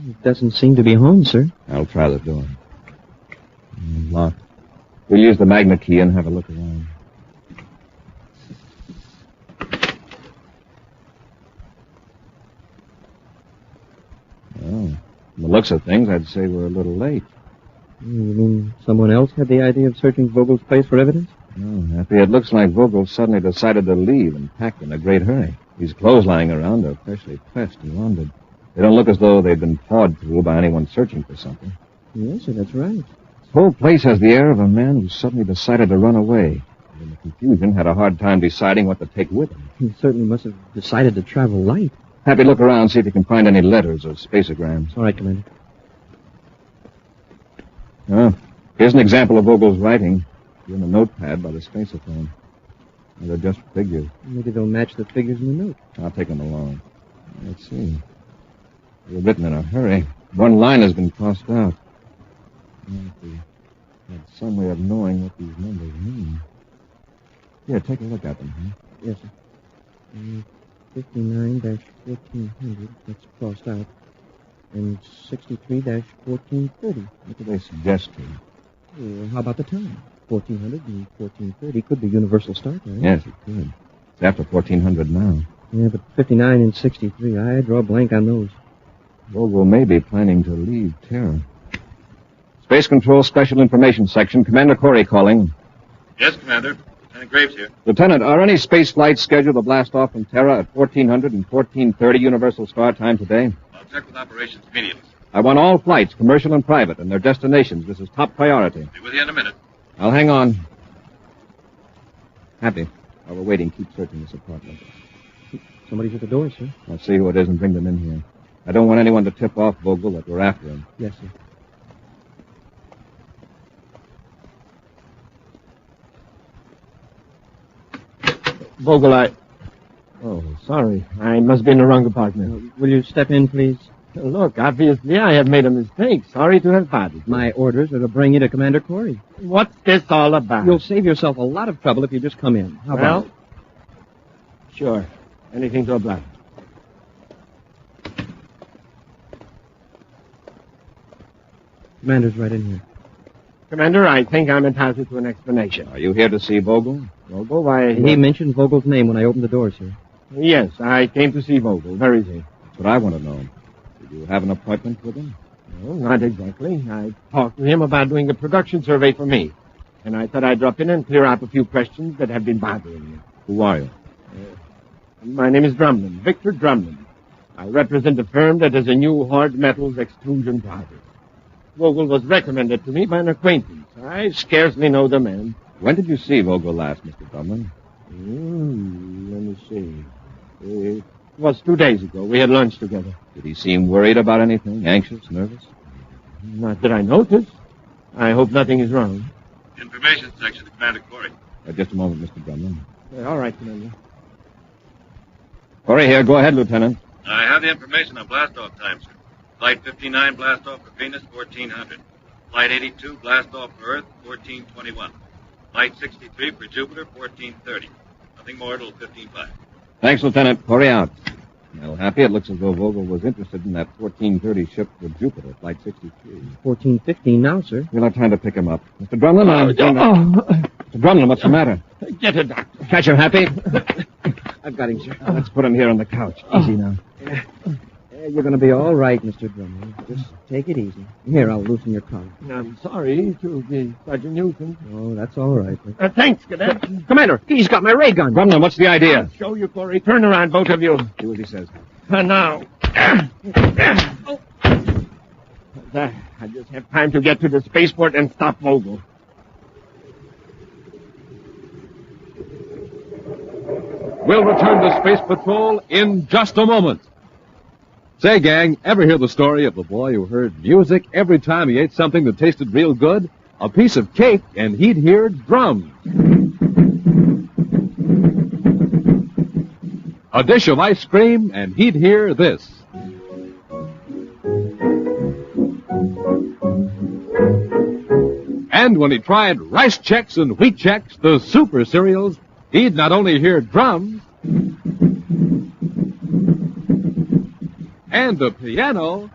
It doesn't seem to be home, sir. I'll try the door. Locked. We'll use the magnet key and have a look around. Oh, from the looks of things, I'd say we're a little late. You mean someone else had the idea of searching Vogel's place for evidence? No, Happy. It looks like Vogel suddenly decided to leave and packed in a great hurry. His clothes lying around are freshly pressed and laundered. They don't look as though they've been pawed through by anyone searching for something. Yes, sir, that's right. This whole place has the air of a man who suddenly decided to run away. And in the confusion, had a hard time deciding what to take with him. He certainly must have decided to travel light. Happy, look around, see if you can find any letters or spaceograms. All right, Commander. Oh, here's an example of Vogel's writing. Here in the notepad by the spaceophone. They're just figures. Maybe they'll match the figures in the note. I'll take them along. Let's see. They were written in a hurry. One line has been crossed out. If we had some way of knowing what these numbers mean. Here, take a look at them, huh? Yes, sir. 59-1400, that's crossed out. And 63-1430. What do they suggest to you? Well, how about the time? 1400 and 1430 could be universal start, right? Yes, it could. It's after 1400 now. Yeah, but 59 and 63, I draw a blank on those. Vogel may be planning to leave Terra. Space Control Special Information Section. Commander Corry calling. Yes, Commander. Lieutenant Graves here. Lieutenant, are any space flights scheduled to blast off from Terra at 1400 and 1430 Universal Star Time today? I'll check with operations immediately. I want all flights, commercial and private, and their destinations. This is top priority. Be with you in a minute. I'll hang on. Happy. While we're waiting, keep searching this apartment. Somebody's at the door, sir. I'll see who it is and bring them in here. I don't want anyone to tip off Vogel that we're after him. Yes, sir. Vogel, Oh, sorry. I must be in the wrong apartment. Will you step in, please? Look, obviously I have made a mistake. Sorry to have bothered you. My orders are to bring you to Commander Corry. What's this all about? You'll save yourself a lot of trouble if you just come in. How about it? Sure. Anything to oblige. Commander's right in here. Commander, I think I'm entitled to an explanation. Are you here to see Vogel? Vogel, why... He mentioned Vogel's name when I opened the door, sir. Yes, I came to see Vogel. Where is he? That's what I want to know. Did you have an appointment with him? No, not exactly. I talked to him about doing a production survey for me. And I thought I'd drop in and clear up a few questions that have been bothering me. Who are you? My name is Drumlin, Victor Drumlin. I represent a firm that has a new hard metals extrusion project. Vogel was recommended to me by an acquaintance. I scarcely know the man. When did you see Vogel last, Mr. Drumlin? Let me see. It was 2 days ago. We had lunch together. Did he seem worried about anything? Anxious? Nervous? Not that I noticed. I hope nothing is wrong. Information section to Commander Corry. Just a moment, Mr. Drumlin. All right, Commander. Corry here. Go ahead, Lieutenant. I have the information on blast-off time, sir. Flight 59 blast-off for Venus, 1400. Flight 82, blast off for Earth, 1421. Flight 63 for Jupiter, 1430. Nothing more till 15.5. Thanks, Lieutenant. Corry out. Well, Happy, it looks as though Vogel was interested in that 1430 ship for Jupiter, Flight 63. 14:15 now, sir. We'll have time to pick him up. Mr. Drumlin, Mr. Drumlin, what's the matter? Get it, Doctor. Catch him, Happy. I've got him, sir. Let's put him here on the couch. Easy now. You're going to be all right, Mr. Drummond. Just take it easy. Here, I'll loosen your collar. I'm sorry to be such a nuisance. Oh, that's all right. Thanks, Cadet. Commander, he's got my ray gun. Drumlin, what's the idea? I'll show you, Corry. Turn around, both of you. Do as he says. Now. I just have time to get to the spaceport and stop Vogel. We'll return to Space Patrol in just a moment. Say, gang, ever hear the story of the boy who heard music every time he ate something that tasted real good? A piece of cake, and he'd hear drums. A dish of ice cream, and he'd hear this. And when he tried Rice Chex and Wheat Chex, the super cereals, he'd not only hear drums, and the piano,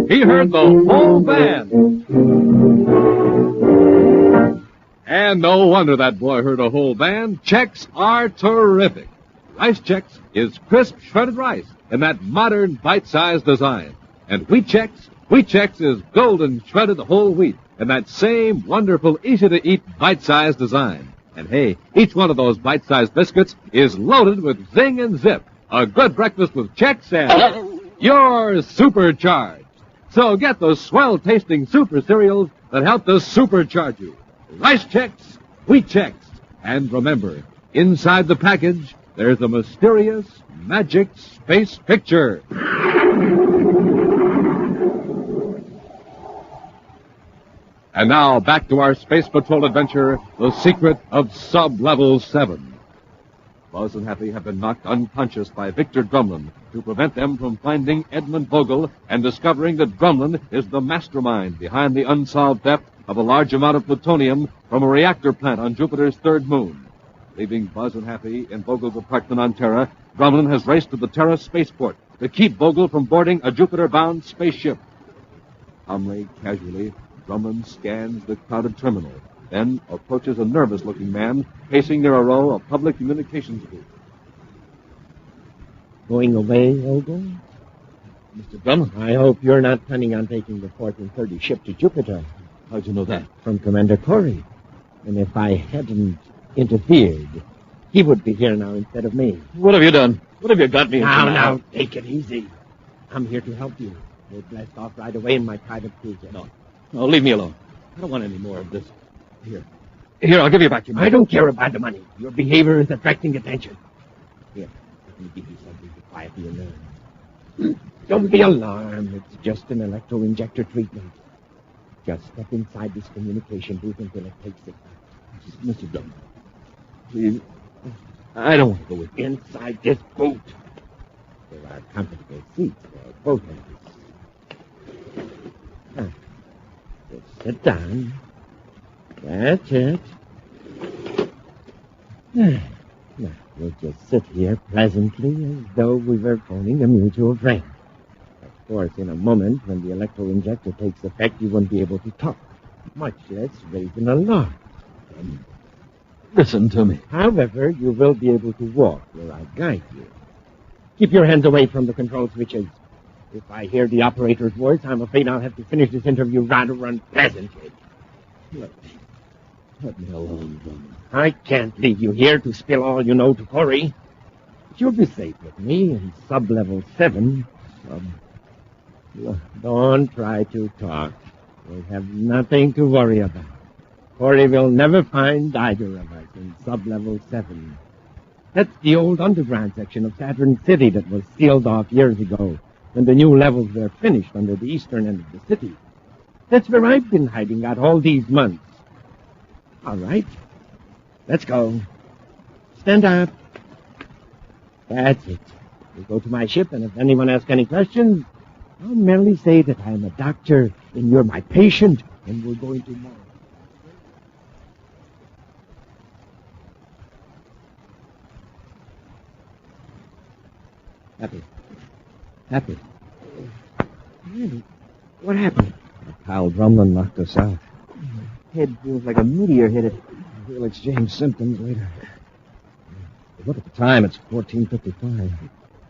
he heard the whole band. And no wonder that boy heard a whole band. Chex are terrific. Rice Chex is crisp shredded rice in that modern bite-sized design. And Wheat Chex is golden shredded whole wheat in that same wonderful, easy-to-eat bite-sized design. And hey, each one of those bite-sized biscuits is loaded with zing and zip. A good breakfast with Chex and you're supercharged. So get the swell-tasting super cereals that help to supercharge you. Rice Chex, Wheat Chex. And remember, inside the package, there's a mysterious, magic space picture. And now, back to our Space Patrol adventure, The Secret of Sub-Level 7. Buzz and Happy have been knocked unconscious by Victor Drumlin to prevent them from finding Edmund Vogel and discovering that Drumlin is the mastermind behind the unsolved theft of a large amount of plutonium from a reactor plant on Jupiter's third moon. Leaving Buzz and Happy in Vogel's apartment on Terra, Drumlin has raced to the Terra spaceport to keep Vogel from boarding a Jupiter-bound spaceship. Calmly, casually, Drumlin scans the crowded terminal, then approaches a nervous-looking man pacing near a row of public communications booths. Going away, Vogel? Mr. Drumlin, I hope you're not planning on taking the 1430 ship to Jupiter. How'd you know that? From Commander Corry. And if I hadn't interfered, he would be here now instead of me. What have you done? What have you got me into Now, take it easy. I'm here to help you. We'll blast off right away in my private cruiser. No, leave me alone. I don't want any more of this. Here, I'll give you back your money. I don't care about the money. Your behavior is attracting attention. Here, let me give you something to quiet your nerves. Don't be alarmed. It's just an electro-injector treatment. Just step inside this communication booth until it takes it. Mr. Dunn, please. I don't want to go with you. Inside this booth. There are comfortable seats for both of us. Just sit down. That's it. Now, we'll just sit here pleasantly as though we were phoning a mutual friend. Of course, in a moment, when the electro-injector takes effect, you won't be able to talk, much less raise an alarm. Listen to me. However, you will be able to walk where I guide you. Keep your hands away from the control switches. If I hear the operator's voice, I'm afraid I'll have to finish this interview rather unpleasantly. Let me alone, Drumlin. I can't leave you here to spill all you know to Corry. But you'll be safe with me in sub-level 7. Don't try to talk. We'll have nothing to worry about. Corry will never find either of us in sub-level 7. That's the old underground section of Saturn City that was sealed off years ago when the new levels were finished under the eastern end of the city. That's where I've been hiding out all these months. All right. Let's go. Stand up. That's it. You go to my ship, and if anyone asks any questions, I'll merely say that I'm a doctor, and you're my patient, and we're going to Mars. Happy. Commander, what happened? Pal Drumlin knocked us out. Head feels like a meteor hit it. We'll exchange symptoms later. Look at the time. It's 14:55.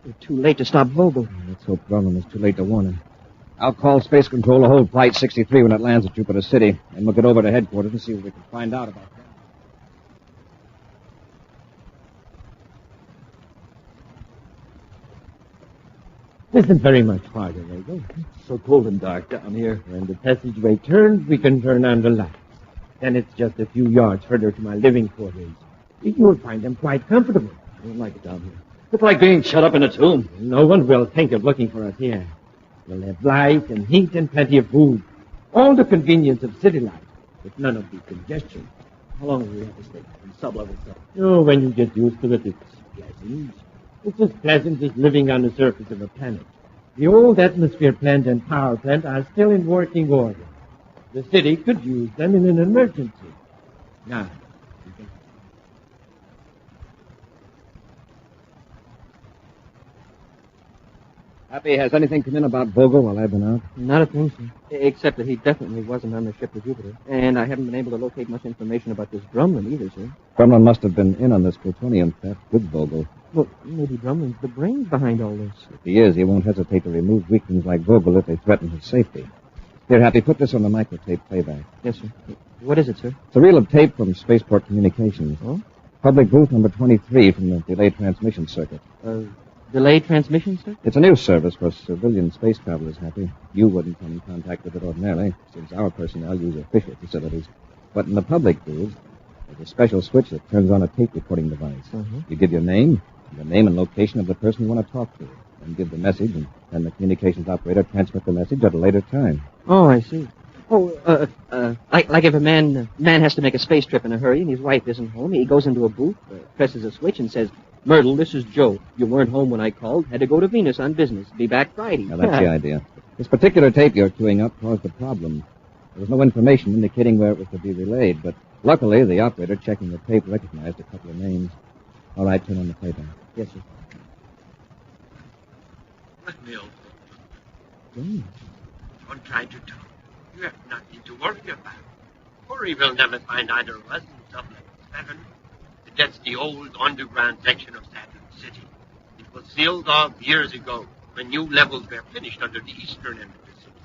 We're too late to stop Vogel. Let's hope Drumlin was too late to warn him. I'll call Space Control to hold Flight 63 when it lands at Jupiter City, and we'll get over to headquarters and see what we can find out about that. Isn't very much farther, Vogel. It's so cold and dark down here. When the passageway turns, we can turn on the light. Then it's just a few yards further to my living quarters. You'll find them quite comfortable. I don't like it down here. It's like being shut up in a tomb. No one will think of looking for us here. We'll have light and heat and plenty of food. All the convenience of city life, but none of the congestion. How long will we have to stay in sub-level 7? Oh, when you get used to it, it's pleasant. It's as pleasant as living on the surface of a planet. The old atmosphere plant and power plant are still in working order. The city could use them in an emergency. Now, Happy, has anything come in about Vogel while I've been out? Not a thing, sir. Except that he definitely wasn't on the ship to Jupiter. And I haven't been able to locate much information about this Drumlin either, sir. Drumlin must have been in on this plutonium theft with Vogel. Well, maybe Drumlin's the brains behind all this. If he is, he won't hesitate to remove weaklings like Vogel if they threaten his safety. Here, Happy, put this on the microtape playback. Yes, sir. What is it, sir? It's a reel of tape from Spaceport Communications. Oh? Public booth number 23 from the delayed transmission circuit. Delayed transmission, sir? It's a new service for civilian space travelers, Happy. You wouldn't come in contact with it ordinarily, since our personnel use official facilities. But in the public booths, there's a special switch that turns on a tape recording device. You give your name, the name and location of the person you want to talk to, and give the message, and then the communications operator transmit the message at a later time. Oh, I see. Oh, like if a man has to make a space trip in a hurry and his wife isn't home, he goes into a booth, presses a switch, and says, "Myrtle, this is Joe. You weren't home when I called. Had to go to Venus on business. Be back Friday." Now, that's the idea. This particular tape you're queuing up caused a problem. There was no information indicating where it was to be relayed, but luckily the operator checking the tape recognized a couple of names. All right, turn on the playback. Yes, sir. Let me over. Don't try to talk. You have nothing to worry about. Corry will never find either of us in sub-level 7. That's the old underground section of Saturn City. It was sealed off years ago when new levels were finished under the eastern end of the city.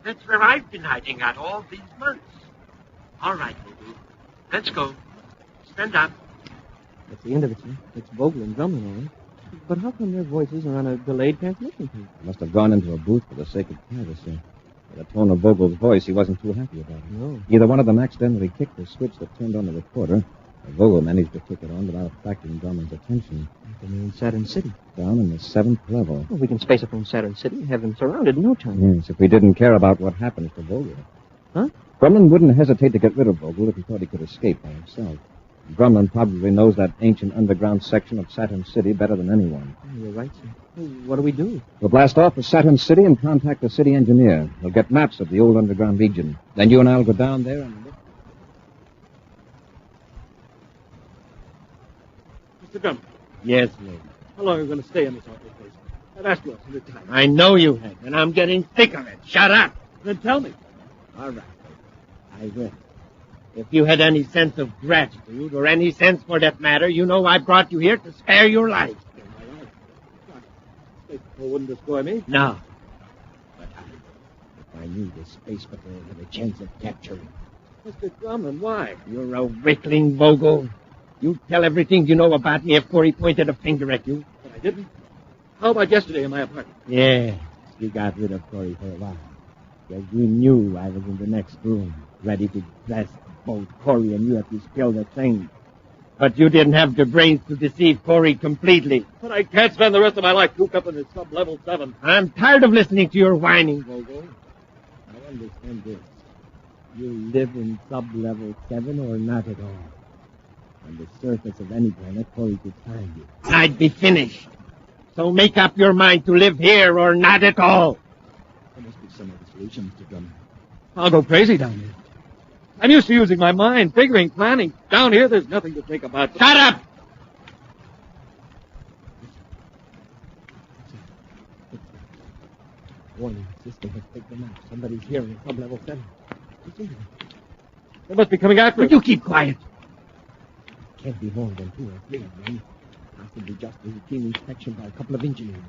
That's where I've been hiding out all these months. All right, Vogel. Let's go. Stand up. That's the end of it, sir. It's Vogel and Drumlin, all right. But how come their voices are on a delayed transmission tape? They must have gone into a booth for the sake of privacy. By the tone of Vogel's voice, he wasn't too happy about it. No. Either one of them accidentally kicked the switch that turned on the recorder, or Vogel managed to kick it on without attracting Drumlin's attention. They're in Saturn City. Down in the 7th level. Well, we can space it from Saturn City and have them surrounded in no time. Yes, if we didn't care about what happens to Vogel. Huh? Drumlin wouldn't hesitate to get rid of Vogel if he thought he could escape by himself. Drumlin probably knows that ancient underground section of Saturn City better than anyone. Oh, you're right, sir. Well, what do we do? We'll blast off to Saturn City and contact the city engineer. We'll get maps of the old underground region. Then you and I'll go down there and look. Mr. Drumlin, Yes, Lord. how long are you going to stay in this awful place? I've asked you 100 times. I know you have, and I'm getting sick of it. Shut up. Then tell me. All right. I will. If you had any sense of gratitude, or any sense for that matter, you know I brought you here to spare your life. Space Patrol wouldn't destroy me. No. But if I knew the Space Patrol had a chance of capturing Mr. Drumlin, why? you're a weakling, Vogel. You tell everything you know about me if Corry pointed a finger at you. But I didn't. How about yesterday in my apartment? Yeah, you got rid of Corry for a while. Because you knew I was in the next room, ready to blast both Corry and you if you spilled a thing. But you didn't have the brains to deceive Corry completely. But I can't spend the rest of my life cooped up in this sub-level 7. I'm tired of listening to your whining, Vogel. I understand this. You live in sub-level 7 or not at all. On the surface of any planet, Corry could find you. I'd be finished. So make up your mind to live here or not at all. There must be some other solution, Mr. Drummond. I'll go crazy down here. I'm used to using my mind, figuring, planning. Down here, there's nothing to think about. Shut up! Warning, system has picked them up. Somebody's here in sub-level 7. They must be coming after us. You keep quiet. Can't be more than 2 or 3 of them. Possibly just a routine inspection by a couple of engineers.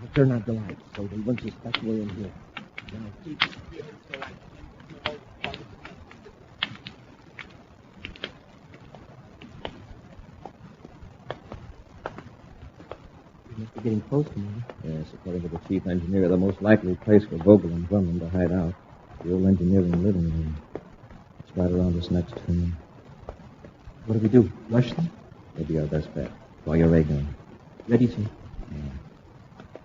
I'll turn out the lights so they won't suspect we're in here. Now keep still so I We must be getting close to me. Yes, according to the chief engineer, the most likely place for Vogel and Drummond to hide out. The old engineering living room. It's right around this next turn. What do we do? Rush them? That'd be our best bet. Draw your ray gun. Ready, sir. Yeah.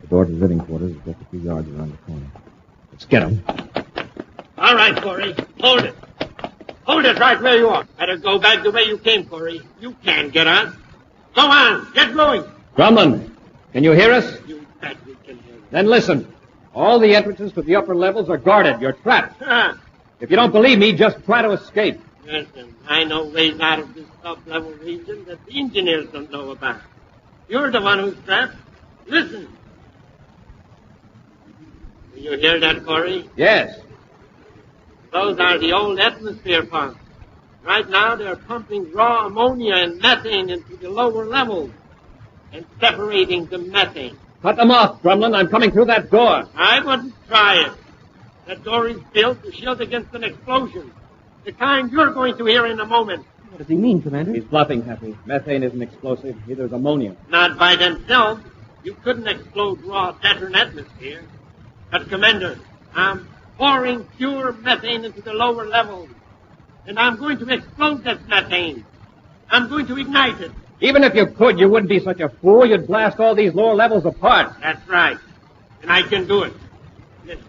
The door to the living quarters is just a few yards around the corner. Let's get them. All right, Corry. Hold it. Hold it right where you are. Better go back the way you came, Corry. You can't get on. Go on. Get going. Drummond, can you hear us? You bet we can hear you. Then listen. All the entrances to the upper levels are guarded. You're trapped. If you don't believe me, just try to escape. Listen, I know ways out of this sub-level region that the engineers don't know about. You're the one who's trapped. Listen. Do you hear that, Corry? Yes. Those are the old atmosphere pumps. Right now, they're pumping raw ammonia and methane into the lower levels and separating the methane. Cut them off, Drumlin. I'm coming through that door. I wouldn't try it. That door is built to shield against an explosion. The kind you're going to hear in a moment. What does he mean, Commander? He's bluffing, Happy. Methane isn't explosive. Neither is ammonia. Not by themselves. You couldn't explode raw Saturn atmosphere. But, Commander, I'm pouring pure methane into the lower levels. And I'm going to explode that methane. I'm going to ignite it. Even if you could, you wouldn't be such a fool. You'd blast all these lower levels apart. That's right. And I can do it. Listen.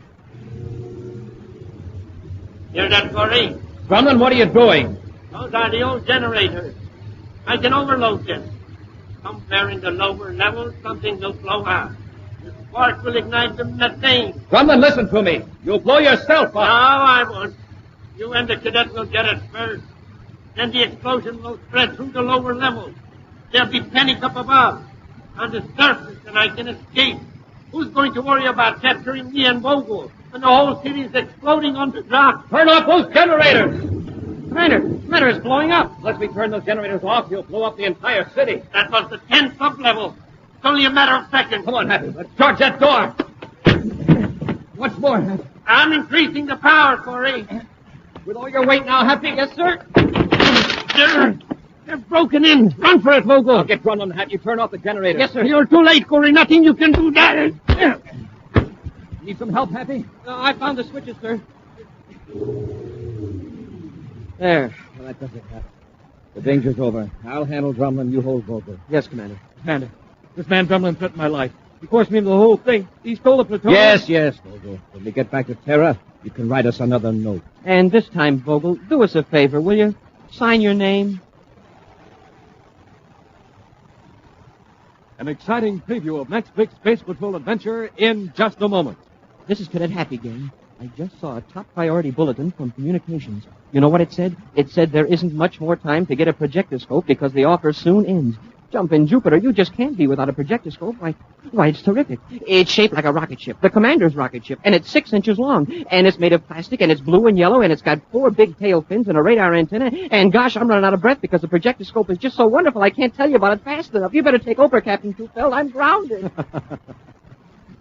Hear that, Corry? Drumlin, what are you doing? Those are the old generators. I can overload them. Somewhere in the lower levels, something will blow out. The spark will ignite the methane. Drumlin, listen to me. You'll blow yourself up. No, I won't. You and the cadet will get it first. Then the explosion will spread through the lower levels. There'll be panic up above. On the surface, and I can escape. Who's going to worry about capturing me and Vogel when the whole city's exploding on the ground? Turn off those generators! Commander is blowing up. Unless we turn those generators off, he'll blow up the entire city. That was the 10th sub-level. It's only a matter of seconds. Come on, Happy. Let's charge that door. What's more, Happy? I'm increasing the power, Corry. With all your weight now, Happy? Yes, sir. They're broken in. Run for it, Vogel. I'll get running, Happy. You turn off the generator. Yes, sir. You're too late, Corry. Nothing you can do that. Need some help, Happy? I found the switches, sir. There. Well, that does it, Happy. The danger's over. I'll handle Drumlin. You hold Vogel. Yes, Commander. Commander, this man Drumlin threatened my life. He forced me into the whole thing. He stole the plutonium. Yes, Vogel. When we get back to Terra, you can write us another note. And this time, Vogel, do us a favor, will you? Sign your name. An exciting preview of next week's Space Patrol adventure in just a moment. This is Cadet Happy, gang. I just saw a top priority bulletin from communications. You know what it said? It said there isn't much more time to get a projectoscope because the offer soon ends. Jump in Jupiter, you just can't be without a projectoscope. Why, it's terrific. It's shaped like a rocket ship, the Commander's rocket ship, and it's 6 inches long, and it's made of plastic, and it's blue and yellow, and it's got 4 big tail fins and a radar antenna, and gosh, I'm running out of breath because the projectoscope is just so wonderful I can't tell you about it fast enough. You better take over, Captain Tufeld. I'm grounded.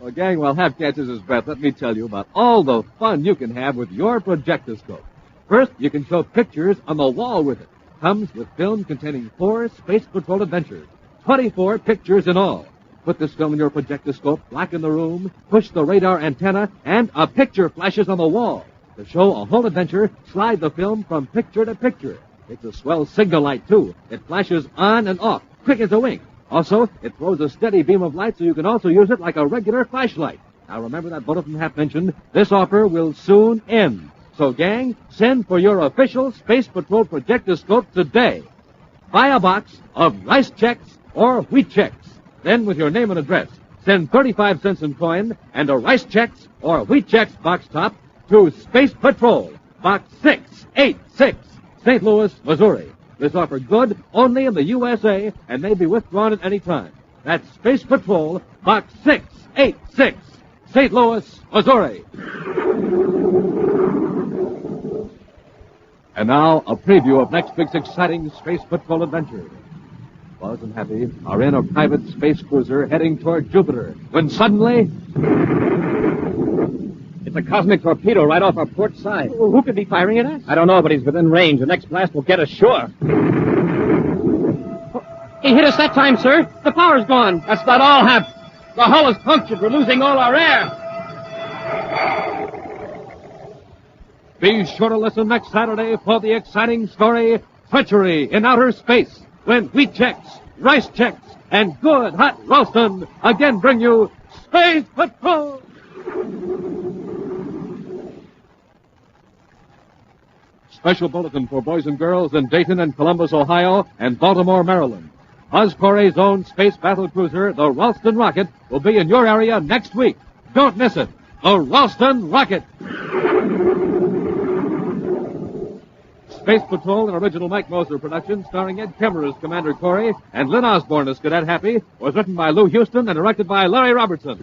Well, gang, while Half catches his breath, let me tell you about all the fun you can have with your projectoscope. First, you can show pictures on the wall with it. Comes with film containing 4 Space Patrol adventures, 24 pictures in all. Put this film in your projectoscope, blacken the room, push the radar antenna, and a picture flashes on the wall. To show a whole adventure, slide the film from picture to picture. It's a swell signal light, too. It flashes on and off, quick as a wink. Also, it throws a steady beam of light so you can also use it like a regular flashlight. Now, remember that bulletin Hap mentioned? This offer will soon end. So, gang, send for your official Space Patrol projectoscope today. Buy a box of rice checks or wheat checks. Then, with your name and address, send 35 cents in coin and a rice checks or wheat checks box top to Space Patrol, Box 686, St. Louis, Missouri. This offer good only in the USA and may be withdrawn at any time. That's Space Patrol, Box 686, St. Louis, Missouri. And now, a preview of next week's exciting Space Patrol adventure. Buzz and Happy are in a private space cruiser heading toward Jupiter, when suddenly... It's a cosmic torpedo right off our port side. Well, who could be firing at us? I don't know, but he's within range. The next blast will get us sure. He hit us that time, sir. The power's gone. That's not all, Hap. The hull is punctured. We're losing all our air. Be sure to listen next Saturday for the exciting story, Treachery in Outer Space, when wheat checks, rice checks, and good hot Ralston again bring you Space Patrol! Special bulletin for boys and girls in Dayton and Columbus, Ohio, and Baltimore, Maryland. Buzz Corry's own space battle cruiser, the Ralston Rocket, will be in your area next week. Don't miss it. The Ralston Rocket. Space Patrol, an original Mike Moser production starring Ed Kemmer as Commander Corry and Lynn Osborne as Cadet Happy, was written by Lou Houston and directed by Larry Robertson.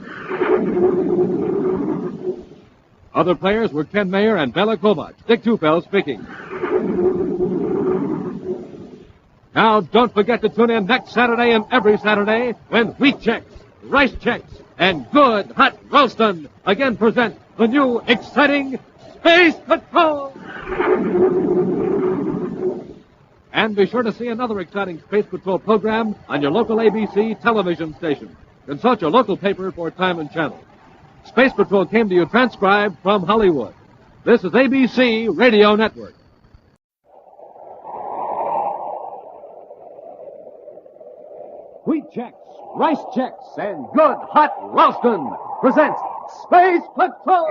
Other players were Ken Mayer and Bella Kovach. Dick Tufel speaking. Now, don't forget to tune in next Saturday and every Saturday when wheat checks, rice checks, and good hot Ralston again present the new exciting Space Patrol! And be sure to see another exciting Space Patrol program on your local ABC television station. Consult your local paper for time and channel. Space Patrol came to you transcribed from Hollywood. This is ABC Radio Network. Wheat checks, rice checks, and good hot Ralston presents Space Patrol!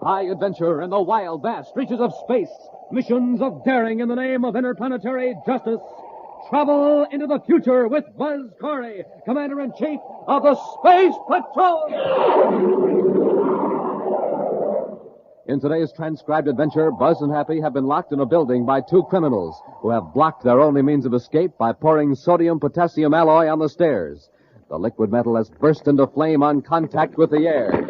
High adventure in the wild, vast reaches of space. Missions of daring in the name of interplanetary justice. Travel into the future with Buzz Corry, Commander-in-Chief of the Space Patrol! In today's transcribed adventure, Buzz and Happy have been locked in a building by two criminals who have blocked their only means of escape by pouring sodium-potassium alloy on the stairs. The liquid metal has burst into flame on contact with the air.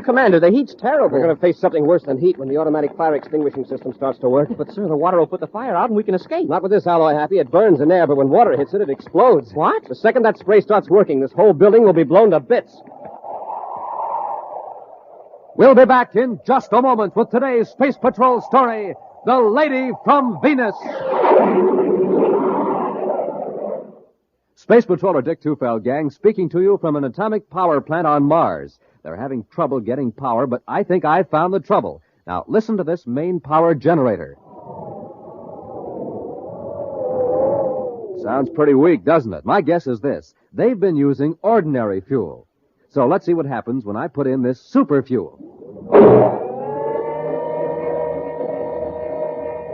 Commander, the heat's terrible. We're going to face something worse than heat when the automatic fire extinguishing system starts to work. But, sir, the water will put the fire out and we can escape. Not with this alloy, Happy. It burns in air, but when water hits it, it explodes. What? The second that spray starts working, this whole building will be blown to bits. We'll be back in just a moment with today's Space Patrol story, The Lady from Venus. Space Patroller Dick Tufel, gang, speaking to you from an atomic power plant on Mars. They're having trouble getting power, but I think I've found the trouble. Now, listen to this main power generator. Sounds pretty weak, doesn't it? My guess is this. They've been using ordinary fuel. So let's see what happens when I put in this super fuel.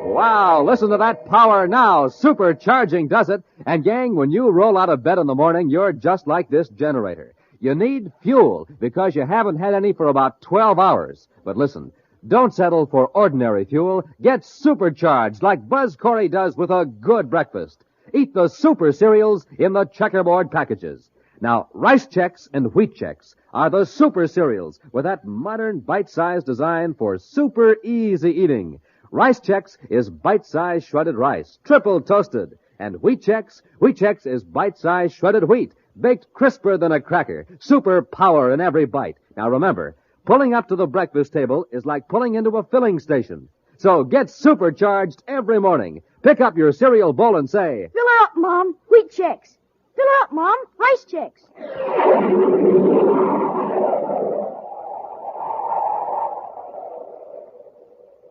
Wow, listen to that power now. Supercharging does it. And gang, when you roll out of bed in the morning, you're just like this generator. You need fuel because you haven't had any for about 12 hours. But listen, don't settle for ordinary fuel. Get supercharged like Buzz Corry does with a good breakfast. Eat the super cereals in the checkerboard packages. Now, rice checks and wheat checks are the super cereals with that modern bite-sized design for super easy eating. Rice checks is bite-sized shredded rice, triple toasted. And wheat checks is bite-sized shredded wheat, baked crisper than a cracker, super power in every bite. Now remember, pulling up to the breakfast table is like pulling into a filling station. So get supercharged every morning. Pick up your cereal bowl and say, Fill her up, Mom. Wheat checks. Fill her up, Mom. Rice checks.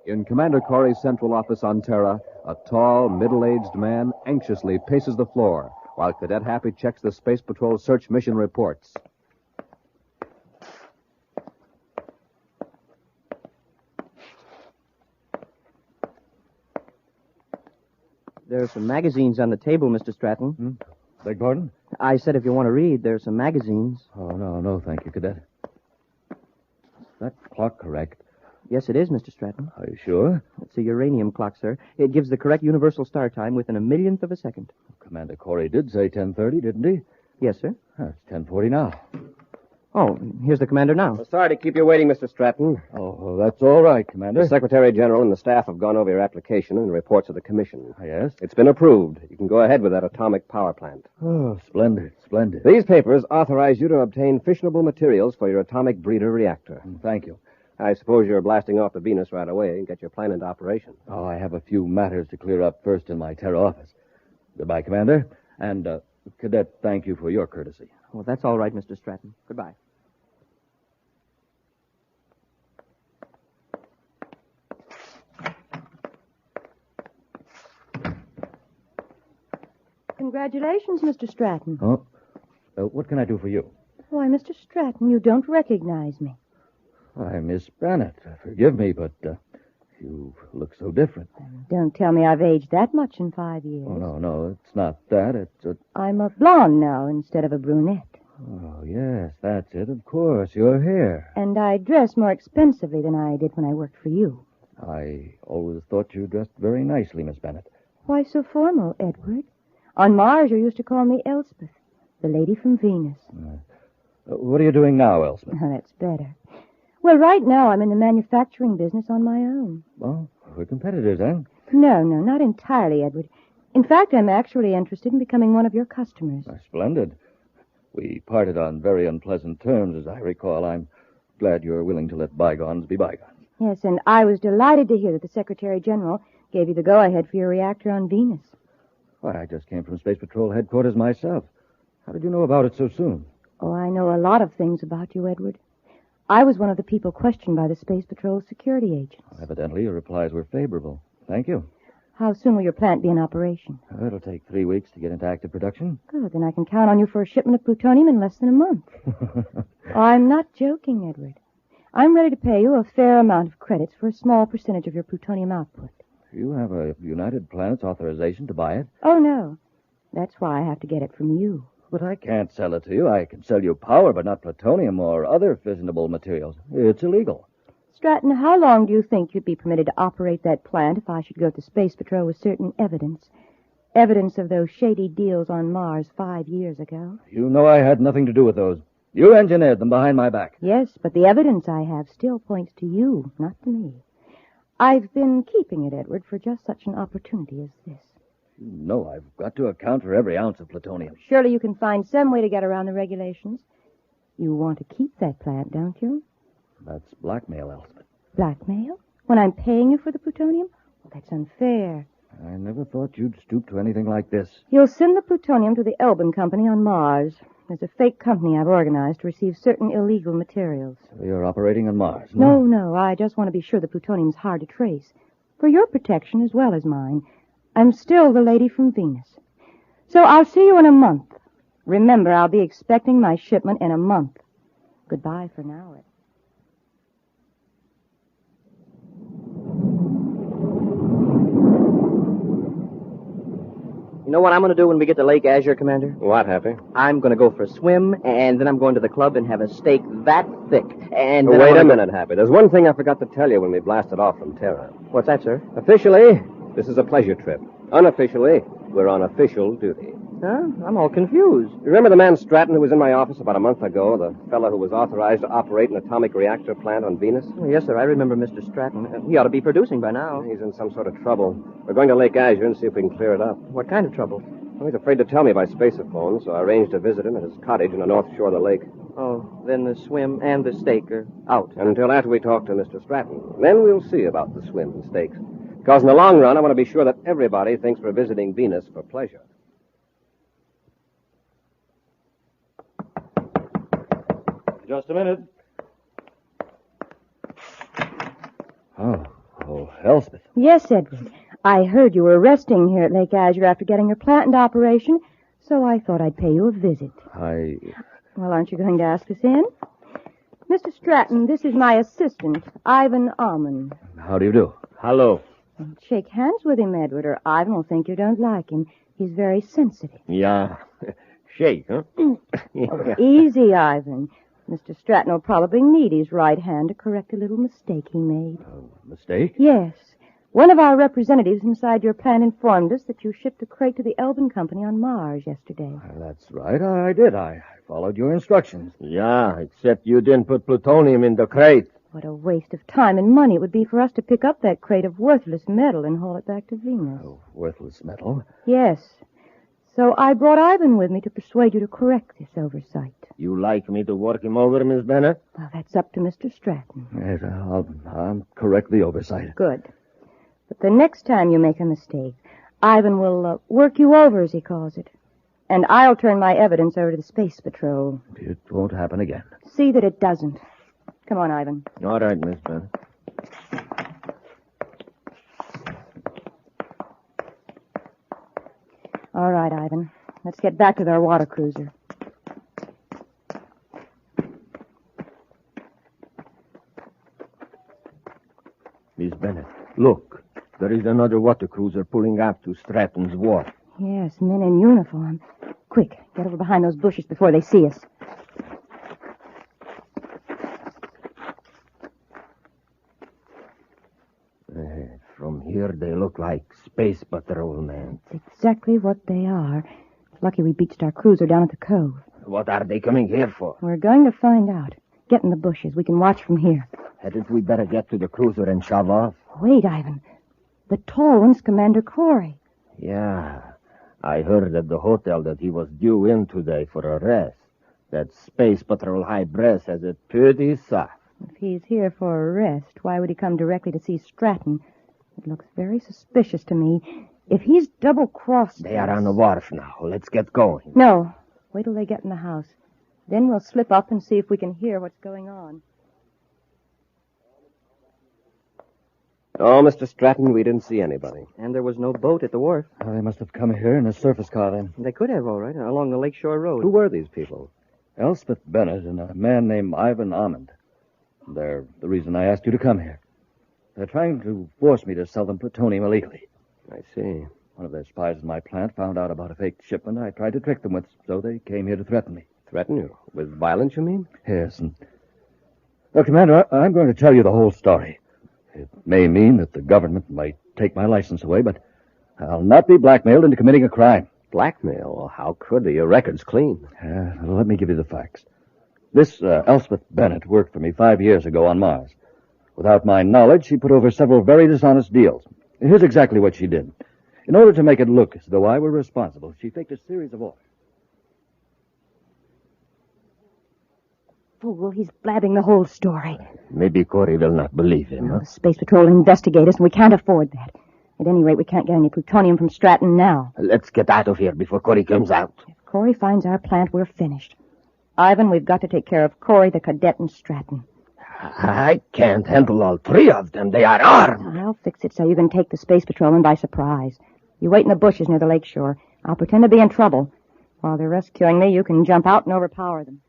In Commander Corry's central office on Terra, a tall, middle-aged man anxiously paces the floor while Cadet Happy checks the Space Patrol search mission reports. There are some magazines on the table, Mr. Stratton. Beg pardon? I said if you want to read, there are some magazines. Oh, no, thank you, Cadet. Is that clock correct? Yes, it is, Mr. Stratton. Are you sure? It's a uranium clock, sir. It gives the correct universal star time within a millionth of a second. Commander Corry did say 10:30, didn't he? Yes, sir. It's 10:40 now. Oh, here's the commander now. Sorry to keep you waiting, Mr. Stratton. Oh, that's all right, Commander. The Secretary General and the staff have gone over your application and the reports of the Commission. Yes? It's been approved. You can go ahead with that atomic power plant. Oh, splendid. These papers authorize you to obtain fissionable materials for your atomic breeder reactor. Thank you. I suppose you're blasting off to Venus right away and get your plan into operation. Oh, I have a few matters to clear up first in my Terra office. Goodbye, Commander. And, Cadet, thank you for your courtesy. Well, that's all right, Mr. Stratton. Goodbye. Congratulations, Mr. Stratton. Oh, what can I do for you? Why, Mr. Stratton, you don't recognize me. Why, Miss Bennett, forgive me, but you look so different. Don't tell me I've aged that much in 5 years. Oh, no, it's not that. It's I'm a blonde now instead of a brunette. Oh, yes, that's it, of course, your hair. And I dress more expensively than I did when I worked for you. I always thought you dressed very nicely, Miss Bennett. Why so formal, Edward? On Mars, you used to call me Elspeth, the lady from Venus. What are you doing now, Elspeth? Oh, that's better. Well, right now I'm in the manufacturing business on my own. Well, we're competitors, eh? No, not entirely, Edward. In fact, I'm actually interested in becoming one of your customers. Splendid. We parted on very unpleasant terms, as I recall. I'm glad you're willing to let bygones be bygones. Yes, and I was delighted to hear that the Secretary General gave you the go-ahead for your reactor on Venus. Why, I just came from Space Patrol headquarters myself. How did you know about it so soon? Oh, I know a lot of things about you, Edward. I was one of the people questioned by the Space Patrol security agents. Evidently, your replies were favorable. Thank you. How soon will your plant be in operation? It'll take 3 weeks to get into active production. Good, then I can count on you for a shipment of plutonium in less than a month. Oh, I'm not joking, Edward. I'm ready to pay you a fair amount of credits for a small percentage of your plutonium output. You have a United Planets authorization to buy it? Oh, no. That's why I have to get it from you. But I can't sell it to you. I can sell you power, but not plutonium or other fissionable materials. It's illegal. Stratton, how long do you think you'd be permitted to operate that plant if I should go to Space Patrol with certain evidence? Evidence of those shady deals on Mars 5 years ago? You know I had nothing to do with those. You engineered them behind my back. Yes, but the evidence I have still points to you, not to me. I've been keeping it, Edward, for just such an opportunity as this. You know I've got to account for every ounce of plutonium. Surely you can find some way to get around the regulations. You want to keep that plant, don't you? That's blackmail, Elspeth. Blackmail? When I'm paying you for the plutonium? Well, that's unfair. I never thought you'd stoop to anything like this. You'll send the plutonium to the Elbin Company on Mars. There's a fake company I've organized to receive certain illegal materials. So you're operating on Mars? No, I just want to be sure the plutonium's hard to trace. For your protection as well as mine. I'm still the lady from Venus. So I'll see you in a month. Remember, I'll be expecting my shipment in a month. Goodbye for now, Ed. You know what I'm going to do when we get to Lake Azure, Commander? What, Happy? I'm going to go for a swim, and then I'm going to the club and have a steak that thick. And then Wait a minute, Happy. There's one thing I forgot to tell you when we blasted off from Terra. What's that, sir? Officially, this is a pleasure trip. Unofficially, we're on official duty. Huh? I'm all confused. You remember the man Stratton who was in my office about a month ago? The fellow who was authorized to operate an atomic reactor plant on Venus? Oh, yes, sir. I remember Mr. Stratton. He ought to be producing by now. He's in some sort of trouble. We're going to Lake Azure and see if we can clear it up. What kind of trouble? Well, he's afraid to tell me by spaceophone, so I arranged to visit him at his cottage on the north shore of the lake. Oh, then the swim and the steak are out. And until after we talk to Mr. Stratton. Then we'll see about the swim and steaks. Because in the long run, I want to be sure that everybody thinks we're visiting Venus for pleasure. Just a minute. Oh, Elspeth. Yes, Edward. I heard you were resting here at Lake Azure after getting your plant into operation, so I thought I'd pay you a visit. Well, aren't you going to ask us in? Mr. Stratton, this is my assistant, Ivan Almond. How do you do? Hello. Don't shake hands with him, Edward, or Ivan will think you don't like him. He's very sensitive. Yeah. Shake, huh? Oh, easy, Ivan. Mr. Stratton will probably need his right hand to correct a little mistake he made. Mistake? Yes. One of our representatives inside your plant informed us that you shipped a crate to the Elben Company on Mars yesterday. That's right. I did. I followed your instructions. Yeah, except you didn't put plutonium in the crate. What a waste of time and money it would be for us to pick up that crate of worthless metal and haul it back to Venus. Oh, worthless metal? Yes. So I brought Ivan with me to persuade you to correct this oversight. You like me to work him over, Miss Bennett? Well, that's up to Mr. Stratton. Yes, I'll correct the oversight. Good. But the next time you make a mistake, Ivan will work you over, as he calls it. And I'll turn my evidence over to the Space Patrol. It won't happen again. See that it doesn't. Come on, Ivan. All right, Miss Bennett. All right, Ivan. Let's get back to their water cruiser. Miss Bennett, look. There is another water cruiser pulling up to Stratton's wharf. Yes, men in uniform. Quick, get over behind those bushes before they see us. From here, they look like Space Patrol men. It's exactly what they are. It's lucky we beached our cruiser down at the cove. What are they coming here for? We're going to find out. Get in the bushes. We can watch from here. Hadn't we better get to the cruiser and shove off? Wait, Ivan. The tall one's Commander Corry. Yeah. I heard at the hotel that he was due in today for a rest. That Space Patrol high brass has it pretty soft. If he's here for a rest, why would he come directly to see Stratton? It looks very suspicious to me. If he's double-crossed... They are on the wharf now. Let's get going. No. Wait till they get in the house. Then we'll slip up and see if we can hear what's going on. Oh, Mr. Stratton, we didn't see anybody. And there was no boat at the wharf. They must have come here in a surface car then. They could have, all right, along the Lakeshore Road. Who were these people? Elspeth Bennett and a man named Ivan Amond. They're the reason I asked you to come here. They're trying to force me to sell them plutonium illegally. I see. One of their spies in my plant found out about a fake shipment I tried to trick them with, so they came here to threaten me. Threaten you? With violence, you mean? Yes, and... Well, Commander, I'm going to tell you the whole story. It may mean that the government might take my license away, but I'll not be blackmailed into committing a crime. Blackmail? How could they? Your record's clean. Let me give you the facts. This Elspeth Bennett worked for me 5 years ago on Mars. Without my knowledge, she put over several very dishonest deals. Here's exactly what she did. In order to make it look as though I were responsible, she faked a series of orders. Fool, he's blabbing the whole story. Maybe Corry will not believe him, huh? The Space Patrol will investigate us, and we can't afford that. At any rate, we can't get any plutonium from Stratton now. Let's get out of here before Corry comes out. If Corry finds our plant, we're finished. Ivan, we've got to take care of Corry, the cadet, and Stratton. I can't handle all three of them. They are armed. I'll fix it so you can take the Space Patrolman by surprise. You wait in the bushes near the lakeshore. I'll pretend to be in trouble. While they're rescuing me, you can jump out and overpower them.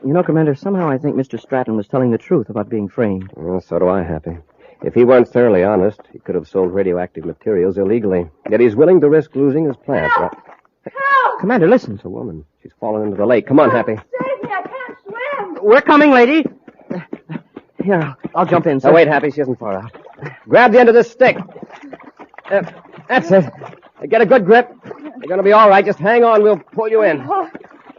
You know, Commander, somehow I think Mr. Stratton was telling the truth about being framed. Well, so do I, Happy. If he weren't thoroughly honest, he could have sold radioactive materials illegally. Yet he's willing to risk losing his plant. Help! Help! Commander, listen. It's a woman. She's fallen into the lake. Come on, Happy. Save me, I can't swim! We're coming, lady. Here, I'll jump in, sir. Now, wait, Happy. She isn't far out. Grab the end of this stick. That's it. Get a good grip. You're going to be all right. Just hang on. We'll pull you in. Oh,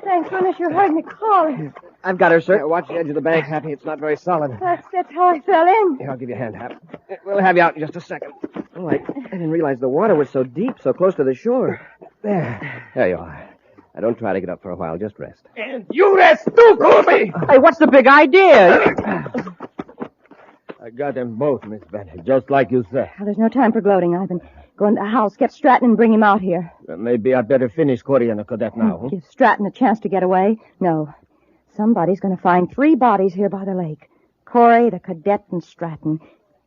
thank goodness you heard me calling. I've got her, sir. Watch the edge of the bank, Happy. It's not very solid. That's how I fell in. Here, I'll give you a hand, Hap. We'll have you out in just a second. Oh, I didn't realize the water was so deep, so close to the shore. There you are. Now, don't try to get up for a while. Just rest. And you rest too, Corry! Hey, what's the big idea? I got them both, Miss Bennett, just like you said. Well, there's no time for gloating, Ivan. Go in the house, get Stratton, and bring him out here. Maybe I'd better finish Corry and the cadet now, huh? Give Stratton a chance to get away? No. Somebody's going to find 3 bodies here by the lake. Corry, the cadet, and Stratton.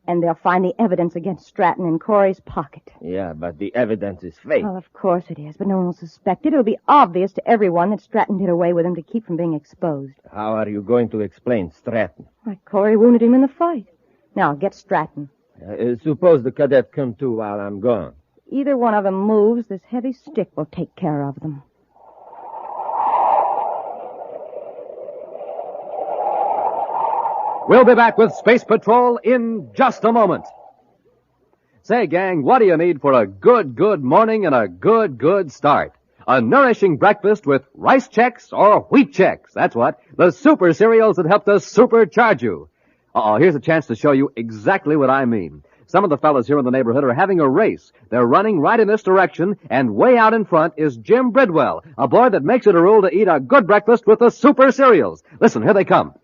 And they'll find the evidence against Stratton in Corry's pocket. Yeah, but the evidence is fake. Well, of course it is, but no one will suspect it. It'll be obvious to everyone that Stratton did away with him to keep from being exposed. How are you going to explain Stratton? Why, Corry wounded him in the fight. Now, get Stratton. Suppose the cadet come too while I'm gone. Either one of them moves, this heavy stick will take care of them. We'll be back with Space Patrol in just a moment. Say, gang, what do you need for a good morning and a good start? A nourishing breakfast with rice checks or wheat checks. That's what. The super cereals that help to supercharge you. Here's a chance to show you exactly what I mean. Some of the fellas here in the neighborhood are having a race. They're running right in this direction, and way out in front is Jim Bridwell, a boy that makes it a rule to eat a good breakfast with the super cereals. Listen, here they come.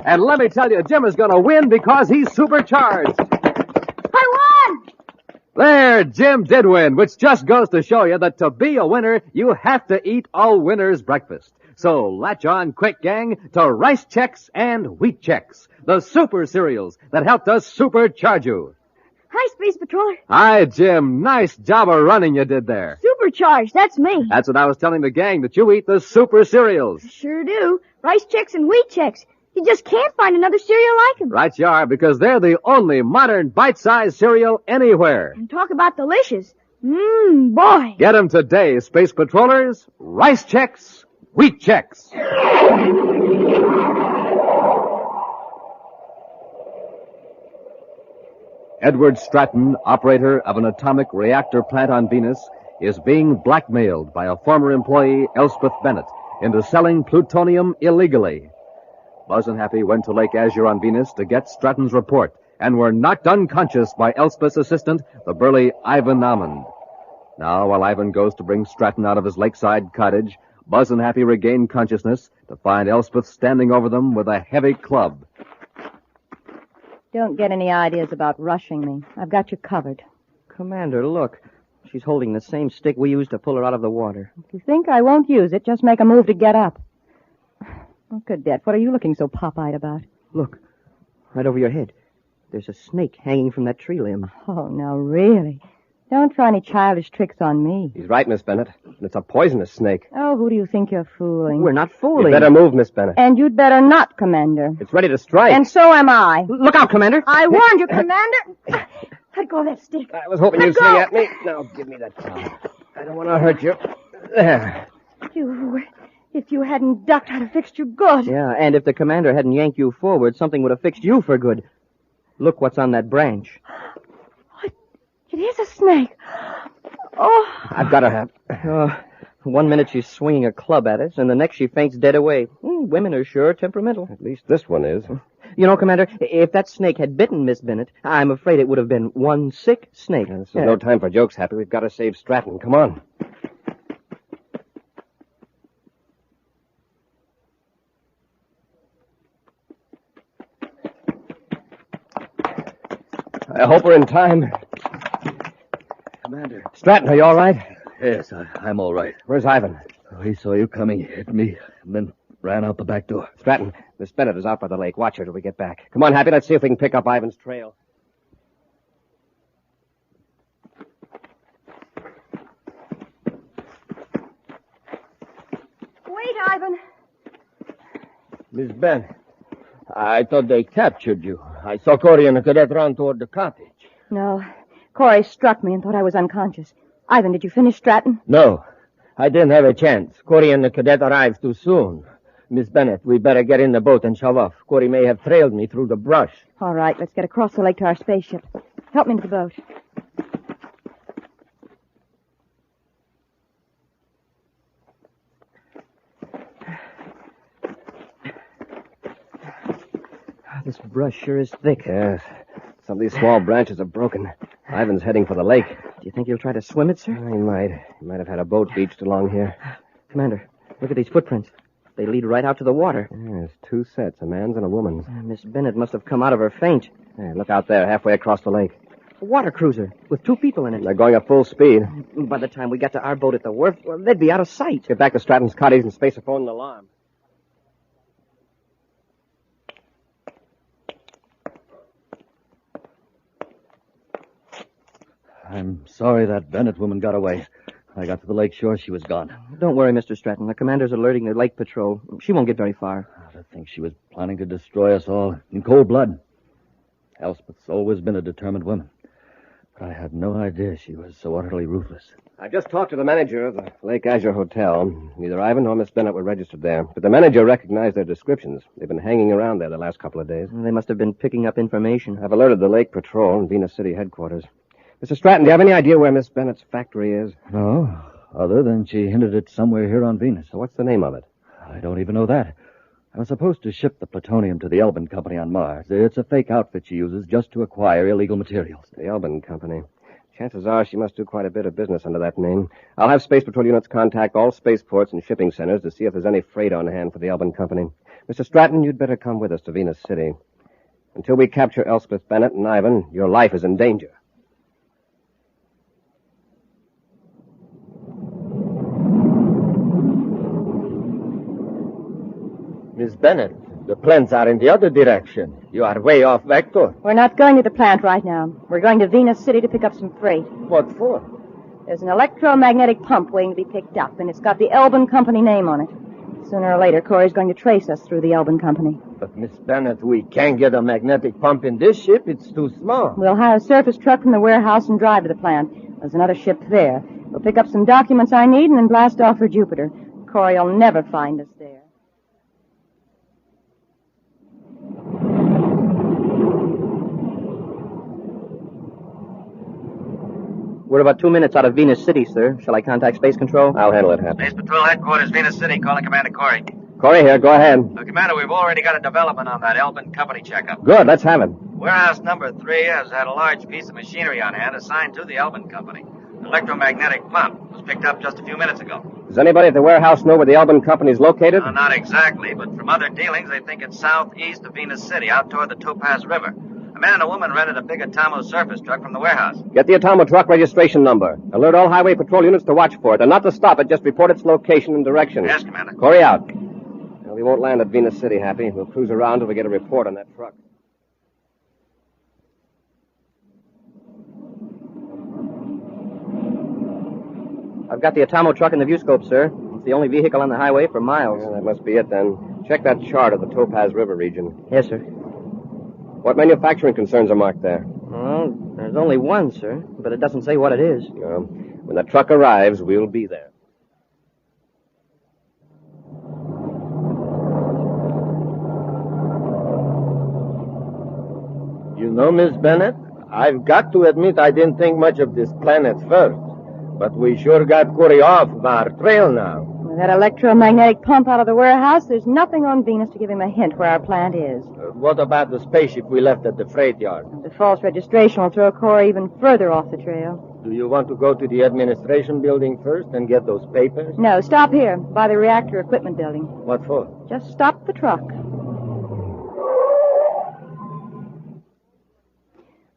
And let me tell you, Jim is going to win because he's supercharged. I won! There, Jim did win, which just goes to show you that to be a winner, you have to eat a winner's breakfast. So latch on quick, gang, to Rice Chex and Wheat Chex, the super cereals that help to supercharge you. Hi, Space Patroller. Hi, Jim. Nice job of running you did there. Supercharged, that's me. That's what I was telling the gang, that you eat the super cereals. Sure do. Rice Chex and Wheat Chex. You just can't find another cereal like them. Right you are, because they're the only modern bite-sized cereal anywhere. And talk about delicious. Boy. Get them today, Space Patrollers. Rice Chex, Wheat Chex. Edward Stratton, operator of an atomic reactor plant on Venus, is being blackmailed by a former employee, Elspeth Bennett, into selling plutonium illegally. Buzz and Happy went to Lake Azure on Venus to get Stratton's report and were knocked unconscious by Elspeth's assistant, the burly Ivan Almond. Now, while Ivan goes to bring Stratton out of his lakeside cottage, Buzz and Happy regain consciousness to find Elspeth standing over them with a heavy club. Don't get any ideas about rushing me. I've got you covered. Commander, look. She's holding the same stick we used to pull her out of the water. If you think I won't use it, just make a move to get up. Oh, Cadet, what are you looking so pop-eyed about? Look, right over your head. There's a snake hanging from that tree limb. Oh, now, really? Don't try any childish tricks on me. He's right, Miss Bennett. It's a poisonous snake. Oh, who do you think you're fooling? We're not fooling. You better move, Miss Bennett. And you'd better not, Commander. It's ready to strike. And so am I. Look out, Commander. I warned you, Commander. Let go of that stick. I was hoping you'd swing at me. Now, give me that club. I don't want to hurt you. There. If you hadn't ducked, I'd have fixed you good. Yeah, and if the commander hadn't yanked you forward, something would have fixed you for good. Look what's on that branch. It is a snake. Oh. I've got her. 1 minute she's swinging a club at us, and the next she faints dead away. Women are sure temperamental. At least this one is. You know, Commander, if that snake had bitten Miss Bennett, I'm afraid it would have been one sick snake. This is no time for jokes, Happy. We've got to save Stratton. Come on. I hope we're in time. Commander. Stratton, are you all right? Yes, I'm all right. Where's Ivan? He saw you coming, hit me, and then ran out the back door. Stratton, Miss Bennett is out by the lake. Watch her till we get back. Come on, Happy. Let's see if we can pick up Ivan's trail. Wait, Ivan. Miss Bennett, I thought they captured you. I saw Corry and the cadet run toward the cottage. No. Corry struck me and thought I was unconscious. Ivan, did you finish Stratton? No, I didn't have a chance. Corry and the cadet arrived too soon. Miss Bennett, we better get in the boat and shove off. Corry may have trailed me through the brush. All right, let's get across the lake to our spaceship. Help me into the boat. This brush sure is thick. Yes. Some of these small branches are broken. Ivan's heading for the lake. Do you think he'll try to swim it, sir? He might. He might have had a boat beached along here. Commander, look at these footprints. They lead right out to the water. Yes, two sets, a man's and a woman's. Miss Bennett must have come out of her faint. Hey, look out there, halfway across the lake. A water cruiser with 2 people in it. They're going at full speed. By the time we got to our boat at the wharf, well, they'd be out of sight. Get back to Stratton's cottage and space a phone an alarm. I'm sorry that Bennett woman got away. I got to the lake shore, she was gone. Don't worry, Mr. Stratton. The commander's alerting the lake patrol. She won't get very far. I think she was planning to destroy us all in cold blood. Elspeth's always been a determined woman. But I had no idea she was so utterly ruthless. I just talked to the manager of the Lake Azure Hotel. Neither Ivan nor Miss Bennett were registered there, but the manager recognized their descriptions. They've been hanging around there the last couple of days. They must have been picking up information. I've alerted the Lake Patrol and Venus City headquarters. Mr. Stratton, do you have any idea where Miss Bennett's factory is? No, other than she hinted at somewhere here on Venus. So what's the name of it? I don't even know that. I was supposed to ship the plutonium to the Elbin Company on Mars. It's a fake outfit she uses just to acquire illegal materials. The Elbin Company. Chances are she must do quite a bit of business under that name. I'll have Space Patrol units contact all spaceports and shipping centers to see if there's any freight on hand for the Elbin Company. Mr. Stratton, you'd better come with us to Venus City. Until we capture Elspeth Bennett and Ivan, your life is in danger. Miss Bennett, the plants are in the other direction. You are way off vector. We're not going to the plant right now. We're going to Venus City to pick up some freight. What for? There's an electromagnetic pump waiting to be picked up, and it's got the Elbin Company name on it. Sooner or later, Corry's going to trace us through the Elbin Company. But, Miss Bennett, we can't get a magnetic pump in this ship. It's too small. We'll hire a surface truck from the warehouse and drive to the plant. There's another ship there. We'll pick up some documents I need and then blast off for Jupiter. Corry'll never find us there. We're about 2 minutes out of Venus City, sir. Shall I contact Space Control? I'll handle it, Happy. Space Patrol Headquarters, Venus City, calling Commander Corry. Corry here, go ahead. Commander, we've already got a development on that Elbin Company checkup. Good, let's have it. Warehouse number 3 has had a large piece of machinery on hand assigned to the Elbin Company. An electromagnetic pump was picked up just a few minutes ago. Does anybody at the warehouse know where the Elbin Company is located? Not exactly, but from other dealings, they think it's southeast of Venus City, out toward the Topaz River. A man and a woman rented a big Atomo surface truck from the warehouse. Get the Atomo truck registration number. Alert all highway patrol units to watch for it, and not to stop it, just report its location and direction. Yes, Commander. Corry out. Well, we won't land at Venus City, Happy. We'll cruise around till we get a report on that truck. I've got the Atomo truck in the viewscope, sir. It's the only vehicle on the highway for miles. Yeah, that must be it, then. Check that chart of the Topaz River region. Yes, sir. What manufacturing concerns are marked there? Well, there's only one, sir, but it doesn't say what it is. When the truck arrives, we'll be there. You know, Miss Bennett, I've got to admit I didn't think much of this planet first. But we sure got Corry off our trail now. With that electromagnetic pump out of the warehouse, there's nothing on Venus to give him a hint where our plant is. What about the spaceship we left at the freight yard? The false registration will throw Corry even further off the trail. Do you want to go to the administration building first and get those papers? No, stop here, by the reactor equipment building. What for? Just stop the truck.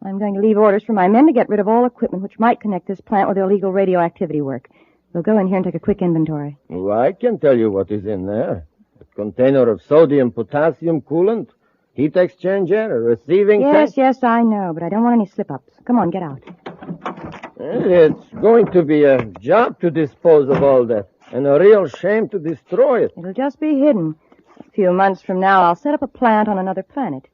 I'm going to leave orders for my men to get rid of all equipment which might connect this plant with illegal radioactivity work. We'll go in here and take a quick inventory. Well, I can tell you what is in there. A container of sodium-potassium coolant, heat exchanger, a receiving tank. Yes, I know, but I don't want any slip-ups. Come on, get out. It's going to be a job to dispose of all that, and a real shame to destroy it. It'll just be hidden. A few months from now, I'll set up a plant on another planet.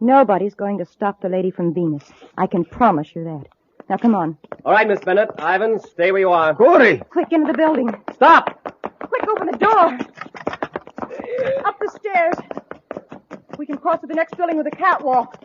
Nobody's going to stop the lady from Venus. I can promise you that. Now, come on. All right, Miss Bennett. Ivan, stay where you are. Corry! Quick, into the building. Stop! Quick, open the door. Up the stairs. We can cross to the next building with a catwalk.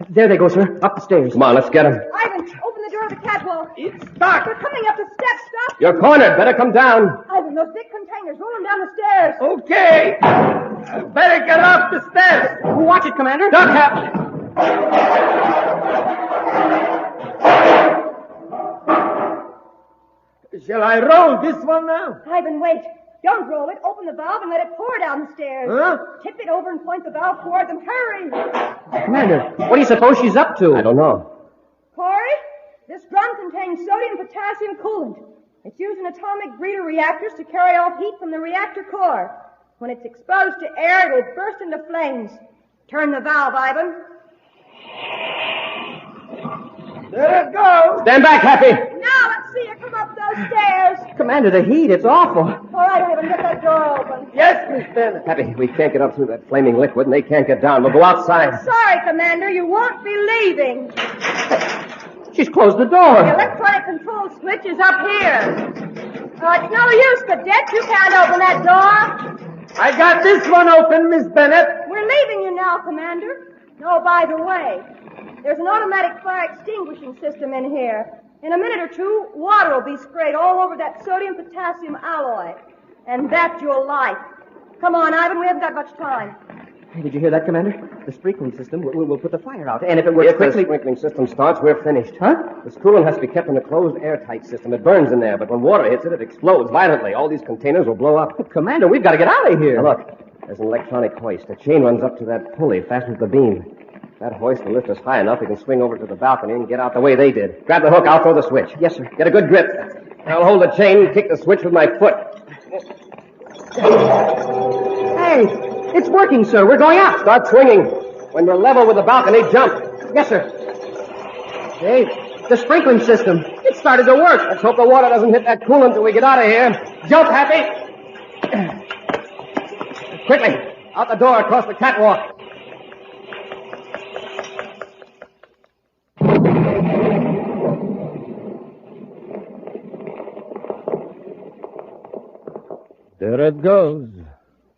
There they go, sir. Up the stairs. Come on, let's get them. Ivan, open the door of the catwalk. It's stuck. They're coming up the steps. Stop. You're cornered. Better come down. Ivan, those big containers. Roll them down the stairs. Okay. Better get off the steps. Watch it, Commander. Duck, Hap. Shall I roll this one now? Ivan, wait. Don't roll it. Open the valve and let it pour down the stairs. Huh? Tip it over and point the valve toward them. Hurry. Commander, what do you suppose she's up to? I don't know. Corry, this drum contains sodium-potassium coolant. It's used in atomic breeder reactors to carry off heat from the reactor core. When it's exposed to air, it will burst into flames. Turn the valve, Ivan. There it goes. Stand back, Happy. Now let's see you come up those stairs. Commander, the heat, it's awful. All right, Ivan, get that door open. Yes, Miss Bennett. Happy, we can't get up through that flaming liquid, and they can't get down. We'll go outside. Sorry, Commander, you won't be leaving. She's closed the door. The electronic control switch is up here. It's no use, Cadet. You can't open that door. I got this one open, Miss Bennett. We're leaving you now, Commander. Oh, by the way, there's an automatic fire extinguishing system in here. In a minute or two, water will be sprayed all over that sodium-potassium alloy. And that's your life. Come on, Ivan, we haven't got much time. Hey, did you hear that, Commander? The sprinkling system will put the fire out. And if it works quickly... If the sprinkling system starts, we're finished. Huh? This coolant has to be kept in a closed, airtight system. It burns in there, but when water hits it, it explodes violently. All these containers will blow up. Commander, we've got to get out of here. Now, look, there's an electronic hoist. A chain runs up to that pulley fastened to the beam. That hoist will lift us high enough we can swing over to the balcony and get out the way they did. Grab the hook, I'll throw the switch. Yes, sir. Get a good grip. I'll hold the chain and kick the switch with my foot. Hey, it's working, sir. We're going out. Start swinging. When we're level with the balcony, jump. Yes, sir. Hey, the sprinkling system. It started to work. Let's hope the water doesn't hit that coolant till we get out of here. Jump, Happy. Quickly, out the door across the catwalk. There it goes.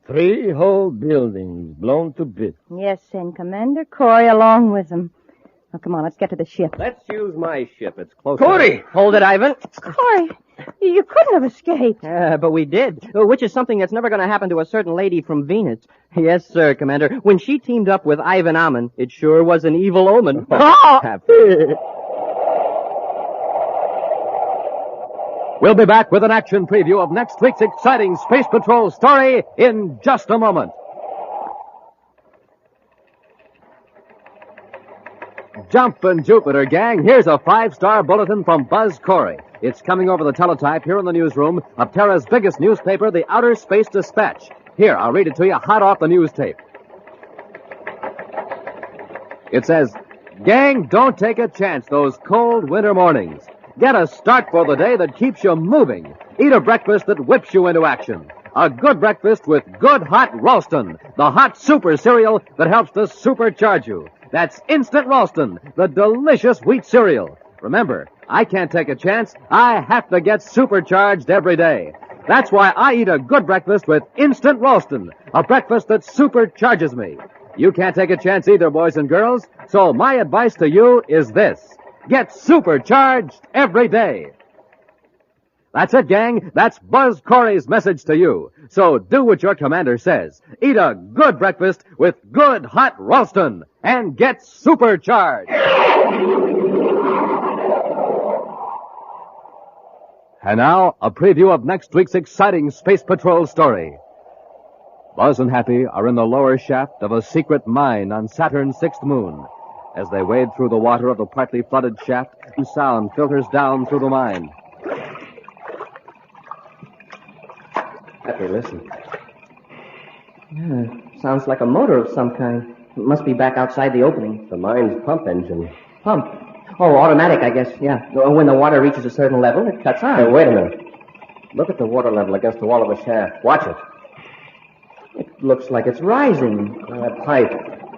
3 whole buildings blown to bits. Yes, and Commander Corry along with them. Now, come on, let's get to the ship. Let's use my ship. It's closer. Corry! Hold it, Ivan. Corry, you couldn't have escaped. But we did, which is something that's never going to happen to a certain lady from Venus. Yes, sir, Commander. When she teamed up with Ivan Ammon, it sure was an evil omen. Happy. We'll be back with an action preview of next week's exciting Space Patrol story in just a moment. Jumpin' Jupiter, gang. Here's a 5-star bulletin from Buzz Corry. It's coming over the teletype here in the newsroom of Terra's biggest newspaper, the Outer Space Dispatch. Here, I'll read it to you hot off the news tape. It says, gang, don't take a chance those cold winter mornings. Get a start for the day that keeps you moving. Eat a breakfast that whips you into action. A good breakfast with good hot Ralston, the hot super cereal that helps to supercharge you. That's Instant Ralston, the delicious wheat cereal. Remember, I can't take a chance. I have to get supercharged every day. That's why I eat a good breakfast with Instant Ralston, a breakfast that supercharges me. You can't take a chance either, boys and girls, so my advice to you is this. Get supercharged every day. That's it, gang. That's Buzz Corry's message to you. So do what your commander says. Eat a good breakfast with good hot Ralston and get supercharged. And now, a preview of next week's exciting Space Patrol story. Buzz and Happy are in the lower shaft of a secret mine on Saturn's 6th moon. As they wade through the water of the partly flooded shaft, sound filters down through the mine. Happy, listen. Yeah, sounds like a motor of some kind. It must be back outside the opening. The mine's pump engine. Pump? Oh, automatic, I guess, yeah. When the water reaches a certain level, it cuts on. Hey, wait a minute. Look at the water level against the wall of the shaft. Watch it. It looks like it's rising. That pipe.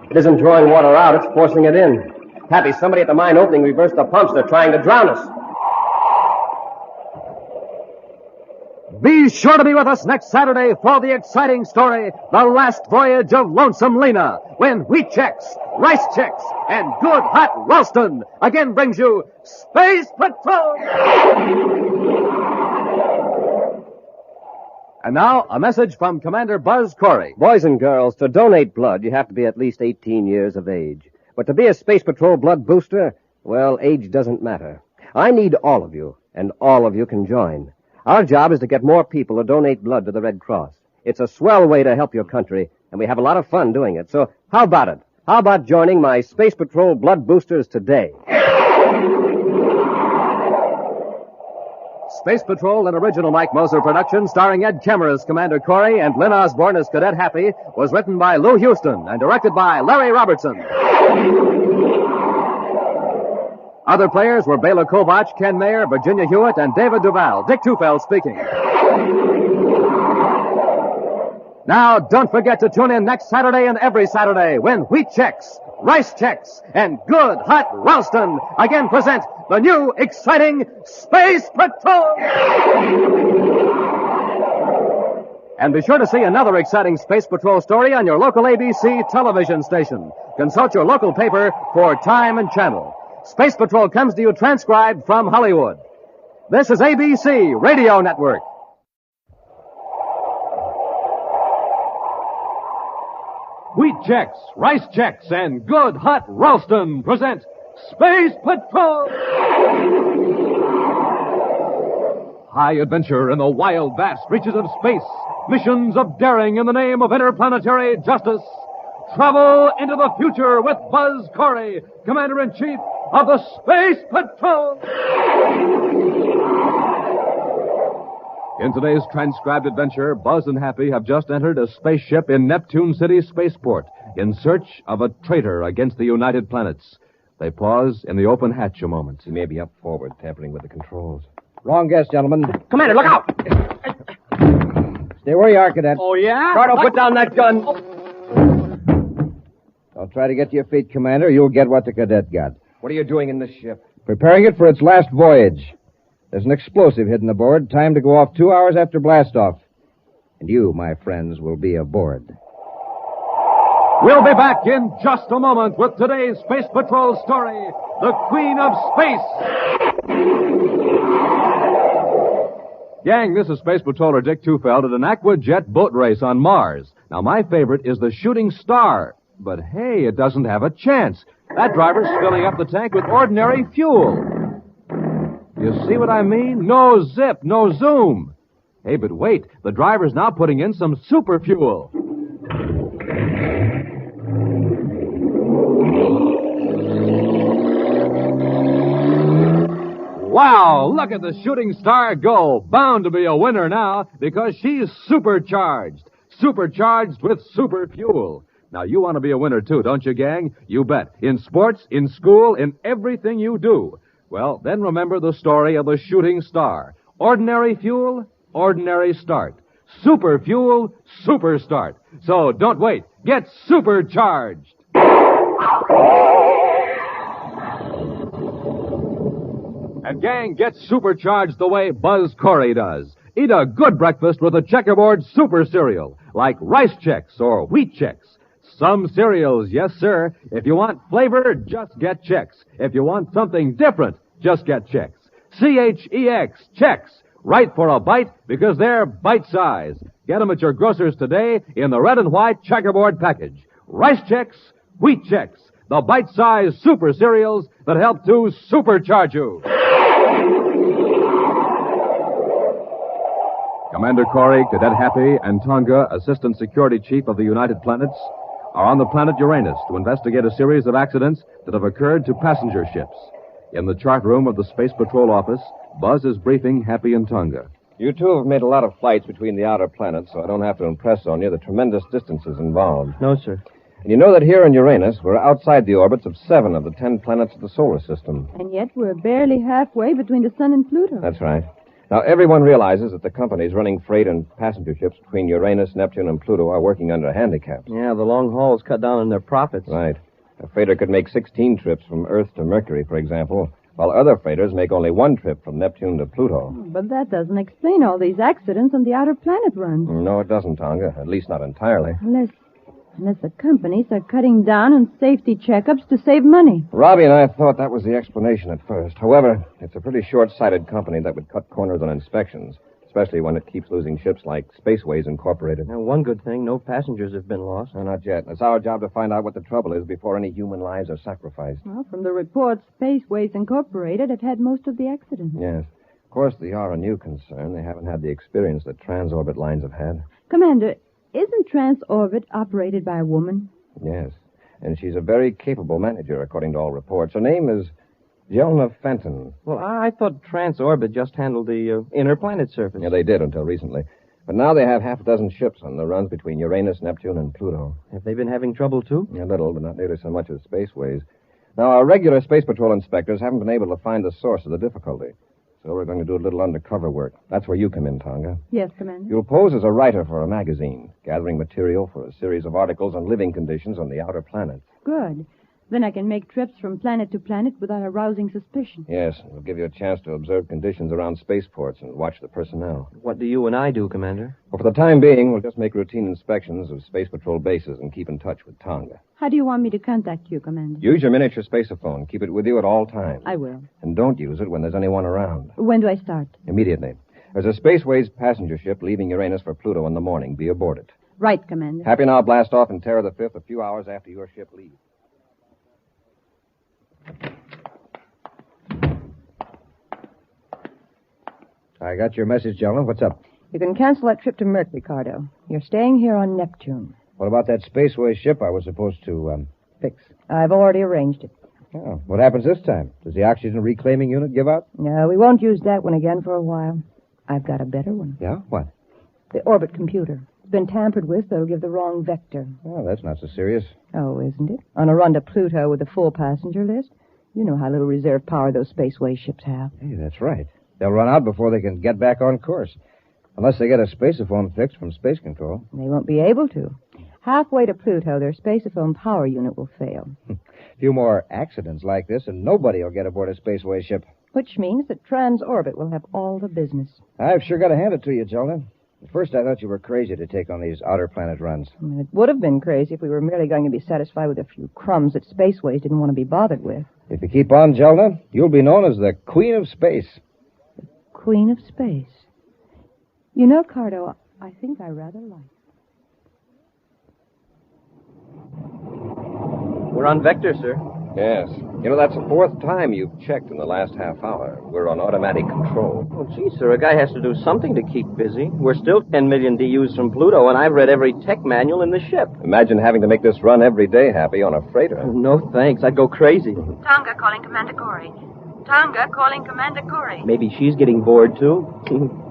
It isn't drawing water out, it's forcing it in. Happy, somebody at the mine opening reversed the pumps. They're trying to drown us. Be sure to be with us next Saturday for the exciting story, The Last Voyage of Lonesome Lena, when wheat checks, rice checks, and good hot Ralston again brings you Space Patrol! And now, a message from Commander Buzz Corry. Boys and girls, to donate blood, you have to be at least 18 years of age. But to be a Space Patrol blood booster, well, age doesn't matter. I need all of you, and all of you can join. Our job is to get more people to donate blood to the Red Cross. It's a swell way to help your country, and we have a lot of fun doing it. So how about it? How about joining my Space Patrol blood boosters today? Space Patrol, an original Mike Moser production starring Ed Kemmer as Commander Corry and Lynn Osborne as Cadet Happy, was written by Lou Houston and directed by Larry Robertson. Other players were Bela Kovach, Ken Mayer, Virginia Hewitt, and David Duval. Dick Tufeld speaking. Now, don't forget to tune in next Saturday and every Saturday when Wheat Chex, Rice Chex, and Good Hot Ralston again present the new, exciting Space Patrol! And be sure to see another exciting Space Patrol story on your local ABC television station. Consult your local paper for time and channel. Space Patrol comes to you transcribed from Hollywood. This is ABC Radio Network. Wheat Chex, Rice Chex, and Good Hot Ralston present Space Patrol! High adventure in the wild, vast reaches of space. Missions of daring in the name of interplanetary justice. Travel into the future with Buzz Corry, Commander-in-Chief of the Space Patrol! In today's transcribed adventure, Buzz and Happy have just entered a spaceship in Neptune City Spaceport in search of a traitor against the United Planets. They pause in the open hatch a moment. He may be up forward, tampering with the controls. Wrong guess, gentlemen. Commander, look out! Stay where you are, Cadet. Oh, yeah? Cardo, put down that gun. Don't try to get to your feet, Commander. You'll get what the Cadet got. What are you doing in this ship? Preparing it for its last voyage. There's an explosive hidden aboard, timed to go off 2 hours after blastoff. And you, my friends, will be aboard. We'll be back in just a moment with today's Space Patrol story, The Queen of Space. Gang, this is Space Patroller Dick Tufeld at an Aquajet boat race on Mars. Now, my favorite is the Shooting Star. But hey, it doesn't have a chance. That driver's filling up the tank with ordinary fuel. You see what I mean? No zip, no zoom. Hey, but wait, the driver's now putting in some super fuel. Wow, look at the Shooting Star go. Bound to be a winner now because she's supercharged. Supercharged with super fuel. Now, you want to be a winner, too, don't you, gang? You bet. In sports, in school, in everything you do. Well, then remember the story of the Shooting Star. Ordinary fuel, ordinary start. Super fuel, super start. So don't wait. Get supercharged. And, gang, get supercharged the way Buzz Corry does. Eat a good breakfast with a checkerboard super cereal, like Rice Chex or Wheat Chex. Some cereals, yes, sir. If you want flavor, just get Chex. If you want something different, just get Chex. C-H-E-X, Chex. Right for a bite because they're bite-size. Get them at your grocer's today in the red and white checkerboard package. Rice Chex, Wheat Chex. The bite-size super cereals that help to supercharge you. Commander Corry, Cadet Happy, and Tonga, Assistant Security Chief of the United Planets, are on the planet Uranus to investigate a series of accidents that have occurred to passenger ships. In the chart room of the Space Patrol office, Buzz is briefing Happy and Tonga. You two have made a lot of flights between the outer planets, so I don't have to impress on you the tremendous distances involved. No, sir. And you know that here in Uranus, we're outside the orbits of 7 of the 10 planets of the solar system. And yet we're barely halfway between the sun and Pluto. That's right. Now, everyone realizes that the companies running freight and passenger ships between Uranus, Neptune, and Pluto are working under handicaps. Yeah, the long hauls cut down on their profits. Right. A freighter could make 16 trips from Earth to Mercury, for example, while other freighters make only 1 trip from Neptune to Pluto. But that doesn't explain all these accidents on the outer planet runs. No, it doesn't, Tonga. At least not entirely. Unless the companies are cutting down on safety checkups to save money. Robbie and I thought that was the explanation at first. However, it's a pretty short-sighted company that would cut corners on inspections, especially when it keeps losing ships like Spaceways Incorporated. Now, one good thing, no passengers have been lost. No, not yet. It's our job to find out what the trouble is before any human lives are sacrificed. Well, from the reports, Spaceways Incorporated have had most of the accidents. Yes. Of course, they are a new concern. They haven't had the experience that transorbit lines have had. Commander, isn't Transorbit operated by a woman? Yes. And she's a very capable manager, according to all reports. Her name is Jonah Fenton. Well, I thought Transorbit just handled the inner planet surface. Yeah, they did until recently. But now they have half a dozen ships on the runs between Uranus, Neptune, and Pluto. Have they been having trouble, too? A little, but not nearly so much as Spaceways. Now, our regular Space Patrol inspectors haven't been able to find the source of the difficulty. So we're going to do a little undercover work. That's where you come in, Tonga. Yes, Commander. You'll pose as a writer for a magazine, gathering material for a series of articles on living conditions on the outer planets. Good. Then I can make trips from planet to planet without arousing suspicion. Yes, it'll give you a chance to observe conditions around spaceports and watch the personnel. What do you and I do, Commander? Well, for the time being, we'll just make routine inspections of Space Patrol bases and keep in touch with Tonga. How do you want me to contact you, Commander? Use your miniature spaceophone. Keep it with you at all times. I will. And don't use it when there's anyone around. When do I start? Immediately. There's a Spaceways passenger ship leaving Uranus for Pluto in the morning. Be aboard it. Right, Commander. Happy now blast off in Terra the 5th a few hours after your ship leaves. I got your message, gentlemen. What's up? You can cancel that trip to Mercury, Cardo. You're staying here on Neptune. What about that Spaceways ship I was supposed to, fix? I've already arranged it. Oh, what happens this time? Does the oxygen reclaiming unit give out? No, we won't use that one again for a while. I've got a better one. Yeah? What? The orbit computer. It's been tampered with, so it'll give the wrong vector. Oh, that's not so serious. Oh, isn't it? On a run to Pluto with a full passenger list, you know how little reserve power those Spaceways ships have. Hey, that's right. They'll run out before they can get back on course. Unless they get a spaceophone fixed from space control. They won't be able to. Halfway to Pluto, their spaceophone power unit will fail. A few more accidents like this, and nobody will get aboard a Spaceways ship. Which means that Transorbit will have all the business. I've sure got to hand it to you, Zelda. At first, I thought you were crazy to take on these outer planet runs. It would have been crazy if we were merely going to be satisfied with a few crumbs that Spaceways didn't want to be bothered with. If you keep on, Zelda, you'll be known as the Queen of Space. Queen of Space. You know, Cardo, I think I rather like. We're on Vector, sir. Yes. You know, that's the fourth time you've checked in the last half hour. We're on automatic control. Oh, gee, sir, a guy has to do something to keep busy. We're still 10 million DUs from Pluto, and I've read every tech manual in the ship. Imagine having to make this run every day, Happy, on a freighter. No, thanks. I'd go crazy. Tonga calling Commander Corry. Tonga calling Commander Corry. Maybe she's getting bored, too.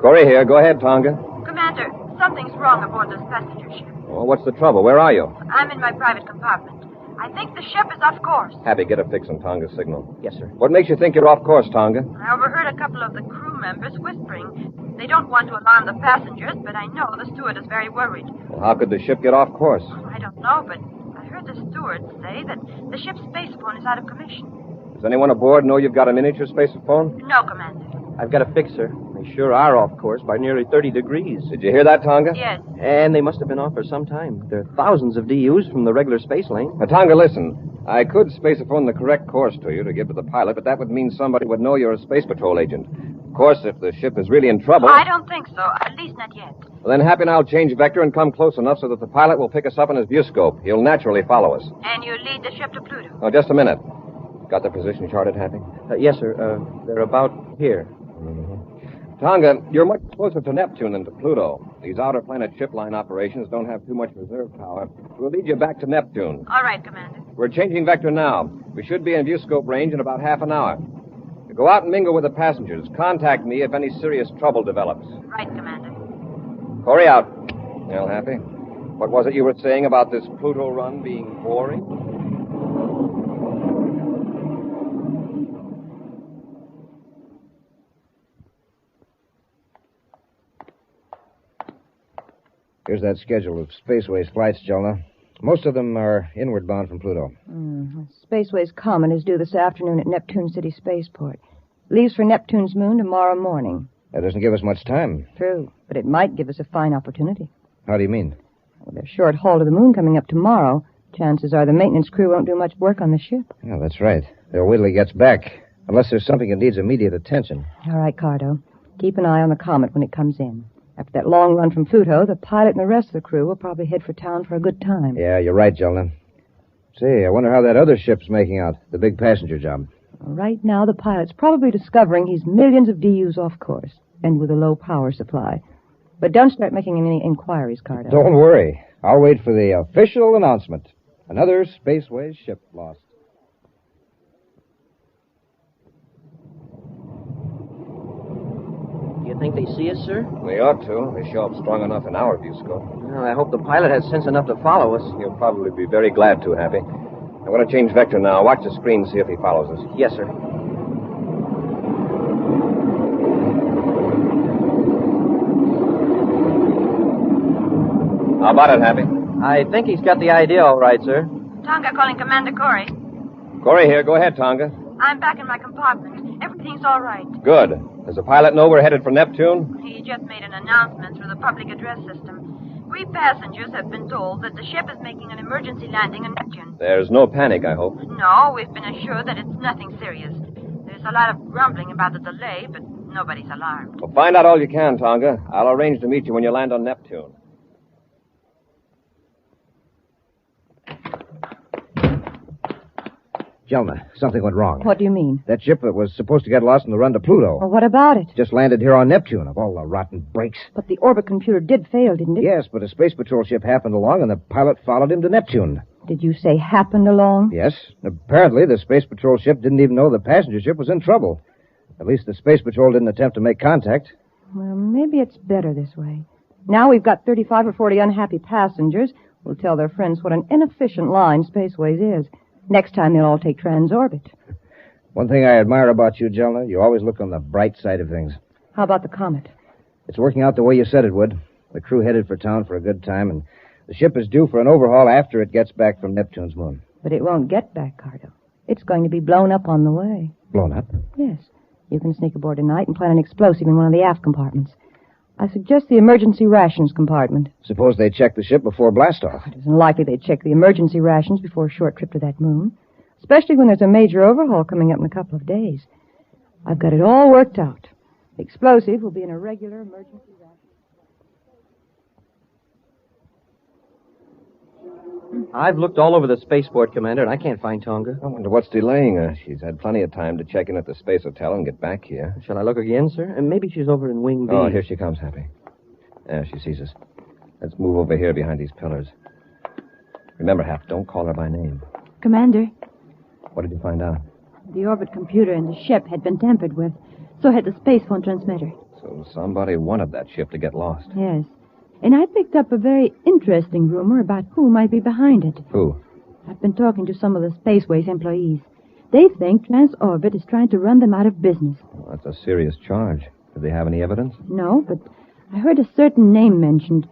Corry here. Go ahead, Tonga. Commander, something's wrong aboard this passenger ship. Well, what's the trouble? Where are you? I'm in my private compartment. I think the ship is off course. Happy, get a fix on Tonga's signal. Yes, sir. What makes you think you're off course, Tonga? I overheard a couple of the crew members whispering. They don't want to alarm the passengers, but I know the steward is very worried. Well, how could the ship get off course? I don't know, but I heard the steward say that the ship's spacephone is out of commission. Does anyone aboard know you've got a miniature spaceophone? No, Commander. I've got a fix, sir. They sure are off course by nearly 30 degrees. Did you hear that, Tonga? Yes. And they must have been off for some time. There are thousands of DUs from the regular space lane. Now, Tonga, listen. I could spaceophone the correct course to you to give to the pilot, but that would mean somebody would know you're a Space Patrol agent. Of course, if the ship is really in trouble... I don't think so. At least not yet. Well, then Happy and I'll change vector and come close enough so that the pilot will pick us up in his viewscope. He'll naturally follow us. And you lead the ship to Pluto. Oh, just a minute. Got the position charted, Happy? Yes, sir. They're about here. Tonga, you're much closer to Neptune than to Pluto. These outer planet ship line operations don't have too much reserve power. We'll lead you back to Neptune. All right, Commander. We're changing vector now. We should be in viewscope range in about half an hour. Go out and mingle with the passengers. Contact me if any serious trouble develops. Right, Commander. Corry out. Well, Happy, what was it you were saying about this Pluto run being boring? Here's that schedule of Spaceways flights, Jonah. Most of them are inward bound from Pluto. Spaceways Comet is due this afternoon at Neptune City Spaceport. Leaves for Neptune's moon tomorrow morning. That doesn't give us much time. True, but it might give us a fine opportunity. How do you mean? With a short haul to the moon coming up tomorrow, chances are the maintenance crew won't do much work on the ship. Yeah, that's right. They'll wait till he gets back. Unless there's something that needs immediate attention. All right, Cardo. Keep an eye on the Comet when it comes in. After that long run from Pluto, the pilot and the rest of the crew will probably head for town for a good time. Yeah, you're right, Jelena. Say, I wonder how that other ship's making out, the big passenger job. Right now, the pilot's probably discovering he's millions of DUs off course, and with a low power supply. But don't start making any inquiries, Cardo. Don't worry. I'll wait for the official announcement. Another Spaceways ship lost. see us, sir? They ought to. They show up strong enough in our view scope. Well, I hope the pilot has sense enough to follow us. He'll probably be very glad to, Happy. I want to change vector now. Watch the screen, see if he follows us. Yes, sir. How about it, Happy? I think he's got the idea all right, sir. Tonga calling Commander Corry. Corey here. Go ahead, Tonga. I'm back in my compartment. Everything's all right. Good. Does the pilot know we're headed for Neptune? He just made an announcement through the public address system. We passengers have been told that the ship is making an emergency landing on Neptune. There's no panic, I hope. No, we've been assured that it's nothing serious. There's a lot of grumbling about the delay, but nobody's alarmed. Well, find out all you can, Tonga. I'll arrange to meet you when you land on Neptune. Jelna, something went wrong. What do you mean? That ship that was supposed to get lost on the run to Pluto Well, what about it? just landed here on Neptune, of all the rotten breaks. But the orbit computer did fail, didn't it? Yes, but a space patrol ship happened along, and the pilot followed him to Neptune. Did you say happened along? Yes. Apparently, the space patrol ship didn't even know the passenger ship was in trouble. At least the space patrol didn't attempt to make contact. Well, maybe it's better this way. Now we've got 35 or 40 unhappy passengers who'll tell their friends what an inefficient line Spaceways is. Next time they'll all take transorbit. One thing I admire about you, Jelna, you always look on the bright side of things. How about the comet? It's working out the way you said it would. The crew headed for town for a good time, and the ship is due for an overhaul after it gets back from Neptune's moon. But it won't get back, Cardo. It's going to be blown up on the way. Blown up? Yes. You can sneak aboard tonight and plant an explosive in one of the aft compartments. I suggest the emergency rations compartment. Suppose they check the ship before blastoff. It isn't likely they'd check the emergency rations before a short trip to that moon, especially when there's a major overhaul coming up in a couple of days. I've got it all worked out. The explosive will be in a regular emergency ration. I've looked all over the spaceport, Commander, and I can't find Tonga. I wonder what's delaying her. She's had plenty of time to check in at the space hotel and get back here. Shall I look again, sir? And maybe she's over in Wing B. Oh, here she comes, Happy. Yeah, she sees us. Let's move over here behind these pillars. Remember, Hap, don't call her by name. Commander, What did you find out? the orbit computer in the ship had been tampered with. So had the space phone transmitter. So somebody wanted that ship to get lost. Yes. And I picked up a very interesting rumor about who might be behind it. Who? I've been talking to some of the Spaceways employees. They think Transorbit is trying to run them out of business. Well, that's a serious charge. Did they have any evidence? No, but I heard a certain name mentioned.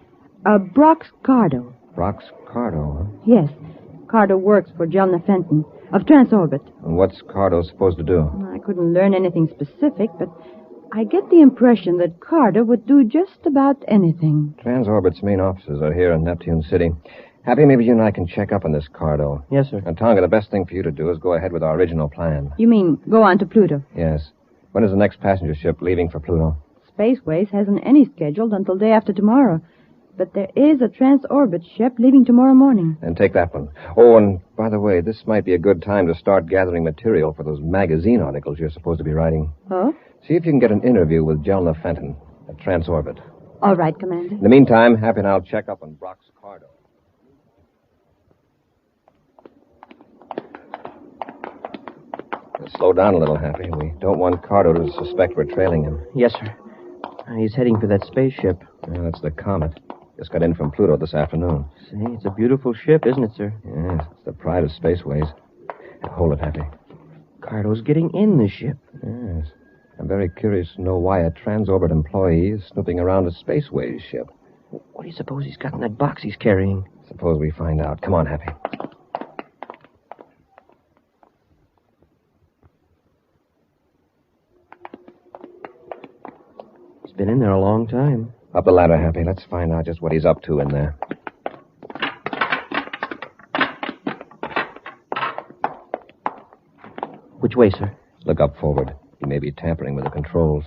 Brox Cardo. Brox Cardo, huh? Yes. Cardo works for Jelna Fenton of Transorbit. And what's Cardo supposed to do? I couldn't learn anything specific, but I get the impression that Cardo would do just about anything. Transorbit's main offices are here in Neptune City. Happy, maybe you and I can check up on this Cardo. Yes, sir. And Tonga, the best thing for you to do is go ahead with our original plan. You mean go on to Pluto? Yes. When is the next passenger ship leaving for Pluto? Spaceways hasn't any scheduled until day after tomorrow. But there is a Transorbit ship leaving tomorrow morning. Then take that one. Oh, and by the way, this might be a good time to start gathering material for those magazine articles you're supposed to be writing. Oh? See if you can get an interview with Jelna Fenton at Transorbit. All right, Commander. In the meantime, Happy and I'll check up on Brox Cardo. Slow down a little, Happy. We don't want Cardo to suspect we're trailing him. Yes, sir. He's heading for that spaceship. Yeah, that's the Comet. Just got in from Pluto this afternoon. See, it's a beautiful ship, isn't it, sir? Yes, it's the pride of Spaceways. Hold it, Happy. Cardo's getting in the ship. Yes. I'm very curious to know why a Transorbit employee is snooping around a Spaceways ship. What do you suppose he's got in that box he's carrying? Suppose we find out. Come on, Happy. He's been in there a long time. Up the ladder, Happy. Let's find out just what he's up to in there. Which way, sir? Look up forward. He may be tampering with the controls.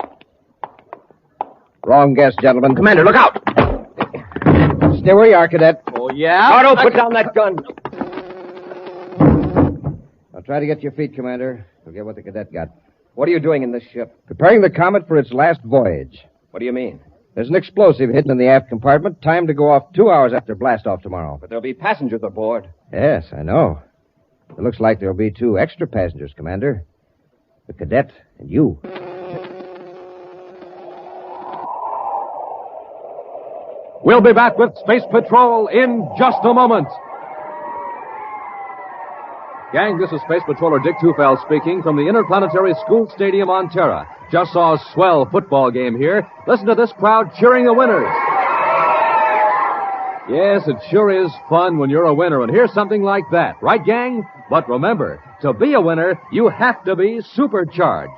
Wrong guess, gentlemen. Commander, look out! Stay where you are, Cadet. Oh, yeah? Cardo, put down that gun. I'll try to get your feet, Commander. Forget what the cadet got. What are you doing in this ship? Preparing the Comet for its last voyage. What do you mean? There's an explosive hidden in the aft compartment, timed to go off 2 hours after blastoff tomorrow. But there'll be passengers aboard. Yes, I know. It looks like there'll be 2 extra passengers, Commander. The cadet and you. We'll be back with Space Patrol in just a moment. Gang, this is Space Patroller Dick Tufel speaking from the Interplanetary School Stadium on Terra. Just saw a swell football game here. Listen to this crowd cheering the winners. Yes, it sure is fun when you're a winner, and here's something like that. Right, gang? But remember, to be a winner, you have to be supercharged.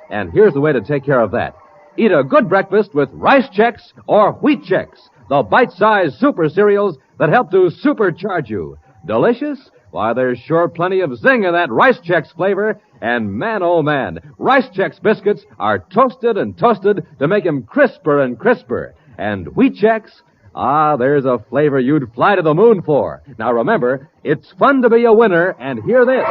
And here's the way to take care of that. Eat a good breakfast with Rice Chex or Wheat Chex, the bite-sized super cereals that help to supercharge you. Delicious? Why, there's sure plenty of zing in that Rice Chex flavor. And man, oh man, Rice Chex biscuits are toasted and toasted to make them crisper and crisper. And Wheat Chex, there's a flavor you'd fly to the moon for. Now remember, it's fun to be a winner, and hear this.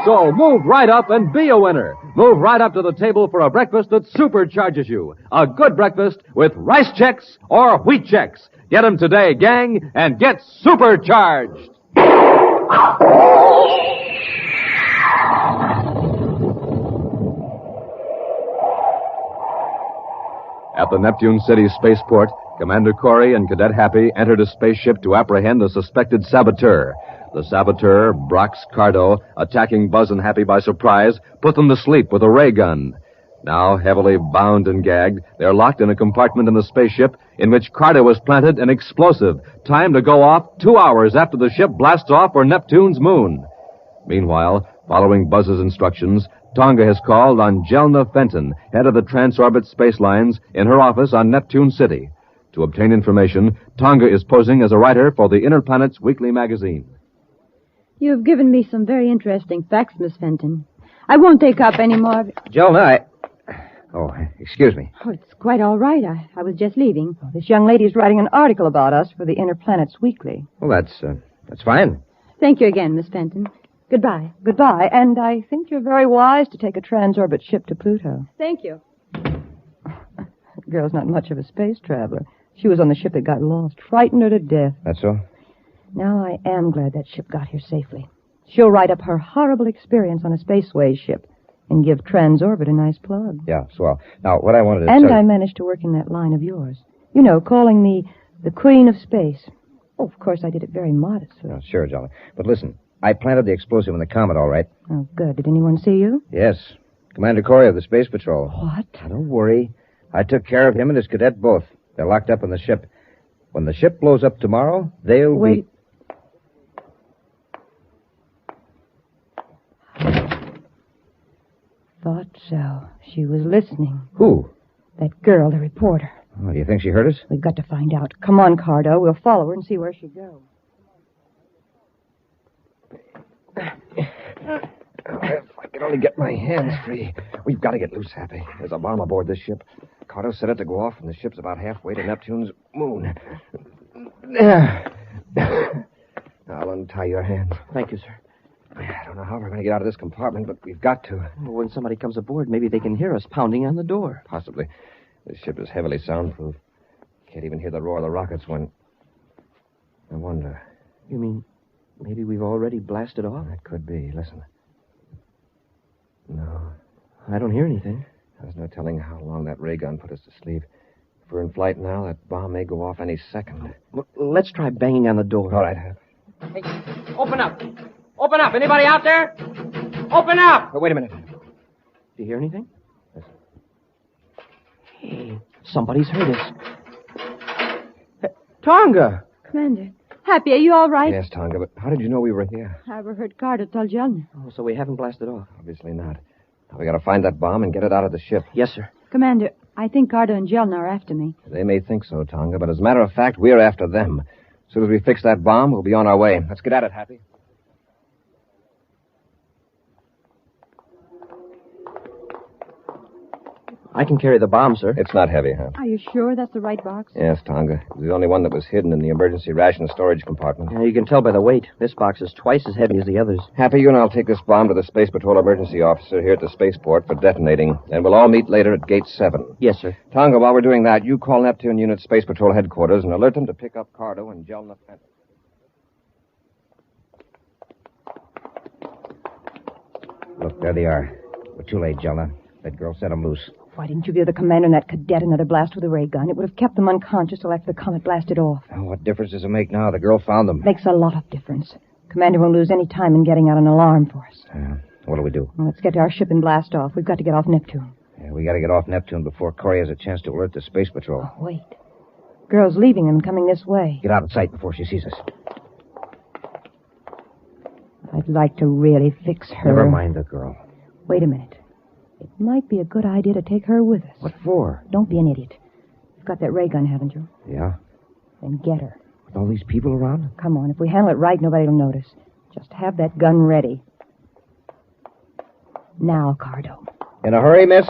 So move right up and be a winner. Move right up to the table for a breakfast that supercharges you. A good breakfast with Rice Chex or Wheat Chex. Get 'em today, gang, and get supercharged. At the Neptune City spaceport, Commander Corry and Cadet Happy entered a spaceship to apprehend a suspected saboteur. The saboteur, Brox Cardo, attacking Buzz and Happy by surprise, put them to sleep with a ray gun. Now, heavily bound and gagged, they're locked in a compartment in the spaceship in which Cardo has planted an explosive, timed to go off 2 hours after the ship blasts off for Neptune's moon. Meanwhile, following Buzz's instructions, Tonga has called on Jelna Fenton, head of the Transorbit Space Lines, in her office on Neptune City. To obtain information, Tonga is posing as a writer for the Interplanet's weekly magazine. You have given me some very interesting facts, Miss Fenton. I won't take up any more of it. Jelna, Oh, excuse me. Oh, it's quite all right. I was just leaving. This young lady's writing an article about us for the Interplanet's Weekly. Well, that's fine. Thank you again, Miss Fenton. Goodbye. Goodbye. And I think you're very wise to take a transorbit ship to Pluto. Thank you. The girl's not much of a space traveler. She was on the ship that got lost. Frightened her to death. That's so? Now I am glad that ship got here safely. She'll write up her horrible experience on a spaceways ship and give Transorbit a nice plug. Yeah, swell. Now, what I wanted to And I managed to work in that line of yours. You know, calling me the Queen of Space. Oh, of course, I did it very modestly. Oh, sure, Jolly. But listen, I planted the explosive in the Comet, all right? Oh, good. Did anyone see you? Yes. Commander Corry of the Space Patrol. What? Now, don't worry. I took care of him and his cadet both. They're locked up in the ship. When the ship blows up tomorrow, they'll Wait. Thought so. She was listening. Who? That girl, the reporter. Oh, do you think she heard us? We've got to find out. Come on, Cardo. We'll follow her and see where she goes. If I could only get my hands free. We've got to get loose, Happy. There's a bomb aboard this ship. Carter set it to go off, and the ship's about halfway to Neptune's moon. There. I'll untie your hands. Thank you, sir. I don't know how we're going to get out of this compartment, but we've got to. Well, when somebody comes aboard, maybe they can hear us pounding on the door. Possibly. This ship is heavily soundproof. Can't even hear the roar of the rockets when... I wonder. You mean maybe we've already blasted off? That could be. Listen. No. I don't hear anything. There's no telling how long that ray gun put us to sleep. If we're in flight now, that bomb may go off any second. Well, let's try banging on the door. All right, Hap. Hey, open up. Open up. Anybody out there? Open up. Oh, wait a minute. Do you hear anything? Listen. Hey, somebody's heard us. Hey, Tonga! Commander. Happy, are you all right? Yes, Tonga, but how did you know we were here? I overheard Carter tell Jelna. Oh, so we haven't blasted off? Obviously not. Now we got to find that bomb and get it out of the ship. Yes, sir. Commander, I think Carter and Jelna are after me. They may think so, Tonga, but as a matter of fact, we're after them. As soon as we fix that bomb, we'll be on our way. Let's get at it, Happy. I can carry the bomb, sir. It's not heavy, huh? Are you sure that's the right box? Yes, Tonga. It was the only one that was hidden in the emergency ration storage compartment. Yeah, you can tell by the weight. This box is twice as heavy as the others. Happy, you and I'll take this bomb to the Space Patrol emergency officer here at the spaceport for detonating, and we'll all meet later at Gate 7. Yes, sir. Tonga, while we're doing that, you call Neptune Unit Space Patrol headquarters and alert them to pick up Cardo and Jelna Fenton. Look, there they are. We're too late, Jelna. That girl set them loose. Why didn't you give the commander and that cadet another blast with a ray gun? It would have kept them unconscious till after the comet blasted off. Oh, what difference does it make now? The girl found them. Makes a lot of difference. Commander won't lose any time in getting out an alarm for us. What do we do? Well, let's get to our ship and blast off. We've got to get off Neptune. Yeah, we got to get off Neptune before Corry has a chance to alert the Space Patrol. Oh, wait. Girl's leaving and coming this way. Get out of sight before she sees us. I'd like to really fix her. Never mind the girl. Wait a minute. It might be a good idea to take her with us. What for? Don't be an idiot. You've got that ray gun, haven't you? Yeah. Then get her. With all these people around? Come on. If we handle it right, nobody will notice. Just have that gun ready. Now, Cardo. In a hurry, miss?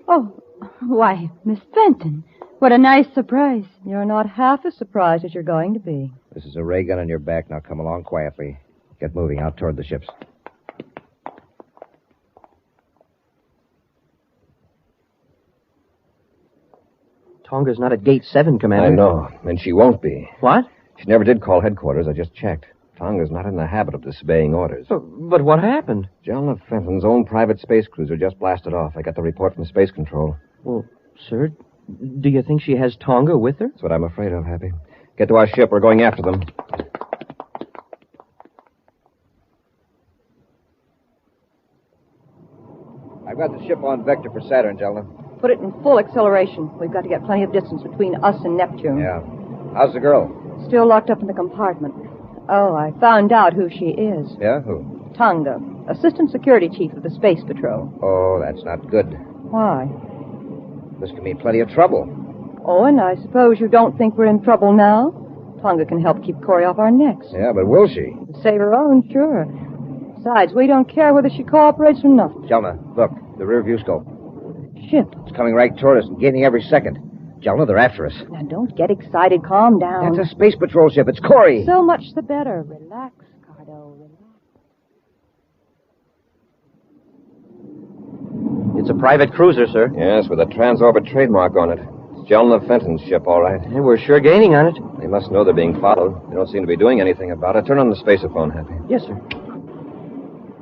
Oh, why, Miss Fenton. What a nice surprise. You're not half as surprised as you're going to be. This is a ray gun on your back. Now come along quietly. Get moving out toward the ships. Tonga's not at Gate 7, Commander. I know, and she won't be. What? She never did call headquarters. I just checked. Tonga's not in the habit of disobeying orders. But what happened? Jelna Fenton's own private space cruiser just blasted off. I got the report from Space Control. Well, sir, do you think she has Tonga with her? That's what I'm afraid of, Happy. Get to our ship. We're going after them. I've got the ship on vector for Saturn, Jelna. Put it in full acceleration. We've got to get plenty of distance between us and Neptune. Yeah. How's the girl? Still locked up in the compartment. Oh, I found out who she is. Yeah, who? Tonga, Assistant Security Chief of the Space Patrol. Oh, that's not good. Why? This could mean plenty of trouble. Oh, and I suppose you don't think we're in trouble now? Tonga can help keep Corry off our necks. Yeah, but will she? Save her own, sure. Besides, we don't care whether she cooperates or not. Jelna, look, the rear view scope. Ship. It's coming right toward us and gaining every second. Jelna, they're after us. Now, don't get excited. Calm down. That's a Space Patrol ship. It's Corry. So much the better. Relax, Cardo. Relax. It's a private cruiser, sir. Yes, with a Transorbit trademark on it. It's Jelna Fenton's ship, all right. And we're sure gaining on it. They must know they're being followed. They don't seem to be doing anything about it. Turn on the spaceophone, Happy. Yes, sir.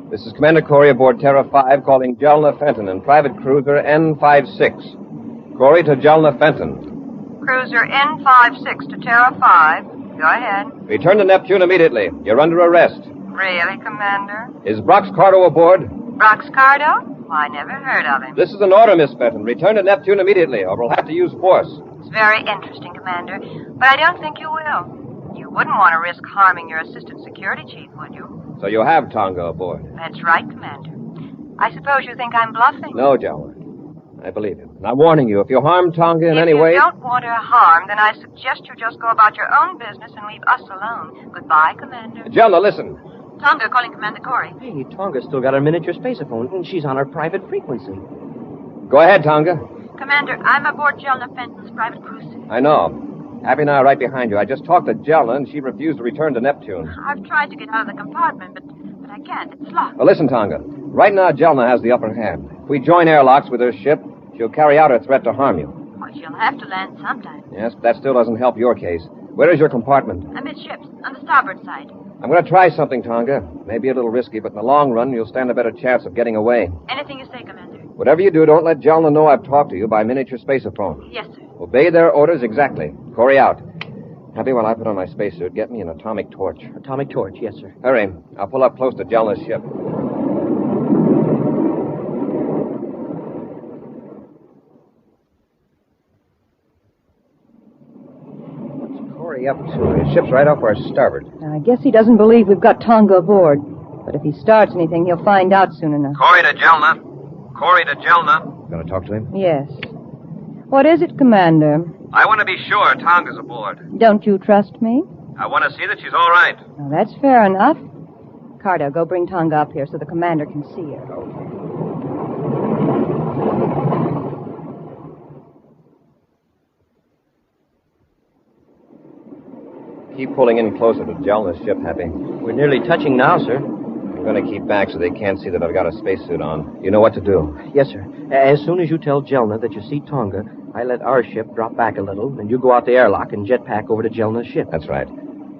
This is Commander Corry aboard Terra 5 calling Jelna Fenton in private cruiser N56. Corry to Jelna Fenton. Cruiser N56 to Terra 5. Go ahead. Return to Neptune immediately. You're under arrest. Really, Commander? Is Brox Cardo aboard? Brox Cardo? I never heard of him. This is an order, Miss Fenton. Return to Neptune immediately, or we'll have to use force. It's very interesting, Commander, but I don't think you will. You wouldn't want to risk harming your Assistant Security Chief, would you? So you have Tonga aboard? That's right, Commander. I suppose you think I'm bluffing? No, Jelna. I believe you. And I'm warning you, if you harm Tonga in any way... If you don't want her harmed, then I suggest you just go about your own business and leave us alone. Goodbye, Commander. Jelna, listen. Tonga calling Commander Corry. Hey, Tonga's still got her miniature spaceophone, and she's on her private frequency. Go ahead, Tonga. Commander, I'm aboard Jelna Fenton's private cruiser. I know. Happy and I are right behind you. I just talked to Jelna, and she refused to return to Neptune. I've tried to get out of the compartment, but I can't. It's locked. Well, listen, Tonga. Right now, Jelna has the upper hand. If we join airlocks with her ship, she'll carry out her threat to harm you. Well, she'll have to land sometime. Yes, but that still doesn't help your case. Where is your compartment? Amidships, on the starboard side. I'm going to try something, Tonga. Maybe a little risky, but in the long run, you'll stand a better chance of getting away. Anything you say, Commander. Whatever you do, don't let Jelna know I've talked to you by miniature spaceophone. Yes, sir. Obey their orders exactly. Corry out. Happy, while I put on my spacesuit, get me an atomic torch. Atomic torch, yes, sir. Hurry. I'll pull up close to Jelna's ship. What's Corry up to? His ship's right off our starboard. I guess he doesn't believe we've got Tonga aboard. But if he starts anything, he'll find out soon enough. Corry to Jelna. Corry to Jelna. Going to talk to him? Yes. What is it, Commander? I want to be sure Tonga's aboard. Don't you trust me? I want to see that she's all right. Well, that's fair enough. Cardo, go bring Tonga up here so the commander can see her. Keep pulling in closer to Jelna's ship, Happy. We're nearly touching now, sir. I'm going to keep back so they can't see that I've got a spacesuit on. You know what to do. Yes, sir. As soon as you tell Jelna that you see Tonga, I let our ship drop back a little, and you go out the airlock and jetpack over to Jelna's ship. That's right.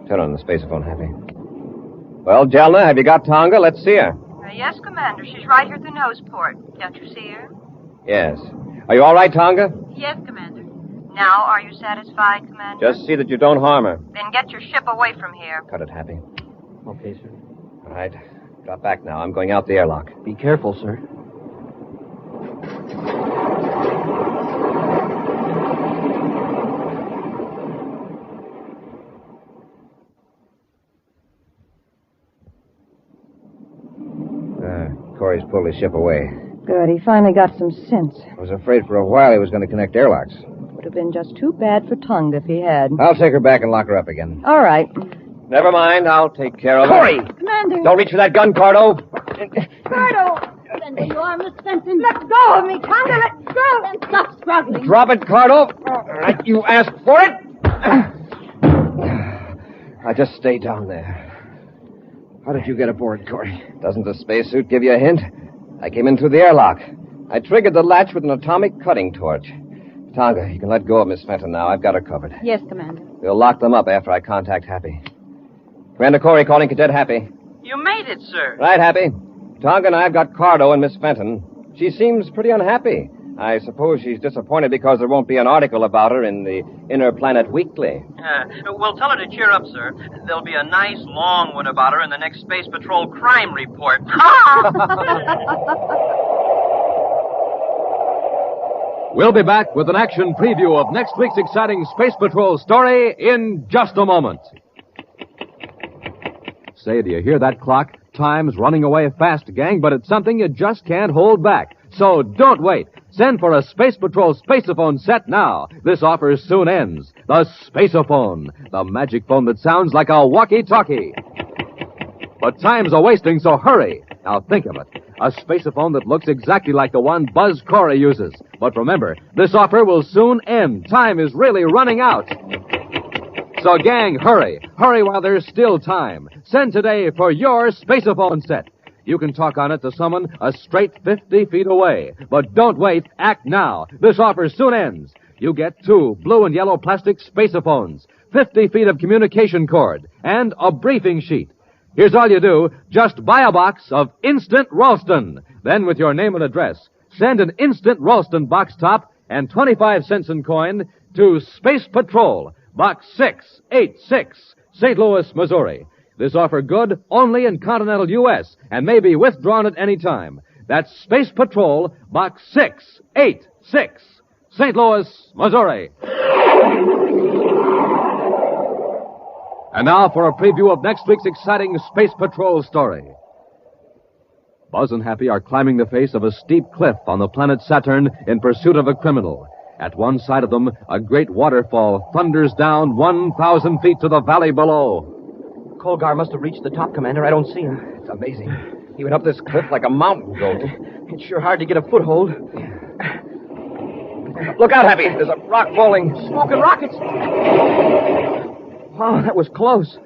Turn on the spaceophone, Happy. Well, Jelna, have you got Tonga? Let's see her. Yes, Commander. She's right here at the nose port. Don't you see her? Yes. Are you all right, Tonga? Yes, Commander. Now, are you satisfied, Commander? Just see that you don't harm her. Then get your ship away from here. Cadet Happy. Okay, sir. All right. Drop back now. I'm going out the airlock. Be careful, sir. Corry's pulled his ship away. Good. He finally got some sense. I was afraid for a while he was going to connect airlocks. Would have been just too bad for Tonga if he had. I'll take her back and lock her up again. All right. Never mind. I'll take care of Corry! it. Commander. Don't reach for that gun, Cardo. Cardo! Bend your arm, Miss Fenton. Let go of me, Tonga. Let go. Then stop struggling. Drop it, Cardo. All right, you asked for it. I just stay down there. How did you get aboard, Corry? Doesn't the spacesuit give you a hint? I came in through the airlock. I triggered the latch with an atomic cutting torch. Tonga, you can let go of Miss Fenton now. I've got her covered. Yes, Commander. We'll lock them up after I contact Happy. Commander Corry calling Cadet Happy. You made it, sir. Right, Happy. Tonga and I have got Cardo and Miss Fenton. She seems pretty unhappy. I suppose she's disappointed because there won't be an article about her in the Inner Planet Weekly. Well, tell her to cheer up, sir. There'll be a nice long one about her in the next Space Patrol crime report. We'll be back with an action preview of next week's exciting Space Patrol story in just a moment. Say, do you hear that clock? Time's running away fast, gang, but it's something you just can't hold back. So don't wait. Send for a Space Patrol Spaceophone set now. This offer soon ends. The Spaceophone, the magic phone that sounds like a walkie-talkie. But time's a-wasting, so hurry. Now think of it. A spaceophone that looks exactly like the one Buzz Corry uses. But remember, this offer will soon end. Time is really running out. So, gang, hurry. Hurry while there's still time. Send today for your spaceophone set. You can talk on it to someone a straight 50 feet away. But don't wait. Act now. This offer soon ends. You get 2 blue and yellow plastic spaceophones, 50 feet of communication cord, and a briefing sheet. Here's all you do. Just buy a box of Instant Ralston. Then, with your name and address, send an Instant Ralston box top and 25 cents in coin to Space Patrol, Box 686, St. Louis, Missouri. This offer good only in continental U.S. and may be withdrawn at any time. That's Space Patrol, Box 686, St. Louis, Missouri. And now for a preview of next week's exciting Space Patrol story. Buzz and Happy are climbing the face of a steep cliff on the planet Saturn in pursuit of a criminal. At one side of them, a great waterfall thunders down 1,000 feet to the valley below. Colgar must have reached the top, Commander. I don't see him. It's amazing. He went up this cliff like a mountain goat. It's sure hard to get a foothold. Look out, Happy. There's a rock falling. Smoking rockets. Oh, that was close.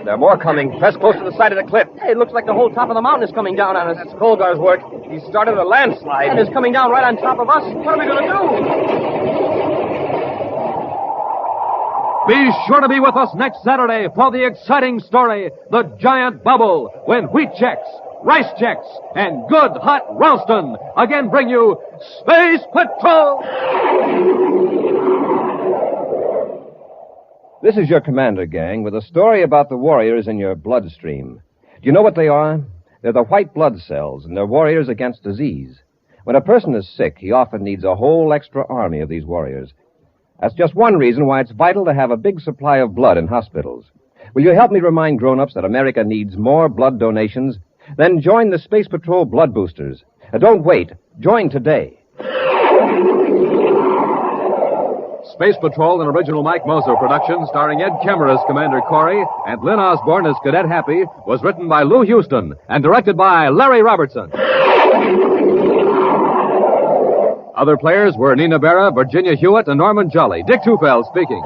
There are more coming. Press close to the side of the cliff. Hey, it looks like the whole top of the mountain is coming down on us. That's Colgar's work. He started a landslide. And it's coming down right on top of us. What are we going to do? Be sure to be with us next Saturday for the exciting story, The Giant Bubble, when wheat checks, rice checks, and good hot Ralston again bring you Space Patrol! This is your Commander, gang, with a story about the warriors in your bloodstream. Do you know what they are? They're the white blood cells, and they're warriors against disease. When a person is sick, he often needs a whole extra army of these warriors. That's just one reason why it's vital to have a big supply of blood in hospitals. Will you help me remind grown-ups that America needs more blood donations? Then join the Space Patrol Blood Boosters. Don't wait. Join today. Space Patrol, an original Mike Moser production starring Ed Kemmer as Commander Corry and Lynn Osborne as Cadet Happy, was written by Lou Houston and directed by Larry Robertson. Other players were Nina Berra, Virginia Hewitt, and Norman Jolly. Dick Tufeld speaking.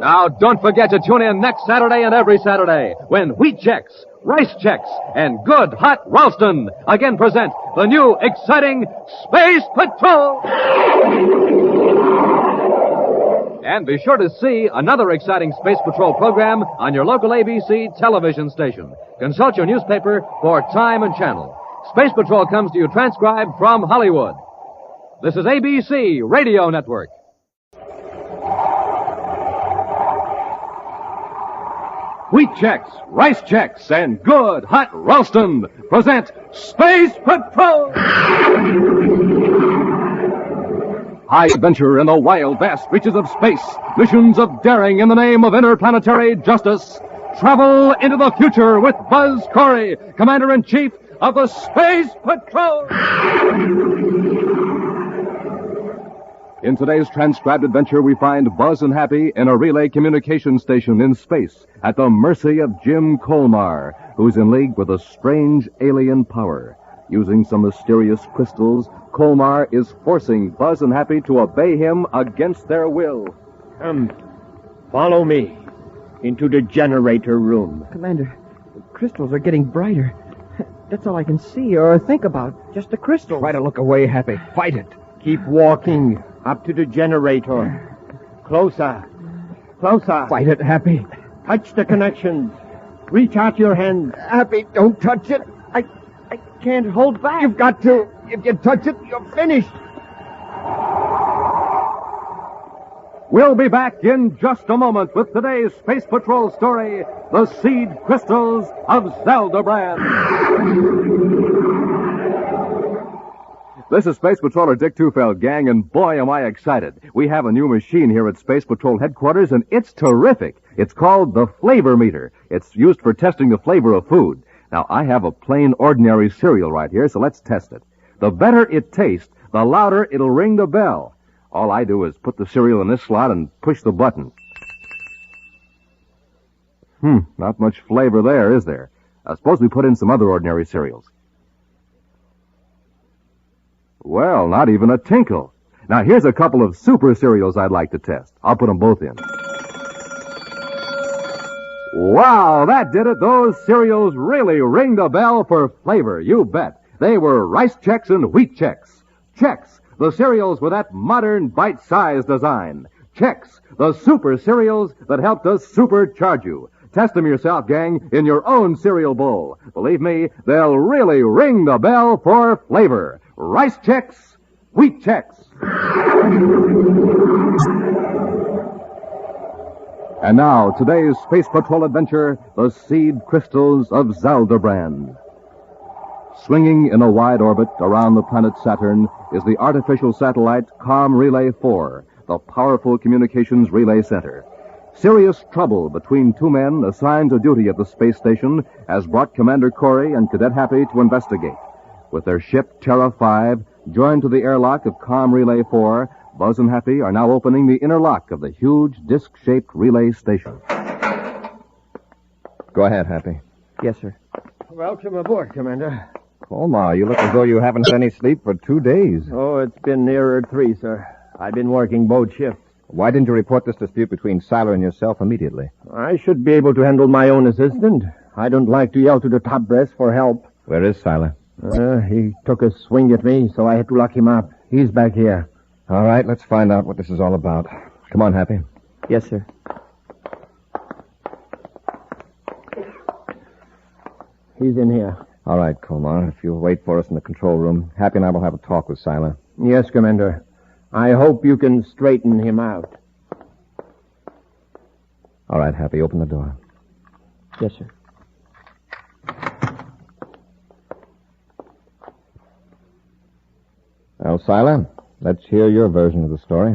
Now, don't forget to tune in next Saturday and every Saturday when wheat checks, rice checks, and good hot Ralston again present the new exciting Space Patrol! And be sure to see another exciting Space Patrol program on your local ABC television station. Consult your newspaper for time and channel. Space Patrol comes to you transcribed from Hollywood. This is ABC Radio Network. Wheat Chex, Rice Chex, and good hot Ralston present Space Patrol! High adventure in the wild, vast reaches of space. Missions of daring in the name of interplanetary justice. Travel into the future with Buzz Corry, Commander-in-Chief of the Space Patrol! In today's transcribed adventure, we find Buzz and Happy in a relay communication station in space at the mercy of Jim Colmar, who's in league with a strange alien power. Using some mysterious crystals, Colmar is forcing Buzz and Happy to obey him against their will. Come, follow me into the generator room. Commander, the crystals are getting brighter. That's all I can see or think about. Just the crystals. Try to look away, Happy. Fight it. Keep walking up to the generator. Closer. Closer. Fight it, Happy. Touch the connections. Reach out your hands. Happy, don't touch it. I can't hold back. You've got to. If you touch it, you're finished. We'll be back in just a moment with today's Space Patrol story, The Seed Crystals of Zeldabran. This is Space Patroller Dick Tufeld, gang, and boy, am I excited. We have a new machine here at Space Patrol headquarters, and it's terrific. It's called the Flavor Meter. It's used for testing the flavor of food. Now, I have a plain, ordinary cereal right here, so let's test it. The better it tastes, the louder it'll ring the bell. All I do is put the cereal in this slot and push the button. Not much flavor there, is there? Suppose we put in some other ordinary cereals. Well, not even a tinkle. Now, here's a couple of super cereals I'd like to test. I'll put them both in. Wow, that did it. Those cereals really ring the bell for flavor, you bet. They were Rice Chex and Wheat Chex. Chex, the cereals with that modern bite-sized design. Chex, the super cereals that help to supercharge you. Test them yourself, gang, in your own cereal bowl. Believe me, they'll really ring the bell for flavor. Rice Chex, Wheat Chex. And now, today's Space Patrol adventure, The Seed Crystals of Zeldabran. Swinging in a wide orbit around the planet Saturn is the artificial satellite Com Relay 4, the powerful communications relay center. Serious trouble between two men assigned to duty at the space station has brought Commander Corry and Cadet Happy to investigate. With their ship Terra 5 joined to the airlock of Com Relay 4, Buzz and Happy are now opening the inner lock of the huge disc-shaped relay station. Go ahead, Happy. Yes, sir. Welcome aboard, Commander. Colmar, you look as though you haven't had any sleep for 2 days. Oh, it's been nearer 3, sir. I've been working both shifts. Why didn't you report this dispute between Siler and yourself immediately? I should be able to handle my own assistant. I don't like to yell to the top brass for help. Where is Siler? He took a swing at me, so I had to lock him up. He's back here. All right, let's find out what this is all about. Come on, Happy. Yes, sir. He's in here. All right, Colmar, if you'll wait for us in the control room, Happy and I will have a talk with Siler. Yes, Commander. I hope you can straighten him out. All right, Happy, open the door. Yes, sir. Well, Siler, let's hear your version of the story.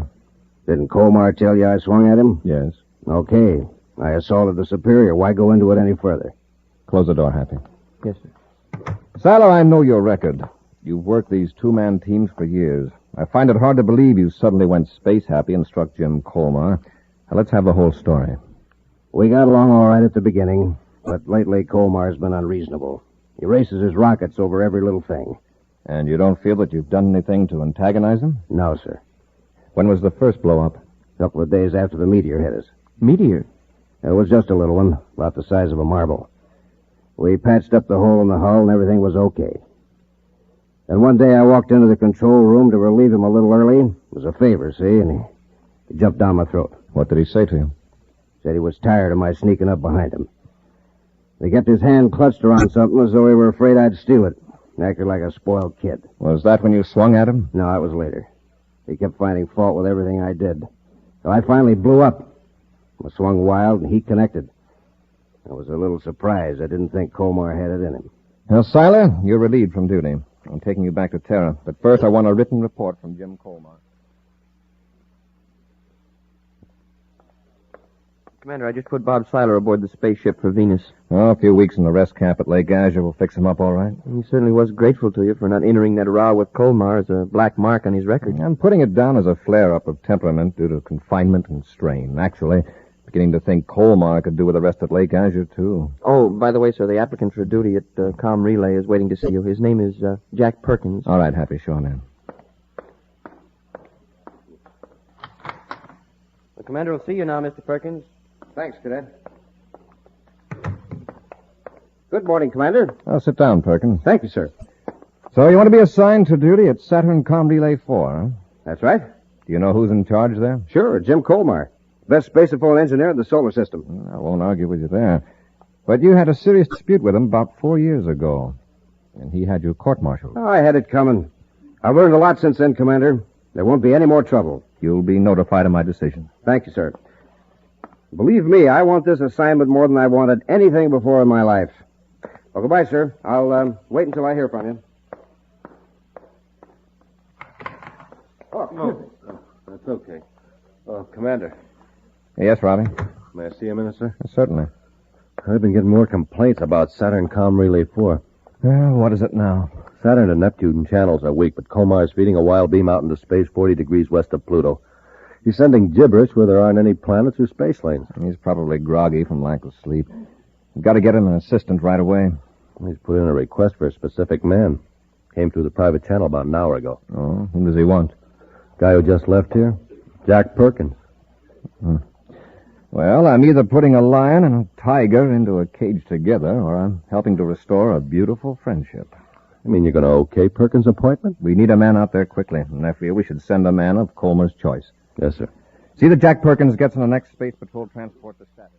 Didn't Colmar tell you I swung at him? Yes. Okay. I assaulted the Superior. Why go into it any further? Close the door, Happy. Yes, sir. Siler, I know your record. You've worked these two-man teams for years. I find it hard to believe you suddenly went space happy and struck Jim Colmar. Now, let's have the whole story. We got along all right at the beginning, but lately Colmar's been unreasonable. He races his rockets over every little thing. And you don't feel that you've done anything to antagonize him? No, sir. When was the first blow-up? A couple of days after the Meteor hit us. Meteor? It was just a little one, about the size of a marble. We patched up the hole in the hull and everything was okay. Then one day I walked into the control room to relieve him a little early. It was a favor, see, and he jumped down my throat. What did he say to you? Said he was tired of my sneaking up behind him. He kept his hand clutched around something as though he were afraid I'd steal it. Acted like a spoiled kid. Was that when you swung at him? No, that was later. He kept finding fault with everything I did. So I finally blew up. I swung wild, and he connected. I was a little surprised. I didn't think Colmar had it in him. Now, Siler, you're relieved from duty. I'm taking you back to Terra. But first, I want a written report from Jim Colmar. Commander, I just put Bob Siler aboard the spaceship for Venus. Oh, a few weeks in the rest camp at Lake Azure will fix him up all right. He certainly was grateful to you for not entering that row with Colmar as a black mark on his record. I'm putting it down as a flare-up of temperament due to confinement and strain. Actually, beginning to think Colmar could do with a rest at Lake Azure, too. Oh, by the way, sir, the applicant for duty at Com Relay is waiting to see you. His name is Jack Perkins. All right, Happy. Show him in. The commander will see you now, Mr. Perkins. Thanks, Cadet. Good morning, Commander. Oh, sit down, Perkins. Thank you, sir. So you want to be assigned to duty at Saturn Com Relay 4, huh? That's right. Do you know who's in charge there? Sure, Jim Colmar. Best spacephone engineer in the solar system. I won't argue with you there. But you had a serious dispute with him about 4 years ago. And he had you court-martialed. Oh, I had it coming. I've learned a lot since then, Commander. There won't be any more trouble. You'll be notified of my decision. Thank you, sir. Believe me, I want this assignment more than I wanted anything before in my life. Well, goodbye, sir. I'll wait until I hear from you. Oh, that's okay. Oh, Commander. Yes, Robbie? May I see a minute, sir? Certainly. I've been getting more complaints about Saturn Com Relay 4. What is it now? Saturn and Neptune channels are weak, but Colmar is feeding a wild beam out into space 40 degrees west of Pluto. He's sending gibberish where there aren't any planets or space lanes. He's probably groggy from lack of sleep. We've got to get him an assistant right away. He's put in a request for a specific man. Came through the private channel about an hour ago. Oh, who does he want? Guy who just left here? Jack Perkins. Well, I'm either putting a lion and a tiger into a cage together, or I'm helping to restore a beautiful friendship. You mean you're going to okay Perkins' appointment? We need a man out there quickly, and I feel we should send a man of Colmar's choice. Yes, sir. See that Jack Perkins gets on the next Space Patrol transport to Saturn.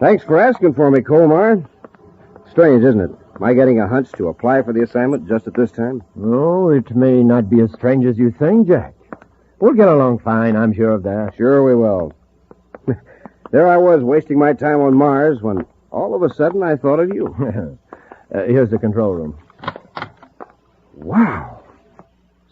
Thanks for asking for me, Colmar. Strange, isn't it? Am I getting a hunch to apply for the assignment just at this time? Oh, it may not be as strange as you think, Jack. We'll get along fine, I'm sure of that. Sure we will. There I was, wasting my time on Mars, when all of a sudden I thought of you. Here's the control room. Wow.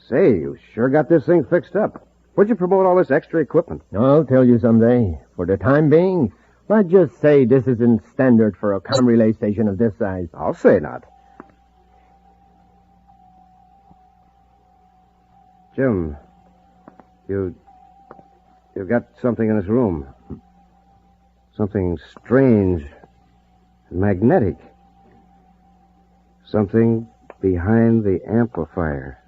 Say, you sure got this thing fixed up. Where'd you promote all this extra equipment? I'll tell you someday. For the time being, I'd just say this isn't standard for a com relay station of this size. I'll say not. Jim, you've got something in this room. Something strange and magnetic. Something behind the amplifier.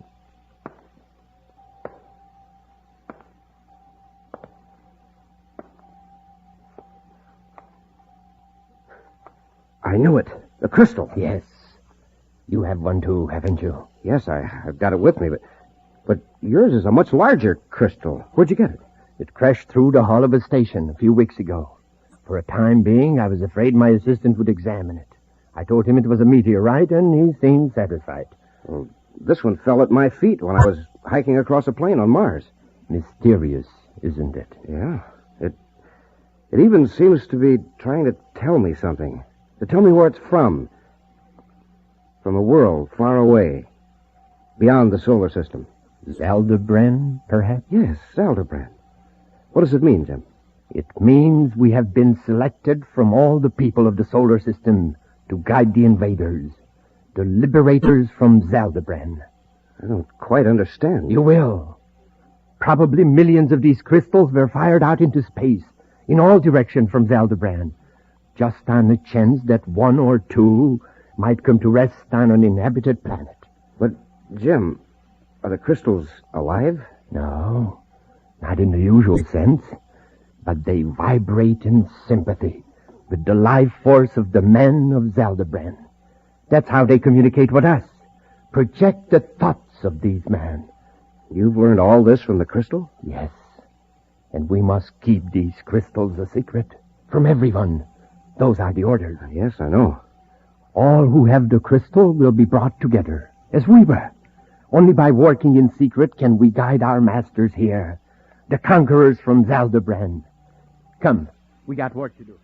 I knew it. The crystal. Yes. You have one too, haven't you? Yes, I've got it with me, but yours is a much larger crystal. Where'd you get it? It crashed through the hull of a station a few weeks ago. For a time being, I was afraid my assistant would examine it. I told him it was a meteorite, and he seemed satisfied. Well, this one fell at my feet when I was hiking across a plain on Mars. Mysterious, isn't it? Yeah. It even seems to be trying to tell me something. To tell me where it's from. From a world far away. Beyond the solar system. Zeldabran, perhaps? Yes, Zeldabran. What does it mean, Jim? It means we have been selected from all the people of the solar system to guide the invaders. The liberators from Zeldabran. I don't quite understand. You will. Probably millions of these crystals were fired out into space, in all directions from Zeldabran, just on the chance that one or two might come to rest on an inhabited planet. But, Jim, are the crystals alive? No, not in the usual sense. But they vibrate in sympathy with the life force of the men of Zeldabran. That's how they communicate with us. Project the thoughts of these men. You've learned all this from the crystal? Yes. And we must keep these crystals a secret from everyone. Those are the orders. Yes, I know. All who have the crystal will be brought together, as we were. Only by working in secret can we guide our masters here, the conquerors from Zeldabran. Come, we got work to do.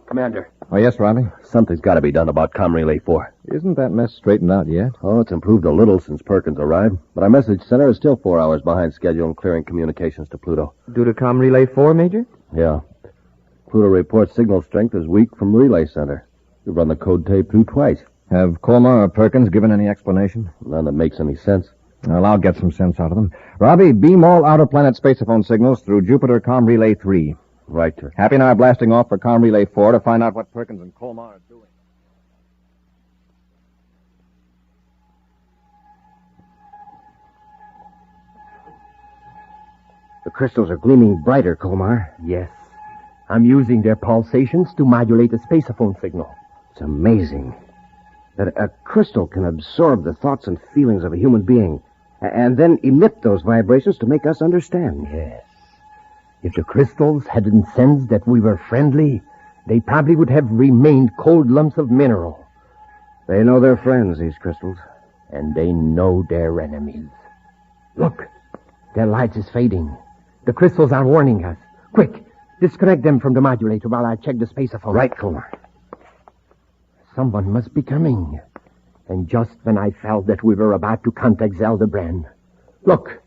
Commander. Oh, yes, Robbie? Something's got to be done about Com Relay 4. Isn't that mess straightened out yet? Oh, it's improved a little since Perkins arrived, but our message center is still 4 hours behind schedule in clearing communications to Pluto. Due to Com Relay 4, Major? Yeah. Pluto reports signal strength is weak from Relay Center. We've run the code tape through twice. Have Colmar or Perkins given any explanation? None that makes any sense. Well, I'll get some sense out of them. Robbie, beam all outer planet spaceophone signals through Jupiter Com Relay 3. Right, sir. Happy and I are blasting off for Com Relay 4 to find out what Perkins and Colmar are doing. The crystals are gleaming brighter, Colmar. Yes. I'm using their pulsations to modulate the spaceophone signal. It's amazing that a crystal can absorb the thoughts and feelings of a human being and then emit those vibrations to make us understand. Yes. If the crystals hadn't sensed that we were friendly, they probably would have remained cold lumps of mineral. They know their friends, these crystals. And they know their enemies. Look, their light is fading. The crystals are warning us. Quick, disconnect them from the modulator while I check the spaceophone. Right, Colmar. Someone must be coming. And just when I felt that we were about to contact Zeldabran. Look,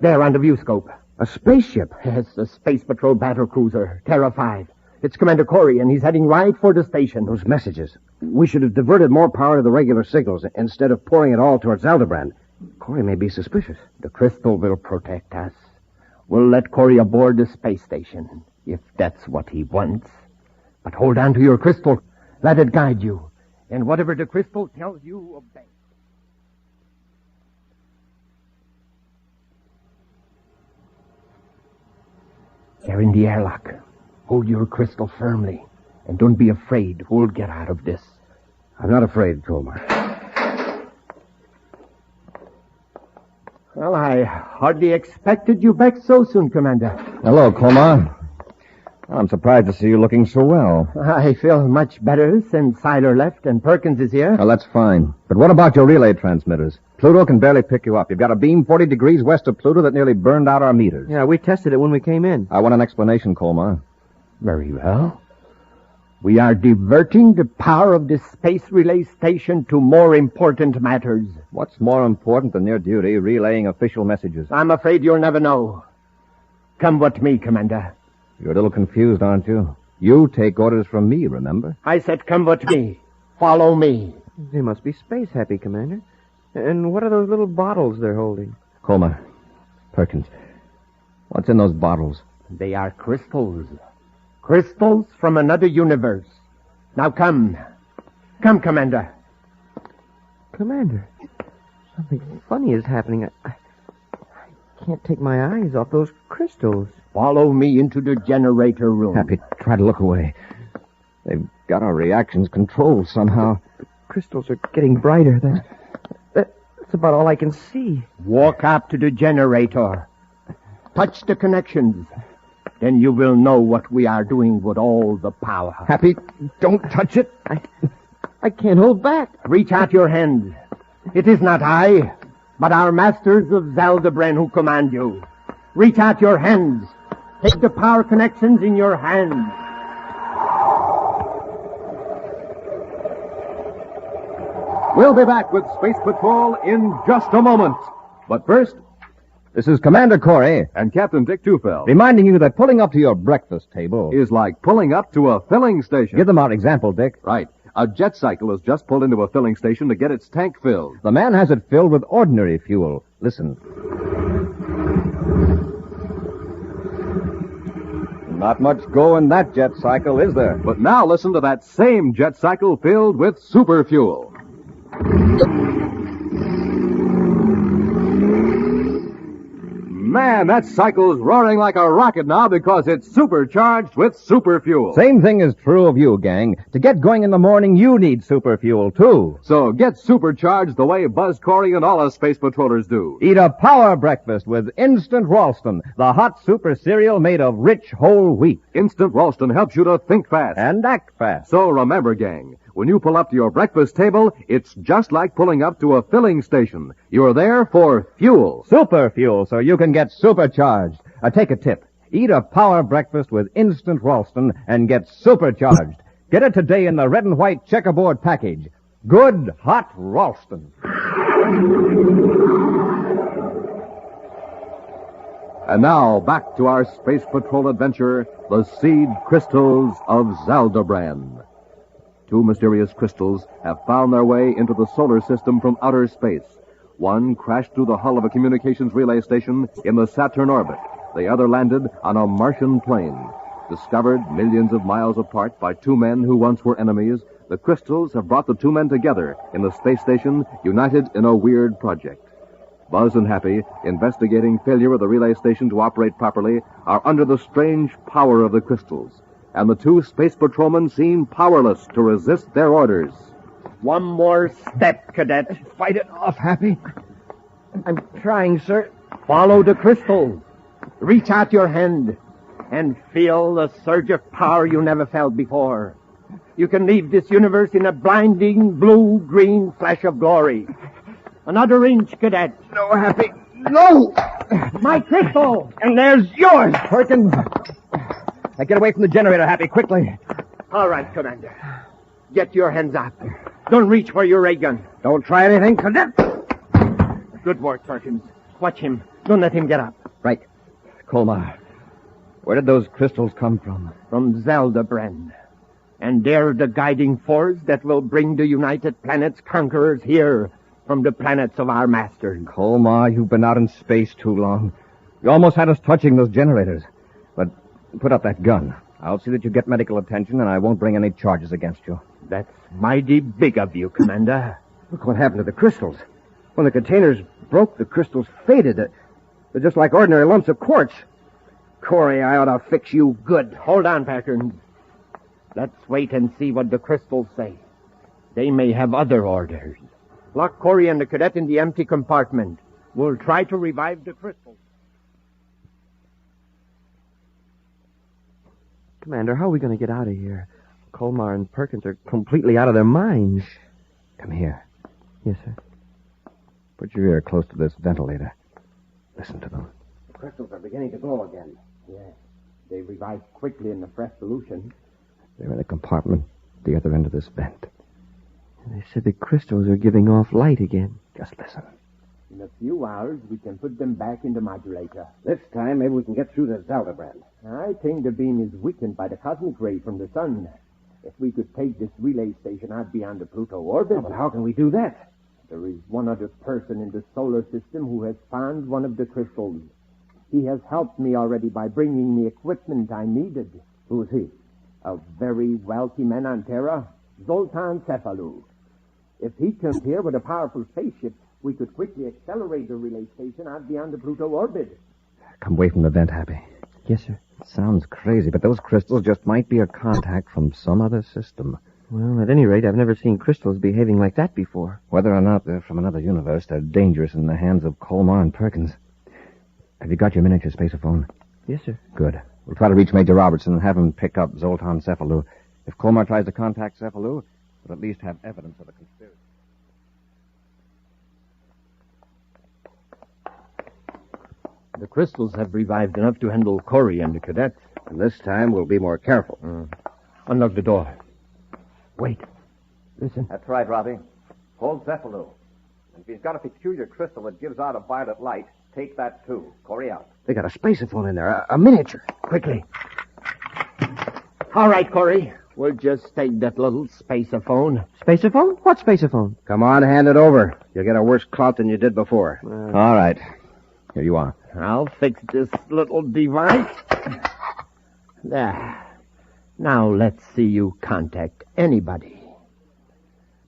there on the viewscope. A spaceship? Yes, a Space Patrol battle cruiser, Terra 5. It's Commander Corry, and he's heading right for the station. Those messages. We should have diverted more power to the regular signals instead of pouring it all towards Zeldabran. Corry may be suspicious. The crystal will protect us. We'll let Corry aboard the space station, if that's what he wants. But hold on to your crystal. Let it guide you. And whatever the crystal tells you, obey. They're in the airlock. Hold your crystal firmly. And don't be afraid. We'll get out of this. I'm not afraid, Colmar. Well, I hardly expected you back so soon, Commander. Hello, Colmar. I'm surprised to see you looking so well. I feel much better since Siler left and Perkins is here. Well, that's fine. But what about your relay transmitters? Pluto can barely pick you up. You've got a beam 40 degrees west of Pluto that nearly burned out our meters. Yeah, we tested it when we came in. I want an explanation, Colmar. Very well. We are diverting the power of this space relay station to more important matters. What's more important than your duty, relaying official messages? I'm afraid you'll never know. Come with me, Commander. You're a little confused, aren't you? You take orders from me, remember? I said come with me. Follow me. They must be space happy, Commander. And what are those little bottles they're holding? Colmar, Perkins, what's in those bottles? They are crystals. Crystals from another universe. Now come. Come, Commander. Commander, something funny is happening. I can't take my eyes off those crystals. Follow me into the generator room. Happy, try to look away. They've got our reactions controlled somehow. The crystals are getting brighter. That's about all I can see. Walk up to the generator. Touch the connections. Then you will know what we are doing with all the power. Happy, don't touch it. I can't hold back. Reach out your hand. It is not I, but our masters of Zeldabran who command you. Reach out your hands. Take the power connections in your hands. We'll be back with Space Patrol in just a moment. But first, this is Commander Corry and Captain Dick Tufeld, reminding you that pulling up to your breakfast table is like pulling up to a filling station. Give them our example, Dick. Right. A jet cycle has just pulled into a filling station to get its tank filled. The man has it filled with ordinary fuel. Listen. Not much go in that jet cycle, is there? But now listen to that same jet cycle filled with super fuel. Man, that cycle's roaring like a rocket now because it's supercharged with super fuel. Same thing is true of you, gang. To get going in the morning, you need super fuel, too. So get supercharged the way Buzz Corry and all us space patrollers do. Eat a power breakfast with Instant Ralston, the hot super cereal made of rich whole wheat. Instant Ralston helps you to think fast. And act fast. So remember, gang, when you pull up to your breakfast table, it's just like pulling up to a filling station. You're there for fuel. Super fuel, so you can get supercharged. Take a tip. Eat a power breakfast with Instant Ralston and get supercharged. Get it today in the red and white checkerboard package. Good hot Ralston. And now, back to our Space Patrol adventure, the seed crystals of Zeldabran. 2 mysterious crystals have found their way into the solar system from outer space. One crashed through the hull of a communications relay station in the Saturn orbit. The other landed on a Martian plain. Discovered millions of miles apart by 2 men who once were enemies, the crystals have brought the 2 men together in the space station, united in a weird project. Buzz and Happy, investigating failure of the relay station to operate properly, are under the strange power of the crystals. And the 2 space patrolmen seem powerless to resist their orders. One more step, Cadet. Fight it off, Happy. I'm trying, sir. Follow the crystal. Reach out your hand and feel the surge of power you never felt before. You can leave this universe in a blinding blue-green flash of glory. Another inch, Cadet. No, Happy. No! My crystal! And there's yours! Perkins. Get away from the generator, Happy, quickly. All right, Commander. Get your hands up. Don't reach for your ray gun. Don't try anything, Cadet. Good work, Perkins. Watch him. Don't let him get up. Right. Colmar, where did those crystals come from? From Zeldabran. And they're the guiding force that will bring the United Planets conquerors here from the planets of our masters. Colmar, you've been out in space too long. You almost had us touching those generators. But put up that gun. I'll see that you get medical attention, and I won't bring any charges against you. That's mighty big of you, Commander. Look what happened to the crystals. When the containers broke, the crystals faded. They're just like ordinary lumps of quartz. Corry, I ought to fix you good. Hold on, Perkins. Let's wait and see what the crystals say. They may have other orders. Lock Corry and the cadet in the empty compartment. We'll try to revive the crystals. Commander, how are we going to get out of here? Colmar and Perkins are completely out of their minds. Come here. Yes, sir. Put your ear close to this ventilator. Listen to them. The crystals are beginning to glow again. Yes. They revived quickly in the fresh solution. They're in a compartment at the other end of this vent. And they said the crystals are giving off light again. Just listen. In a few hours, we can put them back in the modulator. This time, maybe we can get through to Zeldabran. I think the beam is weakened by the cosmic ray from the sun. If we could take this relay station out beyond the Pluto orbit... Oh, but how can we do that? There is one other person in the solar system who has found one of the crystals. He has helped me already by bringing me equipment I needed. Who is he? A very wealthy man on Terra, Zoltan Cephalou. If he comes here with a powerful spaceship, we could quickly accelerate the relay station out beyond the Pluto orbit. Come away from the vent, Happy. Yes, sir. It sounds crazy, but those crystals just might be a contact from some other system. Well, at any rate, I've never seen crystals behaving like that before. Whether or not they're from another universe, they're dangerous in the hands of Colmar and Perkins. Have you got your miniature spaceophone? Yes, sir. Good. We'll try to reach Major Robertson and have him pick up Zoltan Cephalou. If Colmar tries to contact Cephalou, we'll at least have evidence of a conspiracy. The crystals have revived enough to handle Corry and the cadets. And this time we'll be more careful. Unlock the door. Wait. Listen. That's right, Robbie. Hold Cephalou. If he's got a peculiar crystal that gives out a violet light, take that too. Corry out. They got a spaceophone in there, a miniature. Quickly. All right, Corry. We'll just take that little spaceophone. Spaceophone? What spaceophone? Come on, hand it over. You'll get a worse clout than you did before. All right. Here you are. I'll fix this little device. There. Now let's see you contact anybody.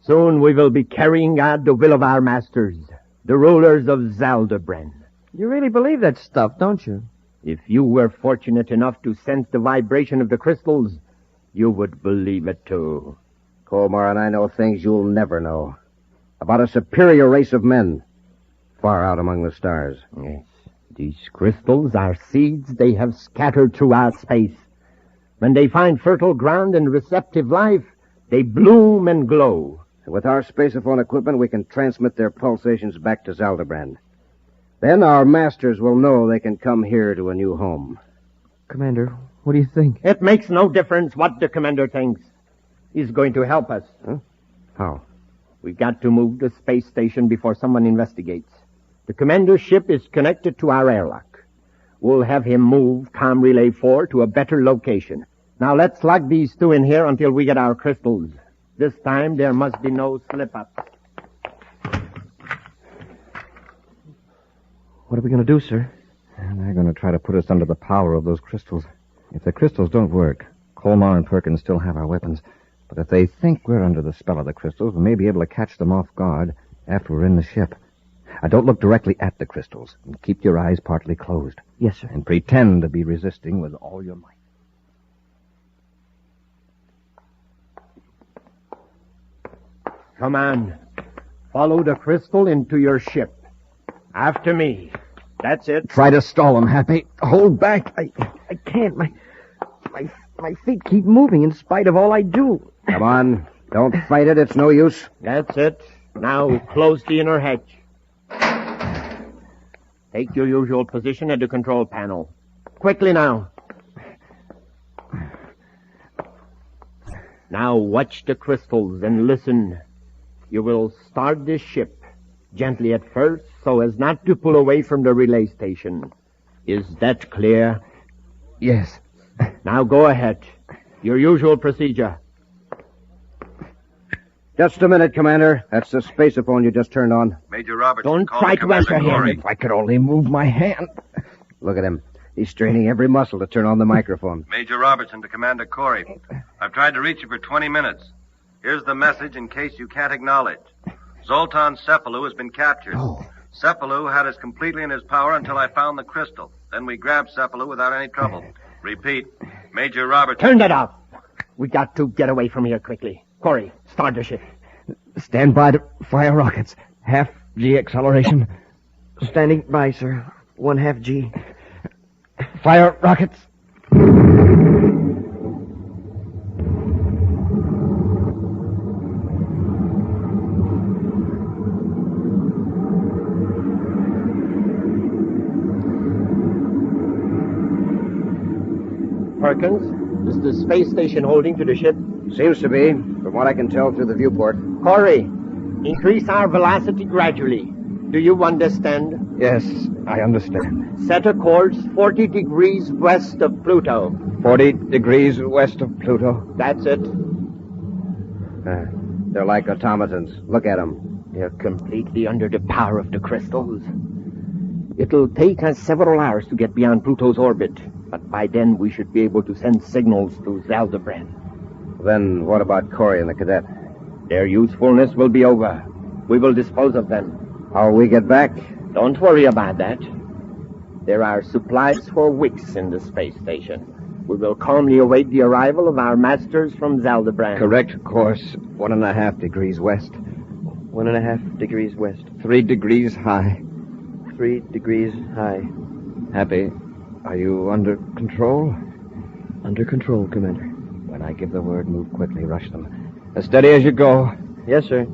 Soon we will be carrying out the will of our masters, the rulers of Zeldabran. You really believe that stuff, don't you? If you were fortunate enough to sense the vibration of the crystals, you would believe it too. Colmar and I know things you'll never know. About a superior race of men, far out among the stars. Yes. These crystals are seeds they have scattered throughout space. When they find fertile ground and receptive life, they bloom and glow. With our spaceophone equipment, we can transmit their pulsations back to Zeldabran. Then our masters will know they can come here to a new home. Commander, what do you think? It makes no difference what the commander thinks. He's going to help us. Huh? How? We've got to move the space station before someone investigates. The commander's ship is connected to our airlock. We'll have him move Com Relay 4 to a better location. Now let's lock these two in here until we get our crystals. This time there must be no slip-ups. What are we going to do, sir? They're going to try to put us under the power of those crystals. If the crystals don't work, Colmar and Perkins still have our weapons. But if they think we're under the spell of the crystals, we may be able to catch them off guard after we're in the ship. Don't look directly at the crystals. And keep your eyes partly closed. Yes, sir. And pretend to be resisting with all your might. Come on. Follow the crystal into your ship. After me. That's it. Try to stall him, Happy. Hold back. I can't. My feet keep moving in spite of all I do. Come on. Don't fight it. It's no use. That's it. Now close the inner hatch. Take your usual position at the control panel. Quickly now. Now watch the crystals and listen. You will start this ship gently at first so as not to pull away from the relay station. Is that clear? Yes. Now go ahead. Your usual procedure. Just a minute, Commander. That's the spaceophone you just turned on. Major Roberts. Don't try to answer him. If I could only move my hand. Look at him. He's straining every muscle to turn on the microphone. Major Robertson to Commander Corry. I've tried to reach you for 20 minutes. Here's the message in case you can't acknowledge. Zoltan Cephalou has been captured. Oh. Cephalou had us completely in his power until I found the crystal. Then we grabbed Cephalou without any trouble. Repeat, Major Robertson. Turn that off. We got to get away from here quickly. Corry, start the ship. Stand by to fire rockets. Half G acceleration. Standing by, sir. 1/2 G. Fire rockets. Perkins, is the space station holding to the ship? Seems to be, from what I can tell through the viewport. Corry, increase our velocity gradually. Do you understand? Yes, I understand. Set a course 40 degrees west of Pluto. 40 degrees west of Pluto. That's it. They're like automatons. Look at them. They're completely under the power of the crystals. It'll take us several hours to get beyond Pluto's orbit, but by then we should be able to send signals to Zeldabran. Then what about Corry and the cadet? Their usefulness will be over. We will dispose of them. How will we get back? Don't worry about that. There are supplies for weeks in the space station. We will calmly await the arrival of our masters from Zeldabran. Correct course, 1.5 degrees west. 1.5 degrees west. 3 degrees high. 3 degrees high. Happy, are you under control? Under control, Commander. When I give the word, move quickly, rush them. As steady as you go. Yes, sir.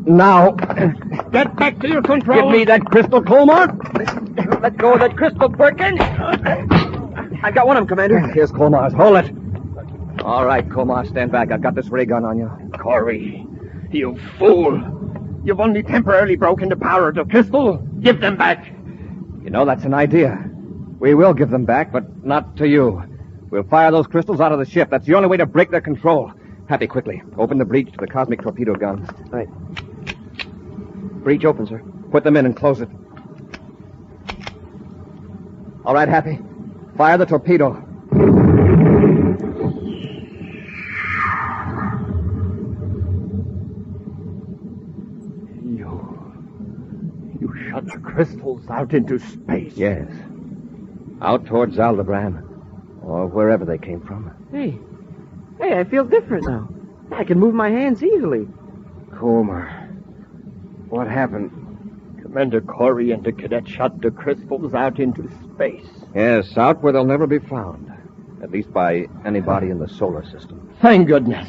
Now! Get back to your control! Give me that crystal, Colmar! Let go of that crystal, Perkins! I've got one of them, Commander. Here's Colmar's. Hold it. All right, Colmar, stand back. I've got this ray gun on you. Corry, you fool! You've only temporarily broken the power of the crystal. Give them back. You know, that's an idea. We will give them back, but not to you. We'll fire those crystals out of the ship. That's the only way to break their control. Happy, quickly. Open the breech to the cosmic torpedo gun. Right. Breech open, sir. Put them in and close it. All right, Happy. Fire the torpedo. You to shut the crystals out into space. Yes. Out towards Zeldabran. Or wherever they came from. Hey, I feel different now. I can move my hands easily. Colmar, what happened? Commander Corry and the cadet shot the crystals out into space. Yes, out where they'll never be found. At least by anybody in the solar system. Thank goodness.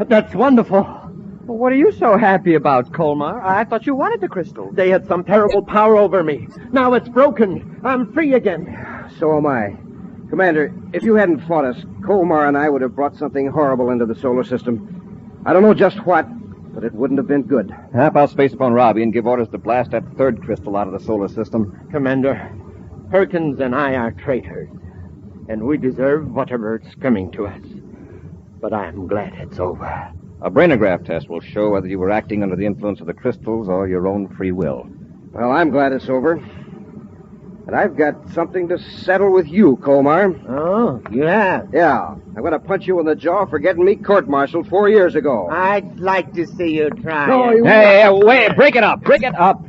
That's wonderful. Well, what are you so happy about, Colmar? I thought you wanted the crystals. They had some terrible power over me. Now it's broken. I'm free again. So am I. Commander, if you hadn't fought us, Colmar and I would have brought something horrible into the solar system. I don't know just what, but it wouldn't have been good. Hap, I'll space upon Robbie and give orders to blast that third crystal out of the solar system. Commander, Perkins and I are traitors, and we deserve whatever it's coming to us. But I'm glad it's over. A brainograph test will show whether you were acting under the influence of the crystals or your own free will. Well, I'm glad it's over. And I've got something to settle with you, Colmar. Oh, you have? Yeah. I'm going to punch you in the jaw for getting me court-martialed 4 years ago. I'd like to see you try. No, Hey, wait, break it up, break it up.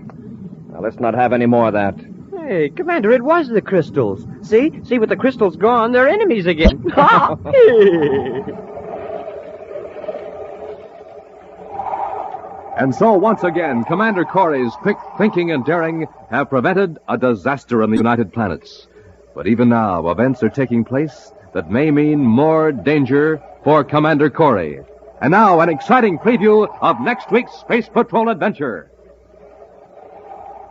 Now, let's not have any more of that. Hey, Commander, it was the crystals. See, with the crystals gone, they're enemies again. And so, once again, Commander Corry's quick thinking and daring have prevented a disaster in the United Planets. But even now, events are taking place that may mean more danger for Commander Corry. And now, an exciting preview of next week's Space Patrol adventure.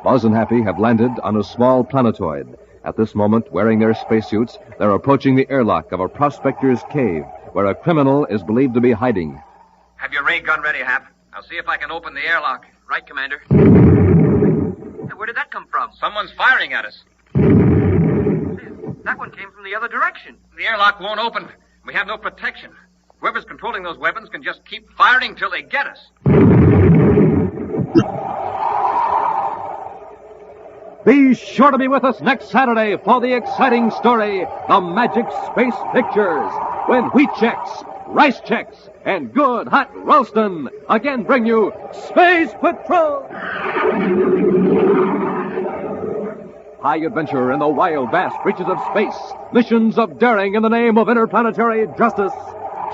Buzz and Happy have landed on a small planetoid. At this moment, wearing their spacesuits, they're approaching the airlock of a prospector's cave, where a criminal is believed to be hiding. Have your ray gun ready, Hap. I'll see if I can open the airlock. Right, Commander. Hey, where did that come from? Someone's firing at us. That one came from the other direction. The airlock won't open. We have no protection. Whoever's controlling those weapons can just keep firing till they get us. Be sure to be with us next Saturday for the exciting story, The Magic Space Pictures, when wheat checks, rice checks, and good hot Ralston again bring you Space Patrol! High adventure in the wild, vast reaches of space. Missions of daring in the name of interplanetary justice.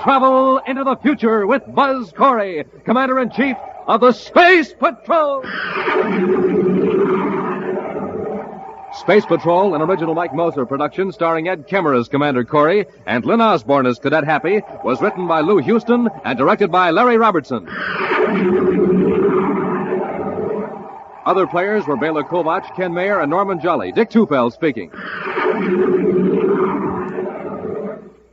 Travel into the future with Buzz Corry, Commander-in-Chief of the Space Patrol! Space Patrol, an original Mike Moser production starring Ed Kemmer as Commander Corry and Lynn Osborne as Cadet Happy, was written by Lou Houston and directed by Larry Robertson. Other players were Bela Kovach, Ken Mayer, and Norman Jolly. Dick Tufeld speaking.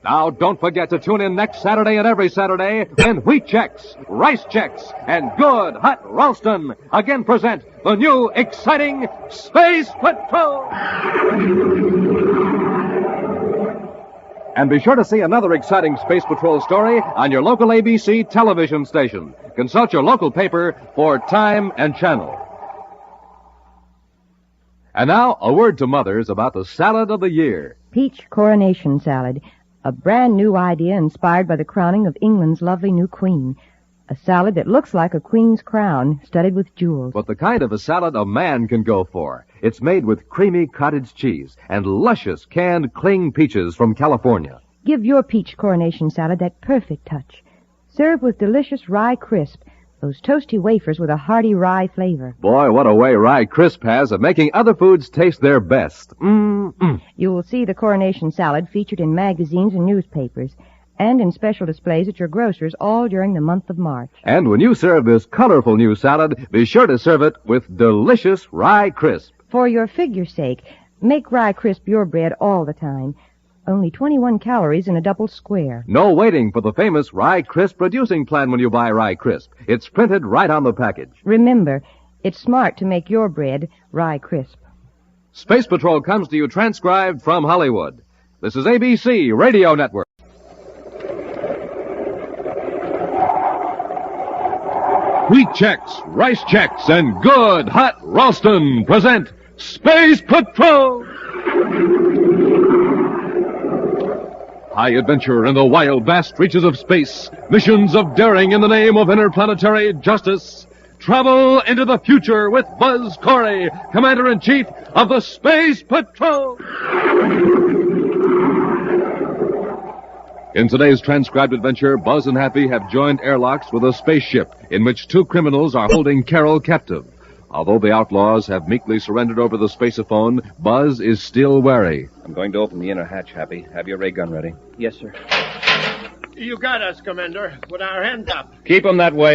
Now, don't forget to tune in next Saturday and every Saturday when wheat checks, rice checks, and good hot Ralston again present the new exciting Space Patrol! And be sure to see another exciting Space Patrol story on your local ABC television station. Consult your local paper for time and channel. And now, a word to mothers about the salad of the year. Peach coronation salad. A brand new idea inspired by the crowning of England's lovely new queen. A salad that looks like a queen's crown, studded with jewels. But the kind of a salad a man can go for. It's made with creamy cottage cheese and luscious canned cling peaches from California. Give your peach coronation salad that perfect touch. Serve with delicious rye crisp, those toasty wafers with a hearty rye flavor. Boy, what a way Rye Crisp has of making other foods taste their best. You will see the coronation salad featured in magazines and newspapers, and in special displays at your grocer's all during the month of March. And when you serve this colorful new salad, be sure to serve it with delicious Rye Crisp. For your figure's sake, make Rye Crisp your bread all the time. Only 21 calories in a double square. No waiting for the famous Rye Crisp reducing plan when you buy Rye Crisp. It's printed right on the package. Remember, it's smart to make your bread Rye Crisp. Space Patrol comes to you transcribed from Hollywood. This is ABC Radio Network. Wheat checks, rice checks, and good hot Ralston present Space Patrol! High adventure in the wild, vast reaches of space. Missions of daring in the name of interplanetary justice. travel into the future with Buzz Corry, Commander-in-Chief of the Space Patrol. In today's transcribed adventure, Buzz and Happy have joined airlocks with a spaceship in which two criminals are holding Carol captive. Although the outlaws have meekly surrendered over the spaceophone, Buzz is still wary. I'm going to open the inner hatch, Happy. Have your ray gun ready. Yes, sir. You got us, Commander, with our hands up. Keep 'em that way.